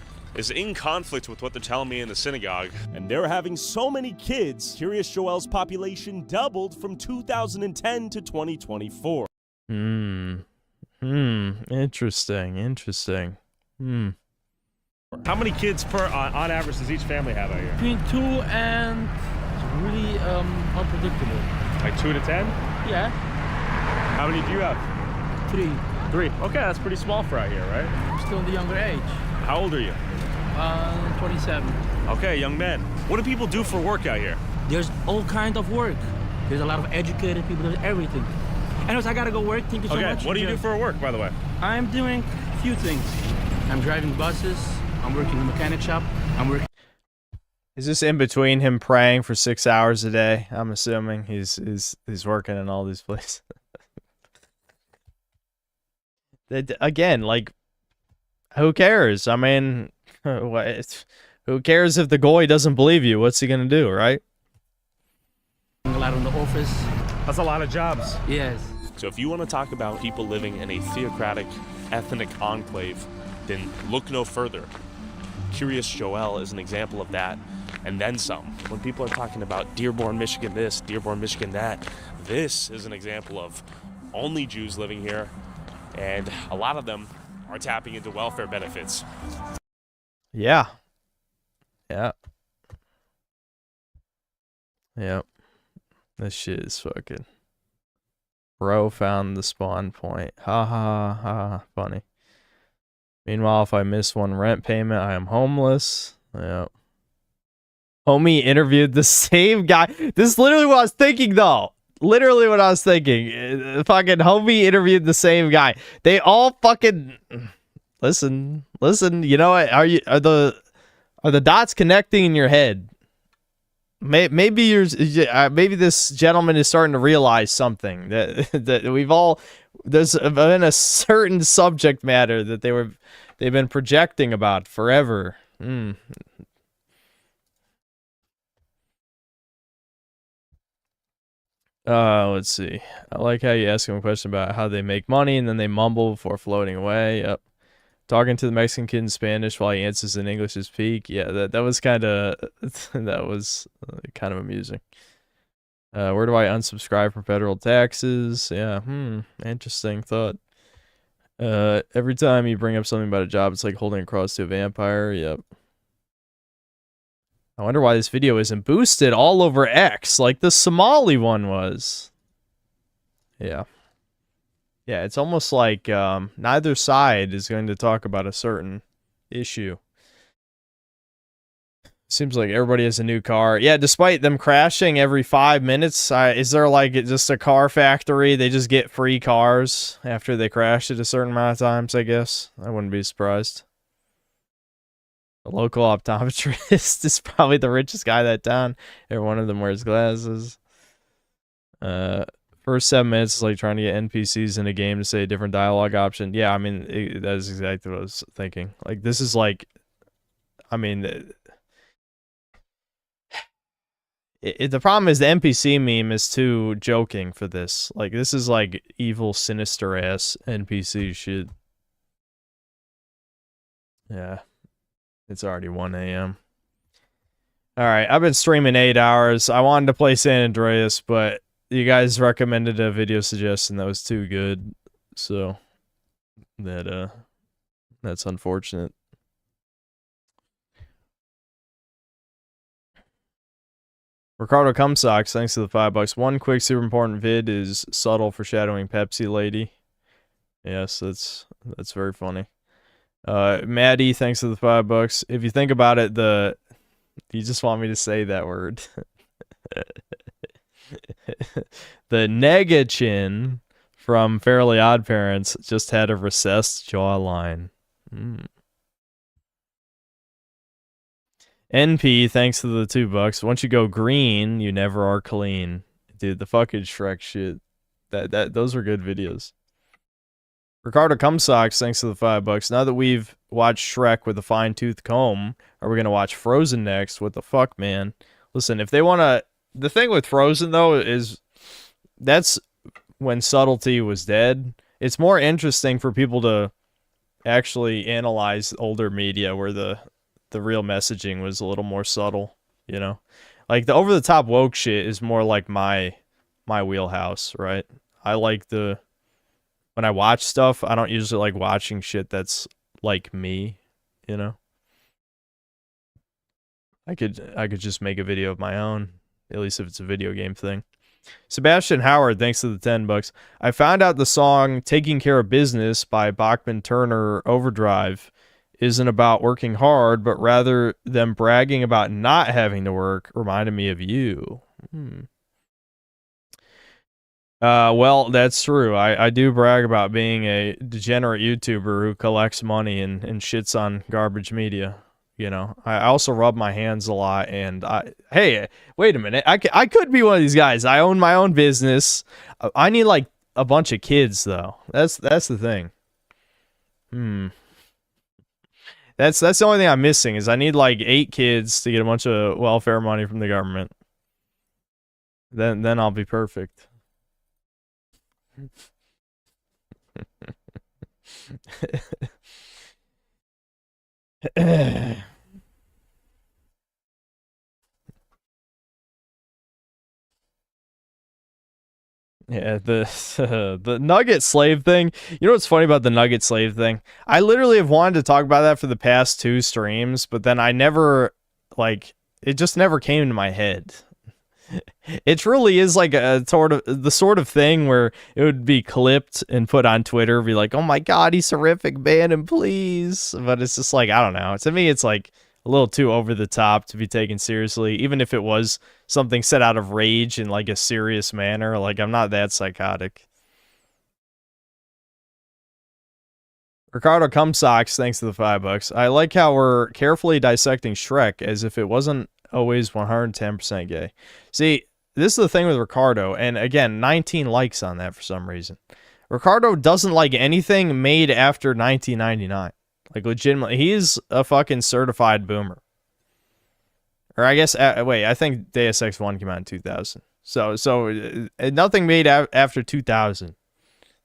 in conflict with what they're telling me in the synagogue. And they're having so many kids, Curious Joel's population doubled from 2010 to 2024. Interesting. How many kids on average does each family have out here? Between 2 and really unpredictable. Like 2 to 10? Yeah. How many do you have? 3. 3. Okay, that's pretty small for out here, right? I'm still in the younger age. How old are you? 27. Okay, young man. What do people do for work out here? There's all kind of work. There's a lot of educated people. There's everything. Anyways, I gotta go work. Thank you so much. What do you do for work, by the way? I'm doing a few things. I'm driving buses. I'm working in a mechanic shop. I'm working. Is this in between him praying for 6 hours a day? I'm assuming he's working in all these places. Again, like, who cares? I mean, who cares if the goy doesn't believe you? What's he gonna do, right? A lot in the office. That's a lot of jobs. Yes. So if you want to talk about people living in a theocratic, ethnic enclave, then look no further. Curious Joel is an example of that, and then some. When people are talking about Dearborn, Michigan this, Dearborn, Michigan that, this is an example of only Jews living here, and a lot of them are tapping into welfare benefits. Yeah. This shit is fucking. Bro found the spawn point. Ha ha ha. Funny. Meanwhile, if I miss one rent payment, I am homeless. Yep. Homie interviewed the same guy. This is literally what I was thinking, though. Literally what I was thinking. Fucking homie interviewed the same guy. They all fucking listen. You know what? Are the dots connecting in your head? Maybe this gentleman is starting to realize something that we've all. There's been a certain subject matter that they've been projecting about forever. Let's see. I like how you ask him a question about how they make money and then they mumble before floating away. Yep. Talking to the Mexican kid in Spanish while he answers in English is peak. Yeah, that was kind of amusing. Where do I unsubscribe from federal taxes? Yeah, interesting thought. Every time you bring up something about a job, it's like holding a cross to a vampire. Yep. I wonder why this video isn't boosted all over X like the Somali one was. Yeah. Yeah, it's almost like neither side is going to talk about a certain issue. Seems like everybody has a new car. Yeah, despite them crashing every 5 minutes, is there like just a car factory? They just get free cars after they crash it a certain amount of times, I guess. I wouldn't be surprised. The local optometrist is probably the richest guy in that town. Every one of them wears glasses. First 7 minutes is like trying to get NPCs in a game to say a different dialogue option. Yeah, I mean, that is exactly what I was thinking. Like, this is like, I mean, the problem is the NPC meme is too joking for this. Like, this is like evil, sinister-ass NPC shit. Yeah. It's already 1 a.m. Alright, I've been streaming 8 hours. I wanted to play San Andreas, but you guys recommended a video suggestion that was too good. So, that's unfortunate. Ricardo Cumsocks, thanks to the $5. One quick super important vid is subtle foreshadowing Pepsi lady. Yes, that's very funny. Maddie, thanks to the $5. If you think about it, you just want me to say that word. The Negachin from Fairly Odd Parents just had a recessed jawline. NP, thanks to the $2. Once you go green, you never are clean. Dude, the fucking Shrek shit. Those are good videos. Ricardo Cumsocks, thanks to the $5. Now that we've watched Shrek with a fine-tooth comb, are we gonna watch Frozen next? What the fuck, man? Listen, if they wanna... The thing with Frozen, though, is... That's when subtlety was dead. It's more interesting for people to actually analyze older media where the real messaging was a little more subtle, you know? Like, the over-the-top woke shit is more like my wheelhouse, right? I like when I watch stuff, I don't usually like watching shit that's like me, you know? I could just make a video of my own, at least if it's a video game thing. Sebastian Howard, thanks to the $10. I found out the song Taking Care of Business by Bachman Turner Overdrive isn't about working hard, but rather them bragging about not having to work reminded me of you. Well, that's true. I do brag about being a degenerate YouTuber who collects money and shits on garbage media. You know, I also rub my hands a lot, and hey, wait a minute. I could be one of these guys. I own my own business. I need like a bunch of kids though. That's the thing. That's the only thing I'm missing is I need like 8 kids to get a bunch of welfare money from the government. Then I'll be perfect. Yeah, the Nugget slave thing. You know what's funny about the Nugget slave thing? I literally have wanted to talk about that for the past 2 streams, but then I never, like, it just never came to my head. It truly is like the sort of thing where it would be clipped and put on Twitter, be like, oh my god, he's horrific, ban him, please. But it's just like, I don't know. To me, it's like a little too over the top to be taken seriously, even if it was something said out of rage in like a serious manner. Like, I'm not that psychotic. Ricardo Cumsocks, thanks to the $5. I like how we're carefully dissecting Shrek as if it wasn't always 110% gay. See, this is the thing with Ricardo, and again, 19 likes on that for some reason. Ricardo doesn't like anything made after 1999. Like, legitimately, he's a fucking certified boomer. Or I guess, wait, I think Deus Ex 1 came out in 2000. So nothing made after 2000.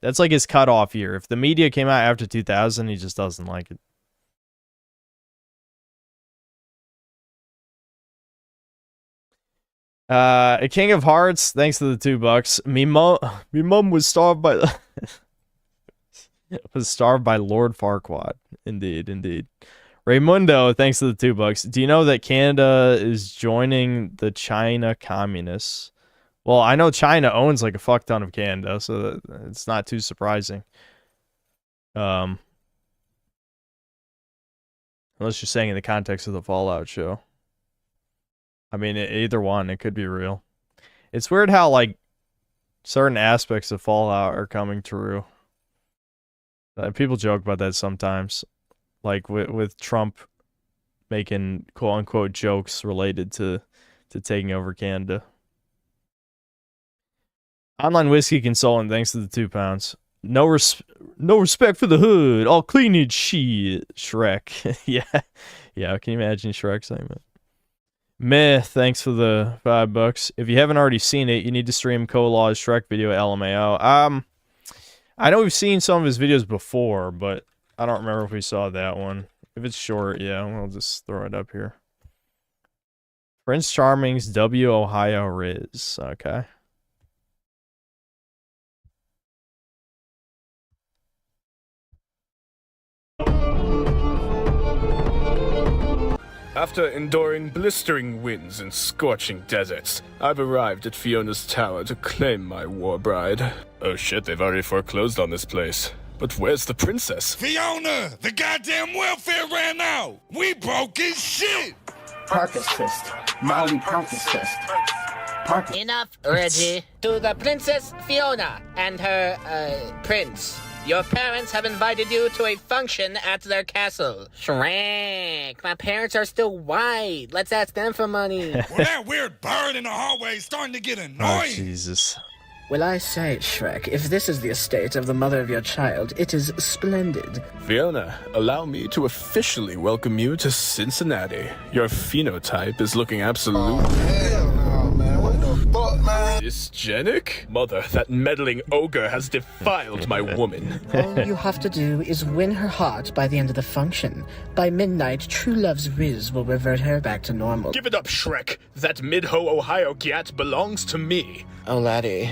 That's like his cutoff year. If the media came out after 2000, he just doesn't like it. King of Hearts, thanks to the $2. Me mom was starved by Lord Farquaad. Indeed. Raymundo, thanks to the $2. Do you know that Canada is joining the China communists? Well, I know China owns like a fuck ton of Canada, so it's not too surprising. Unless you're saying in the context of the Fallout show. I mean, either one, it could be real. It's weird how, like, certain aspects of Fallout are coming true. People joke about that sometimes. Like, with Trump making quote-unquote jokes related to taking over Canada. Online Whiskey Consultant, thanks to the £2. No respect for the hood. All cleanage shit. Shrek. Yeah, can you imagine Shrek saying that? Meh, thanks for the $5. If you haven't already seen it, you need to stream Kolaw's Shrek video at LMAO. I know we've seen some of his videos before, but I don't remember if we saw that one. If it's short, yeah, we'll just throw it up here. Prince Charming's W Ohio Riz. Okay. After enduring blistering winds and scorching deserts, I've arrived at Fiona's tower to claim my war bride. Oh shit, they've already foreclosed on this place. But where's the princess? Fiona, the goddamn welfare ran out. We broke his shit. Parker's fist. Molly Parker's fist. Parker. Enough, Reggie. To the Princess Fiona and her, prince. Your parents have invited you to a function at their castle. Shrek, my parents are still white. Let's ask them for money. Well, that weird bird in the hallway is starting to get annoying. Oh, Jesus. Well, I say, Shrek, if this is the estate of the mother of your child, it is splendid. Fiona, allow me to officially welcome you to Cincinnati. Your phenotype is looking absolute... Hell no, man. What the fuck, man? Dysgenic? Mother, that meddling ogre has defiled my woman. All you have to do is win her heart by the end of the function. By midnight, True Love's Riz will revert her back to normal. Give it up, Shrek. That Mid-Ho, Ohio gat belongs to me. Oh, laddie.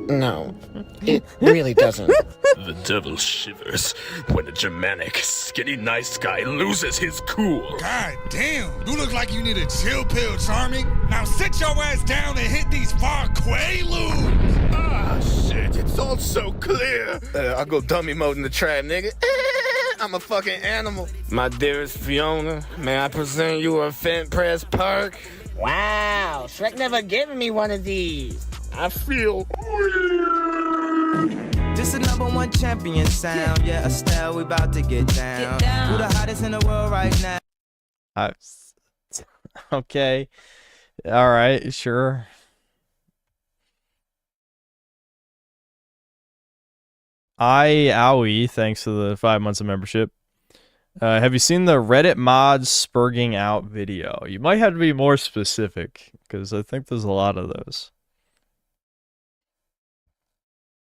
No, it really doesn't. The devil shivers when a Germanic, skinny, nice guy loses his cool. God damn, you look like you need a chill pill, Charming. Now sit your ass down and hit these far quaaludes. Ah, shit, it's all so clear. I'll go dummy mode in the trap, nigga. I'm a fucking animal. My dearest Fiona, may I present you a Fent Press Perk? Wow, Shrek never given me one of these. I feel This is #1 champion sound. Yeah, Estelle, we about to get down. Who the hottest in the world right now? Okay. All right, sure. Owie, thanks for the 5 months of membership. Have you seen the Reddit mods spurging out video? You might have to be more specific, because I think there's a lot of those.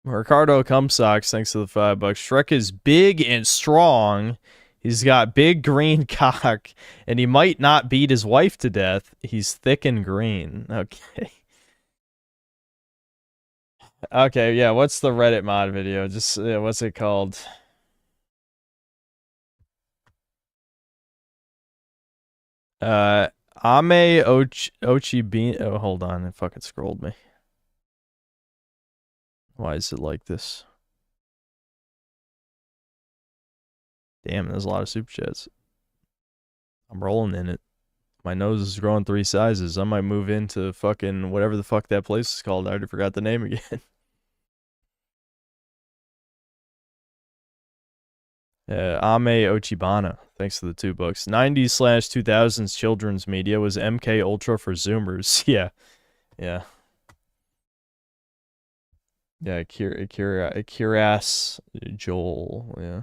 Ricardo Cumsocks, thanks to the $5. Shrek is big and strong. He's got big green cock, and he might not beat his wife to death. He's thick and green. Okay. Okay, yeah, what's the Reddit mod video? Just, what's it called? Ame Ochibin. Oh, hold on, it fucking scrolled me. Why is it like this? Damn, there's a lot of super chats. I'm rolling in it. My nose is growing 3 sizes. I might move into fucking whatever the fuck that place is called. I already forgot the name again. Ame Ochibana, thanks to the $2. 90s/2000s children's media was MK Ultra for Zoomers. Yeah. Yeah. Yeah, Kiras Joel, yeah.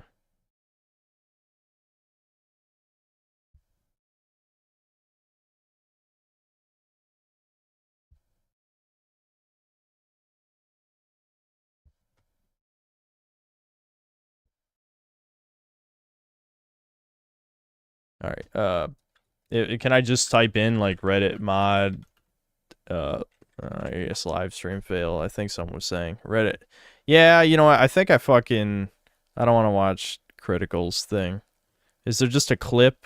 All right. Can I just type in like Reddit mod I guess live stream fail. I think someone was saying Reddit. Yeah, you know what? I think I don't want to watch Critical's thing. Is there just a clip?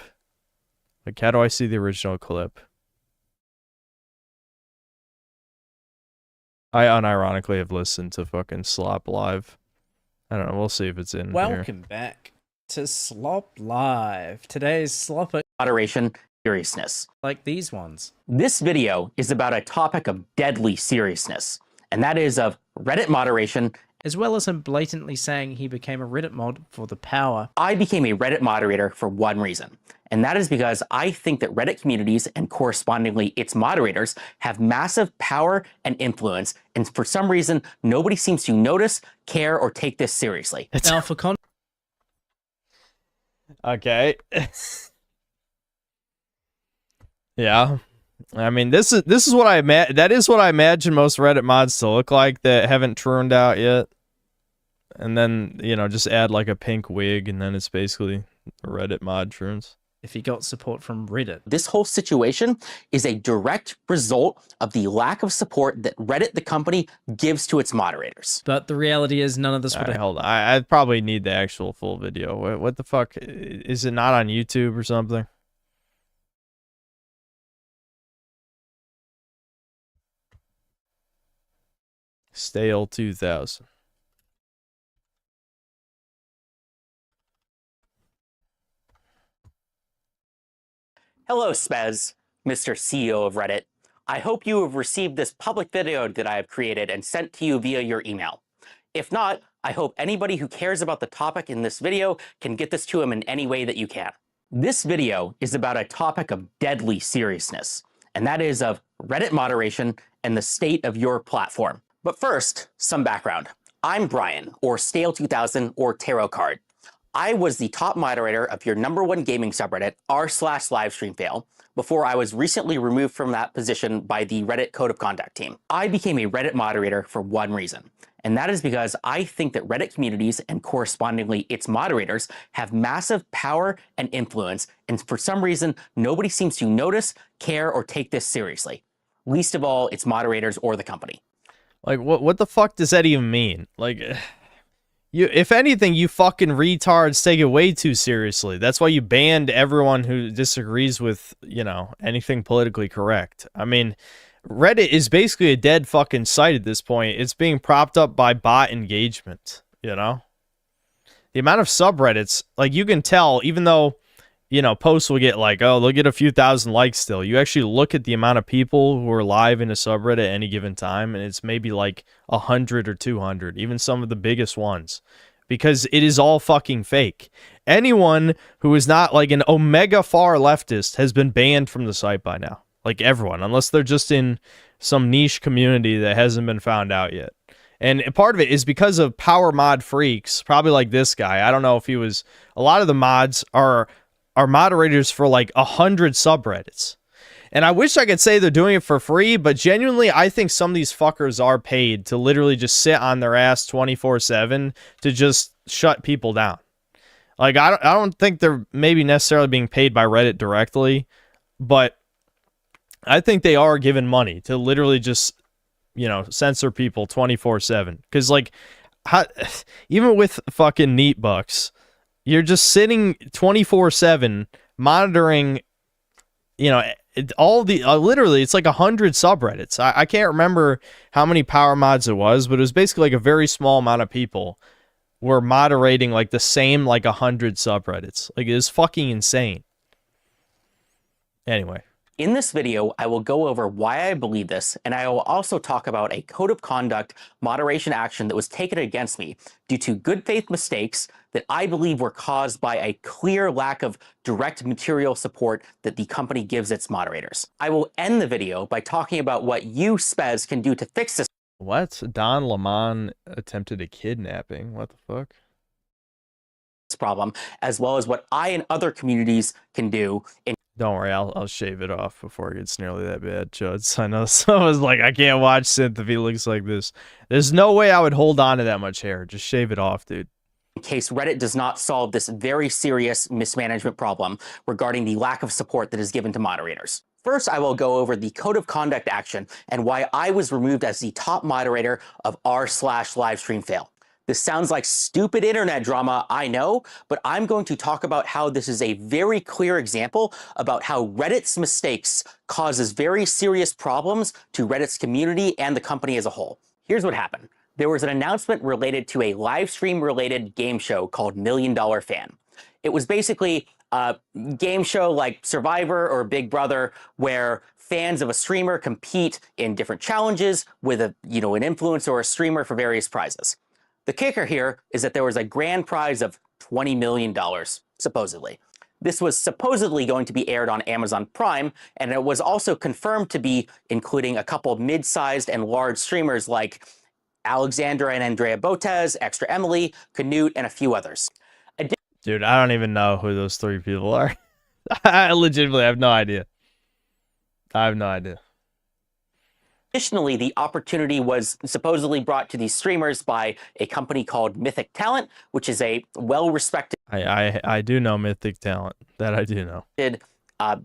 Like, how do I see the original clip? I unironically have listened to fucking Slop Live. I don't know. We'll see if it's in here. Welcome back to Slop Live. Today's Slop Moderation, seriousness. Like these ones. This video is about a topic of deadly seriousness, and that is of Reddit moderation. As well as him blatantly saying he became a Reddit mod for the power. I became a Reddit moderator for one reason, and that is because I think that Reddit communities and correspondingly its moderators have massive power and influence, and for some reason, nobody seems to notice, care, or take this seriously. Now for Okay. Yeah. I mean, this is what that is what I imagine most Reddit mods to look like that haven't turned out yet. And then, you know, just add like a pink wig and then it's basically a Reddit mod turns. if he got support from Reddit. This whole situation is a direct result of the lack of support that Reddit, the company, gives to its moderators. But the reality is none of this would Alright, hold on. I probably need the actual full video. What the fuck? Is it not on YouTube or something? Stale 2000. Hello, Spez, Mr. CEO of Reddit. I hope you have received this public video that I have created and sent to you via your email. If not, I hope anybody who cares about the topic in this video can get this to him in any way that you can. This video is about a topic of deadly seriousness, and that is of Reddit moderation and the state of your platform. But first, some background. I'm Brian, or Stale2000, or Tarot Card. I was the top moderator of your #1 gaming subreddit, r/livestreamfail, before I was recently removed from that position by the Reddit Code of Conduct team. I became a Reddit moderator for one reason, and that is because I think that Reddit communities and correspondingly its moderators have massive power and influence, and for some reason, nobody seems to notice, care, or take this seriously. Least of all, its moderators or the company. Like, what the fuck does that even mean? Like, you, if anything, you fucking retards take it way too seriously. That's why you banned everyone who disagrees with, you know, anything politically correct. I mean, Reddit is basically a dead fucking site at this point. It's being propped up by bot engagement, you know? The amount of subreddits, like, you can tell, even though, you know, posts will get like, oh, they'll get a few thousand likes still. You actually look at the amount of people who are live in a subreddit at any given time, and it's maybe like 100 or 200, even some of the biggest ones, because it is all fucking fake. Anyone who is not like an omega far leftist has been banned from the site by now. Like everyone, unless they're just in some niche community that hasn't been found out yet. And part of it is because of power mod freaks, probably like this guy. I don't know if he was, a lot of the mods are moderators for like 100 subreddits. And I wish I could say they're doing it for free, but genuinely, I think some of these fuckers are paid to literally just sit on their ass 24/7 to just shut people down. Like, I don't think they're maybe necessarily being paid by Reddit directly, but I think they are given money to literally just, you know, censor people 24/7. Because, like, even with fucking neat bucks, you're just sitting 24/7 monitoring, you know, all the literally it's like 100 subreddits. I can't remember how many power mods it was, but it was basically like a very small amount of people were moderating like the same like 100 subreddits. Like, it is fucking insane. Anyway. In this video, I will go over why I believe this, and I will also talk about a code of conduct moderation action that was taken against me due to good faith mistakes that I believe were caused by a clear lack of direct material support that the company gives its moderators. I will end the video by talking about what you, Spez, can do to fix this. What? Don Lemon attempted a kidnapping? What the fuck? Problem, as well as what I and other communities can do in. Don't worry, I'll shave it off before it gets nearly that bad, Chuds. I know someone's like, I can't watch Synth if he looks like this. There's no way I would hold on to that much hair. Just shave it off, dude. In case Reddit does not solve this very serious mismanagement problem regarding the lack of support that is given to moderators. First, I will go over the code of conduct action and why I was removed as the top moderator of r/livestreamfail. This sounds like stupid internet drama, I know, but I'm going to talk about how this is a very clear example about how Reddit's mistakes causes very serious problems to Reddit's community and the company as a whole. Here's what happened. There was an announcement related to a live stream related game show called $1 Million Fan. It was basically a game show like Survivor or Big Brother where fans of a streamer compete in different challenges with an influencer or a streamer for various prizes. The kicker here is that there was a grand prize of $20 million, supposedly. This was supposedly going to be aired on Amazon Prime, and it was also confirmed to be including a couple of mid-sized and large streamers like Alexandra and Andrea Botez, Extra Emily, Canute, and a few others. Dude, I don't even know who those three people are. I legitimately have no idea. I have no idea. Additionally, the opportunity was supposedly brought to these streamers by a company called Mythic Talent, which is a well-respected I do know Mythic Talent. That I do know.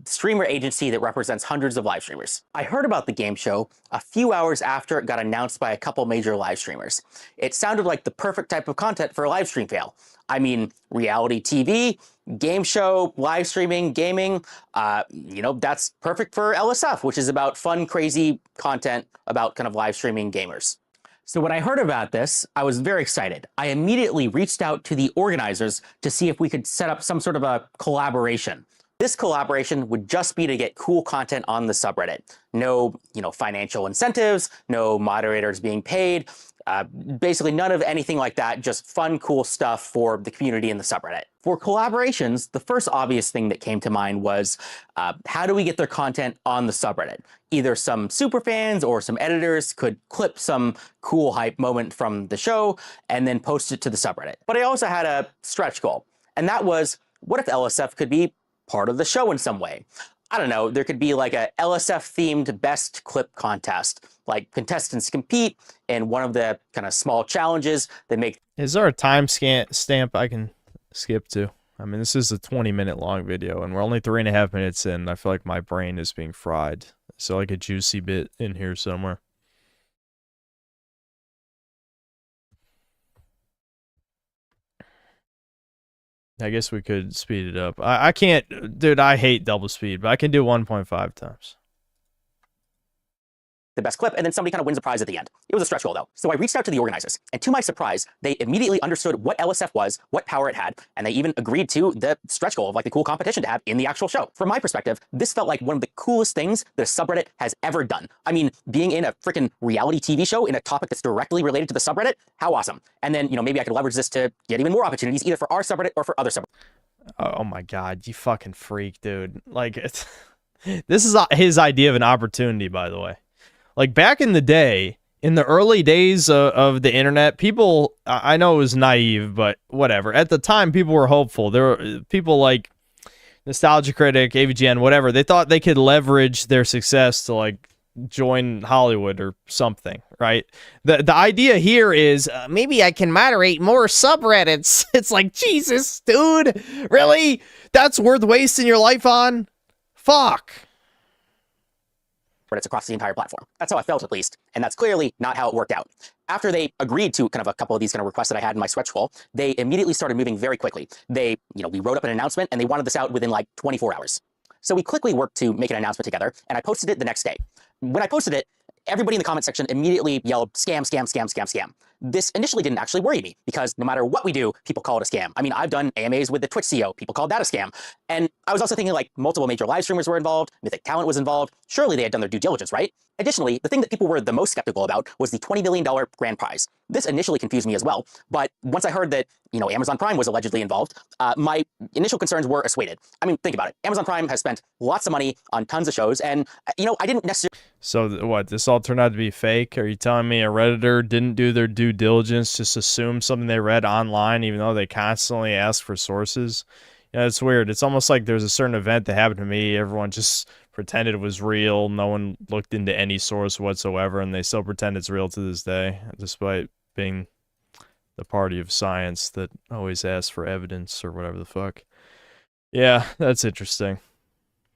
Streamer agency that represents hundreds of live streamers. I heard about the game show a few hours after it got announced by a couple major live streamers. It sounded like the perfect type of content for a live stream fail. I mean, reality TV, game show, live streaming, gaming, you know, that's perfect for LSF, which is about fun, crazy content about kind of live streaming gamers. So when I heard about this, I was very excited. I immediately reached out to the organizers to see if we could set up some sort of a collaboration. This collaboration would just be to get cool content on the subreddit. No, you know, financial incentives, no moderators being paid, basically none of anything like that, just fun, cool stuff for the community in the subreddit. For collaborations, the first obvious thing that came to mind was how do we get their content on the subreddit? Either some superfans or some editors could clip some cool hype moment from the show and then post it to the subreddit. But I also had a stretch goal, and that was, what if LSF could be part of the show in some way? I don't know, there could be like a LSF themed best clip contest, like contestants compete in one of the kind of small challenges that make. Is there a time stamp I can skip to? I mean, this is a 20-minute long video and we're only 3.5 minutes in. I feel like my brain is being fried. So like a juicy bit in here somewhere. I guess we could speed it up. I can't, dude, I hate double speed, but I can do 1.5 times. The best clip, and then somebody kind of wins a prize at the end. It was a stretch goal, though. So I reached out to the organizers, and to my surprise, they immediately understood what LSF was, what power it had, and they even agreed to the stretch goal of like the cool competition to have in the actual show. From my perspective, this felt like one of the coolest things that a subreddit has ever done. I mean, being in a freaking reality TV show in a topic that's directly related to the subreddit, how awesome. And then, you know, maybe I could leverage this to get even more opportunities, either for our subreddit or for other subreddits. Oh my God, you fucking freak, dude. Like, it's, this is his idea of an opportunity, by the way. Like back in the day, in the early days of the internet, people, I know it was naive, but whatever. At the time, people were hopeful. There were people like Nostalgia Critic, AVGN, whatever. They thought they could leverage their success to like join Hollywood or something, right? The idea here is maybe I can moderate more subreddits. It's like, Jesus, dude, really? That's worth wasting your life on? Fuck. It's across the entire platform. That's how I felt, at least, and that's clearly not how it worked out. After they agreed to kind of a couple of these kind of requests that I had in my stretch goal, they immediately started moving very quickly. They, you know, we wrote up an announcement and they wanted this out within like 24 hours. So we quickly worked to make an announcement together, and I posted it the next day. When I posted it, everybody in the comment section immediately yelled, scam, scam, scam, scam, scam. This initially didn't actually worry me because no matter what we do, people call it a scam. I mean, I've done AMAs with the Twitch CEO. People called that a scam. And I was also thinking like multiple major live streamers were involved. Mythic Talent was involved. Surely they had done their due diligence, right? Additionally, the thing that people were the most skeptical about was the $20 million grand prize. This initially confused me as well. But once I heard that, you know, Amazon Prime was allegedly involved, my initial concerns were assuaded. I mean, think about it. Amazon Prime has spent lots of money on tons of shows. And, you know, I didn't necessarily... So what, this all turned out to be fake? Are you telling me a Redditor didn't do their due diligence, just assume something they read online, even though they constantly ask for sources? Yeah, it's weird. It's almost like there's a certain event that happened to me. Everyone just pretended it was real. No one looked into any source whatsoever, and they still pretend it's real to this day, despite being the party of science that always asks for evidence or whatever the fuck. Yeah, that's interesting.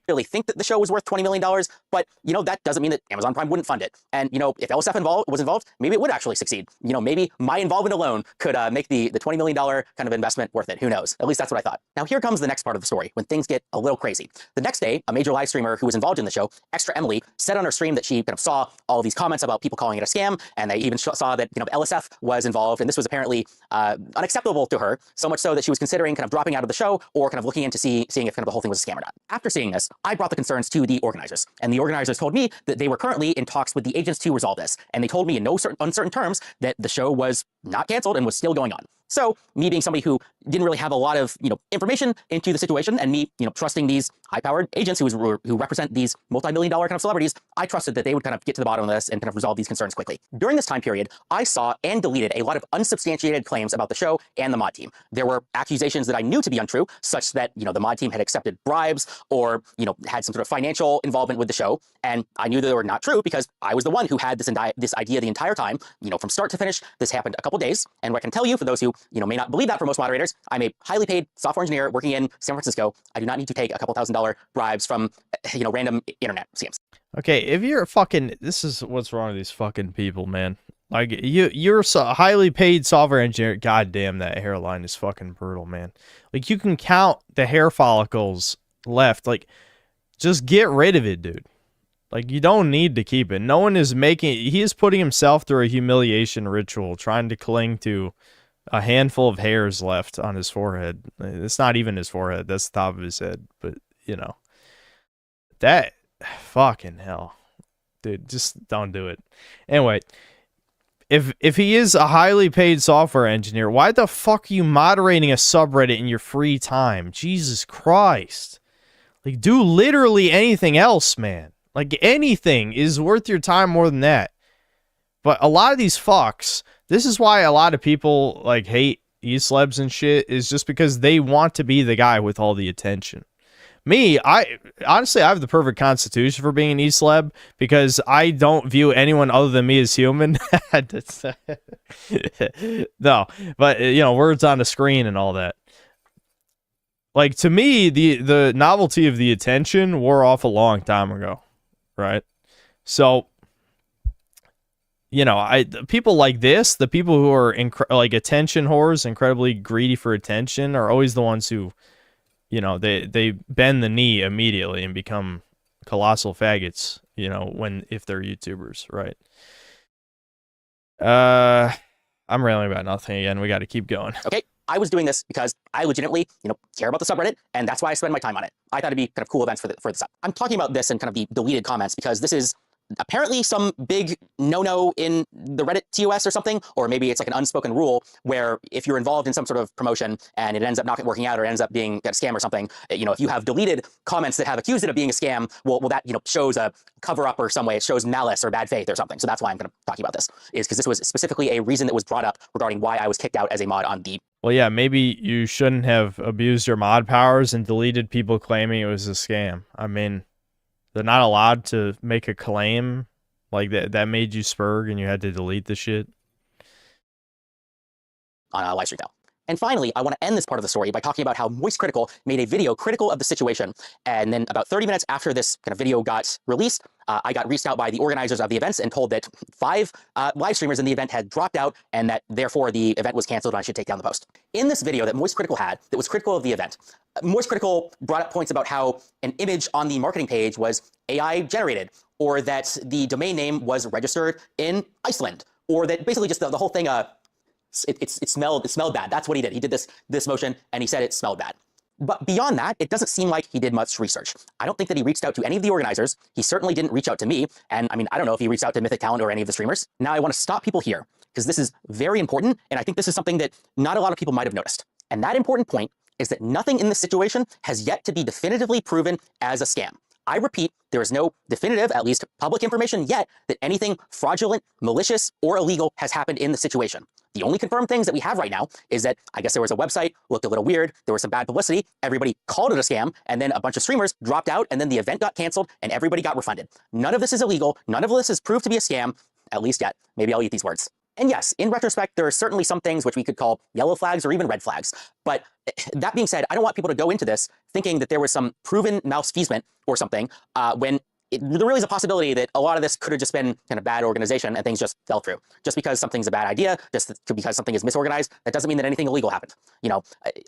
Really think that the show was worth $20 million, but, you know, that doesn't mean that Amazon Prime wouldn't fund it. And, you know, if LSF was involved, maybe it would actually succeed. You know, maybe my involvement alone could make the $20 million kind of investment worth it. Who knows? At least that's what I thought. Now, here comes the next part of the story, when things get a little crazy. The next day, a major live streamer who was involved in the show, Extra Emily, said on her stream that she kind of saw all these comments about people calling it a scam, and they even saw that, you know, LSF was involved, and this was apparently unacceptable to her, so much so that she was considering kind of dropping out of the show or kind of looking into seeing if kind of the whole thing was a scam or not. After seeing this, I brought the concerns to the organizers, and the organizers told me that they were currently in talks with the agents to resolve this, and they told me in no uncertain terms that the show was not canceled and was still going on. So me being somebody who didn't really have a lot of, information into the situation, and me, trusting these high-powered agents who represent these multi-million-dollar kind of celebrities, I trusted that they would kind of get to the bottom of this and kind of resolve these concerns quickly. During this time period, I saw and deleted a lot of unsubstantiated claims about the show and the mod team. There were accusations that I knew to be untrue, such that, the mod team had accepted bribes or, had some sort of financial involvement with the show. And I knew that they were not true because I was the one who had this idea the entire time, from start to finish. This happened a couple days. And what I can tell you, for those who, may not believe that for most moderators, I'm a highly paid software engineer working in San Francisco. I do not need to take a couple $1,000 bribes from, random internet scams. Okay, if you're this is what's wrong with these fucking people, man. Like, you're a highly paid software engineer. God damn, that hairline is fucking brutal, man. Like, you can count the hair follicles left. Like, just get rid of it, dude. Like, you don't need to keep it. No one is he is putting himself through a humiliation ritual, trying to cling to a handful of hairs left on his forehead. It's not even his forehead. That's the top of his head. But, that, fucking hell. Dude, just don't do it. Anyway, if he is a highly paid software engineer, why the fuck are you moderating a subreddit in your free time? Jesus Christ. Like, do literally anything else, man. Like, anything is worth your time more than that. But a lot of these fucks, this is why a lot of people, like, hate e-celebs and shit, is just because they want to be the guy with all the attention. Me, honestly, I have the perfect constitution for being an e-celeb because I don't view anyone other than me as human. No, but, words on the screen and all that. Like, to me, the novelty of the attention wore off a long time ago, right? So, people like this, the people who are like attention whores, incredibly greedy for attention, are always the ones who, they bend the knee immediately and become colossal faggots, if they're YouTubers, right? I'm railing about nothing again. We got to keep going. Okay. I was doing this because I legitimately, care about the subreddit, and that's why I spend my time on it. I thought it'd be kind of cool events for the sub. I'm talking about this in kind of the deleted comments because this is apparently some big no-no in the Reddit TOS or something, or maybe it's like an unspoken rule where if you're involved in some sort of promotion and it ends up not working out or ends up being a scam or something, if you have deleted comments that have accused it of being a scam, well that, shows a cover-up or some way. It shows malice or bad faith or something. So that's why I'm going to talk about this, is because this was specifically a reason that was brought up regarding why I was kicked out as a mod on the... Well, yeah, maybe you shouldn't have abused your mod powers and deleted people claiming it was a scam. I mean, they're not allowed to make a claim like that made you spurg and you had to delete the shit on a live stream now. And finally, I want to end this part of the story by talking about how Moist Critical made a video critical of the situation. And then about 30 minutes after this kind of video got released, I got reached out by the organizers of the events and told that 5 live streamers in the event had dropped out and that therefore the event was canceled and I should take down the post. In this video that Moist Critical had that was critical of the event, Moist Critical brought up points about how an image on the marketing page was AI generated, or that the domain name was registered in Iceland, or that basically just the whole thing, it smelled bad. That's what he did. He did this motion and he said it smelled bad. But beyond that, it doesn't seem like he did much research. I don't think that he reached out to any of the organizers. He certainly didn't reach out to me. And I mean, I don't know if he reached out to Mythic Talent or any of the streamers. Now I want to stop people here because this is very important. And I think this is something that not a lot of people might have noticed. And that important point is that nothing in this situation has yet to be definitively proven as a scam. I repeat, there is no definitive, at least public information yet, that anything fraudulent, malicious, or illegal has happened in the situation. The only confirmed things that we have right now is that I guess there was a website, looked a little weird, there was some bad publicity, everybody called it a scam, and then a bunch of streamers dropped out, and then the event got canceled, and everybody got refunded. None of this is illegal. None of this is proved to be a scam, at least yet. Maybe I'll eat these words. And yes, in retrospect, there are certainly some things which we could call yellow flags or even red flags. But that being said, I don't want people to go into this thinking that there was some proven malfeasance or something when there really is a possibility that a lot of this could have just been kind of bad organization and things just fell through. Just because something's a bad idea, just because something is misorganized, that doesn't mean that anything illegal happened.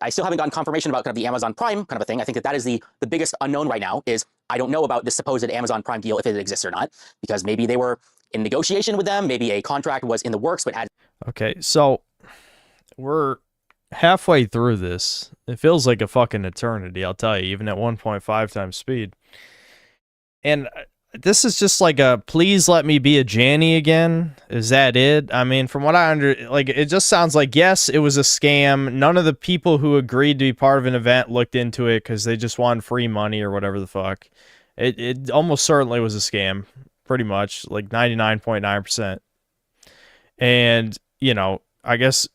I still haven't gotten confirmation about kind of the Amazon Prime kind of a thing. I think that is the biggest unknown right now is I don't know about this supposed Amazon Prime deal, if it exists or not, because maybe they were in negotiation with them, maybe a contract was in the works, but had... Okay, so we're halfway through this. It feels like a fucking eternity, I'll tell you, even at 1.5 times speed. And this is just like a please let me be a Janny again. Is that it? I mean, from what I it just sounds like, yes, it was a scam. None of the people who agreed to be part of an event looked into it because they just wanted free money or whatever the fuck. It almost certainly was a scam, pretty much, like 99.9%. And, you know, I guess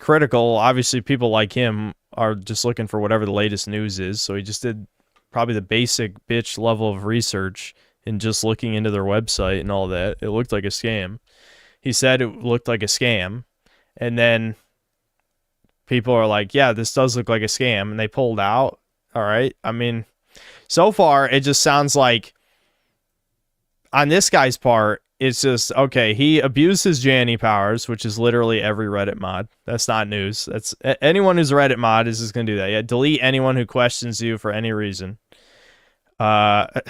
Critical, obviously people like him are just looking for whatever the latest news is, so he just did probably the basic bitch level of research in just looking into their website and all that. It looked like a scam. He said it looked like a scam, and then people are like, yeah, this does look like a scam, and they pulled out. All right. I mean, so far it just sounds like on this guy's part, it's just, okay, he abused his Janny powers, which is literally every Reddit mod. That's not news. That's anyone who's a Reddit mod is just going to do that. Yeah, delete anyone who questions you for any reason. And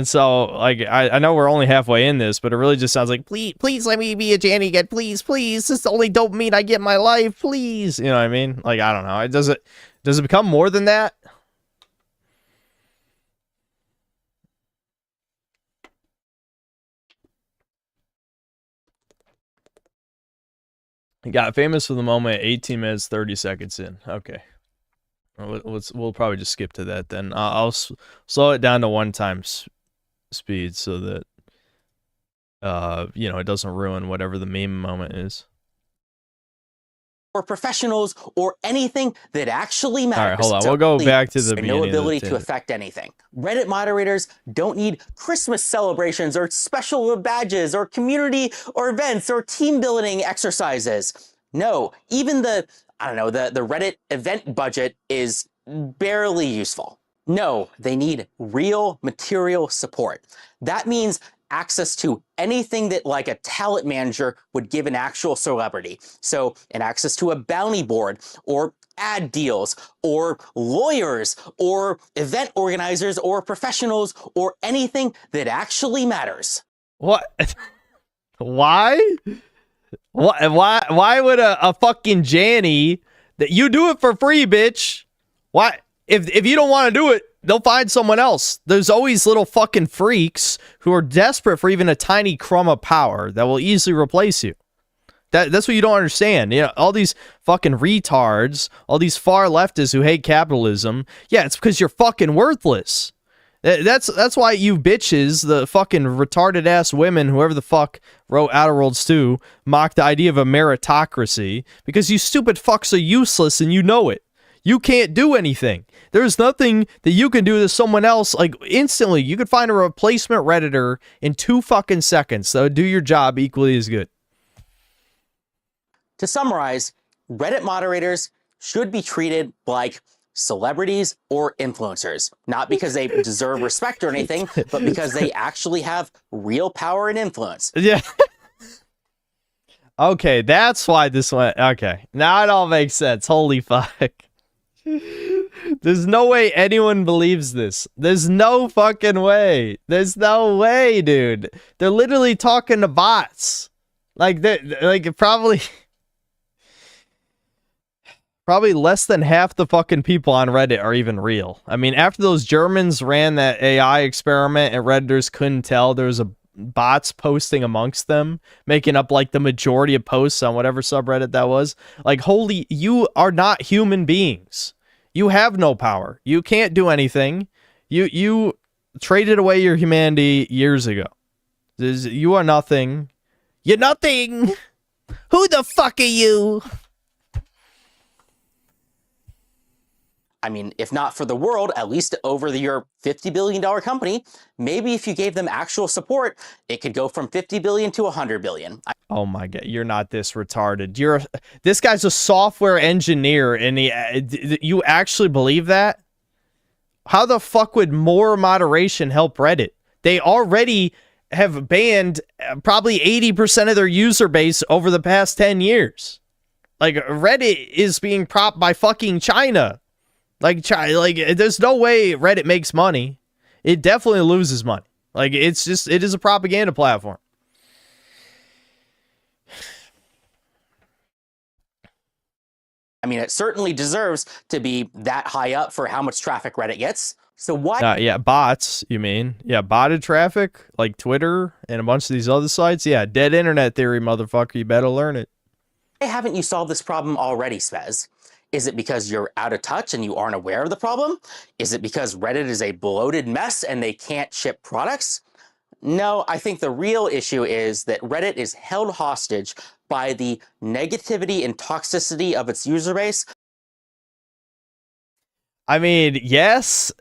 so, like, I know we're only halfway in this, but it really just sounds like, please let me be a Janny again. Please. This is the only dopamine I get in my life. Please. You know what I mean? Like, I don't know. Does it become more than that? He got famous for the moment 18 minutes 30 seconds in. Okay. We'll probably just skip to that then. I'll slow it down to 1 times speed so that you know, it doesn't ruin whatever the meme moment is. Or professionals or anything that actually matters. All right, hold on. We'll go back to the beginning. No ability to affect anything. Reddit moderators don't need Christmas celebrations or special badges or community or events or team building exercises. No, even the Reddit event budget is barely useful. No, they need real material support. That means access to anything that like a talent manager would give an actual celebrity. So an access to a bounty board or ad deals or lawyers or event organizers or professionals or anything that actually matters. What? Why? Why would a fucking Janny that you do it for free, bitch? Why? If you don't want to do it, they'll find someone else. There's always little fucking freaks who are desperate for even a tiny crumb of power that will easily replace you. That's what you don't understand. You know, all these fucking retards, all these far leftists who hate capitalism. Yeah, it's because you're fucking worthless. That's why you bitches, the fucking retarded ass women, whoever the fuck wrote Outer Worlds 2, mocked the idea of a meritocracy, because you stupid fucks are useless and you know it. You can't do anything. There's nothing that you can do to someone else. Like, instantly, you could find a replacement Redditor in 2 fucking seconds that would do your job equally as good. To summarize, Reddit moderators should be treated like celebrities or influencers, not because they deserve respect or anything, but because they actually have real power and influence. Yeah. Okay, that's why this went. Okay, now it all makes sense. Holy fuck. There's no way anyone believes this. There's no fucking way. There's no way, dude. They're literally talking to bots. Like probably less than half the fucking people on Reddit are even real. I mean, after those Germans ran that AI experiment and Redditors couldn't tell there was bots posting amongst them, making up like the majority of posts on whatever subreddit that was. Like, holy, you are not human beings. You have no power. You can't do anything. You traded away your humanity years ago. You are nothing. You're nothing. Who the fuck are you? I mean, if not for the world, at least over your $50 billion company, maybe if you gave them actual support, it could go from 50 billion to 100 billion. Oh my God, you're not this retarded. This guy's a software engineer, and you actually believe that? How the fuck would more moderation help Reddit? They already have banned probably 80% of their user base over the past 10 years. Like, Reddit is being propped by fucking China. Like, there's no way Reddit makes money. It definitely loses money. Like, it is a propaganda platform. I mean, it certainly deserves to be that high up for how much traffic Reddit gets. So why? Yeah, bots, you mean? Yeah, botted traffic, like Twitter and a bunch of these other sites. Yeah, dead internet theory, motherfucker. You better learn it. Why haven't you solved this problem already, Spez? Is it because you're out of touch and you aren't aware of the problem? Is it because Reddit is a bloated mess and they can't ship products? No, I think the real issue is that Reddit is held hostage by the negativity and toxicity of its user base. I mean, yes,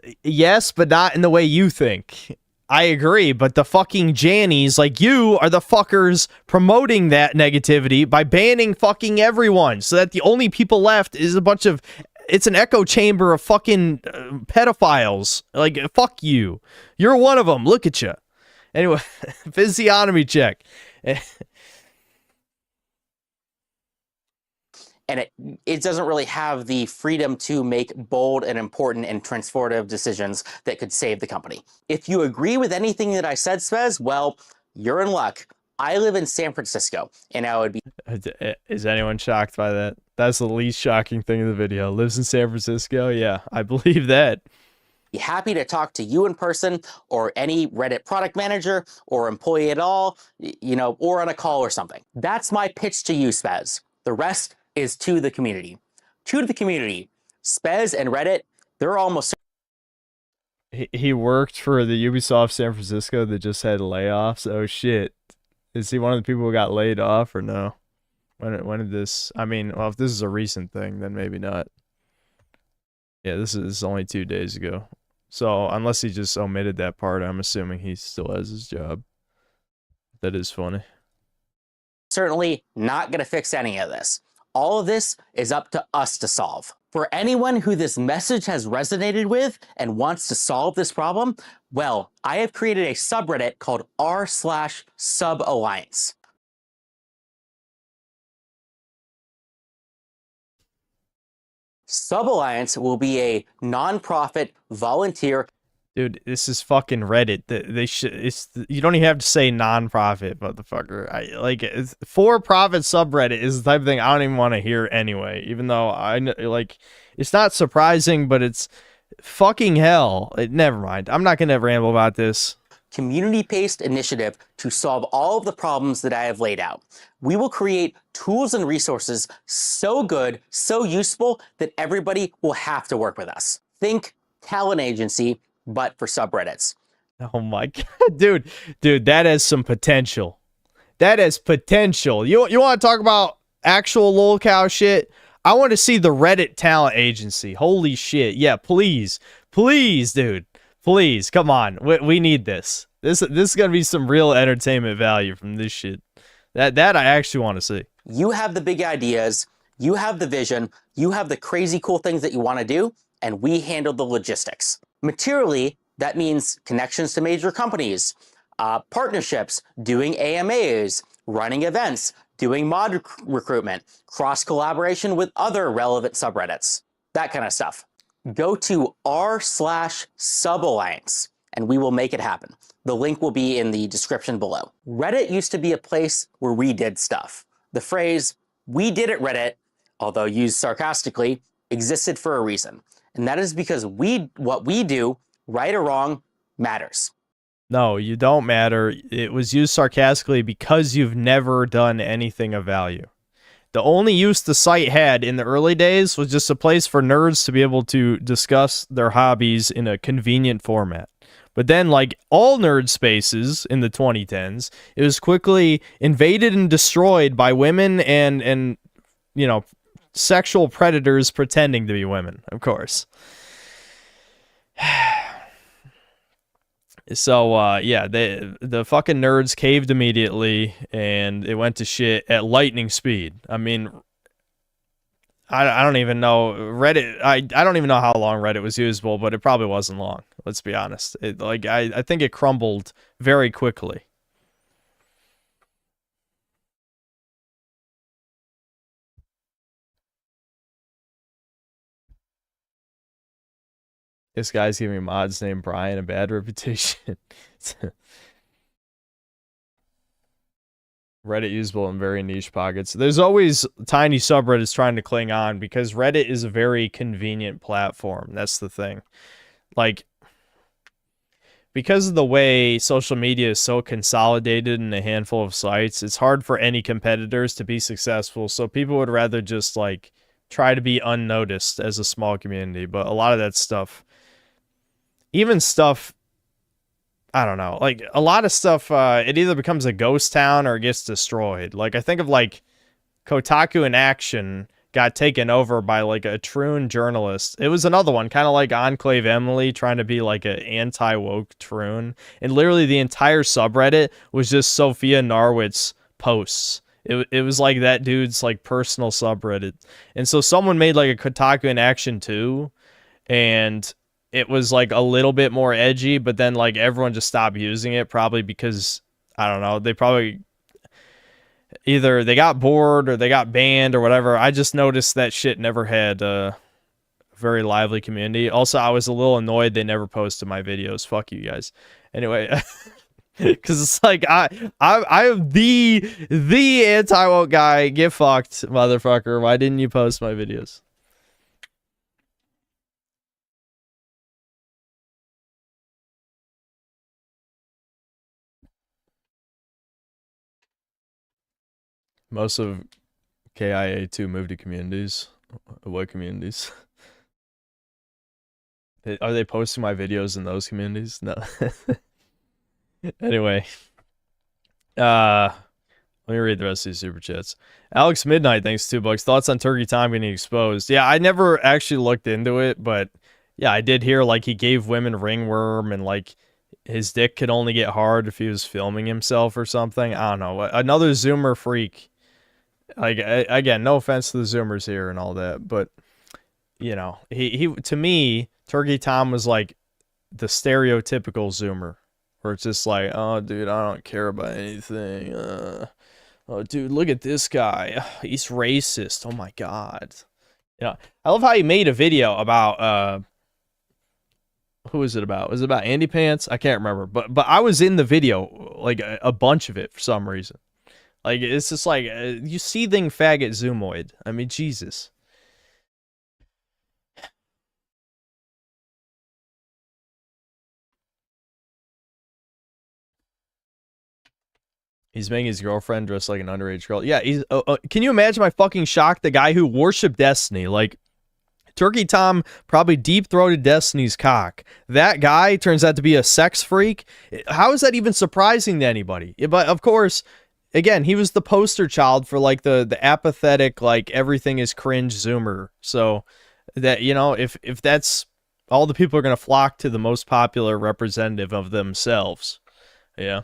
but not in the way you think. I agree, but the fucking Jannies like you are the fuckers promoting that negativity by banning fucking everyone so that the only people left is a bunch of, it's an echo chamber of fucking pedophiles. Like, fuck you. You're one of them. Look at you. Anyway, physiognomy check. And it doesn't really have the freedom to make bold and important and transformative decisions that could save the company. If you agree with anything that I said, Spez, well, you're in luck. I live in San Francisco, and I would be... Is anyone shocked by that? That's the least shocking thing in the video. Lives in San Francisco? Yeah, I believe that. Happy to talk to you in person or any Reddit product manager or employee at all, you know, or on a call or something. That's my pitch to you, Spez. The rest is to the community. To the community. Spez and Reddit, they're almost... He worked for the Ubisoft San Francisco that just had layoffs. Oh shit. Is he one of the people who got laid off or no? When did this... I mean, well, if this is a recent thing, then maybe not. Yeah, this is only 2 days ago. So, unless he just omitted that part, I'm assuming he still has his job. That is funny. Certainly not going to fix any of this. All of this is up to us to solve. For anyone who this message has resonated with and wants to solve this problem, well, I have created a subreddit called r/SubAlliance. SubAlliance will be a non-profit volunteer. Dude, this is fucking Reddit. They should. You don't even have to say non-profit, motherfucker. I like for-profit subreddit is the type of thing I don't even want to hear anyway. Even though I like, it's not surprising, but it's fucking hell. Never mind. I'm not gonna ramble about this. Community-based initiative to solve all of the problems that I have laid out. We will create tools and resources so good, so useful that everybody will have to work with us. Think talent agency, but for subreddits. Oh my god, dude, that has some potential. That has potential. You want to talk about actual lolcow shit? I want to see the Reddit talent agency. Holy shit, yeah, please, dude, please, come on, we need this. This is gonna be some real entertainment value from this shit. That I actually want to see. You have the big ideas, you have the vision, you have the crazy cool things that you want to do, and we handle the logistics. Materially, that means connections to major companies, partnerships, doing AMAs, running events, doing mod recruitment, cross-collaboration with other relevant subreddits, that kind of stuff. Go to r/SubAlliance and we will make it happen. The link will be in the description below. Reddit used to be a place where we did stuff. The phrase, "we did it Reddit," although used sarcastically, existed for a reason. And that is because what we do, right or wrong, matters. No, you don't matter. It was used sarcastically because you've never done anything of value. The only use the site had in the early days was just a place for nerds to be able to discuss their hobbies in a convenient format. But then, like all nerd spaces in the 2010s, it was quickly invaded and destroyed by women and you know, sexual predators pretending to be women, of course. So, yeah, the fucking nerds caved immediately, and it went to shit at lightning speed. I mean, I don't even know Reddit. I don't even know how long Reddit was usable, but it probably wasn't long. Let's be honest. I think it crumbled very quickly. This guy's giving mods named Brian a bad reputation. Reddit usable in very niche pockets. There's always tiny subreddits trying to cling on because Reddit is a very convenient platform. That's the thing. Like, because of the way social media is so consolidated in a handful of sites, it's hard for any competitors to be successful. So people would rather just like try to be unnoticed as a small community. But a lot of that stuff, even stuff, I don't know, like a lot of stuff, it either becomes a ghost town or it gets destroyed. Like I think of like Kotaku in Action got taken over by like a Troon journalist. It was another one, kind of like Enclave Emily trying to be like an anti-woke Troon. And literally the entire subreddit was just Sophia Narwitz posts. It was like that dude's like personal subreddit. And so someone made like a Kotaku in Action too. And it was like a little bit more edgy, but then like everyone just stopped using it probably because, I don't know, they probably either they got bored or they got banned or whatever. I just noticed that shit never had a very lively community. Also, I was a little annoyed they never posted my videos. Fuck you guys. Anyway, because it's like I am the anti-woke guy. Get fucked, motherfucker. Why didn't you post my videos? Most of KIA2 moved to communities. What communities? Are they posting my videos in those communities? No. Anyway. Let me read the rest of these super chats. Alex Midnight, thanks $2. Thoughts on Turkey Tom getting exposed? Yeah, I never actually looked into it, but yeah, I did hear like he gave women ringworm and like his dick could only get hard if he was filming himself or something. I don't know. Another Zoomer freak. Like, again, no offense to the Zoomers here and all that, but you know, he to me, Turkey Tom was like the stereotypical Zoomer, where it's just like, oh, dude, I don't care about anything. Oh, dude, look at this guy. He's racist. Oh my god. Yeah, I love how he made a video about who was it about? Was it about Andy Pants? I can't remember, but I was in the video, like a bunch of it for some reason. Like, it's just like, you seething faggot Zoomoid. I mean, Jesus. He's making his girlfriend dress like an underage girl. Yeah, he's. Can you imagine my fucking shock? The guy who worshipped Destiny, like, Turkey Tom probably deep-throated Destiny's cock. That guy turns out to be a sex freak. How is that even surprising to anybody? But, of course, again, he was the poster child for like the apathetic, like everything is cringe Zoomer. So that, you know, if that's all the people are going to flock to the most popular representative of themselves. Yeah.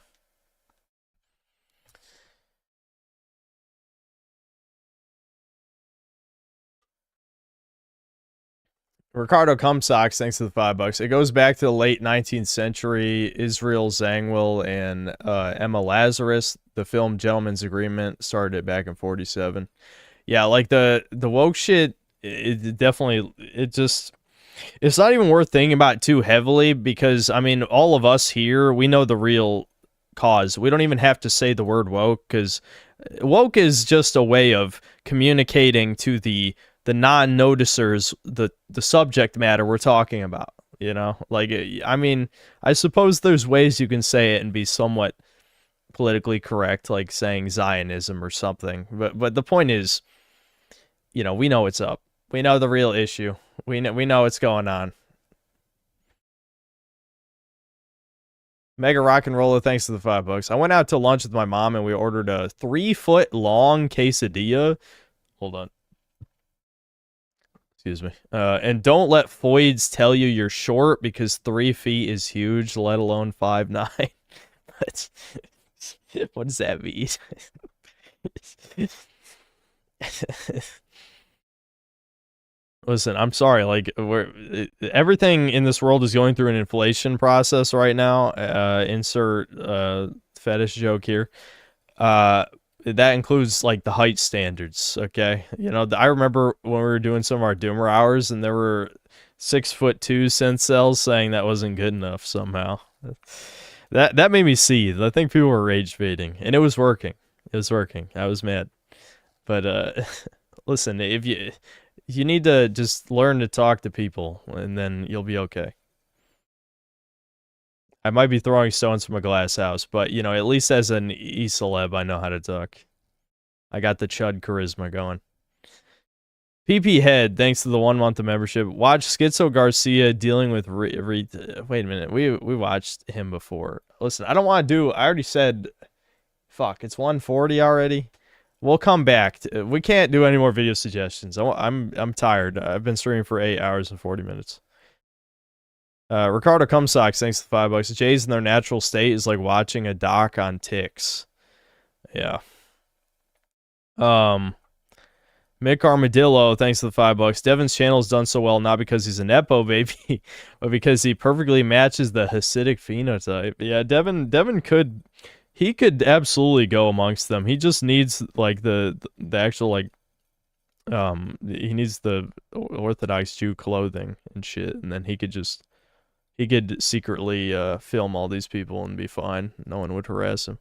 Ricardo Cumsocks, thanks to the $5. It goes back to the late 19th century. Israel Zangwill and Emma Lazarus. The film Gentleman's Agreement started it back in 1947. Yeah, like the woke shit, it definitely, it's not even worth thinking about too heavily because, I mean, all of us here, we know the real cause. We don't even have to say the word woke because woke is just a way of communicating to the non-noticers the subject matter we're talking about, you know? Like, I mean, I suppose there's ways you can say it and be somewhat politically correct, like saying Zionism or something, but the point is, you know, we know what's up. We know the real issue. We know what's going on. Mega Rock and Roller, thanks to the $5. I went out to lunch with my mom and we ordered a 3-foot-long quesadilla. Hold on. Excuse me. And don't let Foids tell you you're short because 3 feet is huge, let alone 5'9". What does that mean? Listen, I'm sorry. Like, everything in this world is going through an inflation process right now. Insert fetish joke here. That includes like the height standards. Okay, you know, I remember when we were doing some of our Doomer hours, and there were 6'2" Sencells saying that wasn't good enough somehow. That made me seethe. I think people were rage baiting, and it was working. It was working. I was mad. But listen, if you need to just learn to talk to people, and then you'll be okay. I might be throwing stones from a glass house, but you know, at least as an e-celeb, I know how to talk. I got the chud charisma going. PP Head, thanks to the 1 month of membership. Watch Schizo Garcia dealing with wait a minute, we watched him before. Listen, I don't want to do. I already said, fuck, it's 1:40 already. We'll come back. We can't do any more video suggestions. I'm tired. I've been streaming for 8 hours and 40 minutes. Ricardo Cumsocks, thanks to $5. Jays in their natural state is like watching a doc on ticks. Yeah. Mick Armadillo, thanks to the $5. Devin's channel has done so well not because he's a nepo baby, but because he perfectly matches the Hasidic phenotype. Yeah, Devin could absolutely go amongst them. He just needs like the actual like he needs the Orthodox Jew clothing and shit, and then he could secretly film all these people and be fine. No one would harass him.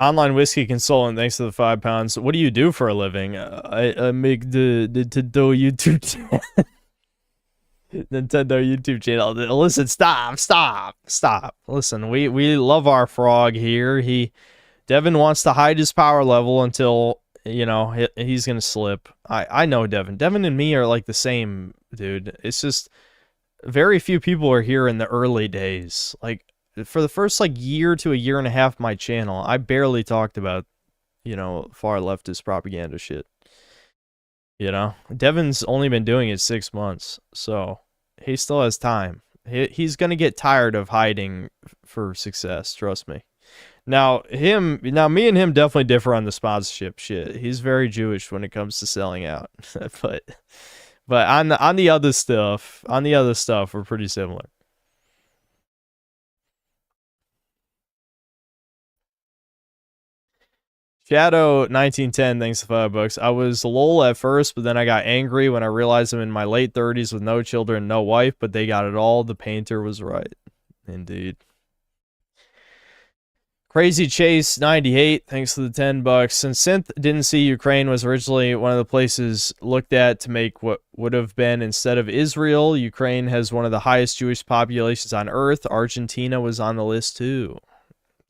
Online whiskey consultant, thanks to the £5. What do you do for a living? I make the Nintendo YouTube channel. Nintendo YouTube channel. Listen, stop. Listen, we love our frog here. Devin wants to hide his power level until, you know, he's gonna slip. I know Devin. Devin and me are like the same, dude. It's just very few people are here in the early days. Like, for the first like year to a year and a half of my channel, I barely talked about, you know, far leftist propaganda shit. You know, Devin's only been doing it 6 months, so he still has time. He's gonna get tired of hiding for success, trust me. Now me and him definitely differ on the sponsorship shit. He's very Jewish when it comes to selling out, but on the other stuff, we're pretty similar. Shadow 1910, thanks to $5. I was lol at first, but then I got angry when I realized I'm in my late 30s with no children, no wife, but they got it all. The painter was right. Indeed. Crazy Chase 98, thanks to the $10. Since Synth didn't see Ukraine was originally one of the places looked at to make what would have been instead of Israel, Ukraine has one of the highest Jewish populations on earth. Argentina was on the list too.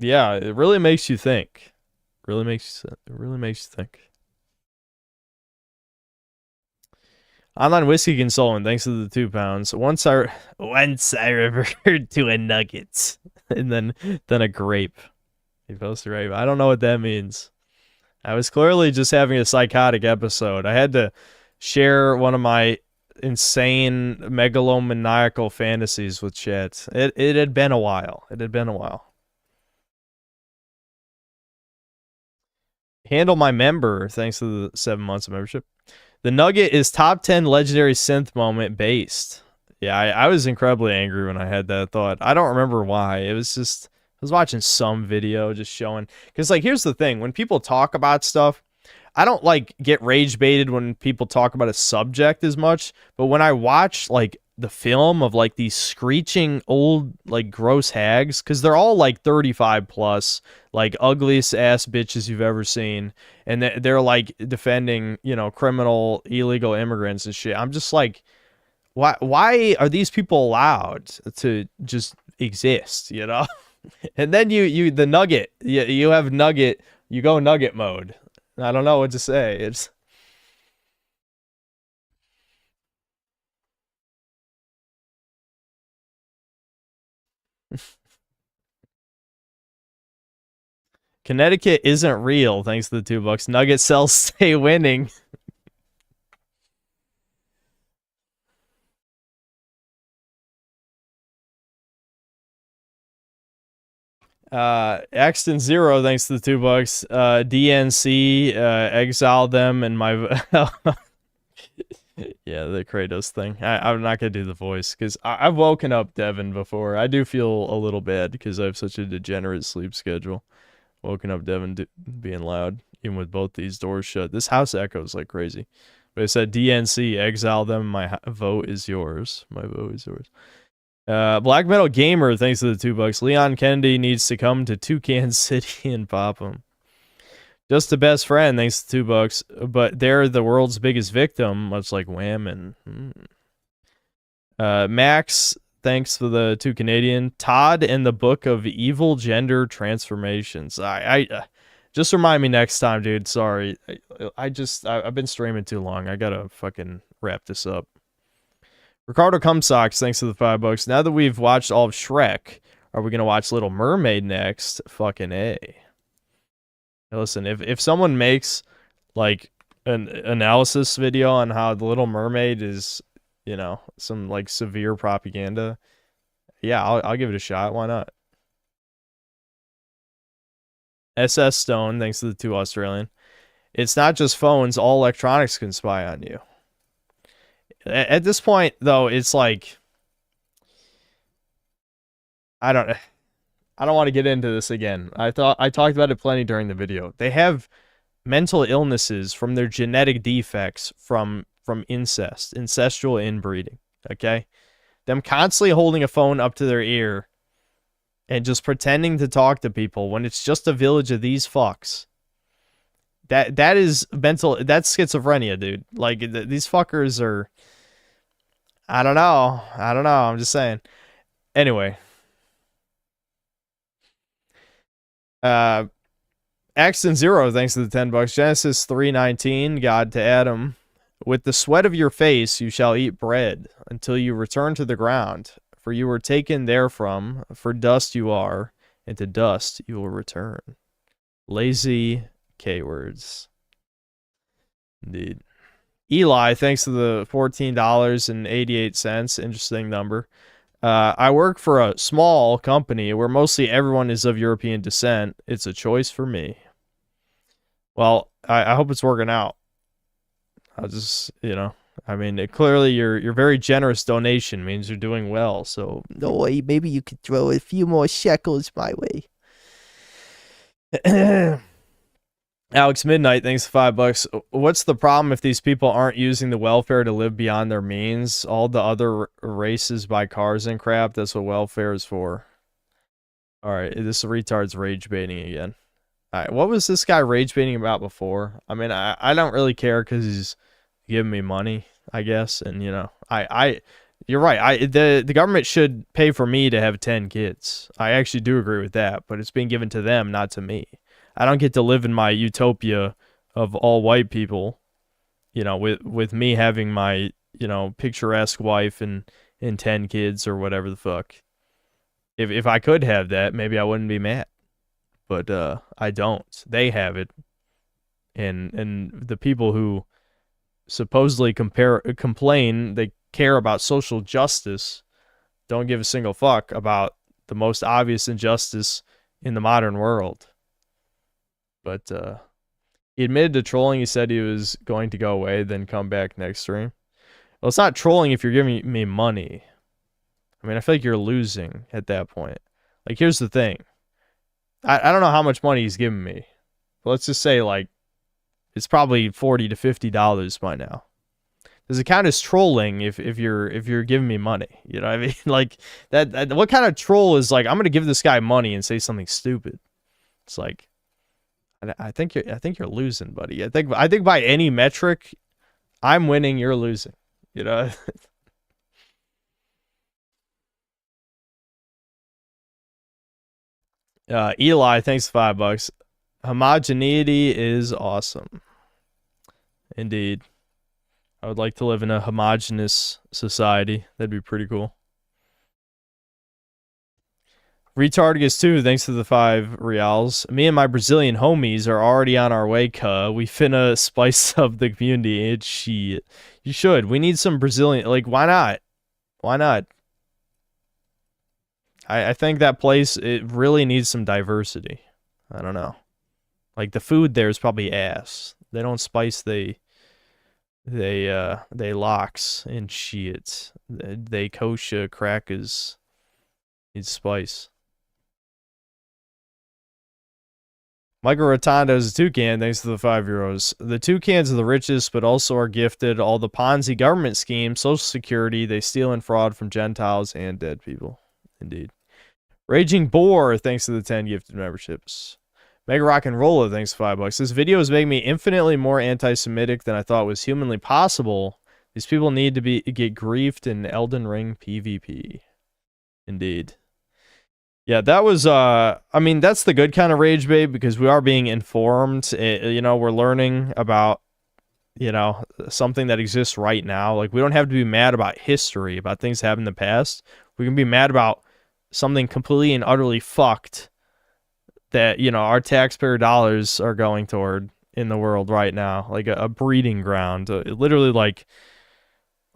Yeah, it really makes you think. It really makes you think. Online whiskey consultant, thanks to the £2. Once I referred to a nugget, and then a grape. He posted grape. I don't know what that means. I was clearly just having a psychotic episode. I had to share one of my insane megalomaniacal fantasies with chat. It had been a while. Handle my member, thanks to the 7 months of membership. The Nugget is top 10 legendary synth moment based. Yeah, I was incredibly angry when I had that thought. I don't remember why. It was just, I was watching some video just showing. Because, like, here's the thing. When people talk about stuff, I don't, like, get rage baited when people talk about a subject as much. But when I watch, like, the film of like these screeching old like gross hags, because they're all like 35 plus, like ugliest ass bitches you've ever seen, and they're like defending, you know, criminal illegal immigrants and shit. I'm just like, why are these people allowed to just exist, you know? And then you the Nugget, you have Nugget, you go Nugget mode. I don't know what to say. It's Connecticut isn't real, thanks to the $2. Nugget cells stay winning. Axton Zero, thanks to the $2. DNC, exile them and my yeah, the Kratos thing. I'm not gonna do the voice because I've woken up Devin before. I do feel a little bad because I have such a degenerate sleep schedule. Woken up Devin being loud, even with both these doors shut. This house echoes like crazy. But it said DNC, exile them. My vote is yours. My vote is yours. Black Metal Gamer, thanks to the $2. Leon Kennedy needs to come to Toucan City and pop him. Just the best friend, thanks to $2. But they're the world's biggest victim, much like Wham and... Max, thanks for the 2 Canadian. Todd and the Book of Evil Gender Transformations. I just remind me next time, dude. Sorry. I've been streaming too long. I gotta fucking wrap this up. Ricardo Cumsocks, thanks to the $5. Now that we've watched all of Shrek, are we gonna watch Little Mermaid next? Fucking A. Now listen, if someone makes like an analysis video on how the Little Mermaid is, you know, some like severe propaganda, yeah, I'll give it a shot. Why not? SS Stone, thanks to the 2 Australian. It's not just phones, all electronics can spy on you. At this point, though, it's like, I don't want to get into this again. I talked about it plenty during the video. They have mental illnesses from their genetic defects from incest, incestual inbreeding, okay? Them constantly holding a phone up to their ear and just pretending to talk to people when it's just a village of these fucks. That is mental, that's schizophrenia, dude. Like, these fuckers are, I don't know, I'm just saying. Anyway. Axton Zero, thanks to the $10. Genesis 3:19, God to Adam. With the sweat of your face you shall eat bread until you return to the ground, for you were taken therefrom, for dust you are, and to dust you will return. Lazy K-words. Indeed. Eli, thanks to the $14.88. Interesting number. I work for a small company where mostly everyone is of European descent. It's a choice for me. Well, I hope it's working out. I'll just, you know, I mean, clearly your very generous donation means you're doing well. So, no way, maybe you could throw a few more shekels my way. Alex Midnight, thanks for $5. What's the problem if these people aren't using the welfare to live beyond their means? All the other races buy cars and crap. That's what welfare is for. All right, this retard's rage baiting again. All right, what was this guy rage baiting about before? I mean, I don't really care because he's giving me money, I guess. And, you know, you're right. The government should pay for me to have 10 kids. I actually do agree with that, but it's being given to them, not to me. I don't get to live in my utopia of all white people, you know, with me having my, you know, picturesque wife and 10 kids or whatever the fuck. If I could have that, maybe I wouldn't be mad. But I don't. They have it. And the people who supposedly complain they care about social justice don't give a single fuck about the most obvious injustice in the modern world. But he admitted to trolling. He said he was going to go away, then come back next stream. Well, it's not trolling if you're giving me money. I mean, I feel like you're losing at that point. Like, here's the thing. I don't know how much money he's giving me. But let's just say, like, it's probably $40 to $50 by now. Does it count as trolling if you're giving me money? You know what I mean? Like, that what kind of troll is like, I'm going to give this guy money and say something stupid? It's like, I think you're losing, buddy. I think by any metric, I'm winning, you're losing. You know. Eli, thanks for $5. Homogeneity is awesome. Indeed. I would like to live in a homogenous society. That'd be pretty cool. Retardigus 2, thanks to the 5 reals. Me and my Brazilian homies are already on our way, cuh. We finna spice up the community. It's shit. You should. We need some Brazilian... Like, why not? Why not? I think that place, it really needs some diversity. I don't know. Like, the food there is probably ass. They don't spice they locks and shit. They kosher crackers. Need spice. Michael Rotondo is a toucan, thanks to the €5. The toucans are the richest, but also are gifted all the Ponzi government schemes, Social Security, they steal and fraud from Gentiles and dead people. Indeed. Raging Boar, thanks to the 10 gifted memberships. Mega Rock and Rolla, thanks to $5. This video is making me infinitely more anti-Semitic than I thought was humanly possible. These people need to get griefed in Elden Ring PvP. Indeed. Yeah, that was, I mean, that's the good kind of rage bait because we are being informed. You know, we're learning about, you know, something that exists right now. Like, we don't have to be mad about history, about things that happened in the past. We can be mad about something completely and utterly fucked that, you know, our taxpayer dollars are going toward in the world right now. Like a breeding ground. Literally, like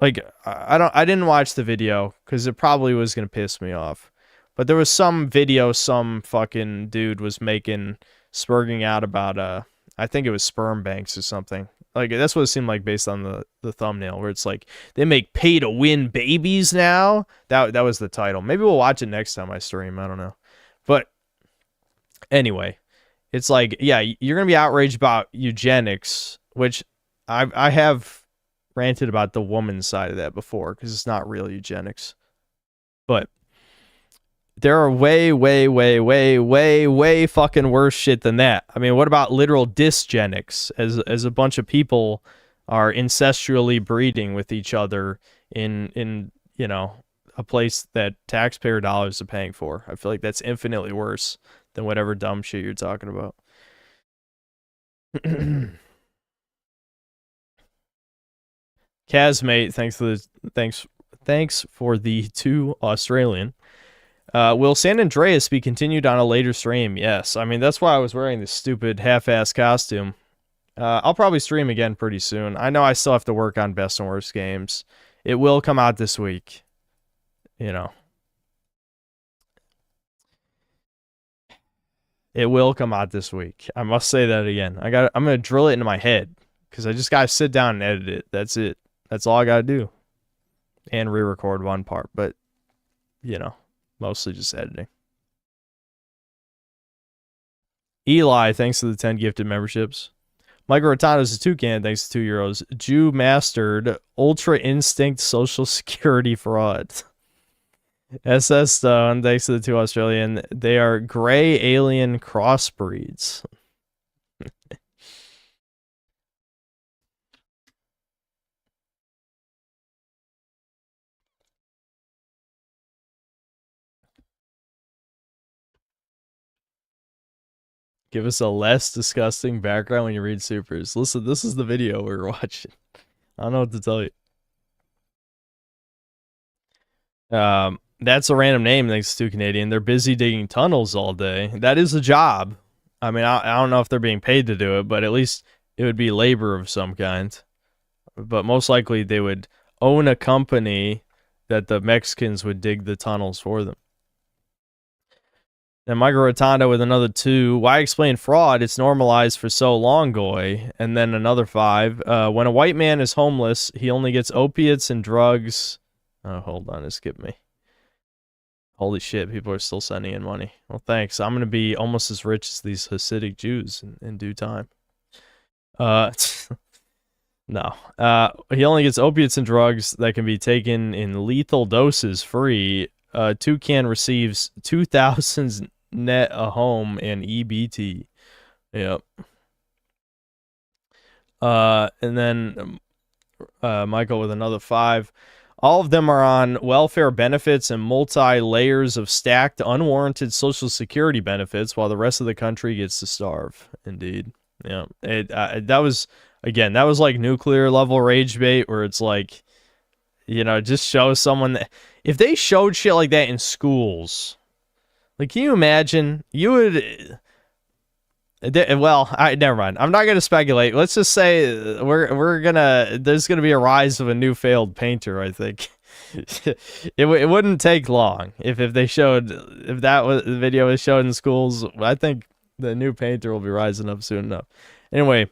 I didn't watch the video because it probably was going to piss me off. But there was some video some fucking dude was making, spurging out about, I think it was sperm banks or something. Like, that's what it seemed like based on the thumbnail, where it's like, they make pay-to-win babies now? That was the title. Maybe we'll watch it next time I stream. I don't know. But anyway, it's like, yeah, you're going to be outraged about eugenics, which I have ranted about the woman's side of that before, because it's not real eugenics. But there are way fucking worse shit than that. I mean, what about literal dysgenics, as a bunch of people are incestually breeding with each other in you know, a place that taxpayer dollars are paying for? I feel like that's infinitely worse than whatever dumb shit you're talking about. Kazmate, thanks for the 2 Australian. Will San Andreas be continued on a later stream? Yes. I mean, that's why I was wearing this stupid half-ass costume. I'll probably stream again pretty soon. I know I still have to work on best and worst games. It will come out this week. You know. It will come out this week. I must say that again. I'm going to drill it into my head because I just got to sit down and edit it. That's it. That's all I got to do. And re-record one part, but you know. Mostly just editing. Eli, thanks to the 10 gifted memberships. Michael Rotondo is a toucan, thanks to €2. Jew mastered Ultra Instinct Social Security fraud. SS Stone, thanks to the 2 Australian. They are gray alien crossbreeds. Give us a less disgusting background when you read supers. Listen, this is the video we were watching. I don't know what to tell you. That's a random name, thanks to Canadian. They're busy digging tunnels all day. That is a job. I mean, I don't know if they're being paid to do it, but at least it would be labor of some kind. But most likely they would own a company that the Mexicans would dig the tunnels for them. And Michael Rotondo with another 2. Why explain fraud? It's normalized for so long, Goy. And then another 5. When a white man is homeless, he only gets opiates and drugs. Oh, hold on. It skipped me. Holy shit, people are still sending in money. Well, thanks. I'm going to be almost as rich as these Hasidic Jews in due time. No. He only gets opiates and drugs that can be taken in lethal doses free. Toucan receives 2,000 net a home and EBT. Yep. And then Michael with another 5. All of them are on welfare benefits and multi-layers of stacked, unwarranted Social Security benefits, while the rest of the country gets to starve. Indeed. Yeah. That was, again, that was like nuclear level rage bait, where it's like, you know, just show someone that if they showed shit like that in schools, like, can you imagine? You would. Well, never mind. I'm not gonna speculate. Let's just say there's gonna be a rise of a new failed painter. I think it wouldn't take long if that was the video was shown in schools. I think the new painter will be rising up soon enough. Anyway,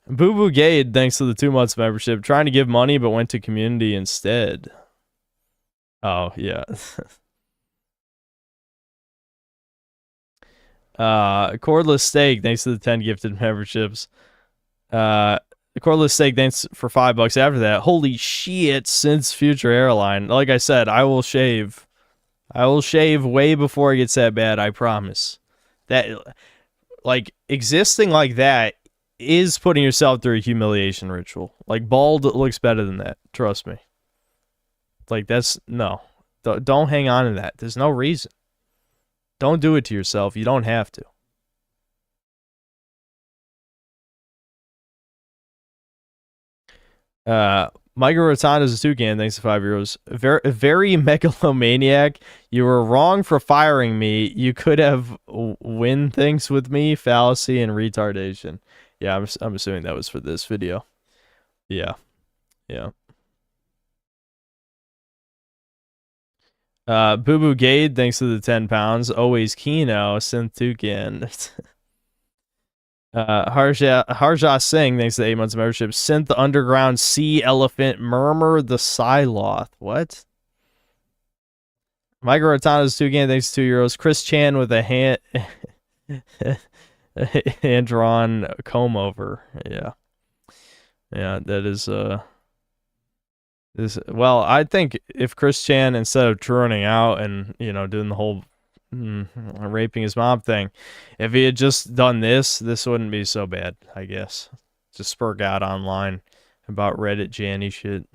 Boo Boo Gade, thanks to the 2 months membership, trying to give money but went to community instead. Oh yeah. Cordless Steak, thanks to the 10 gifted memberships. Cordless Steak, thanks for $5 after that. Holy shit, since Future Airline. Like I said, I will shave. I will shave way before it gets that bad, I promise. That, like, existing like that is putting yourself through a humiliation ritual. Like, bald looks better than that. Trust me. Like, that's, no. Don't hang on to that. There's no reason. Don't do it to yourself. You don't have to. Michael Rotonda's a toucan, thanks to €5. Very megalomaniac. You were wrong for firing me. You could have win things with me. Fallacy and retardation. Yeah, I'm assuming that was for this video. Yeah. Yeah. Boo Boo Gade, thanks to the 10 pounds. Always Kino, Synth Toucan. Harja Singh, thanks to the 8 months of membership. Synth the Underground Sea Elephant Murmur the Psyloth. What? Michael Rotanda's toucan, thanks to €2. Chris Chan with a hand drawn comb over. Yeah. Yeah, that is well, I think if Chris Chan, instead of droning out and, you know, doing the whole raping his mom thing, if he had just done this wouldn't be so bad, I guess. Just spurg out online about Reddit Janny shit.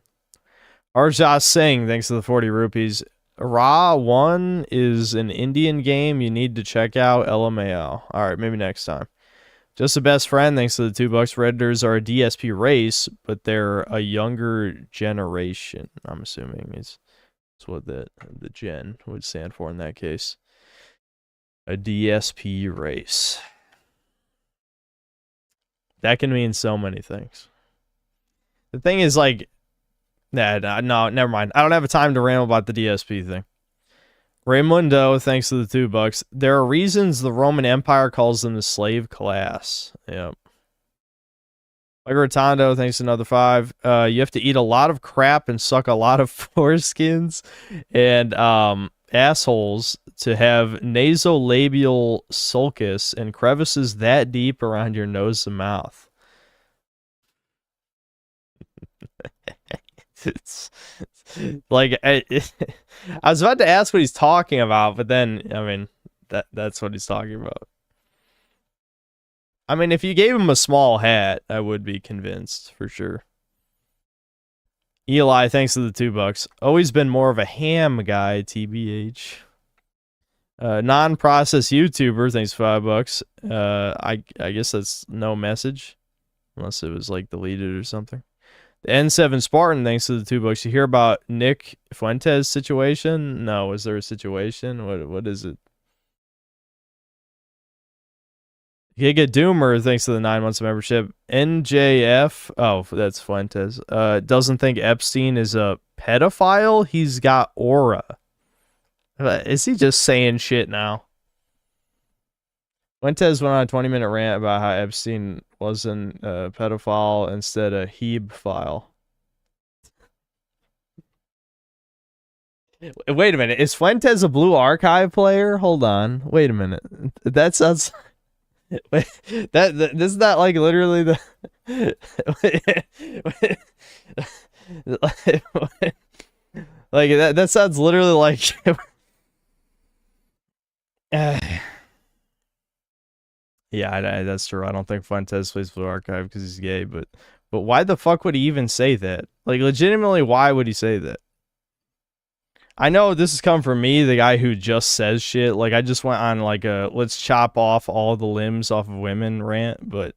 Arjat Singh, thanks to the 40 rupees. Ra 1 is an Indian game you need to check out. LMAO. Alright, maybe next time. Just a best friend, thanks to the $2. Redditors are a DSP race, but they're a younger generation. I'm assuming it's what the gen would stand for in that case. A DSP race. That can mean so many things. The thing is, like, no, never mind. I don't have time to ramble about the DSP thing. Raymundo, thanks to the $2. There are reasons the Roman Empire calls them the slave class. Yep. Like Rotondo, thanks to another 5. You have to eat a lot of crap and suck a lot of foreskins and assholes to have nasolabial sulcus and crevices that deep around your nose and mouth. It's like I was about to ask what he's talking about, but then I mean that's what he's talking about. I mean, if you gave him a small hat, I would be convinced for sure. Eli, thanks to the $2. Always been more of a ham guy, TBH. Non-process YouTuber, thanks $5. I guess that's no message, unless it was like deleted or something. The N7 Spartan, thanks to the $2. You hear about Nick Fuentes' situation? No, is there a situation? What is it? Giga Doomer, thanks to the 9 months of membership. NJF, oh, that's Fuentes. Doesn't think Epstein is a pedophile. He's got aura. Is he just saying shit now? Fuentes went on a 20-minute rant about how Epstein wasn't a pedophile, instead a Heeb-phile. Wait a minute. Is Fuentes a Blue Archive player? Hold on. Wait a minute. That sounds... Wait, this is not like literally the... like, that sounds literally like... Yeah, that's true. I don't think Fuentes plays Blue Archive because he's gay, but why the fuck would he even say that? Like, legitimately, why would he say that? I know this has come from me, the guy who just says shit. Like, I just went on, like, a let's chop off all the limbs off of women rant, but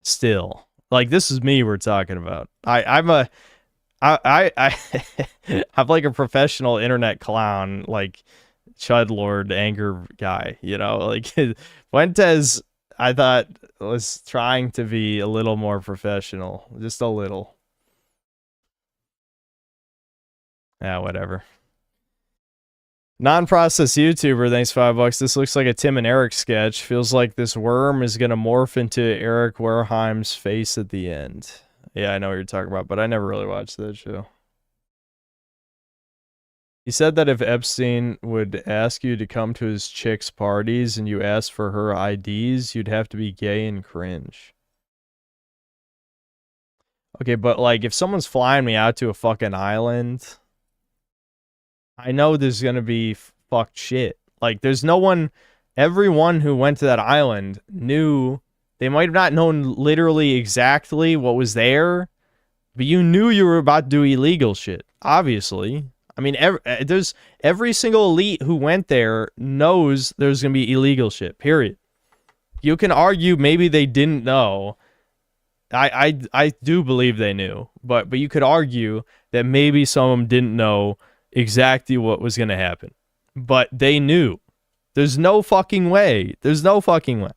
still. Like, this is me we're talking about. I'm like a professional internet clown, like, Chudlord anger guy, you know? Like, Fuentes, I thought, was trying to be a little more professional. Just a little. Yeah, whatever. Non-process YouTuber, thanks $5. This looks like a Tim and Eric sketch. Feels like this worm is going to morph into Eric Wareheim's face at the end. Yeah, I know what you're talking about, but I never really watched that show. He said that if Epstein would ask you to come to his chick's parties and you asked for her IDs, you'd have to be gay and cringe. Okay, but like if someone's flying me out to a fucking island, I know there's gonna be fucked shit. Like there's no one, everyone who went to that island knew, they might have not known literally exactly what was there, but you knew you were about to do illegal shit, obviously. I mean, every single elite who went there knows there's going to be illegal shit, period. You can argue maybe they didn't know. I do believe they knew, but you could argue that maybe some of them didn't know exactly what was going to happen. But they knew. There's no fucking way. There's no fucking way.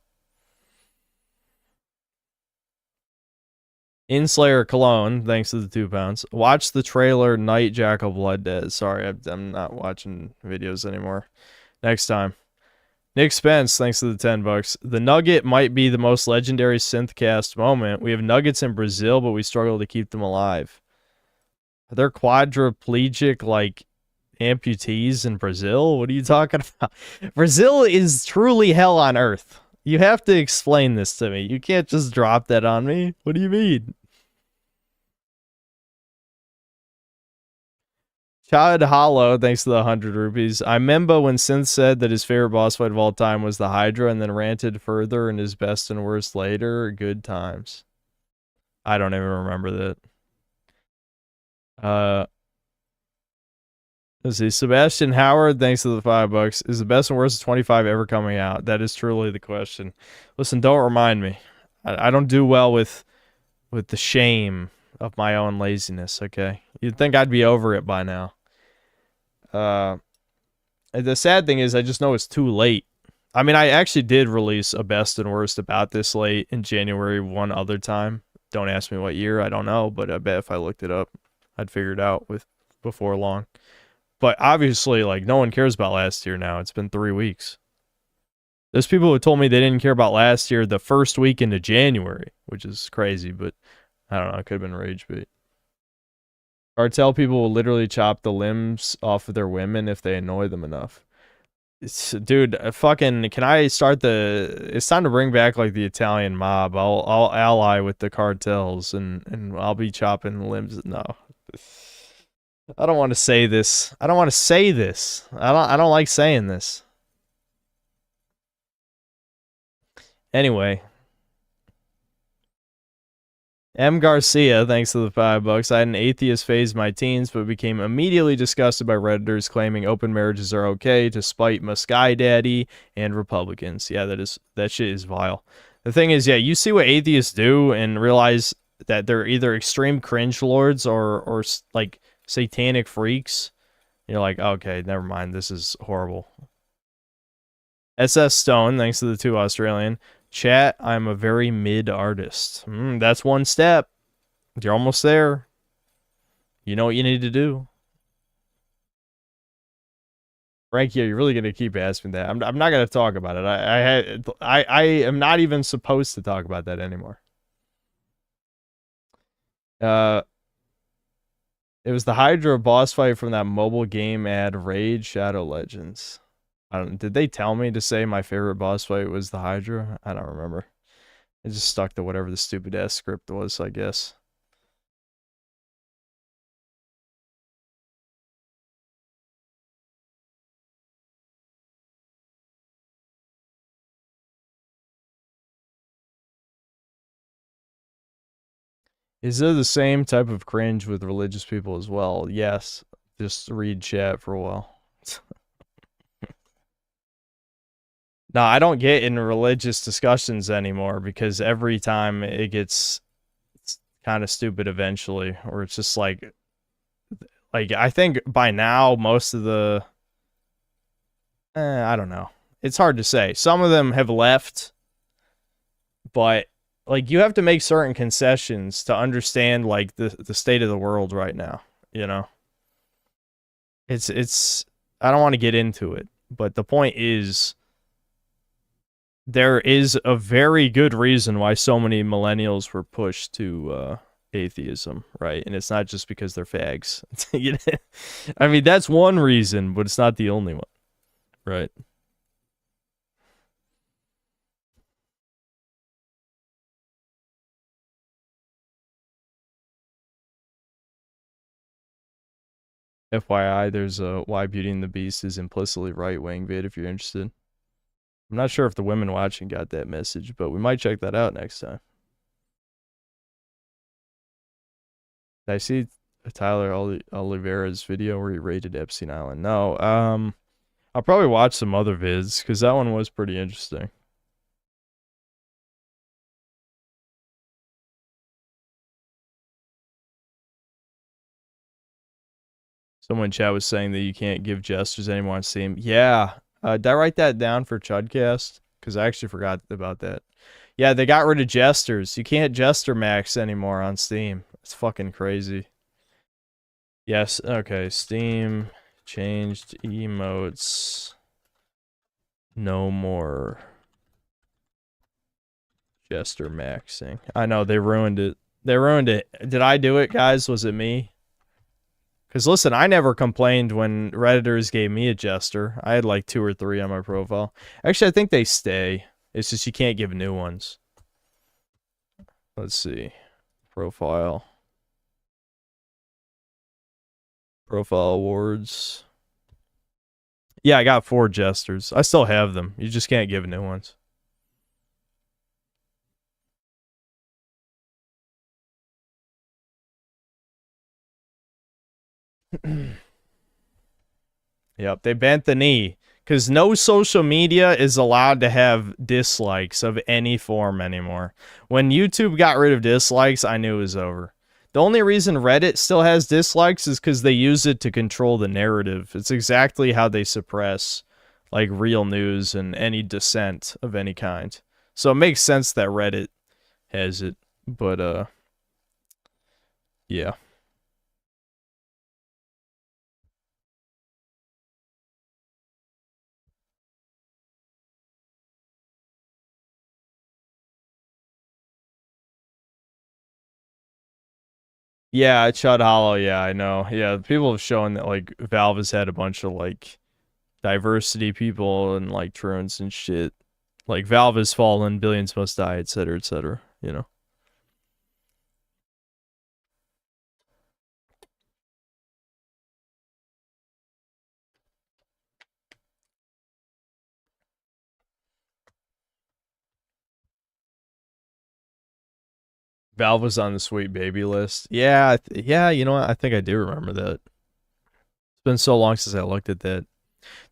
Inslayer Cologne, thanks to the 2 pounds. Watch the trailer Night Jackal Blood Dead. Sorry, I'm not watching videos anymore. Next time. Nick Spence, thanks to the 10 bucks. The Nugget might be the most legendary synthcast moment. We have Nuggets in Brazil, but we struggle to keep them alive. Are there quadriplegic, like, amputees in Brazil? What are you talking about? Brazil is truly hell on earth. You have to explain this to me. You can't just drop that on me. What do you mean? Chad Hollow, thanks to the 100 rupees. I remember when Synth said that his favorite boss fight of all time was the Hydra and then ranted further in his best and worst later. Good times. I don't even remember that. Let's see. Sebastian Howard, thanks to the 5 bucks. Is the best and worst of 25 ever coming out? That is truly the question. Listen, don't remind me. I don't do well with the shame of my own laziness, okay? You'd think I'd be over it by now. The sad thing is I just know it's too late. I mean, I actually did release a best and worst about this late in January one other time. Don't ask me what year. I don't know, but I bet if I looked it up, I'd figure it out before long. But obviously, like, no one cares about last year now. It's been 3 weeks. There's people who told me they didn't care about last year the first week into January, which is crazy, but I don't know. It could have been rage bait. Cartel people will literally chop the limbs off of their women if they annoy them enough. Dude, fucking, can I start it's time to bring back, like, the Italian mob. I'll ally with the cartels, and I'll be chopping limbs. No. I don't want to say this. I don't want to say this. I don't like saying this. Anyway. M. Garcia, thanks to the 5 bucks. I had an atheist phase in my teens, but became immediately disgusted by Redditors claiming open marriages are okay to spite my Sky Daddy and Republicans. Yeah, that shit is vile. The thing is, yeah, you see what atheists do and realize that they're either extreme cringe lords or like satanic freaks. You're like, okay, never mind, this is horrible. SS Stone, thanks to the 2 Australian. Chat, I'm a very mid artist. That's one step. You're almost there. You know what you need to do. Frankie, you're really gonna keep asking that. I'm not gonna talk about it. I am not even supposed to talk about that anymore. It was the Hydra boss fight from that mobile game ad Raid Shadow Legends. Did they tell me to say my favorite boss fight was the Hydra? I don't remember. I just stuck to whatever the stupid ass script was, I guess. Is there the same type of cringe with religious people as well? Yes. Just read chat for a while. No, I don't get in religious discussions anymore because every time it's kind of stupid eventually, or it's just like I think by now most of the I don't know. It's hard to say. Some of them have left, but like you have to make certain concessions to understand like the state of the world right now, you know. It's I don't want to get into it, but the point is there is a very good reason why so many millennials were pushed to atheism, right? And it's not just because they're fags. I mean, that's one reason, but it's not the only one, right? FYI, there's a Why Beauty and the Beast is implicitly right-wing vid if you're interested. I'm not sure if the women watching got that message, but we might check that out next time. Did I see Tyler Oliveira's video where he rated Epstein Island? No. I'll probably watch some other vids because that one was pretty interesting. Someone in chat was saying that you can't give gestures anymore on Steam. Yeah. Did I write that down for Chudcast? Because I actually forgot about that. Yeah, they got rid of gestures. You can't gesture max anymore on Steam. It's fucking crazy. Yes, okay. Steam changed emotes. No more gesture maxing. I know, they ruined it. They ruined it. Did I do it, guys? Was it me? Because listen, I never complained when Redditors gave me a gesture. I had like 2 or 3 on my profile. Actually, I think they stay. It's just you can't give new ones. Let's see. Profile. Profile awards. Yeah, I got 4 gestures. I still have them. You just can't give new ones. Yep, they bent the knee. Because no social media is allowed to have dislikes of any form anymore. When YouTube got rid of dislikes, I knew it was over. The only reason Reddit still has dislikes is because they use it to control the narrative. It's exactly how they suppress like real news and any dissent of any kind. So it makes sense that Reddit has it. But, yeah. Yeah, Chud Hollow, yeah, I know. Yeah, people have shown that, like, Valve has had a bunch of, like, diversity people and, like, truants and shit. Like, Valve has fallen, billions must die, etc., you know? Valve was on the Sweet Baby list. Yeah, yeah, you know what? I think I do remember that. It's been so long since I looked at that.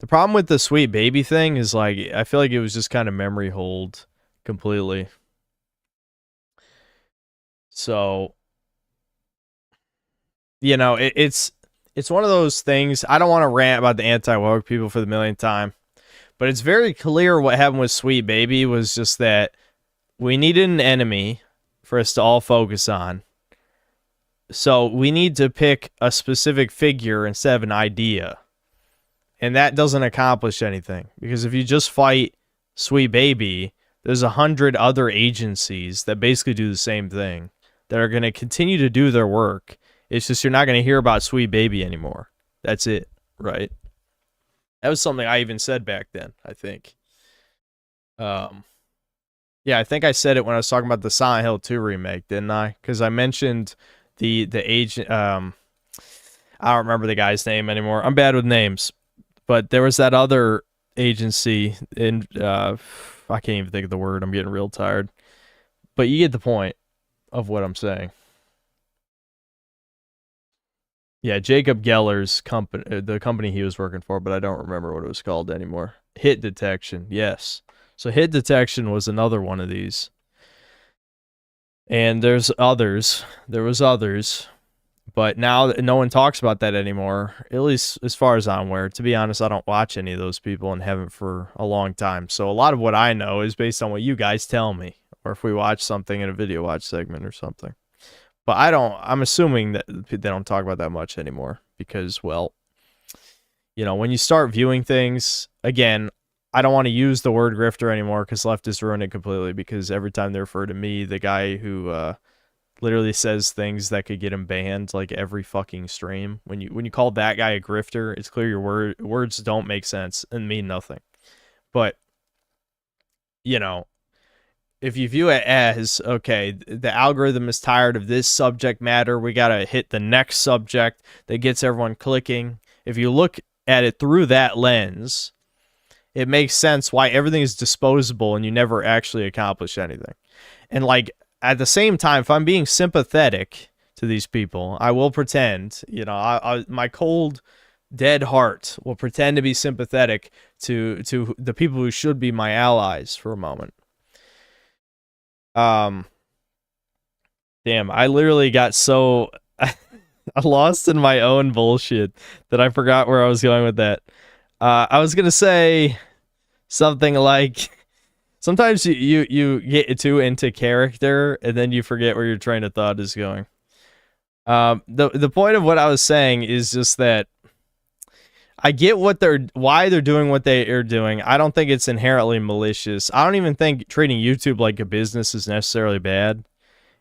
The problem with the Sweet Baby thing is, like, I feel like it was just kind of memory hold completely. So, you know, it's one of those things. I don't want to rant about the anti-woke people for the millionth time, but it's very clear what happened with Sweet Baby was just that we needed an enemy for us to all focus on. So we need to pick a specific figure instead of an idea. And that doesn't accomplish anything. Because if you just fight Sweet Baby, there's 100 other agencies that basically do the same thing that are going to continue to do their work. It's just you're not going to hear about Sweet Baby anymore. That's it, right? That was something I even said back then, I think. Yeah, I think I said it when I was talking about the Silent Hill 2 remake, didn't I? Because I mentioned the agent. I don't remember the guy's name anymore. I'm bad with names, but there was that other agency in. I can't even think of the word. I'm getting real tired. But you get the point of what I'm saying. Yeah, Jacob Geller's company, the company he was working for, but I don't remember what it was called anymore. Hit Detection, yes. So Hit Detection was another one of these. And there's others. There was others. But now no one talks about that anymore, at least as far as I'm aware. To be honest, I don't watch any of those people and haven't for a long time. So a lot of what I know is based on what you guys tell me. Or if we watch something in a video watch segment or something. But I'm assuming that they don't talk about that much anymore. Because, well, you know, when you start viewing things, again, I don't want to use the word grifter anymore because leftists ruin it completely. Because every time they refer to me, the guy who literally says things that could get him banned like every fucking stream. When you call that guy a grifter, it's clear your words don't make sense and mean nothing. But you know, if you view it as, okay, the algorithm is tired of this subject matter, we gotta hit the next subject that gets everyone clicking. If you look at it through that lens, it makes sense why everything is disposable and you never actually accomplish anything. And like, at the same time, if I'm being sympathetic to these people, I will pretend, you know, my cold, dead heart will pretend to be sympathetic to the people who should be my allies for a moment. Damn, I literally got so lost in my own bullshit that I forgot where I was going with that. I was gonna say something like, sometimes you get too into character and then you forget where your train of thought is going. The point of what I was saying is just that I get why they're doing what they are doing. I don't think it's inherently malicious. I don't even think treating YouTube like a business is necessarily bad.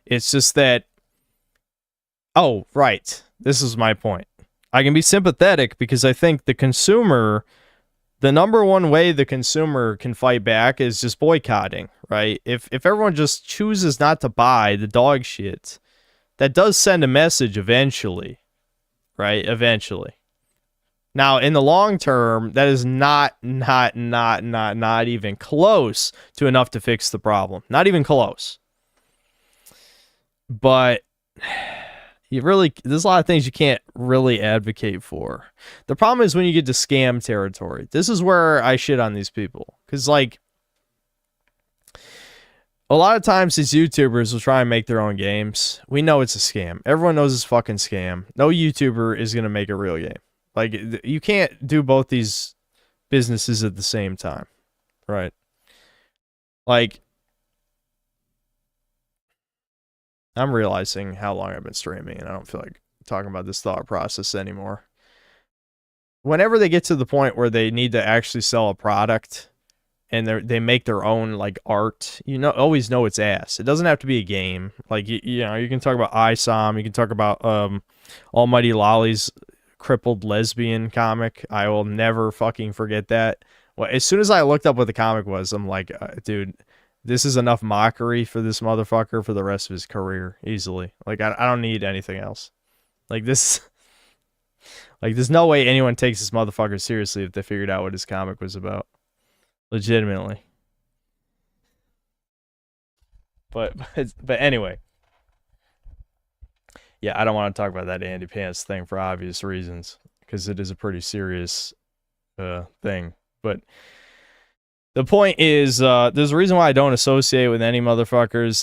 It's just that, oh, right. This is my point. I can be sympathetic because I think the consumer, the number one way the consumer can fight back is just boycotting, right? If everyone just chooses not to buy the dog shit, that does send a message eventually, right? Eventually. Now, in the long term, that is not even close to enough to fix the problem. Not even close. But there's a lot of things you can't really advocate for. The problem is when you get to scam territory. This is where I shit on these people. Because, like, a lot of times these YouTubers will try and make their own games. We know it's a scam. Everyone knows it's a fucking scam. No YouTuber is going to make a real game. Like, you can't do both these businesses at the same time, right? Like, I'm realizing how long I've been streaming, and I don't feel like talking about this thought process anymore. Whenever they get to the point where they need to actually sell a product, and they make their own, like, art, always know it's ass. It doesn't have to be a game. Like, you know, you can talk about ISOM, you can talk about Almighty Lolly's crippled lesbian comic. I will never fucking forget that. Well, as soon as I looked up what the comic was, I'm like, dude, this is enough mockery for this motherfucker for the rest of his career, easily. Like, I don't need anything else. Like, this, like, there's no way anyone takes this motherfucker seriously if they figured out what his comic was about. Legitimately. But anyway. Yeah, I don't want to talk about that Andy Pants thing for obvious reasons, because it is a pretty serious thing. But the point is, there's a reason why I don't associate with any motherfuckers.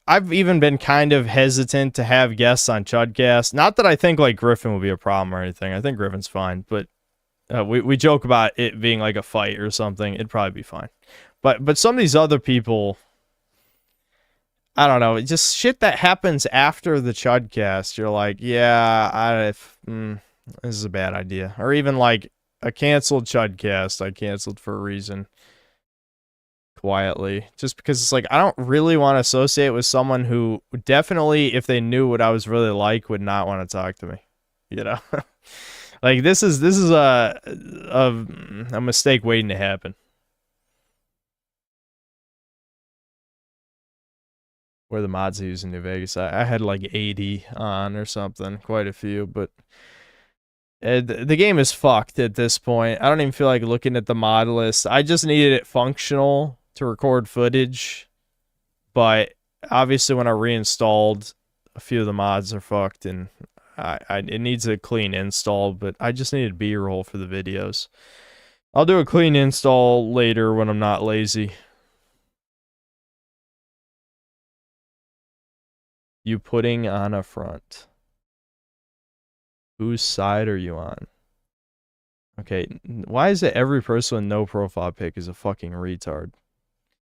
I've even been kind of hesitant to have guests on Chudcast. Not that I think like Griffin would be a problem or anything. I think Griffin's fine, but we joke about it being like a fight or something. It'd probably be fine. But some of these other people, I don't know, just shit that happens after the Chudcast. You're like, yeah, this is a bad idea. Or even like a canceled Chudcast I canceled for a reason. Quietly. Just because it's like, I don't really want to associate with someone who definitely, if they knew what I was really like, would not want to talk to me. You know? Like, this is a mistake waiting to happen. Where the mods I use in New Vegas. I had like 80 on or something. Quite a few, but the game is fucked at this point. I don't even feel like looking at the mod list. I just needed it functional to record footage. But obviously when I reinstalled, a few of the mods are fucked, and it needs a clean install, but I just needed B-roll for the videos. I'll do a clean install later when I'm not lazy. You putting on a front. Whose side are you on? Okay, why is it every person with no profile pic is a fucking retard?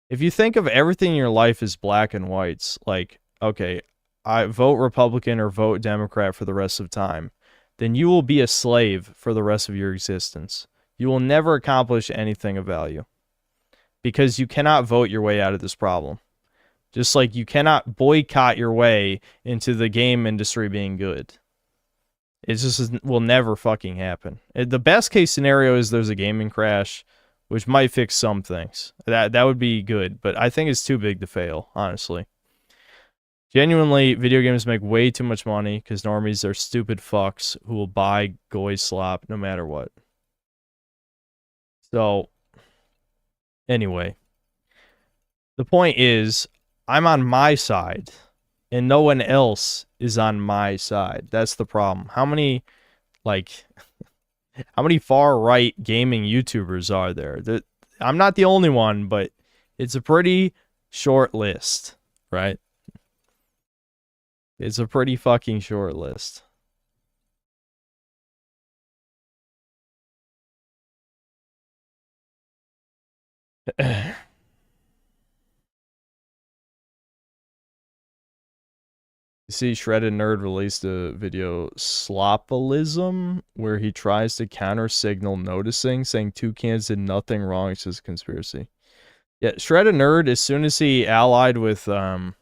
If you think of everything in your life as black and whites, like, okay, I vote Republican or vote Democrat for the rest of time, then you will be a slave for the rest of your existence. You will never accomplish anything of value. Because you cannot vote your way out of this problem. Just like you cannot boycott your way into the game industry being good. It just will never fucking happen. The best case scenario is there's a gaming crash, which might fix some things. That would be good, but I think it's too big to fail, honestly. Genuinely, video games make way too much money because normies are stupid fucks who will buy goy slop no matter what. So, anyway. The point is, I'm on my side, and no one else is on my side. That's the problem. How many, like, how many far-right gaming YouTubers are there? I'm not the only one, but it's a pretty short list, right? It's a pretty fucking short list. You see, Shredded Nerd released a video, Slopolism, where he tries to counter signal noticing, saying Toucans did nothing wrong. It's just a conspiracy. Yeah, Shredded Nerd, as soon as he allied with fucking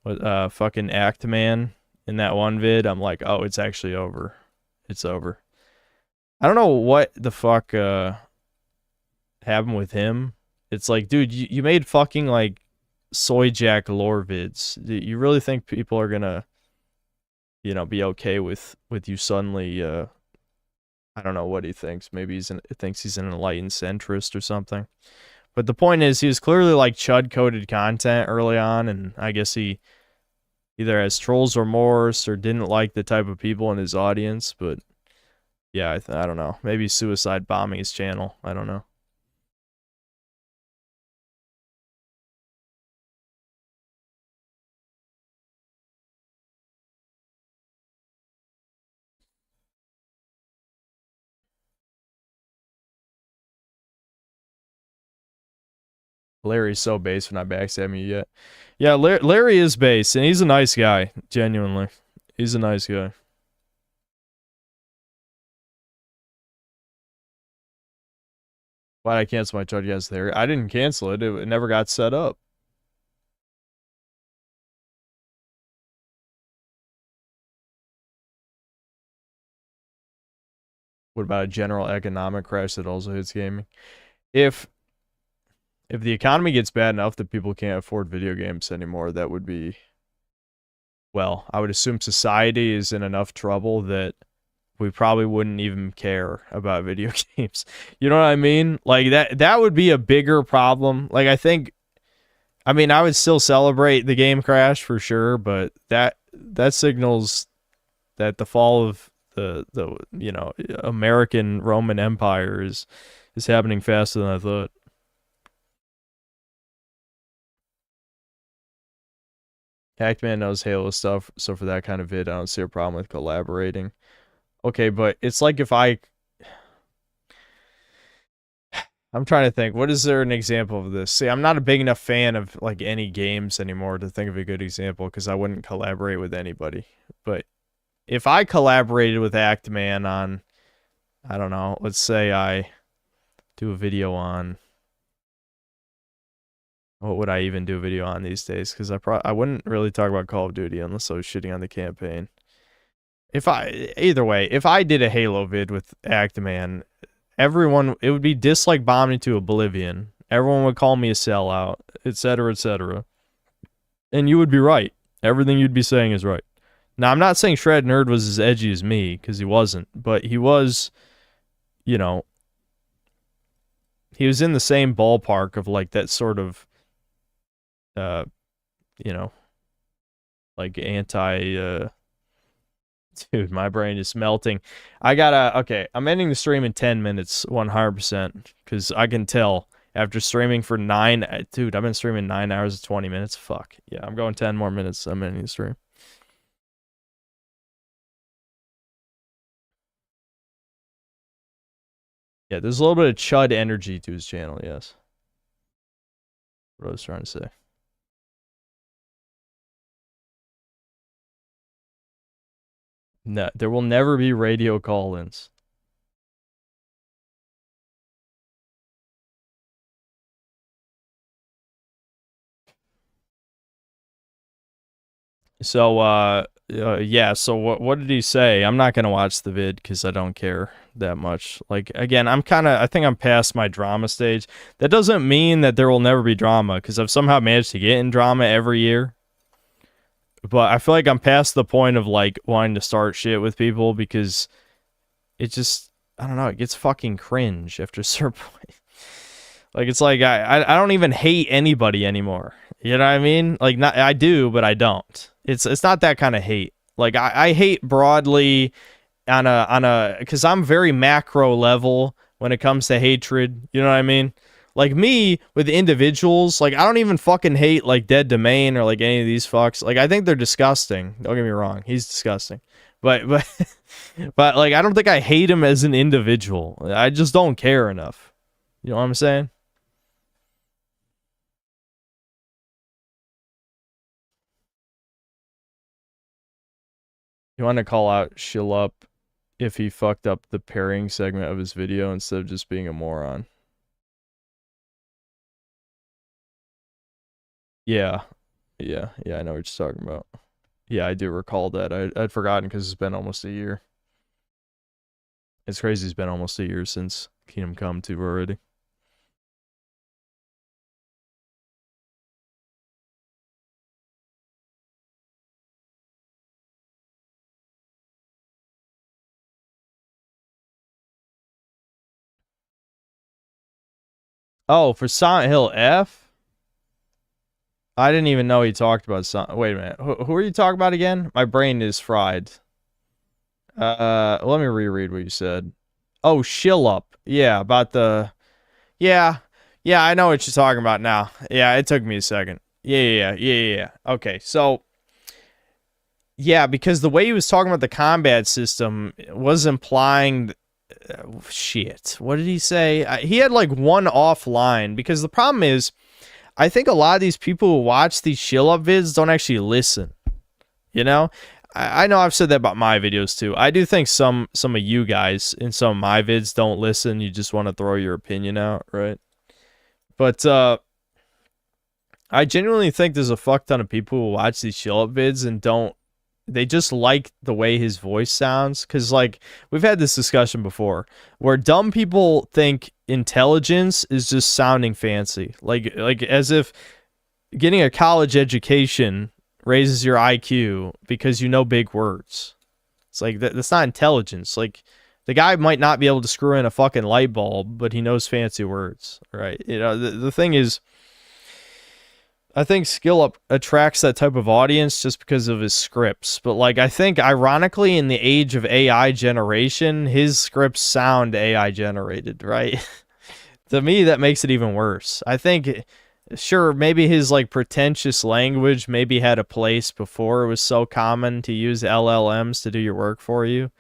Actman in that one vid, I'm like, oh, it's actually over. It's over. I don't know what the fuck happened with him. It's like, dude, you made fucking like Soy Jack lore vids. You really think people are gonna, you know, be okay with you suddenly? I don't know what he thinks. Maybe he thinks he's an enlightened centrist or something. But the point is, he was clearly like chud coded content early on, and I guess he either has trolls remorse or didn't like the type of people in his audience. But yeah, I don't know. Maybe suicide bombing his channel. I don't know. Larry's so base when I backstab you yet. Yeah, Larry is base, and he's a nice guy. Genuinely. He's a nice guy. Why'd I cancel my charge? Yes, Larry. I didn't cancel it. It never got set up. What about a general economic crash that also hits gaming? If the economy gets bad enough that people can't afford video games anymore, that would be, well, I would assume society is in enough trouble that we probably wouldn't even care about video games. You know what I mean? Like that would be a bigger problem. Like I mean, I would still celebrate the game crash for sure, but that signals that the fall of the you know, American Roman Empire is happening faster than I thought. Hackman knows Halo stuff, so for that kind of vid, I don't see a problem with collaborating. Okay, but it's like if I'm trying to think, what is there an example of this? See, I'm not a big enough fan of like any games anymore to think of a good example because I wouldn't collaborate with anybody. But if I collaborated with Actman on, I don't know, let's say I do a video on, what would I even do a video on these days? Because I wouldn't really talk about Call of Duty unless I was shitting on the campaign. Either way, if I did a Halo vid with Actman, it would be dislike bombing to oblivion. Everyone would call me a sellout, etc., etc. And you would be right. Everything you'd be saying is right. Now, I'm not saying Shred Nerd was as edgy as me, because he wasn't. But he was, you know, he was in the same ballpark of like that sort of, you know, like dude, my brain is melting. Okay, I'm ending the stream in 10 minutes, 100%, because I can tell after streaming for dude, I've been streaming 9 hours and 20 minutes. Fuck. Yeah, I'm going 10 more minutes. I'm ending the stream. Yeah, there's a little bit of chud energy to his channel, yes. What I was trying to say. No, there will never be radio call-ins. So, yeah, so what did he say? I'm not gonna watch the vid because I don't care that much. Like, again, I think I'm past my drama stage. That doesn't mean that there will never be drama, because I've somehow managed to get in drama every year. But I feel like I'm past the point of, like, wanting to start shit with people, because it just, I don't know, it gets fucking cringe after a certain point. Like, it's like, I don't even hate anybody anymore. You know what I mean? Like, not, I do, but I don't. It's not that kind of hate. Like, I hate broadly on a because I'm very macro level when it comes to hatred. You know what I mean? Like, me with individuals, like, I don't even fucking hate like Dead Domain or like any of these fucks. Like, I think they're disgusting. Don't get me wrong, he's disgusting. But but like, I don't think I hate him as an individual. I just don't care enough. You know what I'm saying? You want to call out Shilup if he fucked up the pairing segment of his video instead of just being a moron. Yeah, I know what you're talking about. Yeah, I do recall that. I'd forgotten because it's been almost a year. It's crazy it's been almost a year since Kingdom Come 2 already. Oh, for Silent Hill F? I didn't even know he talked about Wait a minute. Who are you talking about again? My brain is fried. Let me reread what you said. Oh, Shilup. Yeah, about the... Yeah, I know what you're talking about now. Yeah, it took me a second. Yeah. Okay, so... Yeah, because the way he was talking about the combat system was implying... shit. What did he say? He had like one offline, because the problem is, I think a lot of these people who watch these Shilup vids don't actually listen. You know? I know I've said that about my videos too. I do think some of you guys in some of my vids don't listen. You just want to throw your opinion out, right? But I genuinely think there's a fuck ton of people who watch these Shilup vids and don't. They just like the way his voice sounds. Because, like, we've had this discussion before, where dumb people think intelligence is just sounding fancy. Like as if getting a college education raises your IQ because you know big words. It's like, that's not intelligence. Like, the guy might not be able to screw in a fucking light bulb, but he knows fancy words, right? You know, the thing is, I think Skill attracts that type of audience just because of his scripts. But, like, I think, ironically, in the age of AI generation, his scripts sound AI generated, right? To me, that makes it even worse. I think, sure, maybe his, like, pretentious language maybe had a place before it was so common to use LLMs to do your work for you.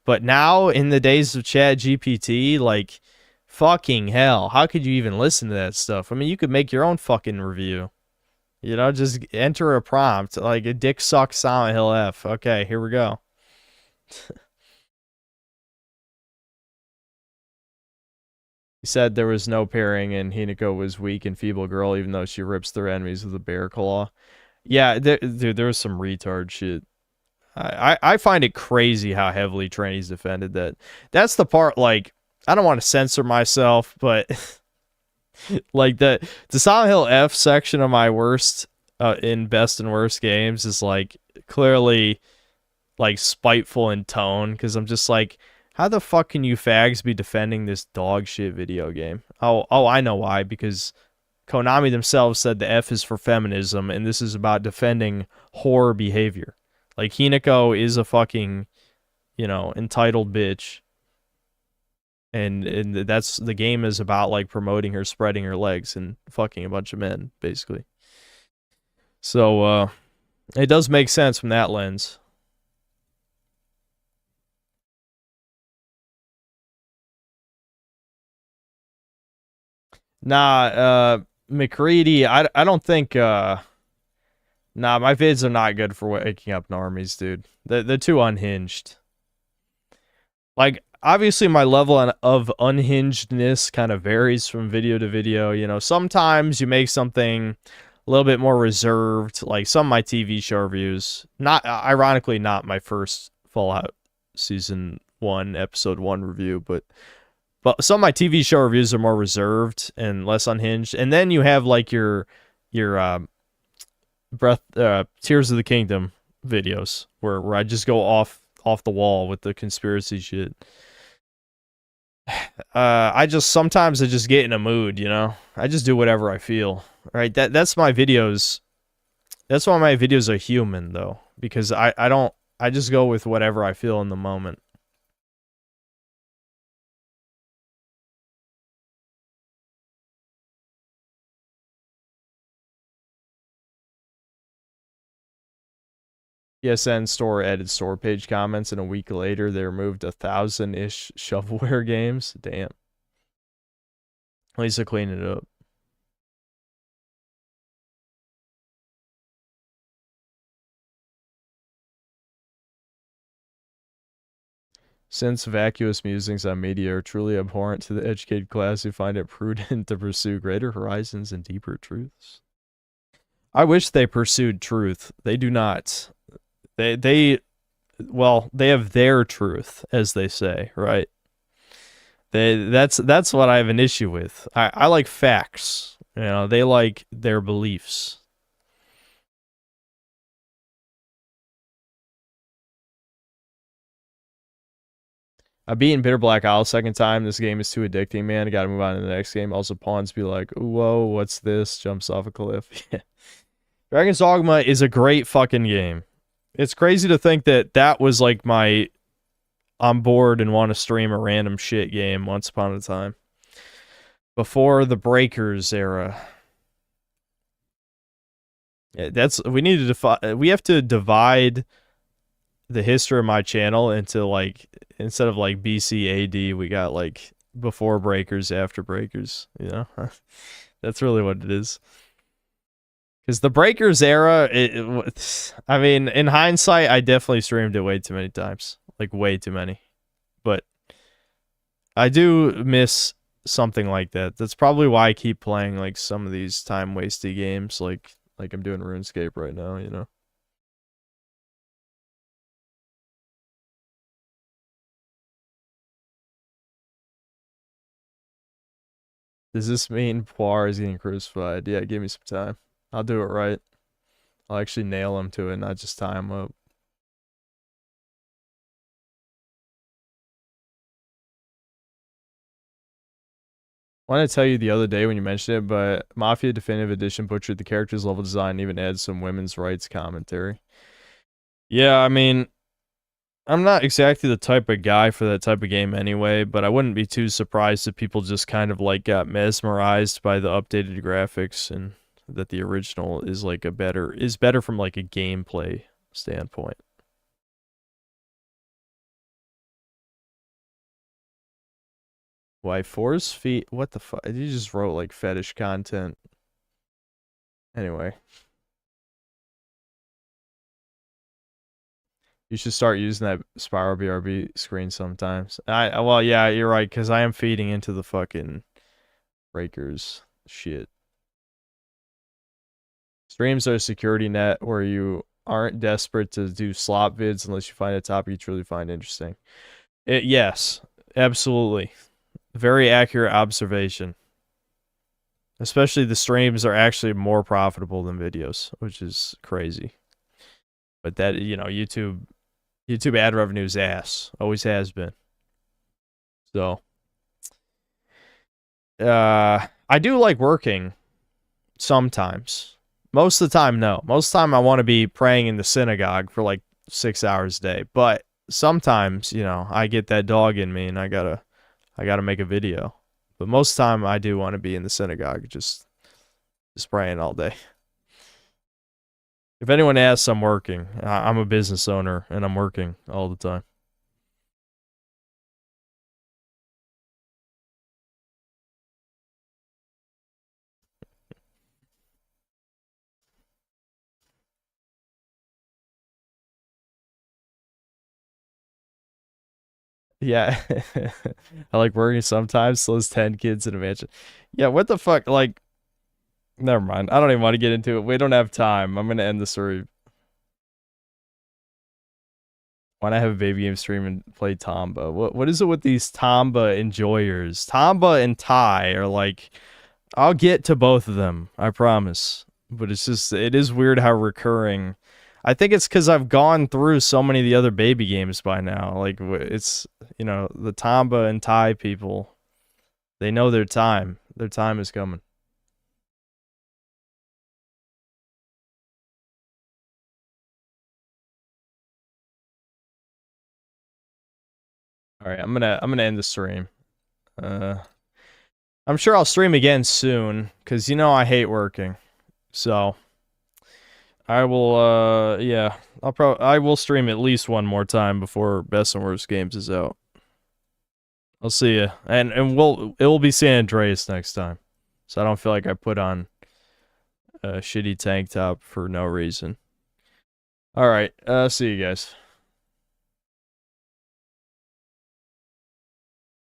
But now, in the days of ChatGPT, like, fucking hell, how could you even listen to that stuff? I mean, you could make your own fucking review. You know, just enter a prompt, like a dick sucks Silent Hill F. Okay, here we go. He said there was no pairing and Hinako was weak and feeble girl, even though she rips their enemies with a bear claw. Yeah, dude, there was some retard shit. I find it crazy how heavily trannies defended that. That's the part, like, I don't want to censor myself, but... like the Silent Hill F section of my worst in best and worst games is like clearly like spiteful in tone, because I'm just like, how the fuck can you fags be defending this dog shit video game? Oh, I know why, because Konami themselves said the F is for feminism and this is about defending whore behavior. Like, Hinako is a fucking, you know, entitled bitch. And that's, the game is about, like, promoting her spreading her legs and fucking a bunch of men, basically. So, it does make sense from that lens. Nah, McCready, I don't think, nah, my vids are not good for waking up normies, dude. They're too unhinged. Like, obviously my level of unhingedness kind of varies from video to video. You know, sometimes you make something a little bit more reserved. Like some of my TV show reviews, not ironically not my first Fallout season 1 episode 1 review, but some of my TV show reviews are more reserved and less unhinged. And then you have like your Tears of the Kingdom videos where I just go off the wall with the conspiracy shit. Sometimes I just get in a mood, you know. I just do whatever I feel. Right? That's my videos. That's why my videos are human though, because I just go with whatever I feel in the moment. PSN store added store page comments, and a week later they removed 1,000-ish shovelware games. Damn. At least I cleaned it up. Since vacuous musings on media are truly abhorrent to the educated class who find it prudent to pursue greater horizons and deeper truths. I wish they pursued truth. They do not. They have their truth, as they say, right? That's what I have an issue with. I like facts. You know, they like their beliefs. I've beaten Bitter Black Isle second time. This game is too addicting, man. I gotta move on to the next game. Also, pawns be like, whoa, what's this? Jumps off a cliff. Yeah. Dragon's Dogma is a great fucking game. It's crazy to think that was like my I'm bored and want to stream a random shit game once upon a time. Before the Breakers era. Yeah, we have to divide the history of my channel into like, instead of like BC AD, we got like before Breakers, after Breakers, you know? That's really what it is. Because the Breakers era, I mean, in hindsight, I definitely streamed it way too many times. Like, way too many. But I do miss something like that. That's probably why I keep playing, like, some of these time-wasty games, like I'm doing RuneScape right now, you know? Does this mean Poir is getting crucified? Yeah, give me some time. I'll do it right. I'll actually nail him to it, not just tie him up. I wanted to tell you the other day when you mentioned it, but Mafia Definitive Edition butchered the character's level design and even adds some women's rights commentary. Yeah, I mean, I'm not exactly the type of guy for that type of game anyway, but I wouldn't be too surprised if people just kind of like got mesmerized by the updated graphics and that the original is like better from like a gameplay standpoint. Why force feet? What the fuck? You just wrote like fetish content. Anyway. You should start using that Spiral BRB screen sometimes. Well, yeah, you're right, because I am feeding into the fucking Breakers shit. Streams are a security net where you aren't desperate to do slop vids unless you find a topic you truly find interesting. Yes, absolutely. Very accurate observation. Especially the streams are actually more profitable than videos, which is crazy. But that, you know, YouTube ad revenue is ass. Always has been. So, I do like working sometimes. Most of the time, no. Most of the time, I want to be praying in the synagogue for like 6 hours a day. But sometimes, you know, I get that dog in me and I gotta make a video. But most of the time, I do want to be in the synagogue, just praying all day. If anyone asks, I'm working. I'm a business owner, and I'm working all the time. Yeah. I like working sometimes, so there's 10 kids in a mansion. Yeah, what the fuck? Like, Never mind. I don't even want to get into it. We don't have time. I'm gonna end the story. Why not have a baby game stream and play Tamba? What is it with these Tamba enjoyers? Tamba and Tai are like, I'll get to both of them, I promise. But it's just, it is weird how recurring. I think it's because I've gone through so many of the other baby games by now. Like, it's, you know, the Tamba and Tai people, they know their time. Their time is coming. All right, I'm gonna end the stream. I'm sure I'll stream again soon, cause you know I hate working. So I will yeah, I will stream at least one more time before Best and Worst Games is out. I'll see you. And it will be San Andreas next time. So I don't feel like I put on a shitty tank top for no reason. All right, see you guys.